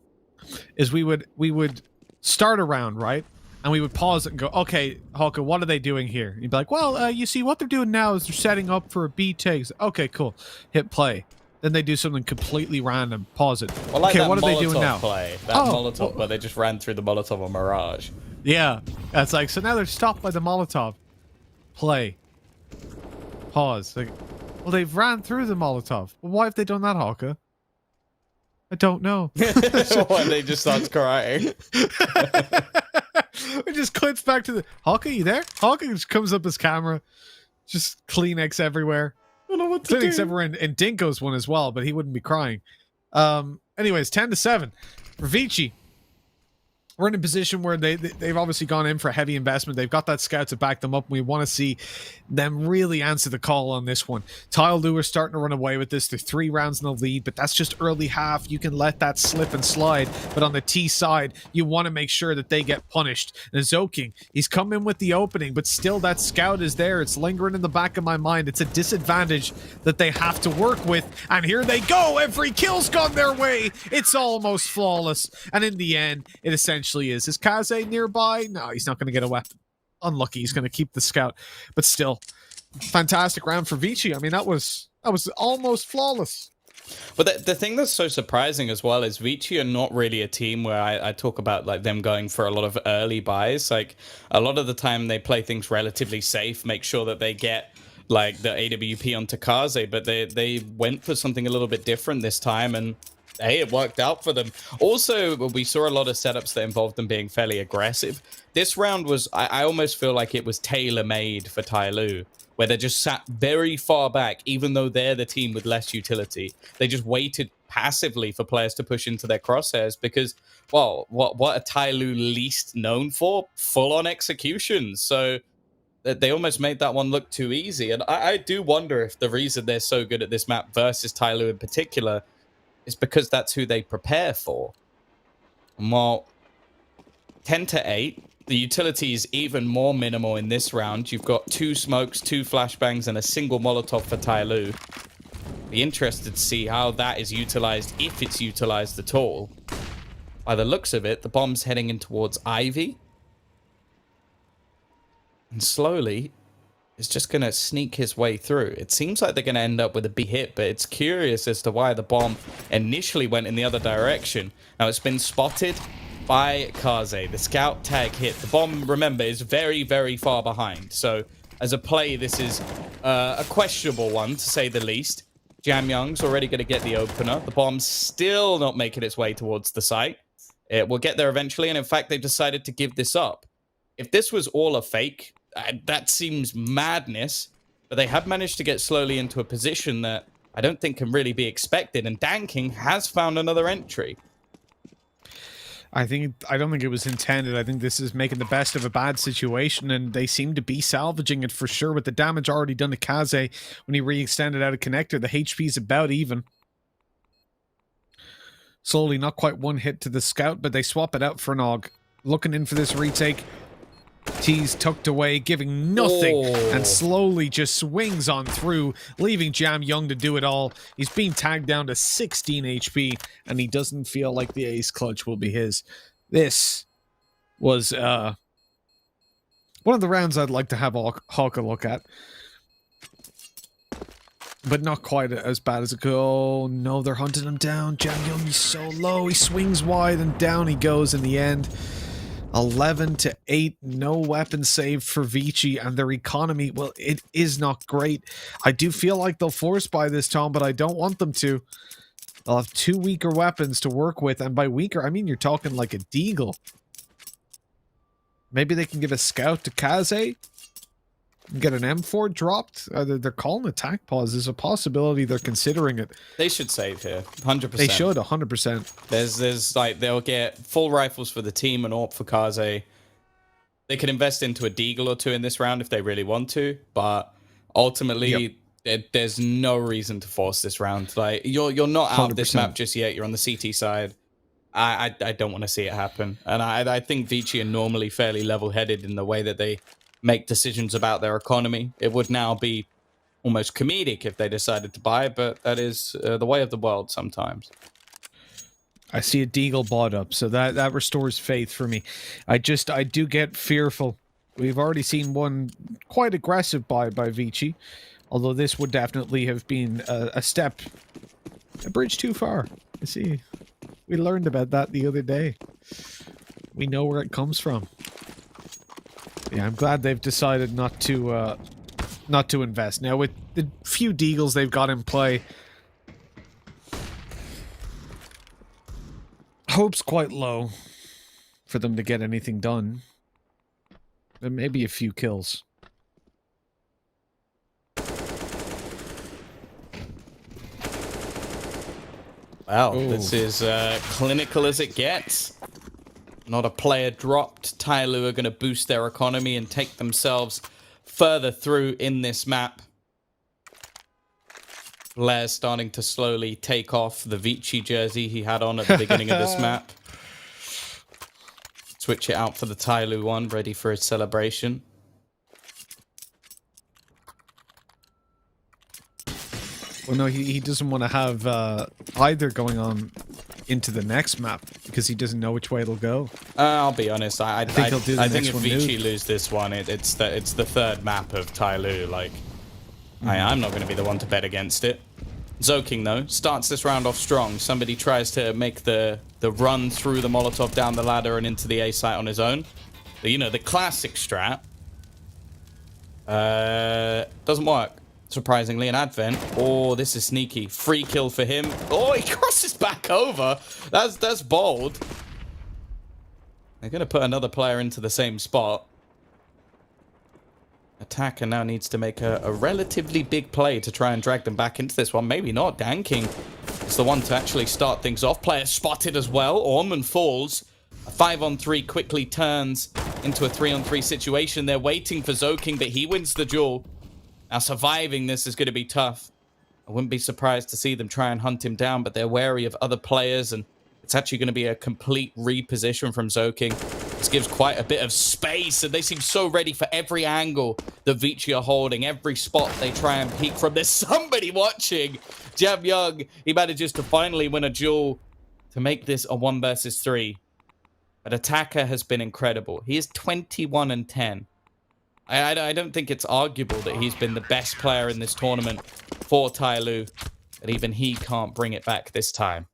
is we would start a round, right? And we would pause it and go, okay, Halka, what are they doing here? And you'd be like, well, you see, what they're doing now is they're setting up for a B takes. Okay, cool. Hit play. Then they do something completely random. Pause it. Well, like okay, that what are they Molotov doing now? Play, that Molotov where they just ran through the Molotov on Mirage. Yeah. That's like, so now they're stopped by the Molotov. Play. Pause. Like, well, they've ran through the Molotov. Well, why have they done that, Halka? I don't know. When they just starts crying. It just clips back to the... Halka, you there? Halka just comes up his camera. Just Kleenex everywhere. I don't know what to Kleenex do. everywhere in Dinko's one as well, but he wouldn't be crying. Anyways, 10-7 for Vici. we're in a position where they've obviously gone in for heavy investment. They've got that scout to back them up. And we want to see them really answer the call on this one. Tyloo are starting to run away with this. They're 3 rounds in the lead, but that's just early half. You can let that slip and slide. But on the T side, you want to make sure that they get punished. And Zoking, he's come in with the opening, but still that scout is there. It's lingering in the back of my mind. It's a disadvantage that they have to work with. And here they go. Every kill's gone their way. It's almost flawless. And in the end, it essentially is. Is Kaze nearby? No, he's not going to get a weapon. Unlucky. He's going to keep the scout. But still, fantastic round for Vici. I mean, that was almost flawless. But the thing that's so surprising as well is Vici are not really a team where I talk about like them going for a lot of early buys. Like a lot of the time they play things relatively safe, make sure that they get like the AWP onto Kaze, but they went for something a little bit different this time, and hey, it worked out for them. Also, we saw a lot of setups that involved them being fairly aggressive. This round was, I almost feel like it was tailor-made for Tyloo, where they just sat very far back, even though they're the team with less utility. They just waited passively for players to push into their crosshairs because, well, what are Tyloo least known for? Full-on execution. So they almost made that one look too easy. And I do wonder if the reason they're so good at this map versus Tyloo in particular is because that's who they prepare for. And while 10-8, the utility is even more minimal in this round. You've got 2 smokes, 2 flashbangs, and a single Molotov for Tyloo. Be interested to see how that is utilized, if it's utilized at all. By the looks of it, the bomb's heading in towards Ivy. And slowly, is just going to sneak his way through. It seems like they're going to end up with a B hit, but it's curious as to why the bomb initially went in the other direction. Now, it's been spotted by Kaze. The scout tag hit. The bomb, remember, is very, very far behind. So, as a play, this is a questionable one, to say the least. Jam Young's already going to get the opener. The bomb's still not making its way towards the site. It will get there eventually, and in fact, they've decided to give this up. If this was all a fake, that seems madness, but they have managed to get slowly into a position that I don't think can really be expected, and Dan King has found another entry. I don't think it was intended. I think this is making the best of a bad situation, and they seem to be salvaging it for sure with the damage already done to Kaze when he re-extended out of connector. The HP's about even. Slowly, not quite one hit to the scout, but they swap it out for an AUG. Looking in for this retake. T's tucked away, giving nothing, and slowly just swings on through, leaving Jam Young to do it all. He's being tagged down to 16 HP, and he doesn't feel like the ace clutch will be his. This was one of the rounds I'd like to have Hawk a look at. But not quite as bad as it could. Oh, no, they're hunting him down. Jam Young, he's so low. He swings wide, and down he goes in the end. 11-8, no weapon saved for Vici, and their economy, well, it is not great. I do feel like they'll force buy this time, but I don't want them to. They'll have 2 weaker weapons to work with, and by weaker, I mean you're talking like a Deagle. Maybe they can give a scout to Kaze, get an M4 dropped. They're calling attack pause. There's a possibility they're considering it. They should save here, 100%. They should, 100%. There's like, they'll get full rifles for the team and AWP for Kaze. They could invest into a Deagle or 2 in this round if they really want to, but ultimately, there's no reason to force this round. Like, you're not out of this map just yet. You're on the CT side. I don't want to see it happen. And I think Vici are normally fairly level-headed in the way that they make decisions about their economy. It would now be almost comedic if they decided to buy, but that is the way of the world sometimes. I see a Deagle bought up, so that restores faith for me. I do get fearful. We've already seen one quite aggressive buy by Vici, although this would definitely have been a bridge too far. I see. We learned about that the other day. We know where it comes from. Yeah, I'm glad they've decided not to invest. Now, with the few Deagles they've got in play, hope's quite low for them to get anything done. And maybe a few kills. Wow, this is clinical as it gets. Not a player dropped. Tyloo are going to boost their economy and take themselves further through in this map. Blair's starting to slowly take off the Vici jersey he had on at the beginning of this map. Switch it out for the Tyloo one, ready for his celebration. Well, no, he doesn't want to have either going on into the next map because he doesn't know which way it'll go. I'll be honest. I think if Vici nude. lose this one, it's the third map of Tyloo. Like, I'm not going to be the one to bet against it. Zoking, though, starts this round off strong. Somebody tries to make the run through the Molotov down the ladder and into the A site on his own. You know, the classic strat. Doesn't work, surprisingly, in Advent. Oh, this is sneaky. Free kill for him. Oh, he crosses back over. That's bold. They're going to put another player into the same spot. Attacker now needs to make a relatively big play to try and drag them back into this one. Maybe not. Danking is the one to actually start things off. Player spotted as well. Orman falls. A 5-on-3 quickly turns into a 3-on-3 situation. They're waiting for Zoking, but he wins the duel. Now, surviving this is going to be tough. I wouldn't be surprised to see them try and hunt him down, but they're wary of other players, and it's actually going to be a complete reposition from Zoking. This gives quite a bit of space, and they seem so ready for every angle that Vici are holding, every spot they try and peek from. There's somebody watching. Jam Young, he manages to finally win a duel to make this a 1 versus 3. But Attacker has been incredible. He is 21-10. I don't think it's arguable that he's been the best player in this tournament for Tyloo, but even he can't bring it back this time.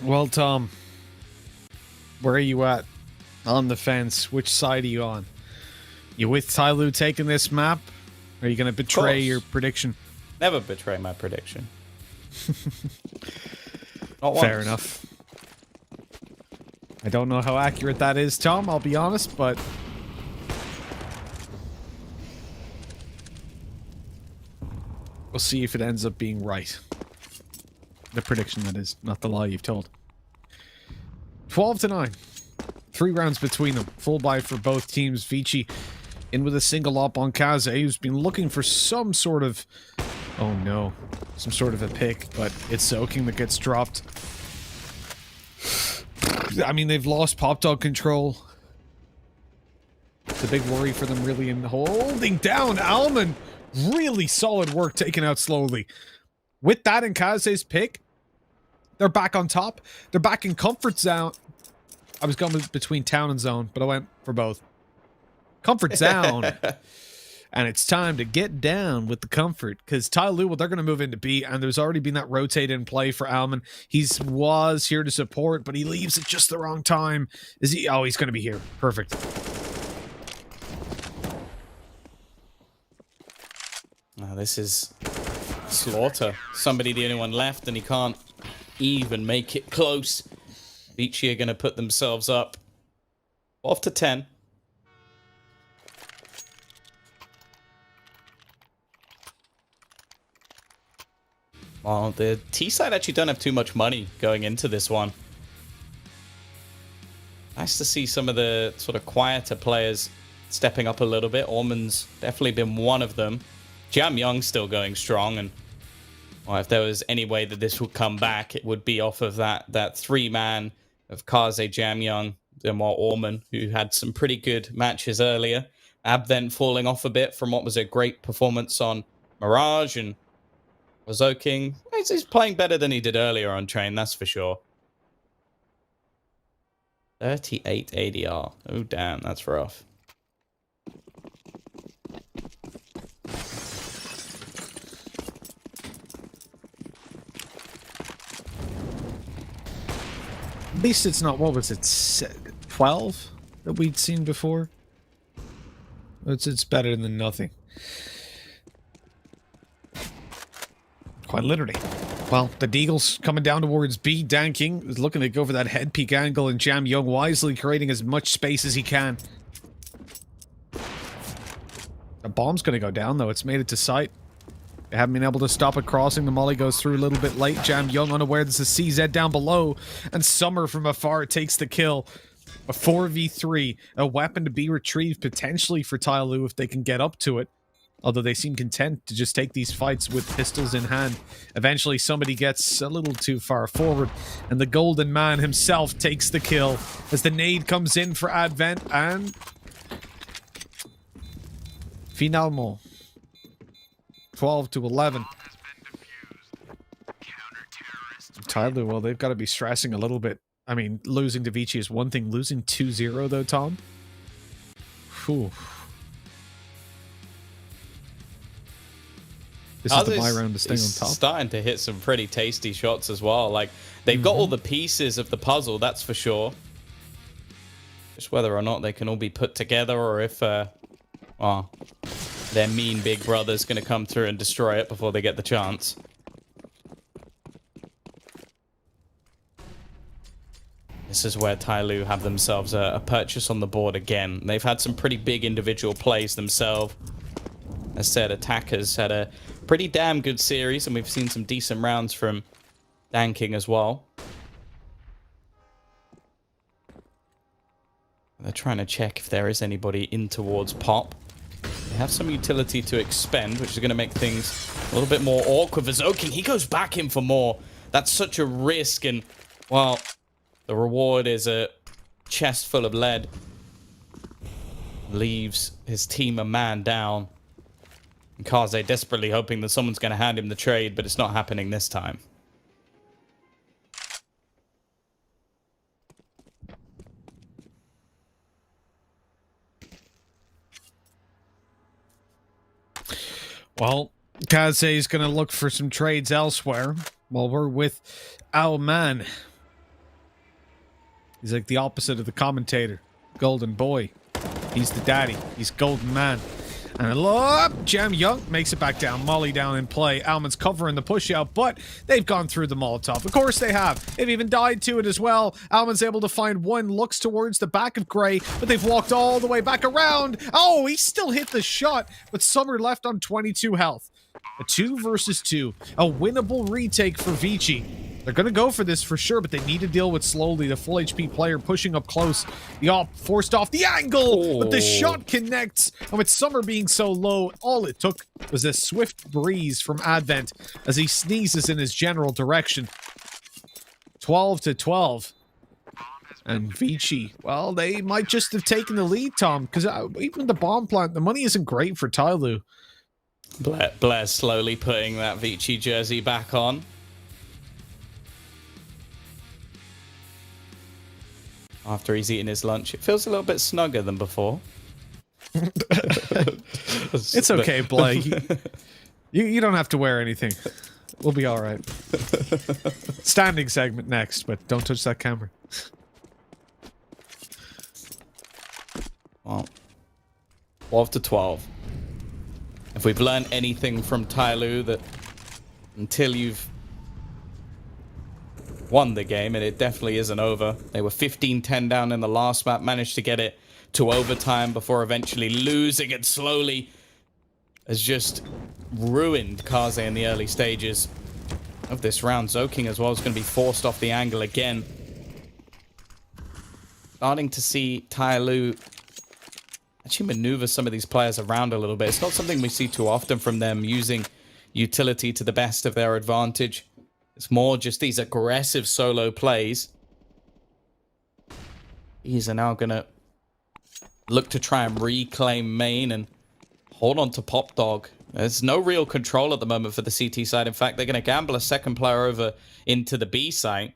Well, Tom, where are you at on the fence? Which side are you on? You with Tyloo taking this map? Or are you going to betray your prediction? Never betray my prediction. Not once. Fair enough. I don't know how accurate that is, Tom, I'll be honest, but... we'll see if it ends up being right. The prediction, that is, not the lie you've told. 12-9. 3 rounds between them. Full buy for both teams. Vici in with a single op on Kaze, who's been looking for some sort of... oh no. Some sort of a pick, but it's Zoking that gets dropped. I mean, they've lost Pop Dog control. It's a big worry for them, really, in holding down Alman. Really solid work taken out slowly. With that and Kaze's pick, they're back on top. They're back in comfort zone. I was going between town and zone, but I went for both. Comfort zone. And it's time to get down with the comfort. Because Tyloo, well, they're going to move into B, and there's already been that rotate in play for Alman. He was here to support, but he leaves at just the wrong time. Is he? Oh, he's going to be here. Perfect. Now, this is slaughter. Somebody the only one left, and he can't even make it close. Vici are going to put themselves up off to 10. Well, the T side actually don't have too much money going into this one. Nice to see some of the sort of quieter players stepping up a little bit. Orman's definitely been one of them. Jam Young's still going strong, and well, if there was any way that this would come back, it would be off of that 3-man of Kaze, Jam Young, and more Orman, who had some pretty good matches earlier. Advent falling off a bit from what was a great performance on Mirage, and Zoking, he's playing better than he did earlier on Train, that's for sure. 38 ADR. Oh, damn, that's rough. At least it's not, what was it, 12 that we'd seen before? It's better than nothing. Quite literally. Well, the Deagle's coming down towards B. Dan King is looking to go for that head peek angle, and Jam Young wisely creating as much space as he can. A bomb's going to go down, though. It's made it to site. They haven't been able to stop it crossing. The molly goes through a little bit late. Jam Young unaware there's a CZ down below. And Summer from afar takes the kill. A 4v3. A weapon to be retrieved potentially for Tyloo if they can get up to it. Although they seem content to just take these fights with pistols in hand. Eventually somebody gets a little too far forward. And the Golden Man himself takes the kill. As the nade comes in for Advent. And... finalement. 12 to 11. Tyloo, well, they've got to be stressing a little bit. I mean, losing to Vici is one thing. Losing 2-0, though, Tom? Whew. This is my round to stay on top. Starting to hit some pretty tasty shots as well. Like, they've got all the pieces of the puzzle, that's for sure. Just whether or not they can all be put together, or if, their mean big brother's going to come through and destroy it before they get the chance. This is where Tyloo have themselves a purchase on the board again. They've had some pretty big individual plays themselves. As said, attackers had a pretty damn good series, and we've seen some decent rounds from Danking as well. They're trying to check if there is anybody in towards Pop. They have some utility to expend, which is going to make things a little bit more awkward for Zoking. He goes back in for more. That's such a risk, and, well, the reward is a chest full of lead. Leaves his team a man down. And Kaze desperately hoping that someone's going to hand him the trade, but it's not happening this time. Well, Kaze is going to look for some trades elsewhere while we're with our man. He's like the opposite of the commentator. Golden boy. He's the daddy. He's Golden Man. And look, Jam Young makes it back down. Molly down in play. Almond's covering the push out, but they've gone through the Molotov. Of course they have. They've even died to it as well. Almond's able to find one, looks towards the back of Gray, but they've walked all the way back around. Oh, he still hit the shot, but Summer left on 22 health. A 2 versus 2. A winnable retake for Vici. They're going to go for this for sure, but they need to deal with slowly. The full HP player pushing up close. The op forced off the angle, but the shot connects. And with Summer being so low, all it took was a swift breeze from Advent as he sneezes in his general direction. 12 to 12. And Vici, well, they might just have taken the lead, Tom, because even the bomb plant, the money isn't great for Tyloo. Blair slowly putting that Vici jersey back on. After he's eaten his lunch, it feels a little bit snugger than before. It's okay, Blake. You don't have to wear anything. We'll be all right. Standing segment next, but don't touch that camera. Well, 12 to 12. If we've learned anything from Tyloo, that until you've won the game, and it definitely isn't over. They were 15-10 down in the last map, managed to get it to overtime before eventually losing it slowly. Has just ruined Kaze in the early stages of this round. Zoking as well is going to be forced off the angle again. Starting to see Tyloo actually maneuver some of these players around a little bit. It's not something we see too often from them, using utility to the best of their advantage. It's more just these aggressive solo plays. These are now going to look to try and reclaim main and hold on to Pop Dog. There's no real control at the moment for the CT side. In fact, they're going to gamble a second player over into the B site.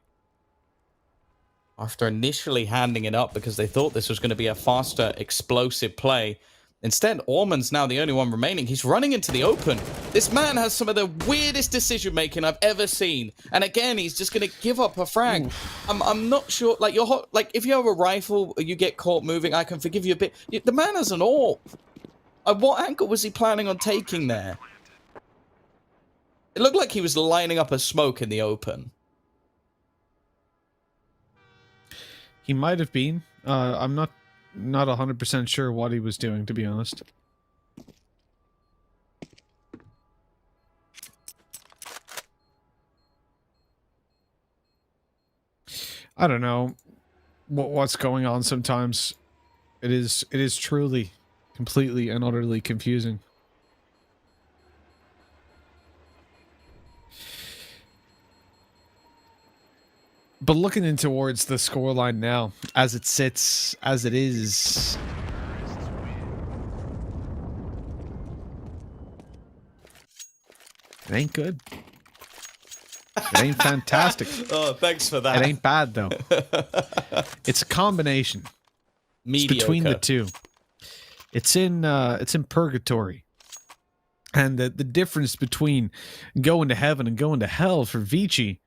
After initially handing it up because they thought this was going to be a faster, explosive play. Instead, Orman's now the only one remaining. He's running into the open. This man has some of the weirdest decision-making I've ever seen. And again, he's just going to give up a frag. I'm not sure. Like, if you have a rifle, you get caught moving, I can forgive you a bit. The man has an AWP. What angle was he planning on taking there? It looked like he was lining up a smoke in the open. He might have been. I'm not 100% sure what he was doing, to be honest. I don't know what's going on sometimes. It is truly, completely and utterly confusing. But looking in towards the scoreline now, as it sits, as it is, it ain't good. It ain't fantastic. Oh, thanks for that. It ain't bad though. It's a combination. It's between the two. It's in purgatory. And the difference between going to heaven and going to hell for Vici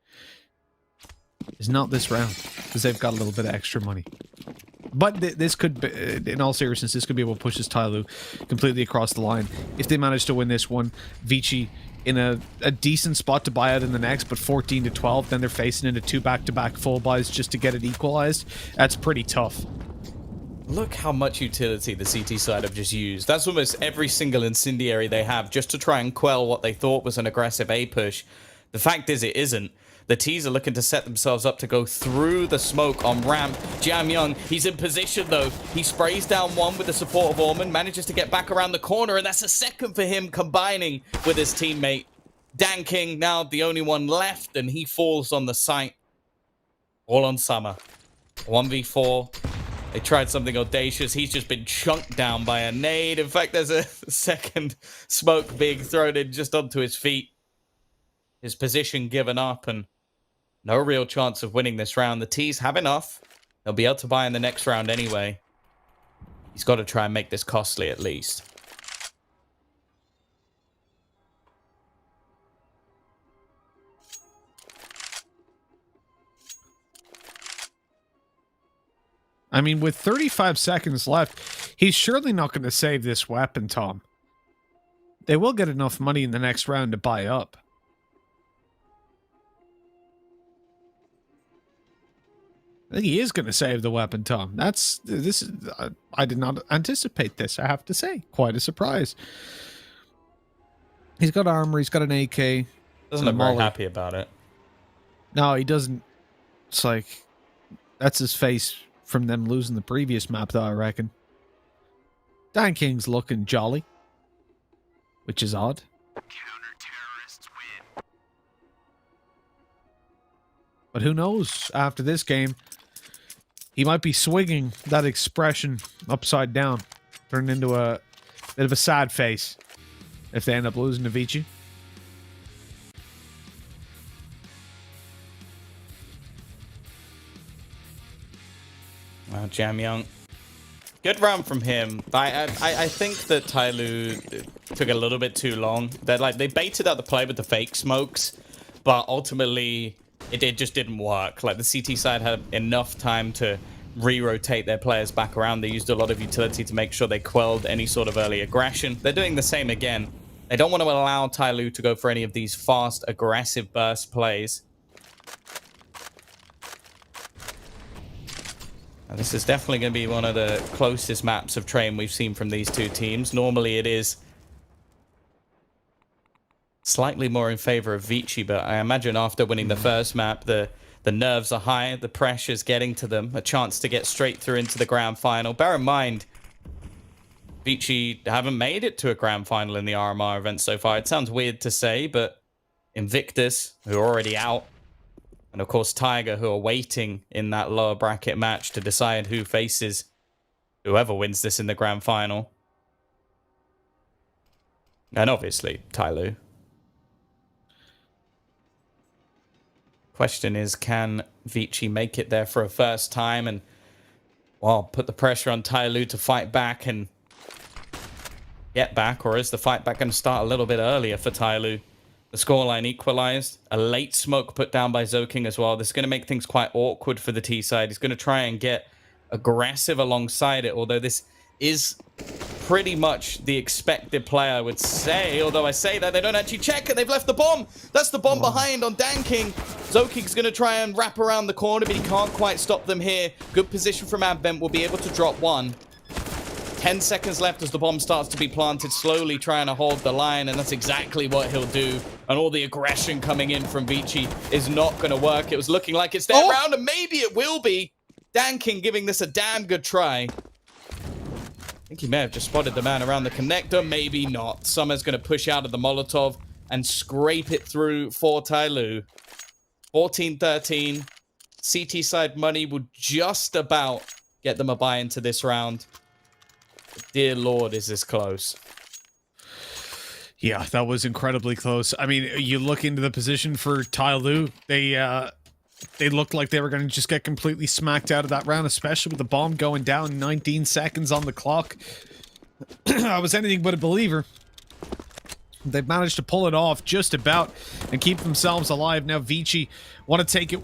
is not this round, because they've got a little bit of extra money. But this could be, in all seriousness, this could be able to push this Tyloo completely across the line. If they manage to win this one, Vici in a decent spot to buy out in the next, but 14 to 12, then they're facing into 2 back-to-back full buys just to get it equalized. That's pretty tough. Look how much utility the CT side have just used. That's almost every single incendiary they have just to try and quell what they thought was an aggressive A push. The fact is it isn't. The T's are looking to set themselves up to go through the smoke on ramp. Jam Young, he's in position though. He sprays down one with the support of Orman, manages to get back around the corner, and that's a second for him combining with his teammate. Dan King now the only one left, and he falls on the site. All on Summer. 1v4. They tried something audacious. He's just been chunked down by a nade. In fact, there's a second smoke being thrown in just onto his feet. His position given up, and no real chance of winning this round. The T's have enough. They'll be able to buy in the next round anyway. He's got to try and make this costly at least. I mean, with 35 seconds left, he's surely not going to save this weapon, Tom. They will get enough money in the next round to buy up. I think he is going to save the weapon, Tom. I did not anticipate this, I have to say. Quite a surprise. He's got armor, he's got an AK. Doesn't look very happy about it. No, he doesn't. It's like, that's his face from them losing the previous map, though, I reckon. Dan King's looking jolly, which is odd. Counter-terrorists win. But who knows, after this game, he might be swinging that expression upside down, turning into a bit of a sad face if they end up losing to Vici. Jam Young. Good round from him. I think that Tyloo took a little bit too long. They baited out the play with the fake smokes, but ultimately it just didn't work. Like, the CT side had enough time to re-rotate their players back around. They used a lot of utility to make sure they quelled any sort of early aggression. They're doing the same again. They don't want to allow Tyloo to go for any of these fast, aggressive burst plays. And this is definitely going to be one of the closest maps of Train we've seen from these two teams. Normally it is slightly more in favor of Vici, but I imagine after winning the first map, the nerves are high, the pressure's getting to them, a chance to get straight through into the grand final. Bear in mind, Vici haven't made it to a grand final in the RMR event so far. It sounds weird to say, but Invictus, who are already out, and of course Tiger, who are waiting in that lower bracket match to decide who faces whoever wins this in the grand final. And obviously, Tyloo. Question is, can Vici make it there for a first time and, well, put the pressure on Tyloo to fight back and get back, or is the fight back going to start a little bit earlier for Tyloo? The scoreline equalized. A late smoke put down by Zoking as well. This is going to make things quite awkward for the T side. He's going to try and get aggressive alongside it, although this is pretty much the expected play, I would say. Although I say that, they don't actually check it. They've left the bomb. That's the bomb behind on Dan King. Zoking's going to try and wrap around the corner, but he can't quite stop them here. Good position from Advent. Will be able to drop one. 10 seconds left as the bomb starts to be planted, slowly trying to hold the line, and that's exactly what he'll do. And all the aggression coming in from Vici is not going to work. It was looking like it's their round, and maybe it will be. Danking giving this a damn good try. I think he may have just spotted the man around the connector. Maybe not. Summer's going to push out of the Molotov and scrape it through for Tyloo. 14-13. CT side money will just about get them a buy into this round. Dear Lord, is this close. Yeah, that was incredibly close. I mean, you look into the position for Tyloo, they looked like they were going to just get completely smacked out of that round, especially with the bomb going down 19 seconds on the clock. I was anything but a believer. They've managed to pull it off just about and keep themselves alive. Now Vici want to take it.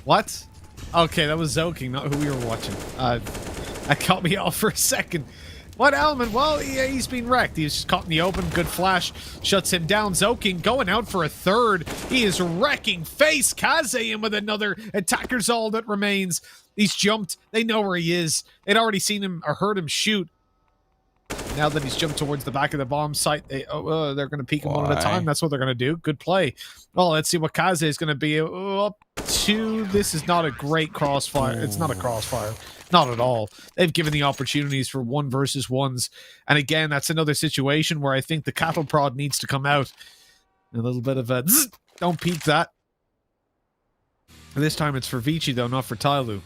What? Okay, that was Zoking, not who we were watching. That caught me off for a second. What element? Well, yeah, he's been wrecked. He's just caught in the open. Good flash. Shuts him down. Zoking going out for a third. He is wrecking face. Kaze in with another. Attacker's all that remains. He's jumped. They know where he is. They'd already seen him or heard him shoot. Now that he's jumped towards the back of the bomb site, they're going to peek him one at a time. That's what they're going to do. Good play. Well, let's see what Kaze is going to be up to. This is not a great crossfire. It's not a crossfire. Not at all. They've given the opportunities for 1 versus 1s. And again, that's another situation where I think the cattle prod needs to come out. A little bit of a zzz, don't peek that. This time it's for Vici, though, not for Tyloo.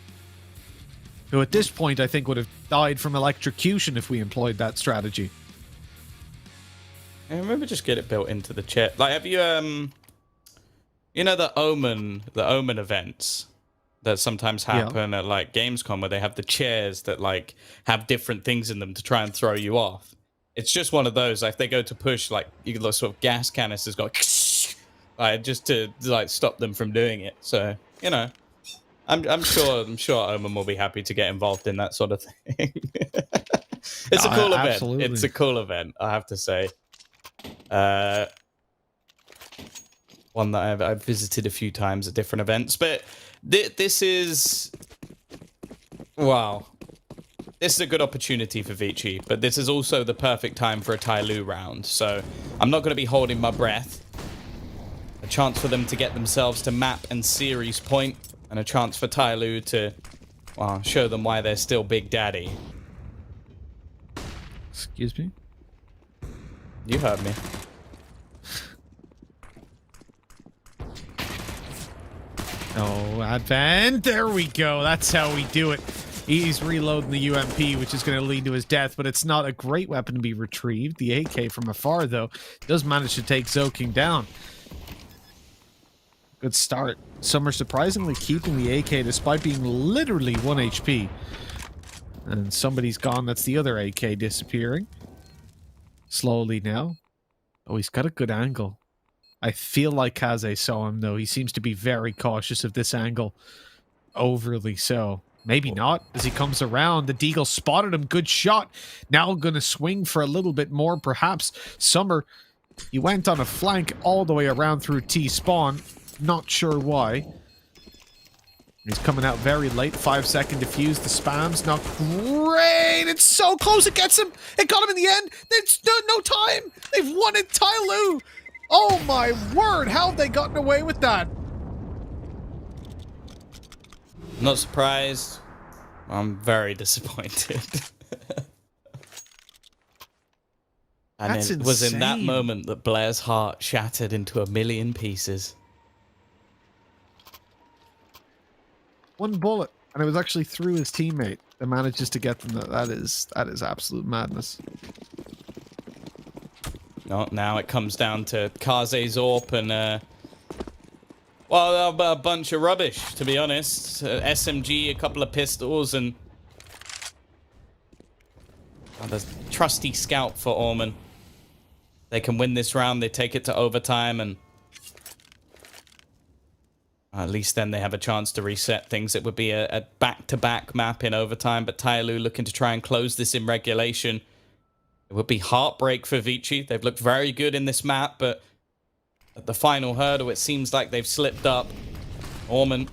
Who at this point I think would have died from electrocution if we employed that strategy. Yeah, maybe just get it built into the chip. Like, have you, you know, the Omen events that sometimes happen at like Gamescom, where they have the chairs that like have different things in them to try and throw you off. It's just one of those. Like, if they go to push, like, you can sort of gas canisters go like, just to like stop them from doing it. So, you know, I'm sure Omen will be happy to get involved in that sort of thing. It's a cool event. Absolutely. It's a cool event, I have to say. One that I've visited a few times at different events, but this is, wow, this is a good opportunity for Vici, but this is also the perfect time for a Tyloo round, so I'm not going to be holding my breath. A chance for them to get themselves to map and series point, and a chance for Tyloo to, well, show them why they're still Big Daddy. Excuse me? You heard me. Oh, Advent. There we go. That's how we do it. He's reloading the UMP, which is going to lead to his death, but it's not a great weapon to be retrieved. The AK from afar, though, does manage to take Zoking down. Good start. Some are surprisingly keeping the AK despite being literally 1 HP. And somebody's gone. That's the other AK disappearing. Slowly now. Oh, he's got a good angle. I feel like Kaze saw him, though. He seems to be very cautious of this angle. Overly so. Maybe not. As he comes around, the Deagle spotted him. Good shot. Now going to swing for a little bit more, perhaps. Summer, he went on a flank all the way around through T-spawn. Not sure why. He's coming out very late. 5-second defuse. The spam's not great. It's so close. It gets him. It got him in the end. There's no time. They've won it. Tyloo. Oh my word. How have they gotten away with that? Not surprised. I'm very disappointed. And That's it was in that insane. moment that Blair's heart shattered into 1,000,000 pieces. One bullet, and it was actually through his teammate that manages to get them. That is absolute madness. No, now it comes down to Kaze's AWP and, well, a bunch of rubbish, to be honest. SMG, a couple of pistols, and the trusty scout for Orman. They can win this round. They take it to overtime, and at least then they have a chance to reset things. It would be a back-to-back map in overtime, but Tyloo looking to try and close this in regulation. It would be heartbreak for Vici. They've looked very good in this map, but at the final hurdle, it seems like they've slipped up. Orman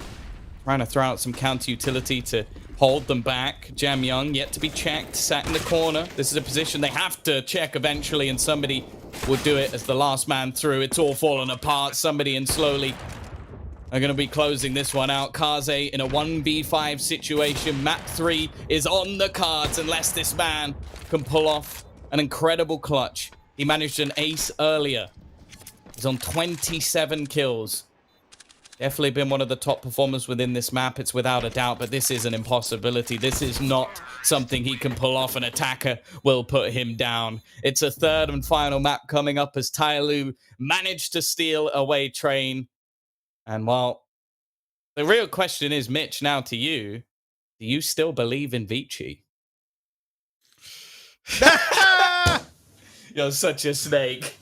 trying to throw out some counter-utility to hold them back. Jam Young yet to be checked, sat in the corner. This is a position they have to check eventually, and somebody will do it as the last man through. It's all falling apart. Somebody and slowly are going to be closing this one out. Kaze in a 1v5 situation. Map 3 is on the cards unless this man can pull off an incredible clutch. He managed an ace earlier. He's on 27 kills. Definitely been one of the top performers within this map, it's without a doubt, but this is an impossibility. This is not something he can pull off. An attacker will put him down. It's a third and final map coming up as Tyloo managed to steal away Train. And while the real question is, Mitch, now to you, do you still believe in Vici? You're such a snake.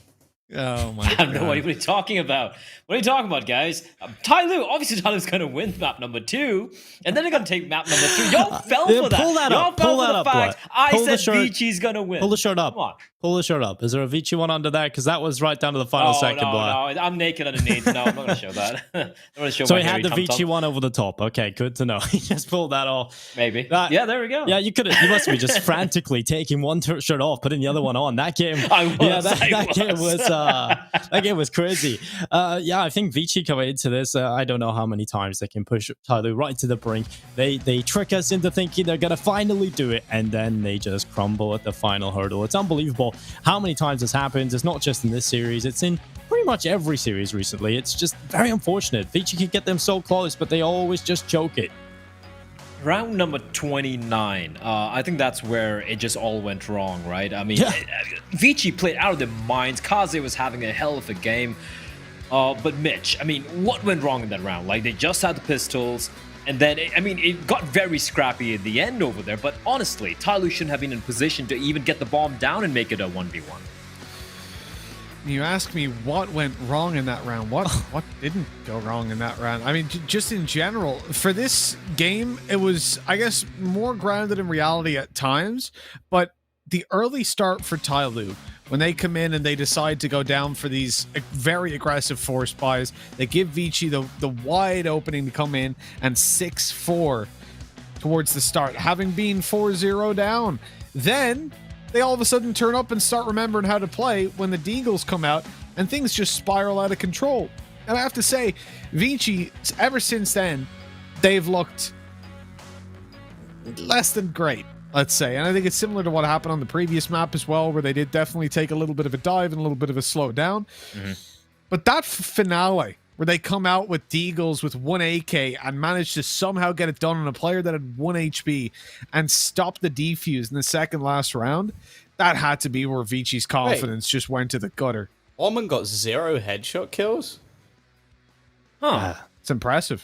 Oh my I have no idea what you're talking about. What are you talking about, guys? Obviously Tyloo's going to win map number 2, and then they're going to take map number 3. Y'all fell for that. Pull that Y'all up. fell Pull for that the up, fact Black. I Pull the said shirt. Vici's going to win. Pull the shirt up. Come on. Pull the shirt up. Is there a Vici one under there? Because that was right down to the final second, no, Black. no, I'm naked underneath. No, I'm not going to show that. I'm going to show So my he had hairy the tum-tum. Vici one over the top. Okay, good to know. He just pulled that off. Maybe. Yeah, there we go. Yeah, you must be just frantically taking one shirt off, putting the other one on. That game, that game was crazy. Yeah, I think Vici coming into this, I don't know how many times they can push Tyloo right to the brink. They trick us into thinking they're gonna finally do it, and then they just crumble at the final hurdle. It's unbelievable how many times this happens. It's not just in this series; it's in pretty much every series recently. It's just very unfortunate. Vici can get them so close, but they always just choke it. Round number 29, I think that's where it just all went wrong, right? I mean, Vici played out of their minds. Kaze was having a hell of a game. But Mitch, I mean, what went wrong in that round? Like, they just had the pistols, and then, it got very scrappy at the end over there. But honestly, Tyloo shouldn't have been in position to even get the bomb down and make it a 1v1. You ask me what went wrong in that round. What didn't go wrong in that round? I mean, just in general, for this game, it was, I guess, more grounded in reality at times. But the early start for Tyloo, when they come in and they decide to go down for these very aggressive force buys, they give Vici the wide opening to come in and 6-4 towards the start, having been 4-0 down. Then they all of a sudden turn up and start remembering how to play when the Deagles come out, and things just spiral out of control. And I have to say, Vici, ever since then, they've looked less than great, let's say. And I think it's similar to what happened on the previous map as well, where they did definitely take a little bit of a dive and a little bit of a slow down. Mm-hmm. But that finale, where they come out with Deagles with 1 AK and manage to somehow get it done on a player that had 1 HP and stop the defuse in the second last round, that had to be where Vici's confidence just went to the gutter. Omen got 0 headshot kills? Huh. It's impressive.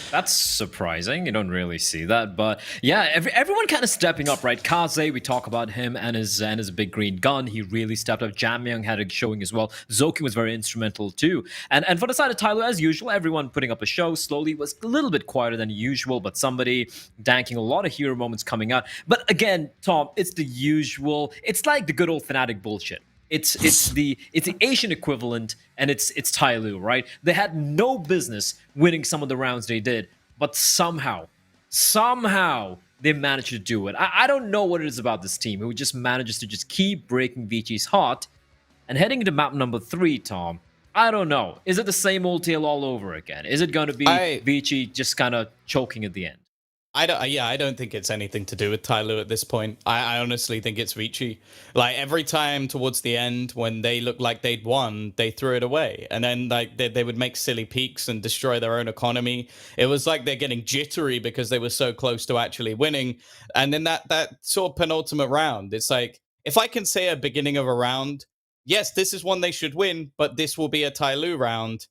That's surprising. You don't really see that, but yeah, everyone kind of stepping up, right? Kaze, we talk about him and his big green gun. He really stepped up. Jamyang had a showing as well. Zoki was very instrumental too. And for the side of Tyloo, as usual, everyone putting up a show. Slowly was a little bit quieter than usual, but somebody danking a lot of hero moments coming out. But again, Tom, it's the usual. It's like the good old Fnatic bullshit. It's the Asian equivalent, and it's Tyloo, right? They had no business winning some of the rounds they did, but somehow they managed to do it. I don't know what it is about this team who just manages to just keep breaking Vici's heart. And heading into map number 3, Tom, I don't know. Is it the same old tale all over again? Is it going to be Vici just kind of choking at the end? I don't think it's anything to do with Tyloo at this point. I honestly think it's Vici. Like, every time towards the end when they looked like they'd won, they threw it away. And then like they would make silly peaks and destroy their own economy. It was like they're getting jittery because they were so close to actually winning. And then that sort of penultimate round, it's like, if I can say a beginning of a round, yes, this is one they should win, but this will be a Tyloo round,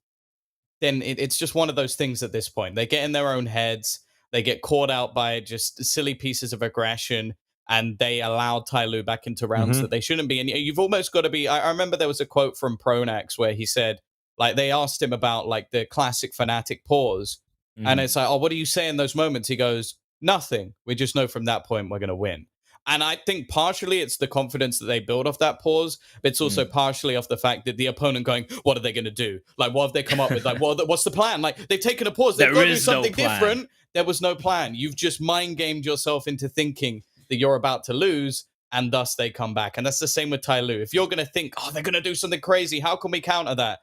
then it's just one of those things at this point. They get in their own heads. They get caught out by just silly pieces of aggression, and they allow Tyloo back into rounds that they shouldn't be. And you've almost got to be... I remember there was a quote from Pronax where he said, like, they asked him about, like, the classic Fnatic pause. And it's like, oh, what do you say in those moments? He goes, nothing. We just know from that point we're going to win. And I think partially it's the confidence that they build off that pause, but it's also partially off the fact that the opponent going, what are they going to do? Like, what have they come up with? Like, what's the plan? Like, they've taken a pause. They've got to do something different. there was no plan. You've just mind gamed yourself into thinking that you're about to lose, and thus they come back. And that's the same with Tai Lu. If you're going to think, oh, they're going to do something crazy, how can we counter that?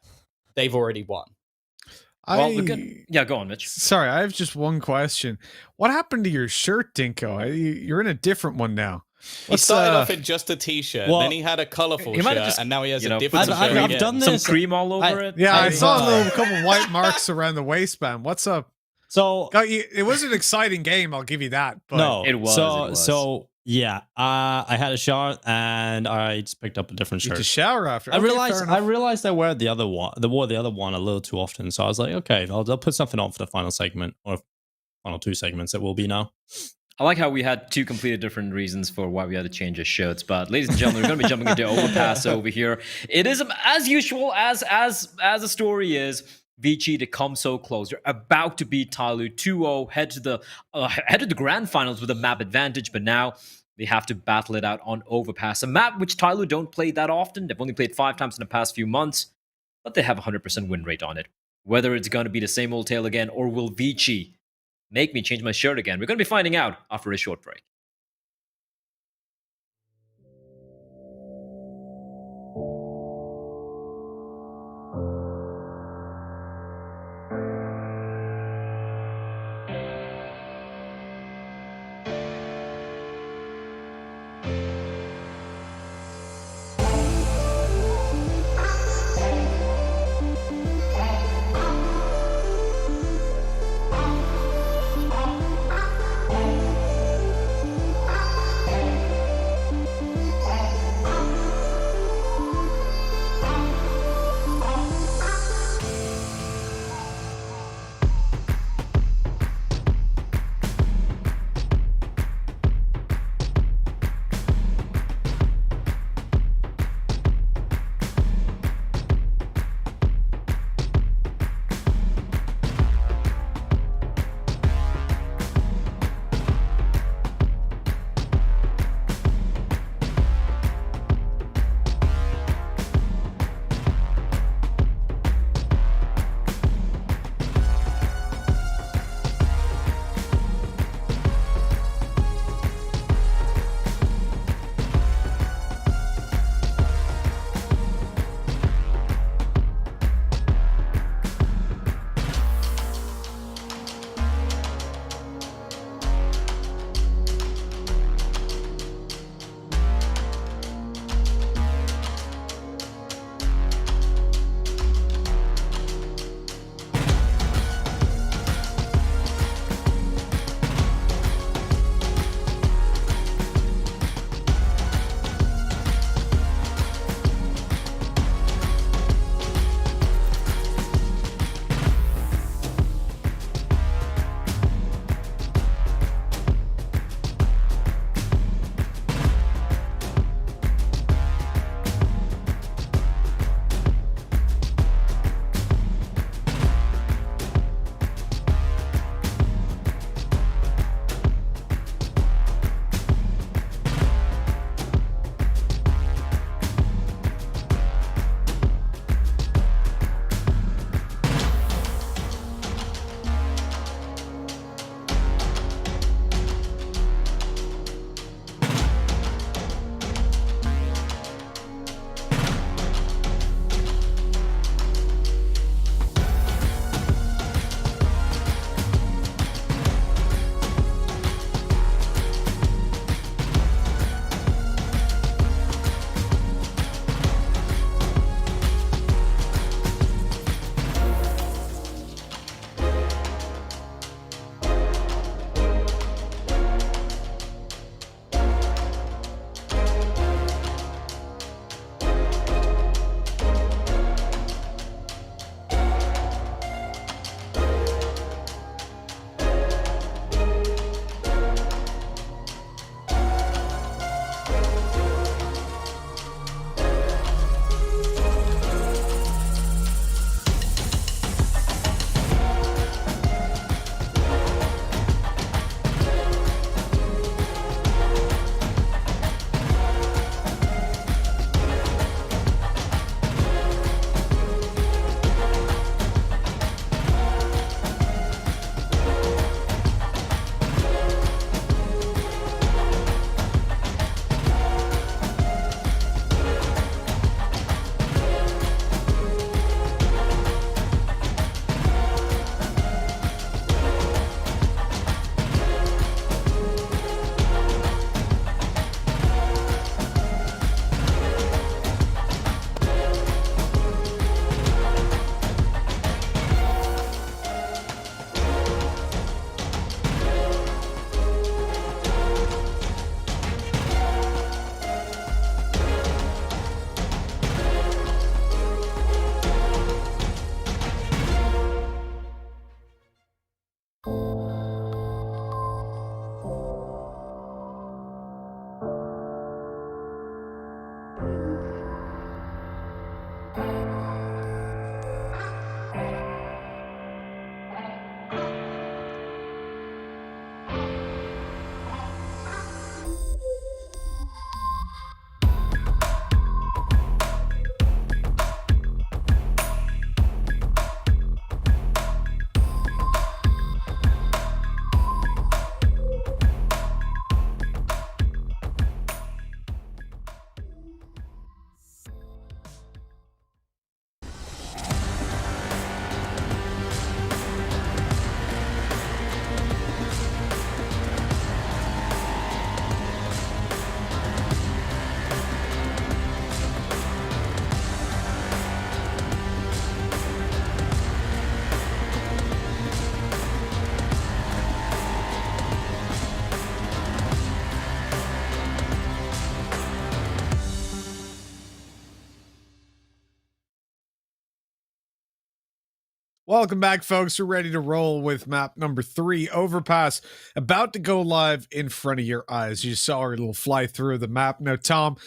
They've already won. Well, yeah, go on, Mitch. Sorry, I have just one question. What happened to your shirt, Dinko? You're in a different one now. He started off in just a t-shirt, well, then he had a colorful he might have shirt, just, and now he has you a know, different shirt. I've again. done some this. cream all over it. Yeah, I saw I- a couple white marks around the waistband. What's up? So It was an exciting game, I'll give you that. But no, It was, So it was. so yeah, I had a shower and I just picked up a different you shirt. had to shower after. I Okay, realized fair I enough. realized I wore the other one. Wore the other one a little too often. So I was like, okay, I'll put something on for the final segment or final 2 segments. It will be now. I like how we had 2 completely different reasons for why we had to change our shirts. But ladies and gentlemen, we're going to be jumping into Overpass over here. It is, as usual, as the story is, Vici to come so close. They're about to beat Tai Lu 2-0, head to the grand finals with a map advantage. But now they have to battle it out on Overpass, a map which Tai Lu don't play that often. They've only played 5 times in the past few months, but they have a 100% win rate on it. Whether it's going to be the same old tale again, or will Vici make me change my shirt again? We're going to be finding out after a short break. Welcome back, folks. We're ready to roll with map number 3, Overpass, about to go live in front of your eyes. You saw our little fly through the map. Now, Tom,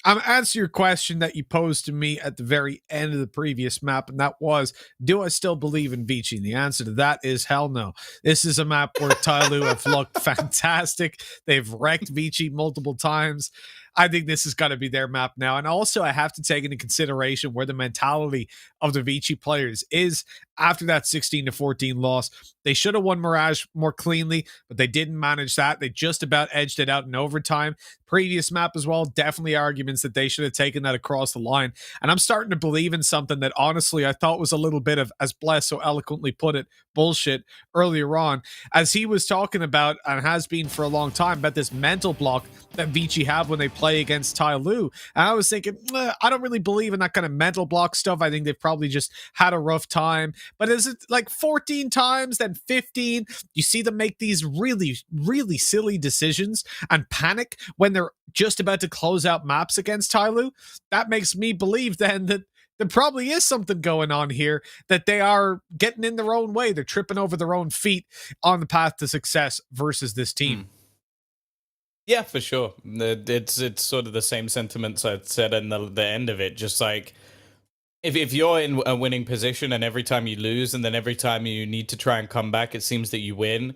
I'm answering your question that you posed to me at the very end of the previous map, and that was, do I still believe in Vici? And the answer to that is hell no. This is a map where Tyloo have looked fantastic. They've wrecked Vici multiple times. I think this has got to be their map now. And also, I have to take into consideration where the mentality of the Vici players is after that 16-14 loss. They should have won Mirage more cleanly, but they didn't manage that. They just about edged it out in overtime. Previous map as well, definitely arguments that they should have taken that across the line. And I'm starting to believe in something that honestly I thought was a little bit of, as Bless so eloquently put it, bullshit earlier on, as he was talking about, and has been for a long time, about this mental block that Vici have when they play against Tyloo. And I was thinking, I don't really believe in that kind of mental block stuff. I think they've probably just had a rough time. But is it like 14 times, then 15? You see them make these really, really silly decisions and panic when they're just about to close out maps against Tyloo. That makes me believe then that there probably is something going on here, that they are getting in their own way. They're tripping over their own feet on the path to success versus this team. Yeah, for sure. It's sort of the same sentiments I said in the end of it. Just like, if you're in a winning position and every time you lose and then every time you need to try and come back, it seems that you win,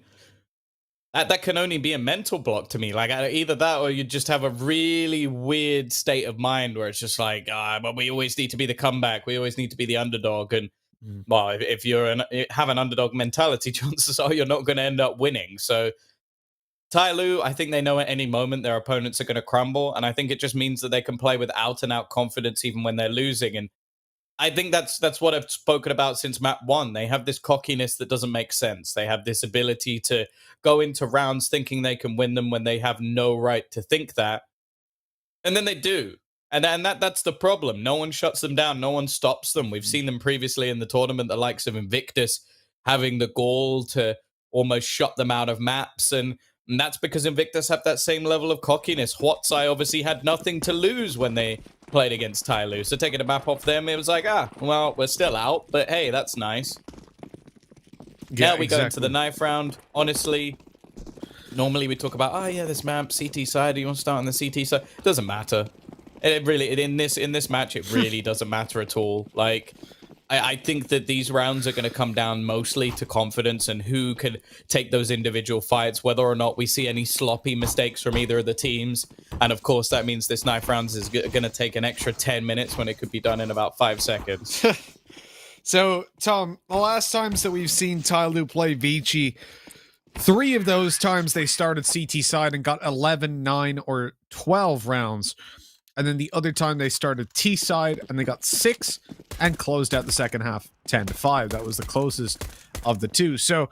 that can only be a mental block to me. Like, either that or you just have a really weird state of mind where it's just like, but we always need to be the comeback. We always need to be the underdog. And well, if have an underdog mentality, chances are you're not going to end up winning. So Tyloo, I think they know at any moment their opponents are going to crumble. And I think it just means that they can play with out and out confidence even when they're losing. And I think that's what I've spoken about since map 1. They have this cockiness that doesn't make sense. They have this ability to go into rounds thinking they can win them when they have no right to think that. And then they do. And that's the problem. No one shuts them down. No one stops them. We've seen them previously in the tournament, the likes of Invictus having the gall to almost shut them out of maps. And that's because Invictus have that same level of cockiness. Hwatsai obviously had nothing to lose when they played against Tyloo. So taking a map off them, it was like, well, we're still out, but hey, that's nice. Yeah, now we go into the knife round. Honestly, normally we talk about, this map, CT side, do you want to start on the CT side? It doesn't matter. In this match, it really doesn't matter at all. Like, I think that these rounds are going to come down mostly to confidence and who could take those individual fights, whether or not we see any sloppy mistakes from either of the teams. And of course, that means this knife rounds is going to take an extra 10 minutes when it could be done in about 5 seconds. So, Tom, the last times that we've seen Tyloo play Vici, 3 of those times they started CT side and got 11, 9, or 12 rounds. And then the other time they started T side and they got 6 and closed out the second half 10-5. That was the closest of the 2. So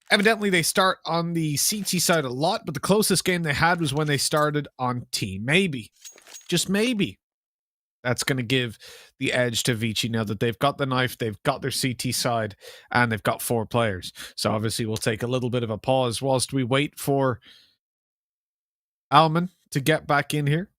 evidently they start on the CT side a lot, but the closest game they had was when they started on T. Maybe, just maybe, that's going to give the edge to Vici now that they've got the knife, they've got their CT side, and they've got 4 players. So obviously we'll take a little bit of a pause whilst we wait for Alman to get back in here.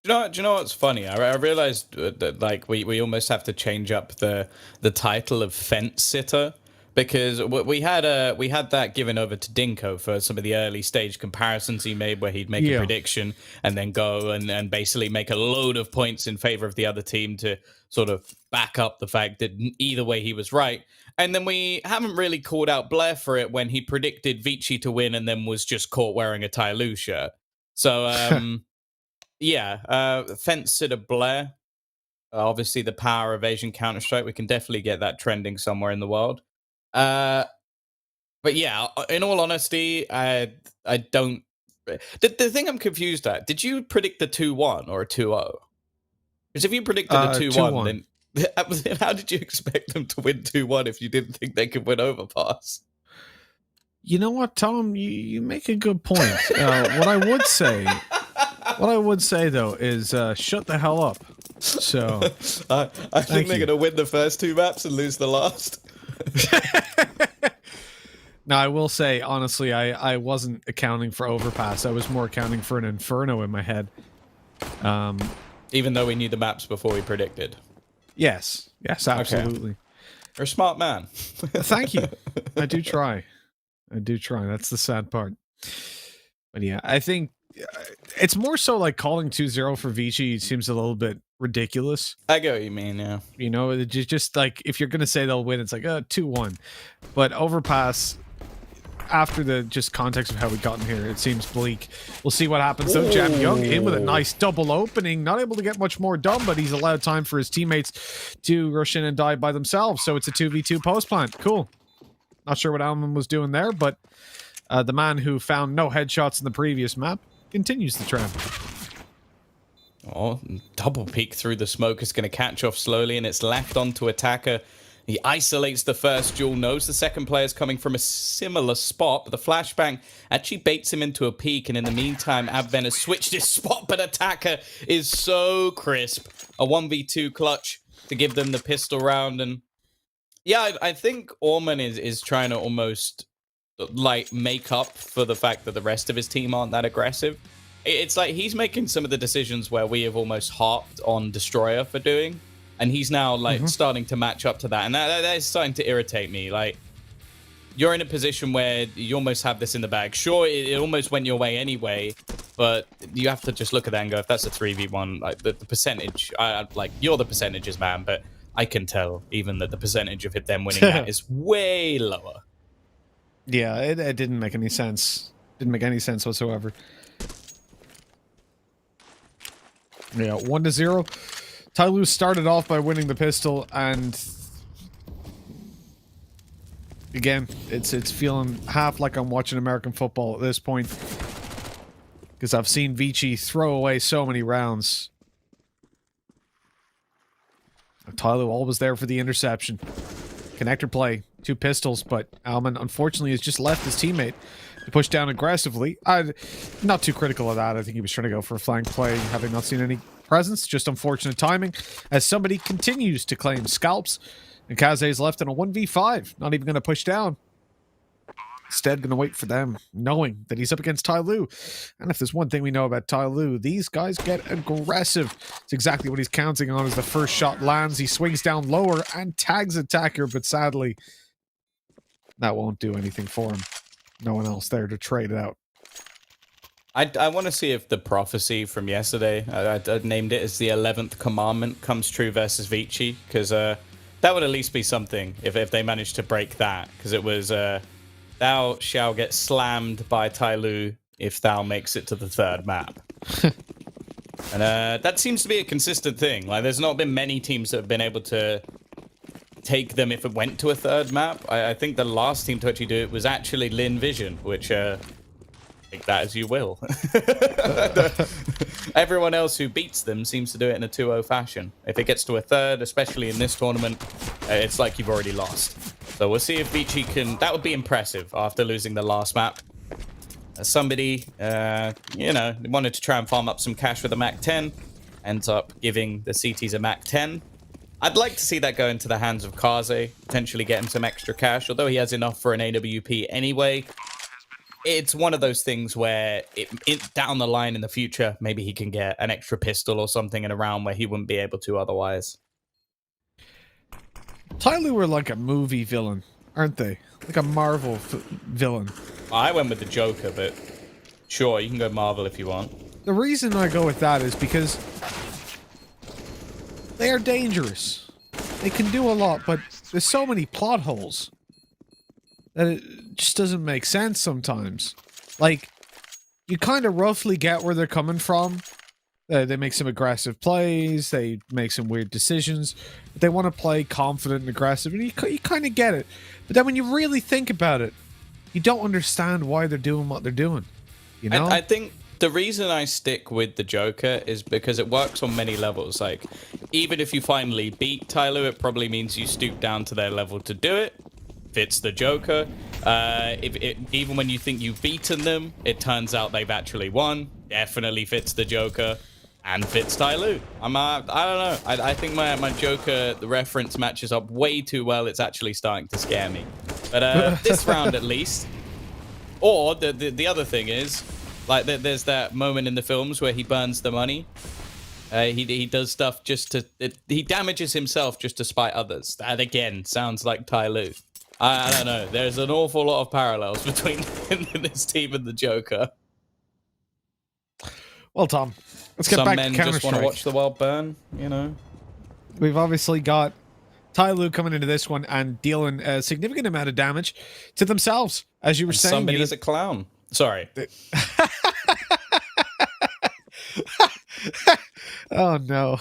Do you know what's funny? I realized that like we almost have to change up the title of fence sitter, because we had that given over to Dinko for some of the early stage comparisons he made, where he'd make a prediction and then go and basically make a load of points in favor of the other team to sort of back up the fact that either way he was right. And then we haven't really called out Blair for it when he predicted Vici to win and then was just caught wearing a Tyloo shirt. So fence sitter Blair. Obviously, the power of Asian Counter-Strike. We can definitely get that trending somewhere in the world. But yeah, in all honesty, I don't. The thing I'm confused at, did you predict the 2-1 or a 2-0? Because if you predicted a 2-1, then how did you expect them to win 2-1 if you didn't think they could win Overpass? You know what, Tom? You make a good point. What I would say though is shut the hell up. So I think they're going to win the first 2 maps and lose the last. Now, I will say, honestly, I wasn't accounting for Overpass. I was more accounting for an Inferno in my head. Even though we knew the maps before we predicted. Yes, absolutely. You're a smart man. Thank you. I do try. That's the sad part. But yeah, I think it's more so like calling 2-0 for Vici seems a little bit ridiculous. I get what you mean, yeah. You know, it just like if you're going to say they'll win, it's like 2-1. But Overpass, after the just context of how we got in here, it seems bleak. We'll see what happens though. Jam Young in with a nice double opening. Not able to get much more done, but he's allowed time for his teammates to rush in and die by themselves. So it's a 2v2 post plant. Cool. Not sure what Alman was doing there, but the man who found no headshots in the previous map continues the trend. Oh, double peek through the smoke is going to catch off slowly, and it's left onto Attacker. He isolates the first duel, knows the second player's coming from a similar spot, but the flashbang actually baits him into a peek, and in the meantime, Abven has switched his spot, but Attacker is so crisp. A 1v2 clutch to give them the pistol round, and yeah, I think Orman is trying to almost like make up for the fact that the rest of his team aren't that aggressive. It's like he's making some of the decisions where we have almost harped on Destroyer for doing, and he's now like starting to match up to that, and that is starting to irritate me. Like, you're in a position where you almost have this in the bag. Sure, it almost went your way anyway, but you have to just look at that and go, if that's a 3v1, like the percentage, like you're the percentages man, but I can tell even that the percentage of them winning that is way lower. Yeah, it didn't make any sense. Didn't make any sense whatsoever. Yeah, 1-0. Tyloo started off by winning the pistol, and again, it's feeling half like I'm watching American football at this point, because I've seen Vici throw away so many rounds. Tyloo always there for the interception. Connector play, 2 pistols, but Alman unfortunately has just left his teammate to push down aggressively. Not too critical of that. I think he was trying to go for a flank play, having not seen any presence. Just unfortunate timing as somebody continues to claim scalps, and Kaze is left in a 1v5, not even going to push down. Instead, going to wait for them, knowing that he's up against Tyloo. And if there's one thing we know about Tyloo, these guys get aggressive. It's exactly what he's counting on as the first shot lands. He swings down lower and tags Attacker, but sadly, that won't do anything for him. No one else there to trade it out. I want to see if the prophecy from yesterday, I named it as the 11th commandment, comes true versus Vici, because that would at least be something if they managed to break that, because it was... thou shall get slammed by Tyloo if thou makes it to the 3rd map. And that seems to be a consistent thing. Like, there's not been many teams that have been able to take them if it went to a 3rd map. I think the last team to actually do it was actually Lin Vision, which take that as you will. Everyone else who beats them seems to do it in a 2-0 fashion. If it gets to a 3rd, especially in this tournament, it's like you've already lost. So we'll see if Vici can... That would be impressive after losing the last map. Somebody, you know, wanted to try and farm up some cash with a Mac 10. Ends up giving the CTs a Mac 10. I'd like to see that go into the hands of Kaze, potentially get him some extra cash, although he has enough for an AWP anyway. It's one of those things where down the line in the future, maybe he can get an extra pistol or something in a round where he wouldn't be able to otherwise. Tyloo are like a movie villain, aren't they? Like a Marvel villain. I went with the Joker, but sure, you can go Marvel if you want. The reason I go with that is because they are dangerous. They can do a lot, but there's so many plot holes that it just doesn't make sense sometimes. Like, you kind of roughly get where they're coming from. They make some aggressive plays, they make some weird decisions, but they want to play confident and aggressive, and you kind of get it. But then when you really think about it, you don't understand why they're doing what they're doing. You know? I think the reason I stick with the Joker is because it works on many levels. Like, even if you finally beat Tyloo, it probably means you stoop down to their level to do it. Fits the Joker. Even when you think you've beaten them, it turns out they've actually won. Definitely fits the Joker. And fits Tyloo. I don't know. I think my Joker, the reference matches up way too well. It's actually starting to scare me. But this round at least. Or the other thing is, like, there's that moment in the films where he burns the money. He does stuff just to... he damages himself just to spite others. That, again, sounds like Tai Lu. I don't know. There's an awful lot of parallels between this team and the Joker. Well, Tom, let's get back to Counter-Strike. Some men just want to watch the world burn, you know? We've obviously got Tai Lu coming into this one and dealing a significant amount of damage to themselves, as you were saying. Somebody's a clown. Sorry. Oh, no.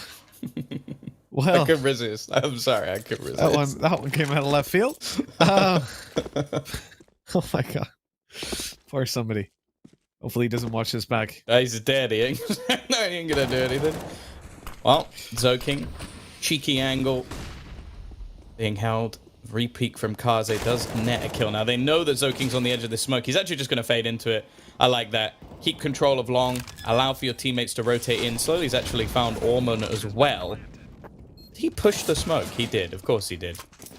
Well, I could resist. I'm sorry, I could resist. That one came out of left field. Oh my god. Poor somebody. Hopefully he doesn't watch this back. He's dead, he ain't. No, he ain't gonna do anything. Well, Zoking, cheeky angle, being held. Repeat from Kaze does net a kill. Now, they know that Zoking's on the edge of the smoke. He's actually just going to fade into it. I like that. Keep control of long. Allow for your teammates to rotate in. Slowly, he's actually found Ormond as well. Did he push the smoke? He did. Of course he did.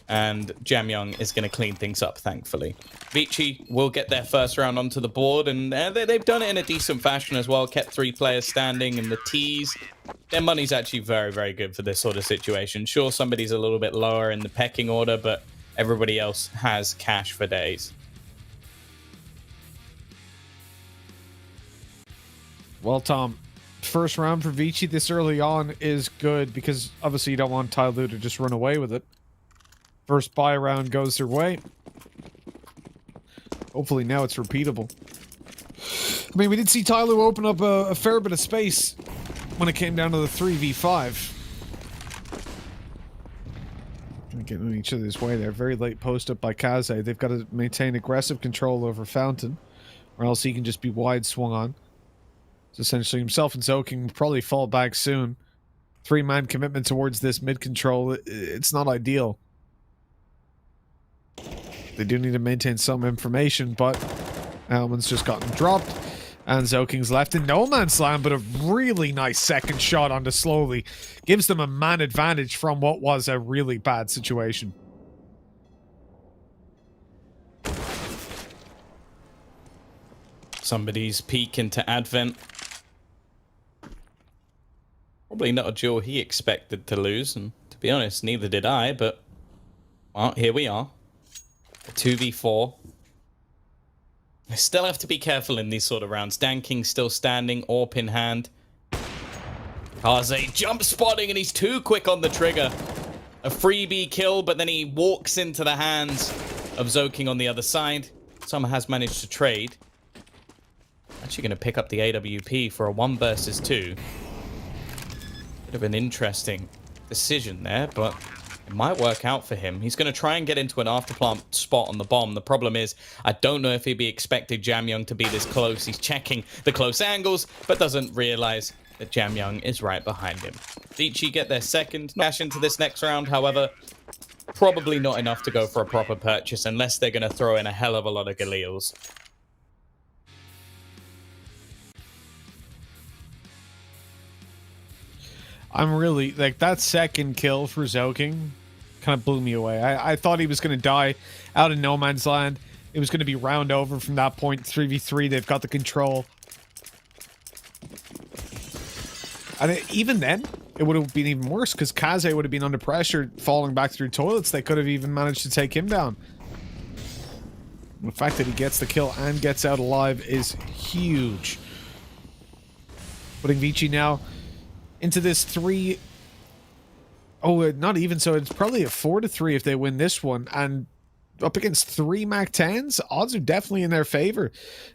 And Jamyoung is going to clean things up, thankfully. Vici will get their first round onto the board, and they've done it in a decent fashion as well. Kept 3 players standing in the T's. Their money's actually very, very good for this sort of situation. Sure, somebody's a little bit lower in the pecking order, but everybody else has cash for days. Well, Tom, first round for Vici this early on is good because obviously you don't want Tai Lu to just run away with it. First buy round goes their way. Hopefully now it's repeatable. I mean, we did see Tai Lu open up a fair bit of space when it came down to the 3v5. Getting in each other's way there. Very late post up by Kaze. They've got to maintain aggressive control over Fountain, or else he can just be wide swung on. So essentially himself and Zoking will probably fall back soon. 3-man commitment towards this mid control. It's not ideal. They do need to maintain some information, but Alman's just gotten dropped. And Zoking's left in no man's land, but a really nice second shot onto Slowly. Gives them a man advantage from what was a really bad situation. Somebody's peek into Advent. Probably not a duel he expected to lose, and to be honest, neither did I, but well, here we are. A 2v4. I still have to be careful in these sort of rounds. Dan King still standing, AWP in hand. Kaze jump spotting, and he's too quick on the trigger. A freebie kill, but then he walks into the hands of Zoking on the other side. Some has managed to trade. Actually going to pick up the AWP for a 1 versus 2. Bit of an interesting decision there, but it might work out for him. He's going to try and get into an afterplant spot on the bomb. The problem is, I don't know if he'd be expected Jamyoung to be this close. He's checking the close angles, but doesn't realize that Jamyoung is right behind him. Vici get their second dash into this next round. However, probably not enough to go for a proper purchase unless they're going to throw in a hell of a lot of Galils. I'm really, like, that second kill for Zoking kind of blew me away. I thought he was going to die out in no man's land. It was going to be round over from that point. 3v3, they've got the control. And even then, it would have been even worse because Kaze would have been under pressure, falling back through toilets. They could have even managed to take him down. The fact that he gets the kill and gets out alive is huge. Putting Vici now into this 3... Oh, not even so. It's probably a 4-3 if they win this one. And up against 3 MAC-10s, odds are definitely in their favor.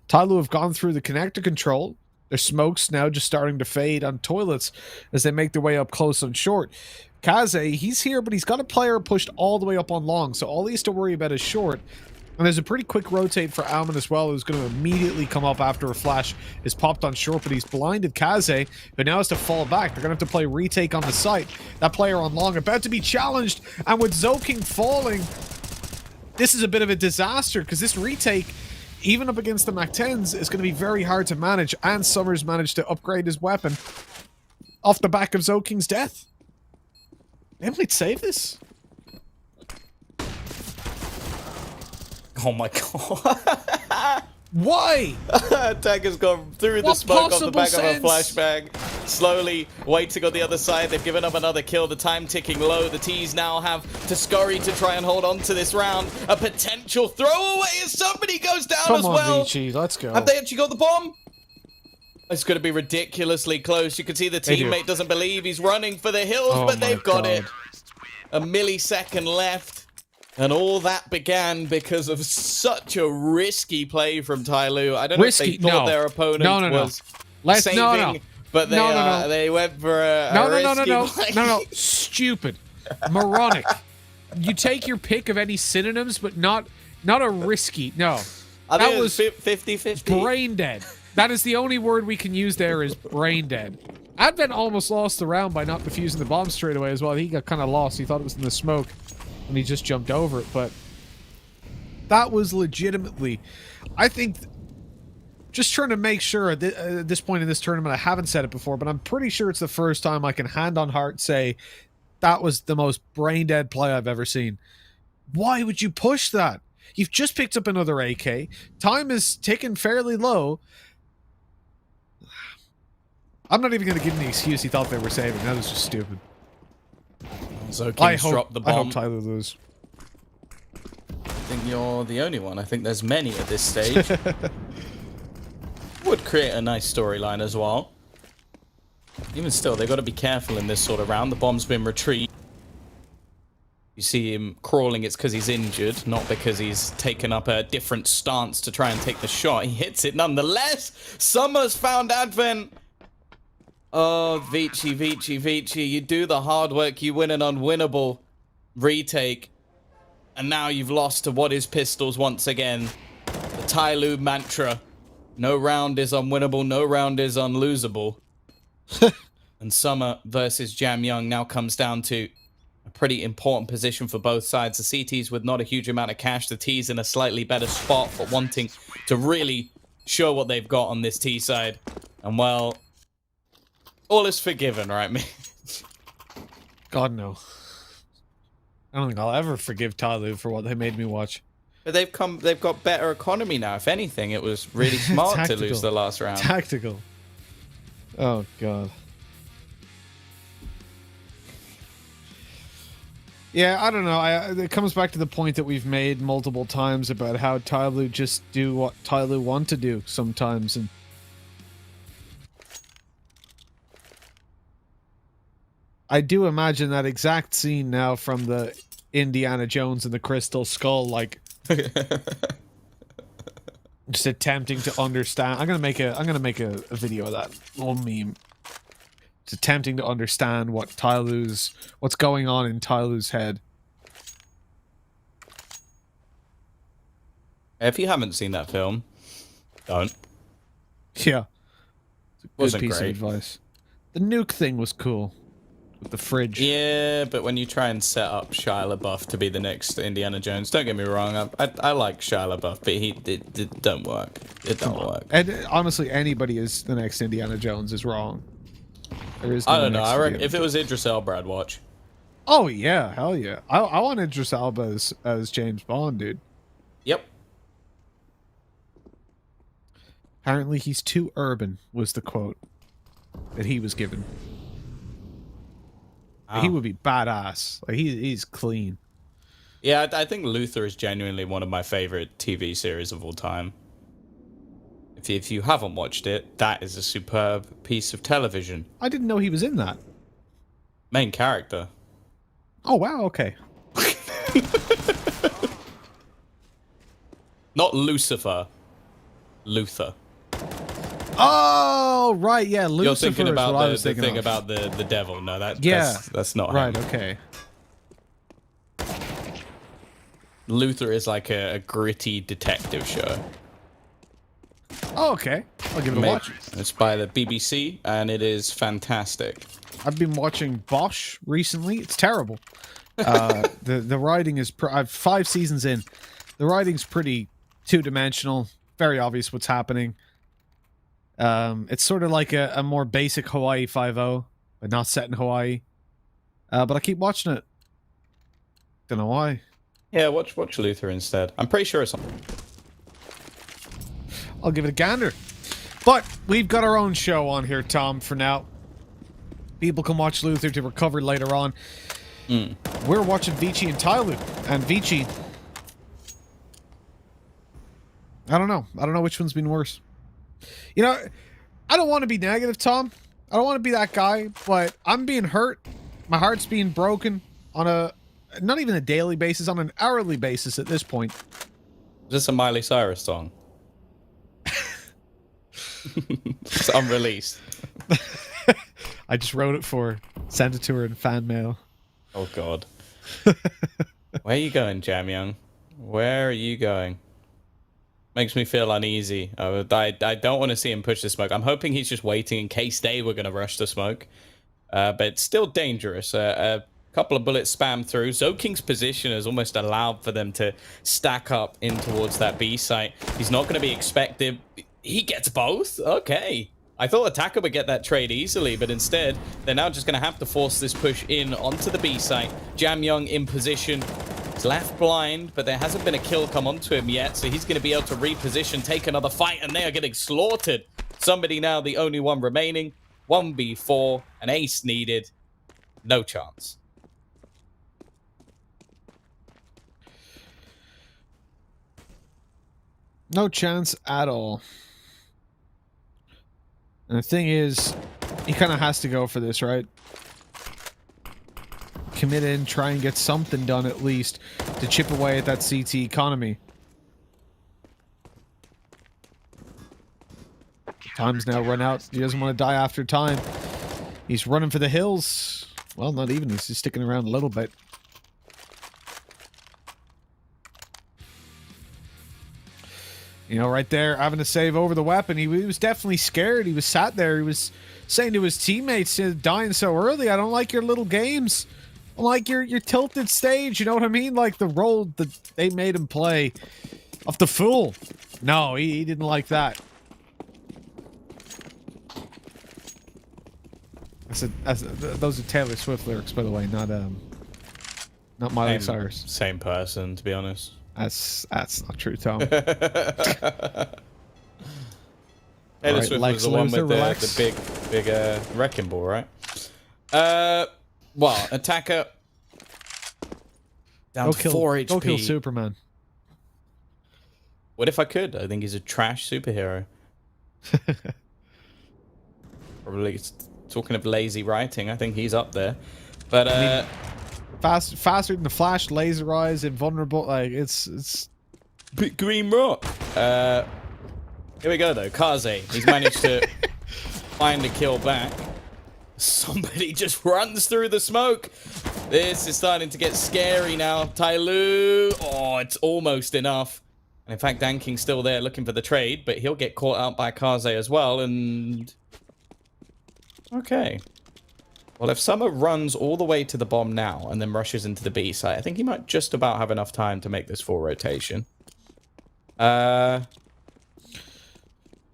Tai Lu have gone through the connector control. Their smokes now just starting to fade on toilets as they make their way up close and short. Kaze, he's here, but he's got a player pushed all the way up on long. So all he has to worry about is short. And there's a pretty quick rotate for Alman as well, who's going to immediately come up after a flash is popped on short, but he's blinded Kaze, who now has to fall back. They're going to have to play retake on the site. That player on long about to be challenged, and with Zoking falling, this is a bit of a disaster, because this retake, even up against the MAC-10s, is going to be very hard to manage, and Summers managed to upgrade his weapon off the back of Zoking's death. They might save this. Oh my god. Why? Attack has gone through the smoke off the back of a flashbang. slowly waiting on the other side. They've given up another kill. The time ticking low. The T's now have to scurry to try and hold on to this round. A potential throwaway as somebody goes down Come as on, well. Vici, let's go. Have they actually got the bomb? It's going to be ridiculously close. You can see the teammate doesn't believe he's running for the hills, but they've got it. A millisecond left. And all that began because of such a risky play from Tyloo. I don't know if they thought their opponent was saving, but they went for a risky play. No. Stupid. Moronic. You take your pick of any synonyms, but not a risky. No. I think that was 50-50. Brain dead. That is the only word we can use there is brain dead. Advent almost lost the round by not defusing the bomb straight away as well. He got kind of lost. He thought it was in the smoke. And he just jumped over it, but that was legitimately, I think, just trying to make sure at this point in this tournament, I haven't said it before, but I'm pretty sure it's the first time I can hand on heart say that was the most brain dead play I've ever seen. Why would you push that? You've just picked up another AK. Time is ticking fairly low. I'm not even going to give him the excuse he thought they were saving. That was just stupid. So Kings dropped the bomb. I hope Tyloo lose. I think you're the only one. I think there's many at this stage. Would create a nice storyline as well. Even still, they've got to be careful in this sort of round. The bomb's been retrieved. You see him crawling, it's because he's injured, not because he's taken up a different stance to try and take the shot. He hits it nonetheless. Summer's found Advent. Oh, Vici, you do the hard work, you win an unwinnable retake, and now you've lost to what is pistols once again. The Tyloo mantra. No round is unwinnable, no round is unlosable. And Summer versus Jam Young now comes down to a pretty important position for both sides. The CTs with not a huge amount of cash, the T's in a slightly better spot, but wanting to really show what they've got on this T side. And well, all is forgiven, right, me? God, no. I don't think I'll ever forgive Tyloo for what they made me watch. But they've got better economy now. If anything, it was really smart to lose the last round. Tactical. Oh, God. Yeah, I don't know. It comes back to the point that we've made multiple times about how Tyloo just do what Tyloo want to do sometimes, and I do imagine that exact scene now from the Indiana Jones and the Crystal Skull, like just attempting to understand. I'm gonna make a video of that little meme. Just attempting to understand what's going on in Tyloo's head. If you haven't seen that film, don't. Yeah, it's a good Wasn't piece great. of advice. The nuke thing was cool. With the fridge. Yeah, but when you try and set up Shia LaBeouf to be the next Indiana Jones, don't get me wrong, I like Shia LaBeouf, but it don't work. It don't work. And honestly, anybody is the next Indiana Jones is wrong. There is no I don't know. next I reckon Indiana if it was Idris Elba, I'd watch. Oh yeah, hell yeah! I want Idris Elba as James Bond, dude. Yep. Apparently, he's too urban. Was the quote that he was given. Wow. He would be badass. Like he's clean. Yeah, I think Luther is genuinely one of my favorite TV series of all time. If you haven't watched it, that is a superb piece of television. I didn't know he was in that. Main character. Oh wow, okay. Not Lucifer. Luther. Oh right, yeah. Lucifer. You're thinking about the thing about the devil. No, that's not right. him. Okay. Luther is like a gritty detective show. Oh, okay. I'll give it a watch. It's by the BBC, and it is fantastic. I've been watching Bosch recently. It's terrible. The writing is... I've 5 seasons in. The writing's pretty two-dimensional. Very obvious what's happening. It's sort of like a more basic Hawaii 5-0, but not set in Hawaii. But I keep watching it. Don't know why. Yeah, watch Luther instead. I'm pretty sure it's on. I'll give it a gander. But we've got our own show on here, Tom, for now. People can watch Luther to recover later on. We're watching Vici and Tyloo. And Vici... I don't know. I don't know which one's been worse. You know, I don't want to be negative, Tom. I don't want to be that guy, but I'm being hurt. My heart's being broken on a... not even a daily basis, on an hourly basis at this point. Is this a Miley Cyrus song? It's unreleased. I just wrote it for her. Sent it to her in fan mail. Oh, God. Where are you going, Jam Young? Where are you going? Makes me feel uneasy. I don't want to see him push the smoke. I'm hoping he's just waiting in case they were going to rush the smoke. But it's still dangerous. A couple of bullets spammed through. Zoking's position has almost allowed for them to stack up in towards that B site. He's not going to be expected. He gets both? Okay. I thought Attacker would get that trade easily, but instead, they're now just going to have to force this push in onto the B site. Jam Young in position. He's left blind, but there hasn't been a kill come onto him yet, so he's going to be able to reposition, take another fight, and they are getting slaughtered. Somebody now the only one remaining. 1v4, an ace needed. No chance. No chance at all. And the thing is, he kind of has to go for this, right? Commit in, try and get something done at least to chip away at that CT economy. Time's now run out. He doesn't want to die after time. He's running for the hills. Well, not even. He's just sticking around a little bit. You know, right there, having to save over the weapon. He was definitely scared. He was sat there. He was saying to his teammates, dying so early, I don't like your little games. I like your tilted stage. You know what I mean? Like the role that they made him play of the fool. No, he didn't like that. Those are Taylor Swift lyrics, by the way, not Miley Cyrus. Same person, to be honest. That's not true, Tom. Taylor Swift was the one with the big wrecking ball, right? Well, Attacker down to 4 HP. Go kill Superman. What if I could? I think he's a trash superhero. Probably talking of lazy writing. I think he's up there. But I mean, faster than the Flash, laser eyes, invulnerable. Like it's big green rock. Here we go though. Kaze. He's managed to find a kill back. Somebody just runs through the smoke. This is starting to get scary now. Tyloo. Oh, it's almost enough. And in fact, Danking's still there looking for the trade, but he'll get caught out by Kaze as well. And okay. Well, if Summer runs all the way to the bomb now and then rushes into the B site, I think he might just about have enough time to make this full rotation.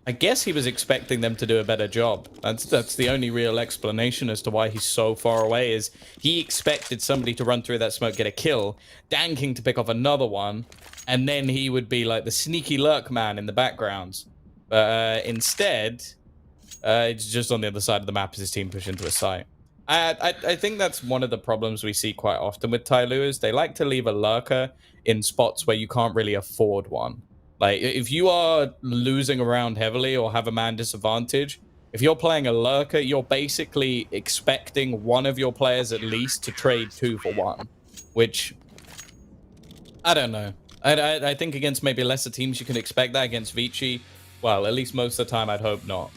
I guess he was expecting them to do a better job. That's the only real explanation as to why he's so far away, is he expected somebody to run through that smoke, get a kill, Danking to pick off another one, and then he would be like the sneaky lurk man in the backgrounds. But instead, it's just on the other side of the map as his team push into a site. I think that's one of the problems we see quite often with Tyloo, is they like to leave a lurker in spots where you can't really afford one. Like, if you are losing around heavily or have a man disadvantage, if you're playing a lurker, you're basically expecting one of your players at least to trade 2 for 1, which, I don't know. I think against maybe lesser teams you can expect that. Against Vici, well, at least most of the time I'd hope not.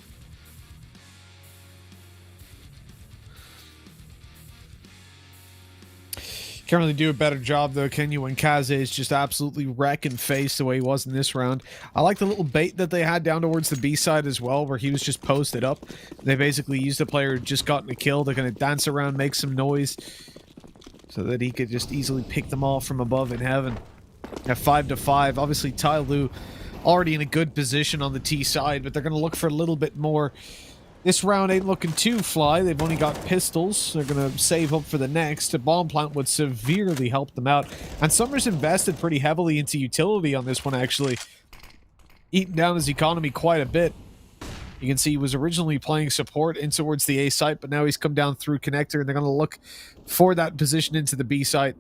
Can't really do a better job, though, can you, when Kaze is just absolutely wrecking face the way he was in this round. I like the little bait that they had down towards the B side as well, where he was just posted up. They basically used a player who just gotten a kill to kind of dance around, make some noise, so that he could just easily pick them off from above in heaven. At 5-5, obviously Tyloo already in a good position on the T side, but they're going to look for a little bit more. This round ain't looking too fly. They've only got pistols. They're going to save up for the next. A bomb plant would severely help them out. And Summers invested pretty heavily into utility on this one, actually. Eating down his economy quite a bit. You can see he was originally playing support in towards the A site, but now he's come down through connector, and they're going to look for that position into the B site.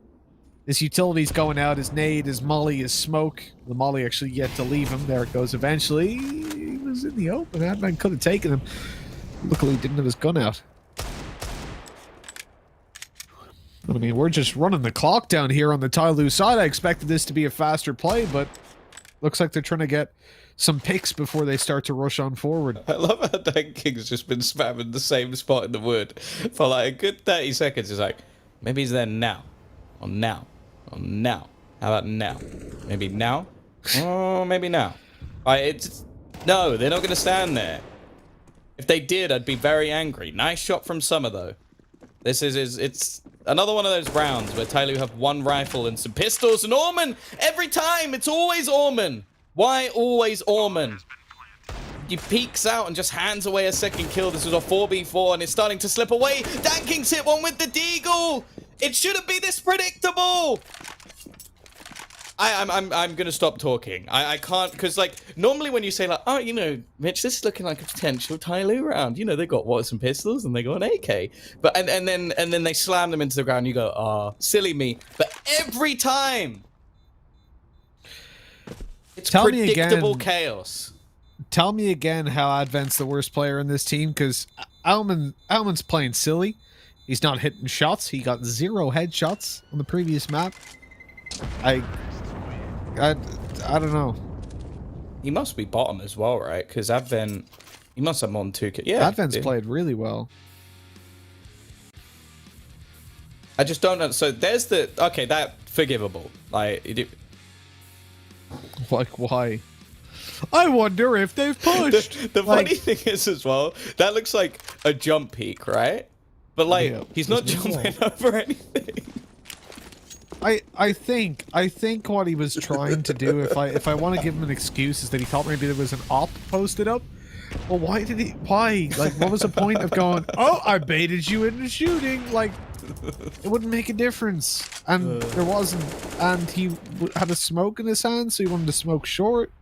His utility's going out, his nade, his molly, his smoke. The molly actually yet to leave him. There it goes eventually. He was in the open. Adman could have taken him. Luckily, he didn't have his gun out. I mean, we're just running the clock down here on the Tyloo side. I expected this to be a faster play, but looks like they're trying to get some picks before they start to rush on forward. I love how Dan King's just been spamming the same spot in the wood for like a good 30 seconds. He's like, maybe he's there now. Or now. Or now. How about now? Maybe now? Oh, maybe now. No, they're not going to stand there. If they did, I'd be very angry. Nice shot from Summer, though. It's another one of those rounds where Tyloo have one rifle and some pistols, and Orman, every time, it's always Orman. Why always Orman? He peeks out and just hands away a second kill. This was a 4v4, and it's starting to slip away. Dan King's hit one with the deagle. It shouldn't be this predictable. I'm gonna stop talking. I can't, because like normally when you say like, oh, you know, Mitch, this is looking like a potential Tyloo round. You know, they got some pistols and they got an AK, but and then they slam them into the ground. And you go, oh, silly me. But every time, it's predictable chaos. Tell me again how Advent's the worst player in this team, because Alman's playing silly. He's not hitting shots. He got 0 headshots on the previous map. I don't know. He must be bottom as well, right? Because Advent, he must have more than 2 kills. Yeah, Advent's played really well. I just don't know. So there's the that forgivable. Like why? I wonder if they've pushed. The funny thing is as well, that looks like a jump peak, right? But like he's not jumping over anything. I think what he was trying to do, if I want to give him an excuse, is that he thought maybe there was an op posted up. Well, why? Like, what was the point of going, oh, I baited you into shooting? Like, it wouldn't make a difference. And there wasn't. And he had a smoke in his hand, so he wanted to smoke short.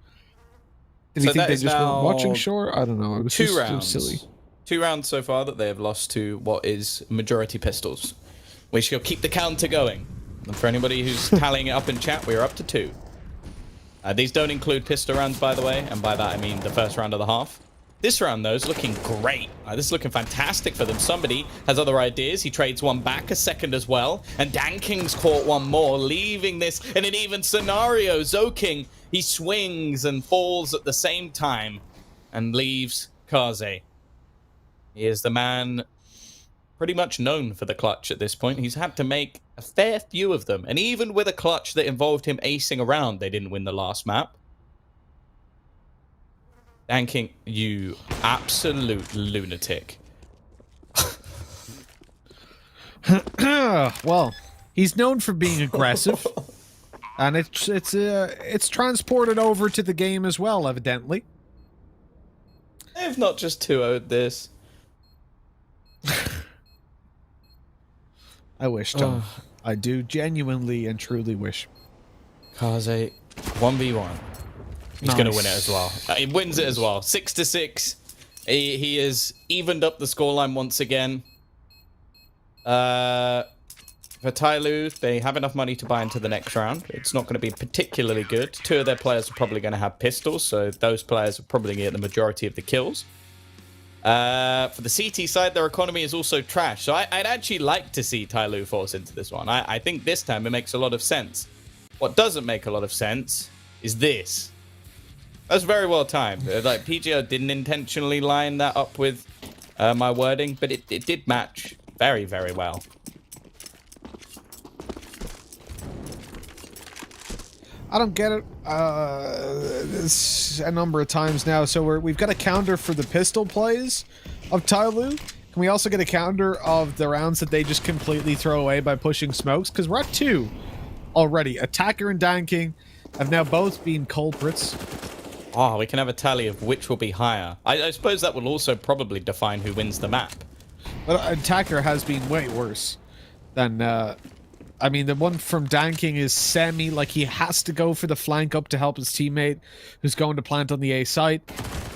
Did he think they just weren't watching short? I don't know. It was two just rounds. silly. 2 rounds so far that they have lost to what is majority pistols. We shall keep the counter going. And for anybody who's tallying it up in chat, we're up to 2. These don't include pistol rounds, by the way, and by that I mean the first round of the half. This round, though, is looking great. This is looking fantastic for them. Somebody has other ideas. He trades one back, a second as well, and Dan King's caught one more, leaving this in an even scenario. Zoking, he swings and falls at the same time and leaves Kaze. He is the man pretty much known for the clutch at this point. He's had to make a fair few of them. And even with a clutch that involved him acing around, they didn't win the last map. Dan King, you absolute lunatic. Well, he's known for being aggressive. And it's transported over to the game as well, evidently. They've not just 2-0'd this. I wish, Tom. I do genuinely and truly wish. Kaze, 1v1. He's going to win it as well. He wins it as well. 6-6. He has evened up the scoreline once again. For Tyloo, they have enough money to buy into the next round. It's not going to be particularly good. 2 of their players are probably going to have pistols, so those players are probably going to get the majority of the kills. For the CT side, their economy is also trash. So I'd actually like to see Tyloo force into this one. I think this time it makes a lot of sense. What doesn't make a lot of sense is this. That's very well timed. Like, PGO didn't intentionally line that up with my wording, but it did match very, very well. I don't get it. This a number of times now. So we've got a counter for the pistol plays of Tyloo. Can we also get a counter of the rounds that they just completely throw away by pushing smokes? Because we're at 2 already. Attacker and Dan King have now both been culprits. Oh, we can have a tally of which will be higher. I suppose that will also probably define who wins the map. But Attacker has been way worse than... I mean, the one from Dan King is semi, like he has to go for the flank up to help his teammate who's going to plant on the A site.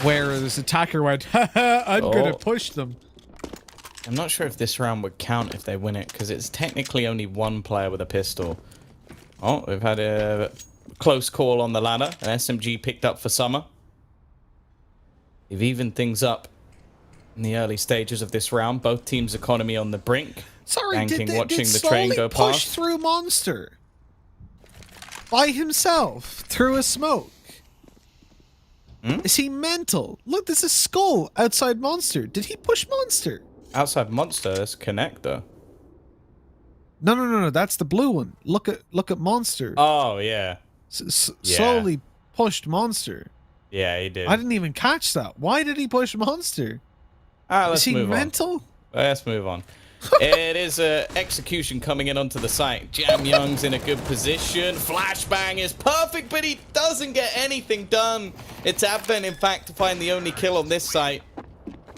where this attacker went, haha, I'm gonna Oh. push them. I'm not sure if this round would count if they win it, because it's technically only one player with a pistol. Oh, we've had a close call on the ladder. An SMG picked up for Summer. They've evened things up in the early stages of this round. Both teams' economy on the brink. Sorry, Banking, did watching the slowly train go push past. through Monster by himself through a smoke? Is he mental? Look, there's a skull outside Monster. Did he push Monster? Outside Monster, that's Connector. No. That's the blue one. Look at Monster. Oh, yeah. Yeah. Slowly pushed Monster. Yeah, he did. I didn't even catch that. Why did he push Monster? Let's Is he move mental? on. Let's move on. It is execution coming in onto the site. Jam Young's in a good position. Flashbang is perfect, but he doesn't get anything done. It's Advent, in fact, to find the only kill on this site.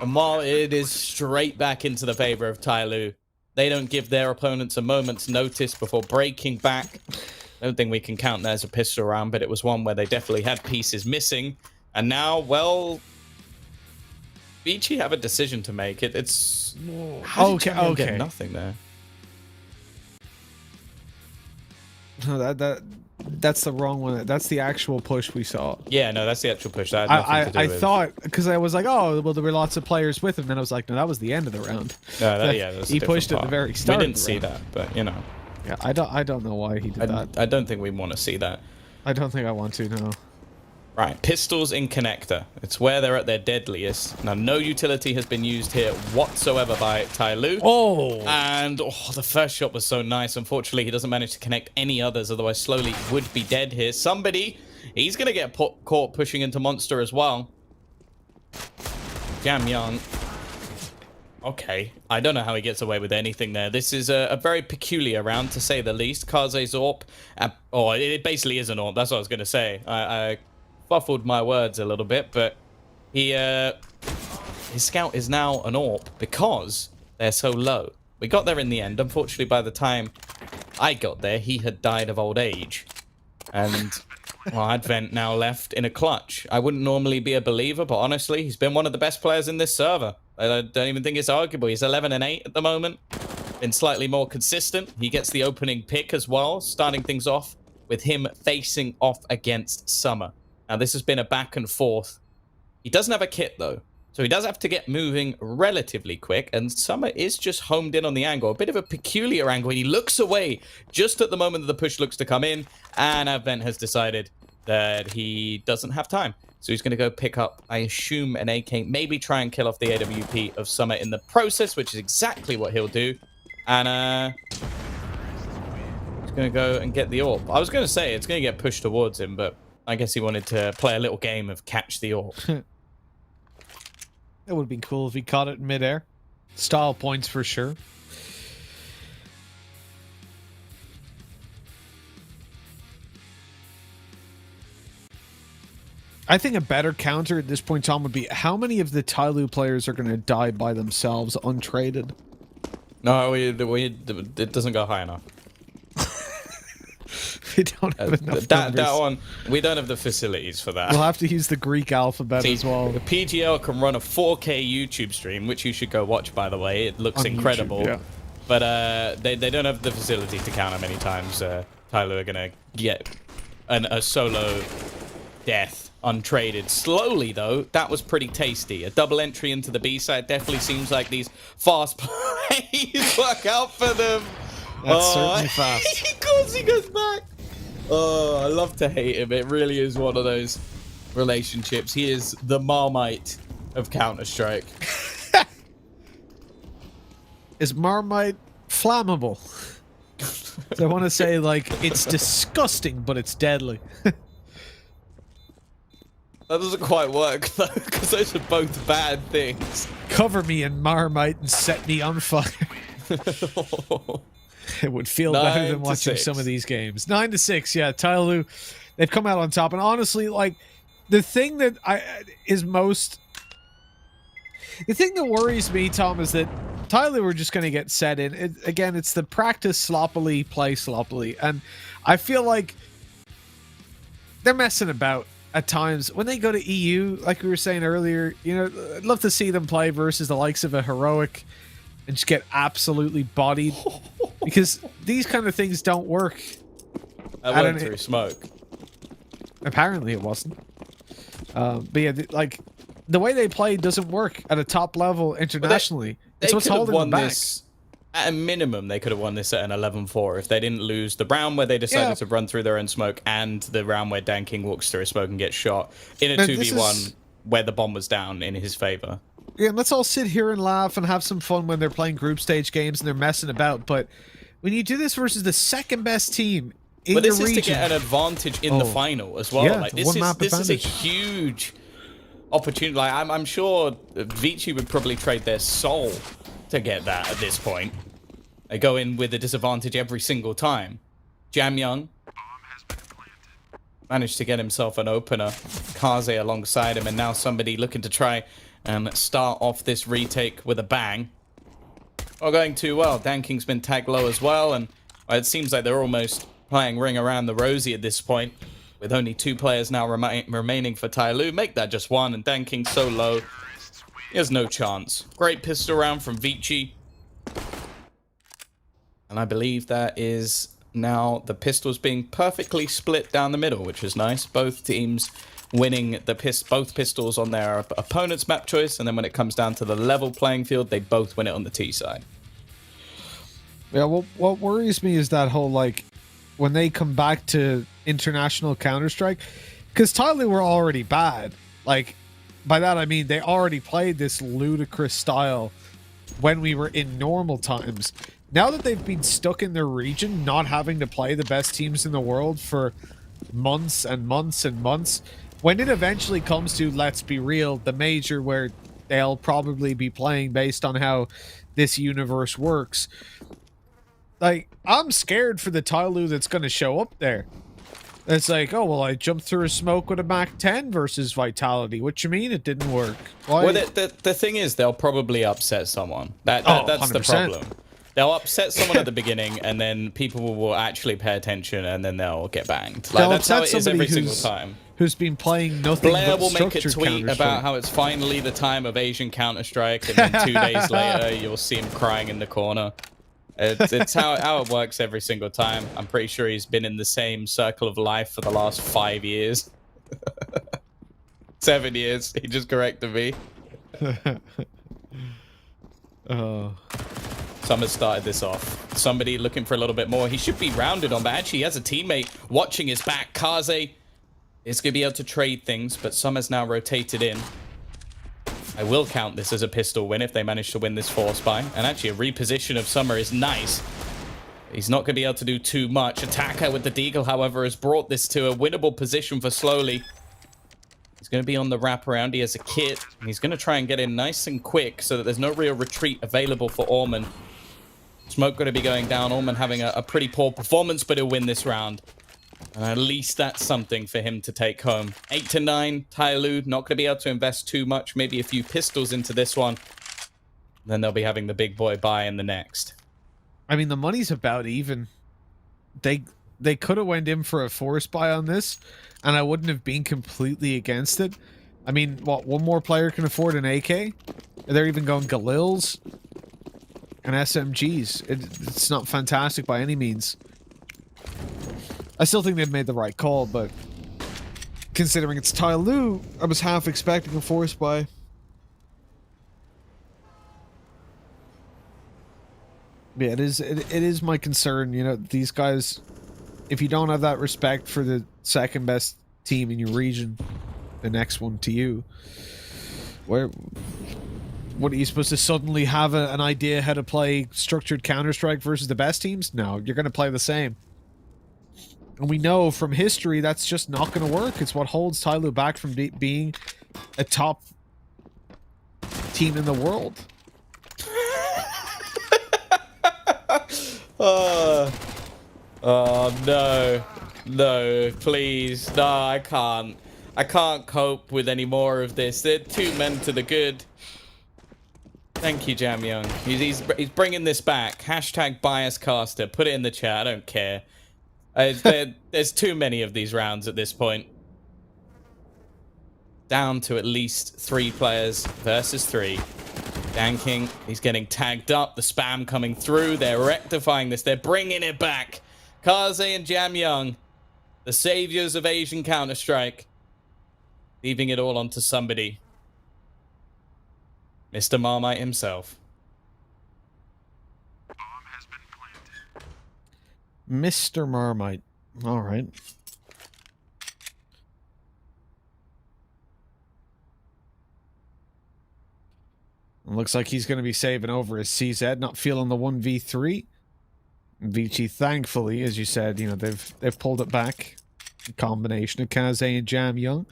And while it is straight back into the favor of Tyloo, they don't give their opponents a moment's notice before breaking back. I don't think we can count that as a pistol round, but it was one where they definitely had pieces missing. And now, well, Vici have a decision to make. It's how did Jam Young get nothing there. No, that's the wrong one. That's the actual push we saw. Yeah, no, that's the actual push. That had nothing to do I with... thought, because I was like, oh, well, there were lots of players with him. Then I was like, no, that was the end of the round. No, that was he pushed at the very start. We didn't see that, but you know. Yeah, I don't know why he did that. I don't think we want to see that. I don't think I want to. No. Right, pistols in Connector. It's where they're at their deadliest. Now, no utility has been used here whatsoever by Tyloo. Oh! And the first shot was so nice. Unfortunately, he doesn't manage to connect any others, otherwise slowly would be dead here. Somebody, he's going to get caught pushing into Monster as well. Jam Young. Okay, I don't know how he gets away with anything there. This is a very peculiar round, to say the least. Kaze's AWP. It basically is an AWP. That's what I was going to say. I buffled my words a little bit, but his scout is now an AWP because they're so low. We got there in the end. Unfortunately, by the time I got there, he had died of old age. And Advent now left in a clutch. I wouldn't normally be a believer, but honestly, he's been one of the best players in this server. I don't even think it's arguable. He's 11-8 at the moment. Been slightly more consistent. He gets the opening pick as well, starting things off with him facing off against Summer. Now, this has been a back and forth. He doesn't have a kit, though. So he does have to get moving relatively quick. And Summer is just homed in on the angle. A bit of a peculiar angle. He looks away just at the moment that the push looks to come in. And Advent has decided that he doesn't have time. So he's going to go pick up, I assume, an AK. Maybe try and kill off the AWP of Summer in the process, which is exactly what he'll do. And he's going to go and get the AWP. I was going to say it's going to get pushed towards him, but I guess he wanted to play a little game of catch the AWP. That would have been cool if he caught it in midair. Style points for sure. I think a better counter at this point, Tom, would be how many of the Tyloo players are going to die by themselves untraded? No, it doesn't go high enough. We don't have enough that one, we don't have the facilities for that. We'll have to use the Greek alphabet as well. The PGL can run a 4K YouTube stream, which you should go watch, by the way. It looks incredible. YouTube, yeah. But they don't have the facility to count how many times Tyloo are going to get a solo death untraded. Slowly, though, that was pretty tasty. A double entry into the B side definitely seems like these fast plays work out for them. That's certainly fast. Of course he goes back. Oh, I love to hate him. It really is one of those relationships. He is the Marmite of Counter-Strike. Is Marmite flammable? So I want to say, like, it's disgusting, but it's deadly. That doesn't quite work, though, because those are both bad things. Cover me in Marmite and set me on fire. It would feel better than watching 9-6. some of these games. 9-6, yeah. Tyloo, they've come out on top. And honestly, like, the thing that the thing that worries me, Tom, is that Tyloo are just going to get set in. Again, it's the practice sloppily, play sloppily. And I feel like they're messing about. at times when they go to EU, like we were saying earlier, you know, I'd love to see them play versus the likes of a Heroic and just get absolutely bodied because these kind of things don't work. I went through smoke. Apparently it wasn't. But yeah, like the way they play doesn't work at a top level internationally. It's what's holding them back. This, at a minimum, they could have won this at an 11-4 if they didn't lose the round where they decided to run through their own smoke and the round where Dan King walks through a smoke and gets shot in a 2v1 where the bomb was down in his favor. Yeah, and let's all sit here and laugh and have some fun when they're playing group stage games and they're messing about. But when you do this versus the second best team in but this your is region, to get an advantage in the final as well. Yeah, like this is a huge opportunity. Like I'm sure Vici would probably trade their soul to get that at this point. They go in with a disadvantage every single time. Jam Young managed to get himself an opener. Kaze alongside him, and now somebody looking to try and start off this retake with a bang. Not going too well. Dan King's been tagged low as well, and it seems like they're almost playing ring around the rosy at this point, with only 2 players now remaining for Tai Lu. Make that just 1, and Dan King's so low, he has no chance. Great pistol round from Vici. And I believe that is now the pistols being perfectly split down the middle, which is nice. Both teams winning both pistols on their opponent's map choice, and then when it comes down to the level playing field, they both win it on the T side. Yeah, what worries me is that whole, like, when they come back to international Counter-Strike, because Thailand were already bad. Like, by that I mean they already played this ludicrous style when we were in normal times. Now that they've been stuck in their region, not having to play the best teams in the world for months and months and months, when it eventually comes to, let's be real, the major where they'll probably be playing based on how this universe works, like, I'm scared for the Tyloo that's going to show up there. It's like, oh, well, I jumped through a smoke with a Mach 10 versus Vitality. What you mean it didn't work? Why? Well, the thing is, they'll probably upset someone. That's 100%. the problem. They'll upset someone at the beginning, and then people will actually pay attention, and then they'll get banged. Like, that's how it is every single time. Who's been playing nothing Blair but will make a tweet about how it's finally the time of Asian Counter-Strike, and then 2 days later, you'll see him crying in the corner. It's how it works every single time. I'm pretty sure he's been in the same circle of life for the last 5 years. 7 years. He just corrected me. Oh. Summers started this off. Somebody looking for a little bit more. He should be rounded on, but actually he has a teammate watching his back. Kaze is going to be able to trade things, but Summers now rotated in. I will count this as a pistol win if they manage to win this force buy. And actually a reposition of Summer is nice. He's not going to be able to do too much. Attacker with the Deagle, however, has brought this to a winnable position for Slowly. He's going to be on the wraparound. He has a kit. He's going to try and get in nice and quick so that there's no real retreat available for Orman. Smoke going to be going down. Orman having a pretty poor performance, but he'll win this round. And at least that's something for him to take home. 8-9, Tyloo not going to be able to invest too much. Maybe a few pistols into this one. Then they'll be having the big boy buy in the next. I mean, the money's about even. They could have went in for a force buy on this, and I wouldn't have been completely against it. I mean, what, one more player can afford an AK? They're even going Galils and SMGs. It's not fantastic by any means. I still think they've made the right call, but considering it's Tyloo, I was half expecting a force buy. Yeah, it is my concern. You know, these guys, if you don't have that respect for the second best team in your region, the next one to you, what are you supposed to suddenly have an idea how to play structured Counter-Strike versus the best teams? No, you're going to play the same. And we know from history that's just not going to work. It's what holds Tyloo back from being a top team in the world. Oh no. No, please. No, I can't. I can't cope with any more of this. They're 2 men to the good. Thank you, Jam Young. He's bringing this back. Hashtag biascaster. Put it in the chat. I don't care. There's too many of these rounds at this point. down to at least 3 players versus 3. Danking, he's getting tagged up. The spam coming through. They're rectifying this. They're bringing it back. Kaze and Jam Young, the saviors of Asian Counter-Strike, leaving it all onto somebody. Mr. Marmite himself. Mr. Marmite. All right. Looks like he's going to be saving over his CZ, not feeling the 1v3. Vici, thankfully, as you said, you know, they've pulled it back. A combination of Kaze and Jam Young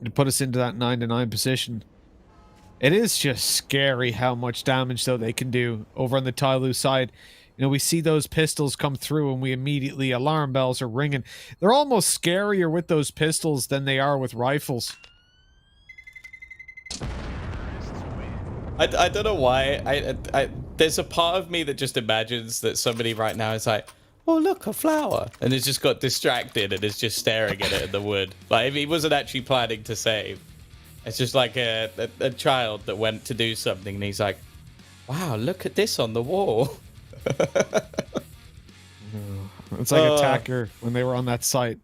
to put us into that 9-9 position. It is just scary how much damage, though, they can do over on the Tyloo side. You know, we see those pistols come through and we immediately, alarm bells are ringing. They're almost scarier with those pistols than they are with rifles. I don't know why. There's a part of me that just imagines that somebody right now is like, oh, look, a flower. And has just got distracted and is just staring at it in the wood. Like, if he wasn't actually planning to save. It's just like a child that went to do something and he's like, wow, look at this on the wall. It's like Attacker when they were on that site.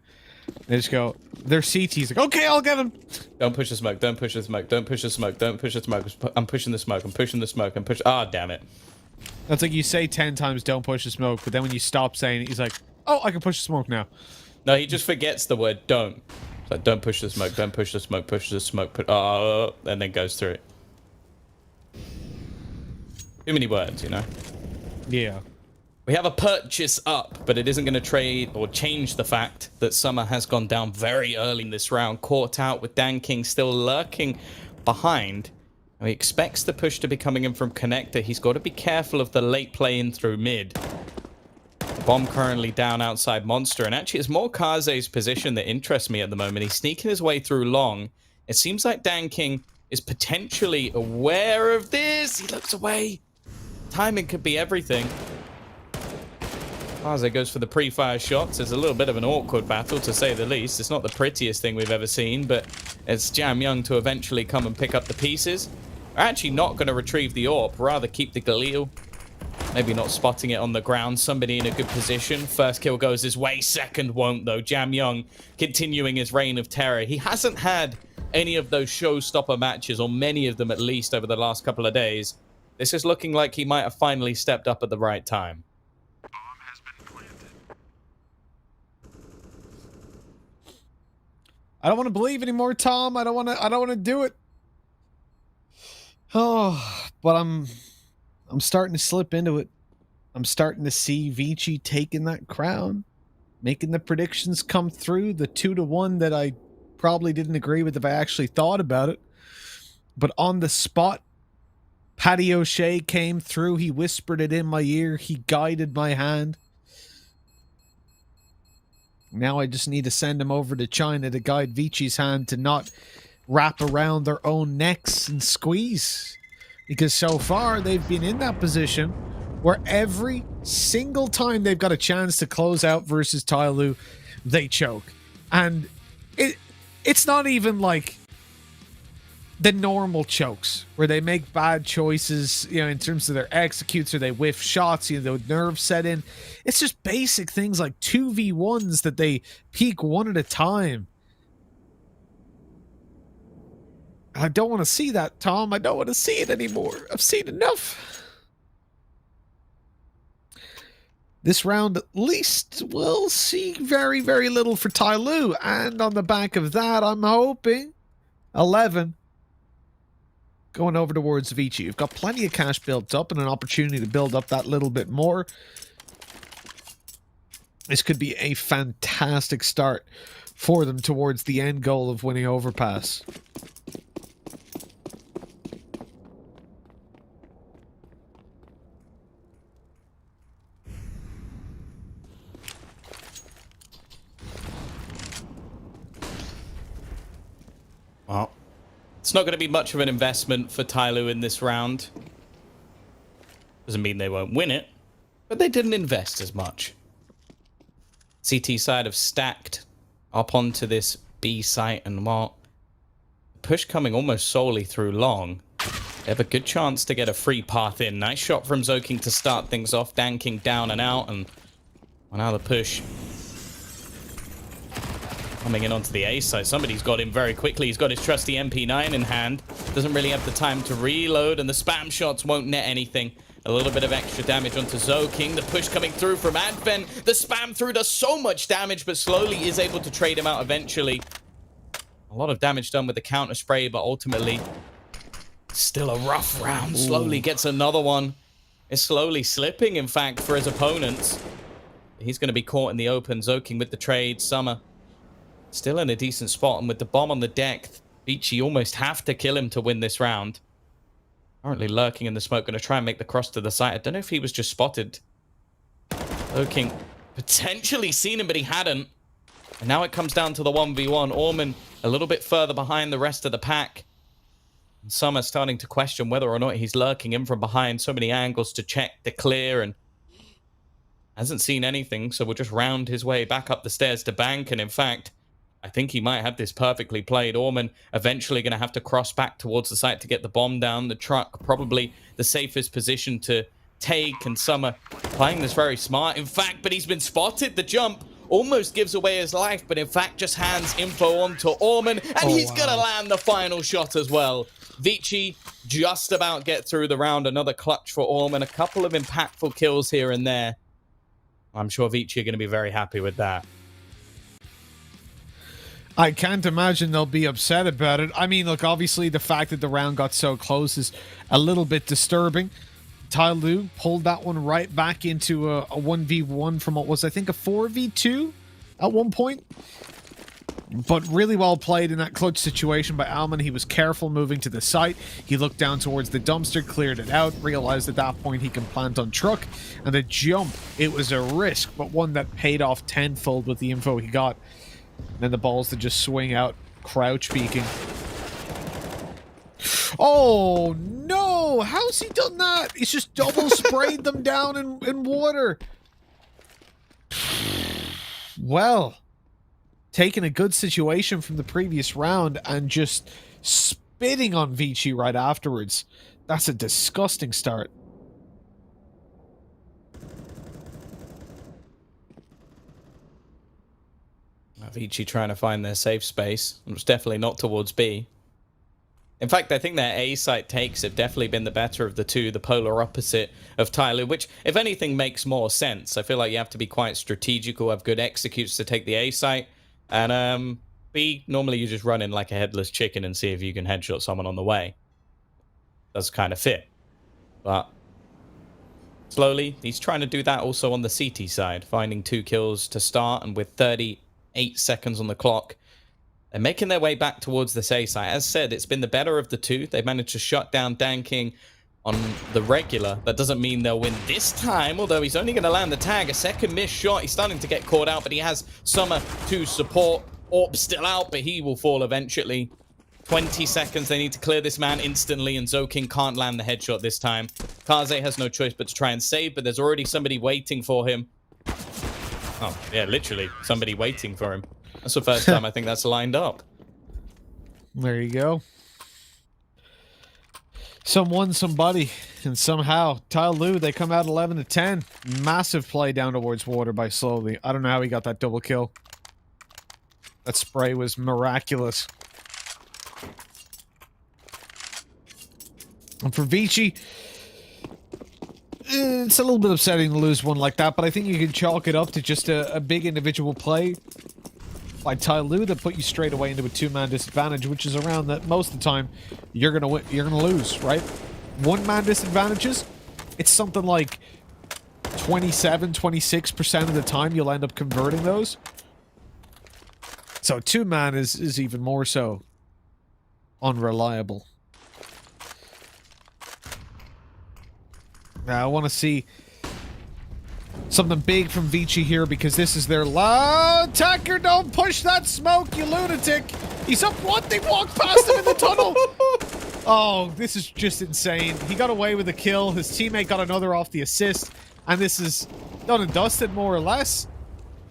They just go, their CT's like, okay, I'll get him. Don't push the smoke. Don't push the smoke. Don't push the smoke. Don't push the smoke. I'm pushing the smoke. I'm pushing the smoke. Ah, damn it. That's like you say 10 times, don't push the smoke, but then when you stop saying it, he's like, oh, I can push the smoke now. No, he just forgets the word don't. It's like, don't push the smoke. Don't push the smoke. Push the smoke. And then goes through it. Too many words, you know? Yeah. We have a purchase up, but it isn't going to trade or change the fact that Summer has gone down very early in this round, caught out with Dan King still lurking behind. He expects the push to be coming in from Connector. He's got to be careful of the late play in through mid. Bomb currently down outside Monster, and actually it's more Kaze's position that interests me at the moment. He's sneaking his way through long. It seems like Dan King is potentially aware of this. He looks away. Timing could be everything. Kaze goes for the pre-fire shots. It's a little bit of an awkward battle, to say the least. It's not the prettiest thing we've ever seen, but it's Jam Young to eventually come and pick up the pieces. They're actually not going to retrieve the AWP, rather keep the Galil. Maybe not spotting it on the ground. Somebody in a good position. First kill goes his way. Second won't, though. Jam Young continuing his reign of terror. He hasn't had any of those showstopper matches, or many of them at least, over the last couple of days. This is looking like he might have finally stepped up at the right time. I don't want to believe anymore, Tom. I don't want to do it. Oh, but I'm starting to slip into it. I'm starting to see Vici taking that crown, making the predictions come through, the 2-1 that I probably didn't agree with if I actually thought about it. But on the spot, Paddy O'Shea came through. He whispered it in my ear. He guided my hand. Now I just need to send him over to China to guide Vici's hand to not wrap around their own necks and squeeze. Because so far, they've been in that position where every single time they've got a chance to close out versus Tyloo, they choke. And it's not even like the normal chokes where they make bad choices, you know, in terms of their executes, or they whiff shots, you know, the nerves set in. It's just basic things like 2v1s that they peak one at a time. I don't want to see that, Tom. I don't want to see it anymore. I've seen enough. This round, at least, we'll see very, very little for Tyloo. And on the back of that, I'm hoping 11 going over towards Vici. You've got plenty of cash built up and an opportunity to build up that little bit more. This could be a fantastic start for them towards the end goal of winning Overpass. Well, it's not going to be much of an investment for Tyloo in this round. Doesn't mean they won't win it, but they didn't invest as much. CT side have stacked up onto this B site, and while push coming almost solely through long, they have a good chance to get a free path in. Nice shot from Zoking to start things off. Danking down and out, and now the push coming in onto the A side. Somebody's got him very quickly. He's got his trusty MP9 in hand. Doesn't really have the time to reload, and the spam shots won't net anything. A little bit of extra damage onto Zoking. The push coming through from Advent. The spam through does so much damage, but slowly is able to trade him out eventually. A lot of damage done with the counter spray, but ultimately still a rough round. Slowly gets another one. It's slowly slipping, in fact, for his opponents. He's going to be caught in the open. Zoking with the trade. Summer still in a decent spot, and with the bomb on the deck, Vici almost have to kill him to win this round. Currently lurking in the smoke, going to try and make the cross to the site. I don't know if he was just spotted. Zoking potentially seen him, but he hadn't. And now it comes down to the 1v1. Orman a little bit further behind the rest of the pack. And Summer starting to question whether or not he's lurking in from behind. So many angles to check, to clear, and hasn't seen anything. So we'll just round his way back up the stairs to bank. And in fact, I think he might have this perfectly played. Orman eventually going to have to cross back towards the site to get the bomb down. The truck, probably the safest position to take. And Summer playing this very smart. In fact, but he's been spotted. The jump almost gives away his life, but in fact just hands info on to Orman, and he's going to land the final shot as well. Vici just about get through the round. Another clutch for Orman. A couple of impactful kills here and there. I'm sure Vici are going to be very happy with that. I can't imagine they'll be upset about it. I mean, look, obviously the fact that the round got so close is a little bit disturbing. Tyloo pulled that one right back into a 1v1 from what was, I think, a 4v2 at one point. But really well played in that clutch situation by Alman. He was careful moving to the site. He looked down towards the dumpster, cleared it out, realized at that point he can plant on truck. And the jump, it was a risk, but one that paid off tenfold with the info he got. And then the balls to just swing out, crouch peeking. Oh, no! How's he done that? He's just double sprayed them down in water. Well, taking a good situation from the previous round and just spitting on Vici right afterwards. That's a disgusting start. Vici trying to find their safe space. It was definitely not towards B. In fact, I think their A site takes have definitely been the better of the two, the polar opposite of Tyler, which, if anything, makes more sense. I feel like you have to be quite strategical, have good executes to take the A site. And B, normally you just run in like a headless chicken and see if you can headshot someone on the way. Does kind of fit. But slowly, he's trying to do that also on the CT side, finding 2 kills to start, and with 38 seconds on the clock, they're making their way back towards this A site. As said, it's been the better of the two. They've managed to shut down Danking on the regular. That doesn't mean they'll win this time, although he's only going to land the tag. A second missed shot. He's starting to get caught out, but he has Summer to support. Orp still out, but he will fall eventually. 20 seconds. They need to clear this man instantly, and Zoking can't land the headshot this time. Kaze has no choice but to try and save, but there's already somebody waiting for him. Oh, yeah, literally somebody waiting for him. That's the first time I think that's lined up. There you go. Someone, somebody, and somehow Tyloo, they come out 11-10. Massive play down towards water by Slowly. I don't know how he got that double kill. That spray was miraculous. And for Vici, it's a little bit upsetting to lose one like that, but I think you can chalk it up to just a big individual play by Tyloo that put you straight away into a 2-man disadvantage, which is around that most of the time you're gonna win, you're gonna lose, right? 1-man disadvantages, it's something like 27-26% of the time you'll end up converting those. So 2-man is even more so unreliable. Now I want to see something big from Vici here, because this is their loud attacker. Don't push that smoke, you lunatic. He's up one. They walked past him in the tunnel. Oh, this is just insane. He got away with a kill. His teammate got another off the assist. And this is done and dusted, more or less.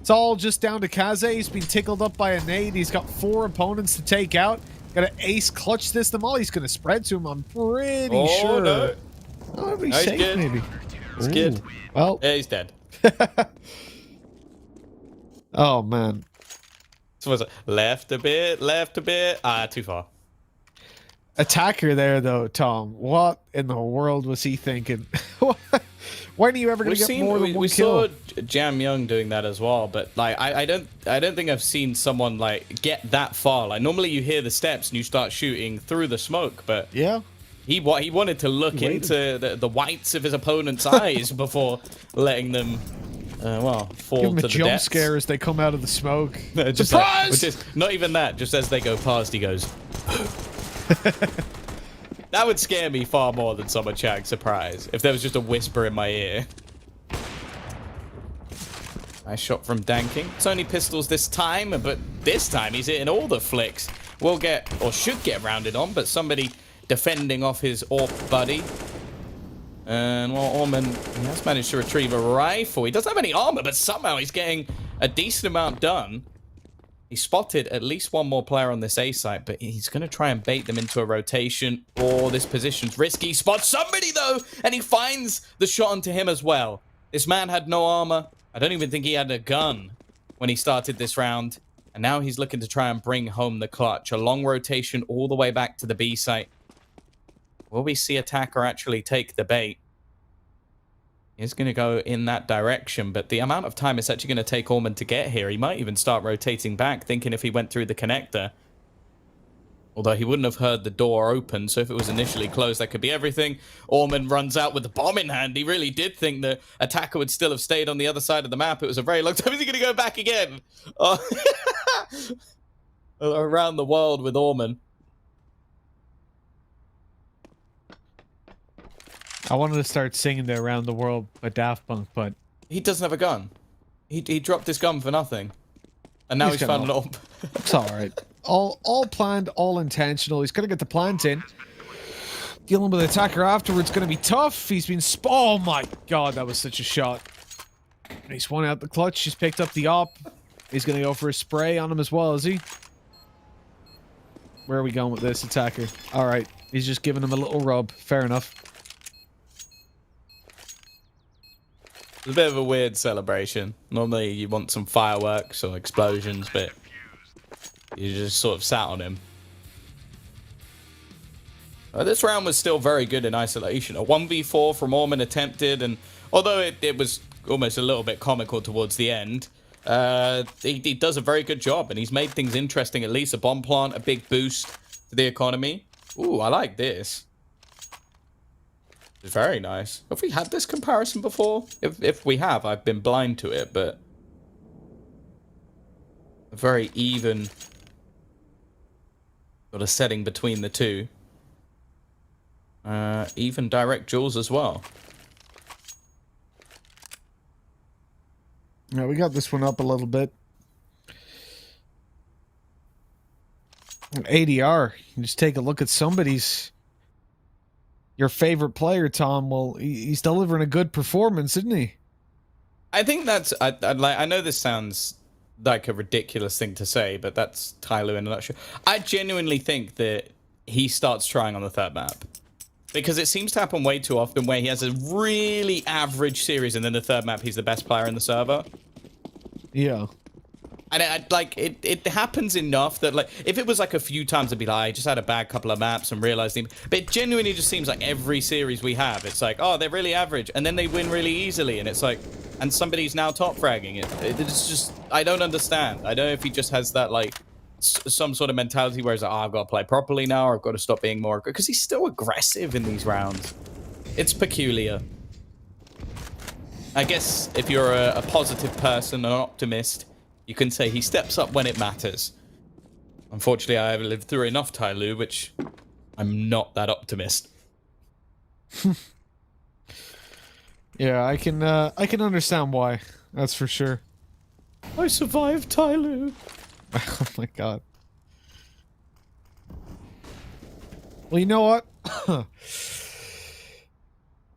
It's all just down to Kaze. He's been tickled up by a nade. He's got 4 opponents to take out. Got an ace clutch system. All he's going to spread to him, I'm pretty sure. No. Oh, he's No, he's safe, good. maybe. He's good. Well. Yeah, he's dead. Oh, man. So was it left a bit, left a bit? Ah, too far. Attacker there, though, Tom. What in the world was he thinking? When are you ever going to get more than one kill? We saw Jam Young doing that as well, but like I don't think I've seen someone like get that far. Like normally you hear the steps and you start shooting through the smoke, but yeah, he wanted to look into the whites of his opponent's eyes before letting them fall give him to a the jump depths. scare as they come out of the smoke. Just Surprise! Not even that. Just as they go past, he goes. That would scare me far more than someone shouting surprise. If there was just a whisper in my ear. Nice shot from Danking. It's only pistols this time, but this time he's hitting all the flicks. Will get, or should get rounded on, but somebody defending off his AWP buddy. And well, Orman, he has managed to retrieve a rifle. He doesn't have any armor, but somehow he's getting a decent amount done. He spotted at least one more player on this A site, but he's going to try and bait them into a rotation. Oh, this position's risky. Spots somebody, though, and he finds the shot onto him as well. This man had no armor. I don't even think he had a gun when he started this round. And now he's looking to try and bring home the clutch. A long rotation all the way back to the B site. Will we see Attacker actually take the bait? He's going to go in that direction, but the amount of time it's actually going to take Orman to get here, he might even start rotating back, thinking if he went through the connector. Although he wouldn't have heard the door open, so if it was initially closed, that could be everything. Orman runs out with the bomb in hand. He really did think the Attacker would still have stayed on the other side of the map. It was a very long time. Is he going to go back again? Oh. Around the world with Orman. I wanted to start singing the Around the World by Daft Punk, but He doesn't have a gun. He dropped his gun for nothing. And now he's found it all. It's all right. All planned, all intentional. He's going to get the plant in. Dealing with Attacker afterwards going to be tough. He's been... Oh my god, that was such a shot. He's won out the clutch. He's picked up the op. He's going to go for a spray on him as well, is he? Where are we going with this, Attacker? All right. He's just giving him a little rub. Fair enough. It's a bit of a weird celebration. Normally you want some fireworks or explosions, but you just sort of sat on him. This round was still very good in isolation. A 1v4 from Orman attempted, and although it was almost a little bit comical towards the end, he does a very good job, and he's made things interesting. At least a bomb plant, a big boost to the economy. Ooh, I like this. Very nice. Have we had this comparison before? If we have, I've been blind to it, but a very even sort of setting between the two. Even direct duels as well. Yeah, we got this one up a little bit. ADR, you just take a look at somebody's... Your favorite player, Tom, well, he's delivering a good performance, isn't he? I think that's... I know this sounds like a ridiculous thing to say, but that's Tyloo in a nutshell. I genuinely think that he starts trying on the third map. Because it seems to happen way too often where he has a really average series and then the third map he's the best player in the server. Yeah. And it happens enough that, like, if it was like a few times, I'd be like, I just had a bad couple of maps and realized him. But it genuinely just seems like every series we have, it's like, oh, they're really average. And then they win really easily. And it's like, and somebody's now top fragging it. It's just, I don't understand. I don't know if he just has that, like, some sort of mentality where he's like, oh, I've got to play properly now, or I've got to stop being more, because he's still aggressive in these rounds. It's peculiar. I guess if you're a positive person, an optimist, you can say he steps up when it matters. Unfortunately, I have lived through enough Tyloo, which I'm not that optimist. Yeah, I can understand why. That's for sure. I survived Tyloo. Oh my god. Well, you know what?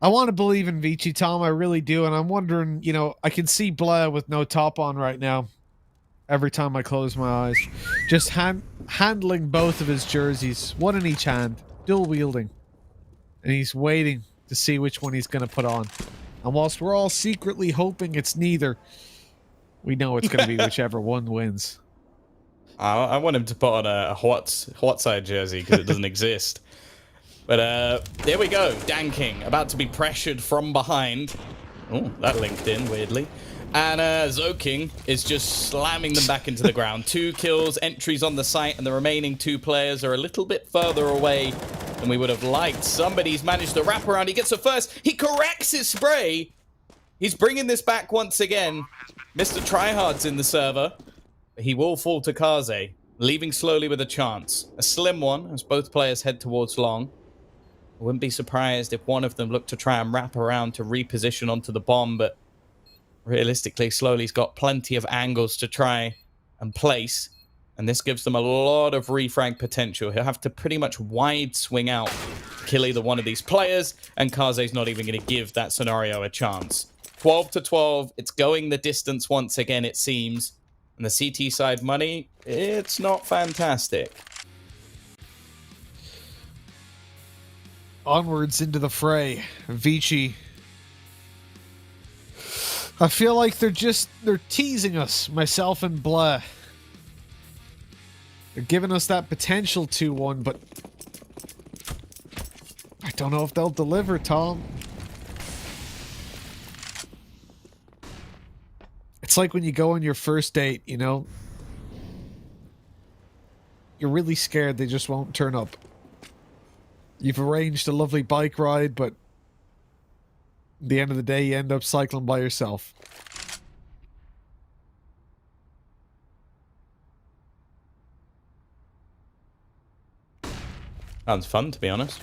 I want to believe in Vici, Tom. I really do. And I'm wondering, you know, I can see Blair with no top on right now. Every time I close my eyes. Just handling both of his jerseys. One in each hand. Dual wielding. And he's waiting to see which one he's going to put on. And whilst we're all secretly hoping it's neither, we know it's going to be whichever one wins. I want him to put on a hot side jersey because it doesn't exist. But there we go. Danking about to be pressured from behind. Oh, that linked in weirdly. And Zoking is just slamming them back into the ground. 2 kills, entries on the site, and the remaining 2 players are a little bit further away than we would have liked. Somebody's managed to wrap around. He gets the first. He corrects his spray. He's bringing this back once again. Mr. Tryhard's in the server. He will fall to Kaze, leaving slowly with a chance. A slim one as both players head towards long. I wouldn't be surprised if one of them looked to try and wrap around to reposition onto the bomb, but realistically, Slowly's got plenty of angles to try and place, and this gives them a lot of refrag potential. He'll have to pretty much wide swing out to kill either one of these players, and Kaze's not even going to give that scenario a chance. 12 to 12, it's going the distance once again, it seems. And the CT side money, it's not fantastic. Onwards into the fray. Vici. I feel like they're teasing us, myself and Blah. They're giving us that potential 2-1, but I don't know if they'll deliver, Tom. It's like when you go on your first date, you know? You're really scared they just won't turn up. You've arranged a lovely bike ride, but at the end of the day, you end up cycling by yourself. Sounds fun, to be honest.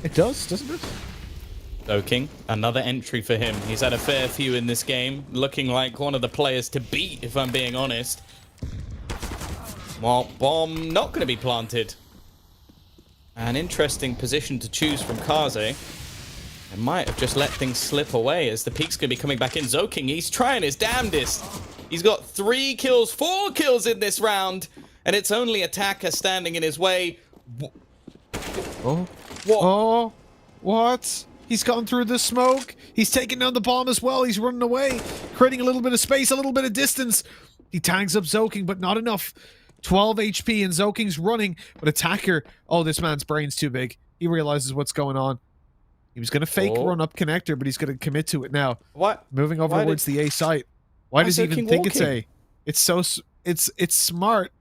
It does, doesn't it? King, another entry for him. He's had a fair few in this game, looking like one of the players to beat, if I'm being honest. Well, bomb not going to be planted. An interesting position to choose from Kaze. It might have just let things slip away as the peak's going to be coming back in. Zoking, he's trying his damnedest. He's got 3 kills, 4 kills in this round, and it's only Attacker standing in his way. Oh. What? Oh. What? He's gone through the smoke. He's taking down the bomb as well. He's running away, creating a little bit of space, a little bit of distance. He tags up Zoking, but not enough. 12 HP and Zoking's running, but Attacker, oh, this man's brain's too big. He realizes what's going on. He was going to fake run up connector, but he's going to commit to it now. What? Moving over towards the A site. Why does he even think it's A? It's so, it's smart.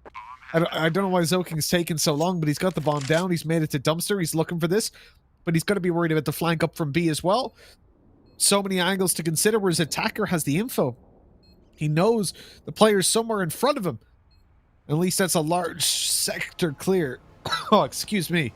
I don't know why Zoking's taken so long, but he's got the bomb down. He's made it to dumpster. He's looking for this, but he's got to be worried about the flank up from B as well. So many angles to consider, whereas Attacker has the info. He knows the player's somewhere in front of him. At least that's a large sector clear. Oh, excuse me.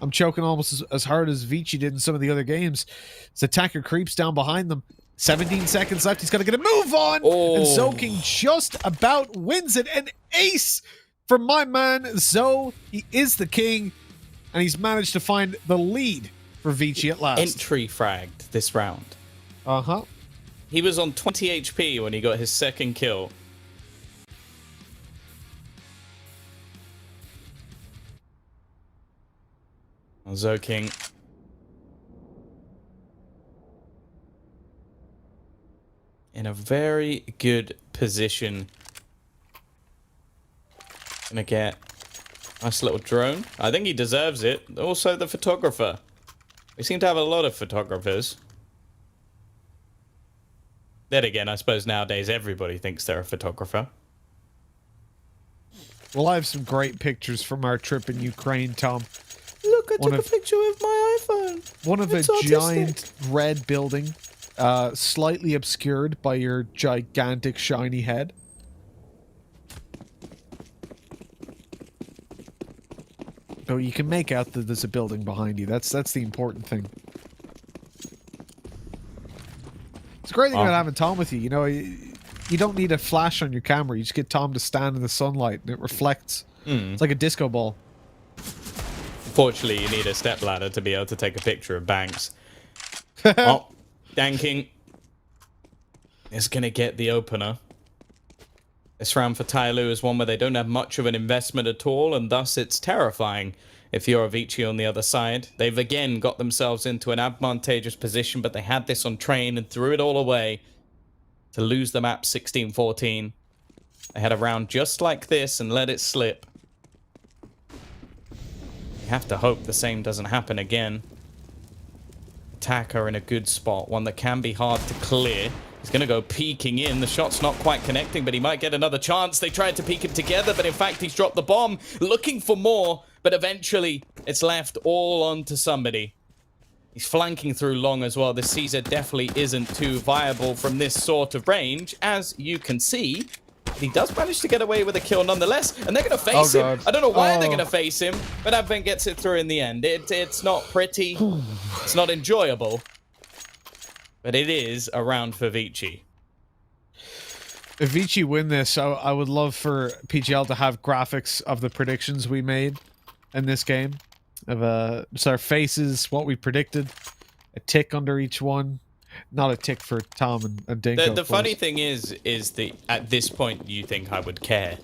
I'm choking almost as hard as Vici did in some of the other games. His Attacker creeps down behind them. 17 seconds left. He's got to get a move on. Oh. And Zoking just about wins it. An ace from my man, Zo. He is the king. And he's managed to find the lead for Vici at last. Entry fragged this round. Uh-huh. He was on 20 HP when he got his second kill. Zoking. In a very good position. Gonna get a nice little drone. I think he deserves it. Also the photographer. We seem to have a lot of photographers. Then again, I suppose nowadays everybody thinks they're a photographer. Well, I have some great pictures from our trip in Ukraine, Tom. Look, I took a picture with my iPhone. One of a giant red building, slightly obscured by your gigantic shiny head. Oh, you can make out that there's a building behind you. That's the important thing. It's a great thing about having Tom with you. You know, you don't need a flash on your camera. You just get Tom to stand in the sunlight and it reflects. It's like a disco ball. Fortunately, you need a step ladder to be able to take a picture of Banks. Oh, Danking is going to get the opener. This round for Tyloo is one where they don't have much of an investment at all, and thus it's terrifying if you're a Vici on the other side. They've again got themselves into an advantageous position, but they had this on train and threw it all away to lose the map 16-14. They had a round just like this and let it slip. You have to hope the same doesn't happen again. Attacker in a good spot, one that can be hard to clear. He's going to go peeking in. The shot's not quite connecting, but he might get another chance. They tried to peek him together, but in fact, he's dropped the bomb, looking for more, but eventually it's left all onto somebody. He's flanking through long as well. This Caesar definitely isn't too viable from this sort of range, as you can see. He does manage to get away with a kill nonetheless, and they're going to face him. I don't know why they're going to face him, but Advent gets it through in the end. It's not pretty. It's not enjoyable. But it is a round for Vici. If Vici win this, I would love for PGL to have graphics of the predictions we made in this game. Of just our faces, what we predicted, a tick under each one. Not a tick for Tom and Dinko. The funny thing is that at this point you think I would care.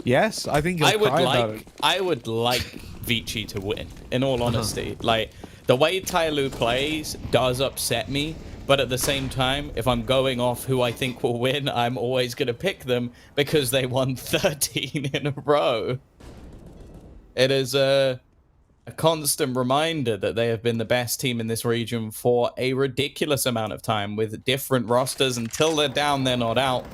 Yes, I think you'll cry about it. I would like Vici to win, in all honesty. Like, the way Tyloo plays does upset me, but at the same time, if I'm going off who I think will win, I'm always going to pick them because they won 13 in a row. It is a constant reminder that they have been the best team in this region for a ridiculous amount of time with different rosters. Until they're down, they're not out.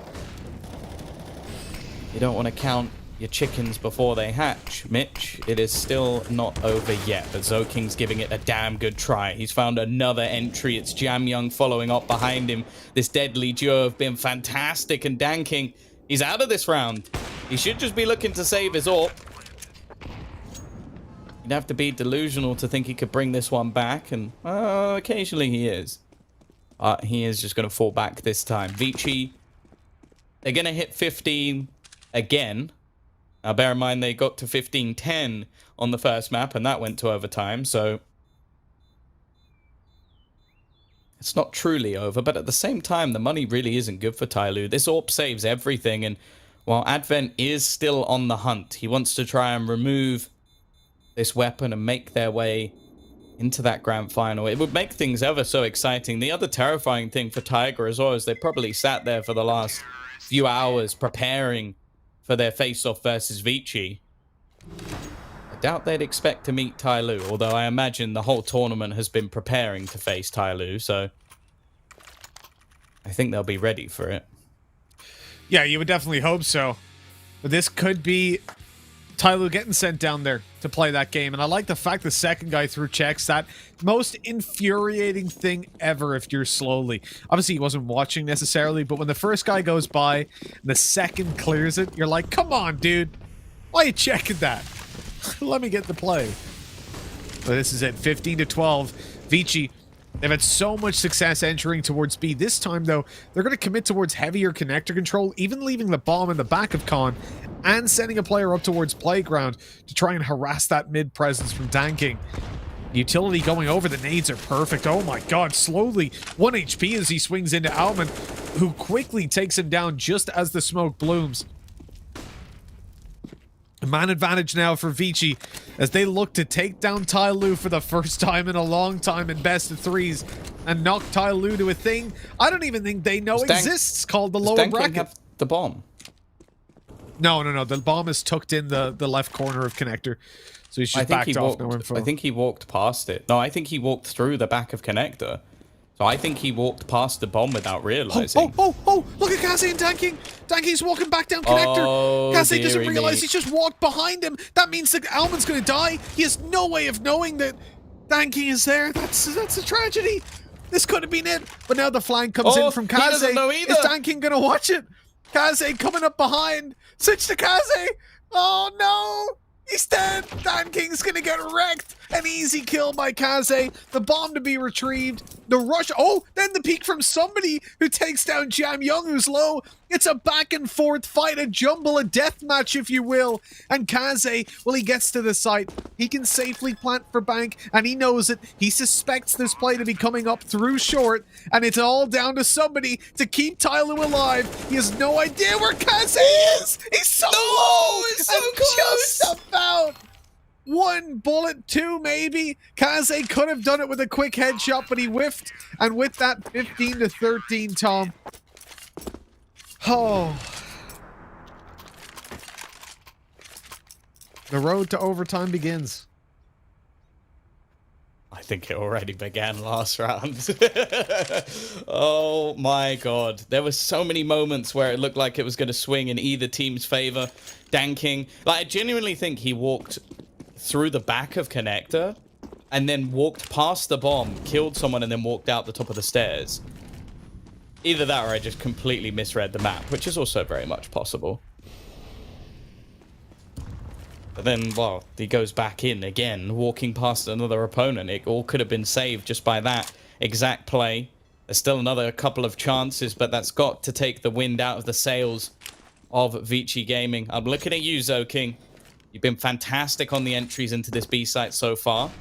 You don't want to count your chickens before they hatch, Mitch. It is still not over yet, but Zoking's giving it a damn good try. He's found another entry. It's Jam Young following up behind him. This deadly duo have been fantastic, and Danking, he's out of this round. He should just be looking to save his AWP. You'd have to be delusional to think he could bring this one back, and occasionally he is. He is just going to fall back this time. Vici, they're going to hit 15 again. Now, bear in mind, they got to 15-10 on the first map, and that went to overtime, so it's not truly over, but at the same time, the money really isn't good for Tyloo. This AWP saves everything, and while Advent is still on the hunt, he wants to try and remove this weapon and make their way into that grand final. It would make things ever so exciting. The other terrifying thing for Tiger as well is they probably sat there for the last few hours preparing for their face-off versus Vici. I doubt they'd expect to meet Tyloo, although I imagine the whole tournament has been preparing to face Tyloo, so I think they'll be ready for it. Yeah, you would definitely hope so. But this could be Tyloo getting sent down there to play that game. And I like the fact the second guy threw checks. That most infuriating thing ever if you're slowly. Obviously, he wasn't watching necessarily, but when the first guy goes by and the second clears it, you're like, come on, dude. Why are you checking that? Let me get the play. But this is it, 15-12. Vici, they've had so much success entering towards B. This time, though, they're going to commit towards heavier connector control, even leaving the bomb in the back of Con, and sending a player up towards Playground to try and harass that mid presence from Danking. Utility going over, the nades are perfect. Oh my god, slowly 1 HP as he swings into Alman, who quickly takes him down just as the smoke blooms. A man advantage now for Vici as they look to take down Tyloo for the first time in a long time in best of threes and knock Tyloo to a thing I don't even think they know exists called the lower bracket. Have the bomb? No. The bomb is tucked in the left corner of connector. So he's just backed off, no info. I think he walked past it. No, I think he walked through the back of connector. So I think he walked past the bomb without realizing. Oh, look at Kaze and Danking. Danking's walking back down connector. Kaze doesn't realize he's just walked behind him. That means that Alman's going to die. He has no way of knowing that Danking is there. That's a tragedy. This could have been it. But now the flank comes in from Kaze. He doesn't know either. Is Danking going to watch it? Kaze coming up behind. Switch to Kaze. Oh, no. He's dead. Danking's going to get wrecked. An easy kill by Kaze. The bomb to be retrieved. The rush. Oh, then the peek from somebody who takes down Jam Young, who's low. It's a back and forth fight, a jumble, a death match, if you will. And Kaze, well, he gets to the site. He can safely plant for bank, and he knows it. He suspects this play to be coming up through short, and it's all down to somebody to keep Tyloo alive. He has no idea where Kaze is. He's so low. It's so and close. Just about. One bullet, two maybe. Kaze could have done it with a quick headshot, but he whiffed. And with that 15 to 13, Tom. Oh. The road to overtime begins. I think it already began last round. Oh my god. There were so many moments where it looked like it was going to swing in either team's favor. Danking. Like, I genuinely think he walked through the back of connector and then walked past the bomb, killed someone, and then walked out the top of the stairs. Either that or I just completely misread the map, which is also very much possible. But then, well, he goes back in again, walking past another opponent. It all could have been saved just by that exact play. There's still another couple of chances, but that's got to take the wind out of the sails of Vici Gaming. I'm looking at you, Zoking. You've been fantastic on the entries into this B site so far.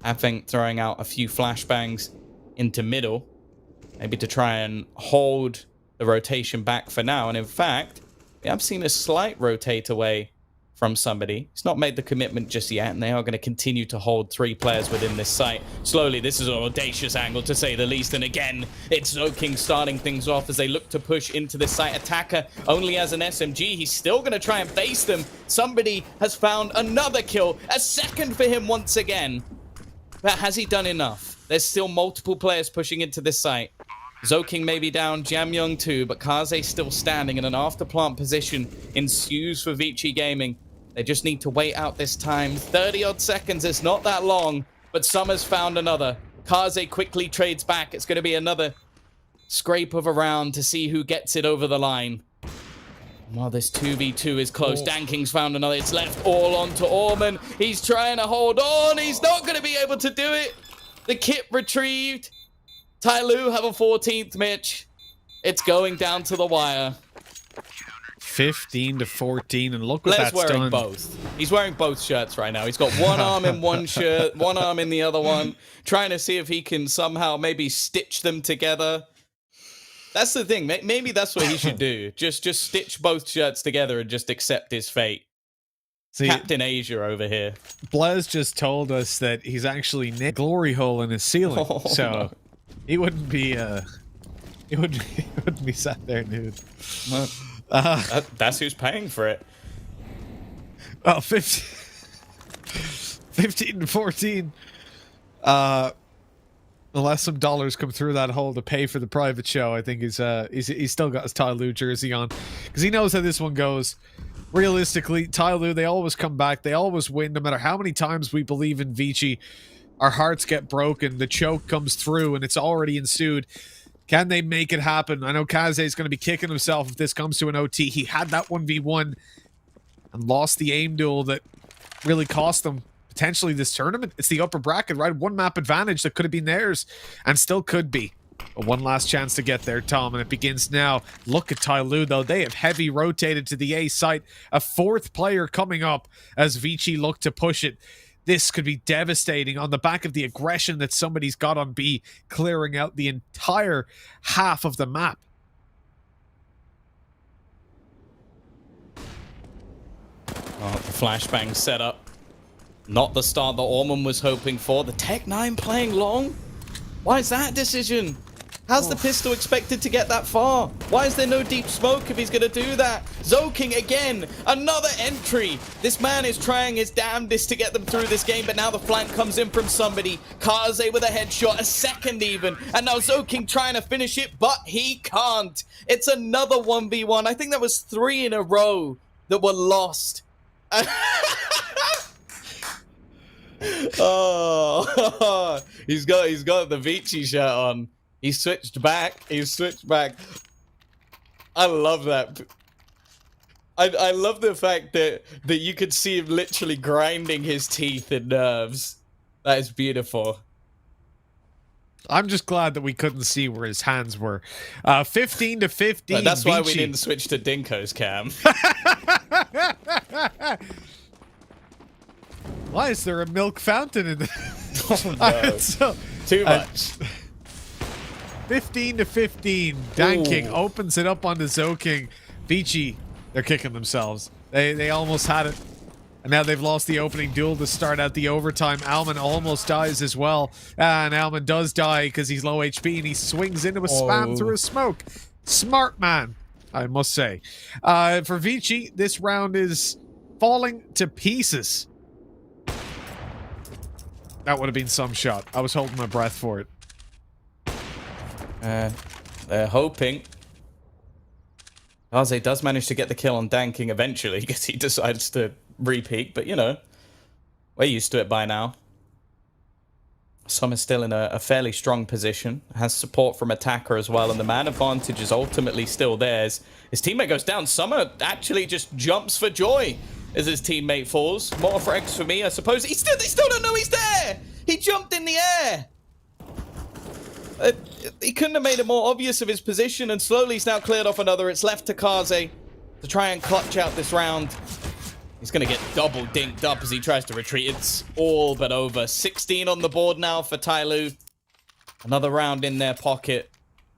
I think throwing out a few flashbangs into middle, maybe to try and hold the rotation back for now. And in fact, we have seen a slight rotate away from somebody. He's not made the commitment just yet, and they are going to continue to hold 3 players within this site. Slowly, this is an audacious angle, to say the least, and again, it's Zoking starting things off as they look to push into this site. Attacker only has an SMG. He's still going to try and base them. Somebody has found another kill, a second for him once again. But has he done enough? There's still multiple players pushing into this site. Zoking may be down, Jamyoung too, but Kaze still standing, in an after-plant position ensues for Vici Gaming. They just need to wait out this time. 30-odd seconds, it's not that long, but Summers found another. Kaze quickly trades back. It's going to be another scrape of a round to see who gets it over the line. While this 2v2 is close, Danking's found another. It's left all onto Orman. He's trying to hold on. He's not going to be able to do it. The kit retrieved. Tyloo have a 14th, Mitch. It's going down to the wire. 15 to 14, and look what Les that's wearing done. both. He's wearing both shirts right now. He's got one arm in one shirt, one arm in the other one, trying to see if he can somehow maybe stitch them together. That's the thing. Maybe that's what he should do. Just stitch both shirts together and just accept his fate. See, Captain Asia over here. Blaze just told us that he's actually a glory hole in his ceiling, so no. He wouldn't be he wouldn't be sat there nude. That's who's paying for it. Well, 15 to 14. Unless some dollars come through that hole to pay for the private show, I think he's still got his Tyloo jersey on, because he knows how this one goes. Realistically, Tyloo, they always come back. They always win, no matter how many times we believe in Vici. Our hearts get broken. The choke comes through, and it's already ensued. Can they make it happen? I know Kaze is going to be kicking himself if this comes to an OT. He had that 1v1 and lost the aim duel that really cost them potentially this tournament. It's the upper bracket, right? One map advantage that could have been theirs and still could be. But one last chance to get there, Tom, and it begins now. Look at Tyloo, though. They have heavy rotated to the A site. A 4th player coming up as Vici look to push it. This could be devastating on the back of the aggression that somebody's got on B, clearing out the entire half of the map. Oh, the flashbang setup. Not the start that Orman was hoping for. The Tech-9 playing long? Why is that decision? How's the pistol expected to get that far? Why is there no deep smoke if he's going to do that? Zoking again, another entry. This man is trying his damnedest to get them through this game, but now the flank comes in from somebody. Kaze with a headshot, a second even. And now Zoking trying to finish it, but he can't. It's another 1v1. I think that was 3 in a row that were lost. Oh, he's got the Vici shirt on. He switched back. I love that. I love the fact that you could see him literally grinding his teeth and nerves. That is beautiful. I'm just glad that we couldn't see where his hands were. 15 to 15. But that's why we Vici. didn't switch to Dinko's cam. Why is there a milk fountain in the... Oh, no. So, Too much. 15 to 15. Dan King Ooh. opens it up on the Zoking. Vici, they're kicking themselves. They almost had it. And now they've lost the opening duel to start out the overtime. Alman almost dies as well. And Alman does die because he's low HP and he swings into a spam through a smoke. Smart man, I must say. For Vici, this round is falling to pieces. That would have been some shot. I was holding my breath for it. They're hoping. Kaze does manage to get the kill on Dan King eventually because he decides to repeat, but you know, we're used to it by now. Summer's still in a fairly strong position, has support from attacker as well, and the man advantage is ultimately still theirs. His teammate goes down. Summer actually just jumps for joy as his teammate falls. More frags for me, I suppose. They still don't know he's there. He jumped in the air. He couldn't have made it more obvious of his position, and slowly he's now cleared off another. It's left to Kaze to try and clutch out this round. He's going to get double dinked up as he tries to retreat. It's all but over. 16 on the board now for Tyloo. Another round in their pocket.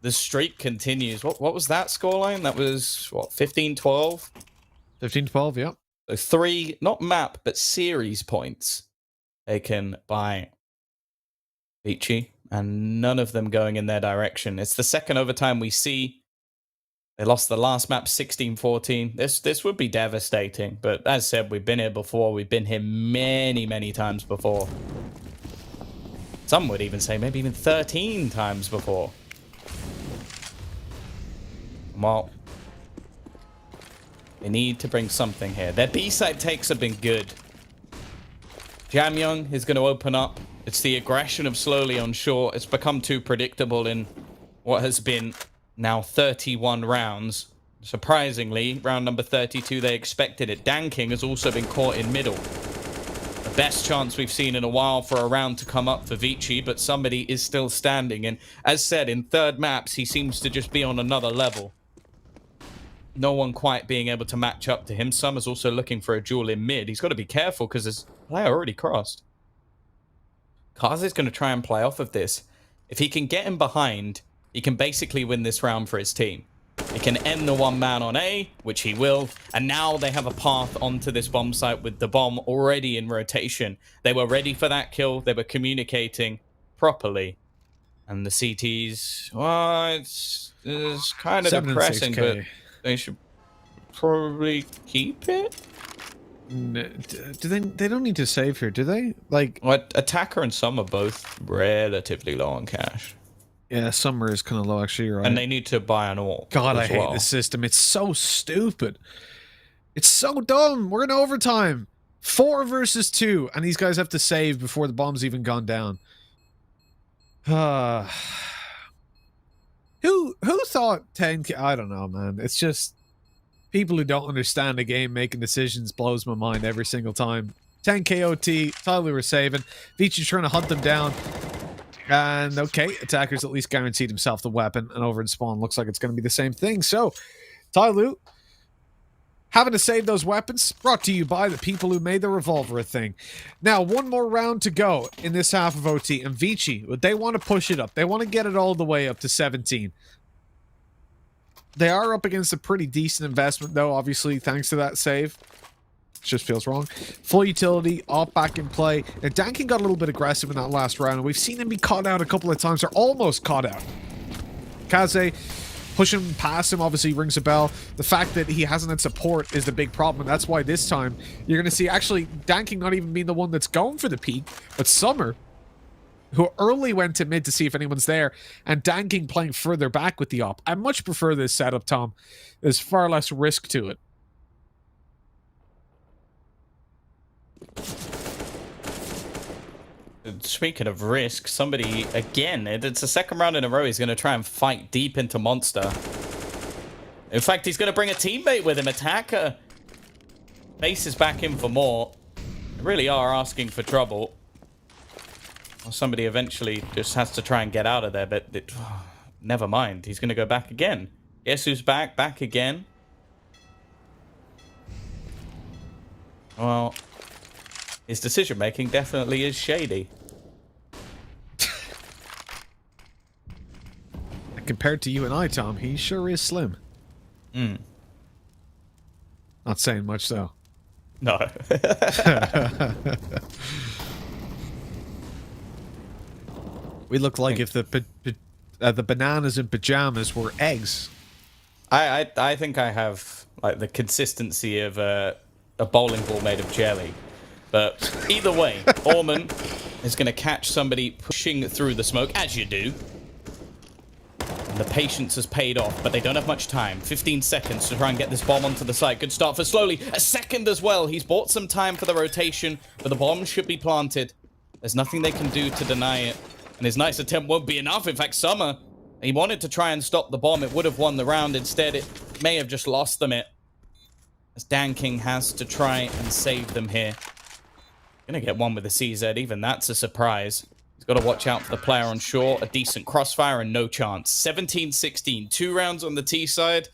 The streak continues. What was that scoreline? That was, what, 15-12? 15-12, yeah. So 3, not map, but series points taken by Vici, and none of them going in their direction. It's the second overtime we see. They lost the last map 16-14. This would be devastating, but as said, we've been here before. We've been here many times before. Some would even say maybe even 13 times before. Well, they need to bring something here. Their B-side takes have been good. Jamyoung is going to open up. It's the aggression of slowly on short. It's become too predictable in what has been now 31 rounds. Surprisingly, round number 32, they expected it. Dan King has also been caught in middle. The best chance we've seen in a while for a round to come up for Vici, but somebody is still standing. And as said, in third maps, he seems to just be on another level. No one quite being able to match up to him. Summer's also looking for a duel in mid. He's got to be careful because his player already crossed. Kaze's going to try and play off of this. If he can get him behind, he can basically win this round for his team. He can end the one man on A, which he will, and now they have a path onto this bomb site with the bomb already in rotation. They were ready for that kill. They were communicating properly. And the CTs, well, it's kind of 7 and depressing, 6K. but they should probably keep it. Do they don't need to save here, do they? Like, Well, attacker and Summer both relatively low on cash. yeah, Summer is kind of low, actually, you're right. And they need to buy an AWP. God, I as hate well. this system. It's so stupid. It's so dumb. We're in overtime. 4 versus 2, and these guys have to save before the bomb's even gone down. Who thought 10K? I don't know, man. It's just people who don't understand the game making decisions blows my mind every single time. 10K OT, Tyloo were saving. Vici trying to hunt them down. And okay, attackers at least guaranteed himself the weapon, and over in spawn looks like it's going to be the same thing. So, Tyloo having to save those weapons, brought to you by the people who made the revolver a thing. Now, one more round to go in this half of OT, and Vici, they want to push it up. They want to get it all the way up to 17. They are up against a pretty decent investment, though, obviously, thanks to that save. Just feels wrong. Full utility, off back in play. Now, Dankin got a little bit aggressive in that last round, and we've seen him be caught out a couple of times, or almost caught out. Kaze pushing past him obviously rings a bell. The fact that he hasn't had support is the big problem, and that's why this time you're going to see actually Danking not even being the one that's going for the peak, but Summer, who early went to mid to see if anyone's there, and Danking playing further back with the op. I much prefer this setup, Tom. There's far less risk to it. Speaking of risk, somebody, again, it's the second round in a row, he's going to try and fight deep into Monster. In fact, he's going to bring a teammate with him. Attacker Base is back in for more. They really are asking for trouble. Well, somebody eventually just has to try and get out of there, but never mind. He's going to go back again. Guess who's back? Back again. Well, his decision-making definitely is shady. Compared to you and I, Tom, he sure is slim. Not saying much, though. No. We look like if the bananas in pajamas were eggs. I think I have like the consistency of a bowling ball made of jelly. But either way, Orman is going to catch somebody pushing through the smoke, as you do. And the patience has paid off, but they don't have much time. 15 seconds to try and get this bomb onto the site. Good start for Slowly. A second as well. He's bought some time for the rotation, but the bomb should be planted. There's nothing they can do to deny it. And his nice attempt won't be enough. In fact, Summer, he wanted to try and stop the bomb. It would have won the round. Instead, it may have just lost them it. As Dan King has to try and save them here. Gonna get one with the CZ. Even that's a surprise. He's got to watch out for the player on shore. A decent crossfire and no chance. 17-16. 2 rounds on the T side.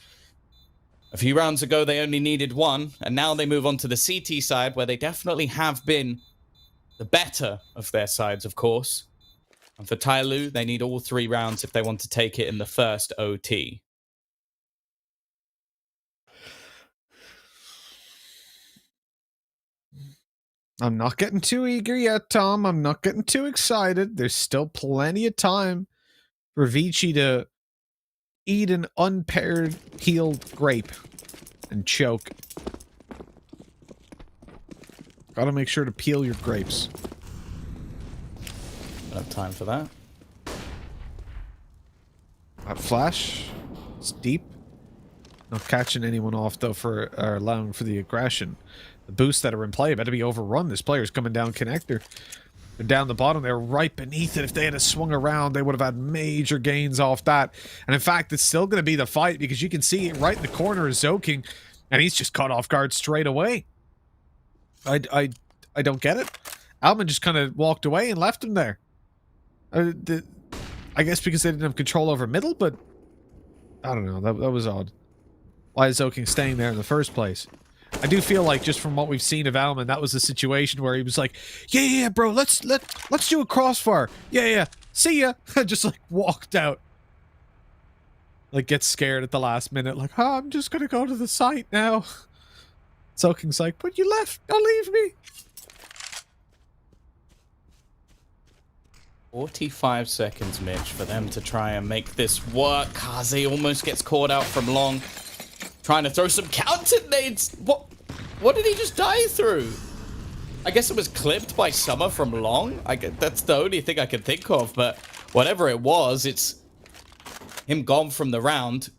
A few rounds ago, they only needed 1. And now they move on to the CT side, where they definitely have been the better of their sides, of course. And for Tyloo, they need all 3 rounds if they want to take it in the first OT. I'm not getting too eager yet, Tom. I'm not getting too excited. There's still plenty of time for Vici to eat an unpaired peeled grape and choke. Gotta make sure to peel your grapes. Don't have time for that. That flash is deep. Not catching anyone off, though, for allowing for the aggression. The boosts that are in play better be overrun. This player's coming down connector. They're down the bottom. They're right beneath it. If they had swung around, they would have had major gains off that. And in fact, it's still going to be the fight because you can see it right in the corner is Zoking, and he's just caught off guard straight away. I don't get it. Alman just kind of walked away and left him there. I guess because they didn't have control over middle, but I don't know. That was odd. Why is Zoking staying there in the first place? I do feel like just from what we've seen of Alman, that was a situation where he was like, yeah, bro, let's do a crossfire. Yeah, see ya. Just like walked out. Like gets scared at the last minute, like, oh, I'm just gonna go to the site now. Zoking's like, but you left, don't leave me. 45 seconds, Mitch, for them to try and make this work. Kaze almost gets caught out from long. Trying to throw some counter nades. What did he just die through? I guess it was clipped by Summer from long. That's the only thing I can think of, but whatever it was, it's him gone from the round.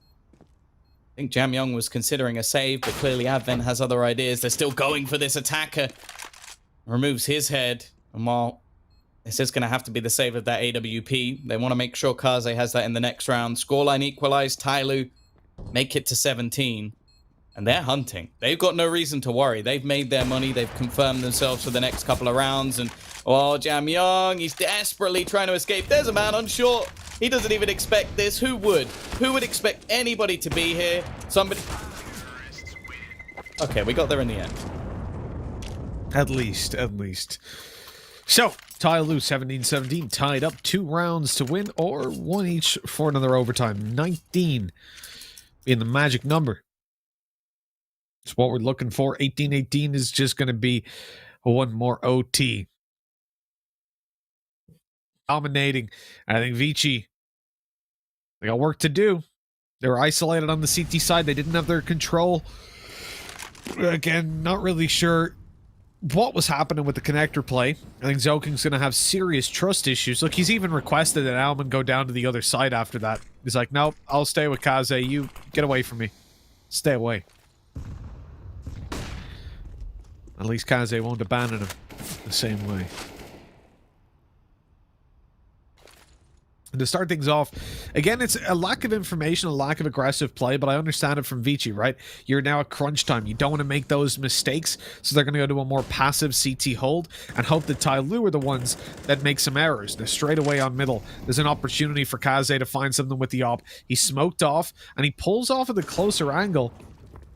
I think Jam Young was considering a save, but clearly Advent has other ideas. They're still going for this attacker. Removes his head. And while this is going to have to be the save of that AWP, they want to make sure Kaze has that in the next round. Scoreline equalized. Tyloo make it to 17. And they're hunting. They've got no reason to worry. They've made their money. They've confirmed themselves for the next couple of rounds. And, oh, Jam Young, he's desperately trying to escape. There's a man on short. He doesn't even expect this. Who would? Who would expect anybody to be here? Somebody... Okay, we got there in the end. At least. So, Tyloo 17-17, tied up 2 rounds to win, or 1 each for another overtime. 19 being the magic number. It's what we're looking for. 18-18 is just going to be 1 more OT. Dominating. I think Vici, they got work to do. They were isolated on the CT side. They didn't have their control. Again, not really sure what was happening with the connector play. I think Zoking's going to have serious trust issues. Look, he's even requested that Alman go down to the other side after that. He's like, nope, I'll stay with Kaze. You get away from me. Stay away. At least Kaze won't abandon him the same way. To start things off, again, it's a lack of information, a lack of aggressive play, but I understand it from Vici, right? You're now at crunch time. You don't want to make those mistakes, so they're going to go to a more passive CT hold and hope that Tyloo are the ones that make some errors. They're straight away on middle. There's an opportunity for Kaze to find something with the op. He smoked off, and he pulls off at the closer angle.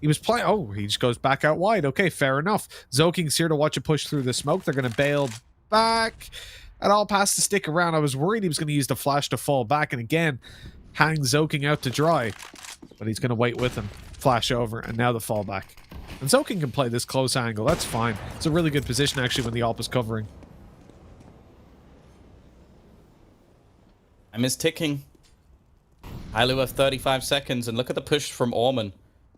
He was playing... Oh, he just goes back out wide. Okay, fair enough. Zoking's here to watch it push through the smoke. They're going to bail back... At all pass to stick around. I was worried he was going to use the flash to fall back and again hang Zoking out to dry. But he's going to wait with him. Flash over and now the fallback. And Zoking can play this close angle. That's fine. It's a really good position actually when the AWP is covering. Time is ticking. Tyloo have 35 seconds and look at the push from Orman.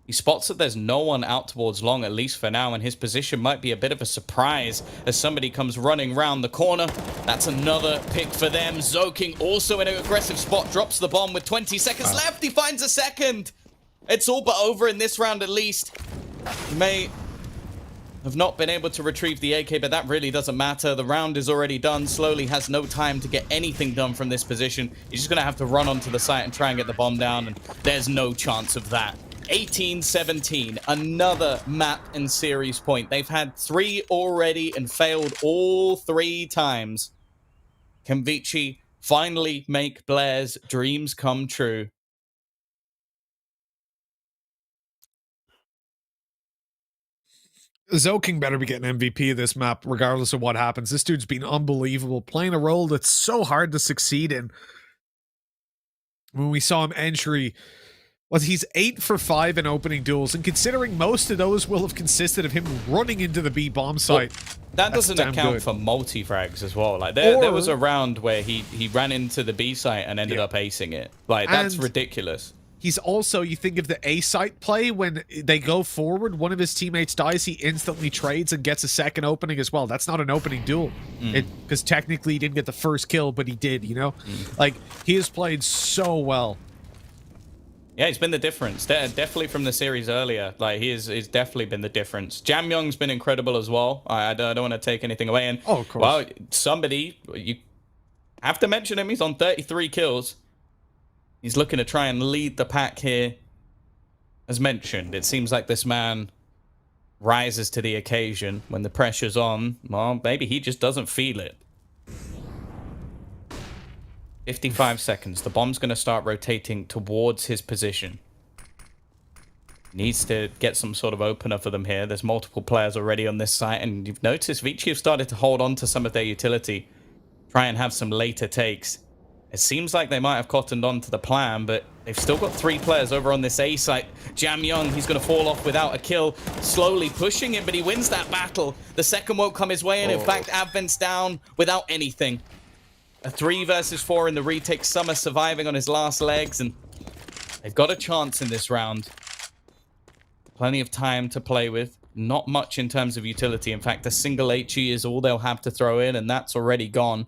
He spots that there's no one out towards long, at least for now, and his position might be a bit of a surprise as somebody comes running round the corner. That's another pick for them. Zoking also in an aggressive spot, drops the bomb with 20 seconds left. He finds a second. It's all but over in this round at least. He may have not been able to retrieve the AK, but that really doesn't matter. The round is already done. Slowly has no time to get anything done from this position. He's just going to have to run onto the site and try and get the bomb down, and there's no chance of that. 18-17, another map and series point. They've had 3 already and failed all 3 times. Can Vici finally make Blair's dreams come true? Zoking better be getting MVP of this map regardless of what happens. This dude's been unbelievable, playing a role that's so hard to succeed in. When we saw him entry... Well, he's 8 for 5 in opening duels, and considering most of those will have consisted of him running into the B bomb site. Well, that doesn't account for multi-frags as well. Like there was a round where he ran into the B site and ended up acing it. Like that's ridiculous. He's also, you think of the A site play, when they go forward, one of his teammates dies, he instantly trades and gets a second opening as well. That's not an opening duel. Because technically he didn't get the first kill, but he did, you know? Like, he has played so well. Yeah, he's been the difference. Definitely from the series earlier. Like, he's definitely been the difference. Jam Young's been incredible as well. I don't want to take anything away. And, of course. Well, somebody, you have to mention him. He's on 33 kills. He's looking to try and lead the pack here. As mentioned, it seems like this man rises to the occasion when the pressure's on. Well, maybe he just doesn't feel it. 55 seconds. The bomb's going to start rotating towards his position. Needs to get some sort of opener for them here. There's multiple players already on this site, and you've noticed Vici have started to hold on to some of their utility. Try and have some later takes. It seems like they might have cottoned on to the plan, but they've still got 3 players over on this A site. Jam Young, he's going to fall off without a kill. Slowly pushing him, but he wins that battle. The second won't come his way, and in fact, Advent's down without anything. A 3 versus 4 in the retake. Summer surviving on his last legs, and they've got a chance in this round. Plenty of time to play with. Not much in terms of utility. In fact, a single HE is all they'll have to throw in, and that's already gone.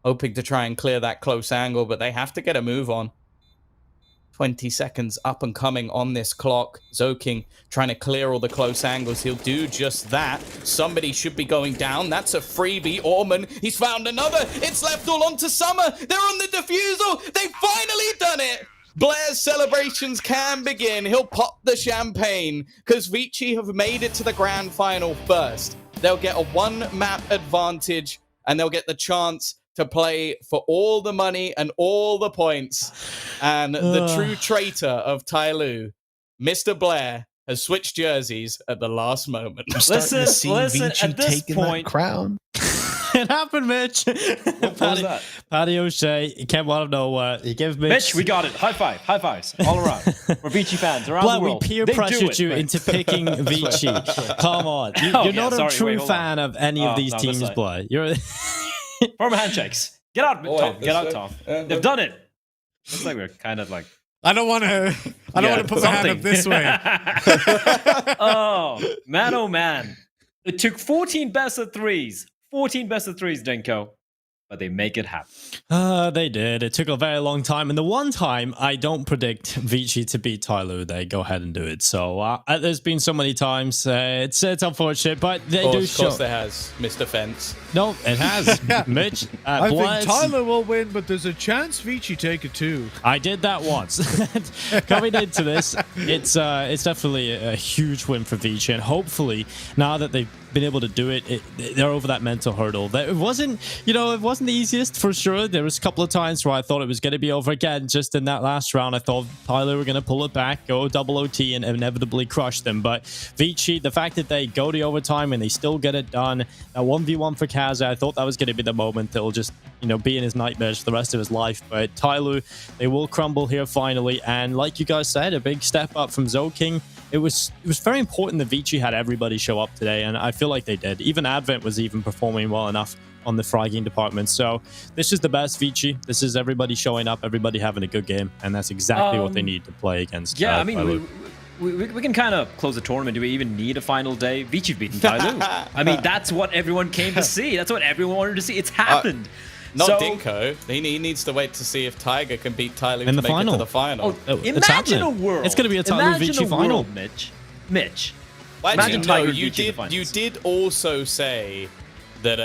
Hoping to try and clear that close angle, but they have to get a move on. 20 seconds up and coming on this clock. Zoking trying to clear all the close angles. He'll do just that. Somebody should be going down. That's a freebie. Orman, he's found another. It's left all onto Summer. They're on the defusal. They've finally done it. Blair's celebrations can begin. He'll pop the champagne because Vici have made it to the grand final first. They'll get a 1-map advantage, and they'll get the chance to play for all the money and all the points. And the true traitor of Tyloo, Mr. Blair, has switched jerseys at the last moment. Listen, at this point... crown. It happened, Mitch. What was that? Paddy O'Shea, he came out of nowhere. He gave Mitch, we got it. High five. High fives all around. We're Vici fans around Blair, the world. we peer pressured you into picking Vici. Come on. You're not a true fan of any of these teams, Blair. You're... Former handshakes. Get out, Tom. Get out, Tom. They've done it. Looks like we're kind of like... I don't want to put my hand up this way. Oh, man, oh, man. It took 14 best of threes. 14 best of threes, Denko. but they make it happen. They did. It took a very long time. And the one time I don't predict Vici to beat Tyloo, they go ahead and do it. So there's been so many times. It's unfortunate, but they do show. Of course, there has, Mr. Fence. No, it has. Mitch, I Blaz, think Tyler will win, but there's a chance Vici take it too. I did that once. Coming into this, it's definitely a huge win for Vici, and hopefully now that they've been able to do it, they're over that mental hurdle. It wasn't the easiest for sure. There was a couple of times where I thought it was going to be over again. Just in that last round, I thought Tyler were going to pull it back, go double OT, and inevitably crush them. But Vici, the fact that they go to overtime and they still get it done, that 1v1 for Kaza, I thought that was going to be the moment that will just be in his nightmares for the rest of his life. But Tyloo, they will crumble here finally, and like you guys said, a big step up from Zoking. It was very important that Vici had everybody show up today, and I feel like they did. Even Advent was even performing well enough on the fragging department. So this is the best Vici. This is everybody showing up, everybody having a good game, and that's exactly what they need to play against. Yeah, I mean, we can kind of close the tournament. Do we even need a final day? Vici's beaten Tyloo. I mean, that's what everyone came to see. That's what everyone wanted to see. It's happened. Not Dinko. He needs to wait to see if Tiger can beat Tyloo to in the make final. it to the final. Imagine a world. It's going to be a Tyloo Vici final. World, Mitch. Well, Imagine Tiger you did also say that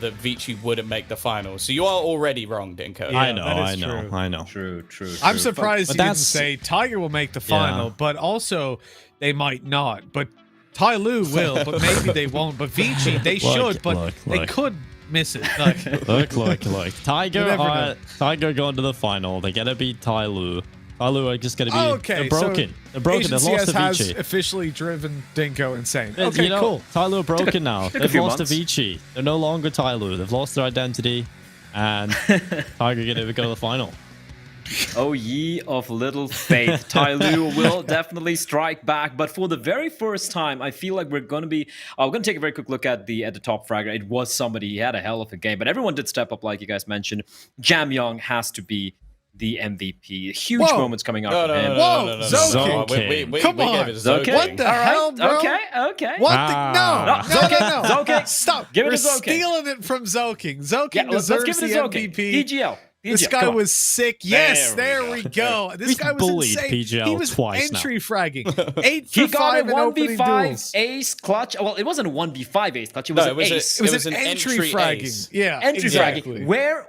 that Vici wouldn't make the final. So you are already wrong, Dinko. Yeah, I know. True. I'm surprised but you didn't say Tiger will make the final, but also they might not. But Tyloo will, but maybe they won't. But Vici, they should, but they could miss it. Look. Tiger going to the final. They gotta beat Tyloo. Tyloo are just gonna be they're broken. So they're broken. They've lost to has Vici. officially driven Dinko insane. Okay, cool. Tyloo are broken now. They've lost to months. Vici. They're no longer Tyloo. They've lost their identity, and Tiger gonna go to the final. Oh, ye of little faith. Tyloo will definitely strike back, but for the very first time, I feel like we're going to take a very quick look at the top fragger. It was somebody. He had a hell of a game, but everyone did step up, like you guys mentioned. Jam Young has to be the MVP. Huge moments coming out from him. Whoa, Zoking. Come on. What the hell, bro? Okay. What the? No. Zoking. Stop. Give it We're to Zoking. stealing it from Zoking. Zoking Yeah, let's deserves give it the to Zoking. MVP. PGL. This guy was sick. Yes, there we go. This guy was bullied insane. PGL He was twice entry fragging. 8 He for got 5 a in opening 1v5 duels. ace clutch. Well, it wasn't a 1v5 ace clutch. It was an ace. It was an entry fragging. ace. Yeah, Entry exactly. fragging.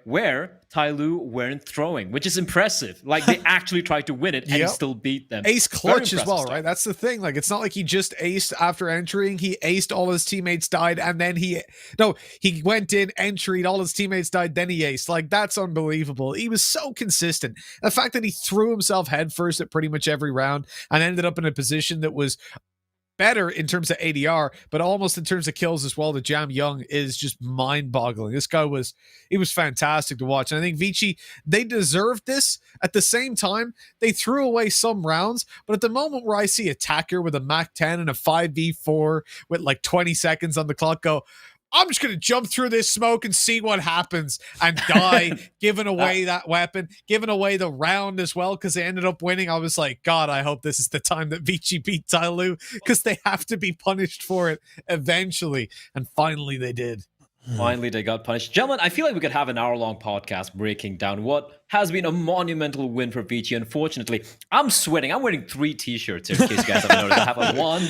Where Tyloo weren't throwing, which is impressive. Like, they actually tried to win it and still beat them. Ace clutch as well, stuff. right? That's the thing. Like, it's not like he just aced after entering. He aced, all his teammates died, and then he went in, enteried, all his teammates died, then he aced. Like, that's unbelievable. He was so consistent. The fact that he threw himself headfirst at pretty much every round and ended up in a position that was better in terms of ADR, but almost in terms of kills as well, to Jam Young is just mind-boggling. This guy was fantastic to watch. And I think Vici, they deserved this. At the same time, they threw away some rounds, but at the moment where I see Attacker with a Mach 10 and a 5v4 with like 20 seconds on the clock go, I'm just going to jump through this smoke and see what happens and die, giving away that weapon, giving away the round as well, because they ended up winning. I was like, God, I hope this is the time that Vici beat Tyloo, because they have to be punished for it eventually. And finally they did. Finally, they got punished. Gentlemen, I feel like we could have an hour-long podcast breaking down what has been a monumental win for Vici. Unfortunately, I'm sweating. I'm wearing 3 t-shirts here, in case you guys haven't noticed. I have like 1.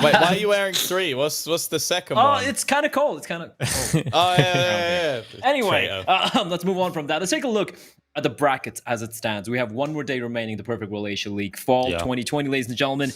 Wait, why are you wearing 3? What's the second one? Oh, it's kind of cold. It's kind of cold. Oh, yeah. Anyway, let's move on from that. Let's take a look at the brackets as it stands. We have one more day remaining, the Perfect World Asia League Fall 2020, ladies and gentlemen.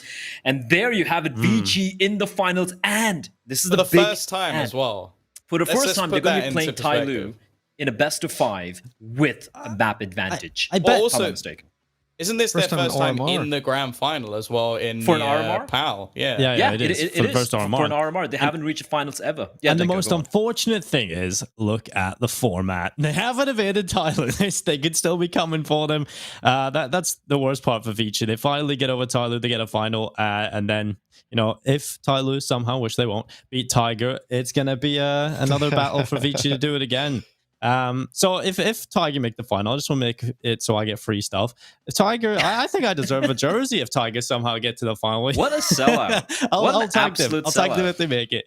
And there you have it, Vici in the finals. And this is For the big first time as well. For the Let's first time, they're put going to that be playing into perspective. Tyloo in a best of 5 with a map advantage. I bet. Well, If I'm also, not mistaken. isn't this First their time first in time RMR. in the grand final as well in For the an RMR? PAL? Yeah, it is. For the first For an RMR. RMR. They haven't reached finals ever. Yeah, And the Dinko, most go on. unfortunate thing is, look at the format. They haven't evaded Tyloo. They could still be coming for them. That's the worst part for Vici. They finally get over Tyloo. They get a final. And then, if Tyloo somehow, which they won't, beat Tiger, it's going to be another battle for Vici to do it again. So if Tiger make the final, I just want to make it so I get free stuff. Tiger, I think I deserve a jersey if Tiger somehow get to the final. What a sellout. I'll tag them. I'll tag them if they make it.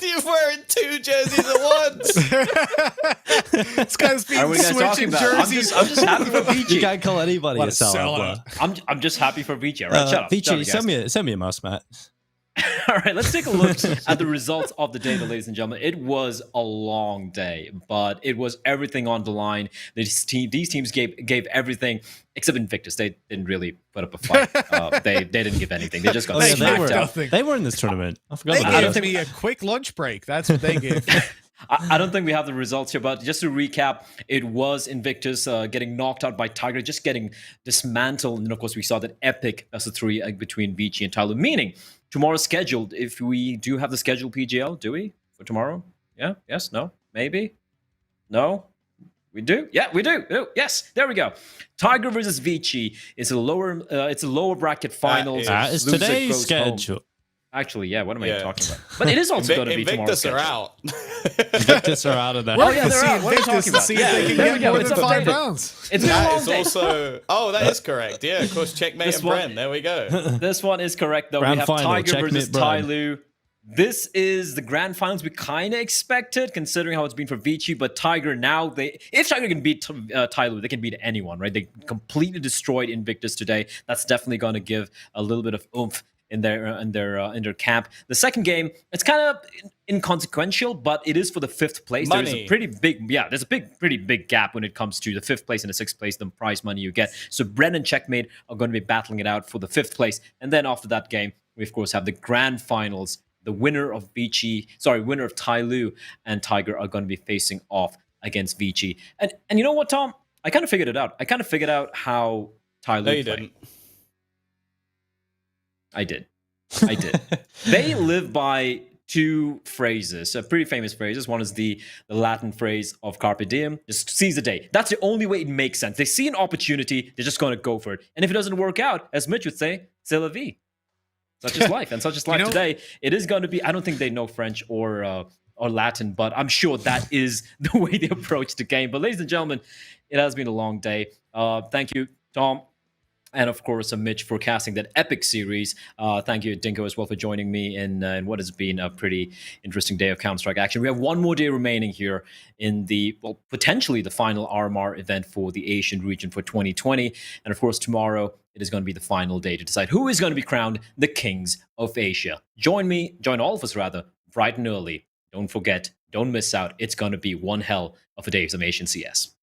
You're wearing 2 jerseys at once. This guy's been What are we guys talking switching about? jerseys. I'm just happy for Vici. You can't call anybody What a a sellout. sellout. I'm just happy for Vici. All right, shut up. Vici, Shut up, guys. send me a mouse, Matt. All right, let's take a look at the results of the day, ladies and gentlemen. It was a long day, but it was everything on the line. These teams gave everything except Invictus. They didn't really put up a fight. They didn't give anything. They just got smacked out. They were in this tournament. I forgot They about gave that. me a quick lunch break. That's what they gave me. I don't think we have the results here, but just to recap, it was Invictus getting knocked out by Tiger, just getting dismantled. And of course, we saw that epic S3 between Vici and Tyler, meaning tomorrow's scheduled. If we do have the scheduled PGL, do we? For tomorrow? Yeah? Yes? No? Maybe? No? We do? Yeah, we do. Oh, yes, there we go. Tiger versus Vici is a lower bracket finals. It's Loser today's goes home. schedule. Actually, yeah, what am I talking about? But it is also going to be tomorrow's Invictus are schedule. out. Invictus are out of there. Oh, yeah, they're out. What are you Invictus talking to about? see if Yeah, they can there get we go. more It's than 5 updated. rounds. It's been a That long is day. also. Oh, that is correct. Yeah, of course. Checkmate This and one- Bren. There we go. This one is correct, though. Grand we have final, Tiger checkmate, versus Brian. Tyloo. This is the grand finals we kind of expected, considering how it's been for Vici. But Tiger now, if Tiger can beat Tyloo, they can beat anyone, right? They completely destroyed Invictus today. That's definitely going to give a little bit of oomph in their camp. The second game, it's kind of inconsequential, but it is for the 5th place. There's Money. a pretty big gap when it comes to the 5th place and the 6th place, the prize money you get. So Bren and Checkmate are going to be battling it out for the 5th place. And then after that game, we of course have the grand finals. The winner of Tyloo and Tiger are going to be facing off against Vici. And you know what, Tom? I kind of figured it out. I kind of figured out how Tyloo No, you played. didn't. I did. They live by 2 phrases, pretty famous phrases. One is the Latin phrase of carpe diem, just seize the day. That's the only way it makes sense. They see an opportunity, they're just going to go for it. And if it doesn't work out, as Mitch would say, c'est la vie. Such is life. And such is life today. It is going to be, I don't think they know French or Latin, but I'm sure that is the way they approach the game. But ladies and gentlemen, it has been a long day. Thank you, Tom. And of course, Mitch for casting that epic series. Thank you, Dinko, as well, for joining me in what has been a pretty interesting day of Counter-Strike action. We have one more day remaining here in potentially the final RMR event for the Asian region for 2020. And of course, tomorrow, it is going to be the final day to decide who is going to be crowned the Kings of Asia. Join all of us, rather, bright and early. Don't forget, don't miss out. It's going to be one hell of a day of some Asian CS.